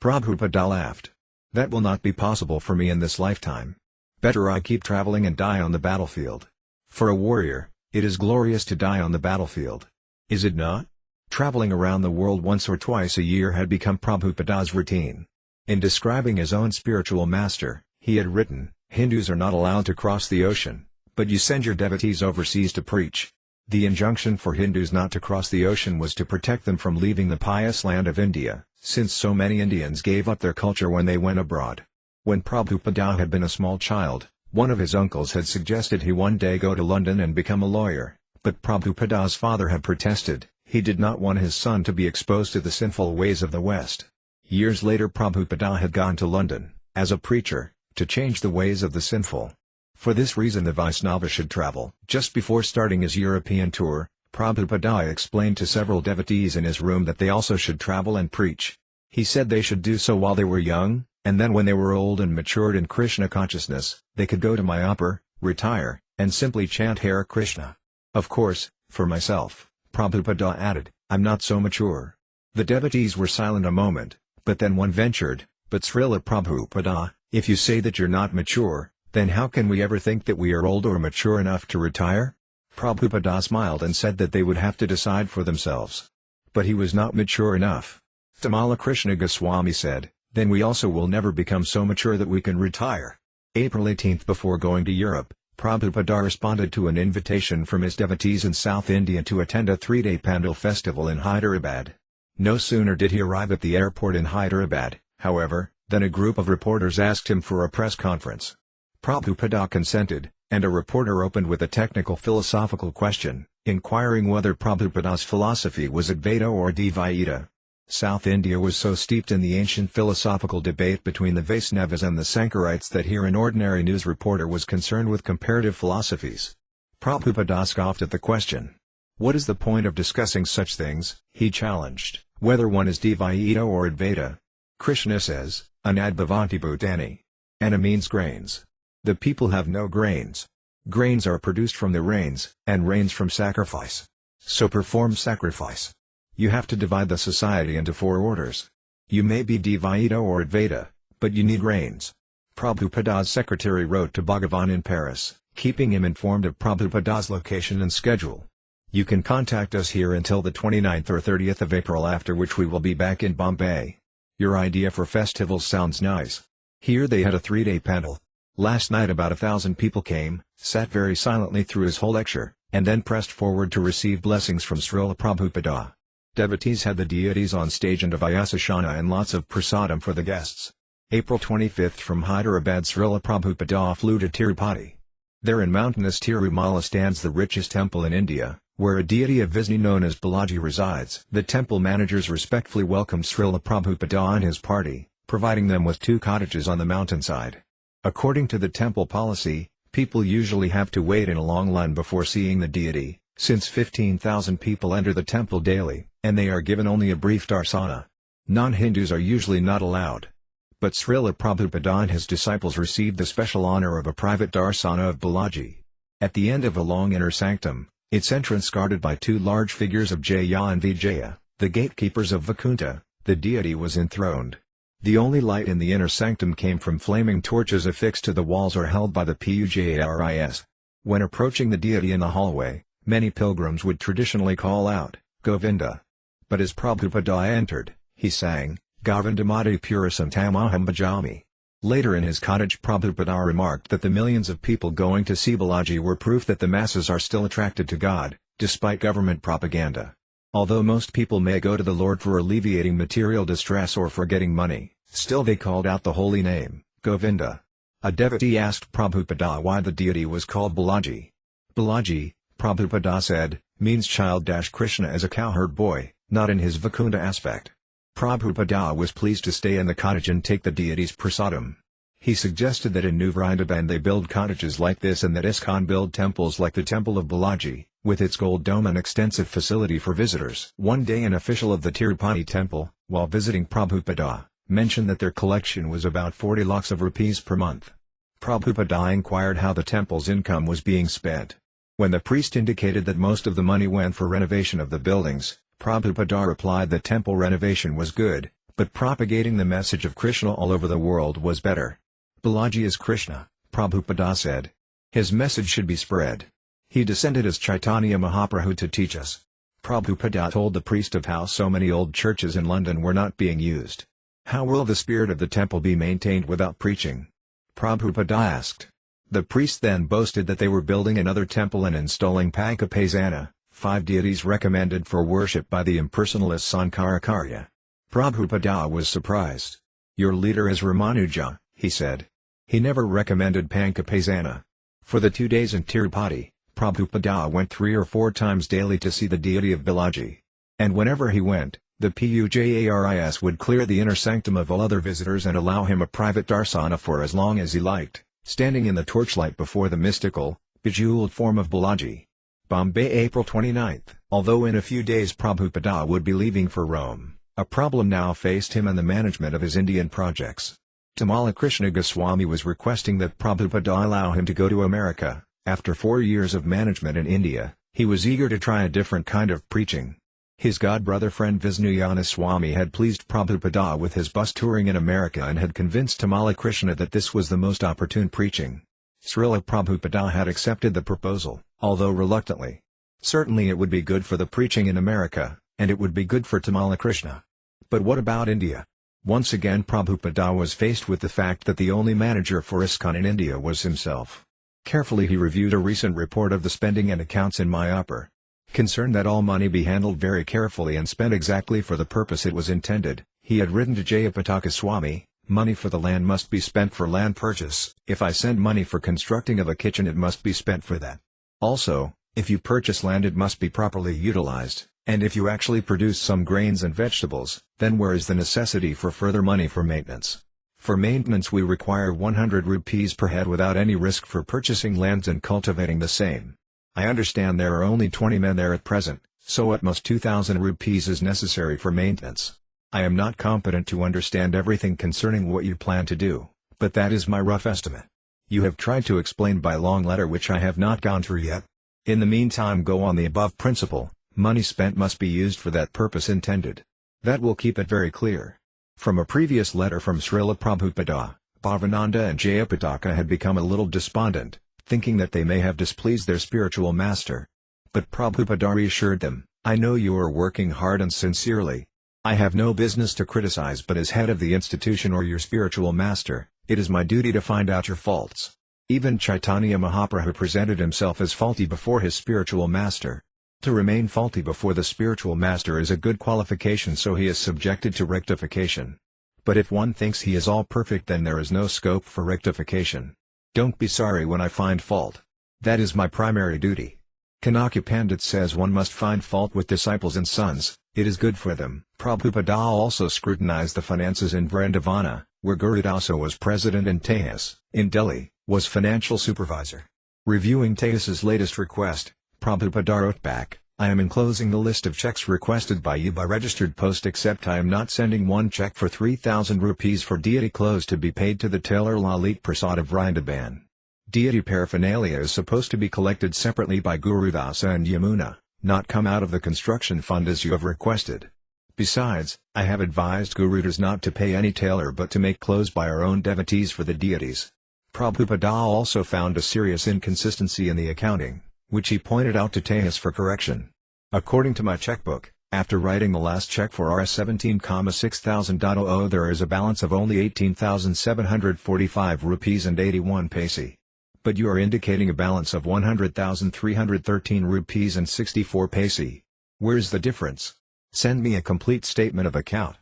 Prabhupada laughed. "That will not be possible for me in this lifetime. Better I keep traveling and die on the battlefield. For a warrior, it is glorious to die on the battlefield. Is it not?" Traveling around the world once or twice a year had become Prabhupada's routine. In describing his own spiritual master, he had written, "Hindus are not allowed to cross the ocean, but you send your devotees overseas to preach." The injunction for Hindus not to cross the ocean was to protect them from leaving the pious land of India, since so many Indians gave up their culture when they went abroad. When Prabhupada had been a small child, one of his uncles had suggested he one day go to London and become a lawyer, but Prabhupada's father had protested. He did not want his son to be exposed to the sinful ways of the West. Years later Prabhupada had gone to London, as a preacher, to change the ways of the sinful. For this reason the Vaishnava should travel. Just before starting his European tour, Prabhupada explained to several devotees in his room that they also should travel and preach. He said they should do so while they were young, and then when they were old and matured in Krishna consciousness, they could go to Mayapur, retire, and simply chant Hare Krishna. Of course, for myself, Prabhupada added, "I'm not so mature." The devotees were silent a moment, but then one ventured, "But Śrīla Prabhupada, if you say that you're not mature, then how can we ever think that we are old or mature enough to retire?" Prabhupada smiled and said that they would have to decide for themselves. But he was not mature enough. Tamala Krishna Goswami said, "Then we also will never become so mature that we can retire." April 18. Before going to Europe, Prabhupada responded to an invitation from his devotees in South India to attend a 3-day Pandal festival in Hyderabad. No sooner did he arrive at the airport in Hyderabad, however, than a group of reporters asked him for a press conference. Prabhupada consented, and a reporter opened with a technical philosophical question, inquiring whether Prabhupada's philosophy was Advaita or Dvaita. South India was so steeped in the ancient philosophical debate between the Vaisnavas and the Sankarites that here an ordinary news reporter was concerned with comparative philosophies. Prabhupada scoffed at the question. "What is the point of discussing such things?" he challenged, "whether one is Dvaita or Advaita. Krishna says, Anad bhavanti bhutani. Anna means grains. The people have no grains. Grains are produced from the rains, and rains from sacrifice. So perform sacrifice. You have to divide the society into 4 orders. You may be Dvaita or Advaita, but you need rains." Prabhupada's secretary wrote to Bhagavan in Paris, keeping him informed of Prabhupada's location and schedule. "You can contact us here until the 29th or 30th of April, after which we will be back in Bombay. Your idea for festivals sounds nice." Here they had a 3-day Pandal. Last night about 1,000 people came, sat very silently through his whole lecture, and then pressed forward to receive blessings from Śrīla Prabhupada. Devotees had the deities on stage and a Vyasashana and lots of prasadam for the guests. April 25 from Hyderabad Śrīla Prabhupada flew to Tirupati. There in mountainous Tirumala stands the richest temple in India, where a deity of Vishnu known as Balaji resides. The temple managers respectfully welcomed Śrīla Prabhupada and his party, providing them with 2 cottages on the mountainside. According to the temple policy, People usually have to wait in a long line before seeing the deity, since 15,000 people enter the temple daily, and they are given only a brief darsana. Non-Hindus are usually not allowed. But Śrīla Prabhupāda and his disciples received the special honor of a private darsana of Balaji. At the end of a long inner sanctum, its entrance guarded by two large figures of Jaya and Vijaya, the gatekeepers of Vaikuntha, the deity was enthroned. The only light in the inner sanctum came from flaming torches affixed to the walls or held by the pujaris. When approaching the deity in the hallway, many pilgrims would traditionally call out, Govinda. But as Prabhupada entered, he sang, Govindamati Purasantamaham Bhajami. Later in his cottage, Prabhupada remarked that the millions of people going to see Balaji were proof that the masses are still attracted to God, despite government propaganda. Although most people may go to the Lord for alleviating material distress or for getting money, still they called out the holy name, Govinda. A devotee asked Prabhupada why the deity was called Balaji. Balaji, Prabhupada said, means child-Krishna as a cowherd boy, not in his Vaikuntha aspect. Prabhupada was pleased to stay in the cottage and take the deity's prasadam. He suggested that in New Vrindavan they build cottages like this and that ISKCON build temples like the temple of Balaji, with its gold dome and extensive facility for visitors. One day an official of the Tirupati temple, while visiting Prabhupada, mentioned that their collection was about 40 lakhs of rupees per month. Prabhupada inquired how the temple's income was being spent. When the priest indicated that most of the money went for renovation of the buildings, Prabhupada replied that temple renovation was good, but propagating the message of Krishna all over the world was better. Balaji is Krishna, Prabhupada said. His message should be spread. He descended as Chaitanya Mahaprabhu to teach us. Prabhupada told the priest of how so many old churches in London were not being used. How will the spirit of the temple be maintained without preaching? Prabhupada asked. The priest then boasted that they were building another temple and installing Pankapasana, 5 deities recommended for worship by the impersonalist Sankara-Ācārya. Prabhupada was surprised. Your leader is Ramanuja, he said. He never recommended Pankapasana. For the 2 days in Tirupati, Prabhupada went 3 or 4 times daily to see the deity of Balaji. And whenever he went, the pujaris would clear the inner sanctum of all other visitors and allow him a private darsana for as long as he liked, standing in the torchlight before the mystical, bejeweled form of Balaji. Bombay, April 29. Although in a few days Prabhupada would be leaving for Rome, a problem now faced him and the management of his Indian projects. Tamala Krishna Goswami was requesting that Prabhupada allow him to go to America. After 4 years of management in India, he was eager to try a different kind of preaching. His godbrother friend Visnuyana Swami had pleased Prabhupada with his bus touring in America and had convinced Tamala Krishna that this was the most opportune preaching. Śrīla Prabhupada had accepted the proposal, although reluctantly. Certainly it would be good for the preaching in America, and it would be good for Tamala Krishna. But what about India? Once again Prabhupada was faced with the fact that the only manager for ISKCON in India was himself. Carefully he reviewed a recent report of the spending and accounts in Mayapur. Concerned that all money be handled very carefully and spent exactly for the purpose it was intended, he had written to Jayapataka Swami, money for the land must be spent for land purchase. If I send money for constructing of a kitchen it must be spent for that. Also, if you purchase land it must be properly utilized, and if you actually produce some grains and vegetables, then where is the necessity for further money for maintenance? For maintenance we require 100 rupees per head without any risk for purchasing lands and cultivating the same. I understand there are only 20 men there at present, so at most 2,000 rupees is necessary for maintenance. I am not competent to understand everything concerning what you plan to do, but that is my rough estimate. You have tried to explain by long letter which I have not gone through yet. In the meantime go on the above principle, money spent must be used for that purpose intended. That will keep it very clear. From a previous letter from Śrīla Prabhupāda, Bhavananda and Jayapataka had become a little despondent, thinking that they may have displeased their spiritual master. But Prabhupada reassured them, I know you are working hard and sincerely. I have no business to criticize, but as head of the institution or your spiritual master, it is my duty to find out your faults. Even Chaitanya Mahaprabhu presented himself as faulty before his spiritual master. To remain faulty before the spiritual master is a good qualification, so he is subjected to rectification. But if one thinks he is all perfect, then there is no scope for rectification. Don't be sorry when I find fault. That is my primary duty. Kanaki Pandit says one must find fault with disciples and sons, it is good for them. Prabhupada also scrutinized the finances in Vrindavana, where Guru Dāsa was president, and Tejas, in Delhi, Was financial supervisor. Reviewing Tejas' latest request, Prabhupada wrote back, I am enclosing the list of checks requested by you by registered post, except I am not sending one check for 3,000 rupees for deity clothes to be paid to the tailor Lalit Prasad of Vrindaban. Deity paraphernalia is supposed to be collected separately by Guru Dāsa and Yamuna, not come out of the construction fund as you have requested. Besides, I have advised Gurus not to pay any tailor but to make clothes by our own devotees for the deities. Prabhupada also found a serious inconsistency in the accounting, which he pointed out to Tejas for correction. According to my checkbook, after writing the last check for Rs 17,6,000.00 there is a balance of only 18,745 rupees and 81 paise. But you are indicating a balance of 100,313 rupees and 64 paise. Where's the difference? Send me a complete statement of account.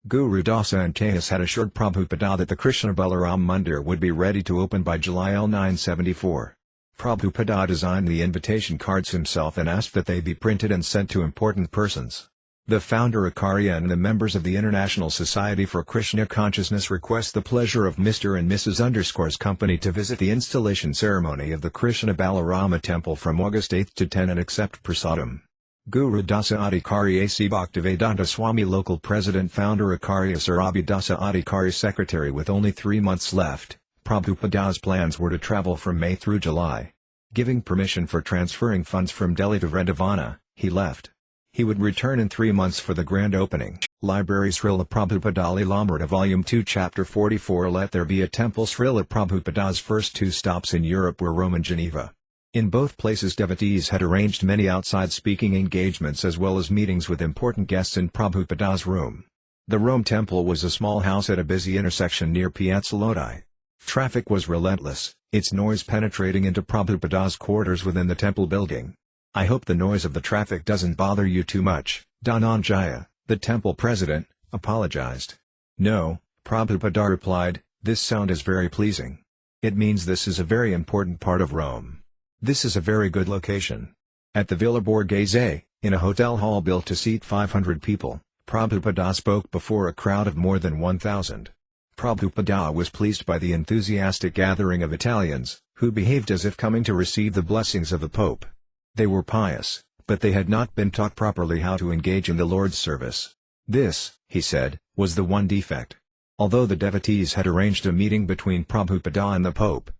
Guru Dāsa and Tejas had assured Prabhupada that the Krishna Balaram Mandir would be ready to open by July 974. Prabhupada designed the invitation cards himself and asked that they be printed and sent to important persons. The Founder-Ācārya and the members of the International Society for Krishna Consciousness request the pleasure of Mr. and Mrs. Company to visit the installation ceremony of the Krishna Balarama temple from August 8 to 10 and accept prasadam. Guru Dāsa Ācārya A.C. Bhaktivedanta Swami Local President Founder-Ācārya Sarabi Dāsa Ācārya Secretary. With only 3 months left, Prabhupada's plans were to travel from May through July. Giving permission for transferring funds from Delhi to Vrindavana, he left. He would return in 3 months for the grand opening. Library Śrīla Prabhupāda līlāmṛta Volume 2 Chapter 44 Let There Be a Temple. Śrīla Prabhupada's first 2 stops in Europe were Rome and Geneva. In both places devotees had arranged many outside speaking engagements as well as meetings with important guests in Prabhupada's room. The Rome temple was a small house at a busy intersection near Piazza Lodi. Traffic was relentless, its noise penetrating into Prabhupada's quarters within the temple building. I hope the noise of the traffic doesn't bother you too much, Dhananjaya, the temple president, apologized. No, Prabhupada replied, this sound is very pleasing. It means this is a very important part of Rome. This is a very good location. At the Villa Borghese, in a hotel hall built to seat 500 people, Prabhupada spoke before a crowd of more than 1,000. Prabhupada was pleased by the enthusiastic gathering of Italians, who behaved as if coming to receive the blessings of the Pope. They were pious, but they had not been taught properly how to engage in the Lord's service. This, he said, was the one defect. Although the devotees had arranged a meeting between Prabhupada and the Pope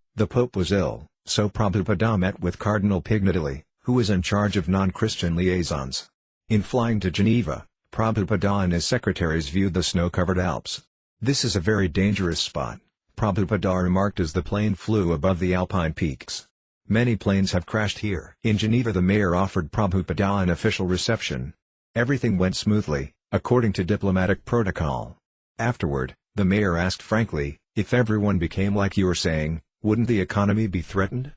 was ill, so Prabhupada met with Cardinal Pignatelli, who was in charge of non-Christian liaisons. In flying to Geneva, Prabhupada and his secretaries viewed the snow-covered Alps. This is a very dangerous spot, Prabhupada remarked as the plane flew above the Alpine peaks. Many planes have crashed here. In Geneva the mayor offered Prabhupada an official reception. Everything went smoothly, according to diplomatic protocol. Afterward, the mayor asked frankly, if everyone became like you are saying, wouldn't the economy be threatened?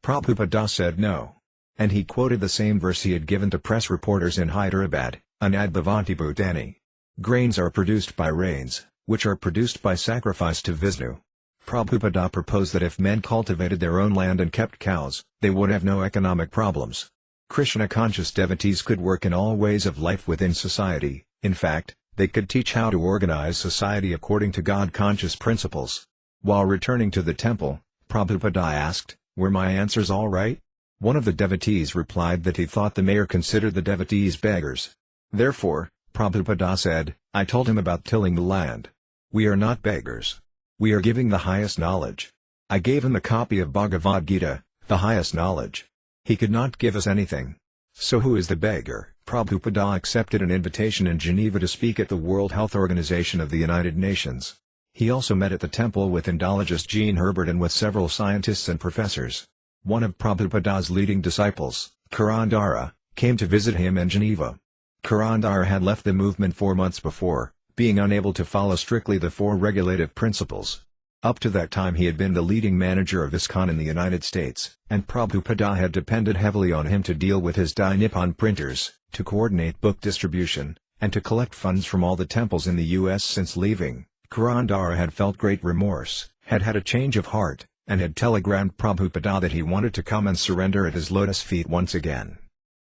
Prabhupada said no. And he quoted the same verse he had given to press reporters in Hyderabad, Anad Bhavanti Bhutani. Grains are produced by rains, which are produced by sacrifice to Vishnu. Prabhupada proposed that if men cultivated their own land and kept cows, they would have no economic problems. Krishna-conscious devotees could work in all ways of life within society. In fact, they could teach how to organize society according to God-conscious principles. While returning to the temple, Prabhupada asked, were my answers all right? One of the devotees replied that he thought the mayor considered the devotees beggars. Therefore, Prabhupada said, I told him about tilling the land. We are not beggars. We are giving the highest knowledge. I gave him a copy of Bhagavad Gita, the highest knowledge. He could not give us anything. So who is the beggar? Prabhupada accepted an invitation in Geneva to speak at the World Health Organization of the United Nations. He also met at the temple with Indologist Jean Herbert and with several scientists and professors. One of Prabhupada's leading disciples, Purandara, came to visit him in Geneva. Purandara had left the movement 4 months before, being unable to follow strictly the 4 regulative principles. Up to that time he had been the leading manager of ISKCON in the United States, and Prabhupada had depended heavily on him to deal with his Dai Nippon printers, to coordinate book distribution, and to collect funds from all the temples in the U.S. Since leaving, Purandara had felt great remorse, had had a change of heart, and had telegrammed Prabhupada that he wanted to come and surrender at his lotus feet once again.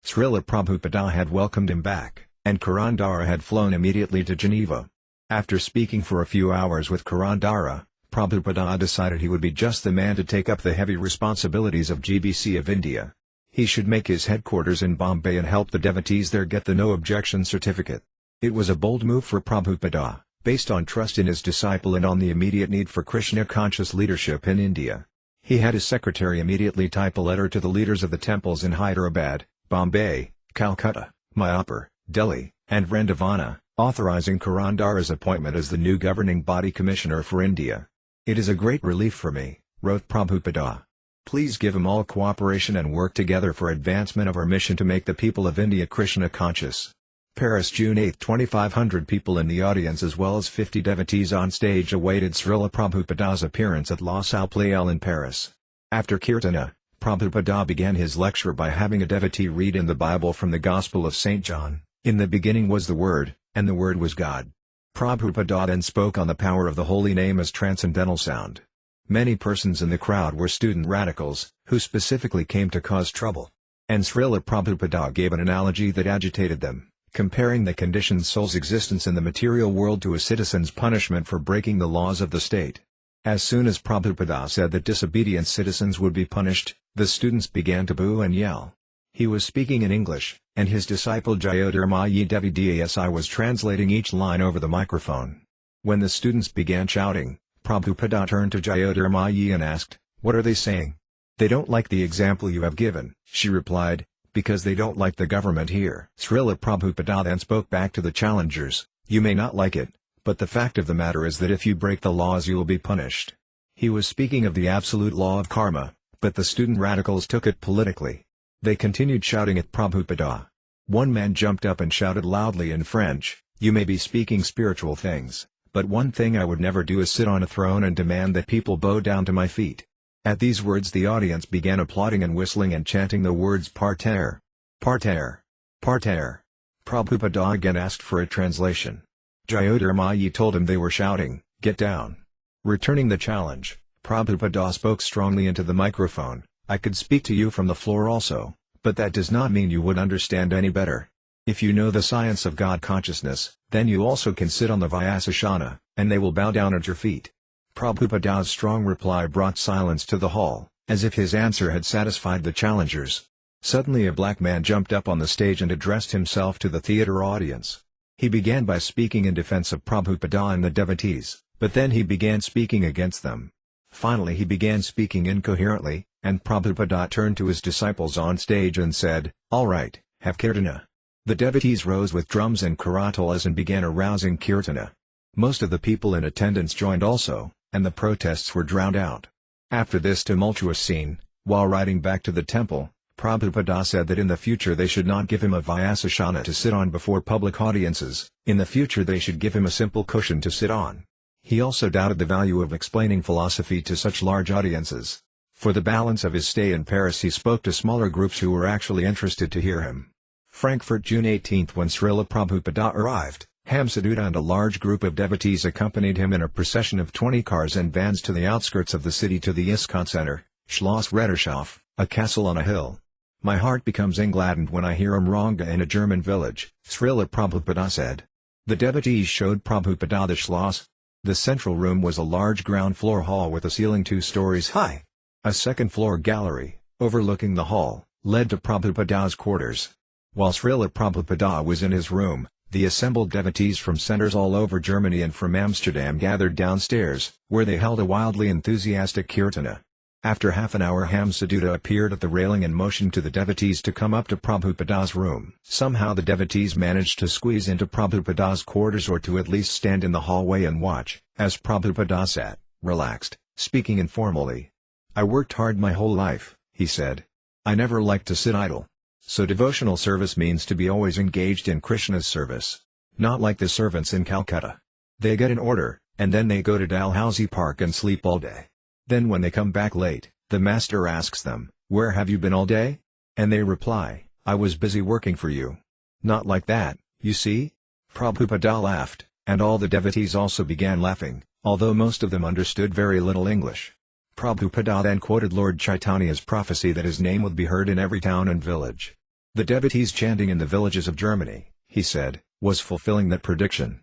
Śrīla Prabhupada had welcomed him back, and Purandara had flown immediately to Geneva. After speaking for a few hours with Purandara, Prabhupada decided he would be just the man to take up the heavy responsibilities of GBC of India. He should make his headquarters in Bombay and help the devotees there get the no objection certificate. It was a bold move for Prabhupada, based on trust in his disciple and on the immediate need for Krishna-conscious leadership in India. He had his secretary immediately type a letter to the leaders of the temples in Hyderabad, Bombay, Calcutta, Mayapur, Delhi, and Vrindavana, authorizing Kurandara's appointment as the new governing body commissioner for India. "It is a great relief for me," wrote Prabhupada. "Please give him all cooperation and work together for advancement of our mission to make the people of India Krishna conscious." Paris, June 8, 2500 people in the audience as well as 50 devotees on stage awaited Śrīla Prabhupada's appearance at La Salle Pleyel in Paris. After Kirtana, Prabhupada began his lecture by having a devotee read in the Bible from the Gospel of St. John, "In the beginning was the Word, and the Word was God." Prabhupada then spoke on the power of the holy name as transcendental sound. Many persons in the crowd were student radicals, who specifically came to cause trouble. And Śrīla Prabhupada gave an analogy that agitated them, comparing the conditioned soul's existence in the material world to a citizen's punishment for breaking the laws of the state. As soon as Prabhupada said that disobedient citizens would be punished, the students began to boo and yell. He was speaking in English, and his disciple Jyotirmayi Devi Dasi was translating each line over the microphone. When the students began shouting, Prabhupada turned to Jyotirmayi and asked, "What are they saying?" "They don't like the example you have given," she replied, "because they don't like the government here." Śrīla Prabhupada then spoke back to the challengers, "You may not like it, but the fact of the matter is that if you break the laws you will be punished." He was speaking of the absolute law of karma, but the student radicals took it politically. They continued shouting at Prabhupada. One man jumped up and shouted loudly in French, "You may be speaking spiritual things, but one thing I would never do is sit on a throne and demand that people bow down to my feet." At these words the audience began applauding and whistling and chanting the words parterre, parterre, parterre. Prabhupada again asked for a translation. Jyotirmayi told him they were shouting, "Get down." Returning the challenge, Prabhupada spoke strongly into the microphone, "I could speak to you from the floor also, but that does not mean you would understand any better. If you know the science of God consciousness, then you also can sit on the Vyasasana, and they will bow down at your feet." Prabhupada's strong reply brought silence to the hall, as if his answer had satisfied the challengers. Suddenly a black man jumped up on the stage and addressed himself to the theater audience. He began by speaking in defense of Prabhupada and the devotees, but then he began speaking against them. Finally he began speaking incoherently, and Prabhupada turned to his disciples on stage and said, "All right, have kirtana." The devotees rose with drums and karatalas and began arousing kirtana. Most of the people in attendance joined also, and the protests were drowned out. After this tumultuous scene, while riding back to the temple, Prabhupada said that in the future they should not give him a Vyasasana to sit on before public audiences, in the future they should give him a simple cushion to sit on. He also doubted the value of explaining philosophy to such large audiences. For the balance of his stay in Paris he spoke to smaller groups who were actually interested to hear him. Frankfurt, June 18. When Śrīla Prabhupada arrived, Hamsadutta and a large group of devotees accompanied him in a procession of 20 cars and vans to the outskirts of the city to the ISKCON Center, Schloss Rettershof, a castle on a hill. "My heart becomes gladdened when I hear Umranga in a German village," Śrīla Prabhupada said. The devotees showed Prabhupada the Schloss. The central room was a large ground floor hall with a ceiling 2 stories high. A second-floor gallery, overlooking the hall, led to Prabhupada's quarters. While Śrīla Prabhupada was in his room, the assembled devotees from centers all over Germany and from Amsterdam gathered downstairs, where they held a wildly enthusiastic kirtana. After half an hour Hamsadutta appeared at the railing and motioned to the devotees to come up to Prabhupada's room. Somehow the devotees managed to squeeze into Prabhupada's quarters or to at least stand in the hallway and watch, as Prabhupada sat, relaxed, speaking informally. "I worked hard my whole life," he said. "I never liked to sit idle. So devotional service means to be always engaged in Krishna's service. Not like the servants in Calcutta. They get an order, and then they go to Dalhousie Park and sleep all day. Then when they come back late, the master asks them, 'Where have you been all day?' And they reply, 'I was busy working for you.' Not like that, you see?" Prabhupada laughed, and all the devotees also began laughing, although most of them understood very little English. Prabhupada then quoted Lord Chaitanya's prophecy that his name would be heard in every town and village. The devotees chanting in the villages of Germany, he said, was fulfilling that prediction.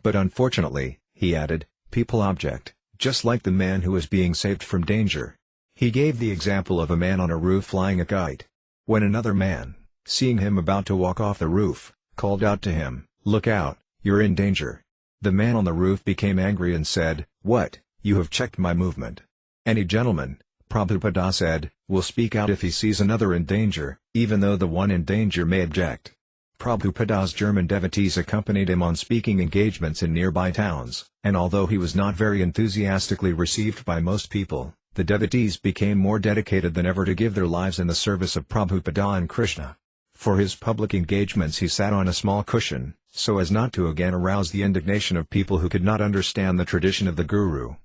But unfortunately, he added, people object, just like the man who was being saved from danger. He gave the example of a man on a roof flying a kite. When another man, seeing him about to walk off the roof, called out to him, "Look out, you're in danger." The man on the roof became angry and said, "What, you have checked my movement?" Any gentleman, Prabhupada said, will speak out if he sees another in danger, even though the one in danger may object. Prabhupada's German devotees accompanied him on speaking engagements in nearby towns, and although he was not very enthusiastically received by most people, the devotees became more dedicated than ever to give their lives in the service of Prabhupada and Krishna. For his public engagements he sat on a small cushion, so as not to again arouse the indignation of people who could not understand the tradition of the Guru.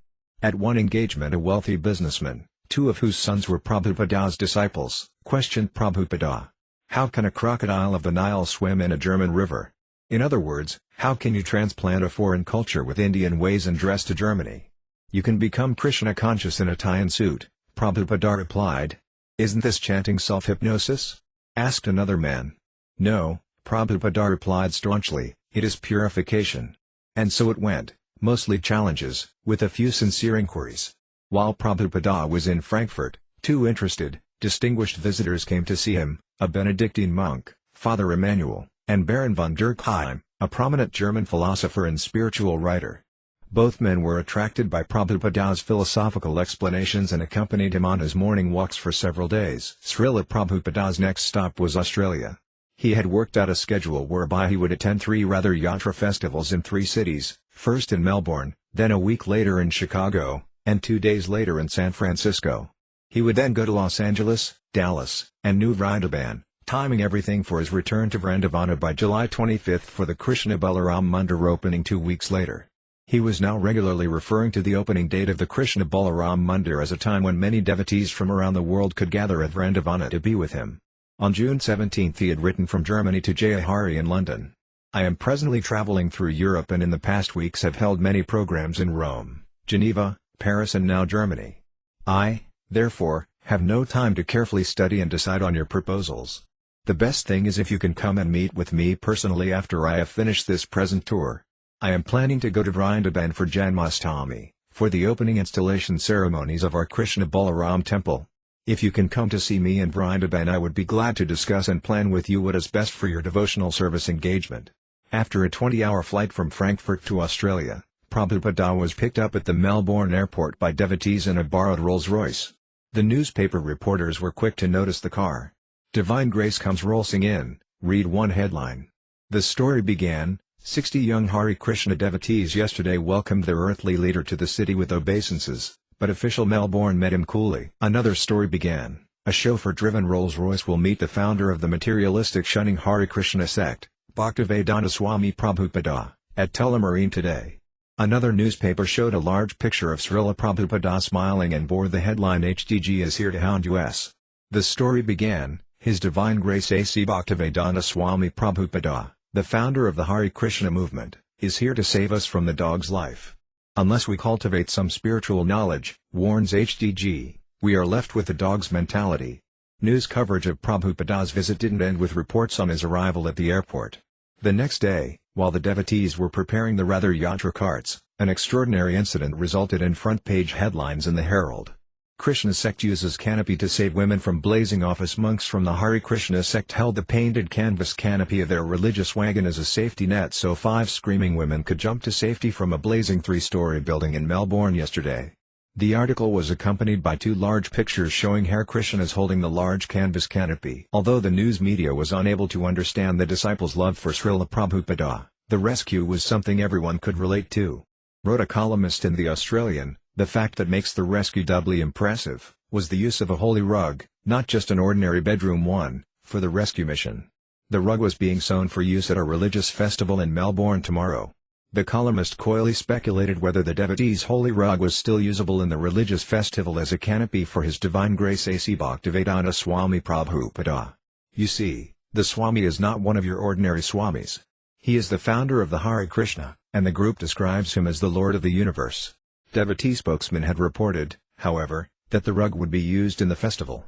At one engagement a wealthy businessman, two of whose sons were Prabhupada's disciples, questioned Prabhupada. How can a crocodile of the Nile swim in a German river? In other words, how can you transplant a foreign culture with Indian ways and dress to Germany? You can become Krishna conscious in a tie and suit, Prabhupada replied. Isn't this chanting self-hypnosis? Asked another man. No, Prabhupada replied staunchly, it is purification. And so it went, mostly challenges, with a few sincere inquiries. While Prabhupada was in Frankfurt, two interested, distinguished visitors came to see him, a Benedictine monk, Father Emmanuel, and Baron von Durkheim, a prominent German philosopher and spiritual writer. Both men were attracted by Prabhupada's philosophical explanations and accompanied him on his morning walks for several days. Śrīla Prabhupada's next stop was Australia. He had worked out a schedule whereby he would attend 3 Ratha Yatra festivals in 3 cities, first in Melbourne, then a week later in Chicago, and 2 days later in San Francisco. He would then go to Los Angeles, Dallas, and New Vrindavan, timing everything for his return to Vrindavana by July 25 for the Krishna Balaram Mandir opening 2 weeks later. He was now regularly referring to the opening date of the Krishna Balaram Mandir as a time when many devotees from around the world could gather at Vrindavana to be with him. On June 17 he had written from Germany to Jayahari in London. I am presently traveling through Europe and in the past weeks have held many programs in Rome, Geneva, Paris and now Germany. I, therefore, have no time to carefully study and decide on your proposals. The best thing is if you can come and meet with me personally after I have finished this present tour. I am planning to go to Vrindavan for Janmashtami, for the opening installation ceremonies of our Krishna Balaram temple. If you can come to see me in Vrindavan I would be glad to discuss and plan with you what is best for your devotional service engagement. After a 20-hour flight from Frankfurt to Australia, Prabhupada was picked up at the Melbourne airport by devotees in a borrowed Rolls-Royce. The newspaper reporters were quick to notice the car. Divine grace comes rolling in, read one headline. The story began, 60 young Hare Krishna devotees yesterday welcomed their earthly leader to the city with obeisances, but official Melbourne met him coolly. Another story began, a chauffeur-driven Rolls-Royce will meet the founder of the materialistic shunning Hare Krishna sect, Bhaktivedanta Swami Prabhupada, at Tullamarine today. Another newspaper showed a large picture of Śrīla Prabhupada smiling and bore the headline HDG is here to hound us. The story began, His Divine Grace A.C. Bhaktivedanta Swami Prabhupada, the founder of the Hare Krishna movement, is here to save us from the dog's life. Unless we cultivate some spiritual knowledge, warns HDG, we are left with the dog's mentality. News coverage of Prabhupada's visit didn't end with reports on his arrival at the airport. The next day, while the devotees were preparing the Ratha Yatra carts, an extraordinary incident resulted in front-page headlines in the Herald. Krishna sect uses canopy to save women from blazing office. Monks from the Hare Krishna sect held the painted canvas canopy of their religious wagon as a safety net so 5 screaming women could jump to safety from a blazing 3-story building in Melbourne yesterday. The article was accompanied by 2 large pictures showing Hare Krishnas holding the large canvas canopy. Although the news media was unable to understand the disciples' love for Śrīla Prabhupada, the rescue was something everyone could relate to. Wrote a columnist in The Australian, the fact that makes the rescue doubly impressive, was the use of a holy rug, not just an ordinary bedroom one, for the rescue mission. The rug was being sewn for use at a religious festival in Melbourne tomorrow. The columnist coyly speculated whether the devotee's holy rug was still usable in the religious festival as a canopy for His Divine Grace A.C. Bhaktivedanta Swami Prabhupada. You see, the Swami is not one of your ordinary Swamis. He is the founder of the Hare Krishna, and the group describes him as the Lord of the universe. Devotee spokesman had reported, however, that the rug would be used in the festival.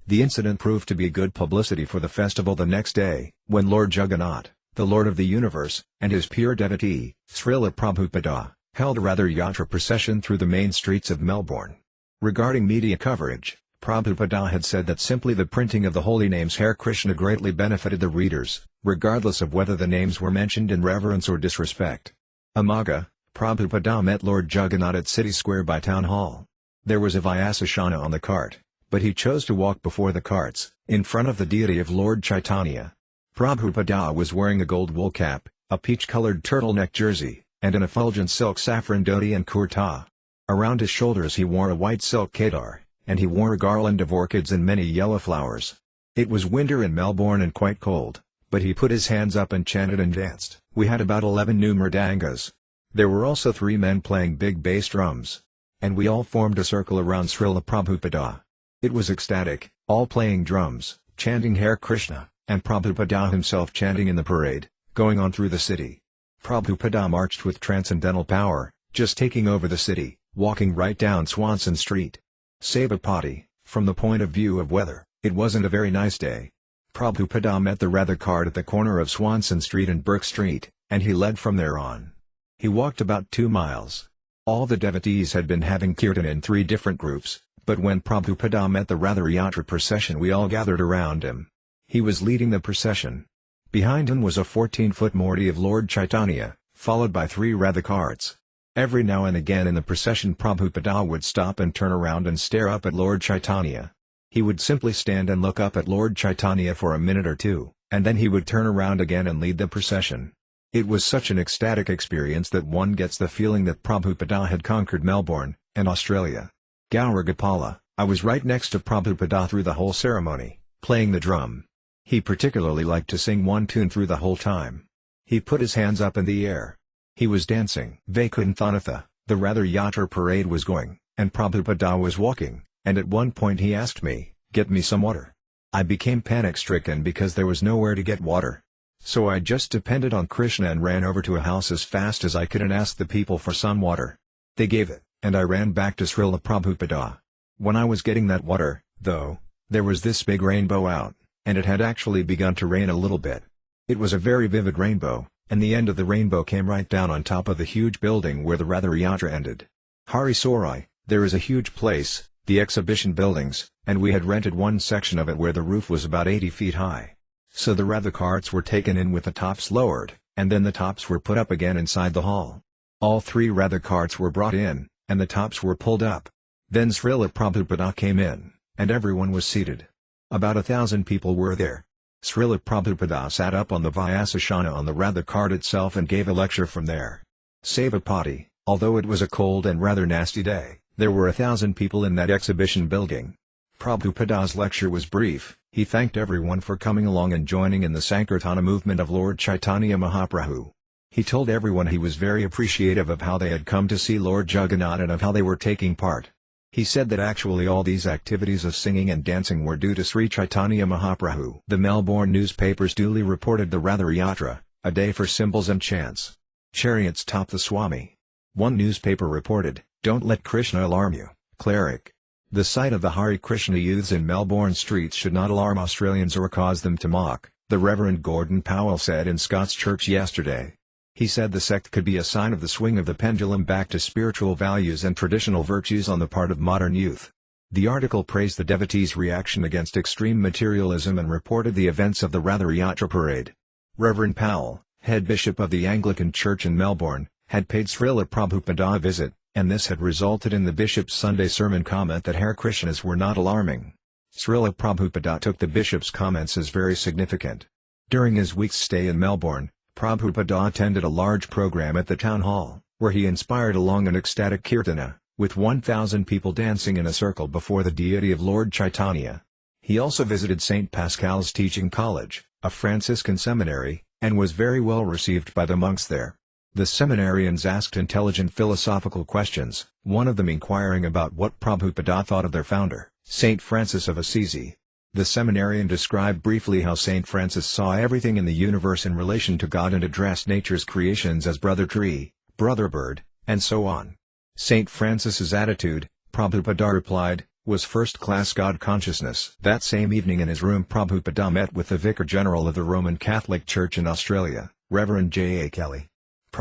The incident proved to be good publicity for the festival the next day, when Lord Jagannath, the Lord of the universe, and his pure devotee, Śrīla Prabhupada, held a Ratha Yatra procession through the main streets of Melbourne. Regarding media coverage, Prabhupada had said that simply the printing of the holy names Hare Krishna greatly benefited the readers, regardless of whether the names were mentioned in reverence or disrespect. Amaga, Prabhupada met Lord Jagannath at City Square by Town Hall. There was a Vyasashana on the cart, but he chose to walk before the carts, in front of the deity of Lord Chaitanya. Prabhupada was wearing a gold wool cap, a peach-colored turtleneck jersey, and an effulgent silk saffron dhoti and kurta. Around his shoulders he wore a white silk kedar, and he wore a garland of orchids and many yellow flowers. It was winter in Melbourne and quite cold, but he put his hands up and chanted and danced. We had about 11 new mridangas. There were also 3 men playing big bass drums. And we all formed a circle around Śrīla Prabhupada. It was ecstatic, all playing drums, chanting Hare Krishna, and Prabhupada himself chanting in the parade, going on through the city. Prabhupada marched with transcendental power, just taking over the city, walking right down Swanson Street. Savatpati, from the point of view of weather, it wasn't a very nice day. Prabhupada met the Ratha cart at the corner of Swanson Street and Burke Street, and he led from there on. He walked about 2 miles. All the devotees had been having kirtan in 3 different groups, but when Prabhupada met the Ratha Yatra procession we all gathered around him. He was leading the procession. Behind him was a 14-foot Murti of Lord Chaitanya, followed by 3 Ratha carts. Every now and again in the procession Prabhupada would stop and turn around and stare up at Lord Chaitanya. He would simply stand and look up at Lord Chaitanya for a minute or 2, and then he would turn around again and lead the procession. It was such an ecstatic experience that one gets the feeling that Prabhupada had conquered Melbourne, and Australia. Gauragopala, I was right next to Prabhupada through the whole ceremony, playing the drum. He particularly liked to sing one tune through the whole time. He put his hands up in the air. He was dancing. Vaikunthanatha, the Ratha Yatra parade was going, and Prabhupada was walking, and at one point he asked me, "Get me some water." I became panic-stricken because there was nowhere to get water. So I just depended on Krishna and ran over to a house as fast as I could and asked the people for some water. They gave it, and I ran back to Śrīla Prabhupada. When I was getting that water, though, there was this big rainbow out, and it had actually begun to rain a little bit. It was a very vivid rainbow, and the end of the rainbow came right down on top of the huge building where the Ratha Yatra ended. Harisorai, there is a huge place, the exhibition buildings, and we had rented one section of it where the roof was about 80 feet high. So the Ratha carts were taken in with the tops lowered, and then the tops were put up again inside the hall. All 3 Ratha carts were brought in, and the tops were pulled up. Then Śrīla Prabhupada came in, and everyone was seated. About 1,000 people were there. Śrīla Prabhupada sat up on the Vyasashana on the Ratha cart itself and gave a lecture from there. Savatpati, although it was a cold and rather nasty day, there were 1,000 people in that exhibition building. Prabhupada's lecture was brief. He thanked everyone for coming along and joining in the Sankirtana movement of Lord Chaitanya Mahaprabhu. He told everyone he was very appreciative of how they had come to see Lord Jagannath and of how they were taking part. He said that actually all these activities of singing and dancing were due to Sri Chaitanya Mahaprabhu. The Melbourne newspapers duly reported the Ratha Yatra, a day for cymbals and chants. Chariots topped the Swami. One newspaper reported, "Don't let Krishna alarm you, cleric." The sight of the Hare Krishna youths in Melbourne streets should not alarm Australians or cause them to mock, the Reverend Gordon Powell said in Scott's Church yesterday. He said the sect could be a sign of the swing of the pendulum back to spiritual values and traditional virtues on the part of modern youth. The article praised the devotees' reaction against extreme materialism and reported the events of the Ratha Yatra parade. Reverend Powell, head bishop of the Anglican Church in Melbourne, had paid Śrīla Prabhupada a visit, and this had resulted in the bishop's Sunday sermon comment that Hare Krishnas were not alarming. Śrīla Prabhupada took the bishop's comments as very significant. During his week's stay in Melbourne, Prabhupada attended a large program at the town hall, where he inspired along an ecstatic kirtana, with 1,000 people dancing in a circle before the deity of Lord Chaitanya. He also visited St. Pascal's Teaching College, a Franciscan seminary, and was very well received by the monks there. The seminarians asked intelligent philosophical questions, one of them inquiring about what Prabhupada thought of their founder, Saint Francis of Assisi. The seminarian described briefly how Saint Francis saw everything in the universe in relation to God and addressed nature's creations as brother tree, brother bird, and so on. Saint Francis's attitude, Prabhupada replied, was first-class God consciousness. That same evening in his room Prabhupada met with the Vicar General of the Roman Catholic Church in Australia, Reverend J. A. Kelly.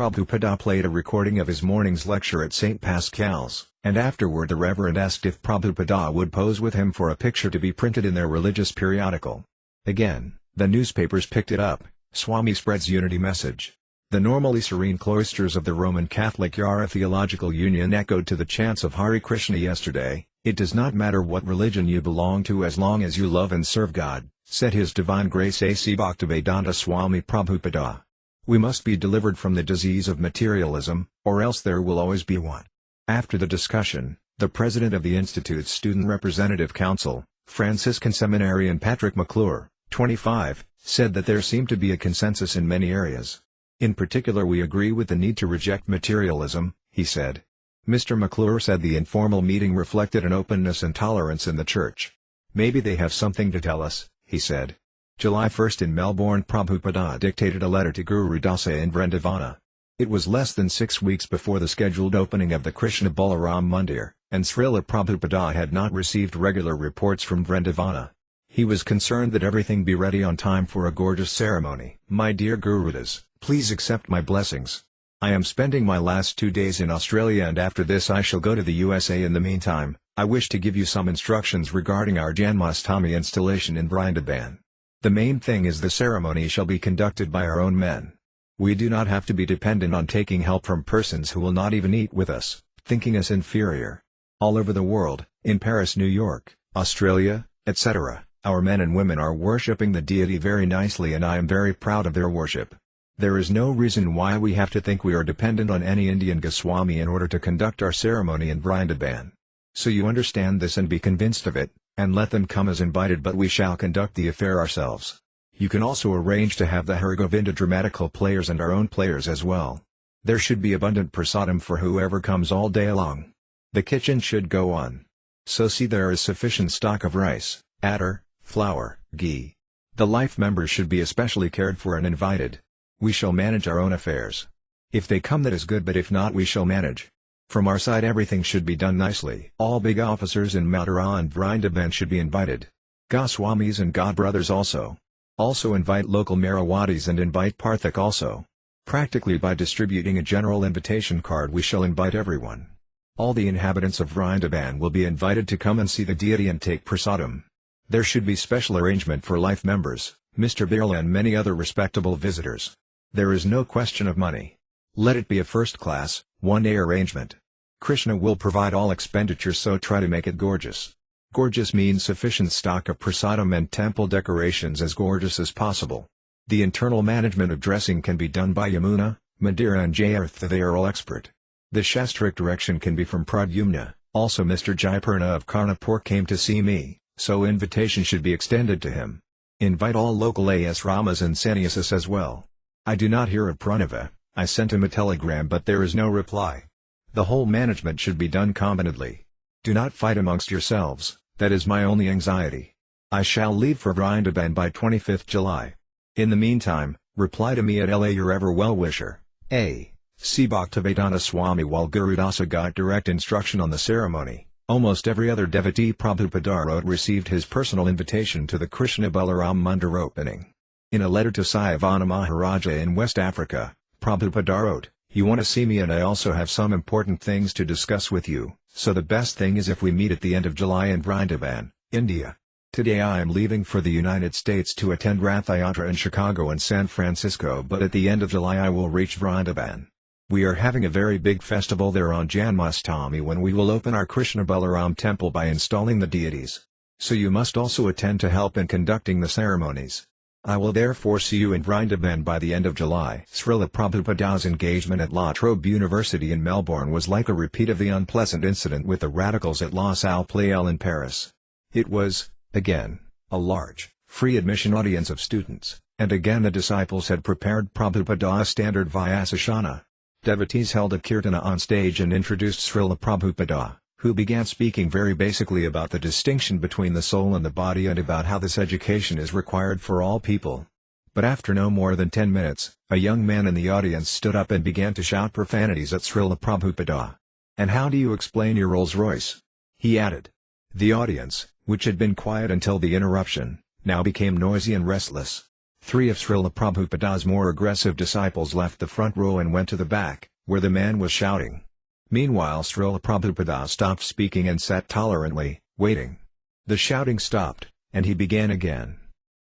Prabhupada played a recording of his morning's lecture at St. Pascal's, and afterward the Reverend asked if Prabhupada would pose with him for a picture to be printed in their religious periodical. Again, the newspapers picked it up. Swami spreads unity message. The normally serene cloisters of the Roman Catholic Yara Theological Union echoed to the chants of Hare Krishna yesterday. "It does not matter what religion you belong to as long as you love and serve God," said His Divine Grace A.C. Bhaktivedanta Swami Prabhupada. "We must be delivered from the disease of materialism, or else there will always be one." After the discussion, the president of the Institute's Student Representative Council, Franciscan seminarian Patrick McClure, 25, said that there seemed to be a consensus in many areas. "In particular, we agree with the need to reject materialism," he said. Mr. McClure said the informal meeting reflected an openness and tolerance in the church. "Maybe they have something to tell us," he said. July 1 in Melbourne, Prabhupada dictated a letter to Guru Dāsa in Vrindavana. It was less than 6 weeks before the scheduled opening of the Krishna Balaram Mandir, and Śrīla Prabhupada had not received regular reports from Vrindavana. He was concerned that everything be ready on time for a gorgeous ceremony. "My dear Gurudas, please accept my blessings. I am spending my last 2 days in Australia, and after this I shall go to the USA. In the meantime, I wish to give you some instructions regarding our Janmashtami installation in Vrindavan. The main thing is the ceremony shall be conducted by our own men. We do not have to be dependent on taking help from persons who will not even eat with us, thinking us inferior. All over the world, in Paris, New York, Australia, etc., our men and women are worshipping the deity very nicely, and I am very proud of their worship. There is no reason why we have to think we are dependent on any Indian Goswami in order to conduct our ceremony in Vrindavan. So you understand this and be convinced of it, and let them come as invited, but we shall conduct the affair ourselves. You can also arrange to have the Harigovinda dramatical players and our own players as well. There should be abundant prasadam for whoever comes all day long. The kitchen should go on. So see there is sufficient stock of rice, attar, flour, ghee. The life members should be especially cared for and invited. We shall manage our own affairs. If they come, that is good, but if not, we shall manage. From our side everything should be done nicely. All big officers in Mathura and Vrindavan should be invited. Goswamis and godbrothers also. Also invite local Marawadis and invite Parthak also. Practically by distributing a general invitation card we shall invite everyone. All the inhabitants of Vrindavan will be invited to come and see the deity and take prasadam. There should be special arrangement for life members, Mr. Birla and many other respectable visitors. There is no question of money. Let it be a first-class, one-day arrangement. Krishna will provide all expenditure, so try to make it gorgeous. Gorgeous means sufficient stock of prasadam and temple decorations as gorgeous as possible. The internal management of dressing can be done by Yamuna, Mandira and Jayartha, they are all expert. The Shastric direction can be from Pradyumna. Also Mr. Jaipurna of Karnapur came to see me, so invitation should be extended to him. Invite all local AS Ramas and Sannyasis as well. I do not hear of Pranava. I sent him a telegram but there is no reply. The whole management should be done combinedly. Do not fight amongst yourselves, that is my only anxiety. I shall leave for Vrindavan by 25th July. In the meantime, reply to me at LA your ever well-wisher, A. C. Bhaktivedanta Swami. While Guru Dāsa got direct instruction on the ceremony, almost every other devotee Prabhupada wrote received his personal invitation to the Krishna Balaram Mandir opening. In a letter to Sayavana Maharaja in West Africa, Prabhupada wrote, "You want to see me and I also have some important things to discuss with you, so the best thing is if we meet at the end of July in Vrindavan, India. Today I am leaving for the United States to attend Rath Yatra in Chicago and San Francisco, but at the end of July I will reach Vrindavan. We are having a very big festival there on Janmashtami when we will open our Krishna Balaram temple by installing the deities. So you must also attend to help in conducting the ceremonies. I will therefore see you in Vrindavan by the end of July." Śrīla Prabhupada's engagement at La Trobe University in Melbourne was like a repeat of the unpleasant incident with the radicals at La Salle Pleyel in Paris. It was, again, a large, free admission audience of students, and again the disciples had prepared Prabhupada's standard Vyasashana. Devotees held a kirtana on stage and introduced Śrīla Prabhupada, who began speaking very basically about the distinction between the soul and the body and about how this education is required for all people. But after no more than 10 minutes, a young man in the audience stood up and began to shout profanities at Śrīla Prabhupada. "And how do you explain your Rolls Royce?" he added. The audience, which had been quiet until the interruption, now became noisy and restless. Three of Srila Prabhupada's more aggressive disciples left the front row and went to the back, where the man was shouting. Meanwhile Srila Prabhupada stopped speaking and sat tolerantly, waiting. The shouting stopped, and he began again.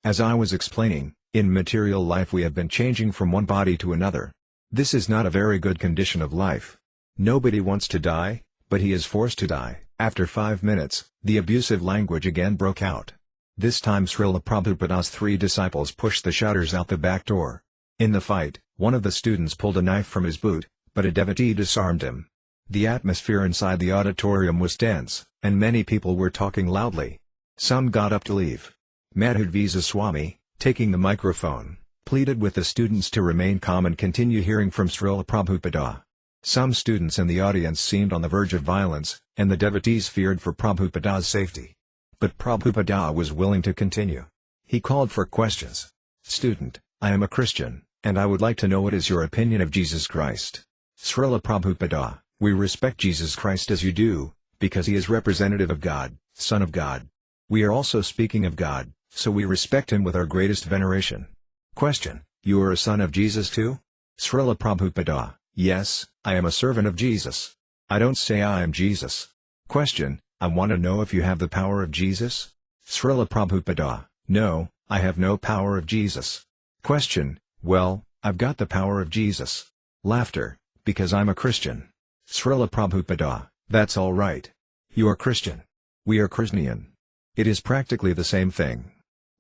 As I was explaining, in material life we have been changing from one body to another. This is not a very good condition of life. Nobody wants to die, but he is forced to die. After 5 minutes, the abusive language again broke out. This time Srila Prabhupada's three disciples pushed the shouters out the back door. In the fight, one of the students pulled a knife from his boot, but a devotee disarmed him. The atmosphere inside the auditorium was tense, and many people were talking loudly. Some got up to leave. Madhudvisa Swami, taking the microphone, pleaded with the students to remain calm and continue hearing from Srila Prabhupada. Some students in the audience seemed on the verge of violence, and the devotees feared for Prabhupada's safety. But Prabhupada was willing to continue. He called for questions. Student, I am a Christian, and I would like to know what is your opinion of Jesus Christ. Srila Prabhupada, we respect Jesus Christ as you do, because he is representative of God, Son of God. We are also speaking of God, so we respect him with our greatest veneration. Question, you are a son of Jesus too? Srila Prabhupada, yes, I am a servant of Jesus. I don't say I am Jesus. Question, I want to know if you have the power of Jesus? Srila Prabhupada, no, I have no power of Jesus. Question, well, I've got the power of Jesus. Laughter, because I'm a Christian. Srila Prabhupada, that's all right. You are Christian. We are Christian. It is practically the same thing.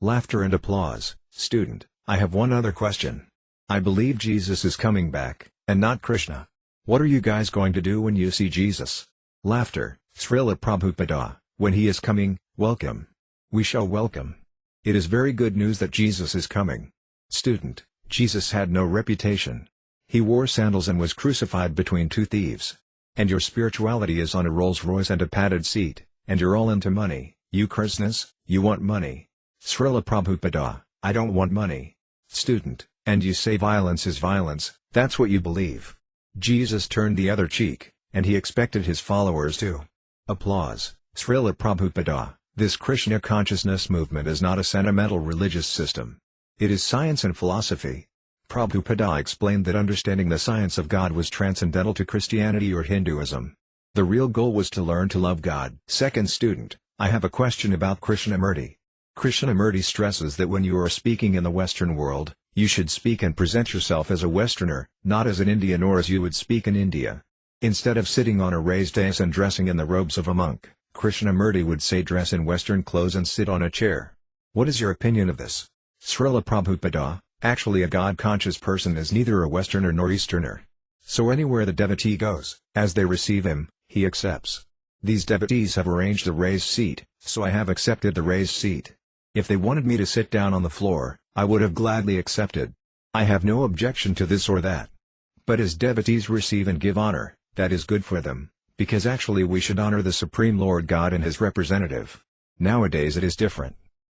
Laughter and applause. Student, I have one other question. I believe Jesus is coming back, and not Krishna. What are you guys going to do when you see Jesus? Laughter. Srila Prabhupada, when he is coming, welcome. We shall welcome. It is very good news that Jesus is coming. Student, Jesus had no reputation. He wore sandals and was crucified between two thieves. And your spirituality is on a Rolls Royce and a padded seat, and you're all into money. You Krishnas, you want money. Srila Prabhupada, I don't want money. Student, and you say violence is violence, that's what you believe. Jesus turned the other cheek, and he expected his followers to. Applause. Srila Prabhupada, this Krishna consciousness movement is not a sentimental religious system. It is science and philosophy. Prabhupada explained that understanding the science of God was transcendental to Christianity or Hinduism. The real goal was to learn to love God. Second student, I have a question about Krishnamurti. Krishnamurti stresses that when you are speaking in the Western world, you should speak and present yourself as a Westerner, not as an Indian or as you would speak in India. Instead of sitting on a raised dais and dressing in the robes of a monk, Krishnamurti would say dress in Western clothes and sit on a chair. What is your opinion of this? Srila Prabhupada, actually a God-conscious person is neither a Westerner nor Easterner. So anywhere the devotee goes, as they receive him, he accepts. These devotees have arranged a raised seat, so I have accepted the raised seat. If they wanted me to sit down on the floor, I would have gladly accepted. I have no objection to this or that. But as devotees receive and give honor, that is good for them, because actually we should honor the Supreme Lord God and his representative. Nowadays it is different.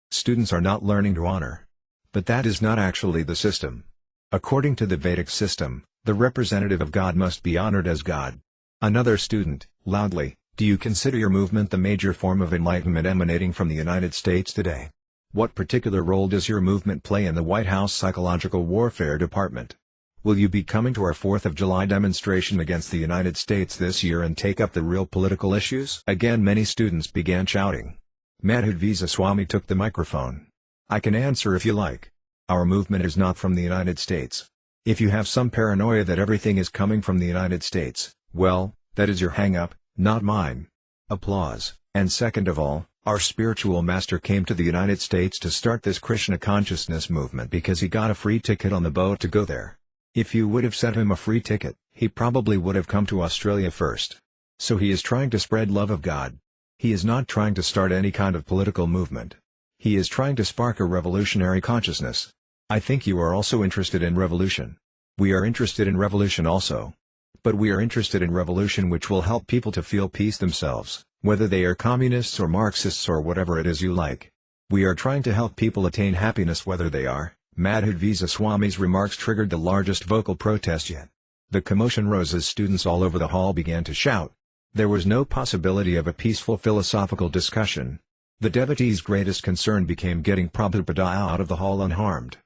Students are not learning to honor. But that is not actually the system. According to the Vedic system, the representative of God must be honored as God. Another student, loudly, do you consider your movement the major form of enlightenment emanating from the United States today? What particular role does your movement play in the White House Psychological Warfare Department? Will you be coming to our 4th of July demonstration against the United States this year and take up the real political issues? Again many students began shouting. Madhudvisa Swami took the microphone. I can answer if you like. Our movement is not from the United States. If you have some paranoia that everything is coming from the United States, well, that is your hang-up, not mine. Applause. And second of all, our spiritual master came to the United States to start this Krishna consciousness movement because he got a free ticket on the boat to go there. If you would have sent him a free ticket, he probably would have come to Australia first. So he is trying to spread love of God. He is not trying to start any kind of political movement. He is trying to spark a revolutionary consciousness. I think you are also interested in revolution. We are interested in revolution also. But we are interested in revolution which will help people to feel peace themselves, whether they are communists or Marxists or whatever it is you like. We are trying to help people attain happiness whether they are. Madhudvisa Swami's remarks triggered the largest vocal protest yet. The commotion rose as students all over the hall began to shout. There was no possibility of a peaceful philosophical discussion. The devotees' greatest concern became getting Prabhupada out of the hall unharmed.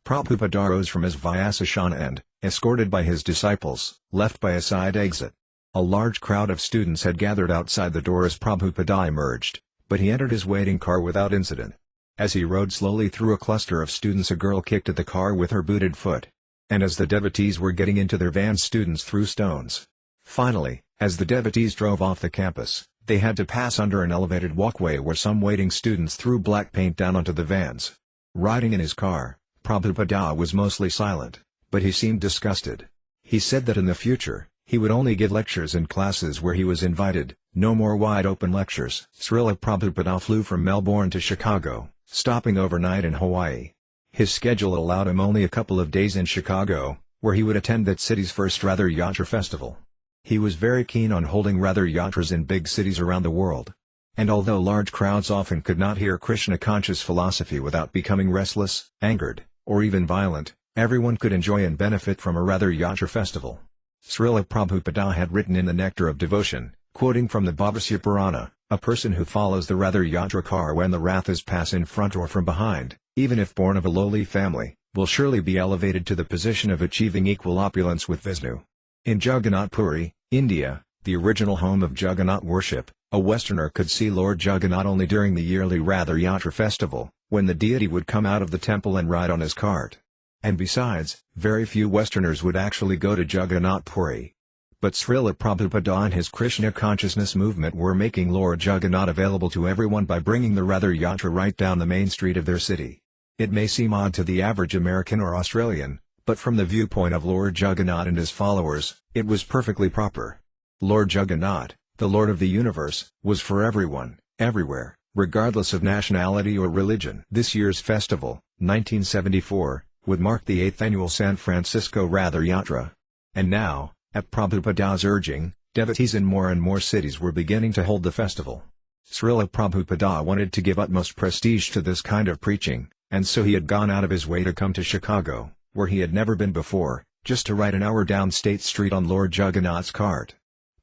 Prabhupada rose from his Vyasasana and, escorted by his disciples, left by a side exit. A large crowd of students had gathered outside the door as Prabhupada emerged, but he entered his waiting car without incident. As he rode slowly through a cluster of students, a girl kicked at the car with her booted foot. And as the devotees were getting into their vans, students threw stones. Finally, as the devotees drove off the campus, they had to pass under an elevated walkway where some waiting students threw black paint down onto the vans. Riding in his car, Prabhupada was mostly silent, but he seemed disgusted. He said that in the future, he would only give lectures in classes where he was invited, no more wide-open lectures. Śrīla Prabhupada flew from Melbourne to Chicago, stopping overnight in Hawaii. His schedule allowed him only a couple of days in Chicago, where he would attend that city's first Ratha Yatra festival. He was very keen on holding Ratha Yatras in big cities around the world. And although large crowds often could not hear Krishna-conscious philosophy without becoming restless, angered, or even violent, everyone could enjoy and benefit from a Ratha Yatra festival. Śrīla Prabhupada had written in the Nectar of Devotion, quoting from the Bhagavad Purana, "A person who follows the Ratha Yatra car when the Rathas pass in front or from behind, even if born of a lowly family, will surely be elevated to the position of achieving equal opulence with Vishnu." In Jagannath Puri, India, the original home of Jagannath worship, a Westerner could see Lord Jagannath only during the yearly Ratha Yatra festival, when the deity would come out of the temple and ride on his cart. And besides, very few Westerners would actually go to Jagannath Puri. But Śrīla Prabhupada and his Krishna consciousness movement were making Lord Jagannath available to everyone by bringing the Ratha Yatra right down the main street of their city. It may seem odd to the average American or Australian, but from the viewpoint of Lord Jagannath and his followers, it was perfectly proper. Lord Jagannath, the Lord of the universe, was for everyone, everywhere, regardless of nationality or religion. This year's festival, 1974, would mark the 8th annual San Francisco Ratha Yatra. And now, at Prabhupada's urging, devotees in more and more cities were beginning to hold the festival. Śrīla Prabhupada wanted to give utmost prestige to this kind of preaching, and so he had gone out of his way to come to Chicago, where he had never been before, just to ride an hour down State Street on Lord Jagannath's cart.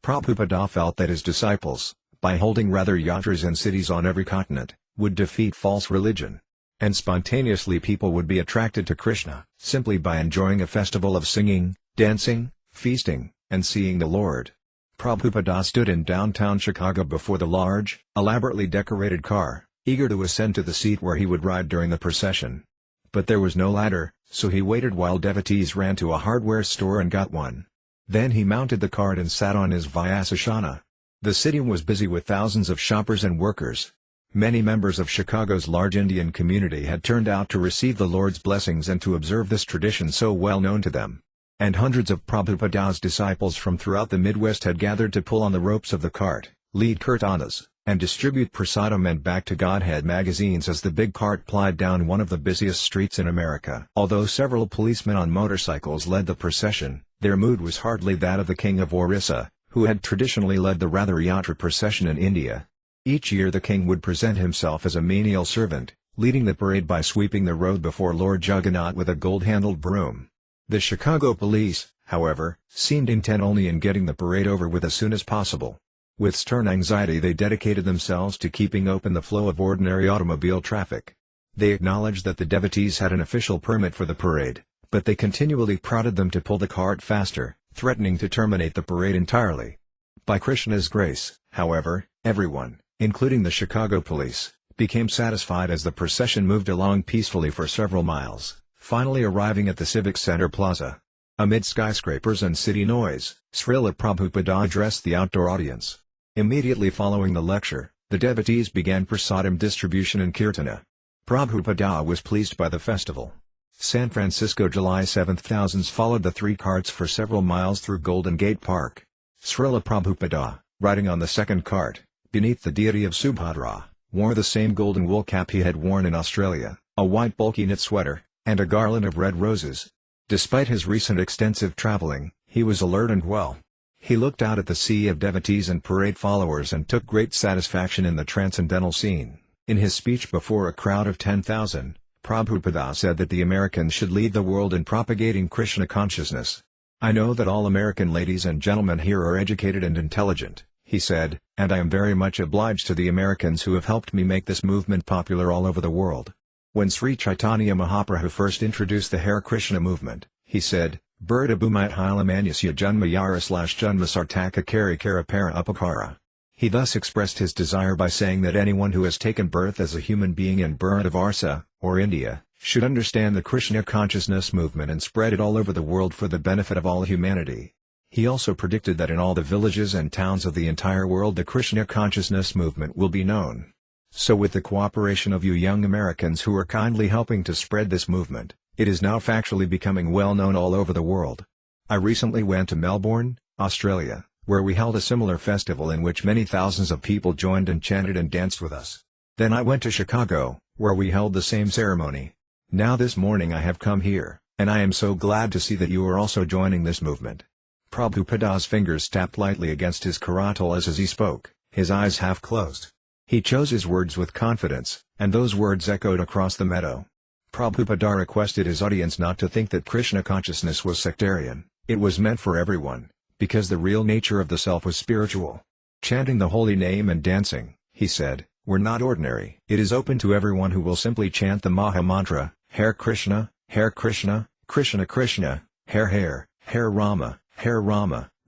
Prabhupada felt that his disciples, by holding Ratha Yatras in cities on every continent, would defeat false religion. And spontaneously people would be attracted to Krishna, simply by enjoying a festival of singing, dancing, feasting, and seeing the Lord. Prabhupada stood in downtown Chicago before the large, elaborately decorated car, eager to ascend to the seat where he would ride during the procession. But there was no ladder, so he waited while devotees ran to a hardware store and got one. Then he mounted the cart and sat on his Vyasasana. The city was busy with thousands of shoppers and workers. Many members of Chicago's large Indian community had turned out to receive the Lord's blessings and to observe this tradition so well known to them. And hundreds of Prabhupada's disciples from throughout the Midwest had gathered to pull on the ropes of the cart, lead kirtanas, and distribute prasadam and Back to Godhead magazines as the big cart plied down one of the busiest streets in America. Although several policemen on motorcycles led the procession, their mood was hardly that of the king of Orissa, who had traditionally led the Ratha Yatra procession in India. Each year the king would present himself as a menial servant, leading the parade by sweeping the road before Lord Jagannath with a gold-handled broom. The Chicago police, however, seemed intent only in getting the parade over with as soon as possible. With stern anxiety they dedicated themselves to keeping open the flow of ordinary automobile traffic. They acknowledged that the devotees had an official permit for the parade, but they continually prodded them to pull the cart faster, threatening to terminate the parade entirely. By Krishna's grace, however, everyone, including the Chicago police, became satisfied as the procession moved along peacefully for several miles, finally arriving at the Civic Center Plaza. Amid skyscrapers and city noise, Śrīla Prabhupada addressed the outdoor audience. Immediately following the lecture, the devotees began prasadam distribution and kirtana. Prabhupada was pleased by the festival. San Francisco, July 7. Thousands followed the three carts for several miles through Golden Gate Park. Śrīla Prabhupada, riding on the second cart, beneath the deity of Subhadra, wore the same golden wool cap he had worn in Australia, a white bulky knit sweater, and a garland of red roses. Despite his recent extensive traveling, he was alert and well. He looked out at the sea of devotees and parade followers and took great satisfaction in the transcendental scene. In his speech before a crowd of 10,000, Prabhupada said that the Americans should lead the world in propagating Krishna consciousness. "I know that all American ladies and gentlemen here are educated and intelligent," he said, "and I am very much obliged to the Americans who have helped me make this movement popular all over the world. When Sri Chaitanya Mahaprabhu first introduced the Hare Krishna movement, he said, Birda bhumit hilamanyasya janma yara /janma sartaka kari kara para upakara. He thus expressed his desire by saying that anyone who has taken birth as a human being in Bharatavarsha, or India, should understand the Krishna consciousness movement and spread it all over the world for the benefit of all humanity. He also predicted that in all the villages and towns of the entire world the Krishna consciousness movement will be known. So with the cooperation of you young Americans who are kindly helping to spread this movement, it is now factually becoming well known all over the world. I recently went to Melbourne, Australia, where we held a similar festival in which many thousands of people joined and chanted and danced with us. Then I went to Chicago, where we held the same ceremony. Now this morning I have come here, and I am so glad to see that you are also joining this movement. Prabhupada's fingers tapped lightly against his karatal as he spoke, his eyes half closed. He chose his words with confidence, and those words echoed across the meadow. Prabhupada requested his audience not to think that Krishna consciousness was sectarian. It was meant for everyone, because the real nature of the self was spiritual. Chanting the holy name and dancing, he said, were not ordinary. It is open to everyone who will simply chant the Maha Mantra, Hare Krishna, Krishna Krishna, Hare Rama,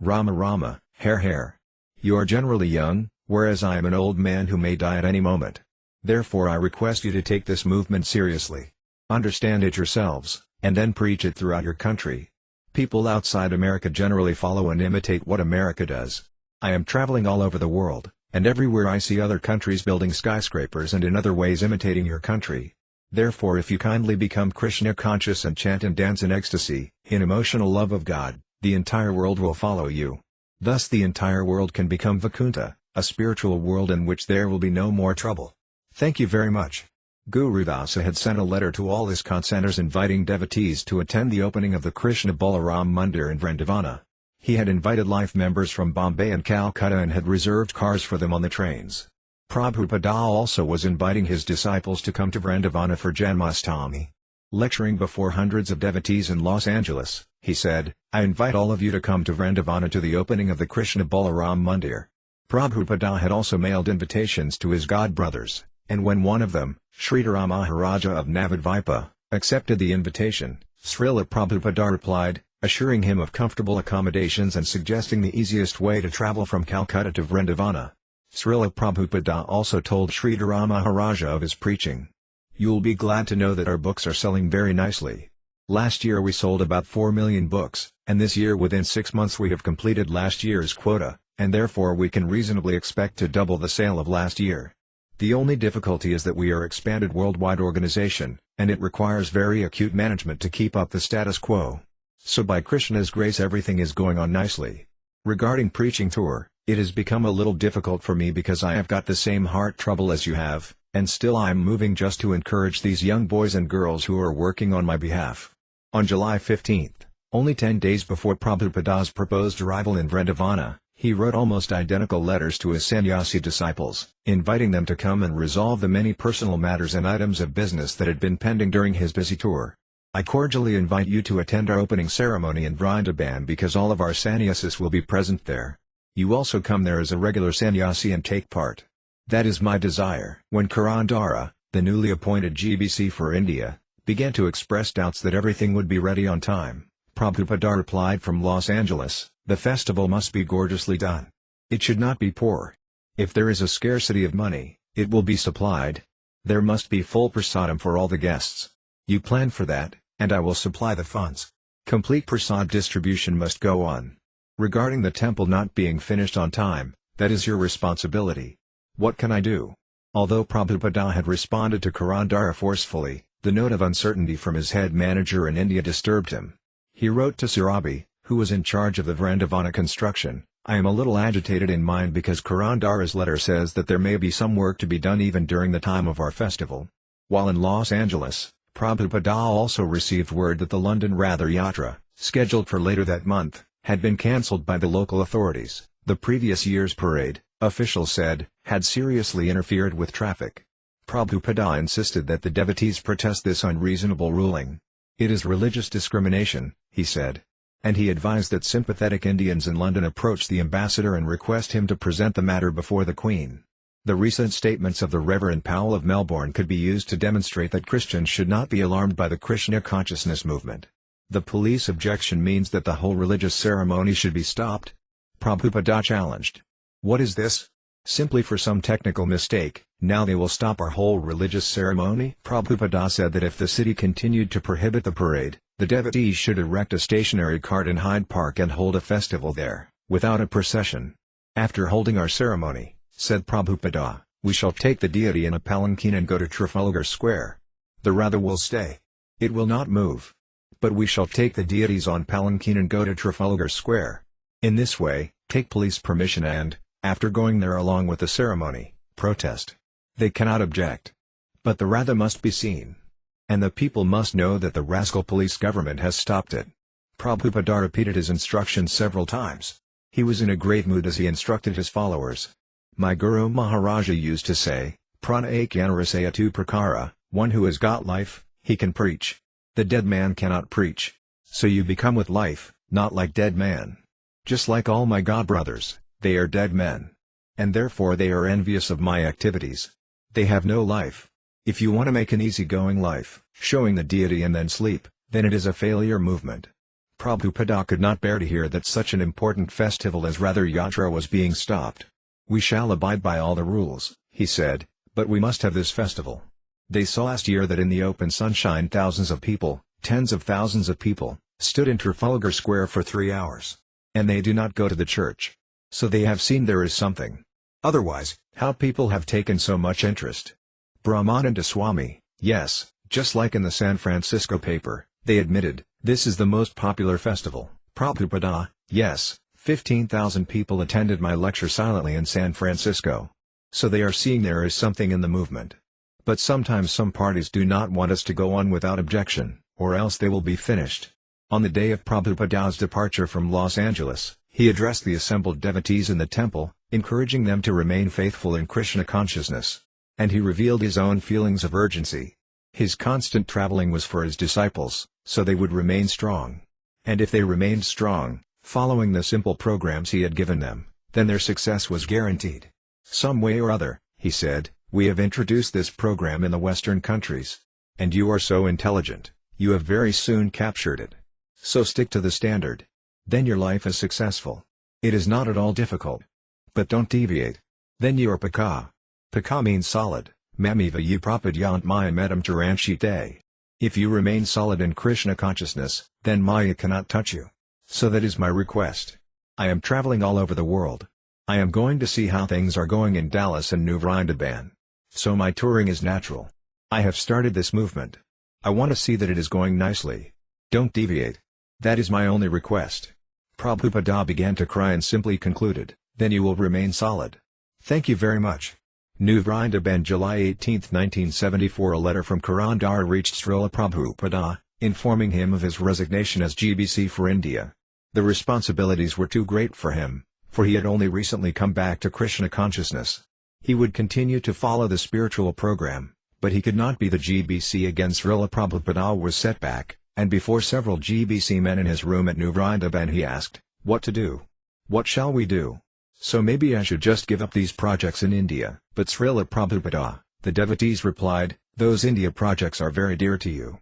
Rama Rama, Hare. You are generally young, whereas I am an old man who may die at any moment. Therefore I request you to take this movement seriously. Understand it yourselves, and then preach it throughout your country. People outside America generally follow and imitate what America does. I am traveling all over the world, and everywhere I see other countries building skyscrapers and in other ways imitating your country. Therefore if you kindly become Krishna conscious and chant and dance in ecstasy, in emotional love of God, the entire world will follow you. Thus the entire world can become Vakunta, a spiritual world in which there will be no more trouble. Thank you very much. Guru Dāsa had sent a letter to all his centers inviting devotees to attend the opening of the Krishna Balaram Mandir in Vrindavana. He had invited life members from Bombay and Calcutta and had reserved cars for them on the trains. Prabhupada also was inviting his disciples to come to Vrindavana for Janmashtami. Lecturing before hundreds of devotees in Los Angeles, he said, I invite all of you to come to Vrindavana to the opening of the Krishna Balaram Mandir. Prabhupada had also mailed invitations to his god brothers, and when one of them, Śrīla Maharaja of Navadvipa, accepted the invitation, Śrīla Prabhupada replied, assuring him of comfortable accommodations and suggesting the easiest way to travel from Calcutta to Vrindavana. Śrīla Prabhupada also told Śrīla Maharaja of his preaching. You'll be glad to know that our books are selling very nicely. Last year we sold about 4 million books, and this year within 6 months we have completed last year's quota, and therefore we can reasonably expect to double the sale of last year. The only difficulty is that we are expanded worldwide organization, and it requires very acute management to keep up the status quo. So by Krishna's grace everything is going on nicely. Regarding preaching tour, it has become a little difficult for me because I have got the same heart trouble as you have, and still I am moving just to encourage these young boys and girls who are working on my behalf. On July 15th, only 10 days before Prabhupada's proposed arrival in Vrindavana, he wrote almost identical letters to his sannyasi disciples, inviting them to come and resolve the many personal matters and items of business that had been pending during his busy tour. I cordially invite you to attend our opening ceremony in Vrindavan because all of our sannyasis will be present there. You also come there as a regular sannyasi and take part. That is my desire. When Karandara, the newly appointed GBC for India, began to express doubts that everything would be ready on time, Prabhupada replied from Los Angeles, the festival must be gorgeously done. It should not be poor. If there is a scarcity of money, it will be supplied. There must be full prasadam for all the guests. You plan for that, and I will supply the funds. Complete prasad distribution must go on. Regarding the temple not being finished on time, that is your responsibility. What can I do? Although Prabhupada had responded to Karandara forcefully, the note of uncertainty from his head manager in India disturbed him. He wrote to Surabi, who was in charge of the Vrindavana construction, I am a little agitated in mind because Karandara's letter says that there may be some work to be done even during the time of our festival. While in Los Angeles, Prabhupada also received word that the London Ratha Yatra, scheduled for later that month, had been cancelled by the local authorities. The previous year's parade, officials said, had seriously interfered with traffic. Prabhupada insisted that the devotees protest this unreasonable ruling. It is religious discrimination, he said. And he advised that sympathetic Indians in London approach the ambassador and request him to present the matter before the Queen. The recent statements of the Reverend Powell of Melbourne could be used to demonstrate that Christians should not be alarmed by the Krishna consciousness movement. The police objection means that the whole religious ceremony should be stopped? Prabhupada challenged. What is this? Simply for some technical mistake, now they will stop our whole religious ceremony? Prabhupada said that if the city continued to prohibit the parade, the devotees should erect a stationary cart in Hyde Park and hold a festival there, without a procession. After holding our ceremony, said Prabhupada, we shall take the deity in a palanquin and go to Trafalgar Square. The Radha will stay. It will not move. But we shall take the deities on palanquin and go to Trafalgar Square. In this way, take police permission and, after going there along with the ceremony, protest. They cannot object. But the Radha must be seen. And the people must know that the rascal police government has stopped it. Prabhupada repeated his instructions several times. He was in a great mood as he instructed his followers. My Guru Maharaja used to say, Prana ekyanarasaya tu prakara, one who has got life, he can preach. The dead man cannot preach. So you become with life, not like dead man. Just like all my god brothers, they are dead men. And therefore they are envious of my activities. They have no life. If you want to make an easy-going life, showing the deity and then sleep, then it is a failure movement. Prabhupada could not bear to hear that such an important festival as Ratha Yatra was being stopped. We shall abide by all the rules, he said, but we must have this festival. They saw last year that in the open sunshine thousands of people, tens of thousands of people, stood in Trafalgar Square for 3 hours. And they do not go to the church. So they have seen there is something. Otherwise, how people have taken so much interest. Brahmananda Swami, yes, just like in the San Francisco paper, they admitted, this is the most popular festival. Prabhupada, yes, 15,000 people attended my lecture silently in San Francisco. So they are seeing there is something in the movement. But sometimes some parties do not want us to go on without objection, or else they will be finished. On the day of Prabhupada's departure from Los Angeles, he addressed the assembled devotees in the temple, encouraging them to remain faithful in Krishna consciousness. And he revealed his own feelings of urgency. His constant traveling was for his disciples, so they would remain strong. And if they remained strong, following the simple programs he had given them, then their success was guaranteed. Some way or other, he said, we have introduced this program in the Western countries. And you are so intelligent, you have very soon captured it. So stick to the standard. Then your life is successful. It is not at all difficult. But don't deviate. Then you are paka. Paka means solid, mamiva you prapadyant maya medam taranshite. If you remain solid in Krishna consciousness, then Maya cannot touch you. So that is my request. I am traveling all over the world. I am going to see how things are going in Dallas and New Vrindaban. So my touring is natural. I have started this movement. I want to see that it is going nicely. Don't deviate. That is my only request. Prabhupada began to cry and simply concluded, then you will remain solid. Thank you very much. New Vrindaban, July 18, 1974. A letter from Karandara reached Śrīla Prabhupada, informing him of his resignation as GBC for India. The responsibilities were too great for him, for he had only recently come back to Krishna consciousness. He would continue to follow the spiritual program, but he could not be the GBC again. Śrīla Prabhupada was set back, and before several GBC men in his room at New Vrindaban he asked, what to do? What shall we do? So maybe I should just give up these projects in India. But Śrīla Prabhupada, the devotees replied, those India projects are very dear to you.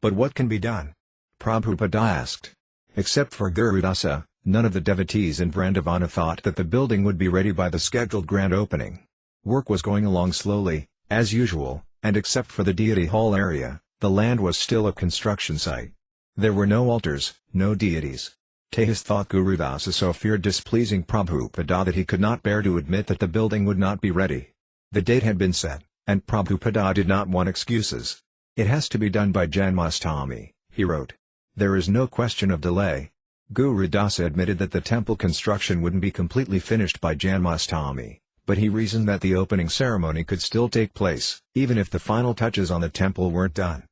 But what can be done? Prabhupada asked. Except for Guru Dāsa, none of the devotees in Vrindavana thought that the building would be ready by the scheduled grand opening. Work was going along slowly, as usual, and except for the deity hall area, the land was still a construction site. There were no altars, no deities. Tehis thought Guru Dāsa so feared displeasing Prabhupada that he could not bear to admit that the building would not be ready. The date had been set, and Prabhupada did not want excuses. It has to be done by Janmashtami, he wrote. There is no question of delay. Guru Dāsa admitted that the temple construction wouldn't be completely finished by Janmashtami, but he reasoned that the opening ceremony could still take place, even if the final touches on the temple weren't done.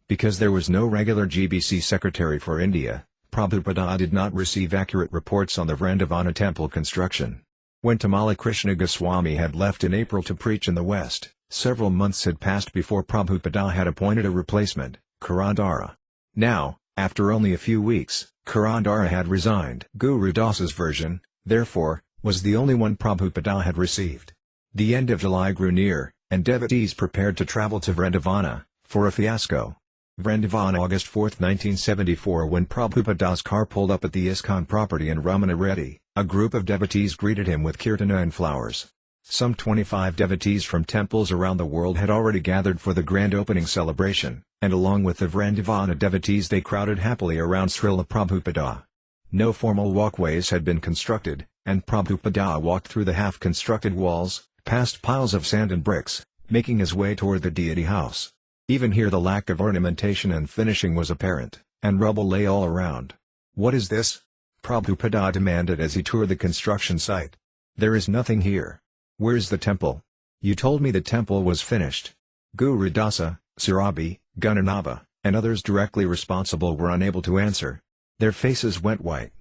Because there was no regular GBC secretary for India, Prabhupada did not receive accurate reports on the Vrindavana temple construction. When Tamala Krishna Goswami had left in April to preach in the West, several months had passed before Prabhupada had appointed a replacement, Karandara. Now, after only a few weeks, Karandara had resigned. Guru Dasa's version, therefore, was the only one Prabhupada had received. The end of July grew near, and devotees prepared to travel to Vrindavana, for a fiasco. Vrindavan, August 4, 1974. When Prabhupada's car pulled up at the ISKCON property in Ramana Reddy, a group of devotees greeted him with kirtana and flowers. Some 25 devotees from temples around the world had already gathered for the grand opening celebration, and along with the Vrindavana devotees they crowded happily around Śrīla Prabhupada. No formal walkways had been constructed, and Prabhupada walked through the half-constructed walls, past piles of sand and bricks, making his way toward the deity house. Even here the lack of ornamentation and finishing was apparent, and rubble lay all around. "What is this?" Prabhupada demanded as he toured the construction site. "There is nothing here. Where's the temple? You told me the temple was finished." Guru Dāsa, Surabi, Gunanava, and others directly responsible were unable to answer. Their faces went white.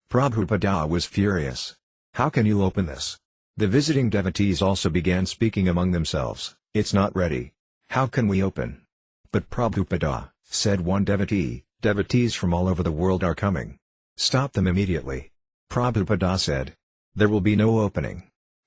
Prabhupada was furious. "How can you open this?" The visiting devotees also began speaking among themselves. "It's not ready. How can we open?" "But Prabhupada," said one devotee, "devotees from all over the world are coming. Stop them immediately." Prabhupada said, "There will be no opening."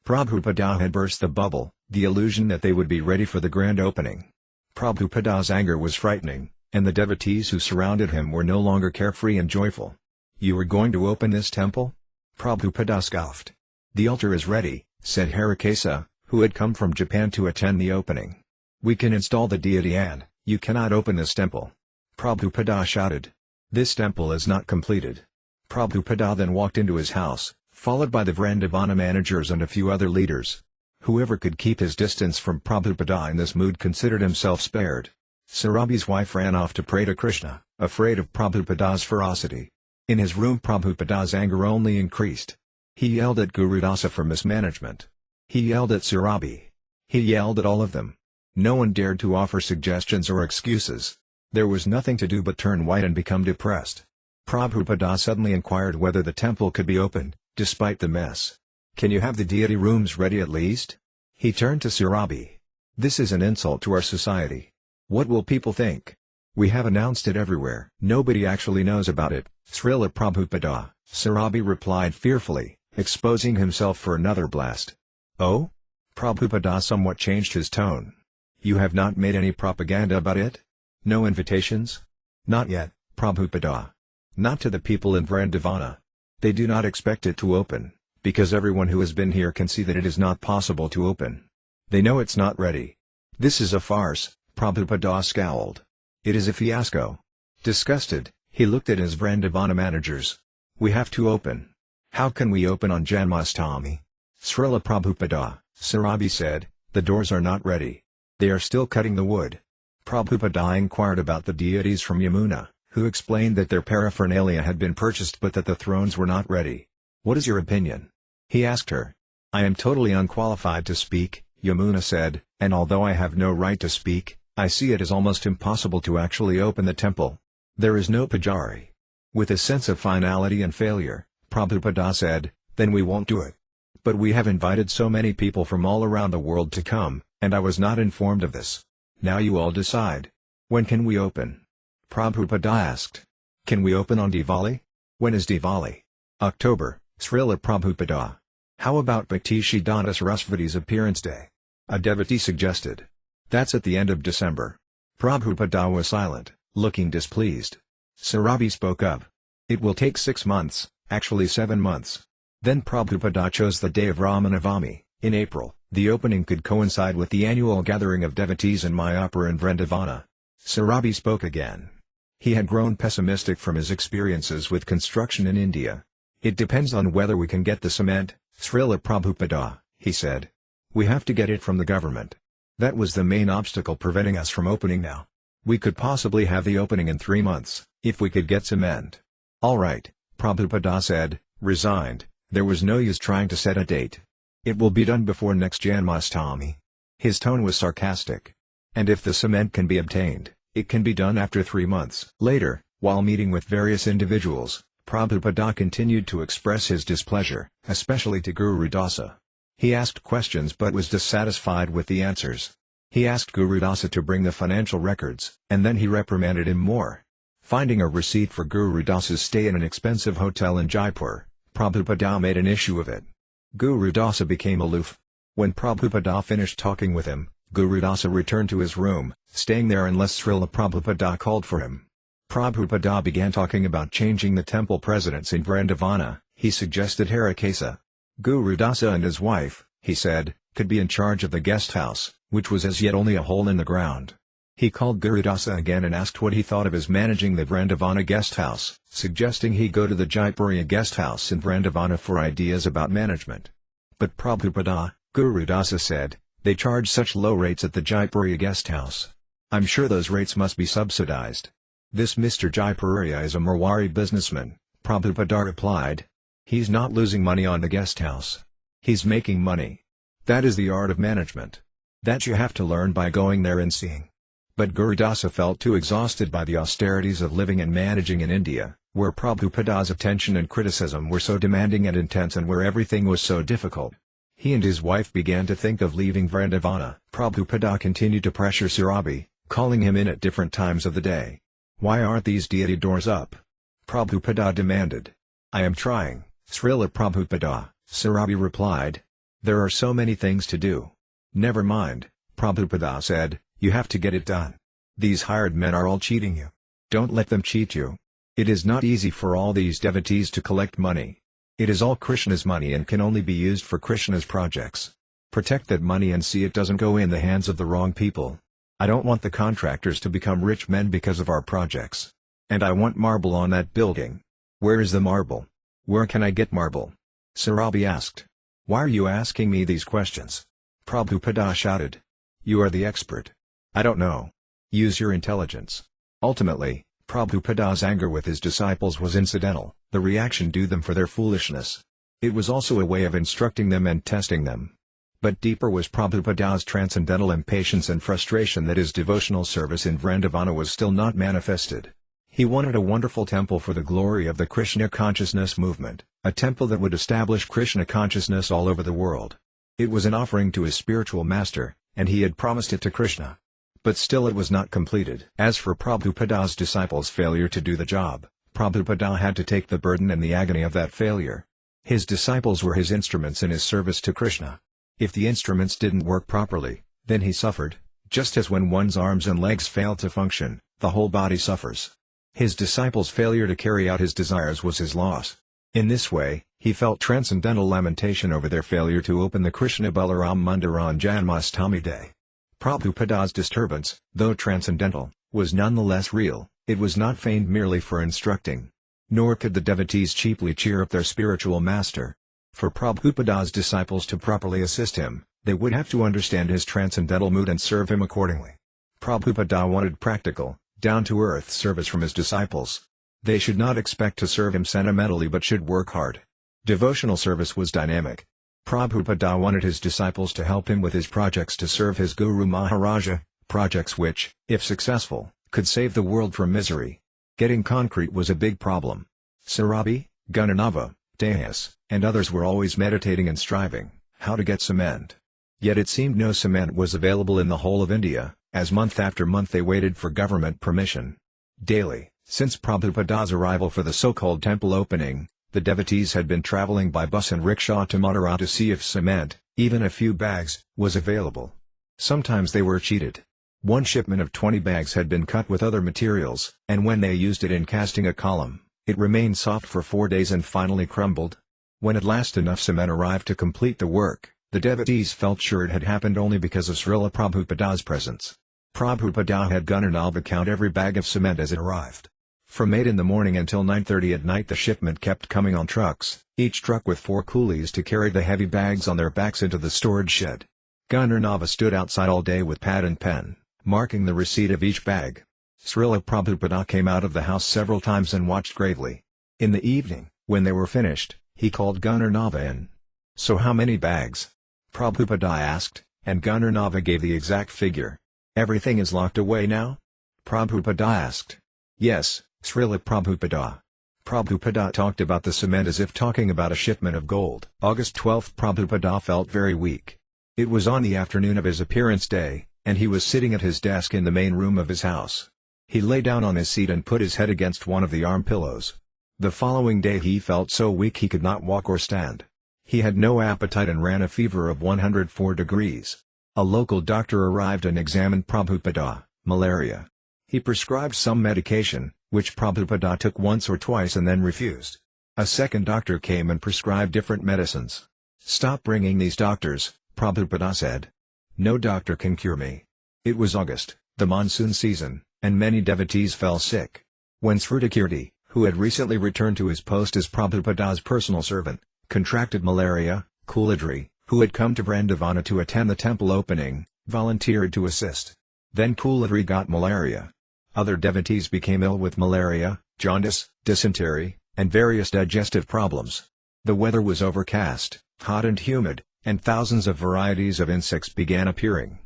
Prabhupada had burst the bubble, the illusion that they would be ready for the grand opening. Prabhupada's anger was frightening, and the devotees who surrounded him were no longer carefree and joyful. "You are going to open this temple?" Prabhupada scoffed. "The altar is ready," said Harikesa, who had come from Japan to attend the opening. "We can install the deity and you cannot open this temple." Prabhupada shouted. "This temple is not completed." Prabhupada then walked into his house, followed by the Vrindavana managers and a few other leaders. Whoever could keep his distance from Prabhupada in this mood considered himself spared. Surabi's wife ran off to pray to Krishna, afraid of Prabhupada's ferocity. In his room Prabhupada's anger only increased. He yelled at Guru Dāsa for mismanagement. He yelled at Surabi. He yelled at all of them. No one dared to offer suggestions or excuses. There was nothing to do but turn white and become depressed. Prabhupada suddenly inquired whether the temple could be opened, despite the mess. "Can you have the deity rooms ready at least?" He turned to Surabi. "This is an insult to our society. What will people think? We have announced it everywhere. Nobody actually knows about it." "Śrīla Prabhupada," Surabi replied fearfully, exposing himself for another blast. "Oh?" Prabhupada somewhat changed his tone. "You have not made any propaganda about it? No invitations?" "Not yet, Prabhupada. Not to the people in Vrindavana. They do not expect it to open, because everyone who has been here can see that it is not possible to open. They know it's not ready." "This is a farce," Prabhupada scowled. "It is a fiasco." Disgusted, he looked at his Vrindavana managers. "We have to open. How can we open on Janmashtami?" "Śrīla Prabhupada," Surabi said, "the doors are not ready. They are still cutting the wood." Prabhupada inquired about the deities from Yamuna, who explained that their paraphernalia had been purchased but that the thrones were not ready. "What is your opinion?" he asked her. "I am totally unqualified to speak," Yamuna said, "and although I have no right to speak, I see it as almost impossible to actually open the temple. There is no pujari." With a sense of finality and failure, Prabhupada said, "Then we won't do it. But we have invited so many people from all around the world to come, and I was not informed of this. Now you all decide. When can we open?" Prabhupada asked. "Can we open on Diwali?" "When is Diwali?" "October, Śrīla Prabhupada." "How about Bhaktivedanta Sarasvati's appearance day?" a devotee suggested. "That's at the end of December." Prabhupada was silent, looking displeased. Surabi spoke up. "It will take 6 months, actually 7 months." Then Prabhupada chose the day of Ramanavami, in April. The opening could coincide with the annual gathering of devotees in Mayapur and Vrindavana. Surabi spoke again. He had grown pessimistic from his experiences with construction in India. "It depends on whether we can get the cement, Śrīla Prabhupada," he said. "We have to get it from the government. That was the main obstacle preventing us from opening now. We could possibly have the opening in 3 months, if we could get cement." "All right," Prabhupada said, resigned. There was no use trying to set a date. "It will be done before next Janmashtami." His tone was sarcastic. "And if the cement can be obtained, it can be done after 3 months." Later, while meeting with various individuals, Prabhupada continued to express his displeasure, especially to Guru Dāsa. He asked questions but was dissatisfied with the answers. He asked Guru Dāsa to bring the financial records, and then he reprimanded him more. Finding a receipt for Guru Dāsa's stay in an expensive hotel in Jaipur, Prabhupada made an issue of it. Guru Dāsa became aloof. When Prabhupada finished talking with him, Guru Dāsa returned to his room, staying there unless Śrīla Prabhupada called for him. Prabhupada began talking about changing the temple presidents in Vrindavana. He suggested Harakesa. Guru Dāsa and his wife, he said, could be in charge of the guest house, which was as yet only a hole in the ground. He called Guru Dāsa again and asked what he thought of his managing the Vrindavana guest house, suggesting he go to the Jaipuriya guest house in Vrindavana for ideas about management. But Prabhupada, Guru Dāsa said, they charge such low rates at the Jaipuriya guest house. I'm sure those rates must be subsidized. This Mr. Jaipuriya is a Marwari businessman, Prabhupada replied. He's not losing money on the guest house. He's making money. That is the art of management. That you have to learn by going there and seeing. But Guru Dāsa felt too exhausted by the austerities of living and managing in India, where Prabhupada's attention and criticism were so demanding and intense and where everything was so difficult. He and his wife began to think of leaving Vrindavana. Prabhupada continued to pressure Sarabi, calling him in at different times of the day. Why aren't these deity doors up? Prabhupada demanded. I am trying, Śrīla Prabhupada, Sarabi replied. There are so many things to do. Never mind, Prabhupada said, you have to get it done. These hired men are all cheating you. Don't let them cheat you. It is not easy for all these devotees to collect money. It is all Krishna's money and can only be used for Krishna's projects. Protect that money and see it doesn't go in the hands of the wrong people. I don't want the contractors to become rich men because of our projects. And I want marble on that building. Where is the marble? Where can I get marble? Sarabi asked. Why are you asking me these questions? Prabhupada shouted. You are the expert. I don't know. Use your intelligence. Ultimately, Prabhupada's anger with his disciples was incidental, the reaction due them for their foolishness. It was also a way of instructing them and testing them. But deeper was Prabhupada's transcendental impatience and frustration that his devotional service in Vrindavana was still not manifested. He wanted a wonderful temple for the glory of the Krishna consciousness movement, a temple that would establish Krishna consciousness all over the world. It was an offering to his spiritual master, and he had promised it to Krishna. But still it was not completed. As for Prabhupada's disciples' failure to do the job, Prabhupada had to take the burden and the agony of that failure. His disciples were his instruments in his service to Krishna. If the instruments didn't work properly, then he suffered, just as when one's arms and legs fail to function, the whole body suffers. His disciples' failure to carry out his desires was his loss. In this way, he felt transcendental lamentation over their failure to open the Krishna Balaram Mandir on Janmashtami day. Prabhupada's disturbance, though transcendental, was nonetheless real. It was not feigned merely for instructing. Nor could the devotees cheaply cheer up their spiritual master. For Prabhupada's disciples to properly assist him, they would have to understand his transcendental mood and serve him accordingly. Prabhupada wanted practical, down-to-earth service from his disciples. They should not expect to serve him sentimentally but should work hard. Devotional service was dynamic. Prabhupada wanted his disciples to help him with his projects to serve his Guru Maharaja, projects which, if successful, could save the world from misery. Getting concrete was a big problem. Sarabi, Gunanava, Dāsa, and others were always meditating and striving how to get cement. Yet it seemed no cement was available in the whole of India, as month after month they waited for government permission. Daily, since Prabhupada's arrival for the so-called temple opening, the devotees had been traveling by bus and rickshaw to Mathura to see if cement, even a few bags, was available. Sometimes they were cheated. One shipment of 20 bags had been cut with other materials, and when they used it in casting a column, it remained soft for 4 days and finally crumbled. When at last enough cement arrived to complete the work, the devotees felt sure it had happened only because of Śrīla Prabhupada's presence. Prabhupada had Gunanava count every bag of cement as it arrived. From 8 in the morning until 9:30 at night the shipment kept coming on trucks, each truck with 4 coolies to carry the heavy bags on their backs into the storage shed. Gunanava stood outside all day with pad and pen, marking the receipt of each bag. Śrīla Prabhupada came out of the house several times and watched gravely. In the evening, when they were finished, he called Gunanava in. So how many bags? Prabhupada asked, and Gunanava gave the exact figure. Everything is locked away now? Prabhupada asked. Yes, Śrīla Prabhupada. Prabhupada talked about the cement as if talking about a shipment of gold. August 12 Prabhupada felt very weak. It was on the afternoon of his appearance day, and he was sitting at his desk in the main room of his house. He lay down on his seat and put his head against one of the arm pillows. The following day he felt so weak he could not walk or stand. He had no appetite and ran a fever of 104 degrees. A local doctor arrived and examined Prabhupada, malaria. He prescribed some medication, which Prabhupada took once or twice and then refused. A second doctor came and prescribed different medicines. "Stop bringing these doctors," Prabhupada said. "No doctor can cure me." It was August, the monsoon season, and many devotees fell sick. When Śrīla, who had recently returned to his post as Prabhupada's personal servant, contracted malaria, Kuladri, who had come to Vrindavana to attend the temple opening, volunteered to assist. Then Kuladri got malaria. Other devotees became ill with malaria, jaundice, dysentery, and various digestive problems. The weather was overcast, hot and humid, and thousands of varieties of insects began appearing.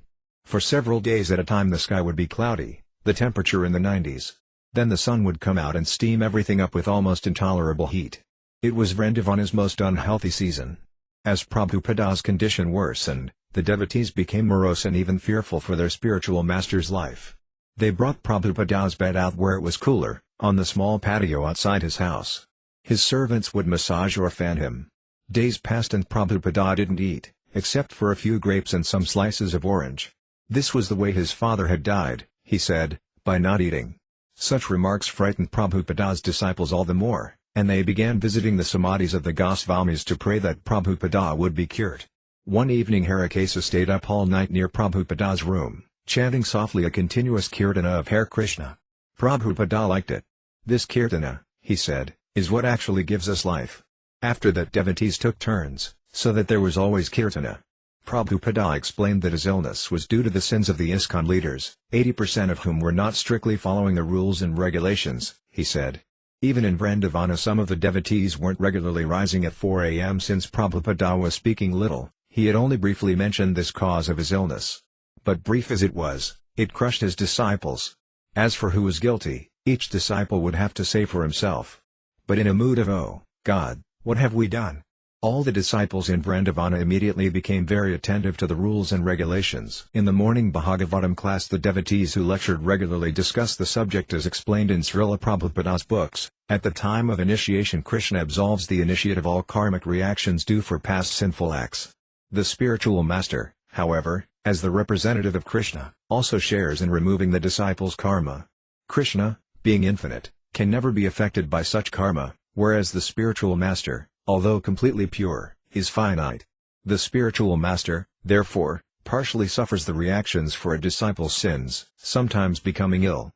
For several days at a time the sky would be cloudy, the temperature in the 90s. Then the sun would come out and steam everything up with almost intolerable heat. It was Vrindavana's most unhealthy season. As Prabhupada's condition worsened, the devotees became morose and even fearful for their spiritual master's life. They brought Prabhupada's bed out where it was cooler, on the small patio outside his house. His servants would massage or fan him. Days passed and Prabhupada didn't eat, except for a few grapes and some slices of orange. This was the way his father had died, he said, by not eating. Such remarks frightened Prabhupada's disciples all the more, and they began visiting the samadhis of the Goswamis to pray that Prabhupada would be cured. One evening Harakesa stayed up all night near Prabhupada's room, chanting softly a continuous kirtana of Hare Krishna. Prabhupada liked it. "This kirtana," he said, "is what actually gives us life." After that devotees took turns, so that there was always kirtana. Prabhupada explained that his illness was due to the sins of the ISKCON leaders, 80% of whom were not strictly following the rules and regulations, he said. Even in Vrindavana some of the devotees weren't regularly rising at 4 a.m. Since Prabhupada was speaking little, he had only briefly mentioned this cause of his illness. But brief as it was, it crushed his disciples. As for who was guilty, each disciple would have to say for himself. But in a mood of "Oh, God, what have we done?" all the disciples in Vrindavana immediately became very attentive to the rules and regulations. In the morning Bhagavatam class the devotees who lectured regularly discussed the subject as explained in Śrīla Prabhupada's books. At the time of initiation Krishna absolves the initiate of all karmic reactions due for past sinful acts. The spiritual master, however, as the representative of Krishna, also shares in removing the disciples' karma. Krishna, being infinite, can never be affected by such karma, whereas the spiritual master, although completely pure, is finite. The spiritual master, therefore, partially suffers the reactions for a disciple's sins, sometimes becoming ill.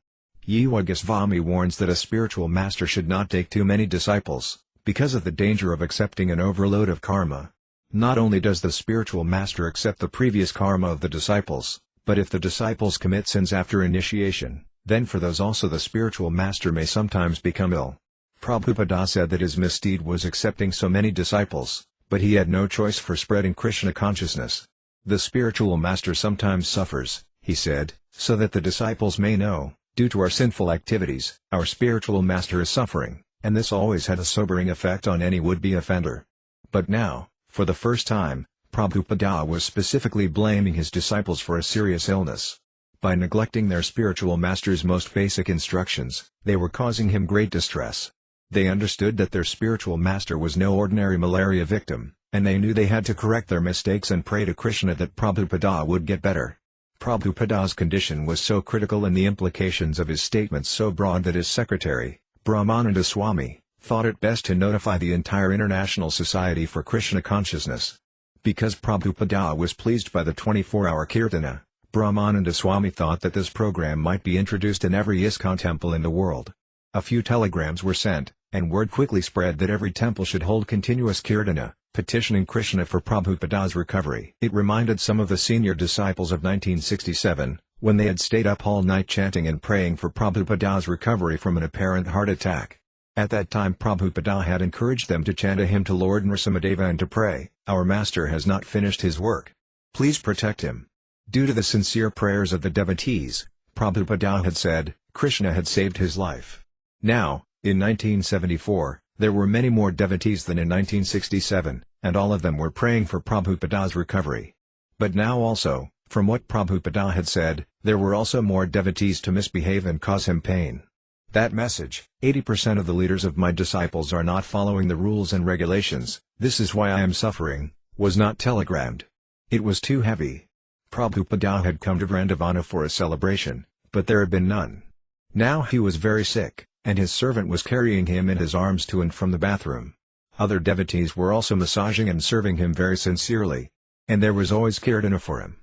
Goswami warns that a spiritual master should not take too many disciples, because of the danger of accepting an overload of karma. Not only does the spiritual master accept the previous karma of the disciples, but if the disciples commit sins after initiation, then for those also the spiritual master may sometimes become ill. Prabhupada said that his misdeed was accepting so many disciples, but he had no choice for spreading Krishna consciousness. The spiritual master sometimes suffers, he said, so that the disciples may know, due to our sinful activities, our spiritual master is suffering, and this always had a sobering effect on any would-be offender. But now, for the first time, Prabhupada was specifically blaming his disciples for a serious illness. By neglecting their spiritual master's most basic instructions, they were causing him great distress. They understood that their spiritual master was no ordinary malaria victim, and they knew they had to correct their mistakes and pray to Krishna that Prabhupada would get better. Prabhupada's condition was so critical and the implications of his statements so broad that his secretary, Brahmananda Swami, thought it best to notify the entire International Society for Krishna Consciousness. Because Prabhupada was pleased by the 24-hour kirtana, Brahmananda Swami thought that this program might be introduced in every ISKCON temple in the world. A few telegrams were sent, and word quickly spread that every temple should hold continuous kirtana, petitioning Krishna for Prabhupada's recovery. It reminded some of the senior disciples of 1967, when they had stayed up all night chanting and praying for Prabhupada's recovery from an apparent heart attack. At that time Prabhupada had encouraged them to chant a hymn to Lord Nrsimhadeva and to pray, "Our Master has not finished his work. Please protect him." Due to the sincere prayers of the devotees, Prabhupada had said, Krishna had saved his life. Now, in 1974, there were many more devotees than in 1967, and all of them were praying for Prabhupada's recovery. But now also, from what Prabhupada had said, there were also more devotees to misbehave and cause him pain. That message, 80% of the leaders of my disciples are not following the rules and regulations, this is why I am suffering, was not telegrammed. It was too heavy. Prabhupada had come to Vrindavana for a celebration, but there had been none. Now he was very sick, and his servant was carrying him in his arms to and from the bathroom. Other devotees were also massaging and serving him very sincerely. And there was always Kirtana for him.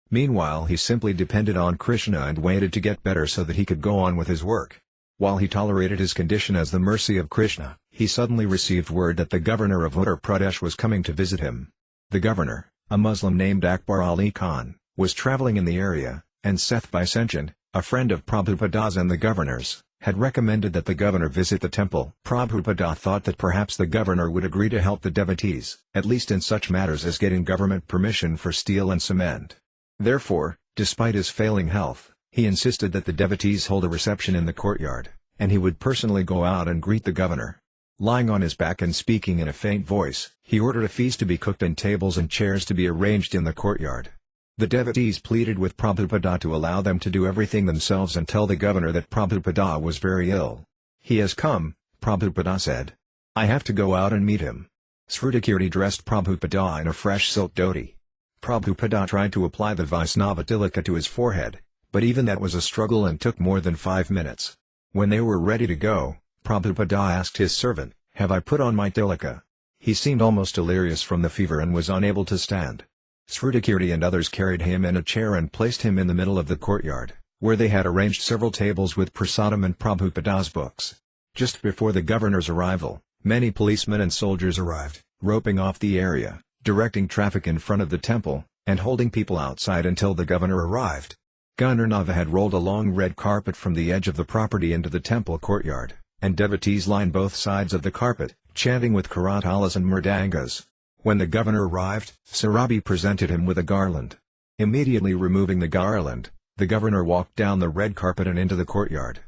Meanwhile he simply depended on Krishna and waited to get better so that he could go on with his work. While he tolerated his condition as the mercy of Krishna, he suddenly received word that the governor of Uttar Pradesh was coming to visit him. The governor, a Muslim named Akbar Ali Khan, was traveling in the area, and Seth Bisenchen, a friend of Prabhupada's and the governor's, had recommended that the governor visit the temple. Prabhupada thought that perhaps the governor would agree to help the devotees, at least in such matters as getting government permission for steel and cement. Therefore, despite his failing health, he insisted that the devotees hold a reception in the courtyard, and he would personally go out and greet the governor. Lying on his back and speaking in a faint voice, he ordered a feast to be cooked and tables and chairs to be arranged in the courtyard. The devotees pleaded with Prabhupada to allow them to do everything themselves and tell the governor that Prabhupada was very ill. He has come, Prabhupada said. I have to go out and meet him. Srutakirti dressed Prabhupada in a fresh silk dhoti. Prabhupada tried to apply the Vaisnava tilaka to his forehead, but even that was a struggle and took more than 5 minutes. When they were ready to go, Prabhupada asked his servant, "Have I put on my tilaka?" He seemed almost delirious from the fever and was unable to stand. Srutakirti and others carried him in a chair and placed him in the middle of the courtyard, where they had arranged several tables with prasadam and Prabhupada's books. Just before the governor's arrival, many policemen and soldiers arrived, roping off the area, directing traffic in front of the temple, and holding people outside until the governor arrived. Ganarnava had rolled a long red carpet from the edge of the property into the temple courtyard, and devotees lined both sides of the carpet, chanting with karatalas and mridangas. When the governor arrived, Sarabi presented him with a garland. Immediately removing the garland, the governor walked down the red carpet and into the courtyard.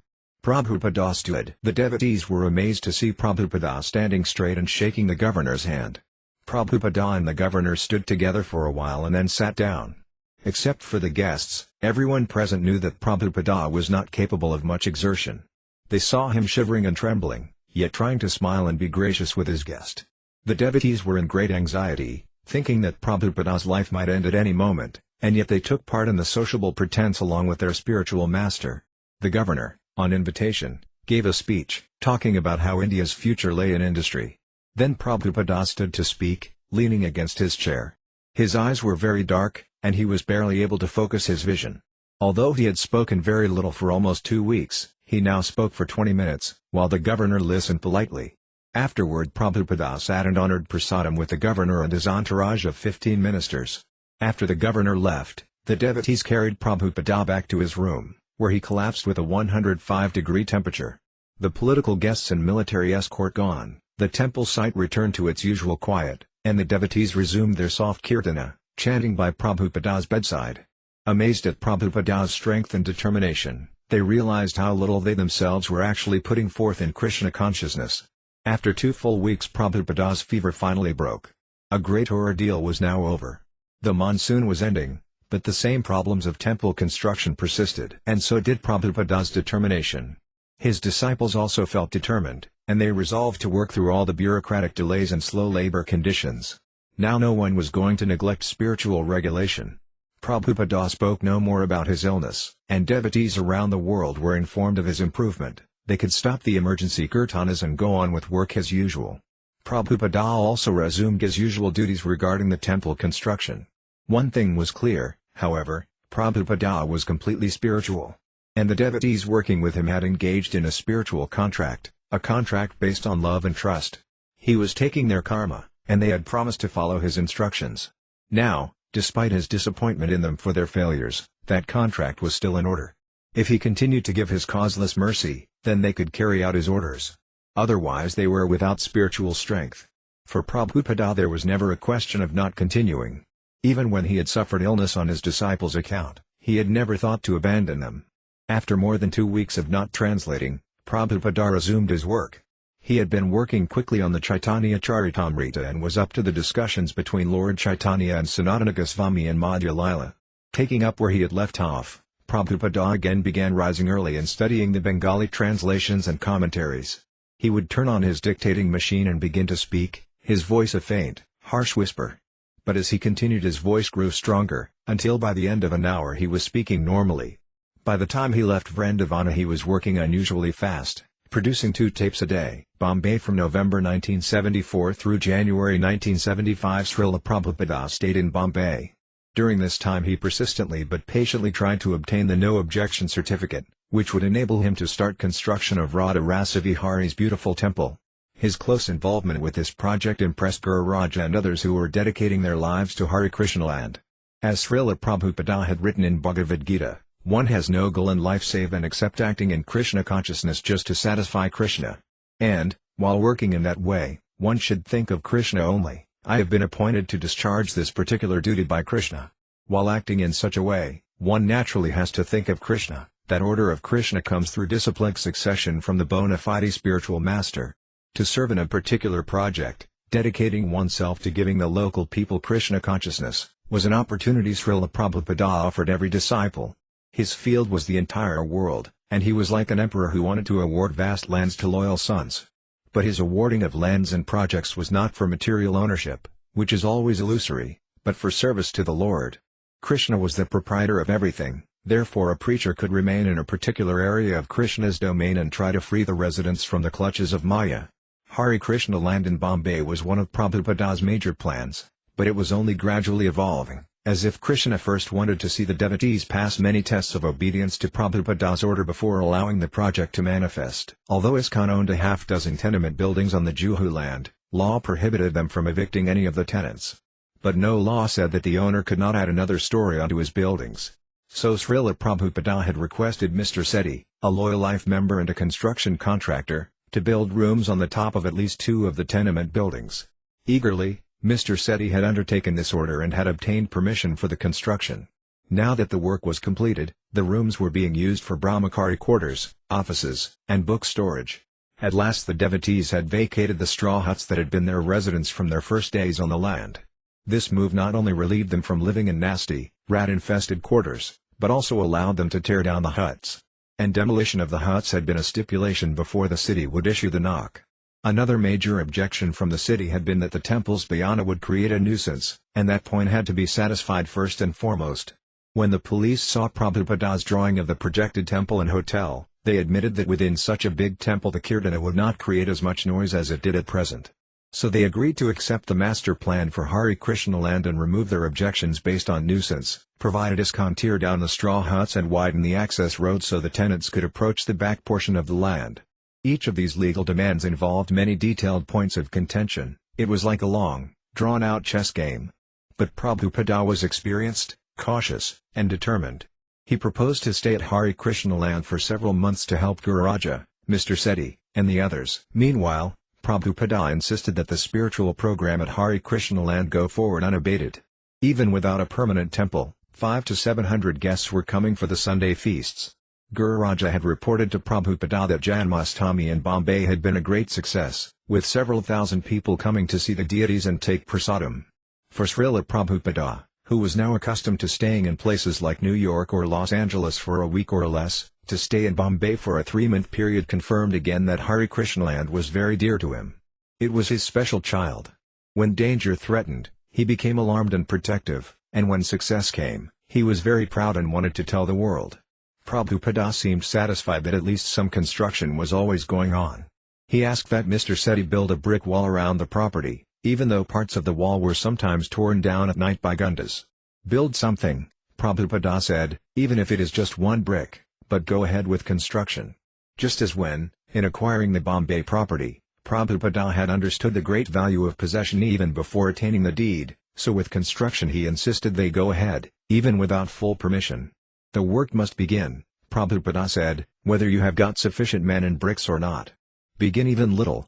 Prabhupada stood. The devotees were amazed to see Prabhupada standing straight and shaking the governor's hand. Prabhupada and the governor stood together for a while and then sat down. Except for the guests, everyone present knew that Prabhupada was not capable of much exertion. They saw him shivering and trembling, yet trying to smile and be gracious with his guest. The devotees were in great anxiety, thinking that Prabhupada's life might end at any moment, and yet they took part in the sociable pretense along with their spiritual master. The governor, on invitation, gave a speech, talking about how India's future lay in industry. Then Prabhupada stood to speak, leaning against his chair. His eyes were very dark, and he was barely able to focus his vision. Although he had spoken very little for almost 2 weeks, he now spoke for 20 minutes, while the governor listened politely. Afterward Prabhupada sat and honored prasadam with the governor and his entourage of 15 ministers. After the governor left, the devotees carried Prabhupada back to his room, where he collapsed with a 105-degree temperature. The political guests and military escort gone, the temple site returned to its usual quiet, and the devotees resumed their soft kirtana, chanting by Prabhupada's bedside. Amazed at Prabhupada's strength and determination, they realized how little they themselves were actually putting forth in Krishna consciousness. After 2 full weeks Prabhupada's fever finally broke. A great ordeal was now over. The monsoon was ending, but the same problems of temple construction persisted. And so did Prabhupada's determination. His disciples also felt determined, and they resolved to work through all the bureaucratic delays and slow labor conditions. Now no one was going to neglect spiritual regulation. Prabhupada spoke no more about his illness, and devotees around the world were informed of his improvement. They could stop the emergency kirtanas and go on with work as usual. Prabhupada also resumed his usual duties regarding the temple construction. One thing was clear, however, Prabhupada was completely spiritual. And the devotees working with him had engaged in a spiritual contract, a contract based on love and trust. He was taking their karma, and they had promised to follow his instructions. Now, despite his disappointment in them for their failures, that contract was still in order. If he continued to give his causeless mercy, then they could carry out his orders. Otherwise they were without spiritual strength. For Prabhupada there was never a question of not continuing. Even when he had suffered illness on his disciples' account, he had never thought to abandon them. After more than 2 weeks of not translating, Prabhupada resumed his work. He had been working quickly on the Chaitanya Charitamrita and was up to the discussions between Lord Chaitanya and Sanatana Goswami in Madhya Lila. Taking up where he had left off, Prabhupada again began rising early and studying the Bengali translations and commentaries. He would turn on his dictating machine and begin to speak, his voice a faint, harsh whisper. But as he continued his voice grew stronger, until by the end of an hour he was speaking normally. By the time he left Vrindavana he was working unusually fast, producing 2 tapes a day. Bombay from November 1974 through January 1975. Śrīla Prabhupāda stayed in Bombay. During this time he persistently but patiently tried to obtain the no objection certificate, which would enable him to start construction of Radha Rasa Vihari's beautiful temple. His close involvement with this project impressed Guru Raja and others who were dedicating their lives to Hare Krishna land. As Śrīla Prabhupāda had written in Bhagavad Gita, one has no goal in life save and except acting in Krishna consciousness just to satisfy Krishna. And, while working in that way, one should think of Krishna only. I have been appointed to discharge this particular duty by Krishna. While acting in such a way, one naturally has to think of Krishna. That order of Krishna comes through disciplic succession from the bona fide spiritual master. To serve in a particular project, dedicating oneself to giving the local people Krishna consciousness, was an opportunity Śrīla Prabhupāda offered every disciple. His field was the entire world, and he was like an emperor who wanted to award vast lands to loyal sons. But his awarding of lands and projects was not for material ownership, which is always illusory, but for service to the Lord. Krishna was the proprietor of everything, therefore a preacher could remain in a particular area of Krishna's domain and try to free the residents from the clutches of Maya. Hare Krishna land in Bombay was one of Prabhupada's major plans, but it was only gradually evolving, as if Krishna first wanted to see the devotees pass many tests of obedience to Prabhupada's order before allowing the project to manifest. Although ISKCON owned a half-dozen tenement buildings on the Juhu land, law prohibited them from evicting any of the tenants. But no law said that the owner could not add another story onto his buildings. So Śrīla Prabhupāda had requested Mr. Sethi, a loyal life member and a construction contractor, to build rooms on the top of at least 2 of the tenement buildings. Eagerly, Mr. Sethi had undertaken this order and had obtained permission for the construction. Now that the work was completed, the rooms were being used for brahmachari quarters, offices, and book storage. At last the devotees had vacated the straw huts that had been their residence from their first days on the land. This move not only relieved them from living in nasty, rat-infested quarters, but also allowed them to tear down the huts. And demolition of the huts had been a stipulation before the city would issue the knock. Another major objection from the city had been that the temple's bhayana would create a nuisance, and that point had to be satisfied first and foremost. When the police saw Prabhupada's drawing of the projected temple and hotel, they admitted that within such a big temple the kirtana would not create as much noise as it did at present. So they agreed to accept the master plan for Hare Krishna land and remove their objections based on nuisance, provided ISKCON tear down the straw huts and widen the access road so the tenants could approach the back portion of the land. Each of these legal demands involved many detailed points of contention. It was like a long, drawn-out chess game. But Prabhupada was experienced, cautious, and determined. He proposed to stay at Hare Krishna land for several months to help Guru Raja, Mr. Sethi, and the others. Meanwhile, Prabhupada insisted that the spiritual program at Hare Krishna land go forward unabated. Even without a permanent temple, 500 to 700 guests were coming for the Sunday feasts. Guru Raja had reported to Prabhupada that Janmashtami in Bombay had been a great success, with several thousand people coming to see the deities and take prasadam. For Śrīla Prabhupada, who was now accustomed to staying in places like New York or Los Angeles for a week or less, to stay in Bombay for a 3-month period confirmed again that Hare Krishna land was very dear to him. It was his special child. When danger threatened, he became alarmed and protective, and when success came, he was very proud and wanted to tell the world. Prabhupada seemed satisfied that at least some construction was always going on. He asked that Mr. Sethi build a brick wall around the property, even though parts of the wall were sometimes torn down at night by gundas. Build something, Prabhupada said, even if it is just 1 brick, but go ahead with construction. Just as when, in acquiring the Bombay property, Prabhupada had understood the great value of possession even before attaining the deed, so with construction he insisted they go ahead, even without full permission. The work must begin, Prabhupada said, whether you have got sufficient men and bricks or not. Begin even little,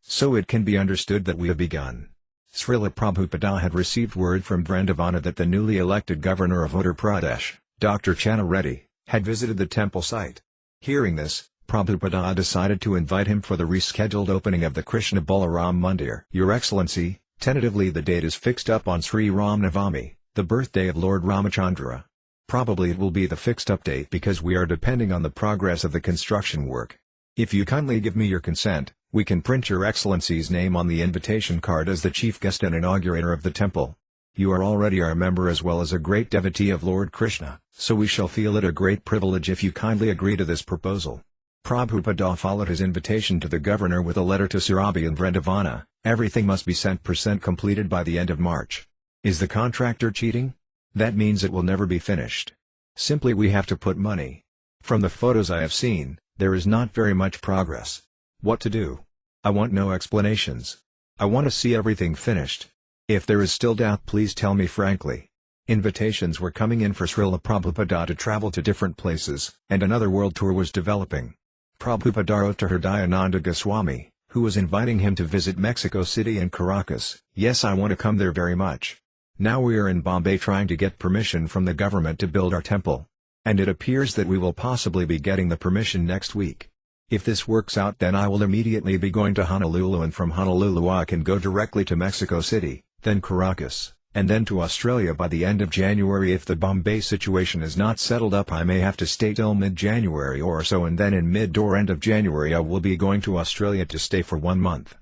so it can be understood that we have begun. Śrīla Prabhupada had received word from Vrindavana that the newly elected governor of Uttar Pradesh, Dr. Channa Reddy, had visited the temple site. Hearing this, Prabhupada decided to invite him for the rescheduled opening of the Krishna Balaram Mandir. Your Excellency, tentatively the date is fixed up on Sri Ram Navami, the birthday of Lord Ramachandra. Probably it will be the fixed update because we are depending on the progress of the construction work. If you kindly give me your consent, we can print Your Excellency's name on the invitation card as the chief guest and inaugurator of the temple. You are already our member as well as a great devotee of Lord Krishna, so we shall feel it a great privilege if you kindly agree to this proposal. Prabhupada followed his invitation to the governor with a letter to Surabhi and Vrindavana. Everything must be % completed by the end of March. Is the contractor cheating? That means it will never be finished. Simply we have to put money. From the photos I have seen, there is not very much progress. What to do? I want no explanations. I want to see everything finished. If there is still doubt, please tell me frankly. Invitations were coming in for Śrīla Prabhupāda to travel to different places, and another world tour was developing. Prabhupada wrote to Hridayananda Goswami, who was inviting him to visit Mexico City and Caracas. Yes, I want to come there very much. Now we are in Bombay trying to get permission from the government to build our temple. And it appears that we will possibly be getting the permission next week. If this works out, then I will immediately be going to Honolulu, and from Honolulu I can go directly to Mexico City, then Caracas, and then to Australia by the end of January. If the Bombay situation is not settled up, I may have to stay till mid-January or so, and then in mid or end of January I will be going to Australia to stay for 1 month.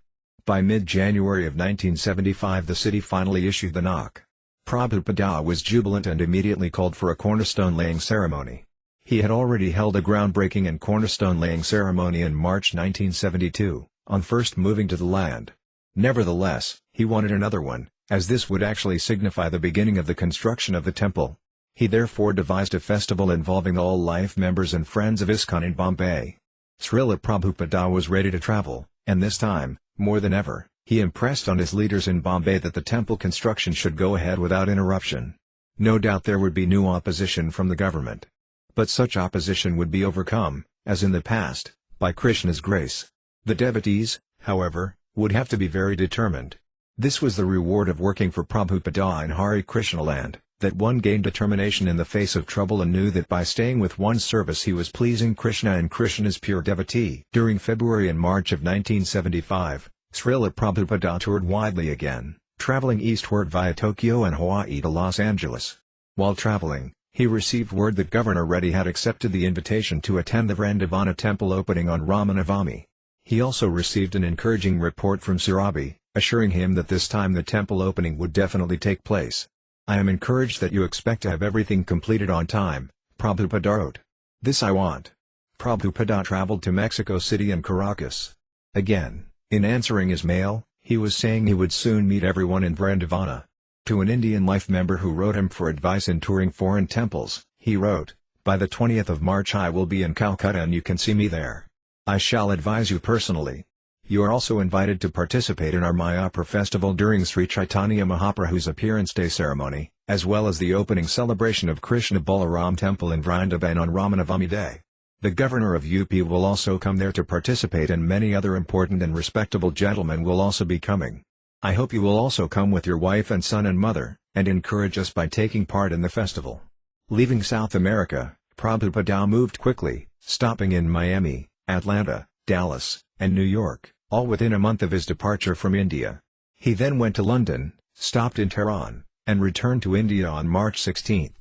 By mid-January of 1975 the city finally issued the knock. Prabhupada was jubilant and immediately called for a cornerstone laying ceremony. He had already held a groundbreaking and cornerstone laying ceremony in March 1972, on first moving to the land. Nevertheless, he wanted another one, as this would actually signify the beginning of the construction of the temple. He therefore devised a festival involving all life members and friends of ISKCON in Bombay. Śrīla Prabhupada was ready to travel, and this time, more than ever, he impressed on his leaders in Bombay that the temple construction should go ahead without interruption. No doubt there would be new opposition from the government. But such opposition would be overcome, as in the past, by Krishna's grace. The devotees, however, would have to be very determined. This was the reward of working for Prabhupada in Hare Krishna land, that one gained determination in the face of trouble and knew that by staying with one's service he was pleasing Krishna and Krishna's pure devotee. During February and March of 1975, Śrīla Prabhupada toured widely again, traveling eastward via Tokyo and Hawaii to Los Angeles. While traveling, he received word that Governor Reddy had accepted the invitation to attend the Vrindavana temple opening on Ramanavami. He also received an encouraging report from Surabhi, assuring him that this time the temple opening would definitely take place. I am encouraged that you expect to have everything completed on time, Prabhupada wrote. This I want. Prabhupada traveled to Mexico City and Caracas. Again, in answering his mail, he was saying he would soon meet everyone in Vrindavana. To an Indian Life member who wrote him for advice in touring foreign temples, he wrote, "By the 20th of March I will be in Calcutta and you can see me there. I shall advise you personally. You are also invited to participate in our Mayapur festival during Sri Chaitanya Mahaprabhu's appearance day ceremony, as well as the opening celebration of Krishna Balaram temple in Vrindavan on Ramanavami day. The governor of UP will also come there to participate, and many other important and respectable gentlemen will also be coming. I hope you will also come with your wife and son and mother, and encourage us by taking part in the festival." Leaving South America, Prabhupada moved quickly, stopping in Miami, Atlanta, Dallas, and New York, all within a month of his departure from India. He then went to London, stopped in Tehran, and returned to India on March 16.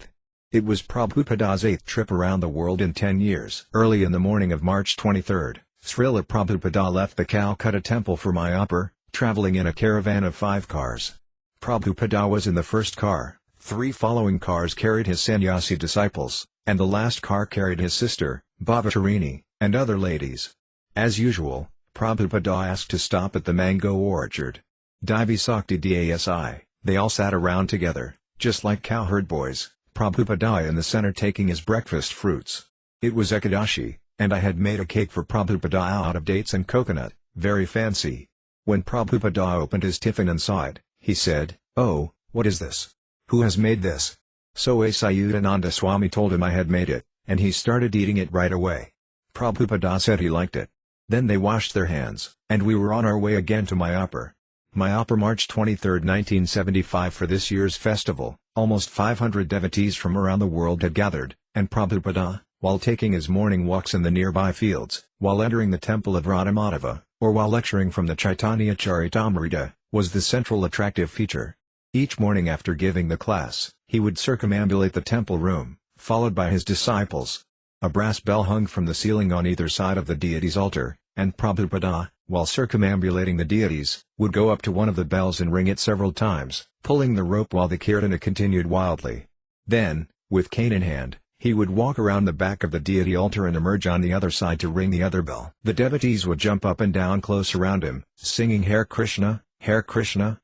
It was Prabhupada's 8th trip around the world in 10 years. Early in the morning of March 23, Śrīla Prabhupada left the Calcutta temple for Mayapur, traveling in a caravan of 5 cars. Prabhupada was in the first car, 3 following cars carried his sannyasi disciples, and the last car carried his sister, Bhavatarini, and other ladies. As usual, Prabhupada asked to stop at the mango orchard. Divi Sakti Dasi, they all sat around together, just like cowherd boys, Prabhupada in the center taking his breakfast fruits. It was Ekadashi, and I had made a cake for Prabhupada out of dates and coconut, very fancy. When Prabhupada opened his tiffin and saw it, he said, "Oh, what is this? Who has made this?" So Sayudananda Swami told him I had made it, and he started eating it right away. Prabhupada said he liked it. Then they washed their hands, and we were on our way again to Mayapur. Mayapur, March 23, 1975. For this year's festival, almost 500 devotees from around the world had gathered, and Prabhupada, while taking his morning walks in the nearby fields, while entering the temple of Radhamadhava, or while lecturing from the Chaitanya Charitamrita, was the central attractive feature. Each morning after giving the class, he would circumambulate the temple room, followed by his disciples. A brass bell hung from the ceiling on either side of the deity's altar, and Prabhupada, while circumambulating the deities, would go up to one of the bells and ring it several times, pulling the rope while the kirtana continued wildly. Then, with cane in hand, he would walk around the back of the deity altar and emerge on the other side to ring the other bell. The devotees would jump up and down close around him, singing Hare Krishna, Krishna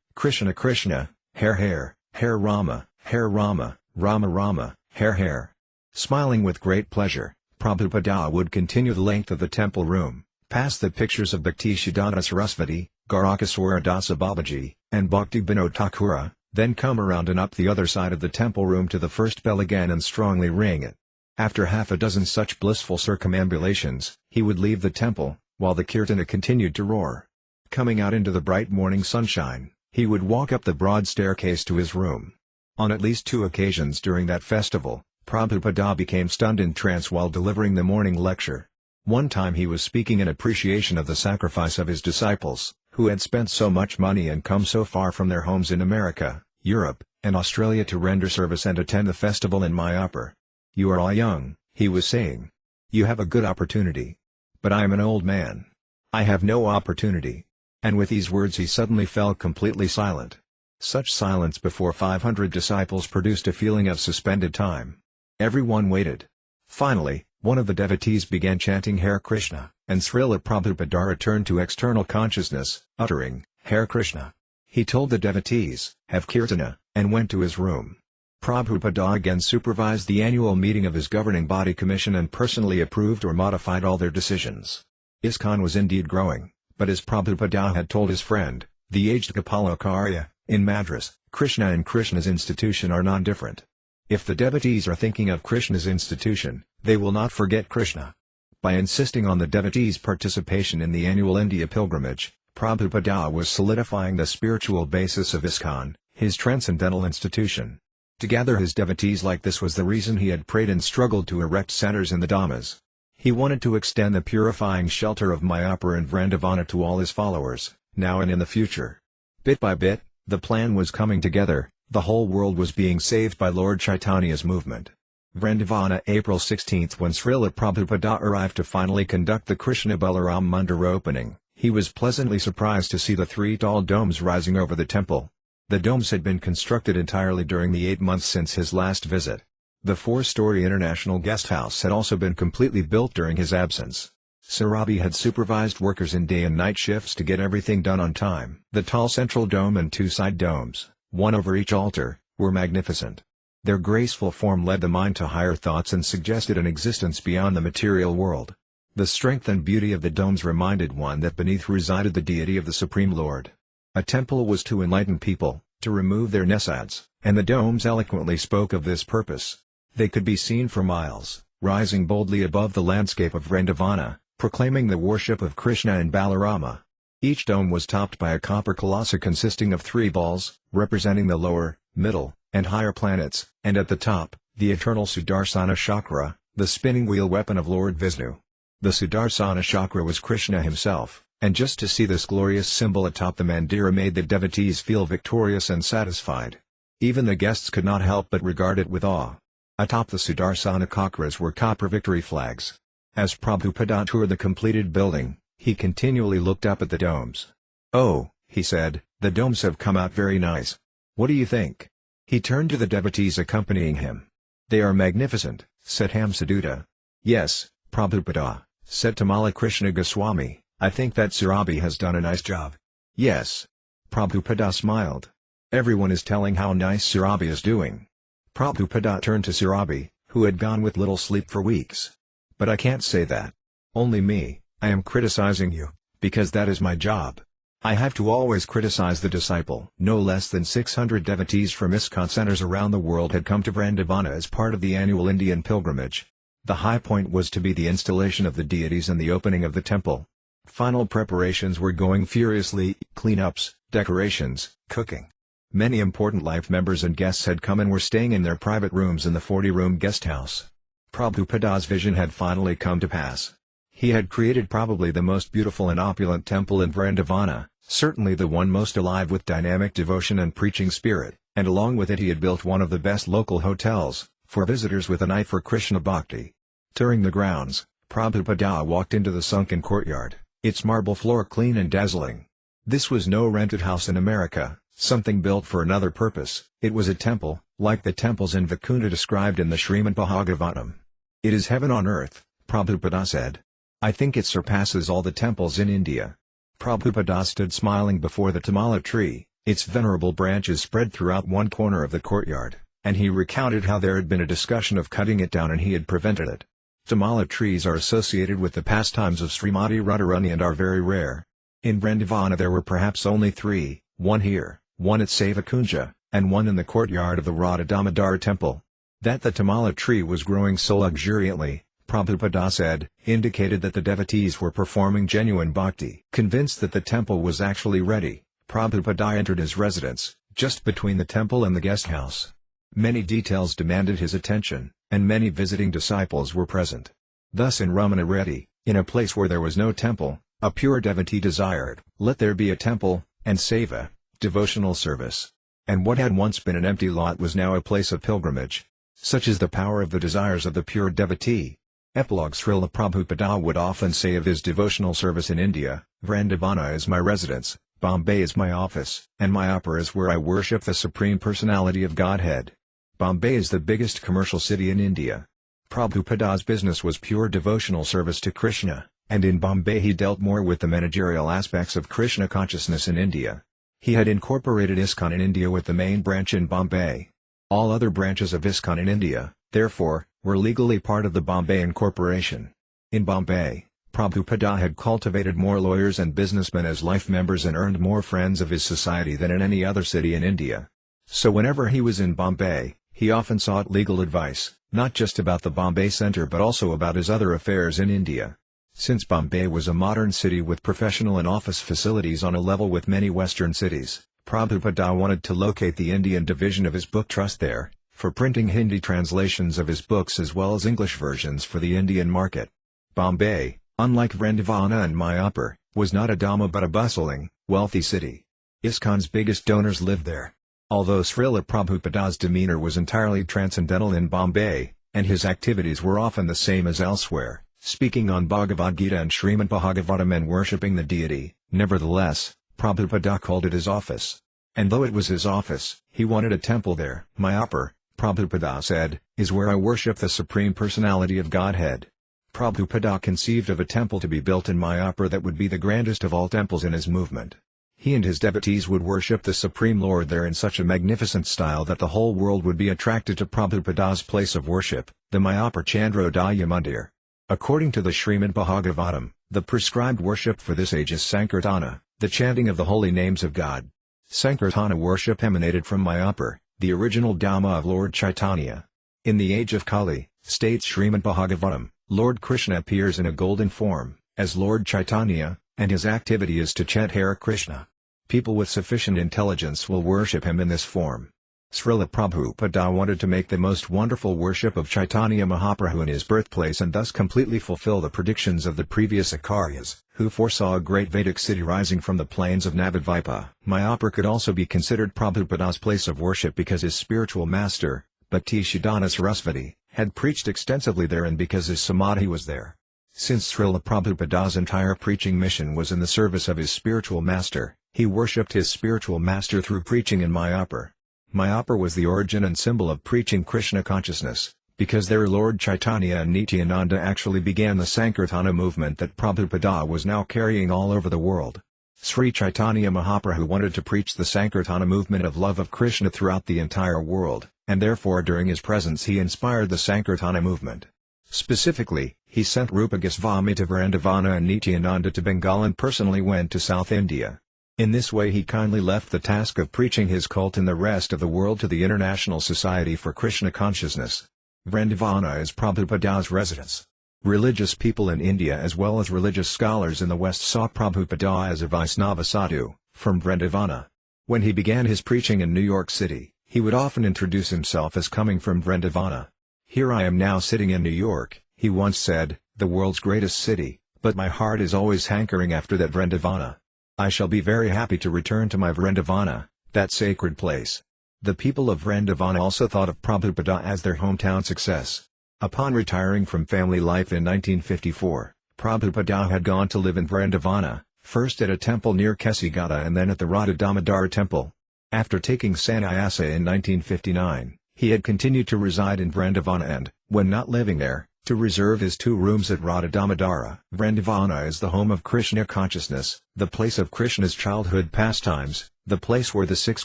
Krishna, Hare Rama, Rama Rama, Hare. Smiling with great pleasure, Prabhupada would continue the length of the temple room, past the pictures of Bhaktisiddhanta Sarasvati, Garakaswara Dāsa Babaji, and Bhaktivedanta Thakura, then come around and up the other side of the temple room to the first bell again and strongly ring it. After half a dozen such blissful circumambulations, he would leave the temple, while the kirtana continued to roar. Coming out into the bright morning sunshine, he would walk up the broad staircase to his room. On at least 2 occasions during that festival, Prabhupada became stunned in trance while delivering the morning lecture. One time he was speaking in appreciation of the sacrifice of his disciples, who had spent so much money and come so far from their homes in America, Europe, and Australia to render service and attend the festival in Mayapur. "You are all young," he was saying. "You have a good opportunity. But I am an old man. I have no opportunity." And with these words he suddenly fell completely silent. Such silence before 500 disciples produced a feeling of suspended time. Everyone waited. Finally, one of the devotees began chanting Hare Krishna, and Śrīla Prabhupāda returned to external consciousness, uttering, Hare Krishna. He told the devotees, "Have kirtana," and went to his room. Prabhupada again supervised the annual meeting of his governing body commission and personally approved or modified all their decisions. ISKCON was indeed growing, but as Prabhupada had told his friend, the aged Gopālācārya, in Madras, Krishna and Krishna's institution are non-different. If the devotees are thinking of Krishna's institution, they will not forget Krishna. By insisting on the devotees' participation in the annual India pilgrimage, Prabhupada was solidifying the spiritual basis of ISKCON, his transcendental institution. To gather his devotees like this was the reason he had prayed and struggled to erect centers in the Dhammas. He wanted to extend the purifying shelter of Mayapur and Vrindavana to all his followers, now and in the future. Bit by bit, the plan was coming together. The whole world was being saved by Lord Chaitanya's movement. Vrindavana, April 16, when Śrīla Prabhupāda arrived to finally conduct the Krishna Balaram Mandir opening, he was pleasantly surprised to see the 3 tall domes rising over the temple. The domes had been constructed entirely during the 8 months since his last visit. The 4-story international guest house had also been completely built during his absence. Sarabi had supervised workers in day and night shifts to get everything done on time. The tall central dome and 2 side domes, one over each altar, were magnificent. Their graceful form led the mind to higher thoughts and suggested an existence beyond the material world. The strength and beauty of the domes reminded one that beneath resided the deity of the Supreme Lord. A temple was to enlighten people, to remove their nesads, and the domes eloquently spoke of this purpose. They could be seen for miles, rising boldly above the landscape of Vrindavana, proclaiming the worship of Krishna and Balarama. Each dome was topped by a copper colossus consisting of 3 balls, representing the lower, middle, and higher planets, and at the top, the eternal Sudarsana Chakra, the spinning wheel weapon of Lord Vishnu. The Sudarsana Chakra was Krishna himself, and just to see this glorious symbol atop the mandira made the devotees feel victorious and satisfied. Even the guests could not help but regard it with awe. Atop the Sudarsana Chakras were copper victory flags. As Prabhupada toured the completed building, he continually looked up at the domes. "Oh," he said, "the domes have come out very nice. What do you think?" He turned to the devotees accompanying him. "They are magnificent," said Hamsaduta. "Yes, Prabhupada," said Tamala Krishna Goswami, "I think that Sarabi has done a nice job." "Yes." Prabhupada smiled. "Everyone is telling how nice Sarabi is doing." Prabhupada turned to Sarabi, who had gone with little sleep for weeks. "But I can't say that. Only me, I am criticizing you, because that is my job. I have to always criticize the disciple." No less than 600 devotees from ISKCON centers around the world had come to Vrindavana as part of the annual Indian pilgrimage. The high point was to be the installation of the deities and the opening of the temple. Final preparations were going furiously: cleanups, decorations, cooking. Many important life members and guests had come and were staying in their private rooms in the 40-room guest house. Prabhupada's vision had finally come to pass. He had created probably the most beautiful and opulent temple in Vrindavana, certainly the one most alive with dynamic devotion and preaching spirit, and along with it he had built one of the best local hotels, for visitors with an eye for Krishna Bhakti. Touring the grounds, Prabhupada walked into the sunken courtyard, its marble floor clean and dazzling. This was no rented house in America, something built for another purpose. It was a temple, like the temples in Vaikunta described in the Srimad Bhagavatam. It is heaven on earth, Prabhupada said. I think it surpasses all the temples in India. Prabhupada stood smiling before the tamala tree, its venerable branches spread throughout one corner of the courtyard, and he recounted how there had been a discussion of cutting it down and he had prevented it. Tamala trees are associated with the pastimes of Srimati Radharani and are very rare. In Vrindavana there were perhaps only 3, one here, one at Sevakunja, and one in the courtyard of the Radha Damodar temple. That the tamala tree was growing so luxuriantly, Prabhupada said, indicated that the devotees were performing genuine bhakti. Convinced that the temple was actually ready, Prabhupada entered his residence, just between the temple and the guest house. Many details demanded his attention, and many visiting disciples were present. Thus in Ramana Reddy, in a place where there was no temple, a pure devotee desired, let there be a temple, and seva, devotional service. And what had once been an empty lot was now a place of pilgrimage. Such is the power of the desires of the pure devotee. Epilogue. Śrīla Prabhupada would often say of his devotional service in India, Vrindavana is my residence, Bombay is my office, and Mayapur is where I worship the Supreme Personality of Godhead. Bombay is the biggest commercial city in India. Prabhupada's business was pure devotional service to Krishna, and in Bombay he dealt more with the managerial aspects of Krishna consciousness in India. He had incorporated ISKCON in India with the main branch in Bombay. All other branches of ISKCON in India, therefore, were legally part of the Bombay Incorporation. In Bombay, Prabhupada had cultivated more lawyers and businessmen as life members and earned more friends of his society than in any other city in India. So whenever he was in Bombay, he often sought legal advice, not just about the Bombay Center but also about his other affairs in India. Since Bombay was a modern city with professional and office facilities on a level with many Western cities, Prabhupada wanted to locate the Indian division of his book trust there, for printing Hindi translations of his books as well as English versions for the Indian market. Bombay, unlike Vrindavana and Mayapur, was not a Dhamma but a bustling, wealthy city. ISKCON's biggest donors lived there. Although Śrīla Prabhupada's demeanor was entirely transcendental in Bombay, and his activities were often the same as elsewhere, speaking on Bhagavad Gita and Srimad Bhagavatam and worshipping the deity, nevertheless, Prabhupada called it his office. And though it was his office, he wanted a temple there. Mayapur, Prabhupada said, is where I worship the Supreme Personality of Godhead. Prabhupada conceived of a temple to be built in Mayapur that would be the grandest of all temples in his movement. He and his devotees would worship the Supreme Lord there in such a magnificent style that the whole world would be attracted to Prabhupada's place of worship, the Mayapur Chandrodaya Mandir. According to the Srimad Bhagavatam, the prescribed worship for this age is Sankirtana, the chanting of the holy names of God. Sankirtana worship emanated from Mayapur, the original Dhamma of Lord Chaitanya. In the age of Kali, states Srimad Bhagavatam, Lord Krishna appears in a golden form, as Lord Chaitanya, and his activity is to chant Hare Krishna. People with sufficient intelligence will worship him in this form. Śrīla Prabhupada wanted to make the most wonderful worship of Chaitanya Mahaprabhu in his birthplace and thus completely fulfill the predictions of the previous Acharyas, who foresaw a great Vedic city rising from the plains of Navadvipa. Mayapur could also be considered Prabhupada's place of worship because his spiritual master, Bhaktisiddhanta Sarasvati, had preached extensively there and because his samadhi was there. Since Śrīla Prabhupada's entire preaching mission was in the service of his spiritual master, he worshipped his spiritual master through preaching in Mayapur. Mayapur was the origin and symbol of preaching Krishna consciousness, because there Lord Chaitanya and Nityananda actually began the Sankirtana movement that Prabhupada was now carrying all over the world. Sri Chaitanya Mahaprabhu wanted to preach the Sankirtana movement of love of Krishna throughout the entire world, and therefore during his presence he inspired the Sankirtana movement. Specifically, he sent Rupa Goswami to Vrindavana and Nityananda to Bengal and personally went to South India. In this way he kindly left the task of preaching his cult in the rest of the world to the International Society for Krishna Consciousness. Vrindavana is Prabhupada's residence. Religious people in India as well as religious scholars in the West saw Prabhupada as a Vaisnava sadhu, from Vrindavana. When he began his preaching in New York City, he would often introduce himself as coming from Vrindavana. Here I am now sitting in New York, he once said, the world's greatest city, but my heart is always hankering after that Vrindavana. I shall be very happy to return to my Vrindavana, that sacred place. The people of Vrindavana also thought of Prabhupada as their hometown success. Upon retiring from family life in 1954, Prabhupada had gone to live in Vrindavana, first at a temple near Kesigata and then at the Radha Damodara temple. After taking sannyasa in 1959, he had continued to reside in Vrindavana and, when not living there, to reserve his 2 rooms at Radha Damodara. Vrindavana is the home of Krishna consciousness, the place of Krishna's childhood pastimes, the place where the 6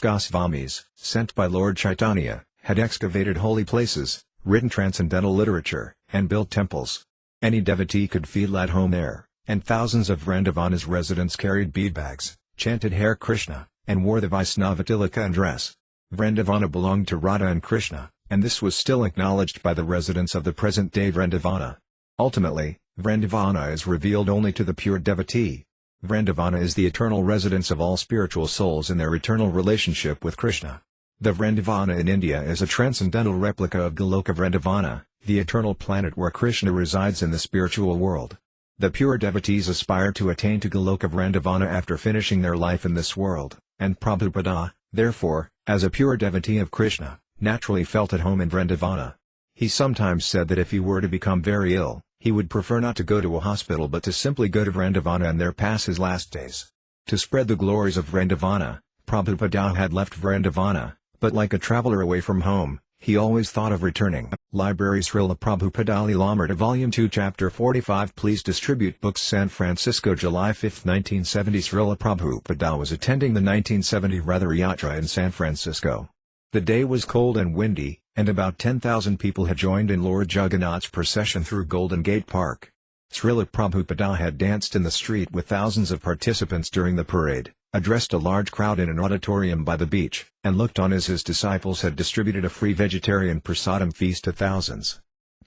Goswamis, sent by Lord Chaitanya, had excavated holy places, written transcendental literature, and built temples. Any devotee could feel at home there, and thousands of Vrindavana's residents carried bead bags, chanted Hare Krishna, and wore the Vaisnava tilaka and dress. Vrindavana belonged to Radha and Krishna, and this was still acknowledged by the residents of the present-day Vrindavana. Ultimately, Vrindavana is revealed only to the pure devotee. Vrindavana is the eternal residence of all spiritual souls in their eternal relationship with Krishna. The Vrindavana in India is a transcendental replica of Goloka Vrindavana, the eternal planet where Krishna resides in the spiritual world. The pure devotees aspire to attain to Goloka Vrindavana after finishing their life in this world, and Prabhupada, therefore, as a pure devotee of Krishna, naturally felt at home in Vrindavana. He sometimes said that if he were to become very ill, he would prefer not to go to a hospital but to simply go to Vrindavana and there pass his last days. To spread the glories of Vrindavana, Prabhupada had left Vrindavana, but like a traveler away from home, he always thought of returning. Library Śrīla Prabhupāda līlāmṛta Volume 2 Chapter 45 Please distribute books San Francisco July 5, 1970 Śrīla Prabhupada was attending the 1970 Rath-yatra in San Francisco. The day was cold and windy, and about 10,000 people had joined in Lord Jagannath's procession through Golden Gate Park. Śrīla Prabhupada had danced in the street with thousands of participants during the parade, addressed a large crowd in an auditorium by the beach, and looked on as his disciples had distributed a free vegetarian prasadam feast to thousands.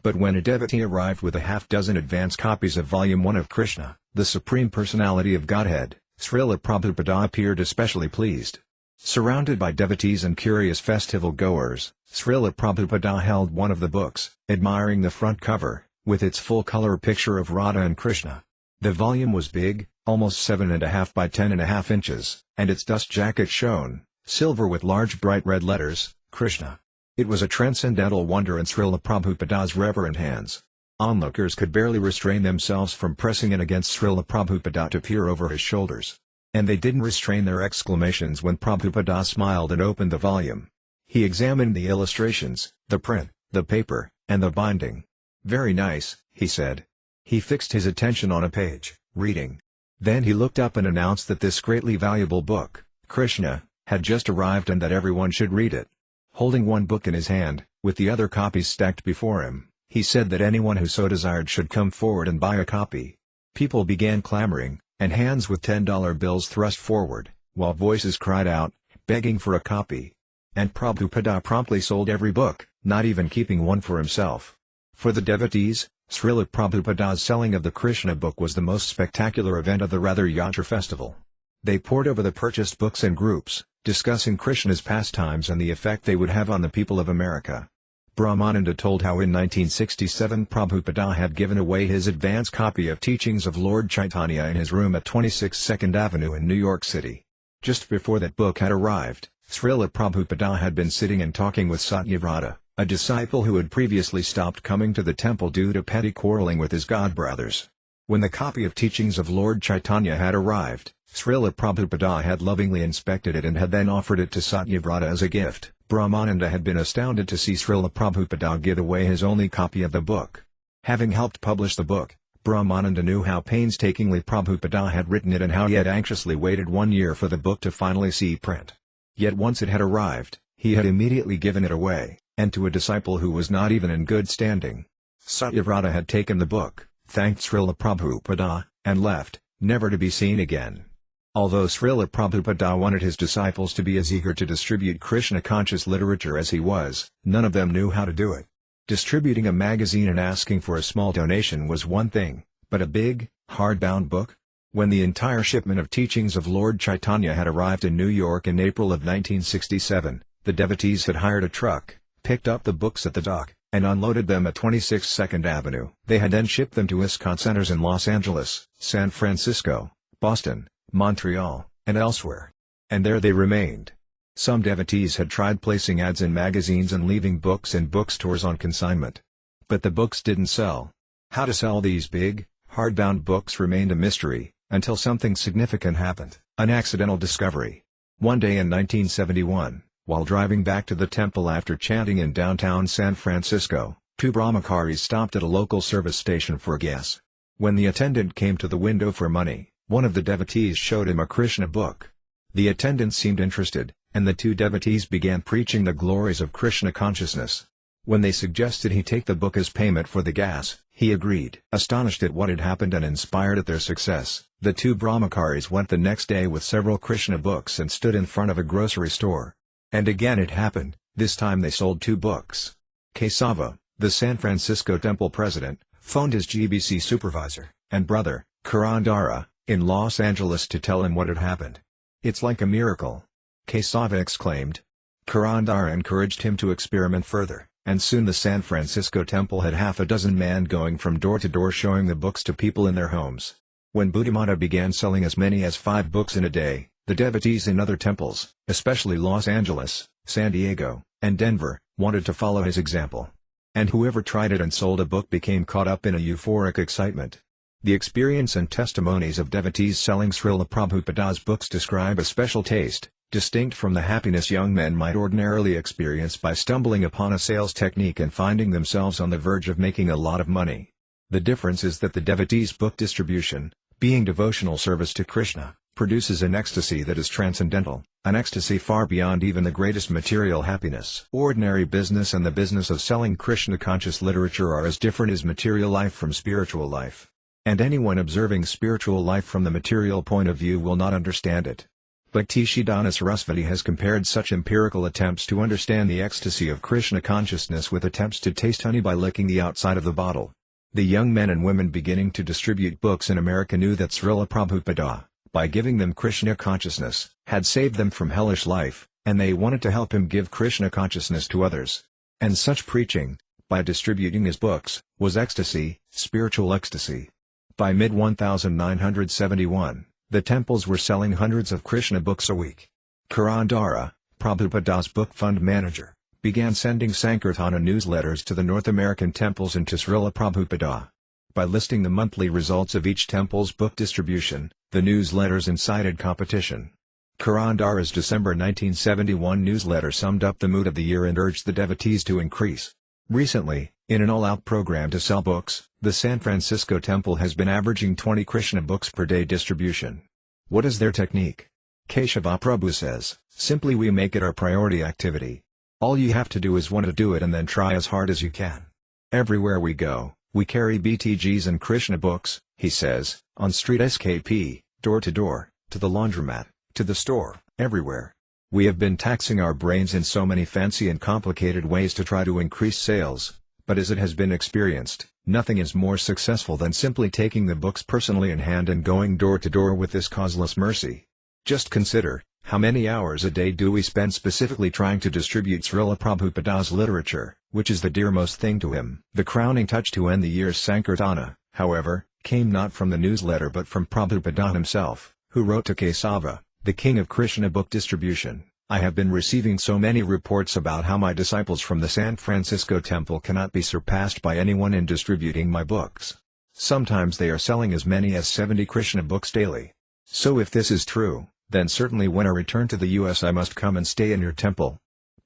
But when a devotee arrived with a half-dozen advance copies of Volume 1 of Krishna, the Supreme Personality of Godhead, Śrīla Prabhupada appeared especially pleased. Surrounded by devotees and curious festival-goers, Śrīla Prabhupada held one of the books, admiring the front cover, with its full-color picture of Radha and Krishna. The volume was big, almost 7.5 by 10.5 inches, and its dust jacket shone, silver with large bright red letters, Krishna. It was a transcendental wonder in Śrīla Prabhupada's reverent hands. Onlookers could barely restrain themselves from pressing in against Śrīla Prabhupada to peer over his shoulders. And they didn't restrain their exclamations when Prabhupada smiled and opened the volume. He examined the illustrations, the print, the paper, and the binding. "Very nice," he said. He fixed his attention on a page, reading. Then he looked up and announced that this greatly valuable book, Krishna, had just arrived and that everyone should read it. Holding one book in his hand, with the other copies stacked before him, he said that anyone who so desired should come forward and buy a copy. People began clamoring, and hands with $10 bills thrust forward, while voices cried out, begging for a copy. And Prabhupada promptly sold every book, not even keeping one for himself. For the devotees, Śrīla Prabhupada's selling of the Krishna book was the most spectacular event of the Rath-yatra festival. They pored over the purchased books in groups, discussing Krishna's pastimes and the effect they would have on the people of America. Brahmananda told how in 1967 Prabhupada had given away his advance copy of Teachings of Lord Chaitanya in his room at 26 2nd Avenue in New York City. Just before that book had arrived, Śrīla Prabhupada had been sitting and talking with Satsvarūpa, a disciple who had previously stopped coming to the temple due to petty quarreling with his godbrothers. When the copy of Teachings of Lord Chaitanya had arrived, Śrīla Prabhupada had lovingly inspected it and had then offered it to Satsvarūpa as a gift. Brahmananda had been astounded to see Śrīla Prabhupada give away his only copy of the book. Having helped publish the book, Brahmananda knew how painstakingly Prabhupada had written it and how he had anxiously waited 1 year for the book to finally see print. Yet once it had arrived, he had immediately given it away, and to a disciple who was not even in good standing. Satsvarūpa had taken the book, thanked Śrīla Prabhupada, and left, never to be seen again. Although Śrīla Prabhupada wanted his disciples to be as eager to distribute Krishna-conscious literature as he was, none of them knew how to do it. Distributing a magazine and asking for a small donation was one thing, but a big, hardbound book? When the entire shipment of Teachings of Lord Chaitanya had arrived in New York in April of 1967, the devotees had hired a truck, picked up the books at the dock, and unloaded them at 26 2nd Avenue. They had then shipped them to ISKCON centers in Los Angeles, San Francisco, Boston, Montreal, and elsewhere. And there they remained. Some devotees had tried placing ads in magazines and leaving books in bookstores on consignment. But the books didn't sell. How to sell these big, hardbound books remained a mystery, until something significant happened, an accidental discovery. One day in 1971, while driving back to the temple after chanting in downtown San Francisco, two brahmacharis stopped at a local service station for gas. When the attendant came to the window for money, one of the devotees showed him a Krishna book. The attendant seemed interested, and the two devotees began preaching the glories of Krishna consciousness. When they suggested he take the book as payment for the gas, he agreed. Astonished at what had happened and inspired at their success, the two brahmacharis went the next day with several Krishna books and stood in front of a grocery store. And again it happened, this time they sold 2 books. Kesava, the San Francisco temple president, phoned his GBC supervisor and brother, Purandara, in Los Angeles to tell him what had happened. "It's like a miracle," Kesava exclaimed. Purandara encouraged him to experiment further, and soon the San Francisco temple had half a dozen men going from door to door showing the books to people in their homes. When Buddhamata began selling as many as 5 books in a day, the devotees in other temples, especially Los Angeles, San Diego, and Denver, wanted to follow his example. And whoever tried it and sold a book became caught up in a euphoric excitement. The experience and testimonies of devotees selling Śrīla Prabhupāda's books describe a special taste, distinct from the happiness young men might ordinarily experience by stumbling upon a sales technique and finding themselves on the verge of making a lot of money. The difference is that the devotee's book distribution, being devotional service to Krishna, produces an ecstasy that is transcendental, an ecstasy far beyond even the greatest material happiness. Ordinary business and the business of selling Krishna-conscious literature are as different as material life from spiritual life. And anyone observing spiritual life from the material point of view will not understand it. Bhaktisiddhanta Sarasvati has compared such empirical attempts to understand the ecstasy of Krishna consciousness with attempts to taste honey by licking the outside of the bottle. The young men and women beginning to distribute books in America knew that Śrīla Prabhupada, by giving them Krishna consciousness, had saved them from hellish life, and they wanted to help him give Krishna consciousness to others. And such preaching, by distributing his books, was ecstasy, spiritual ecstasy. By mid-1971, the temples were selling hundreds of Krishna books a week. Purandara, Prabhupada's book fund manager, began sending Sankirtana newsletters to the North American temples and to Śrīla Prabhupada. By listing the monthly results of each temple's book distribution, the newsletters incited competition. Purandara's December 1971 newsletter summed up the mood of the year and urged the devotees to increase. Recently, in an all-out program to sell books, the San Francisco temple has been averaging 20 Krishna books per day distribution. What is their technique? Keshava Prabhu says, "Simply we make it our priority activity. All you have to do is want to do it and then try as hard as you can. Everywhere we go, we carry BTGs and Krishna books," he says, "on street SKP, door to door, to the laundromat, to the store, everywhere. We have been taxing our brains in so many fancy and complicated ways to try to increase sales, but as it has been experienced, nothing is more successful than simply taking the books personally in hand and going door to door with this causeless mercy. Just consider, how many hours a day do we spend specifically trying to distribute Śrīla Prabhupada's literature, which is the dearmost thing to him." The crowning touch to end the year's Sankirtana, however, came not from the newsletter but from Prabhupada himself, who wrote to Kesava, the king of Krishna book distribution, "I have been receiving so many reports about how my disciples from the San Francisco temple cannot be surpassed by anyone in distributing my books. Sometimes they are selling as many as 70 Krishna books daily. So if this is true, then certainly when I return to the US I must come and stay in your temple.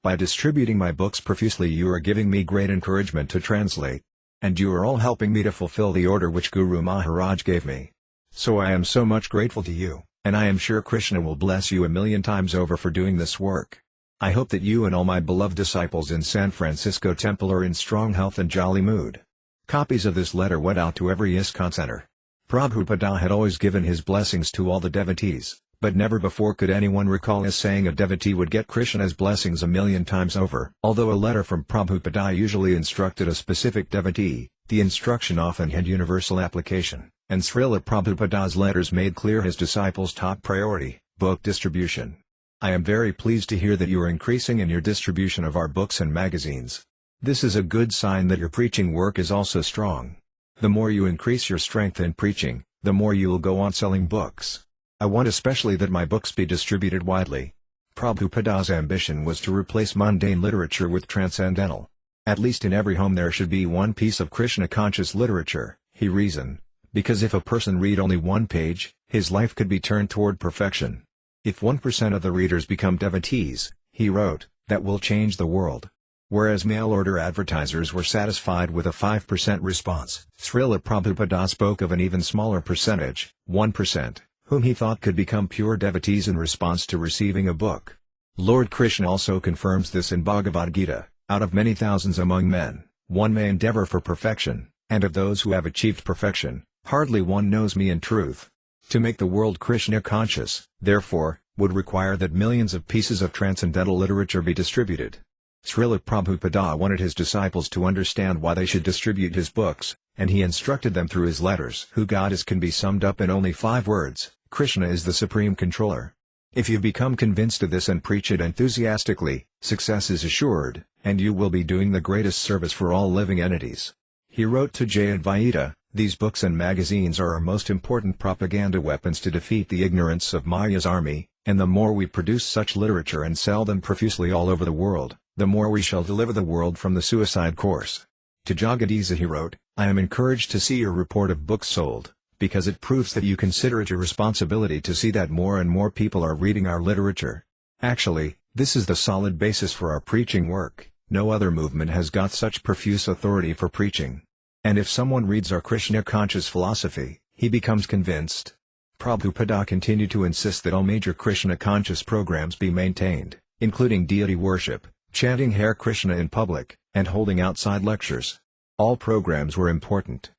By distributing my books profusely you are giving me great encouragement to translate. And you are all helping me to fulfill the order which Guru Maharaj gave me. So I am so much grateful to you, and I am sure Krishna will bless you a million times over for doing this work. I hope that you and all my beloved disciples in San Francisco temple are in strong health and jolly mood." Copies of this letter went out to every ISKCON center. Prabhupada had always given his blessings to all the devotees, but never before could anyone recall as saying a devotee would get Krishna's blessings a million times over. Although a letter from Prabhupada usually instructed a specific devotee, the instruction often had universal application, and Śrīla Prabhupada's letters made clear his disciples' top priority, book distribution. "I am very pleased to hear that you are increasing in your distribution of our books and magazines. This is a good sign that your preaching work is also strong. The more you increase your strength in preaching, the more you will go on selling books. I want especially that my books be distributed widely. Prabhupada's ambition was to replace mundane literature with transcendental. At least in every home there should be one piece of Krishna-conscious literature, he reasoned, because if a person read only one page, his life could be turned toward perfection. If 1% of the readers become devotees, he wrote, that will change the world. Whereas mail-order advertisers were satisfied with a 5% response, Śrīla Prabhupada spoke of an even smaller percentage, 1%, whom he thought could become pure devotees in response to receiving a book. Lord Krishna also confirms this in Bhagavad Gita, out of many thousands among men, one may endeavor for perfection, and of those who have achieved perfection, hardly one knows me in truth. To make the world Krishna-conscious, therefore, would require that millions of pieces of transcendental literature be distributed. Śrīla Prabhupada wanted his disciples to understand why they should distribute his books, and he instructed them through his letters. Who God is can be summed up in only 5 words, Krishna is the supreme controller. If you become convinced of this and preach it enthusiastically, success is assured, and you will be doing the greatest service for all living entities. He wrote to Jayadvaita, these books and magazines are our most important propaganda weapons to defeat the ignorance of Maya's army, and the more we produce such literature and sell them profusely all over the world, the more we shall deliver the world from the suicide course. To Jagadisa he wrote, I am encouraged to see your report of books sold, because it proves that you consider it your responsibility to see that more and more people are reading our literature. Actually, this is the solid basis for our preaching work. No other movement has got such profuse authority for preaching. And if someone reads our Krishna-conscious philosophy, he becomes convinced. Prabhupada continued to insist that all major Krishna-conscious programs be maintained, including deity worship, chanting Hare Krishna in public, and holding outside lectures. All programs were important.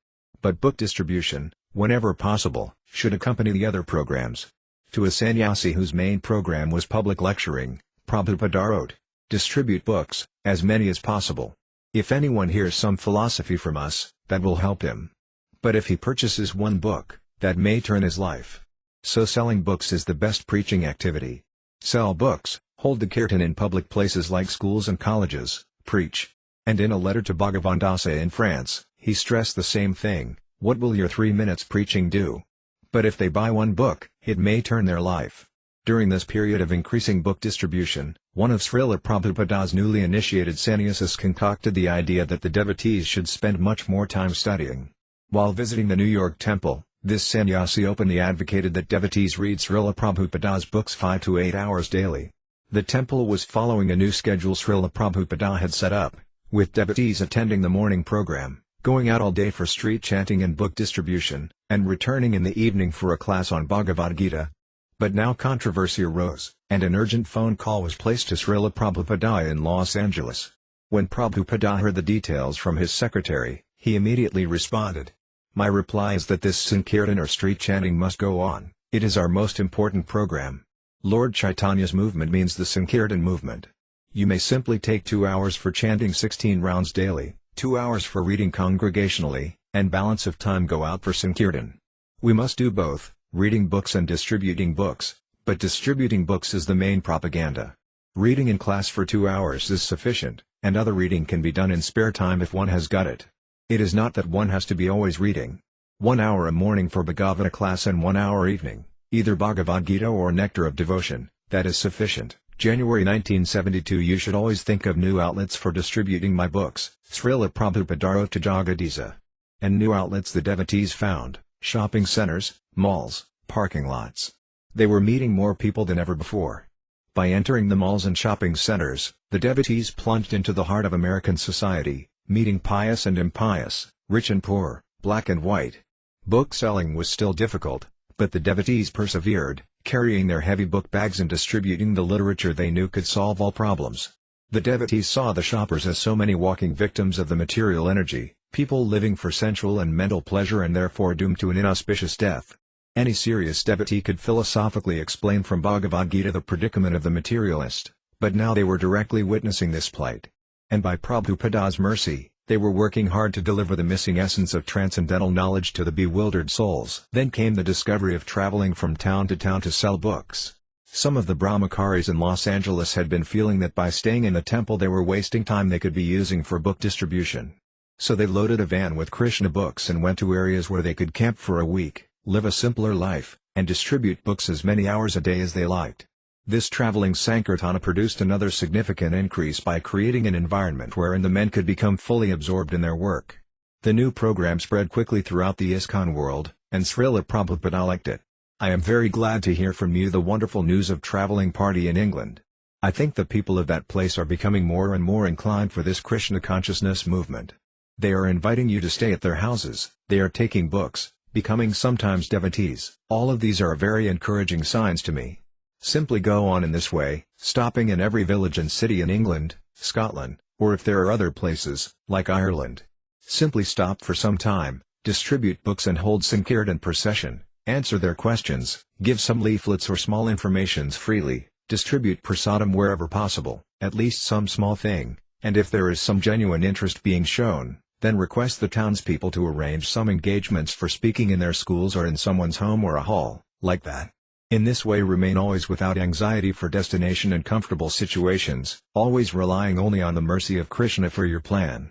But book distribution, whenever possible, should accompany the other programs. To a sannyasi whose main program was public lecturing, Prabhupada wrote, distribute books, as many as possible. If anyone hears some philosophy from us, that will help him. But if he purchases one book, that may turn his life. So selling books is the best preaching activity. Sell books, hold the kirtan in public places like schools and colleges, preach. And in a letter to Bhagavan Dāsa in France, he stressed the same thing, what will your 3 minutes preaching do? But if they buy one book, it may turn their life. During this period of increasing book distribution, one of Śrīla Prabhupada's newly initiated sannyasis concocted the idea that the devotees should spend much more time studying. While visiting the New York temple, this sannyasi openly advocated that devotees read Śrīla Prabhupada's books 5 to 8 hours daily. The temple was following a new schedule Śrīla Prabhupada had set up, with devotees attending the morning program, going out all day for street chanting and book distribution, and returning in the evening for a class on Bhagavad Gita. But now controversy arose, and an urgent phone call was placed to Śrīla Prabhupada in Los Angeles. When Prabhupada heard the details from his secretary, he immediately responded. My reply is that this Sankirtan or street chanting must go on, it is our most important program. Lord Chaitanya's movement means the Sankirtan movement. You may simply take 2 hours for chanting 16 rounds daily, 2 hours for reading congregationally, and balance of time go out for Sankirtan. We must do both, reading books and distributing books, but distributing books is the main propaganda. Reading in class for 2 hours is sufficient, and other reading can be done in spare time if one has got it. It is not that one has to be always reading. 1 hour a morning for Bhagavata class and 1 hour evening, either Bhagavad Gita or Nectar of Devotion, that is sufficient. January 1972 You should always think of new outlets for distributing my books, Śrīla Prabhupada wrote to Jagadisa. And new outlets the devotees found, shopping centers, malls, parking lots. They were meeting more people than ever before. By entering the malls and shopping centers, the devotees plunged into the heart of American society, meeting pious and impious, rich and poor, black and white. Book selling was still difficult, but the devotees persevered, carrying their heavy book bags and distributing the literature they knew could solve all problems. The devotees saw the shoppers as so many walking victims of the material energy, people living for sensual and mental pleasure and therefore doomed to an inauspicious death. Any serious devotee could philosophically explain from Bhagavad Gita the predicament of the materialist, but now they were directly witnessing this plight. And by Prabhupada's mercy, they were working hard to deliver the missing essence of transcendental knowledge to the bewildered souls. Then came the discovery of traveling from town to sell books. Some of the brahmacharis in Los Angeles had been feeling that by staying in the temple they were wasting time they could be using for book distribution. So they loaded a van with Krishna books and went to areas where they could camp for a week, live a simpler life, and distribute books as many hours a day as they liked. This traveling Sankirtana produced another significant increase by creating an environment wherein the men could become fully absorbed in their work. The new program spread quickly throughout the ISKCON world, and Śrīla Prabhupāda liked it. I am very glad to hear from you the wonderful news of traveling party in England. I think the people of that place are becoming more and more inclined for this Krishna consciousness movement. They are inviting you to stay at their houses, they are taking books, becoming sometimes devotees. All of these are very encouraging signs to me. Simply go on in this way, stopping in every village and city in England, Scotland, or if there are other places, like Ireland. Simply stop for some time, distribute books and hold Sankirtan procession, answer their questions, give some leaflets or small informations freely, distribute prasadam wherever possible, at least some small thing, and if there is some genuine interest being shown, then request the townspeople to arrange some engagements for speaking in their schools or in someone's home or a hall, like that. In this way remain always without anxiety for destination and comfortable situations, always relying only on the mercy of Krishna for your plan.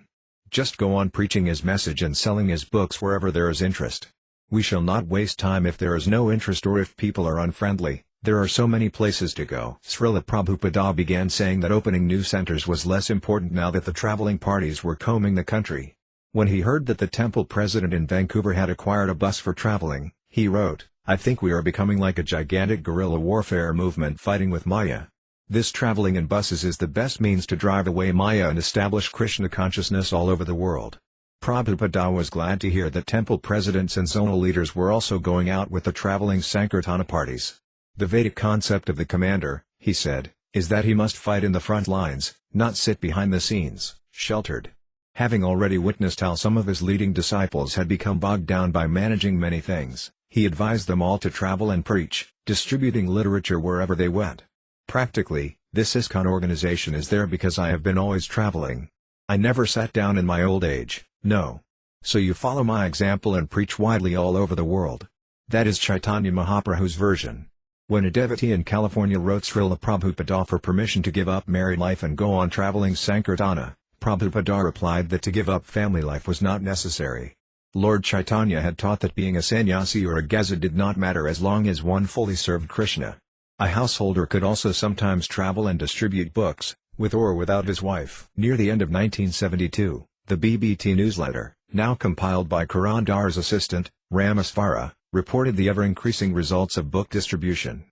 Just go on preaching his message and selling his books wherever there is interest. We shall not waste time if there is no interest or if people are unfriendly, there are so many places to go. Śrīla Prabhupāda began saying that opening new centers was less important now that the traveling parties were combing the country. When he heard that the temple president in Vancouver had acquired a bus for traveling, he wrote, "I think we are becoming like a gigantic guerrilla warfare movement fighting with Maya. This traveling in buses is the best means to drive away Maya and establish Krishna consciousness all over the world." Prabhupada was glad to hear that temple presidents and zonal leaders were also going out with the traveling Sankirtana parties. The Vedic concept of the commander, he said, is that he must fight in the front lines, not sit behind the scenes, sheltered. Having already witnessed how some of his leading disciples had become bogged down by managing many things, he advised them all to travel and preach, distributing literature wherever they went. Practically, this ISKCON organization is there because I have been always traveling. I never sat down in my old age, no. So you follow my example and preach widely all over the world. That is Chaitanya Mahaprabhu's version. When a devotee in California wrote Śrīla Prabhupada for permission to give up married life and go on traveling Sankirtana, Prabhupada replied that to give up family life was not necessary. Lord Chaitanya had taught that being a sannyasi or a geza did not matter as long as one fully served Krishna. A householder could also sometimes travel and distribute books, with or without his wife. Near the end of 1972, the BBT newsletter, now compiled by Karandar's assistant, Ramasvara, reported the ever-increasing results of book distribution.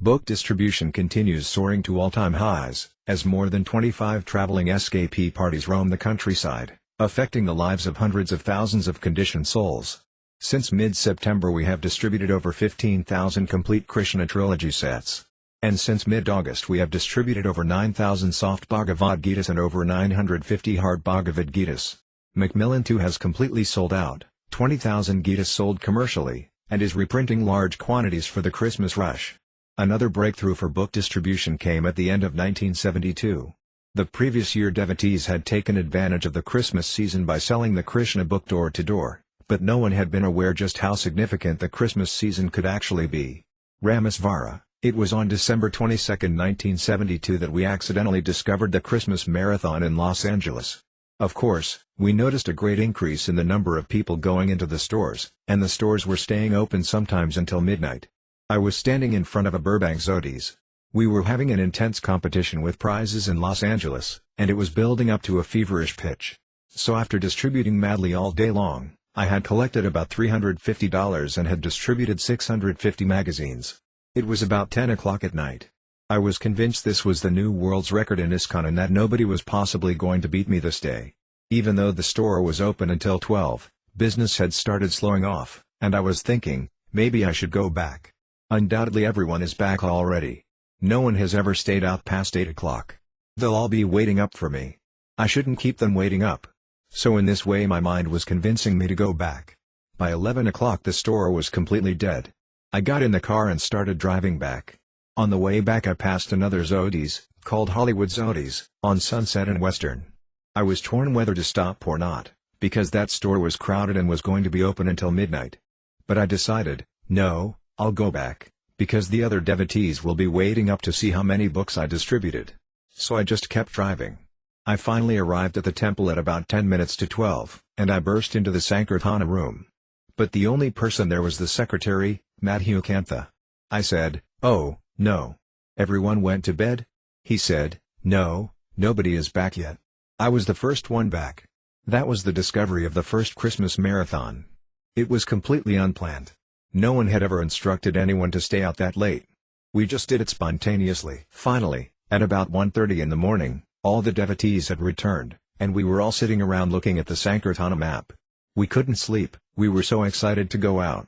Book distribution continues soaring to all-time highs, as more than 25 traveling SKP parties roam the countryside, affecting the lives of hundreds of thousands of conditioned souls. Since mid-September we have distributed over 15,000 complete Krishna trilogy sets. And since mid-August we have distributed over 9,000 soft Bhagavad Gitas and over 950 hard Bhagavad Gitas. Macmillan too has completely sold out, 20,000 Gitas sold commercially, and is reprinting large quantities for the Christmas rush. Another breakthrough for book distribution came at the end of 1972. The previous year devotees had taken advantage of the Christmas season by selling the Krishna book door to door, but no one had been aware just how significant the Christmas season could actually be. Ramasvara, it was on December 22, 1972 that we accidentally discovered the Christmas marathon in Los Angeles. Of course, we noticed a great increase in the number of people going into the stores, and the stores were staying open sometimes until midnight. I was standing in front of a Burbank Zodis. We were having an intense competition with prizes in Los Angeles, and it was building up to a feverish pitch. So after distributing madly all day long, I had collected about $350 and had distributed 650 magazines. It was about 10 o'clock at night. I was convinced this was the new world's record in ISKCON and that nobody was possibly going to beat me this day. Even though the store was open until 12, business had started slowing off, and I was thinking, maybe I should go back. Undoubtedly everyone is back already. No one has ever stayed out past 8 o'clock. They'll all be waiting up for me. I shouldn't keep them waiting up. So in this way my mind was convincing me to go back. By 11 o'clock the store was completely dead. I got in the car and started driving back. On the way back I passed another Zodis, called Hollywood Zodis, on Sunset and Western. I was torn whether to stop or not, because that store was crowded and was going to be open until midnight. But I decided, no, I'll go back, because the other devotees will be waiting up to see how many books I distributed. So I just kept driving. I finally arrived at the temple at about 10 minutes to 12, and I burst into the Sankirtana room. But the only person there was the secretary, Madhukantha. I said, "Oh, no. Everyone went to bed? He said, no, nobody is back yet. I was the first one back. That was the discovery of the first Christmas marathon. It was completely unplanned. No one had ever instructed anyone to stay out that late. We just did it spontaneously. Finally, at about 1:30 in the morning, all the devotees had returned, and we were all sitting around looking at the Sankirtana map. We couldn't sleep, we were so excited to go out.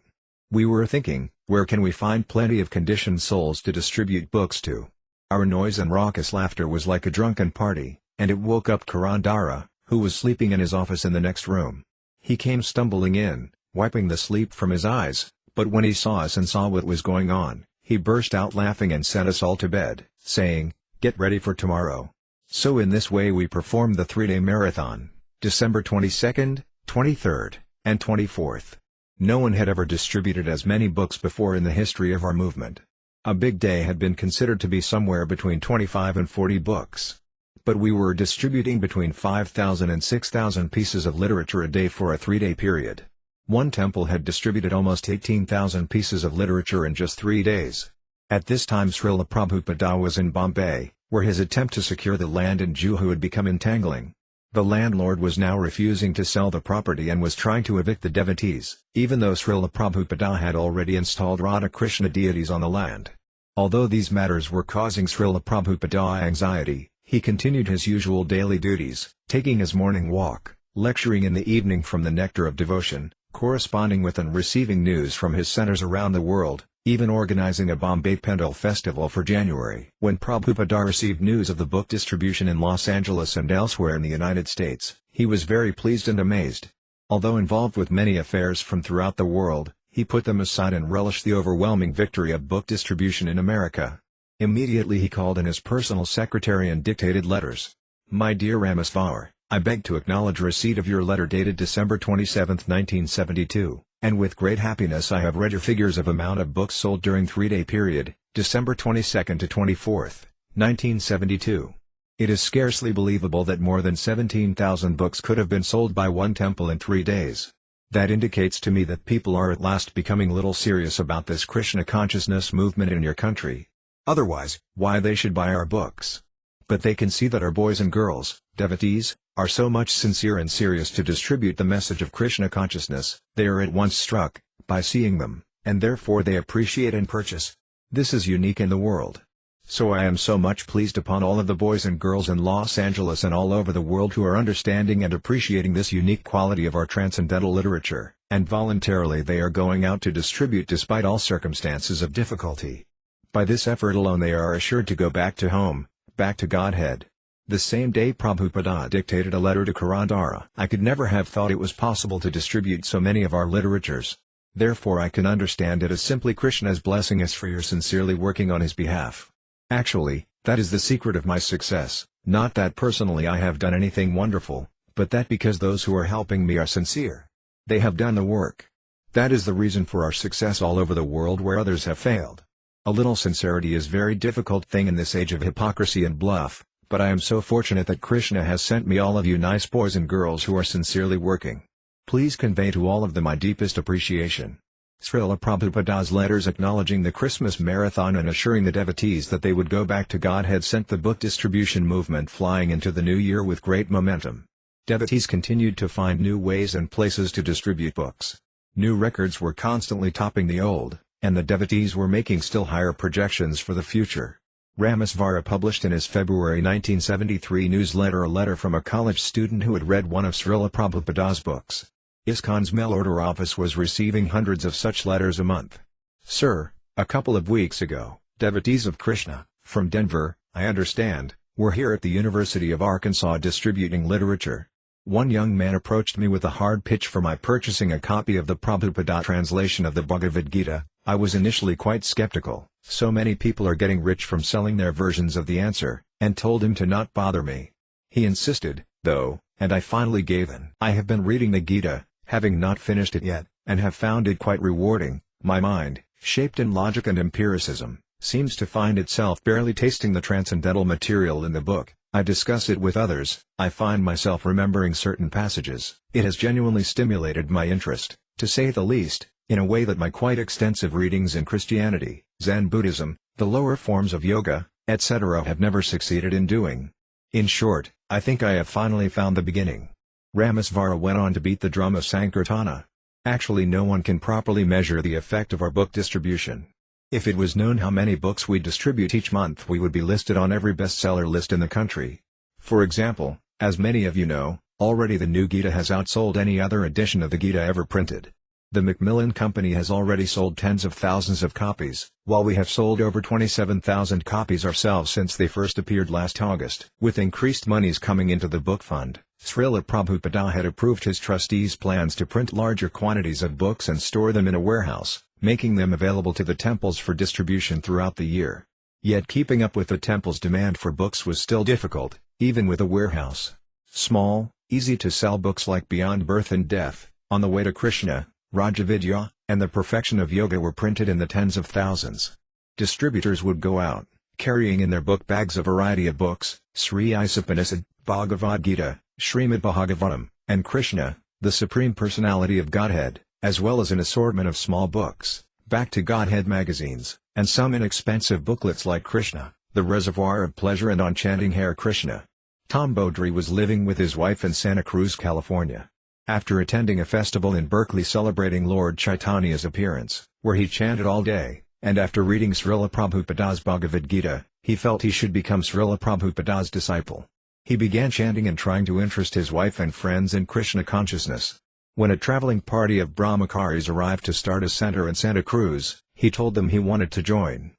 We were thinking, where can we find plenty of conditioned souls to distribute books to? Our noise and raucous laughter was like a drunken party, and it woke up Karandara, who was sleeping in his office in the next room. He came stumbling in, wiping the sleep from his eyes, but when he saw us and saw what was going on, he burst out laughing and sent us all to bed, saying, "Get ready for tomorrow." So in this way we performed the 3-day marathon, December 22nd, 23rd, and 24th. No one had ever distributed as many books before in the history of our movement. A big day had been considered to be somewhere between 25 and 40 books. But we were distributing between 5,000 and 6,000 pieces of literature a day for a 3-day period. One temple had distributed almost 18,000 pieces of literature in just 3 days. At this time Śrīla Prabhupāda was in Bombay, where his attempt to secure the land in Juhu had become entangling. The landlord was now refusing to sell the property and was trying to evict the devotees, even though Śrīla Prabhupāda had already installed Radha Krishna deities on the land. Although these matters were causing Śrīla Prabhupāda anxiety, he continued his usual daily duties, taking his morning walk, lecturing in the evening from the nectar of devotion, corresponding with and receiving news from his centers around the world, even organizing a Bombay Pendle Festival for January. When Prabhupada received news of the book distribution in Los Angeles and elsewhere in the United States, he was very pleased and amazed. Although involved with many affairs from throughout the world, he put them aside and relished the overwhelming victory of book distribution in America. Immediately he called in his personal secretary and dictated letters. "My dear Ramesvaur, I beg to acknowledge receipt of your letter dated December 27, 1972, and with great happiness I have read your figures of amount of books sold during 3-day period, December 22nd to 24th, 1972. It is scarcely believable that more than 17,000 books could have been sold by one temple in 3 days. That indicates to me that people are at last becoming a little serious about this Krishna consciousness movement in your country. Otherwise, why they should buy our books? But they can see that our boys and girls, devotees, are so much sincere and serious to distribute the message of Krishna consciousness, they are at once struck by seeing them, and therefore they appreciate and purchase. This is unique in the world. So I am so much pleased upon all of the boys and girls in Los Angeles and all over the world who are understanding and appreciating this unique quality of our transcendental literature, and voluntarily they are going out to distribute despite all circumstances of difficulty. By this effort alone they are assured to go back to home, back to Godhead. The same day Prabhupada dictated a letter to Karandara. I could never have thought it was possible to distribute so many of our literatures. Therefore I can understand it as simply Krishna's blessing us for your sincerely working on his behalf. Actually, that is the secret of my success, not that personally I have done anything wonderful, but that because those who are helping me are sincere. They have done the work. That is the reason for our success all over the world where others have failed. A little sincerity is a very difficult thing in this age of hypocrisy and bluff, but I am so fortunate that Krishna has sent me all of you nice boys and girls who are sincerely working. Please convey to all of them my deepest appreciation. Śrīla Prabhupada's letters acknowledging the Christmas marathon and assuring the devotees that they would go back to Godhead sent the book distribution movement flying into the new year with great momentum. Devotees continued to find new ways and places to distribute books. New records were constantly topping the old, and the devotees were making still higher projections for the future. Ramesvaur published in his February 1973 newsletter a letter from a college student who had read one of Śrīla Prabhupada's books. ISKCON's mail order office was receiving hundreds of such letters a month. Sir, a couple of weeks ago, devotees of Krishna, from Denver, I understand, were here at the University of Arkansas distributing literature. One young man approached me with a hard pitch for my purchasing a copy of the Prabhupada translation of the Bhagavad Gita. I was initially quite skeptical, so many people are getting rich from selling their versions of the answer, and told him to not bother me. He insisted, though, and I finally gave in. I have been reading the Gita, having not finished it yet, and have found it quite rewarding. My mind, shaped in logic and empiricism, seems to find itself barely tasting the transcendental material in the book. I discuss it with others, I find myself remembering certain passages. It has genuinely stimulated my interest, to say the least, in a way that my quite extensive readings in Christianity, Zen Buddhism, The lower forms of yoga, etc. have never succeeded in doing. In short, I think I have finally found the beginning. Ramasvara went on to beat the drum of Sankirtana. Actually, no one can properly measure the effect of our book distribution. If it was known how many books we distribute each month, we would be listed on every bestseller list in the country. For example, as many of you know, already the new Gita has outsold any other edition of the Gita ever printed. The Macmillan Company has already sold tens of thousands of copies, while we have sold over 27,000 copies ourselves since they first appeared last August. With increased monies coming into the book fund, Śrīla Prabhupāda had approved his trustees' plans to print larger quantities of books and store them in a warehouse, making them available to the temples for distribution throughout the year. Yet keeping up with the temple's demand for books was still difficult, even with a warehouse. Small, easy-to-sell books like Beyond Birth and Death, On the Way to Krishna, Rajavidya, and The Perfection of Yoga were printed in the tens of thousands. Distributors would go out, carrying in their book bags a variety of books, Sri Isapanishad, Bhagavad Gita, Srimad Bhagavatam, and Krishna, the Supreme Personality of Godhead, as well as an assortment of small books, Back to Godhead magazines, and some inexpensive booklets like Krishna, The Reservoir of Pleasure and On Chanting Hare Krishna. Tom Beaudry was living with his wife in Santa Cruz, California. After attending a festival in Berkeley celebrating Lord Chaitanya's appearance, where he chanted all day, and after reading Śrīla Prabhupāda's Bhagavad Gita, he felt he should become Śrīla Prabhupāda's disciple. He began chanting and trying to interest his wife and friends in Krishna consciousness. When a traveling party of Brahmacharis arrived to start a center in Santa Cruz, he told them he wanted to join.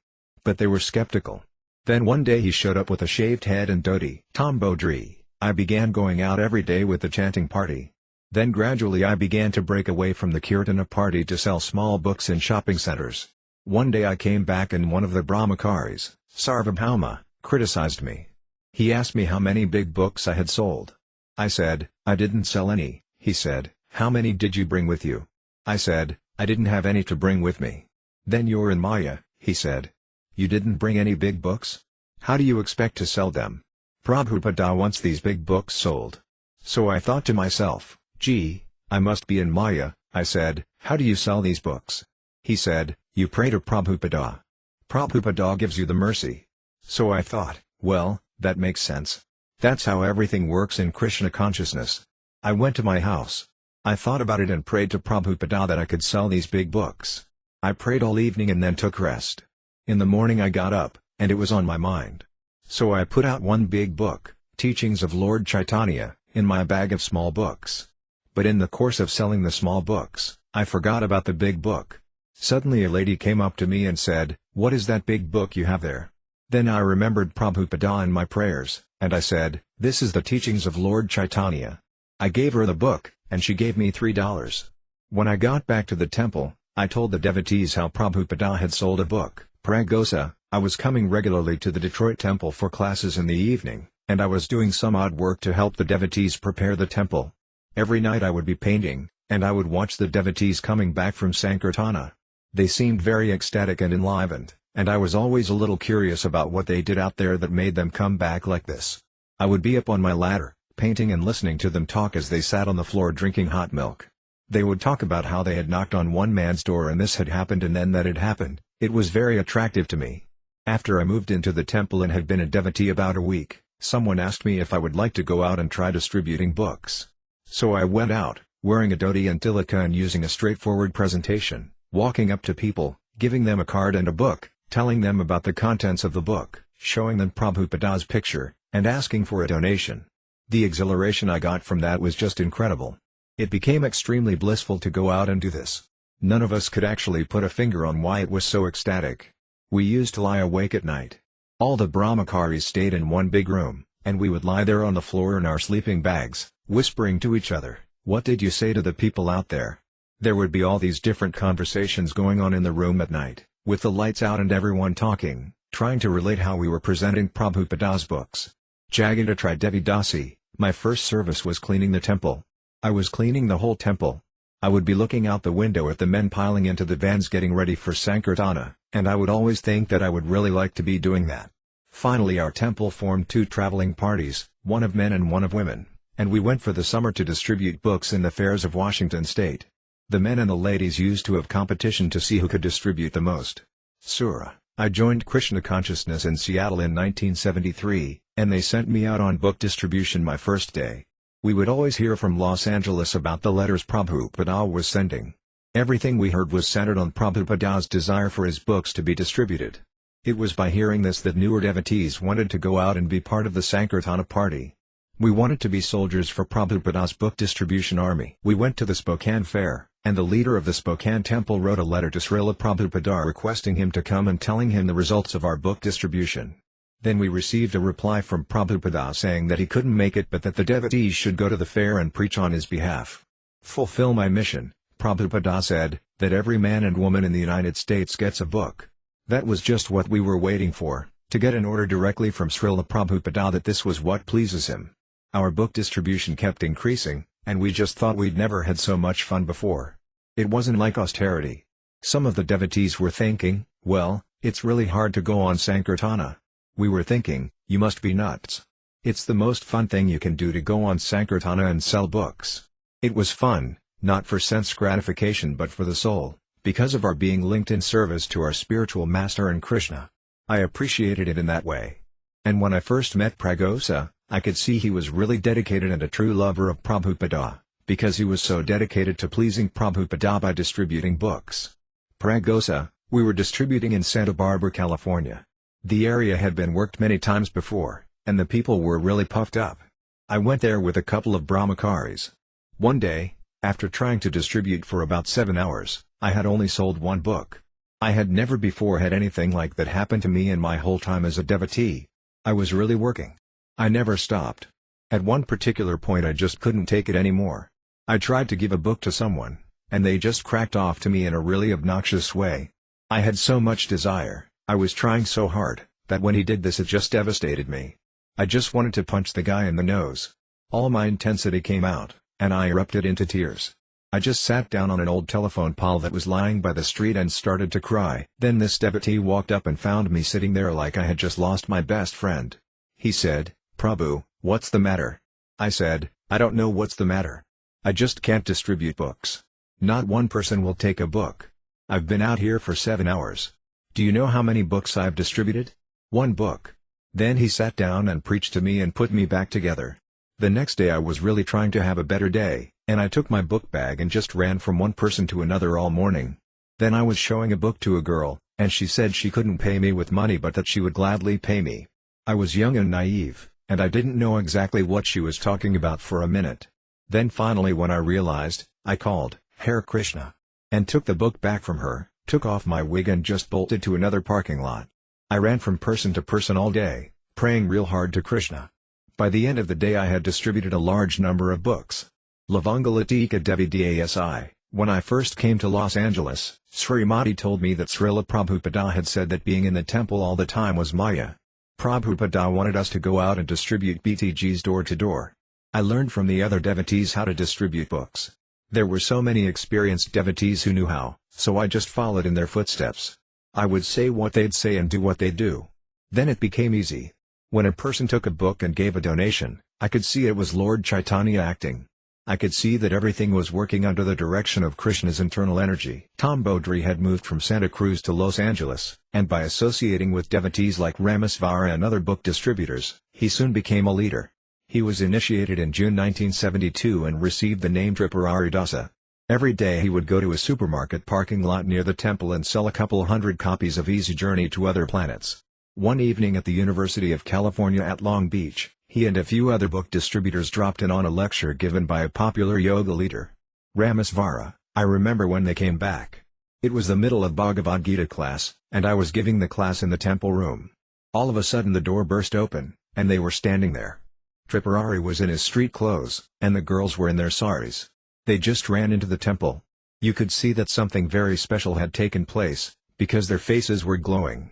But they were skeptical. Then one day he showed up with a shaved head and dhoti. Tom Beaudry, I began going out every day with the chanting party. Then gradually I began to break away from the Kirtana party to sell small books in shopping centers. One day I came back and one of the Brahmacharis, Sarvabhauma, criticized me. He asked me how many big books I had sold. I said, I didn't sell any. He said, how many did you bring with you? I said, I didn't have any to bring with me. Then you're in Maya, he said. You didn't bring any big books? How do you expect to sell them? Prabhupada wants these big books sold. So I thought to myself, gee, I must be in Maya. I said, how do you sell these books? He said, you pray to Prabhupada. Prabhupada gives you the mercy. So I thought, well, that makes sense. That's how everything works in Krishna consciousness. I went to my house. I thought about it and prayed to Prabhupada that I could sell these big books. I prayed all evening and then took rest. In the morning I got up, and it was on my mind. So I put out one big book, Teachings of Lord Chaitanya, in my bag of small books. But in the course of selling the small books, I forgot about the big book. Suddenly a lady came up to me and said, what is that big book you have there? Then I remembered Prabhupada in my prayers, and I said, this is the Teachings of Lord Chaitanya. I gave her the book, and she gave me $3. When I got back to the temple, I told the devotees how Prabhupada had sold a book, Pragosa. I was coming regularly to the Detroit temple for classes in the evening, and I was doing some odd work to help the devotees prepare the temple. Every night I would be painting, and I would watch the devotees coming back from Sankirtana. They seemed very ecstatic and enlivened, and I was always a little curious about what they did out there that made them come back like this. I would be up on my ladder, painting and listening to them talk as they sat on the floor drinking hot milk. They would talk about how they had knocked on one man's door and this had happened and then that had happened. It was very attractive to me. After I moved into the temple and had been a devotee about a week, someone asked me if I would like to go out and try distributing books. So I went out, wearing a dhoti and tilaka and using a straightforward presentation, walking up to people, giving them a card and a book, telling them about the contents of the book, showing them Prabhupada's picture, and asking for a donation. The exhilaration I got from that was just incredible. It became extremely blissful to go out and do this. None of us could actually put a finger on why it was so ecstatic. We used to lie awake at night. All the Brahmacharis stayed in one big room, and we would lie there on the floor in our sleeping bags, whispering to each other, what did you say to the people out there? There would be all these different conversations going on in the room at night, with the lights out and everyone talking, trying to relate how we were presenting Prabhupada's books. Jagadatra Devi Dasi, my first service was cleaning the temple. I was cleaning the whole temple. I would be looking out the window at the men piling into the vans getting ready for Sankirtana, and I would always think that I would really like to be doing that. Finally our temple formed two traveling parties, one of men and one of women, and we went for the summer to distribute books in the fairs of Washington state. The men and the ladies used to have competition to see who could distribute the most. Sura, I joined Krishna Consciousness in Seattle in 1973, and they sent me out on book distribution my first day. We would always hear from Los Angeles about the letters Prabhupada was sending. Everything we heard was centered on Prabhupada's desire for his books to be distributed. It was by hearing this that newer devotees wanted to go out and be part of the Sankirtana party. We wanted to be soldiers for Prabhupada's book distribution army. We went to the Spokane Fair, and the leader of the Spokane Temple wrote a letter to Śrīla Prabhupada requesting him to come and telling him the results of our book distribution. Then we received a reply from Prabhupada saying that he couldn't make it but that the devotees should go to the fair and preach on his behalf. Fulfill my mission, Prabhupada said, that every man and woman in the United States gets a book. That was just what we were waiting for, to get an order directly from Śrīla Prabhupada that this was what pleases him. Our book distribution kept increasing, and we just thought we'd never had so much fun before. It wasn't like austerity. Some of the devotees were thinking, well, it's really hard to go on Sankirtana. We were thinking, you must be nuts. It's the most fun thing you can do to go on Sankirtana and sell books. It was fun, not for sense gratification but for the soul, because of our being linked in service to our spiritual master and Krishna. I appreciated it in that way. And when I first met Pragosa, I could see he was really dedicated and a true lover of Prabhupada, because he was so dedicated to pleasing Prabhupada by distributing books. Pragosa, we were distributing in Santa Barbara, California. The area had been worked many times before, and the people were really puffed up. I went there with a couple of brahmacharis. One day, after trying to distribute for about 7 hours, I had only sold one book. I had never before had anything like that happen to me in my whole time as a devotee. I was really working. I never stopped. At one particular point I just couldn't take it anymore. I tried to give a book to someone, and they just cracked off to me in a really obnoxious way. I had so much desire, I was trying so hard, that when he did this it just devastated me. I just wanted to punch the guy in the nose. All my intensity came out, and I erupted into tears. I just sat down on an old telephone pole that was lying by the street and started to cry. Then this devotee walked up and found me sitting there like I had just lost my best friend. He said, "Prabhu, what's the matter?" I said, "I don't know what's the matter. I just can't distribute books. Not one person will take a book. I've been out here for 7 hours. Do you know how many books I've distributed? 1 book." Then he sat down and preached to me and put me back together. The next day I was really trying to have a better day, and I took my book bag and just ran from one person to another all morning. Then I was showing a book to a girl, and she said she couldn't pay me with money but that she would gladly pay me. I was young and naive, and I didn't know exactly what she was talking about for a minute. Then finally when I realized, I called, "Hare Krishna," and took the book back from her, took off my wig and just bolted to another parking lot. I ran from person to person all day, praying real hard to Krishna. By the end of the day I had distributed a large number of books. Lavangalatika Devi Dasi. When I first came to Los Angeles, Srimati told me that Śrīla Prabhupada had said that being in the temple all the time was Maya. Prabhupada wanted us to go out and distribute BTGs door to door. I learned from the other devotees how to distribute books. There were so many experienced devotees who knew how, so I just followed in their footsteps. I would say what they'd say and do what they'd do. Then it became easy. When a person took a book and gave a donation, I could see it was Lord Chaitanya acting. I could see that everything was working under the direction of Krishna's internal energy. Tom Beaudry had moved from Santa Cruz to Los Angeles, and by associating with devotees like Ramasvara and other book distributors, he soon became a leader. He was initiated in June 1972 and received the name Tripurari Dāsa. Every day he would go to a supermarket parking lot near the temple and sell a couple hundred copies of Easy Journey to Other Planets. One evening at the University of California at Long Beach, he and a few other book distributors dropped in on a lecture given by a popular yoga leader. Ramasvara. I remember when they came back. It was the middle of Bhagavad Gita class, and I was giving the class in the temple room. All of a sudden the door burst open, and they were standing there. Tripurari was in his street clothes, and the girls were in their saris. They just ran into the temple. You could see that something very special had taken place, because their faces were glowing.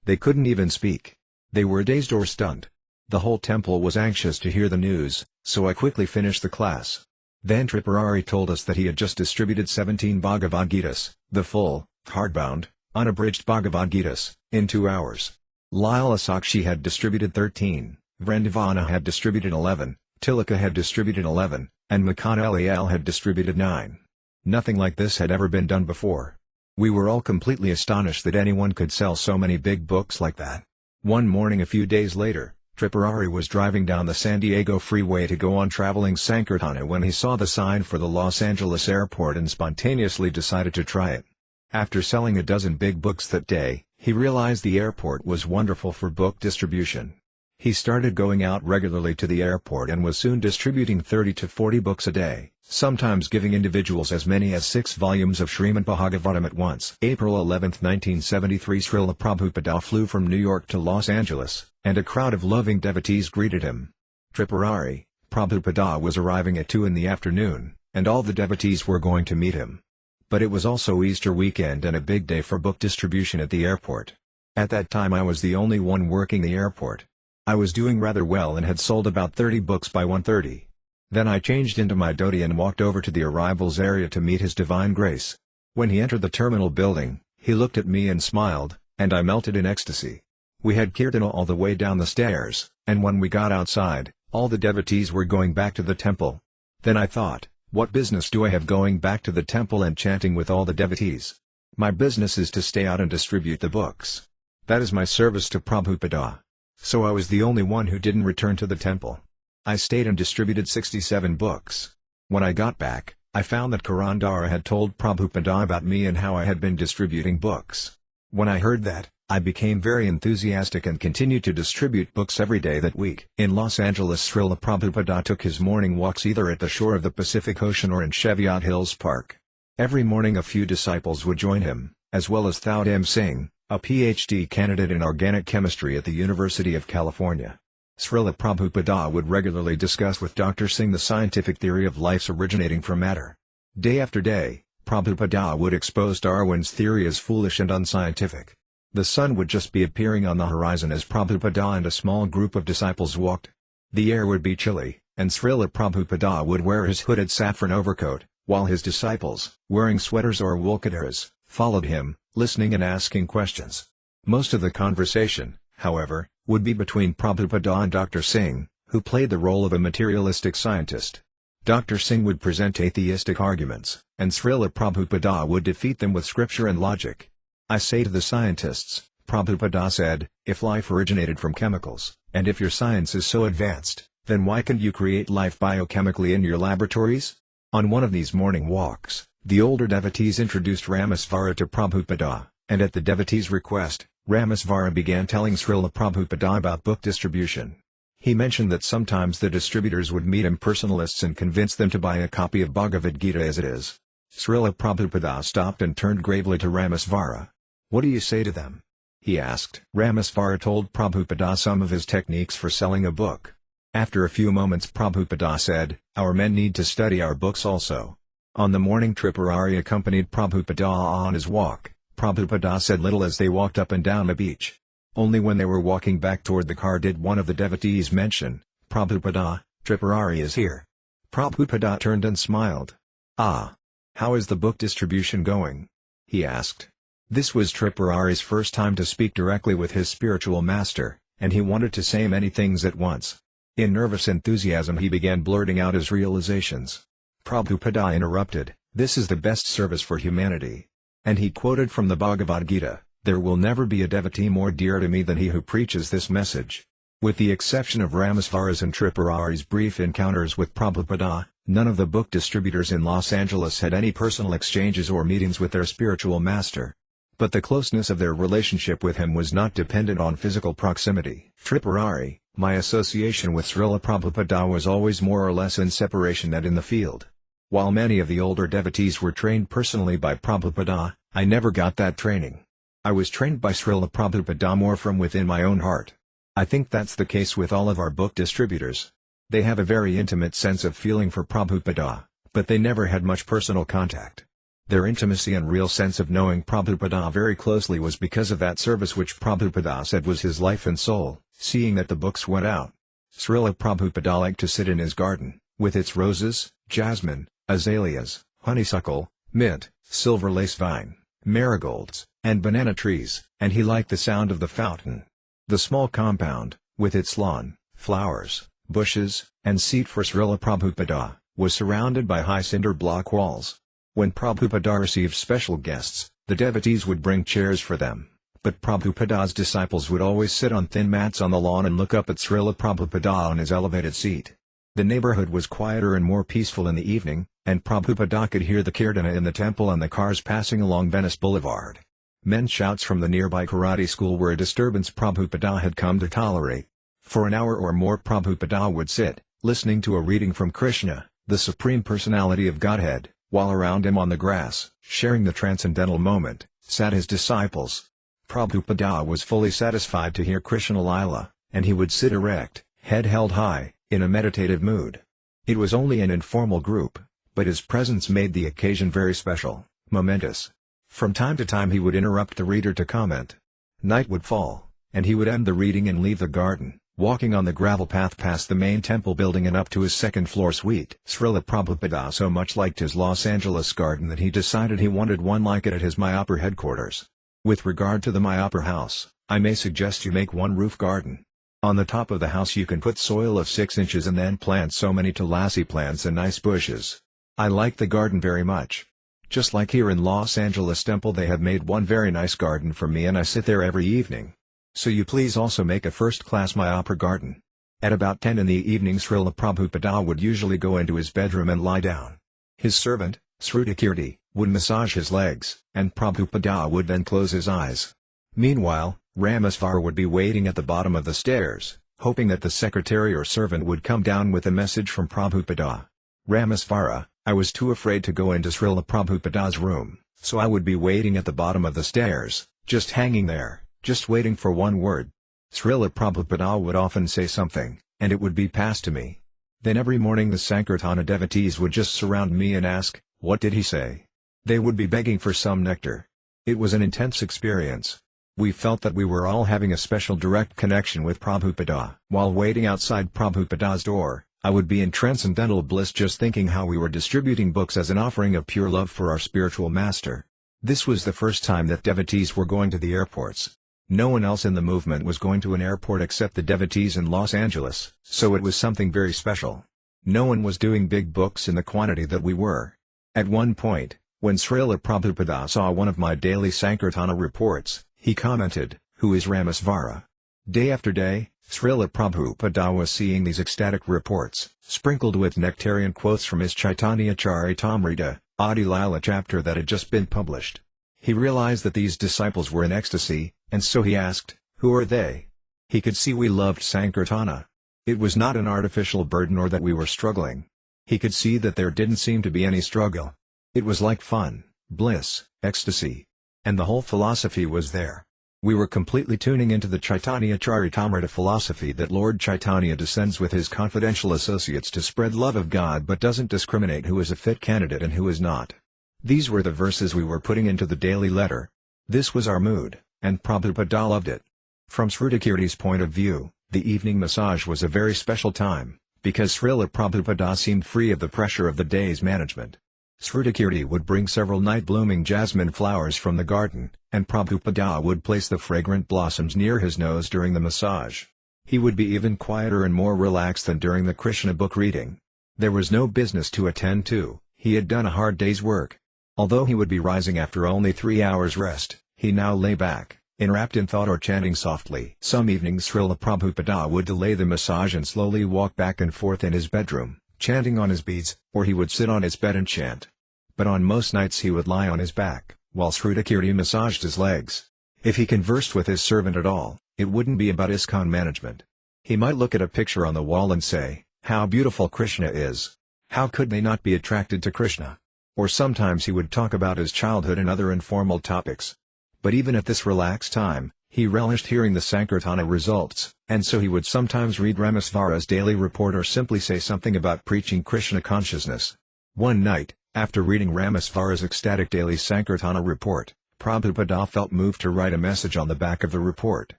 They couldn't even speak. They were dazed or stunned. The whole temple was anxious to hear the news, so I quickly finished the class. Then Tripurari told us that he had just distributed 17 Bhagavad Gitas, the full, hardbound, unabridged Bhagavad Gitas, in 2 hours. Lila Sakshi had distributed 13, Vrindavana had distributed 11, Tilaka had distributed 11, and Makana Eliel had distributed 9. Nothing like this had ever been done before. We were all completely astonished that anyone could sell so many big books like that. One morning a few days later, Tripurari was driving down the San Diego freeway to go on traveling Sankirtana when he saw the sign for the Los Angeles airport and spontaneously decided to try it. After selling a dozen big books that day, he realized the airport was wonderful for book distribution. He started going out regularly to the airport and was soon distributing 30 to 40 books a day, sometimes giving individuals as many as 6 volumes of Srimad Bhagavatam at once. April 11, 1973, Srila Prabhupada flew from New York to Los Angeles, and a crowd of loving devotees greeted him. Tripurari, Prabhupada was arriving at 2 in the afternoon, and all the devotees were going to meet him. But it was also Easter weekend and a big day for book distribution at the airport. At that time I was the only one working the airport. I was doing rather well and had sold about 30 books by 1:30. Then I changed into my dhoti and walked over to the arrivals area to meet His Divine Grace. When he entered the terminal building, he looked at me and smiled, and I melted in ecstasy. We had kirtan all the way down the stairs, and when we got outside, all the devotees were going back to the temple. Then I thought, what business do I have going back to the temple and chanting with all the devotees? My business is to stay out and distribute the books. That is my service to Prabhupada. So I was the only one who didn't return to the temple. I stayed and distributed 67 books. When I got back, I found that Karandara had told Prabhupada about me and how I had been distributing books. When I heard that, I became very enthusiastic and continued to distribute books every day that week. In Los Angeles, Srila Prabhupada took his morning walks either at the shore of the Pacific Ocean or in Cheviot Hills Park. Every morning a few disciples would join him, as well as Thaud M. Singh, a Ph.D. candidate in organic chemistry at the University of California. Srila Prabhupada would regularly discuss with Dr. Singh the scientific theory of life's originating from matter. Day after day, Prabhupada would expose Darwin's theory as foolish and unscientific. The sun would just be appearing on the horizon as Prabhupada and a small group of disciples walked. The air would be chilly, and Srila Prabhupada would wear his hooded saffron overcoat, while his disciples, wearing sweaters or woolkadaras, followed him, listening and asking questions. Most of the conversation, however, would be between Prabhupada and Dr. Singh, who played the role of a materialistic scientist. Dr. Singh would present atheistic arguments, and Srila Prabhupada would defeat them with scripture and logic. I say to the scientists, Prabhupada said, if life originated from chemicals, and if your science is so advanced, then why can't you create life biochemically in your laboratories? On one of these morning walks, the older devotees introduced Ramasvara to Prabhupada, and at the devotee's request, Ramasvara began telling Srila Prabhupada about book distribution. He mentioned that sometimes the distributors would meet impersonalists and convince them to buy a copy of Bhagavad Gita as it is. Srila Prabhupada stopped and turned gravely to Ramasvara. What do you say to them? He asked. Ramasvara told Prabhupada some of his techniques for selling a book. After a few moments Prabhupada said, our men need to study our books also. On the morning Tripurari accompanied Prabhupada on his walk, Prabhupada said little as they walked up and down the beach. Only when they were walking back toward the car did one of the devotees mention, Prabhupada, Tripurari is here. Prabhupada turned and smiled. Ah! How is the book distribution going? He asked. This was Tripurari's first time to speak directly with his spiritual master, and he wanted to say many things at once. In nervous enthusiasm he began blurting out his realizations. Prabhupada interrupted, this is the best service for humanity. And he quoted from the Bhagavad Gita, there will never be a devotee more dear to me than he who preaches this message. With the exception of Ramasvara's and Tripurari's brief encounters with Prabhupada, none of the book distributors in Los Angeles had any personal exchanges or meetings with their spiritual master. But the closeness of their relationship with him was not dependent on physical proximity. Tripurari, my association with Srila Prabhupada was always more or less in separation and in the field. While many of the older devotees were trained personally by Prabhupada, I never got that training. I was trained by Srila Prabhupada more from within my own heart. I think that's the case with all of our book distributors. They have a very intimate sense of feeling for Prabhupada, but they never had much personal contact. Their intimacy and real sense of knowing Prabhupada very closely was because of that service which Prabhupada said was his life and soul, seeing that the books went out. Srila Prabhupada liked to sit in his garden, with its roses, jasmine, azaleas, honeysuckle, mint, silver lace vine, marigolds, and banana trees, and he liked the sound of the fountain. The small compound, with its lawn, flowers, bushes, and seat for Srila Prabhupada, was surrounded by high cinder block walls. When Prabhupada received special guests, The devotees would bring chairs for them, but Prabhupada's disciples would always sit on thin mats on the lawn and look up at Śrīla Prabhupada on his elevated seat. The neighborhood was quieter and more peaceful in the evening, and Prabhupada could hear the kirtana in the temple and the cars passing along Venice Boulevard. Men's shouts from the nearby karate school were a disturbance Prabhupada had come to tolerate. For an hour or more Prabhupada would sit, listening to a reading from Krishna, the Supreme Personality of Godhead, while around him on the grass, sharing the transcendental moment, sat his disciples. Prabhupada was fully satisfied to hear Krishna Līlā, and he would sit erect, head held high, in a meditative mood. It was only an informal group, but his presence made the occasion very special, momentous. From time to time he would interrupt the reader to comment. Night would fall, and he would end the reading and leave the garden, walking on the gravel path past the main temple building and up to his second-floor suite. Śrīla Prabhupada so much liked his Los Angeles garden that he decided he wanted one like it at his Mayapur headquarters. With regard to the Mayapur house, I may suggest you make one roof garden. On the top of the house you can put soil of 6 inches and then plant so many tulasi plants and nice bushes. I like the garden very much. Just like here in Los Angeles temple they have made one very nice garden for me and I sit there every evening. So you please also make a first-class Mayapur garden. At about 10 in the evening Śrīla Prabhupada would usually go into his bedroom and lie down. His servant, Srutakirti, would massage his legs, and Prabhupada would then close his eyes. Meanwhile, Ramesvara would be waiting at the bottom of the stairs, hoping that the secretary or servant would come down with a message from Prabhupada. Ramesvara, I was too afraid to go into Śrīla Prabhupada's room, so I would be waiting at the bottom of the stairs, just hanging there, just waiting for one word. Śrīla Prabhupada would often say something, and it would be passed to me. Then every morning the Sankirtana devotees would just surround me and ask, what did he say? They would be begging for some nectar. It was an intense experience. We felt that we were all having a special direct connection with Prabhupada. While waiting outside Prabhupada's door, I would be in transcendental bliss just thinking how we were distributing books as an offering of pure love for our spiritual master. This was the first time that devotees were going to the airports. No one else in the movement was going to an airport except the devotees in Los Angeles, so it was something very special. No one was doing big books in the quantity that we were. At one point, when Śrīla Prabhupada saw one of my daily Sankirtana reports, he commented, "Who is Ramesvara?" Day after day, Śrīla Prabhupada was seeing these ecstatic reports, sprinkled with nectarian quotes from his Chaitanya Charitamrita, Adi Lila chapter that had just been published. He realized that these disciples were in ecstasy, and so he asked, "Who are they?" He could see we loved Sankirtana. It was not an artificial burden or that we were struggling. He could see that there didn't seem to be any struggle. It was like fun, bliss, ecstasy. And the whole philosophy was there. We were completely tuning into the Chaitanya Charitamrita philosophy that Lord Chaitanya descends with his confidential associates to spread love of God but doesn't discriminate who is a fit candidate and who is not. These were the verses we were putting into the daily letter. This was our mood, and Prabhupada loved it. From Srutakirti's point of view, the evening massage was a very special time, because Śrīla Prabhupada seemed free of the pressure of the day's management. Srutakirti would bring several night-blooming jasmine flowers from the garden, and Prabhupada would place the fragrant blossoms near his nose during the massage. He would be even quieter and more relaxed than during the Krishna book reading. There was no business to attend to, he had done a hard day's work. Although he would be rising after only 3 hours rest, he now lay back, enwrapped in thought or chanting softly. Some evenings Śrīla Prabhupada would delay the massage and slowly walk back and forth in his bedroom, chanting on his beads, or he would sit on his bed and chant. But on most nights he would lie on his back, while Srutakirti massaged his legs. If he conversed with his servant at all, it wouldn't be about ISKCON management. He might look at a picture on the wall and say, "How beautiful Krishna is! How could they not be attracted to Krishna?" Or sometimes he would talk about his childhood and other informal topics. But even at this relaxed time, he relished hearing the Sankirtana results, and so he would sometimes read Ramesvara's daily report or simply say something about preaching Krishna consciousness. One night, after reading Ramesvara's ecstatic daily Sankirtana report, Prabhupada felt moved to write a message on the back of the report.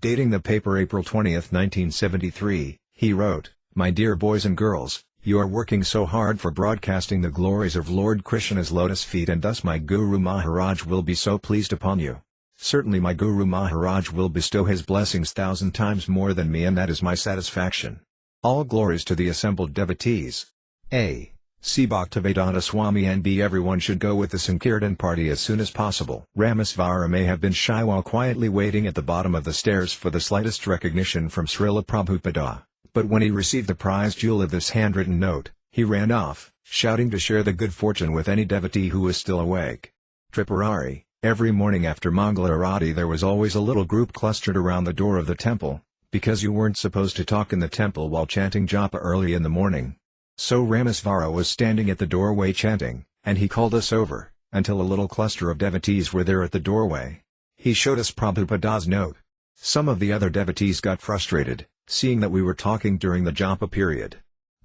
Dating the paper April 20, 1973, he wrote, "My dear boys and girls, you are working so hard for broadcasting the glories of Lord Krishna's lotus feet, and thus my Guru Maharaj will be so pleased upon you. Certainly my Guru Maharaj will bestow his blessings 1,000 times more than me, and that is my satisfaction. All glories to the assembled devotees. A. See Bhaktivedanta Swami NB. Everyone should go with the Sankirtan party as soon as possible. Ramasvara may have been shy while quietly waiting at the bottom of the stairs for the slightest recognition from Śrīla Prabhupāda, but when he received the prize jewel of this handwritten note, he ran off, shouting to share the good fortune with any devotee who was still awake. Tripurari, every morning after Mangala Arati there was always a little group clustered around the door of the temple, because you weren't supposed to talk in the temple while chanting japa early in the morning. So Ramasvara was standing at the doorway chanting, and he called us over, until a little cluster of devotees were there at the doorway. He showed us Prabhupada's note. Some of the other devotees got frustrated, seeing that we were talking during the japa period.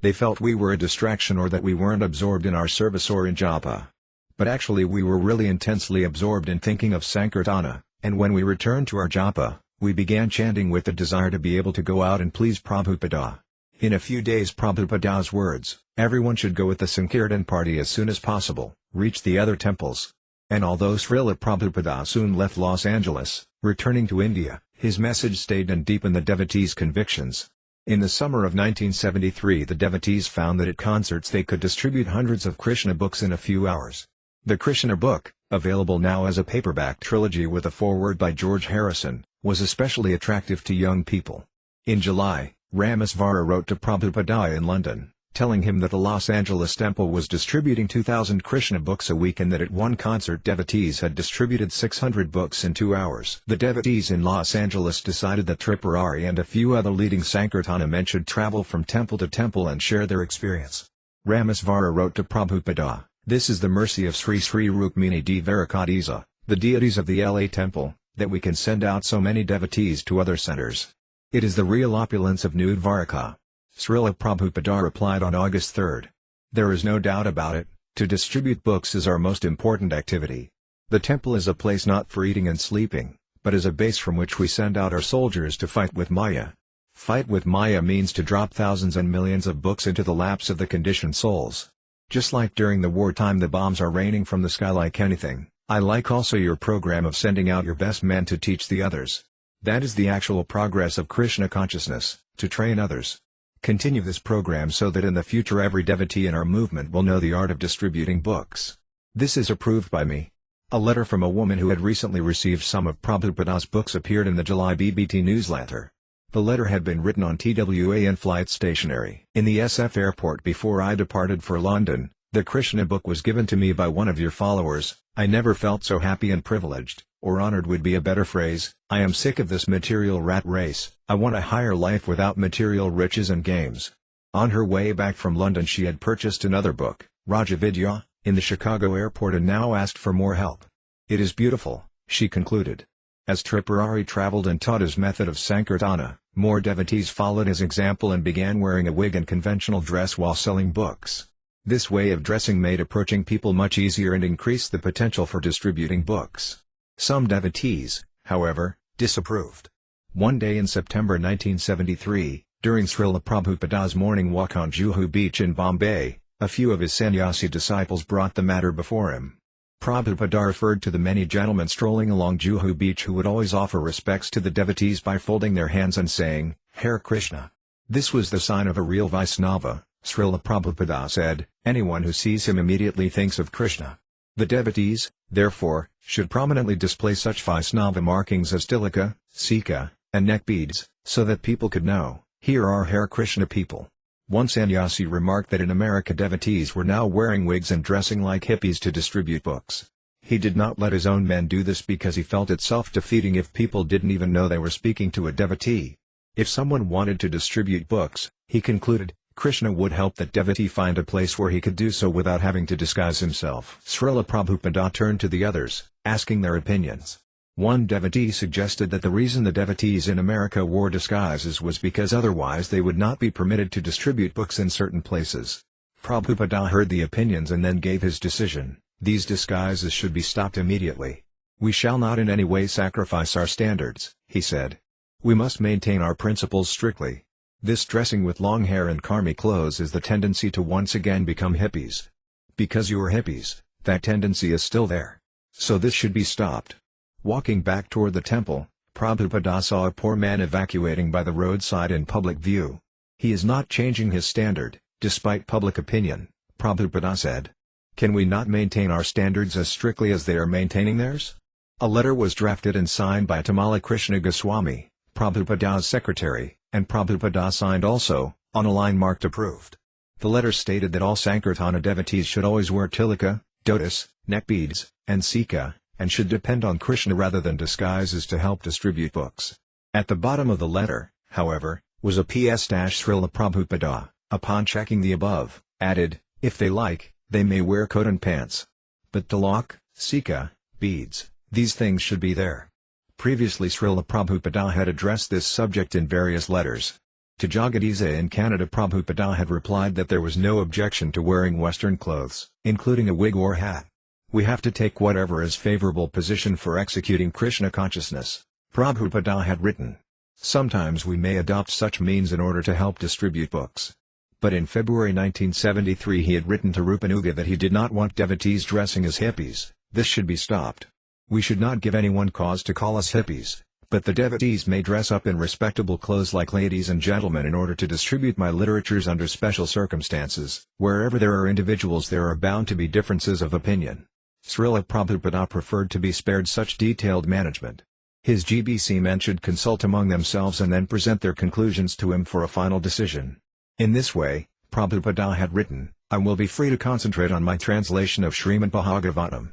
They felt we were a distraction or that we weren't absorbed in our service or in japa. But actually we were really intensely absorbed in thinking of Sankirtana, and when we returned to our japa, we began chanting with the desire to be able to go out and please Prabhupada. In a few days Prabhupada's words, everyone should go with the Sankirtan party as soon as possible, reached the other temples. And although Śrīla Prabhupada soon left Los Angeles, returning to India, his message stayed and deepened the devotees' convictions. In the summer of 1973 the devotees found that at concerts they could distribute hundreds of Krishna books in a few hours. The Krishna book, available now as a paperback trilogy with a foreword by George Harrison, was especially attractive to young people. In July, Ramasvara wrote to Prabhupada in London, telling him that the Los Angeles temple was distributing 2,000 Krishna books a week and that at one concert devotees had distributed 600 books in 2 hours. The devotees in Los Angeles decided that Tripurari and a few other leading Sankirtana men should travel from temple to temple and share their experience. Ramasvara wrote to Prabhupada, "This is the mercy of Sri Sri Rukmini Dvarakadisa, the deities of the LA temple, that we can send out so many devotees to other centers. It is the real opulence of New Dvaraka." Śrīla Prabhupada replied on August 3. "There is no doubt about it, to distribute books is our most important activity. The temple is a place not for eating and sleeping, but is a base from which we send out our soldiers to fight with Maya. Fight with Maya means to drop thousands and millions of books into the laps of the conditioned souls. Just like during the wartime the bombs are raining from the sky like anything, I like also your program of sending out your best men to teach the others. That is the actual progress of Krishna consciousness, to train others. Continue this program so that in the future every devotee in our movement will know the art of distributing books. This is approved by me." A letter from a woman who had recently received some of Prabhupada's books appeared in the July BBT newsletter. The letter had been written on TWA and flight stationery. "In the SF airport before I departed for London, the Krishna book was given to me by one of your followers. I never felt so happy and privileged, or honored would be a better phrase. I am sick of this material rat race. I want a higher life without material riches and games." On her way back from London she had purchased another book, Rajavidya, in the Chicago airport and now asked for more help. "It is beautiful," she concluded. As Tripurari traveled and taught his method of Sankirtana, more devotees followed his example and began wearing a wig and conventional dress while selling books. This way of dressing made approaching people much easier and increased the potential for distributing books. Some devotees, however, disapproved. One day in September 1973, during Śrīla Prabhupada's morning walk on Juhu Beach in Bombay, a few of his sannyasi disciples brought the matter before him. Prabhupada referred to the many gentlemen strolling along Juhu Beach who would always offer respects to the devotees by folding their hands and saying, "Hare Krishna." This was the sign of a real Vaisnava, Śrīla Prabhupada said. Anyone who sees him immediately thinks of Krishna. The devotees, therefore, should prominently display such Vaisnava markings as tilaka, sika, and neck beads, so that people could know, here are Hare Krishna people. One sannyasi remarked that in America devotees were now wearing wigs and dressing like hippies to distribute books. He did not let his own men do this because he felt it self-defeating if people didn't even know they were speaking to a devotee. If someone wanted to distribute books, he concluded, Krishna would help that devotee find a place where he could do so without having to disguise himself. Śrīla Prabhupada turned to the others, asking their opinions. One devotee suggested that the reason the devotees in America wore disguises was because otherwise they would not be permitted to distribute books in certain places. Prabhupada heard the opinions and then gave his decision: these disguises should be stopped immediately. We shall not in any way sacrifice our standards, he said. We must maintain our principles strictly. This dressing with long hair and karmi clothes is the tendency to once again become hippies. Because you are hippies, that tendency is still there. So this should be stopped. Walking back toward the temple, Prabhupada saw a poor man evacuating by the roadside in public view. He is not changing his standard, despite public opinion, Prabhupada said. Can we not maintain our standards as strictly as they are maintaining theirs? A letter was drafted and signed by Tamala Krishna Goswami, Prabhupada's secretary, and Prabhupada signed also, on a line marked approved. The letter stated that all Sankirtana devotees should always wear tilaka, dhotis, neck beads, and sika, and should depend on Krishna rather than disguises to help distribute books. At the bottom of the letter, however, was a P.S. Śrīla Prabhupada, upon checking the above, added, if they like, they may wear coat and pants. But tilak, sika, beads, these things should be there. Previously Śrīla Prabhupada had addressed this subject in various letters. To Jagadisa in Canada, Prabhupada had replied that there was no objection to wearing Western clothes, including a wig or hat. We have to take whatever is favorable position for executing Krishna consciousness, Prabhupada had written. Sometimes we may adopt such means in order to help distribute books. But in February 1973 he had written to Rupanuga that he did not want devotees dressing as hippies. This should be stopped. We should not give anyone cause to call us hippies, but the devotees may dress up in respectable clothes like ladies and gentlemen in order to distribute my literatures under special circumstances. Wherever there are individuals, there are bound to be differences of opinion. Śrīla Prabhupada preferred to be spared such detailed management. His GBC men should consult among themselves and then present their conclusions to him for a final decision. In this way, Prabhupada had written, I will be free to concentrate on my translation of Srimad Bhagavatam.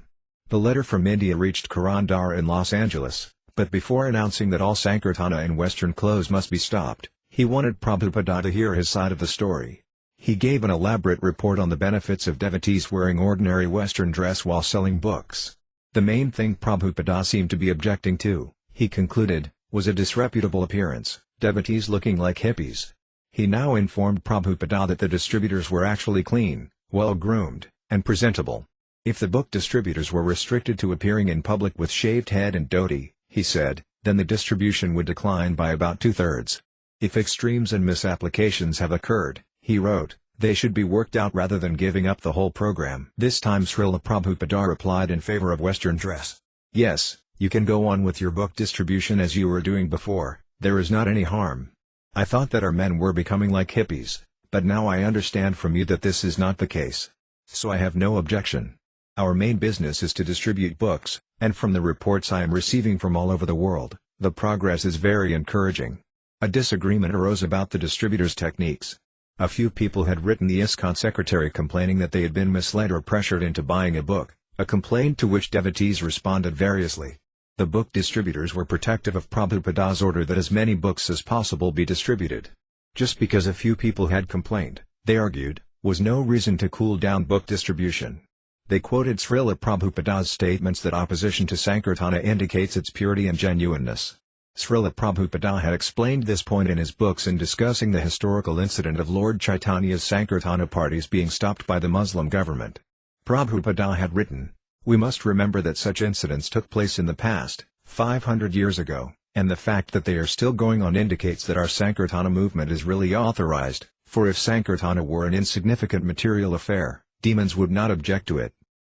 The letter from India reached Karandar in Los Angeles, but before announcing that all Sankirtana in Western clothes must be stopped, he wanted Prabhupada to hear his side of the story. He gave an elaborate report on the benefits of devotees wearing ordinary Western dress while selling books. The main thing Prabhupada seemed to be objecting to, he concluded, was a disreputable appearance, devotees looking like hippies. He now informed Prabhupada that the distributors were actually clean, well-groomed, and presentable. If the book distributors were restricted to appearing in public with shaved head and dhoti, he said, then the distribution would decline by about 2/3. If extremes and misapplications have occurred, he wrote, they should be worked out rather than giving up the whole program. This time Śrīla Prabhupada replied in favor of Western dress. Yes, you can go on with your book distribution as you were doing before, there is not any harm. I thought that our men were becoming like hippies, but now I understand from you that this is not the case. So I have no objection. Our main business is to distribute books, and from the reports I am receiving from all over the world, the progress is very encouraging. A disagreement arose about the distributors' techniques. A few people had written the ISKCON secretary complaining that they had been misled or pressured into buying a book, a complaint to which devotees responded variously. The book distributors were protective of Prabhupada's order that as many books as possible be distributed. Just because a few people had complained, they argued, was no reason to cool down book distribution. They quoted Śrīla Prabhupada's statements that opposition to Sankirtana indicates its purity and genuineness. Śrīla Prabhupada had explained this point in his books in discussing the historical incident of Lord Chaitanya's Sankirtana parties being stopped by the Muslim government. Prabhupada had written, we must remember that such incidents took place in the past, 500 years ago, and the fact that they are still going on indicates that our Sankirtana movement is really authorized, for if Sankirtana were an insignificant material affair, demons would not object to it.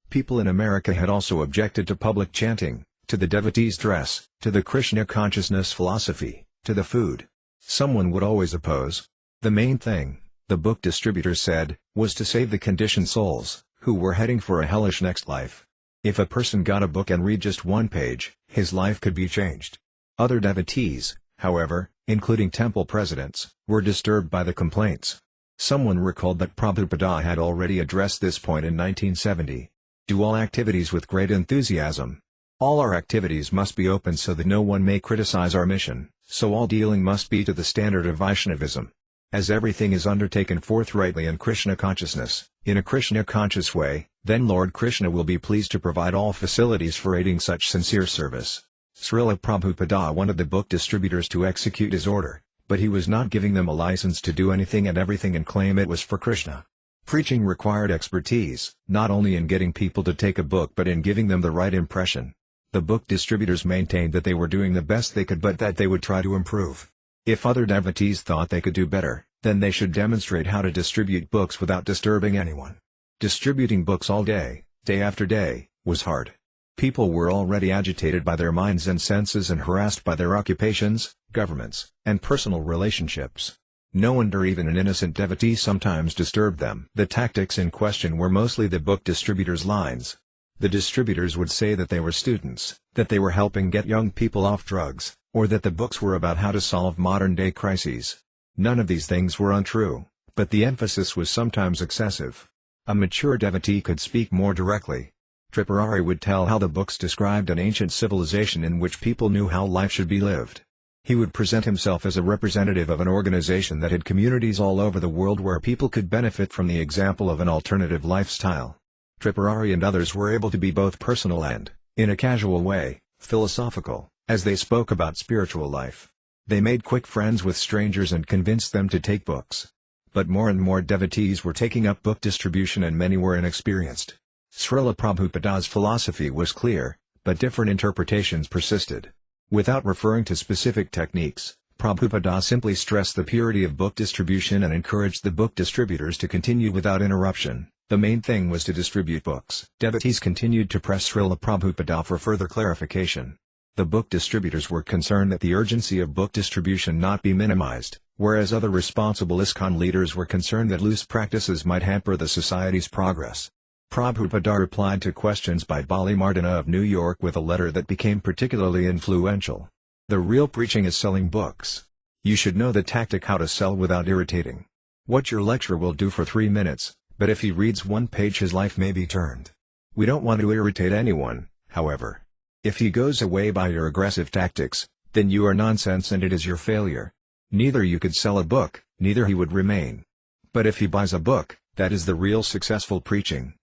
People in America had also objected to public chanting, to the devotees' dress, to the Krishna consciousness philosophy, to the food. Someone would always oppose. The main thing, the book distributors said, was to save the conditioned souls, who were heading for a hellish next life. If a person got a book and read just one page, his life could be changed. Other devotees, however, including temple presidents, were disturbed by the complaints. Someone recalled that Prabhupada had already addressed this point in 1970. Do all activities with great enthusiasm. All our activities must be open so that no one may criticize our mission, so all dealing must be to the standard of Vaishnavism. As everything is undertaken forthrightly in Krishna consciousness, in a Krishna conscious way, then Lord Krishna will be pleased to provide all facilities for aiding such sincere service. Śrīla Prabhupada wanted the book distributors to execute his order, but he was not giving them a license to do anything and everything and claim it was for Krishna. Preaching required expertise, not only in getting people to take a book but in giving them the right impression. The book distributors maintained that they were doing the best they could but that they would try to improve. If other devotees thought they could do better, then they should demonstrate how to distribute books without disturbing anyone. Distributing books all day, day after day, was hard. People were already agitated by their minds and senses and harassed by their occupations, governments, and personal relationships. No one or even an innocent devotee sometimes disturbed them. The tactics in question were mostly the book distributors' lines. The distributors would say that they were students, that they were helping get young people off drugs, or that the books were about how to solve modern-day crises. None of these things were untrue, but the emphasis was sometimes excessive. A mature devotee could speak more directly. Tripurari would tell how the books described an ancient civilization in which people knew how life should be lived. He would present himself as a representative of an organization that had communities all over the world where people could benefit from the example of an alternative lifestyle. Tripurari and others were able to be both personal and, in a casual way, philosophical, as they spoke about spiritual life. They made quick friends with strangers and convinced them to take books. But more and more devotees were taking up book distribution and many were inexperienced. Srila Prabhupada's philosophy was clear, but different interpretations persisted. Without referring to specific techniques, Prabhupada simply stressed the purity of book distribution and encouraged the book distributors to continue without interruption. The main thing was to distribute books. Devotees continued to press Srila Prabhupada for further clarification. The book distributors were concerned that the urgency of book distribution not be minimized, whereas other responsible ISKCON leaders were concerned that loose practices might hamper the society's progress. Prabhupada replied to questions by Bali Mardana of New York with a letter that became particularly influential. The real preaching is selling books. You should know the tactic how to sell without irritating. What your lecturer will do for 3 minutes, but if he reads one page his life may be turned. We don't want to irritate anyone, however. If he goes away by your aggressive tactics, then you are nonsense and it is your failure. Neither you could sell a book, neither he would remain. But if he buys a book, that is the real successful preaching.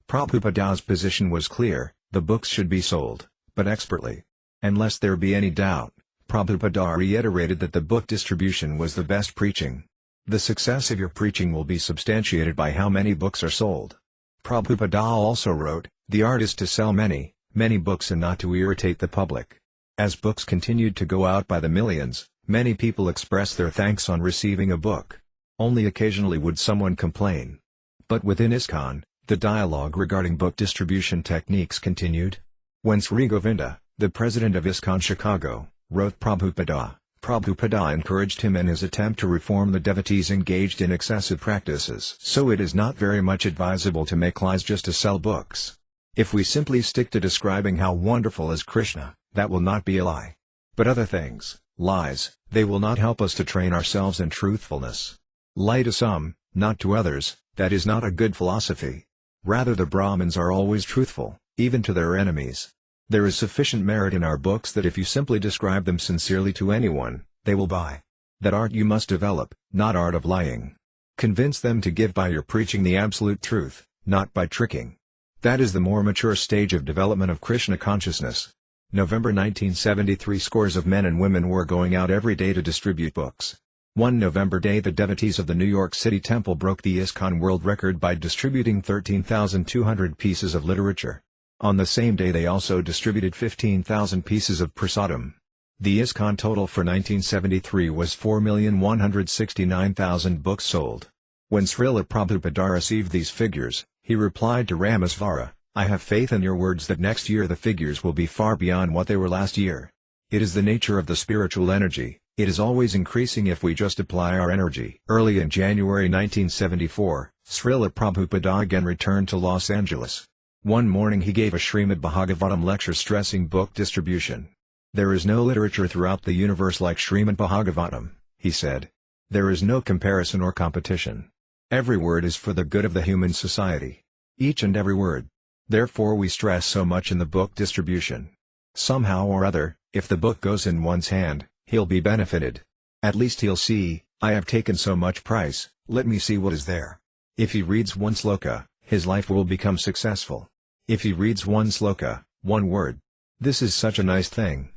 Prabhupada's position was clear, the books should be sold, but expertly. And lest there be any doubt, Prabhupada reiterated that the book distribution was the best preaching. The success of your preaching will be substantiated by how many books are sold. Prabhupada also wrote, the art is to sell many books and not to irritate the public. As books continued to go out by the millions, many people expressed their thanks on receiving a book. Only occasionally would someone complain. But within ISKCON, the dialogue regarding book distribution techniques continued. When Sri Govinda, the president of ISKCON Chicago, wrote Prabhupada, Prabhupada encouraged him in his attempt to reform the devotees engaged in excessive practices. So it is not very much advisable to make lies just to sell books. If we simply stick to describing how wonderful is Krishna, that will not be a lie. But other things, lies, they will not help us to train ourselves in truthfulness. Lie to some, not to others, that is not a good philosophy. Rather the Brahmins are always truthful, even to their enemies. There is sufficient merit in our books that if you simply describe them sincerely to anyone, they will buy. That art you must develop, not art of lying. Convince them to give by your preaching the absolute truth, not by tricking. That is the more mature stage of development of Krishna consciousness. November 1973 scores of men and women were going out every day to distribute books. One November day the devotees of the New York City Temple broke the ISKCON world record by distributing 13,200 pieces of literature. On the same day they also distributed 15,000 pieces of prasadam. The ISKCON total for 1973 was 4,169,000 books sold. When Srila Prabhupada received these figures, he replied to Ramesvara, I have faith in your words that next year the figures will be far beyond what they were last year. It is the nature of the spiritual energy, it is always increasing if we just apply our energy. Early in January 1974, Srila Prabhupada again returned to Los Angeles. One morning he gave a Srimad Bhagavatam lecture stressing book distribution. There is no literature throughout the universe like Srimad Bhagavatam, he said. There is no comparison or competition. Every word is for the good of the human society. Each and every word. Therefore we stress so much in the book distribution. Somehow or other, if the book goes in one's hand, he'll be benefited. At least he'll see, I have taken so much price, let me see what is there. If he reads one sloka, his life will become successful. If he reads one sloka, one word. This is such a nice thing.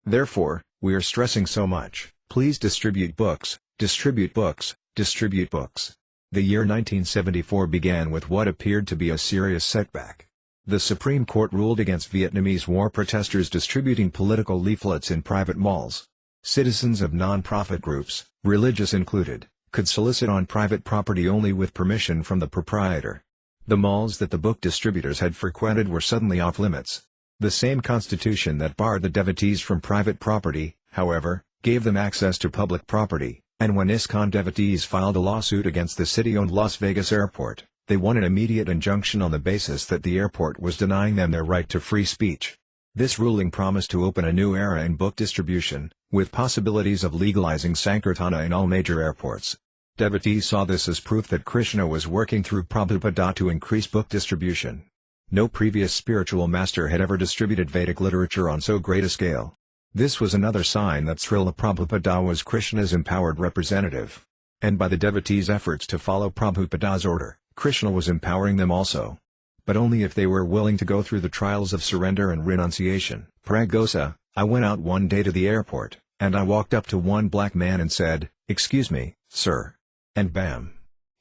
Therefore, we are stressing so much, please distribute books, distribute books, distribute books. The year 1974 began with what appeared to be a serious setback. The Supreme Court ruled against Vietnamese war protesters distributing political leaflets in private malls. Citizens of non-profit groups, religious included, could solicit on private property only with permission from the proprietor. The malls that the book distributors had frequented were suddenly off limits. The same constitution that barred the devotees from private property, however, gave them access to public property, And when ISKCON devotees filed a lawsuit against the city-owned Las Vegas airport, they won an immediate injunction on the basis that the airport was denying them their right to free speech. This ruling promised to open a new era in book distribution, with possibilities of legalizing Sankirtana in all major airports. Devotees saw this as proof that Krishna was working through Prabhupada to increase book distribution. No previous spiritual master had ever distributed Vedic literature on so great a scale. This was another sign that Śrīla Prabhupada was Krishna's empowered representative. And by the devotees' efforts to follow Prabhupada's order, Krishna was empowering them also. But only if they were willing to go through the trials of surrender and renunciation. Pragosa, I went out one day to the airport, and I walked up to one black man and said, "Excuse me, sir." And bam!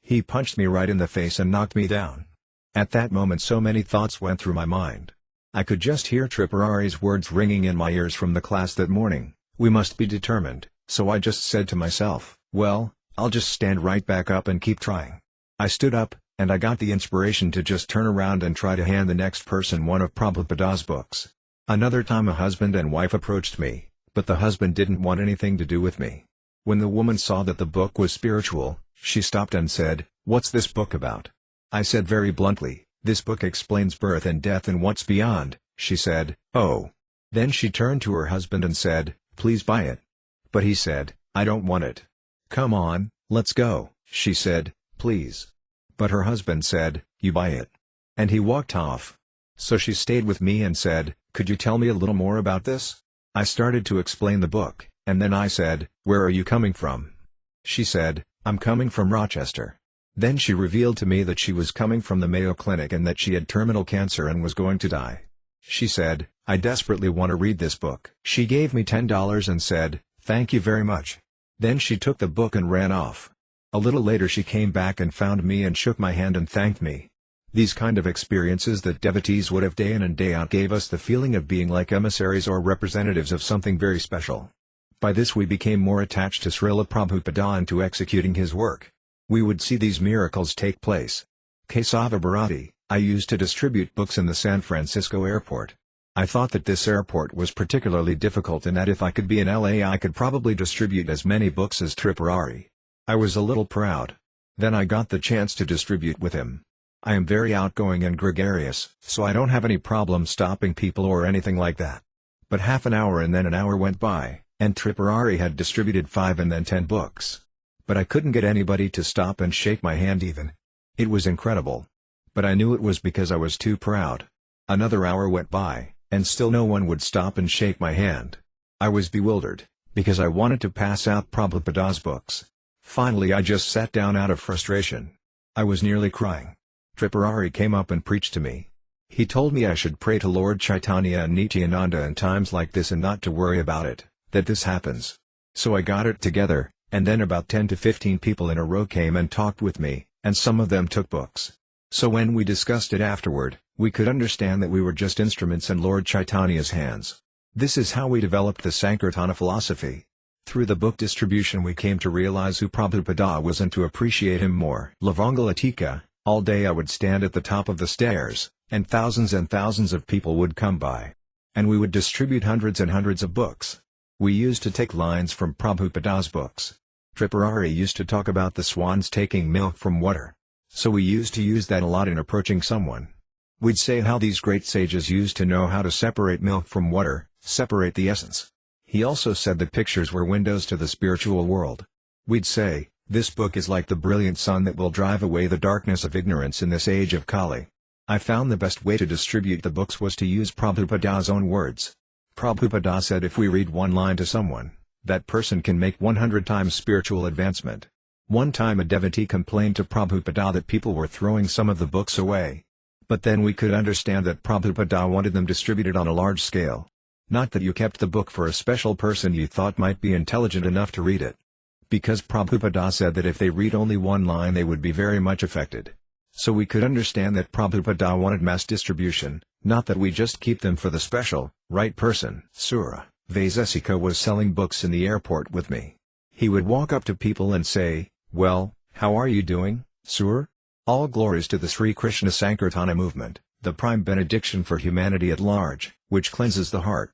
He punched me right in the face and knocked me down. At that moment so many thoughts went through my mind. I could just hear Tripurari's words ringing in my ears from the class that morning, "We must be determined," so I just said to myself, well, I'll just stand right back up and keep trying. I stood up, and I got the inspiration to just turn around and try to hand the next person one of Prabhupada's books. Another time a husband and wife approached me, but the husband didn't want anything to do with me. When the woman saw that the book was spiritual, she stopped and said, "What's this book about?" I said very bluntly, "This book explains birth and death and what's beyond." She said, "Oh." Then she turned to her husband and said, "Please buy it." But he said, "I don't want it." "Come on, let's go," she said, "please." But her husband said, "You buy it." And he walked off. So she stayed with me and said, "Could you tell me a little more about this?" I started to explain the book, and then I said, "Where are you coming from?" She said, "I'm coming from Rochester." Then she revealed to me that she was coming from the Mayo Clinic and that she had terminal cancer and was going to die. She said, "I desperately want to read this book." She gave me $10 and said, "Thank you very much." Then she took the book and ran off. A little later she came back and found me and shook my hand and thanked me. These kind of experiences that devotees would have day in and day out gave us the feeling of being like emissaries or representatives of something very special. By this we became more attached to Śrīla Prabhupada and to executing his work. We would see these miracles take place. Kesava Bharati, I used to distribute books in the San Francisco airport. I thought that this airport was particularly difficult and that if I could be in LA I could probably distribute as many books as Tripurari. I was a little proud. Then I got the chance to distribute with him. I am very outgoing and gregarious, so I don't have any problem stopping people or anything like that. But half an hour and then an hour went by, and Tripurari had distributed 5 and then 10 books. But I couldn't get anybody to stop and shake my hand even. It was incredible. But I knew it was because I was too proud. Another hour went by, and still no one would stop and shake my hand. I was bewildered, because I wanted to pass out Prabhupada's books. Finally I just sat down out of frustration. I was nearly crying. Tripurari came up and preached to me. He told me I should pray to Lord Chaitanya and Nityananda in times like this and not to worry about it, that this happens. So I got it together, and then about 10 to 15 people in a row came and talked with me, and some of them took books. So when we discussed it afterward, we could understand that we were just instruments in Lord Chaitanya's hands. This is how we developed the Sankirtana philosophy. Through the book distribution we came to realize who Prabhupada was and to appreciate him more. Lavangalatika, all day I would stand at the top of the stairs, and thousands of people would come by. And we would distribute hundreds and hundreds of books. We used to take lines from Prabhupada's books. Tripurari used to talk about the swans taking milk from water. So we used to use that a lot in approaching someone. We'd say how these great sages used to know how to separate milk from water, separate the essence. He also said that pictures were windows to the spiritual world. We'd say, this book is like the brilliant sun that will drive away the darkness of ignorance in this age of Kali. I found the best way to distribute the books was to use Prabhupada's own words. Prabhupada said if we read one line to someone, that person can make 100 times spiritual advancement. One time a devotee complained to Prabhupada that people were throwing some of the books away. But then we could understand that Prabhupada wanted them distributed on a large scale. Not that you kept the book for a special person you thought might be intelligent enough to read it. Because Prabhupada said that if they read only one line they would be very much affected. So we could understand that Prabhupada wanted mass distribution, not that we just keep them for the special, right person. Sura Vaisesika was selling books in the airport with me. He would walk up to people and say, "Well, how are you doing, Sur? All glories to the Sri Krishna Sankirtana movement, the prime benediction for humanity at large, which cleanses the heart."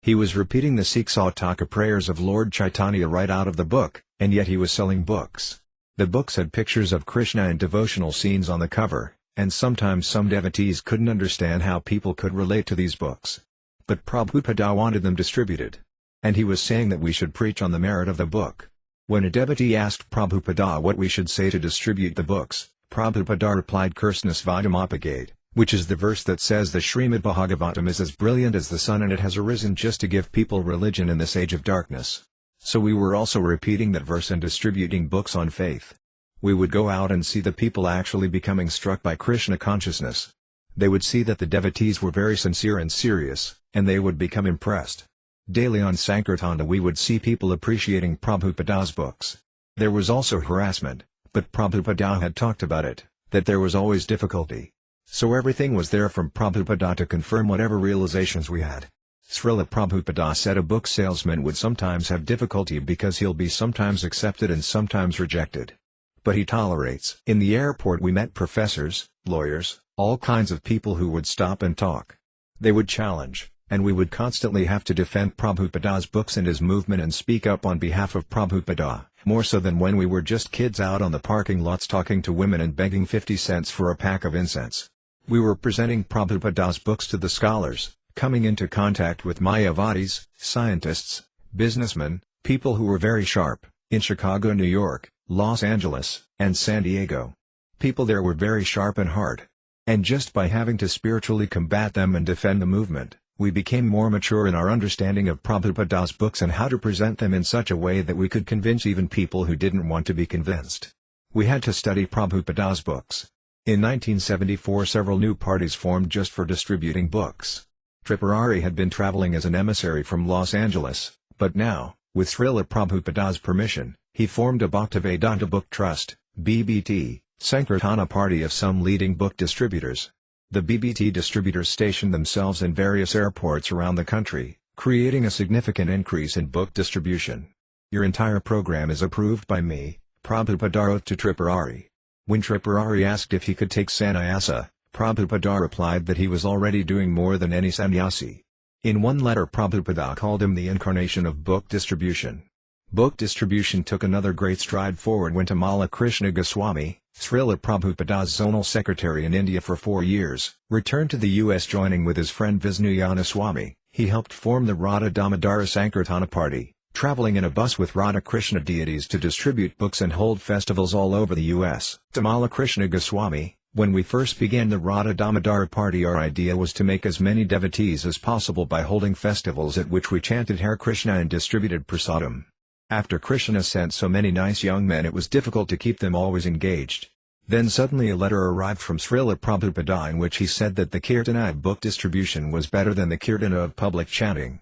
He was repeating the Siksautaka prayers of Lord Chaitanya right out of the book, and yet he was selling books. The books had pictures of Krishna and devotional scenes on the cover, and sometimes some devotees couldn't understand how people could relate to these books. But Prabhupada wanted them distributed. And he was saying that we should preach on the merit of the book. When a devotee asked Prabhupada what we should say to distribute the books, Prabhupada replied Krishnas Vidamapagate, which is the verse that says the Srimad Bhagavatam is as brilliant as the sun and it has arisen just to give people religion in this age of darkness. So we were also repeating that verse and distributing books on faith. We would go out and see the people actually becoming struck by Krishna consciousness. They would see that the devotees were very sincere and serious, and they would become impressed. Daily on Sankirtana we would see people appreciating Prabhupada's books. There was also harassment, but Prabhupada had talked about it, that there was always difficulty. So everything was there from Prabhupada to confirm whatever realizations we had. Śrīla Prabhupada said a book salesman would sometimes have difficulty because he'll be sometimes accepted and sometimes rejected. But he tolerates. In the airport we met professors, lawyers, all kinds of people who would stop and talk. They would challenge, and we would constantly have to defend Prabhupada's books and his movement and speak up on behalf of Prabhupada, more so than when we were just kids out on the parking lots talking to women and begging 50 cents for a pack of incense. We were presenting Prabhupada's books to the scholars, coming into contact with Mayavadis, scientists, businessmen, people who were very sharp, in Chicago, New York, Los Angeles, and San Diego. People there were very sharp and hard. And just by having to spiritually combat them and defend the movement, we became more mature in our understanding of Prabhupada's books and how to present them in such a way that we could convince even people who didn't want to be convinced. We had to study Prabhupada's books. In 1974 several new parties formed just for distributing books. Tripurari had been traveling as an emissary from Los Angeles, but now, with Śrīla Prabhupada's permission, he formed a Bhaktivedanta Book Trust, BBT, Sankirtana party of some leading book distributors. The BBT distributors stationed themselves in various airports around the country, creating a significant increase in book distribution. Your entire program is approved by me, Prabhupada wrote to Tripurari. When Tripurari asked if he could take sannyasa, Prabhupada replied that he was already doing more than any sannyasi. In one letter Prabhupada called him the incarnation of book distribution. Book distribution took another great stride forward when Tamala Krishna Goswami, Śrīla Prabhupada's zonal secretary in India for 4 years, returned to the US joining with his friend Visnuyana Swami. He helped form the Radha Damodara Sankirtana party, traveling in a bus with Radha Krishna deities to distribute books and hold festivals all over the US. Tamala Krishna Goswami, when we first began the Radha Damodara party our idea was to make as many devotees as possible by holding festivals at which we chanted Hare Krishna and distributed prasadam. After Krishna sent so many nice young men it was difficult to keep them always engaged. Then suddenly a letter arrived from Śrīla Prabhupada in which he said that the kirtana of book distribution was better than the kirtana of public chanting.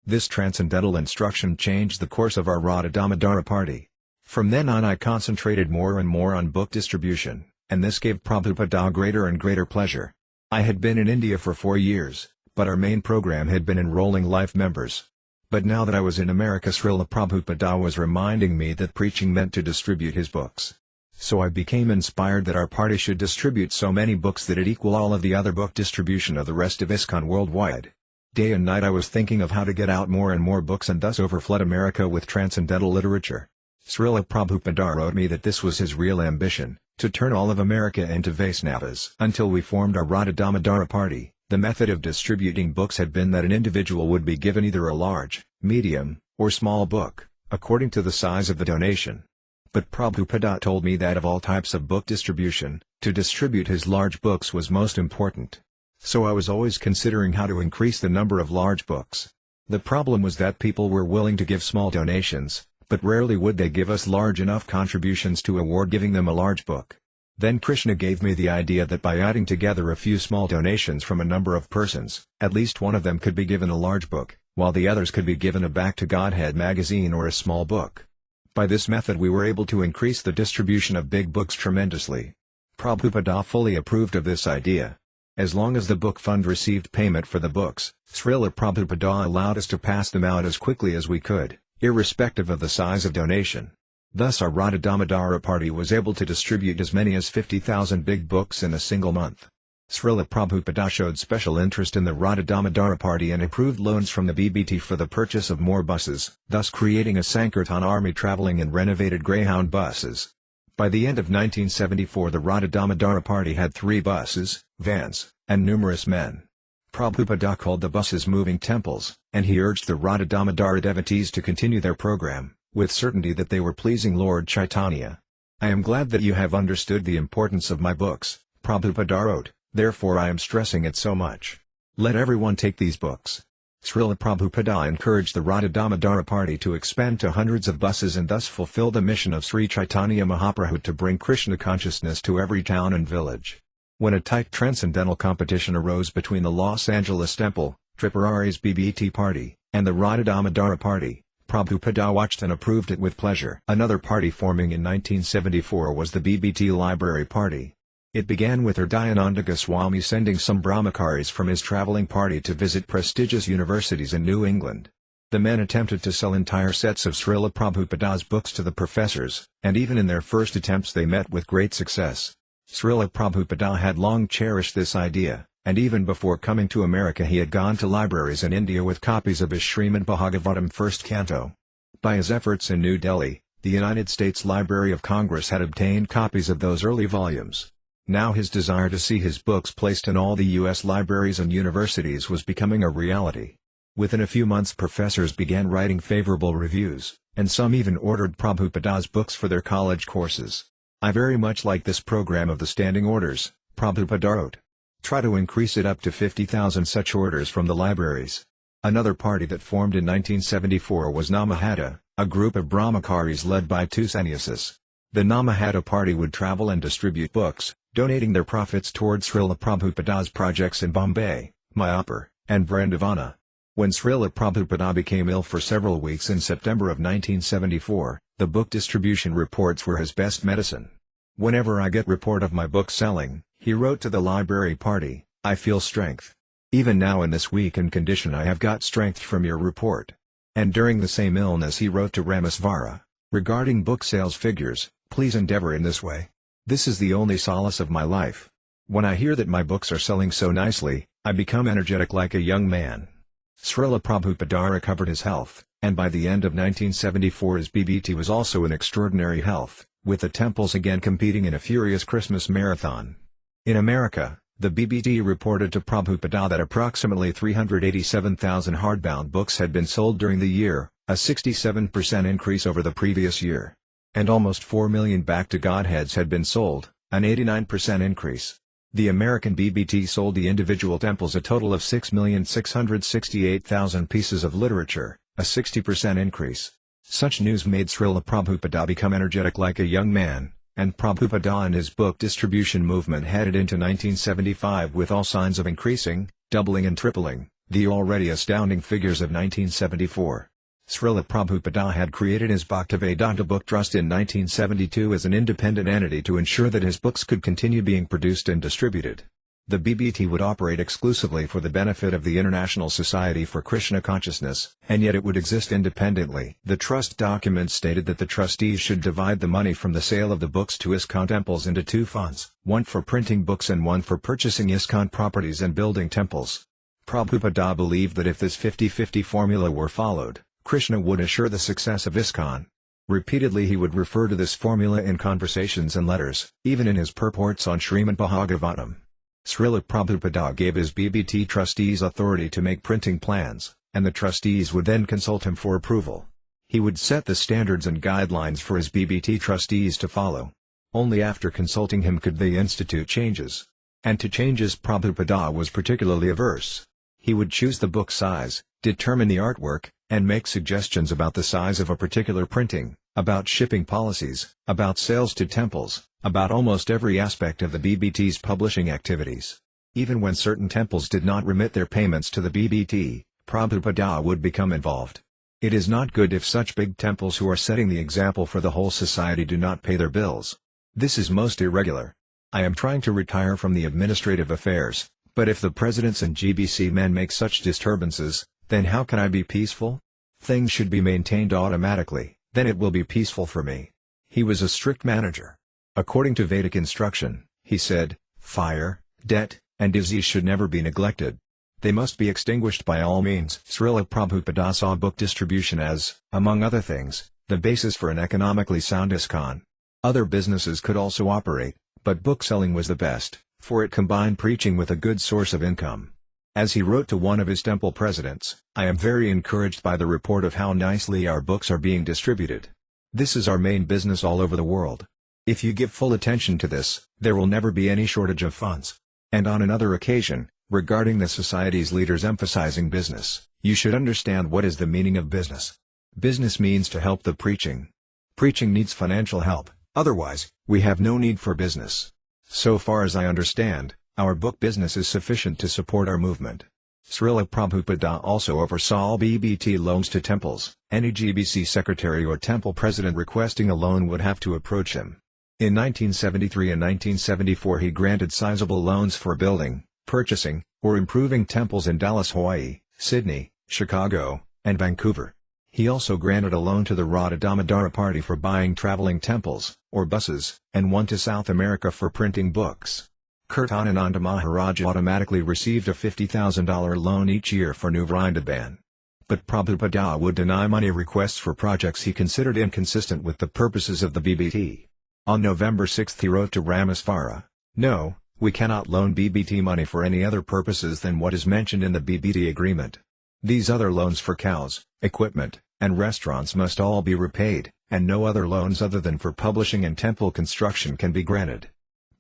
This transcendental instruction changed the course of our Radha Damodara party. From then on I concentrated more and more on book distribution, and this gave Prabhupada greater and greater pleasure. I had been in India for 4 years, but our main program had been enrolling life members. But now that I was in America Śrīla Prabhupada was reminding me that preaching meant to distribute his books. So I became inspired that our party should distribute so many books that it equal all of the other book distribution of the rest of ISKCON worldwide. Day and night I was thinking of how to get out more and more books and thus overflood America with transcendental literature. Śrīla Prabhupada wrote me that this was his real ambition, to turn all of America into Vaisnavas. Until we formed our Radha Damodara party, the method of distributing books had been that an individual would be given either a large, medium, or small book, according to the size of the donation. But Prabhupada told me that of all types of book distribution, to distribute his large books was most important. So I was always considering how to increase the number of large books. The problem was that people were willing to give small donations, but rarely would they give us large enough contributions to award giving them a large book. Then Krishna gave me the idea that by adding together a few small donations from a number of persons, at least one of them could be given a large book, while the others could be given a Back to Godhead magazine or a small book. By this method we were able to increase the distribution of big books tremendously. Prabhupada fully approved of this idea. As long as the book fund received payment for the books, Śrīla Prabhupada allowed us to pass them out as quickly as we could, irrespective of the size of donation. Thus our Radha Damodara party was able to distribute as many as 50,000 big books in a single month. Srila Prabhupada showed special interest in the Radha Damodara party and approved loans from the BBT for the purchase of more buses, thus creating a Sankirtan army traveling in renovated Greyhound buses. By the end of 1974 the Radha Damodara party had 3 buses, vans, and numerous men. Prabhupada called the buses moving temples, and he urged the Radha Damodara devotees to continue their program, with certainty that they were pleasing Lord Chaitanya. I am glad that you have understood the importance of my books, Prabhupada wrote, therefore I am stressing it so much. Let everyone take these books. Srila Prabhupada encouraged the Radha Damodara party to expand to hundreds of buses and thus fulfill the mission of Sri Chaitanya Mahaprabhu to bring Krishna consciousness to every town and village. When a tight transcendental competition arose between the Los Angeles Temple, Tripurari's BBT party, and the Radha Damodara party, Prabhupada watched and approved it with pleasure. Another party forming in 1974 was the BBT Library Party. It began with Hridayananda Goswami sending some brahmacharis from his traveling party to visit prestigious universities in New England. The men attempted to sell entire sets of Srila Prabhupada's books to the professors, and even in their first attempts they met with great success. Srila Prabhupada had long cherished this idea, and even before coming to America he had gone to libraries in India with copies of his Srimad Bhagavatam first canto. By his efforts in New Delhi, the United States Library of Congress had obtained copies of those early volumes. Now his desire to see his books placed in all the U.S. libraries and universities was becoming a reality. Within a few months professors began writing favorable reviews, and some even ordered Prabhupada's books for their college courses. I very much like this program of the standing orders, Prabhupada wrote. Try to increase it up to 50,000 such orders from the libraries. Another party that formed in 1974 was Namahata, a group of brahmacharis led by 2 sannyasis. The Namahata party would travel and distribute books, donating their profits towards Srila Prabhupada's projects in Bombay, Mayapur, and Vrindavana. When Srila Prabhupada became ill for several weeks in September of 1974, the book distribution reports were his best medicine. Whenever I get report of my book selling, he wrote to the library party, I feel strength. Even now in this weakened condition I have got strength from your report. And during the same illness he wrote to Ramesvara, regarding book sales figures, please endeavor in this way. This is the only solace of my life. When I hear that my books are selling so nicely, I become energetic like a young man. Srila Prabhupada recovered his health, and by the end of 1974 his BBT was also in extraordinary health, with the temples again competing in a furious Christmas marathon. In America, the BBT reported to Prabhupada that approximately 387,000 hardbound books had been sold during the year, a 67% increase over the previous year. And almost 4 million Back to Godheads had been sold, an 89% increase. The American BBT sold the individual temples a total of 6,668,000 pieces of literature, a 60% increase. Such news made Srila Prabhupada become energetic like a young man, and Prabhupada and his book distribution movement headed into 1975 with all signs of increasing, doubling and tripling, the already astounding figures of 1974. Srila Prabhupada had created his Bhaktivedanta Book Trust in 1972 as an independent entity to ensure that his books could continue being produced and distributed. The BBT would operate exclusively for the benefit of the International Society for Krishna Consciousness, and yet it would exist independently. The trust document stated that the trustees should divide the money from the sale of the books to ISKCON temples into 2 funds, one for printing books and one for purchasing ISKCON properties and building temples. Prabhupada believed that if this 50-50 formula were followed, Krishna would assure the success of ISKCON. Repeatedly he would refer to this formula in conversations and letters, even in his purports on Srimad Bhagavatam. Srila Prabhupada gave his BBT trustees authority to make printing plans, and the trustees would then consult him for approval. He would set the standards and guidelines for his BBT trustees to follow. Only after consulting him could they institute changes. And to changes Prabhupada was particularly averse. He would choose the book size, determine the artwork, and make suggestions about the size of a particular printing, about shipping policies, about sales to temples, about almost every aspect of the BBT's publishing activities. Even when certain temples did not remit their payments to the BBT, Prabhupada would become involved. It is not good if such big temples who are setting the example for the whole society do not pay their bills. This is most irregular. I am trying to retire from the administrative affairs, but if the presidents and GBC men make such disturbances, then how can I be peaceful? Things should be maintained automatically, then it will be peaceful for me. He was a strict manager. According to Vedic instruction, he said, fire, debt, and disease should never be neglected. They must be extinguished by all means. Srila Prabhupada saw book distribution as, among other things, the basis for an economically sound ISKCON. Other businesses could also operate, but book selling was the best, for it combined preaching with a good source of income. As he wrote to one of his temple presidents, "I am very encouraged by the report of how nicely our books are being distributed. This is our main business all over the world. If you give full attention to this, there will never be any shortage of funds." And on another occasion, regarding the society's leaders emphasizing business, "You should understand what is the meaning of business. Business means to help the preaching. Preaching needs financial help, otherwise, we have no need for business. So far as I understand, our book business is sufficient to support our movement." Srila Prabhupada also oversaw all BBT loans to temples. Any GBC secretary or temple president requesting a loan would have to approach him. In 1973 and 1974 he granted sizable loans for building, purchasing, or improving temples in Dallas, Hawaii, Sydney, Chicago, and Vancouver. He also granted a loan to the Radha Damodara Party for buying traveling temples, or buses, and one to South America for printing books. Kirtanananda Maharaj automatically received a $50,000 loan each year for New Vrindavan. But Prabhupada would deny money requests for projects he considered inconsistent with the purposes of the BBT. On November 6 he wrote to Ramesvara, "No, we cannot loan BBT money for any other purposes than what is mentioned in the BBT agreement. These other loans for cows, equipment, and restaurants must all be repaid, and no other loans other than for publishing and temple construction can be granted."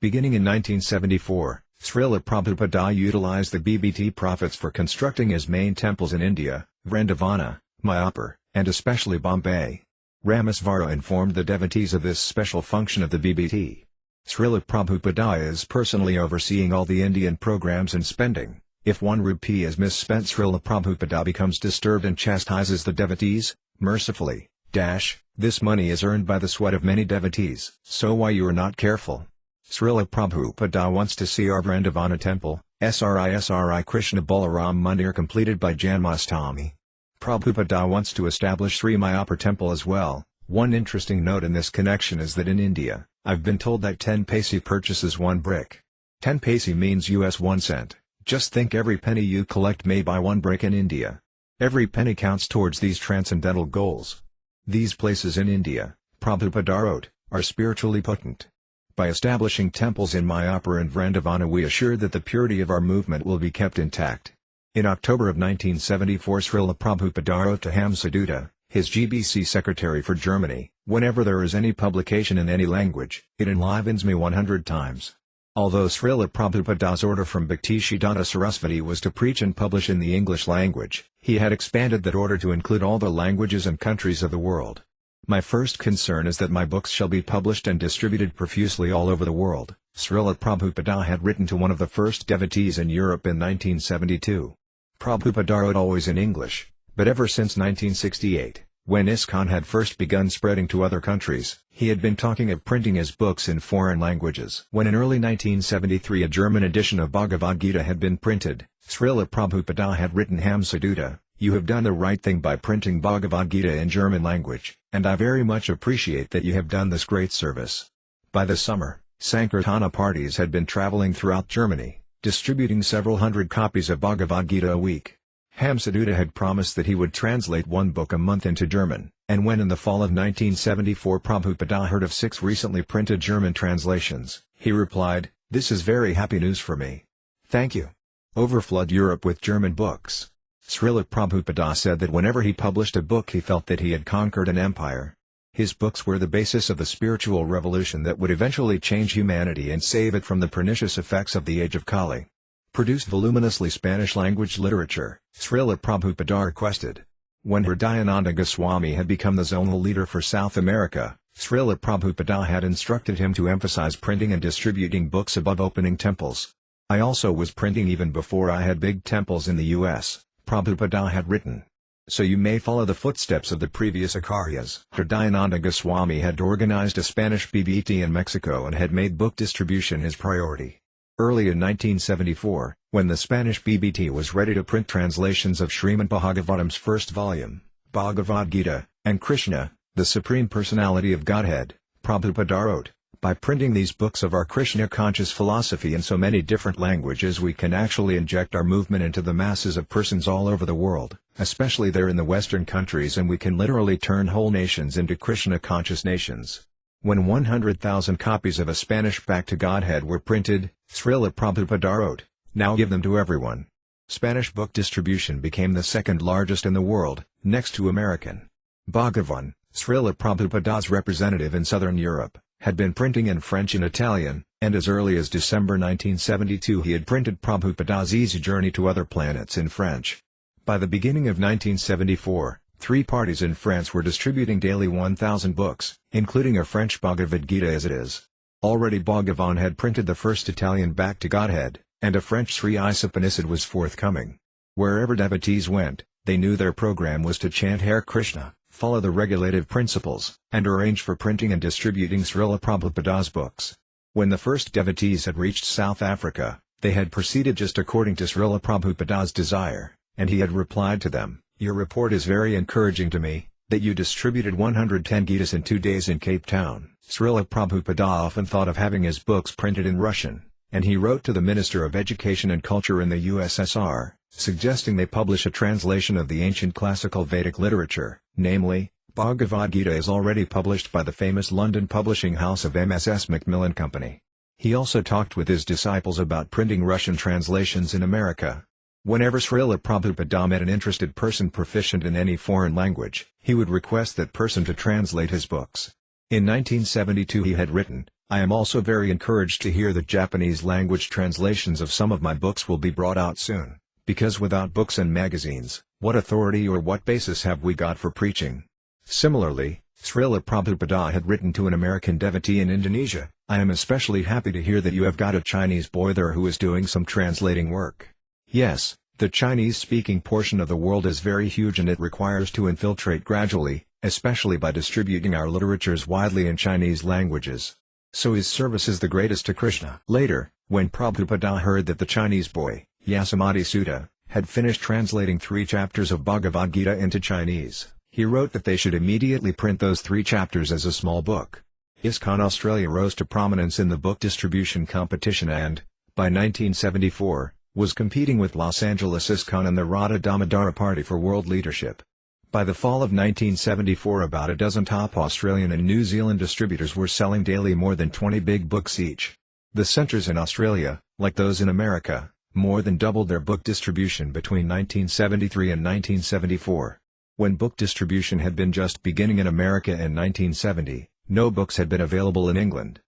Beginning in 1974, Srila Prabhupada utilized the BBT profits for constructing his main temples in India, Vrindavana, Mayapur, and especially Bombay. Ramesvara informed the devotees of this special function of the BBT. Srila Prabhupada is personally overseeing all the Indian programs and spending. If 1 rupee is misspent, Srila Prabhupada becomes disturbed and chastises the devotees, mercifully, "This money is earned by the sweat of many devotees. So why you are not careful? Srila Prabhupada wants to see our Vrindavana temple, Sri Krishna Balaram Mandir completed by Janmashtami. Prabhupada wants to establish Sri Mayapur temple as well." One interesting note in this connection is that in India, I've been told that 10 paise purchases 1 brick. 10 paise means US 1 cent. Just think, every penny you collect may buy 1 brick in India. Every penny counts towards these transcendental goals. These places in India, Prabhupada wrote, are spiritually potent. By establishing temples in Mayapur and Vrindavana we assure that the purity of our movement will be kept intact. In October of 1974 Srila Prabhupada wrote to Hamsadutta, his GBC secretary for Germany, "Whenever there is any publication in any language, it enlivens me 100 times. Although Srila Prabhupada's order from Bhaktisiddhanta Sarasvati was to preach and publish in the English language, he had expanded that order to include all the languages and countries of the world. My first concern is that my books shall be published and distributed profusely all over the world," Srila Prabhupada had written to one of the first devotees in Europe in 1972. Prabhupada wrote always in English, but ever since 1968, when ISKCON had first begun spreading to other countries, he had been talking of printing his books in foreign languages. When in early 1973 a German edition of Bhagavad Gita had been printed, Srila Prabhupada had written Hamsadutta, "You have done the right thing by printing Bhagavad Gita in German language, and I very much appreciate that you have done this great service." By the summer, Sankirtana parties had been traveling throughout Germany, distributing several hundred copies of Bhagavad Gita a week. Hamsadutta had promised that he would translate 1 book a month into German, and when in the fall of 1974 Prabhupada heard of 6 recently printed German translations, he replied, "This is very happy news for me. Thank you. Overflood Europe with German books." Srila Prabhupada said that whenever he published a book he felt that he had conquered an empire. His books were the basis of the spiritual revolution that would eventually change humanity and save it from the pernicious effects of the age of Kali. Produced voluminously Spanish-language literature, Srila Prabhupada requested. When Hridayananda Goswami had become the zonal leader for South America, Srila Prabhupada had instructed him to emphasize printing and distributing books above opening temples. "I also was printing even before I had big temples in the US, Prabhupada had written. So you may follow the footsteps of the previous Acharyas." Hridayananda Goswami had organized a Spanish BBT in Mexico and had made book distribution his priority. Early in 1974, when the Spanish BBT was ready to print translations of Srimad Bhagavatam's first volume, Bhagavad Gita, and Krishna, the Supreme Personality of Godhead, Prabhupada wrote, By printing these books of our Krishna conscious philosophy in so many different languages, we can actually inject our movement into the masses of persons all over the world, especially there in the Western countries, and we can literally turn whole nations into Krishna conscious nations. When 100,000 copies of a Spanish Back to Godhead were printed, Śrīla Prabhupāda wrote, "Now give them to everyone." Spanish book distribution became the second largest in the world, next to American. Bhagavan, Śrīla Prabhupāda's representative in Southern Europe, had been printing in French and Italian, and as early as December 1972 he had printed Prabhupāda's Easy Journey to Other Planets in French. By the beginning of 1974, 3 parties in France were distributing daily 1,000 books, including a French Bhagavad Gita as it is. Already Bhagavan had printed the first Italian Back to Godhead, and a French Sri Upanishad was forthcoming. Wherever devotees went, they knew their program was to chant Hare Krishna, follow the regulative principles, and arrange for printing and distributing Śrīla Prabhupāda's books. When the first devotees had reached South Africa, they had proceeded just according to Śrīla Prabhupāda's desire, and he had replied to them, "Your report is very encouraging to me, that you distributed 110 Gitas in 2 days in Cape Town." Śrīla Prabhupada often thought of having his books printed in Russian, and he wrote to the Minister of Education and Culture in the USSR, suggesting they publish a translation of the ancient classical Vedic literature, namely, Bhagavad Gita is already published by the famous London publishing house of MSS Macmillan Company. He also talked with his disciples about printing Russian translations in America. Whenever Śrīla Prabhupada met an interested person proficient in any foreign language, he would request that person to translate his books. In 1972 he had written, "I am also very encouraged to hear that Japanese language translations of some of my books will be brought out soon, because without books and magazines, what authority or what basis have we got for preaching?" Similarly, Śrīla Prabhupada had written to an American devotee in Indonesia, "I am especially happy to hear that you have got a Chinese boy there who is doing some translating work." Yes, the Chinese-speaking portion of the world is very huge and it requires to infiltrate gradually, especially by distributing our literatures widely in Chinese languages. So his service is the greatest to Krishna. Later, when Prabhupada heard that the Chinese boy, Yasamati Sutta, had finished translating 3 chapters of Bhagavad Gita into Chinese, he wrote that they should immediately print those 3 chapters as a small book. ISKCON Australia rose to prominence in the book distribution competition and, by 1974, was competing with Los Angeles ISKCON and the Radha Damodara Party for world leadership. By the fall of 1974 about a dozen top Australian and New Zealand distributors were selling daily more than 20 big books each. The centers in Australia, like those in America, more than doubled their book distribution between 1973 and 1974. When book distribution had been just beginning in America in 1970, no books had been available in England.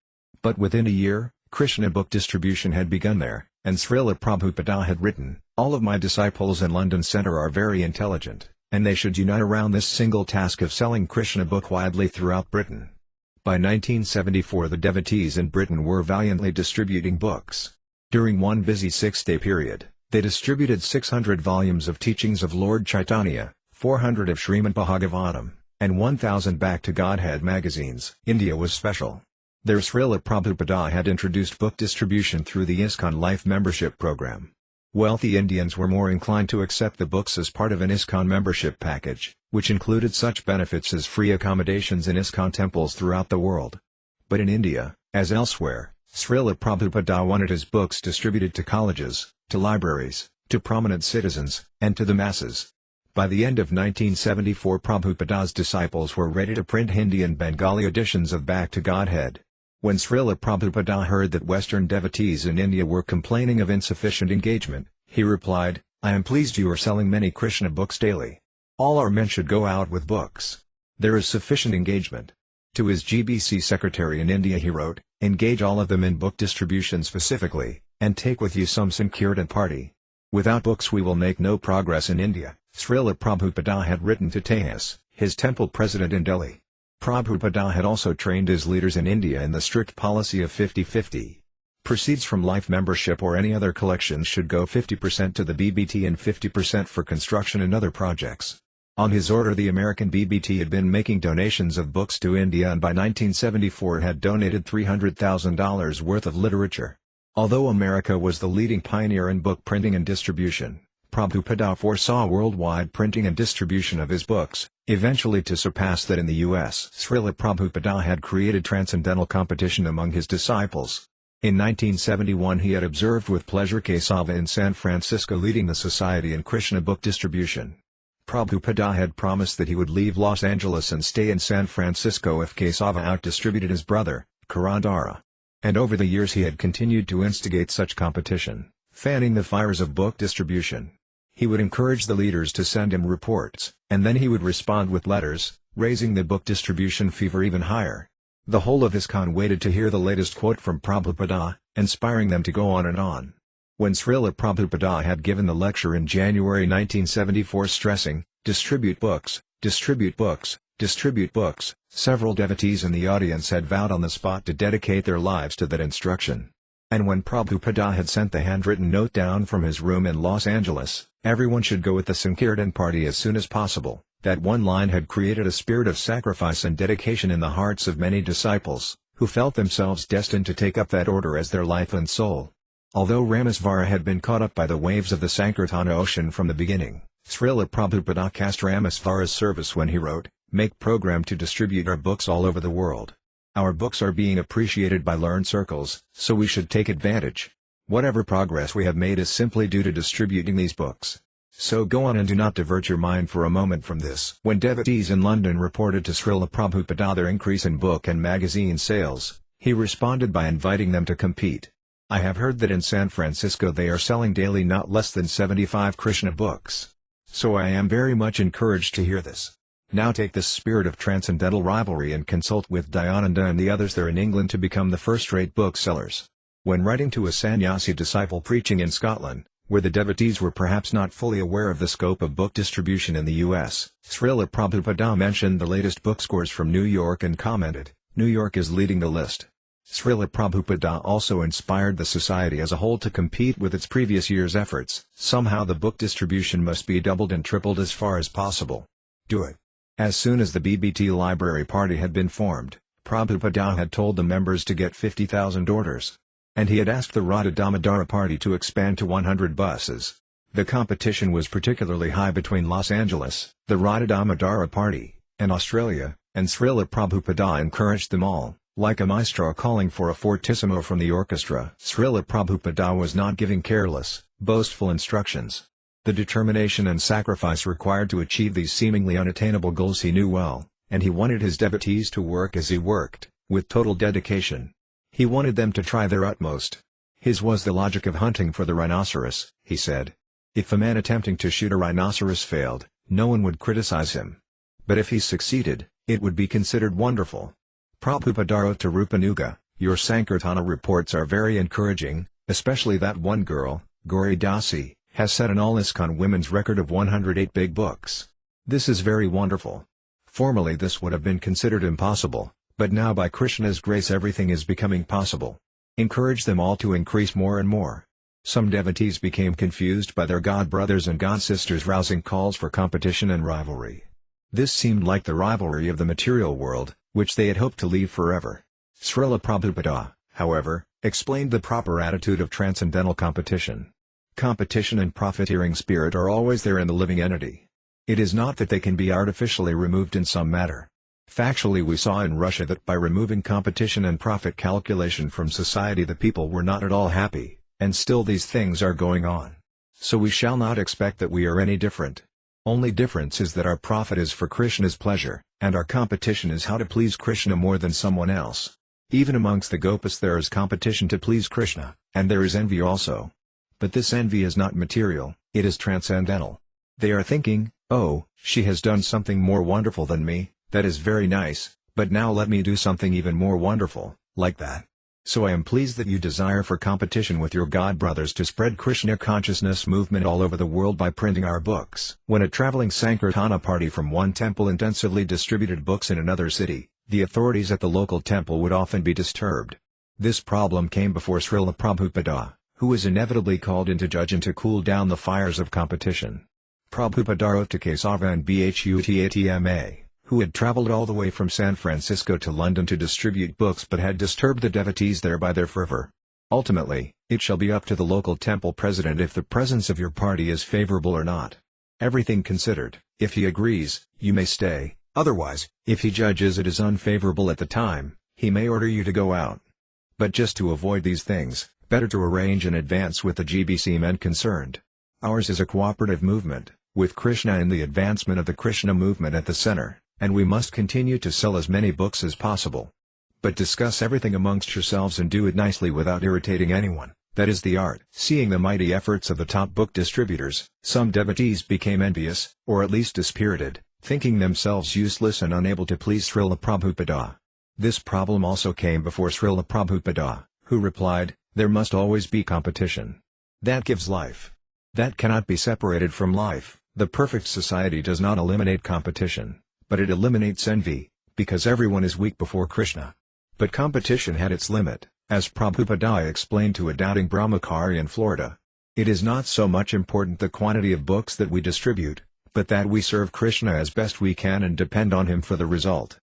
But within a year, Krishna book distribution had begun there, and Śrīla Prabhupada had written, "All of my disciples in London Centre are very intelligent, and they should unite around this single task of selling Krishna book widely throughout Britain." By 1974 the devotees in Britain were valiantly distributing books. During one busy 6-day period, they distributed 600 volumes of teachings of Lord Chaitanya, 400 of Srimad Bhagavatam, and 1,000 Back to Godhead magazines. India was special. There Śrīla Prabhupada had introduced book distribution through the ISKCON Life membership program. Wealthy Indians were more inclined to accept the books as part of an ISKCON membership package, which included such benefits as free accommodations in ISKCON temples throughout the world. But in India, as elsewhere, Śrīla Prabhupada wanted his books distributed to colleges, to libraries, to prominent citizens, and to the masses. By the end of 1974 Prabhupada's disciples were ready to print Hindi and Bengali editions of Back to Godhead. When Śrīla Prabhupada heard that Western devotees in India were complaining of insufficient engagement, he replied, "I am pleased you are selling many Krishna books daily. All our men should go out with books. There is sufficient engagement." To his GBC secretary in India he wrote, "Engage all of them in book distribution specifically, and take with you some Sankirtan party. Without books we will make no progress in India." Śrīla Prabhupada had written to Tejas, his temple president in Delhi. Prabhupada had also trained his leaders in India in the strict policy of 50-50. Proceeds from life membership or any other collections should go 50% to the BBT and 50% for construction and other projects. On his order the American BBT had been making donations of books to India and by 1974 had donated $300,000 worth of literature. Although America was the leading pioneer in book printing and distribution, Prabhupada foresaw worldwide printing and distribution of his books, eventually to surpass that in the US. Srila Prabhupada had created transcendental competition among his disciples. In 1971 he had observed with pleasure Kesava in San Francisco leading the society in Krishna book distribution. Prabhupada had promised that he would leave Los Angeles and stay in San Francisco if Kesava out-distributed his brother, Karandara. And over the years he had continued to instigate such competition, fanning the fires of book distribution. He would encourage the leaders to send him reports, and then he would respond with letters, raising the book distribution fever even higher. The whole of ISKCON waited to hear the latest quote from Prabhupada, inspiring them to go on and on. When Srila Prabhupada had given the lecture in January 1974 stressing, "Distribute books, distribute books, distribute books," several devotees in the audience had vowed on the spot to dedicate their lives to that instruction. And when Prabhupada had sent the handwritten note down from his room in Los Angeles, "Everyone should go with the Sankirtan party as soon as possible," that one line had created a spirit of sacrifice and dedication in the hearts of many disciples, who felt themselves destined to take up that order as their life and soul. Although Ramesvara had been caught up by the waves of the Sankirtana ocean from the beginning, Srila Prabhupada cast Ramesvara's service when he wrote, "Make program to distribute our books all over the world. Our books are being appreciated by learned circles, so we should take advantage. Whatever progress we have made is simply due to distributing these books. So go on and do not divert your mind for a moment from this." When devotees in London reported to Srila Prabhupada their increase in book and magazine sales, he responded by inviting them to compete. "I have heard that in San Francisco they are selling daily not less than 75 Krishna books. So I am very much encouraged to hear this. Now take this spirit of transcendental rivalry and consult with Dayananda and the others there in England to become the first-rate booksellers." When writing to a sannyasi disciple preaching in Scotland, where the devotees were perhaps not fully aware of the scope of book distribution in the US, Srila Prabhupada mentioned the latest book scores from New York and commented, "New York is leading the list." Srila Prabhupada also inspired the society as a whole to compete with its previous year's efforts. Somehow the book distribution must be doubled and tripled as far as possible. Do it. As soon as the BBT Library Party had been formed, Prabhupada had told the members to get 50,000 orders. And he had asked the Radha Damodara Party to expand to 100 buses. The competition was particularly high between Los Angeles, the Radha Damodara Party, and Australia, and Srila Prabhupada encouraged them all, like a maestro calling for a fortissimo from the orchestra. Srila Prabhupada was not giving careless, boastful instructions. The determination and sacrifice required to achieve these seemingly unattainable goals he knew well, and he wanted his devotees to work as he worked, with total dedication. He wanted them to try their utmost. His was the logic of hunting for the rhinoceros, he said. If a man attempting to shoot a rhinoceros failed, no one would criticize him. But if he succeeded, it would be considered wonderful. Prabhupada wrote to Rupanuga, "Your Sankirtana reports are very encouraging, especially that one girl, Gauri Dasi, has set an all ISKCON women's record of 108 big books. This is very wonderful. Formerly this would have been considered impossible, but now by Krishna's grace everything is becoming possible. Encourage them all to increase more and more." Some devotees became confused by their god brothers and god sisters rousing calls for competition and rivalry. This seemed like the rivalry of the material world, which they had hoped to leave forever. Srila Prabhupada, however, explained the proper attitude of transcendental competition. Competition and profiteering spirit are always there in the living entity. It is not that they can be artificially removed in some matter. Factually we saw in Russia that by removing competition and profit calculation from society the people were not at all happy, and still these things are going on. So we shall not expect that we are any different. Only difference is that our profit is for Krishna's pleasure, and our competition is how to please Krishna more than someone else. Even amongst the Gopas there is competition to please Krishna, and there is envy also. But this envy is not material, it is transcendental. They are thinking, "Oh, she has done something more wonderful than me, that is very nice, but now let me do something even more wonderful, like that." So I am pleased that you desire for competition with your god brothers to spread Krishna consciousness movement all over the world by printing our books. When a traveling Sankirtana party from one temple intensively distributed books in another city, the authorities at the local temple would often be disturbed. This problem came before Srila Prabhupada, who was inevitably called in to judge and to cool down the fires of competition. Prabhupada wrote to Kesava and Bhatma, who had traveled all the way from San Francisco to London to distribute books but had disturbed the devotees there by their fervor. Ultimately, It shall be up to the local temple president if the presence of your party is favorable or not. Everything considered, if he agrees, you may stay, otherwise, if he judges it is unfavorable at the time, he may order you to go out. But just to avoid these things, better to arrange in advance with the GBC men concerned. Ours is a cooperative movement, with Krishna and the advancement of the Krishna movement at the center, and we must continue to sell as many books as possible. But discuss everything amongst yourselves and do it nicely without irritating anyone. That is the art. Seeing the mighty efforts of the top book distributors, some devotees became envious, or at least dispirited, thinking themselves useless and unable to please Śrīla Prabhupāda. This problem also came before Śrīla Prabhupāda, who replied, "There must always be competition. That gives life. That cannot be separated from life. The perfect society does not eliminate competition, but it eliminates envy, because everyone is weak before Krishna." But competition had its limit, as Prabhupada explained to a doubting Brahmachari in Florida. It is not so much important the quantity of books that we distribute, but that we serve Krishna as best we can and depend on him for the result.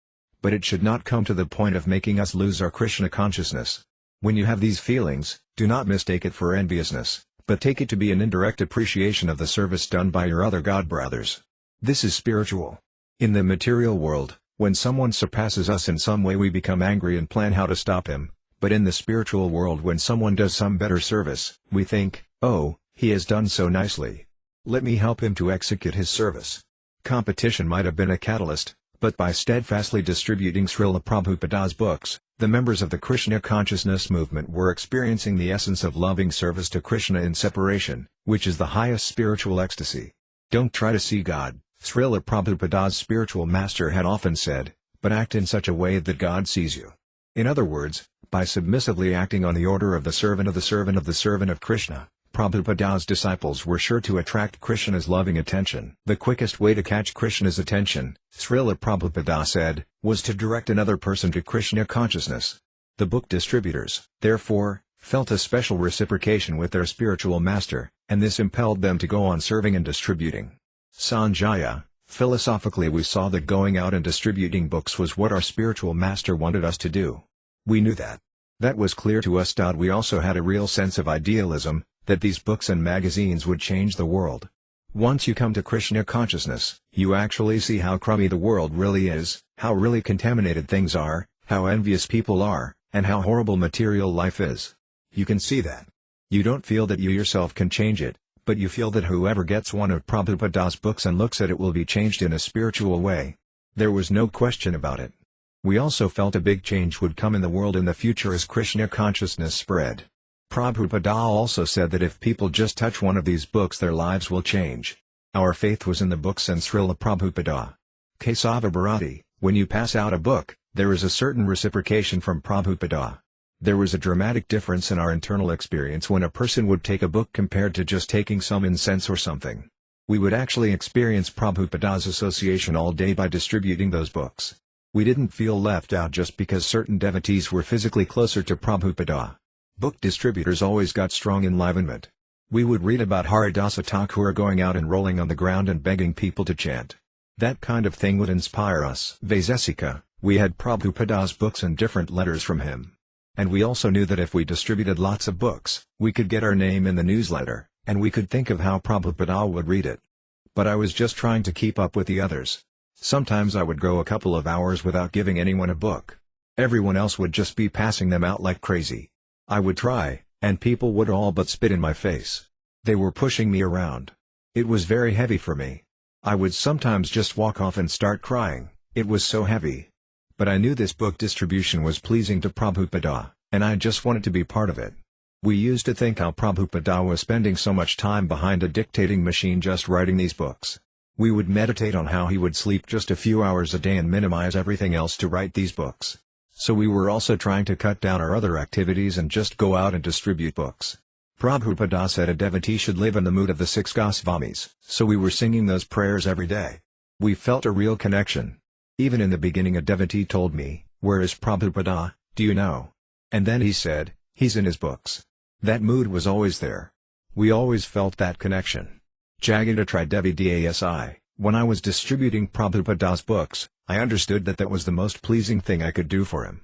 But it should not come to the point of making us lose our Krishna consciousness. When you have these feelings, do not mistake it for enviousness, but take it to be an indirect appreciation of the service done by your other God brothers. This is spiritual. In the material world, when someone surpasses us in some way we become angry and plan how to stop him. But in the spiritual world when someone does some better service, we think, "Oh, he has done so nicely. Let me help him to execute his service." Competition might have been a catalyst, but by steadfastly distributing Śrīla Prabhupada's books, the members of the Krishna consciousness movement were experiencing the essence of loving service to Krishna in separation, which is the highest spiritual ecstasy. Don't try to see God, Śrīla Prabhupada's spiritual master had often said, but act in such a way that God sees you. In other words, by submissively acting on the order of the servant of the servant of the servant of Krishna, Prabhupada's disciples were sure to attract Krishna's loving attention. The quickest way to catch Krishna's attention, Śrīla Prabhupada said, was to direct another person to Krishna consciousness. The book distributors, therefore, felt a special reciprocation with their spiritual master, and this impelled them to go on serving and distributing. Sanjaya, philosophically we saw that going out and distributing books was what our spiritual master wanted us to do. We knew that. That was clear to us. We also had a real sense of idealism, that these books and magazines would change the world. Once you come to Krishna consciousness, you actually see how crummy the world really is, how really contaminated things are, how envious people are, and how horrible material life is. You can see that. You don't feel that you yourself can change it, but you feel that whoever gets one of Prabhupada's books and looks at it will be changed in a spiritual way. There was no question about it. We also felt a big change would come in the world in the future as Krishna consciousness spread. Prabhupada also said that if people just touch one of these books their lives will change. Our faith was in the books and Śrīla Prabhupada. Kesava Bharati, when you pass out a book, there is a certain reciprocation from Prabhupada. There was a dramatic difference in our internal experience when a person would take a book compared to just taking some incense or something. We would actually experience Prabhupada's association all day by distributing those books. We didn't feel left out just because certain devotees were physically closer to Prabhupada. Book distributors always got strong enlivenment. We would read about Dāsa Thakur going out and rolling on the ground and begging people to chant. That kind of thing would inspire us. Vaisesika, we had Prabhupada's books and different letters from him. And we also knew that if we distributed lots of books, we could get our name in the newsletter, and we could think of how Prabhupada would read it. But I was just trying to keep up with the others. Sometimes I would go a couple of hours without giving anyone a book. Everyone else would just be passing them out like crazy. I would try, and people would all but spit in my face. They were pushing me around. It was very heavy for me. I would sometimes just walk off and start crying, it was so heavy. But I knew this book distribution was pleasing to Prabhupada, and I just wanted to be part of it. We used to think how Prabhupada was spending so much time behind a dictating machine just writing these books. We would meditate on how he would sleep just a few hours a day and minimize everything else to write these books. So we were also trying to cut down our other activities and just go out and distribute books. Prabhupada said a devotee should live in the mood of the 6 Goswamis, so we were singing those prayers every day. We felt a real connection. Even in the beginning a devotee told me, "Where is Prabhupada, do you know?" And then he said, "He's in his books." That mood was always there. We always felt that connection. Jagata Devi Dasi, when I was distributing Prabhupada's books, I understood that that was the most pleasing thing I could do for him.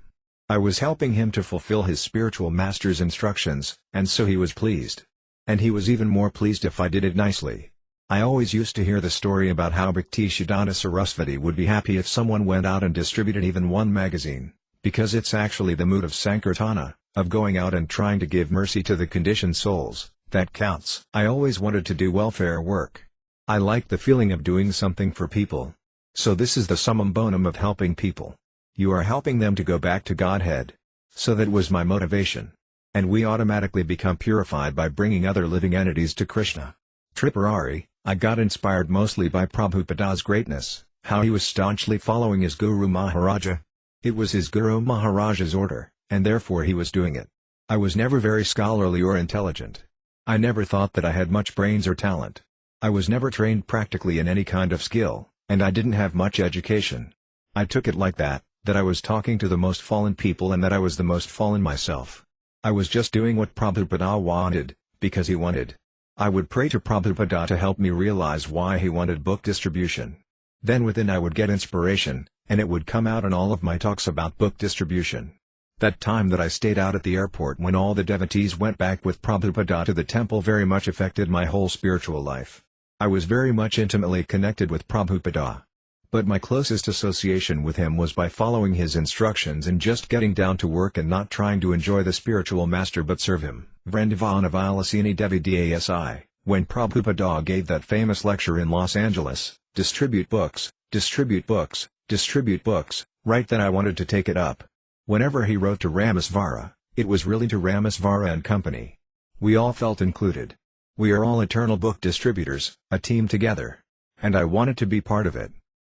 I was helping him to fulfill his spiritual master's instructions, and so he was pleased. And he was even more pleased if I did it nicely. I always used to hear the story about how Bhaktisiddhanta Sarasvati would be happy if someone went out and distributed even one magazine, because it's actually the mood of Sankirtana, of going out and trying to give mercy to the conditioned souls, that counts. I always wanted to do welfare work. I liked the feeling of doing something for people. So this is the summum bonum of helping people. You are helping them to go back to Godhead. So that was my motivation. And we automatically become purified by bringing other living entities to Krishna. Tripurari, I got inspired mostly by Prabhupada's greatness, how he was staunchly following his Guru Maharaja. It was his Guru Maharaja's order, and therefore he was doing it. I was never very scholarly or intelligent. I never thought that I had much brains or talent. I was never trained practically in any kind of skill, and I didn't have much education. I took it like that I was talking to the most fallen people and that I was the most fallen myself. I was just doing what Prabhupada wanted, because he wanted. I would pray to Prabhupada to help me realize why he wanted book distribution. Then within I would get inspiration, and it would come out in all of my talks about book distribution. That time that I stayed out at the airport when all the devotees went back with Prabhupada to the temple very much affected my whole spiritual life. I was very much intimately connected with Prabhupada. But my closest association with him was by following his instructions and just getting down to work and not trying to enjoy the spiritual master but serve him. Vrindavana Vilasini Devi Dasi, when Prabhupada gave that famous lecture in Los Angeles, distribute books, distribute books, distribute books, right then I wanted to take it up. Whenever he wrote to Ramasvara, it was really to Ramasvara and company. We all felt included. We are all eternal book distributors, a team together. And I wanted to be part of it.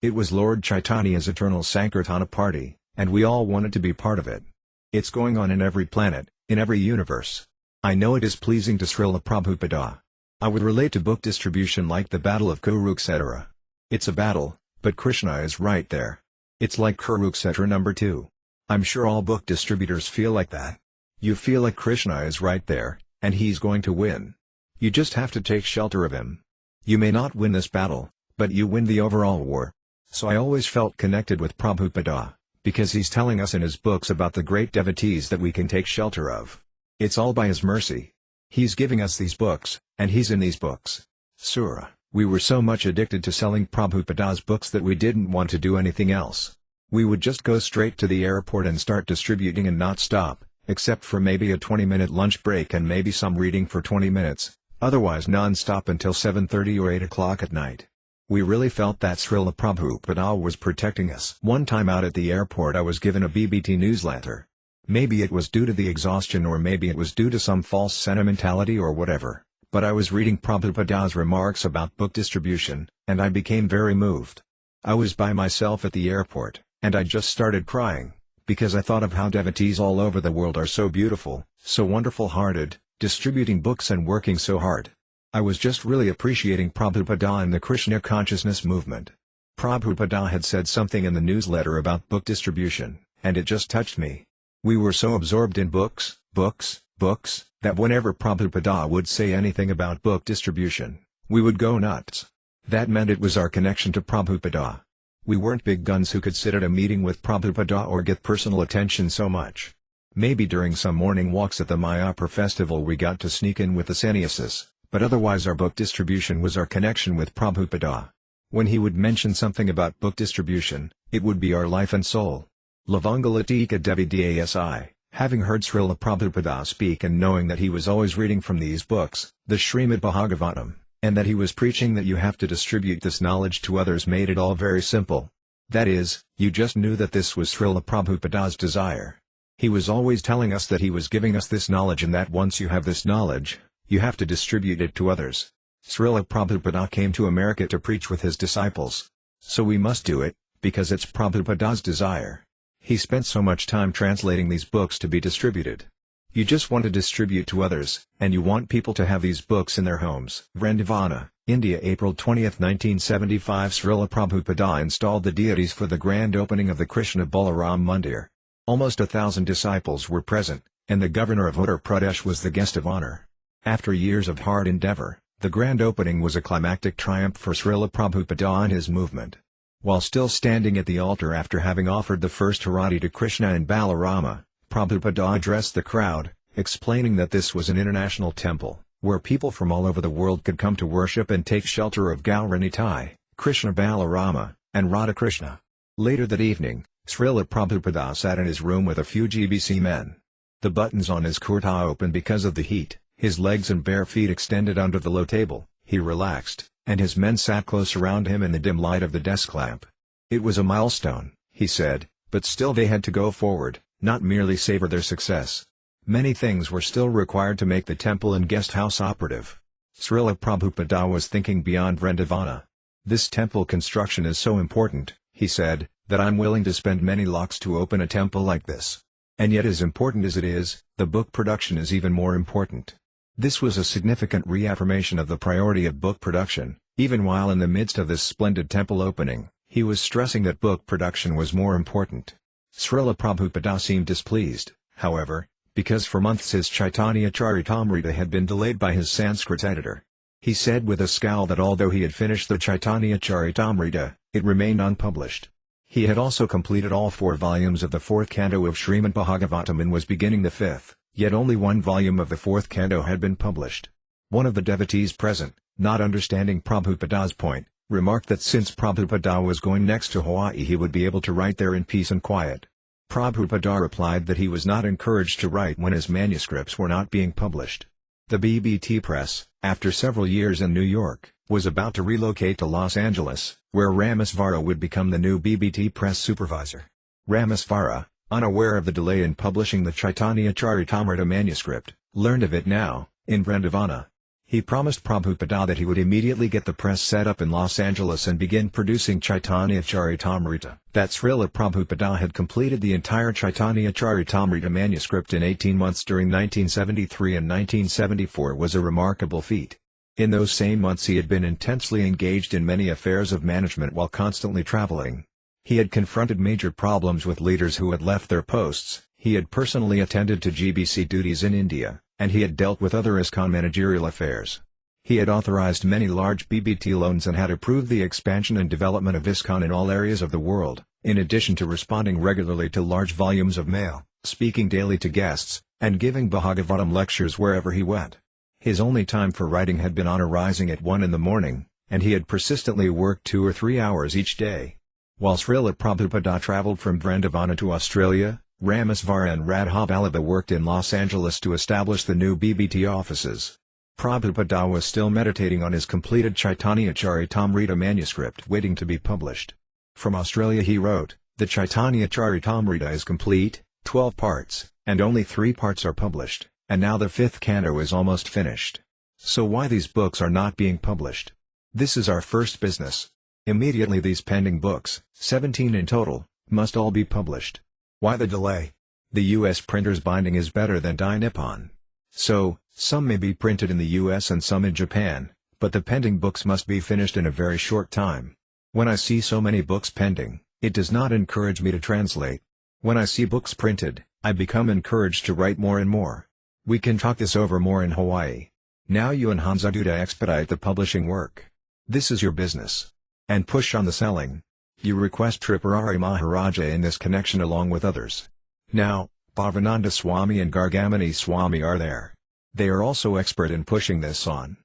It was Lord Chaitanya's eternal Sankirtana party, and we all wanted to be part of it. It's going on in every planet, in every universe. I know it is pleasing to Śrīla Prabhupāda. I would relate to book distribution like the Battle of Kurukshetra. It's a battle, but Krishna is right there. It's like Kurukshetra number 2. I'm sure all book distributors feel like that. You feel like Krishna is right there, and he's going to win. You just have to take shelter of him. You may not win this battle, but you win the overall war. So I always felt connected with Prabhupada, because he's telling us in his books about the great devotees that we can take shelter of. It's all by his mercy. He's giving us these books, and he's in these books. Sura, we were so much addicted to selling Prabhupada's books that we didn't want to do anything else. We would just go straight to the airport and start distributing and not stop, except for maybe a 20-minute lunch break and maybe some reading for 20 minutes, otherwise non-stop until 7:30 or 8 o'clock at night. We really felt that Śrīla Prabhupada was protecting us. One time out at the airport I was given a BBT newsletter. Maybe it was due to the exhaustion or maybe it was due to some false sentimentality or whatever, but I was reading Prabhupada's remarks about book distribution, and I became very moved. I was by myself at the airport, and I just started crying, because I thought of how devotees all over the world are so beautiful, so wonderful-hearted, distributing books and working so hard. I was just really appreciating Prabhupada and the Krishna consciousness movement. Prabhupada had said something in the newsletter about book distribution, and it just touched me. We were so absorbed in books, that whenever Prabhupada would say anything about book distribution, we would go nuts. That meant it was our connection to Prabhupada. We weren't big guns who could sit at a meeting with Prabhupada or get personal attention so much. Maybe during some morning walks at the Mayapur festival we got to sneak in with the sannyasis, but otherwise our book distribution was our connection with Prabhupada. When he would mention something about book distribution, it would be our life and soul. Lavangalatika Devi Dasi, having heard Śrīla Prabhupada speak and knowing that he was always reading from these books, the Srimad Bhagavatam, and that he was preaching that you have to distribute this knowledge to others made it all very simple. That is, you just knew that this was Śrīla Prabhupada's desire. He was always telling us that he was giving us this knowledge and that once you have this knowledge, you have to distribute it to others. Śrīla Prabhupada came to America to preach with his disciples. So we must do it, because it's Prabhupada's desire. He spent so much time translating these books to be distributed. You just want to distribute to others, and you want people to have these books in their homes. Vrindavana, India, April 20, 1975. Śrīla Prabhupada installed the deities for the grand opening of the Krishna Balaram Mandir. Almost 1,000 disciples were present, and the governor of Uttar Pradesh was the guest of honor. After years of hard endeavor, the grand opening was a climactic triumph for Śrīla Prabhupada and his movement. While still standing at the altar after having offered the first Harati to Krishna and Balarama, Prabhupada addressed the crowd, explaining that this was an international temple, where people from all over the world could come to worship and take shelter of Gauranitai, Krishna Balarama, and Radha Krishna. Later that evening, Śrīla Prabhupāda sat in his room with a few GBC men. The buttons on his kurta opened because of the heat, his legs and bare feet extended under the low table. He relaxed, and his men sat close around him in the dim light of the desk lamp. It was a milestone, he said, but still they had to go forward, not merely savor their success. Many things were still required to make the temple and guest house operative. Śrīla Prabhupāda was thinking beyond Vrindavana. This temple construction is so important, he said, that I'm willing to spend many lakhs to open a temple like this. And yet, as important as it is, the book production is even more important. This was a significant reaffirmation of the priority of book production. Even while in the midst of this splendid temple opening, he was stressing that book production was more important. Śrīla Prabhupāda seemed displeased, however, because for months his Chaitanya Charitamrita had been delayed by his Sanskrit editor. He said with a scowl that although he had finished the Chaitanya Charitamrita, it remained unpublished. He had also completed all 4 volumes of the 4th canto of Srimad Bhagavatam and was beginning the 5th, yet only 1 volume of the 4th canto had been published. One of the devotees present, not understanding Prabhupada's point, remarked that since Prabhupada was going next to Hawaii he would be able to write there in peace and quiet. Prabhupada replied that he was not encouraged to write when his manuscripts were not being published. The BBT Press, after several years in New York, was about to relocate to Los Angeles, where Ramesvara would become the new BBT Press supervisor. Ramesvara, unaware of the delay in publishing the Chaitanya Charitamrita manuscript, learned of it now, in Vrindavana. He promised Prabhupada that he would immediately get the press set up in Los Angeles and begin producing Chaitanya Charitamrita. That Śrīla Prabhupada had completed the entire Chaitanya Charitamrita manuscript in 18 months during 1973 and 1974 was a remarkable feat. In those same months he had been intensely engaged in many affairs of management while constantly traveling. He had confronted major problems with leaders who had left their posts, he had personally attended to GBC duties in India, and he had dealt with other ISKCON managerial affairs. He had authorized many large BBT loans and had approved the expansion and development of ISKCON in all areas of the world, in addition to responding regularly to large volumes of mail, speaking daily to guests, and giving Bhagavatam lectures wherever he went. His only time for writing had been on arising at 1 in the morning, and he had persistently worked 2 or 3 hours each day. While Śrīla Prabhupada traveled from Vrindavana to Australia, Ramesvara and Radha Vallabha worked in Los Angeles to establish the new BBT offices. Prabhupada was still meditating on his completed Chaitanya Charitamrita manuscript waiting to be published. From Australia he wrote, "The Chaitanya Charitamrita is complete, 12 parts, and only 3 parts are published, and now the 5th canto is almost finished. So why these books are not being published? This is our first business. Immediately these pending books, 17 in total, must all be published. Why the delay? The US printer's binding is better than Dai Nippon. So, some may be printed in the US and some in Japan, but the pending books must be finished in a very short time. When I see so many books pending, it does not encourage me to translate. When I see books printed, I become encouraged to write more and more. We can talk this over more in Hawaii. Now you and Hansaduta expedite the publishing work. This is your business. And push on the selling. You request Tripurari Maharaja in this connection along with others. Now, Bhavananda Swami and Gargamuni Swami are there. They are also expert in pushing this on.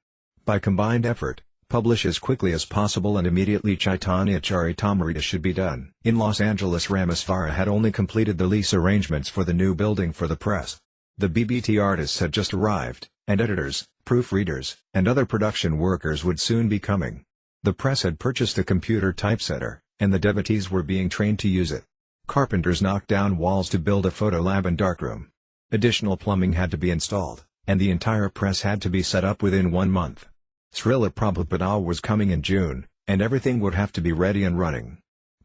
By combined effort, publish as quickly as possible and immediately Chaitanya Charitamrita should be done." In Los Angeles, Ramesvara had only completed the lease arrangements for the new building for the press. The BBT artists had just arrived, and editors, proofreaders, and other production workers would soon be coming. The press had purchased a computer typesetter, and the devotees were being trained to use it. Carpenters knocked down walls to build a photo lab and darkroom. Additional plumbing had to be installed, and the entire press had to be set up within 1 month. Śrīla Prabhupada was coming in June, and everything would have to be ready and running.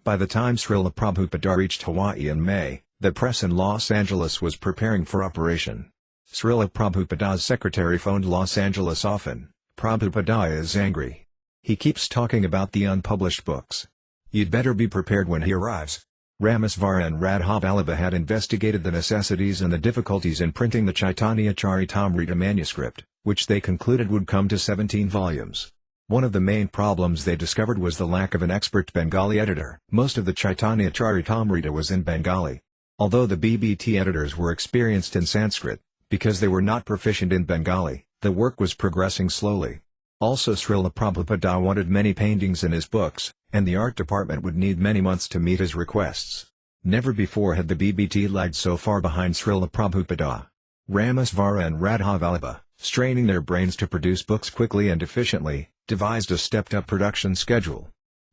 By the time Śrīla Prabhupada reached Hawaii in May, the press in Los Angeles was preparing for operation. Śrīla Prabhupada's secretary phoned Los Angeles often. "Prabhupada is angry. He keeps talking about the unpublished books. You'd better be prepared when he arrives." Ramesvara and Radha Vallabha had investigated the necessities and the difficulties in printing the Chaitanya Charitamrita manuscript, which they concluded would come to 17 volumes. One of the main problems they discovered was the lack of an expert Bengali editor. Most of the Chaitanya Charitamrita was in Bengali. Although the BBT editors were experienced in Sanskrit, because they were not proficient in Bengali, the work was progressing slowly. Also Srila Prabhupada wanted many paintings in his books, and the art department would need many months to meet his requests. Never before had the BBT lagged so far behind Srila Prabhupada. Ramesvara and Radhavallabha, straining their brains to produce books quickly and efficiently, devised a stepped-up production schedule.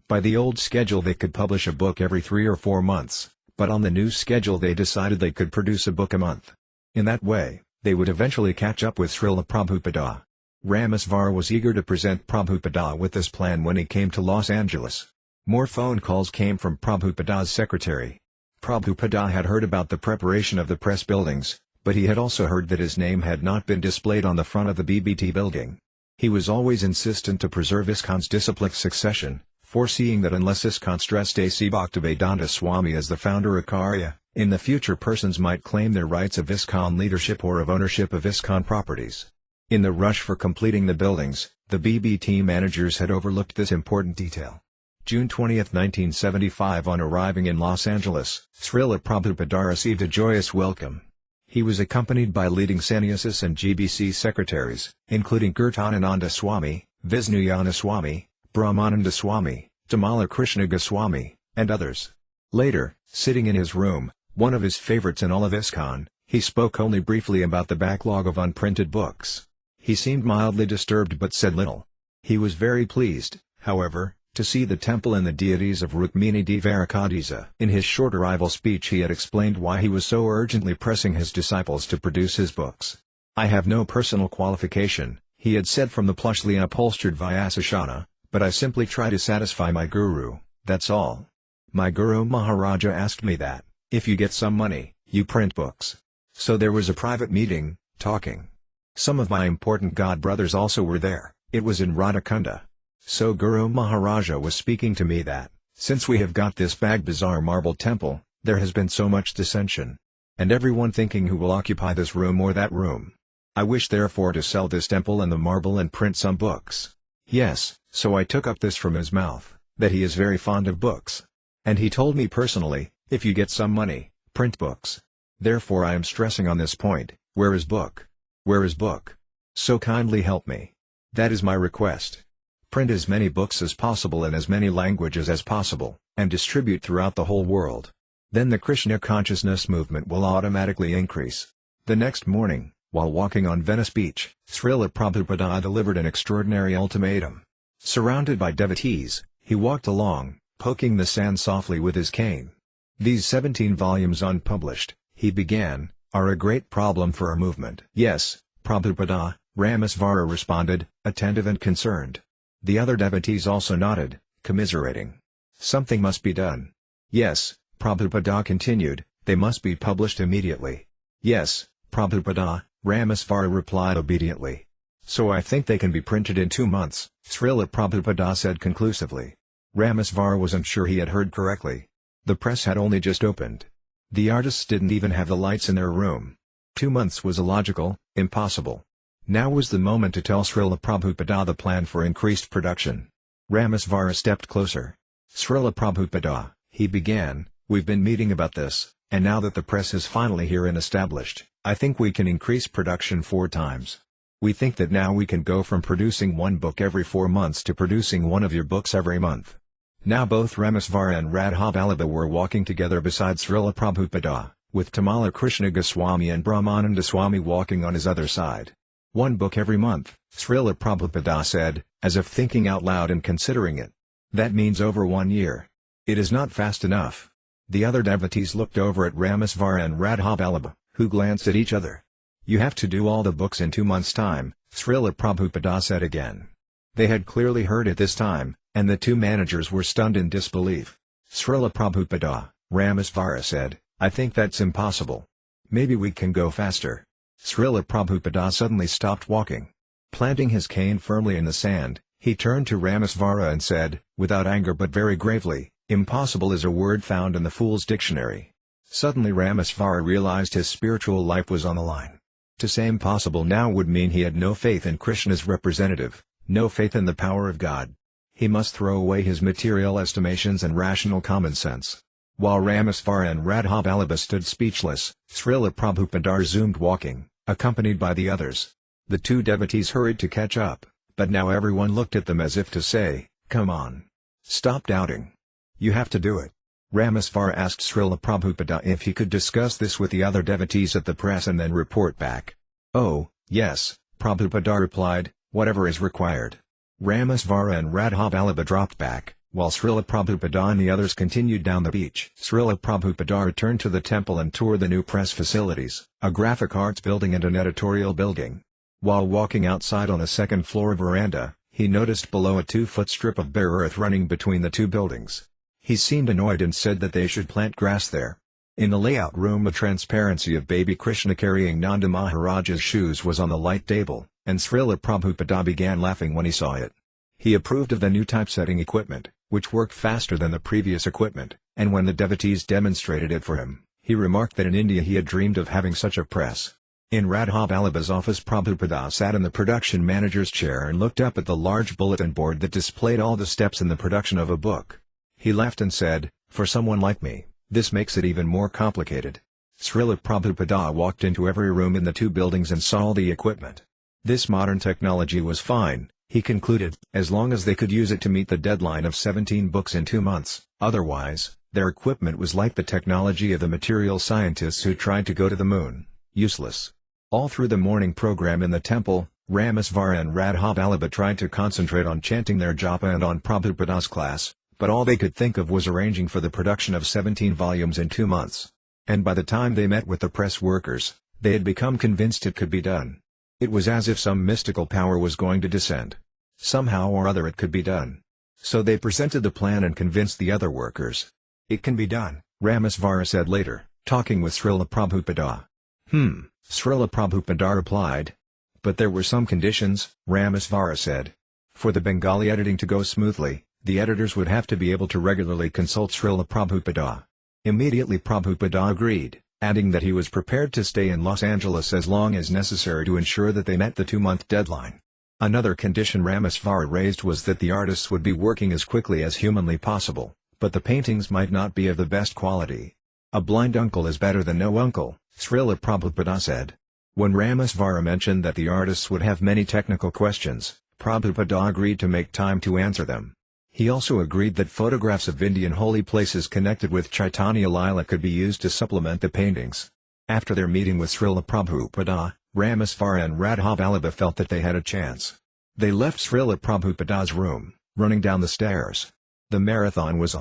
By the old schedule they could publish a book every 3 or 4 months, but on the new schedule they decided they could produce a book a month. In that way, they would eventually catch up with Srila Prabhupada. Ramesvara was eager to present Prabhupada with this plan when he came to Los Angeles. More phone calls came from Prabhupada's secretary. Prabhupada had heard about the preparation of the press buildings, but he had also heard that his name had not been displayed on the front of the BBT building. He was always insistent to preserve ISKCON's disciplic succession, foreseeing that unless ISKCON stressed A.C. Bhaktivedanta Swami as the Founder-Ācārya, in the future persons might claim their rights of ISKCON leadership or of ownership of ISKCON properties. In the rush for completing the buildings, the BBT managers had overlooked this important detail. June 20, 1975 On arriving in Los Angeles, Srila Prabhupada received a joyous welcome. He was accompanied by leading sannyasis and GBC secretaries, including Kirtanananda Swami, Visnuyana Swami, Brahmananda Swami, Tamala Krishna Goswami, and others. Later, sitting in his room, one of his favorites in all of ISKCON, he spoke only briefly about the backlog of unprinted books. He seemed mildly disturbed but said little. He was very pleased, however, to see the temple and the deities of Rukmini Dvarakadisa. In his short arrival speech he had explained why he was so urgently pressing his disciples to produce his books. I have no personal qualification, he had said from the plushly upholstered Vyasasana, but I simply try to satisfy my guru, that's all. My Guru Maharaja asked me that, if you get some money, you print books. So there was a private meeting, talking. Some of my important god brothers also were there, it was in Radhakunda. So Guru Maharaja was speaking to me that, since we have got this Bag Bazaar marble temple, there has been so much dissension. And everyone thinking who will occupy this room or that room. I wish therefore to sell this temple and the marble and print some books. Yes, so I took up this from his mouth, that he is very fond of books. And he told me personally, if you get some money, print books. Therefore I am stressing on this point, where is book? Where is book? So kindly help me. That is my request. Print as many books as possible in as many languages as possible, and distribute throughout the whole world. Then the Krishna consciousness movement will automatically increase. The next morning, while walking on Venice Beach, Srila Prabhupada delivered an extraordinary ultimatum. Surrounded by devotees, he walked along, poking the sand softly with his cane. These 17 volumes unpublished, he began, are a great problem for our movement. Yes, Prabhupada, Ramesvara responded, attentive and concerned. The other devotees also nodded, commiserating. Something must be done. Yes, Prabhupada continued, they must be published immediately. Yes, Prabhupada, Ramesvara replied obediently. So I think they can be printed in 2 months, Srila Prabhupada said conclusively. Ramesvara wasn't sure he had heard correctly. The press had only just opened. The artists didn't even have the lights in their room. 2 months was illogical, impossible. Now was the moment to tell Srila Prabhupada the plan for increased production. Ramesvara stepped closer. Srila Prabhupada, he began, we've been meeting about this, and now that the press is finally here and established, I think we can increase production 4 times. We think that now we can go from producing 1 book every 4 months to producing 1 of your books every month. Now both Ramesvara and Radhavallabha were walking together beside Srila Prabhupada, with Tamala Krishna Goswami and Brahmananda Swami walking on his other side. 1 book every month, Srila Prabhupada said, as if thinking out loud and considering it. That means over 1 year. It is not fast enough. The other devotees looked over at Ramesvara and Radhavallabha, who glanced at each other. You have to do all the books in 2 months' time, Srila Prabhupada said again. They had clearly heard it this time, and the 2 managers were stunned in disbelief. Srila Prabhupada, Ramesvara said, I think that's impossible. Maybe we can go faster. Srila Prabhupada suddenly stopped walking. Planting his cane firmly in the sand, he turned to Ramesvara and said, without anger but very gravely, impossible is a word found in the Fool's Dictionary. Suddenly Ramesvara realized his spiritual life was on the line. To say impossible now would mean he had no faith in Krishna's representative, no faith in the power of God. He must throw away his material estimations and rational common sense. While Ramesvara and Radha Vallabha stood speechless, Srila Prabhupada resumed walking, accompanied by the others. The two devotees hurried to catch up, but now everyone looked at them as if to say, "Come on. Stop doubting. You have to do it." Ramesvara asked Srila Prabhupada if he could discuss this with the other devotees at the press and then report back. "Oh, yes," Prabhupada replied, "whatever is required." Ramesvara and Radha Vallabha dropped back, while Srila Prabhupada and the others continued down the beach. Srila Prabhupada returned to the temple and toured the new press facilities, a graphic arts building and an editorial building. While walking outside on a second-floor veranda, he noticed below a 2-foot strip of bare earth running between the two buildings. He seemed annoyed and said that they should plant grass there. In the layout room, a transparency of baby Krishna carrying Nanda Maharaja's shoes was on the light table, and Srila Prabhupada began laughing when he saw it. He approved of the new typesetting equipment, which worked faster than the previous equipment, and when the devotees demonstrated it for him, he remarked that in India he had dreamed of having such a press. In Radha Vallabha's office, Prabhupada sat in the production manager's chair and looked up at the large bulletin board that displayed all the steps in the production of a book. He laughed and said, "For someone like me, this makes it even more complicated." Srila Prabhupada walked into every room in the two buildings and saw all the equipment. This modern technology was fine, he concluded, as long as they could use it to meet the deadline of 17 books in 2 months. Otherwise, their equipment was like the technology of the material scientists who tried to go to the moon, useless. All through the morning program in the temple, Ramesvara and Radha Vallabha tried to concentrate on chanting their japa and on Prabhupada's class, but all they could think of was arranging for the production of 17 volumes in 2 months. And by the time they met with the press workers, they had become convinced it could be done. It was as if some mystical power was going to descend. Somehow or other it could be done. So they presented the plan and convinced the other workers. "It can be done," Ramesvara said later, talking with Srila Prabhupada. Srila Prabhupada replied. "But there were some conditions," Ramesvara said. For the Bengali editing to go smoothly, the editors would have to be able to regularly consult Srila Prabhupada. Immediately Prabhupada agreed, adding that he was prepared to stay in Los Angeles as long as necessary to ensure that they met the 2-month deadline. Another condition Ramesvara raised was that the artists would be working as quickly as humanly possible, but the paintings might not be of the best quality. "A blind uncle is better than no uncle," Srila Prabhupada said. When Ramesvara mentioned that the artists would have many technical questions, Prabhupada agreed to make time to answer them. He also agreed that photographs of Indian holy places connected with Chaitanya Lila could be used to supplement the paintings. After their meeting with Srila Prabhupada, Ramesvara and Radha Vallabha felt that they had a chance. They left Srila Prabhupada's room, running down the stairs. The marathon was on.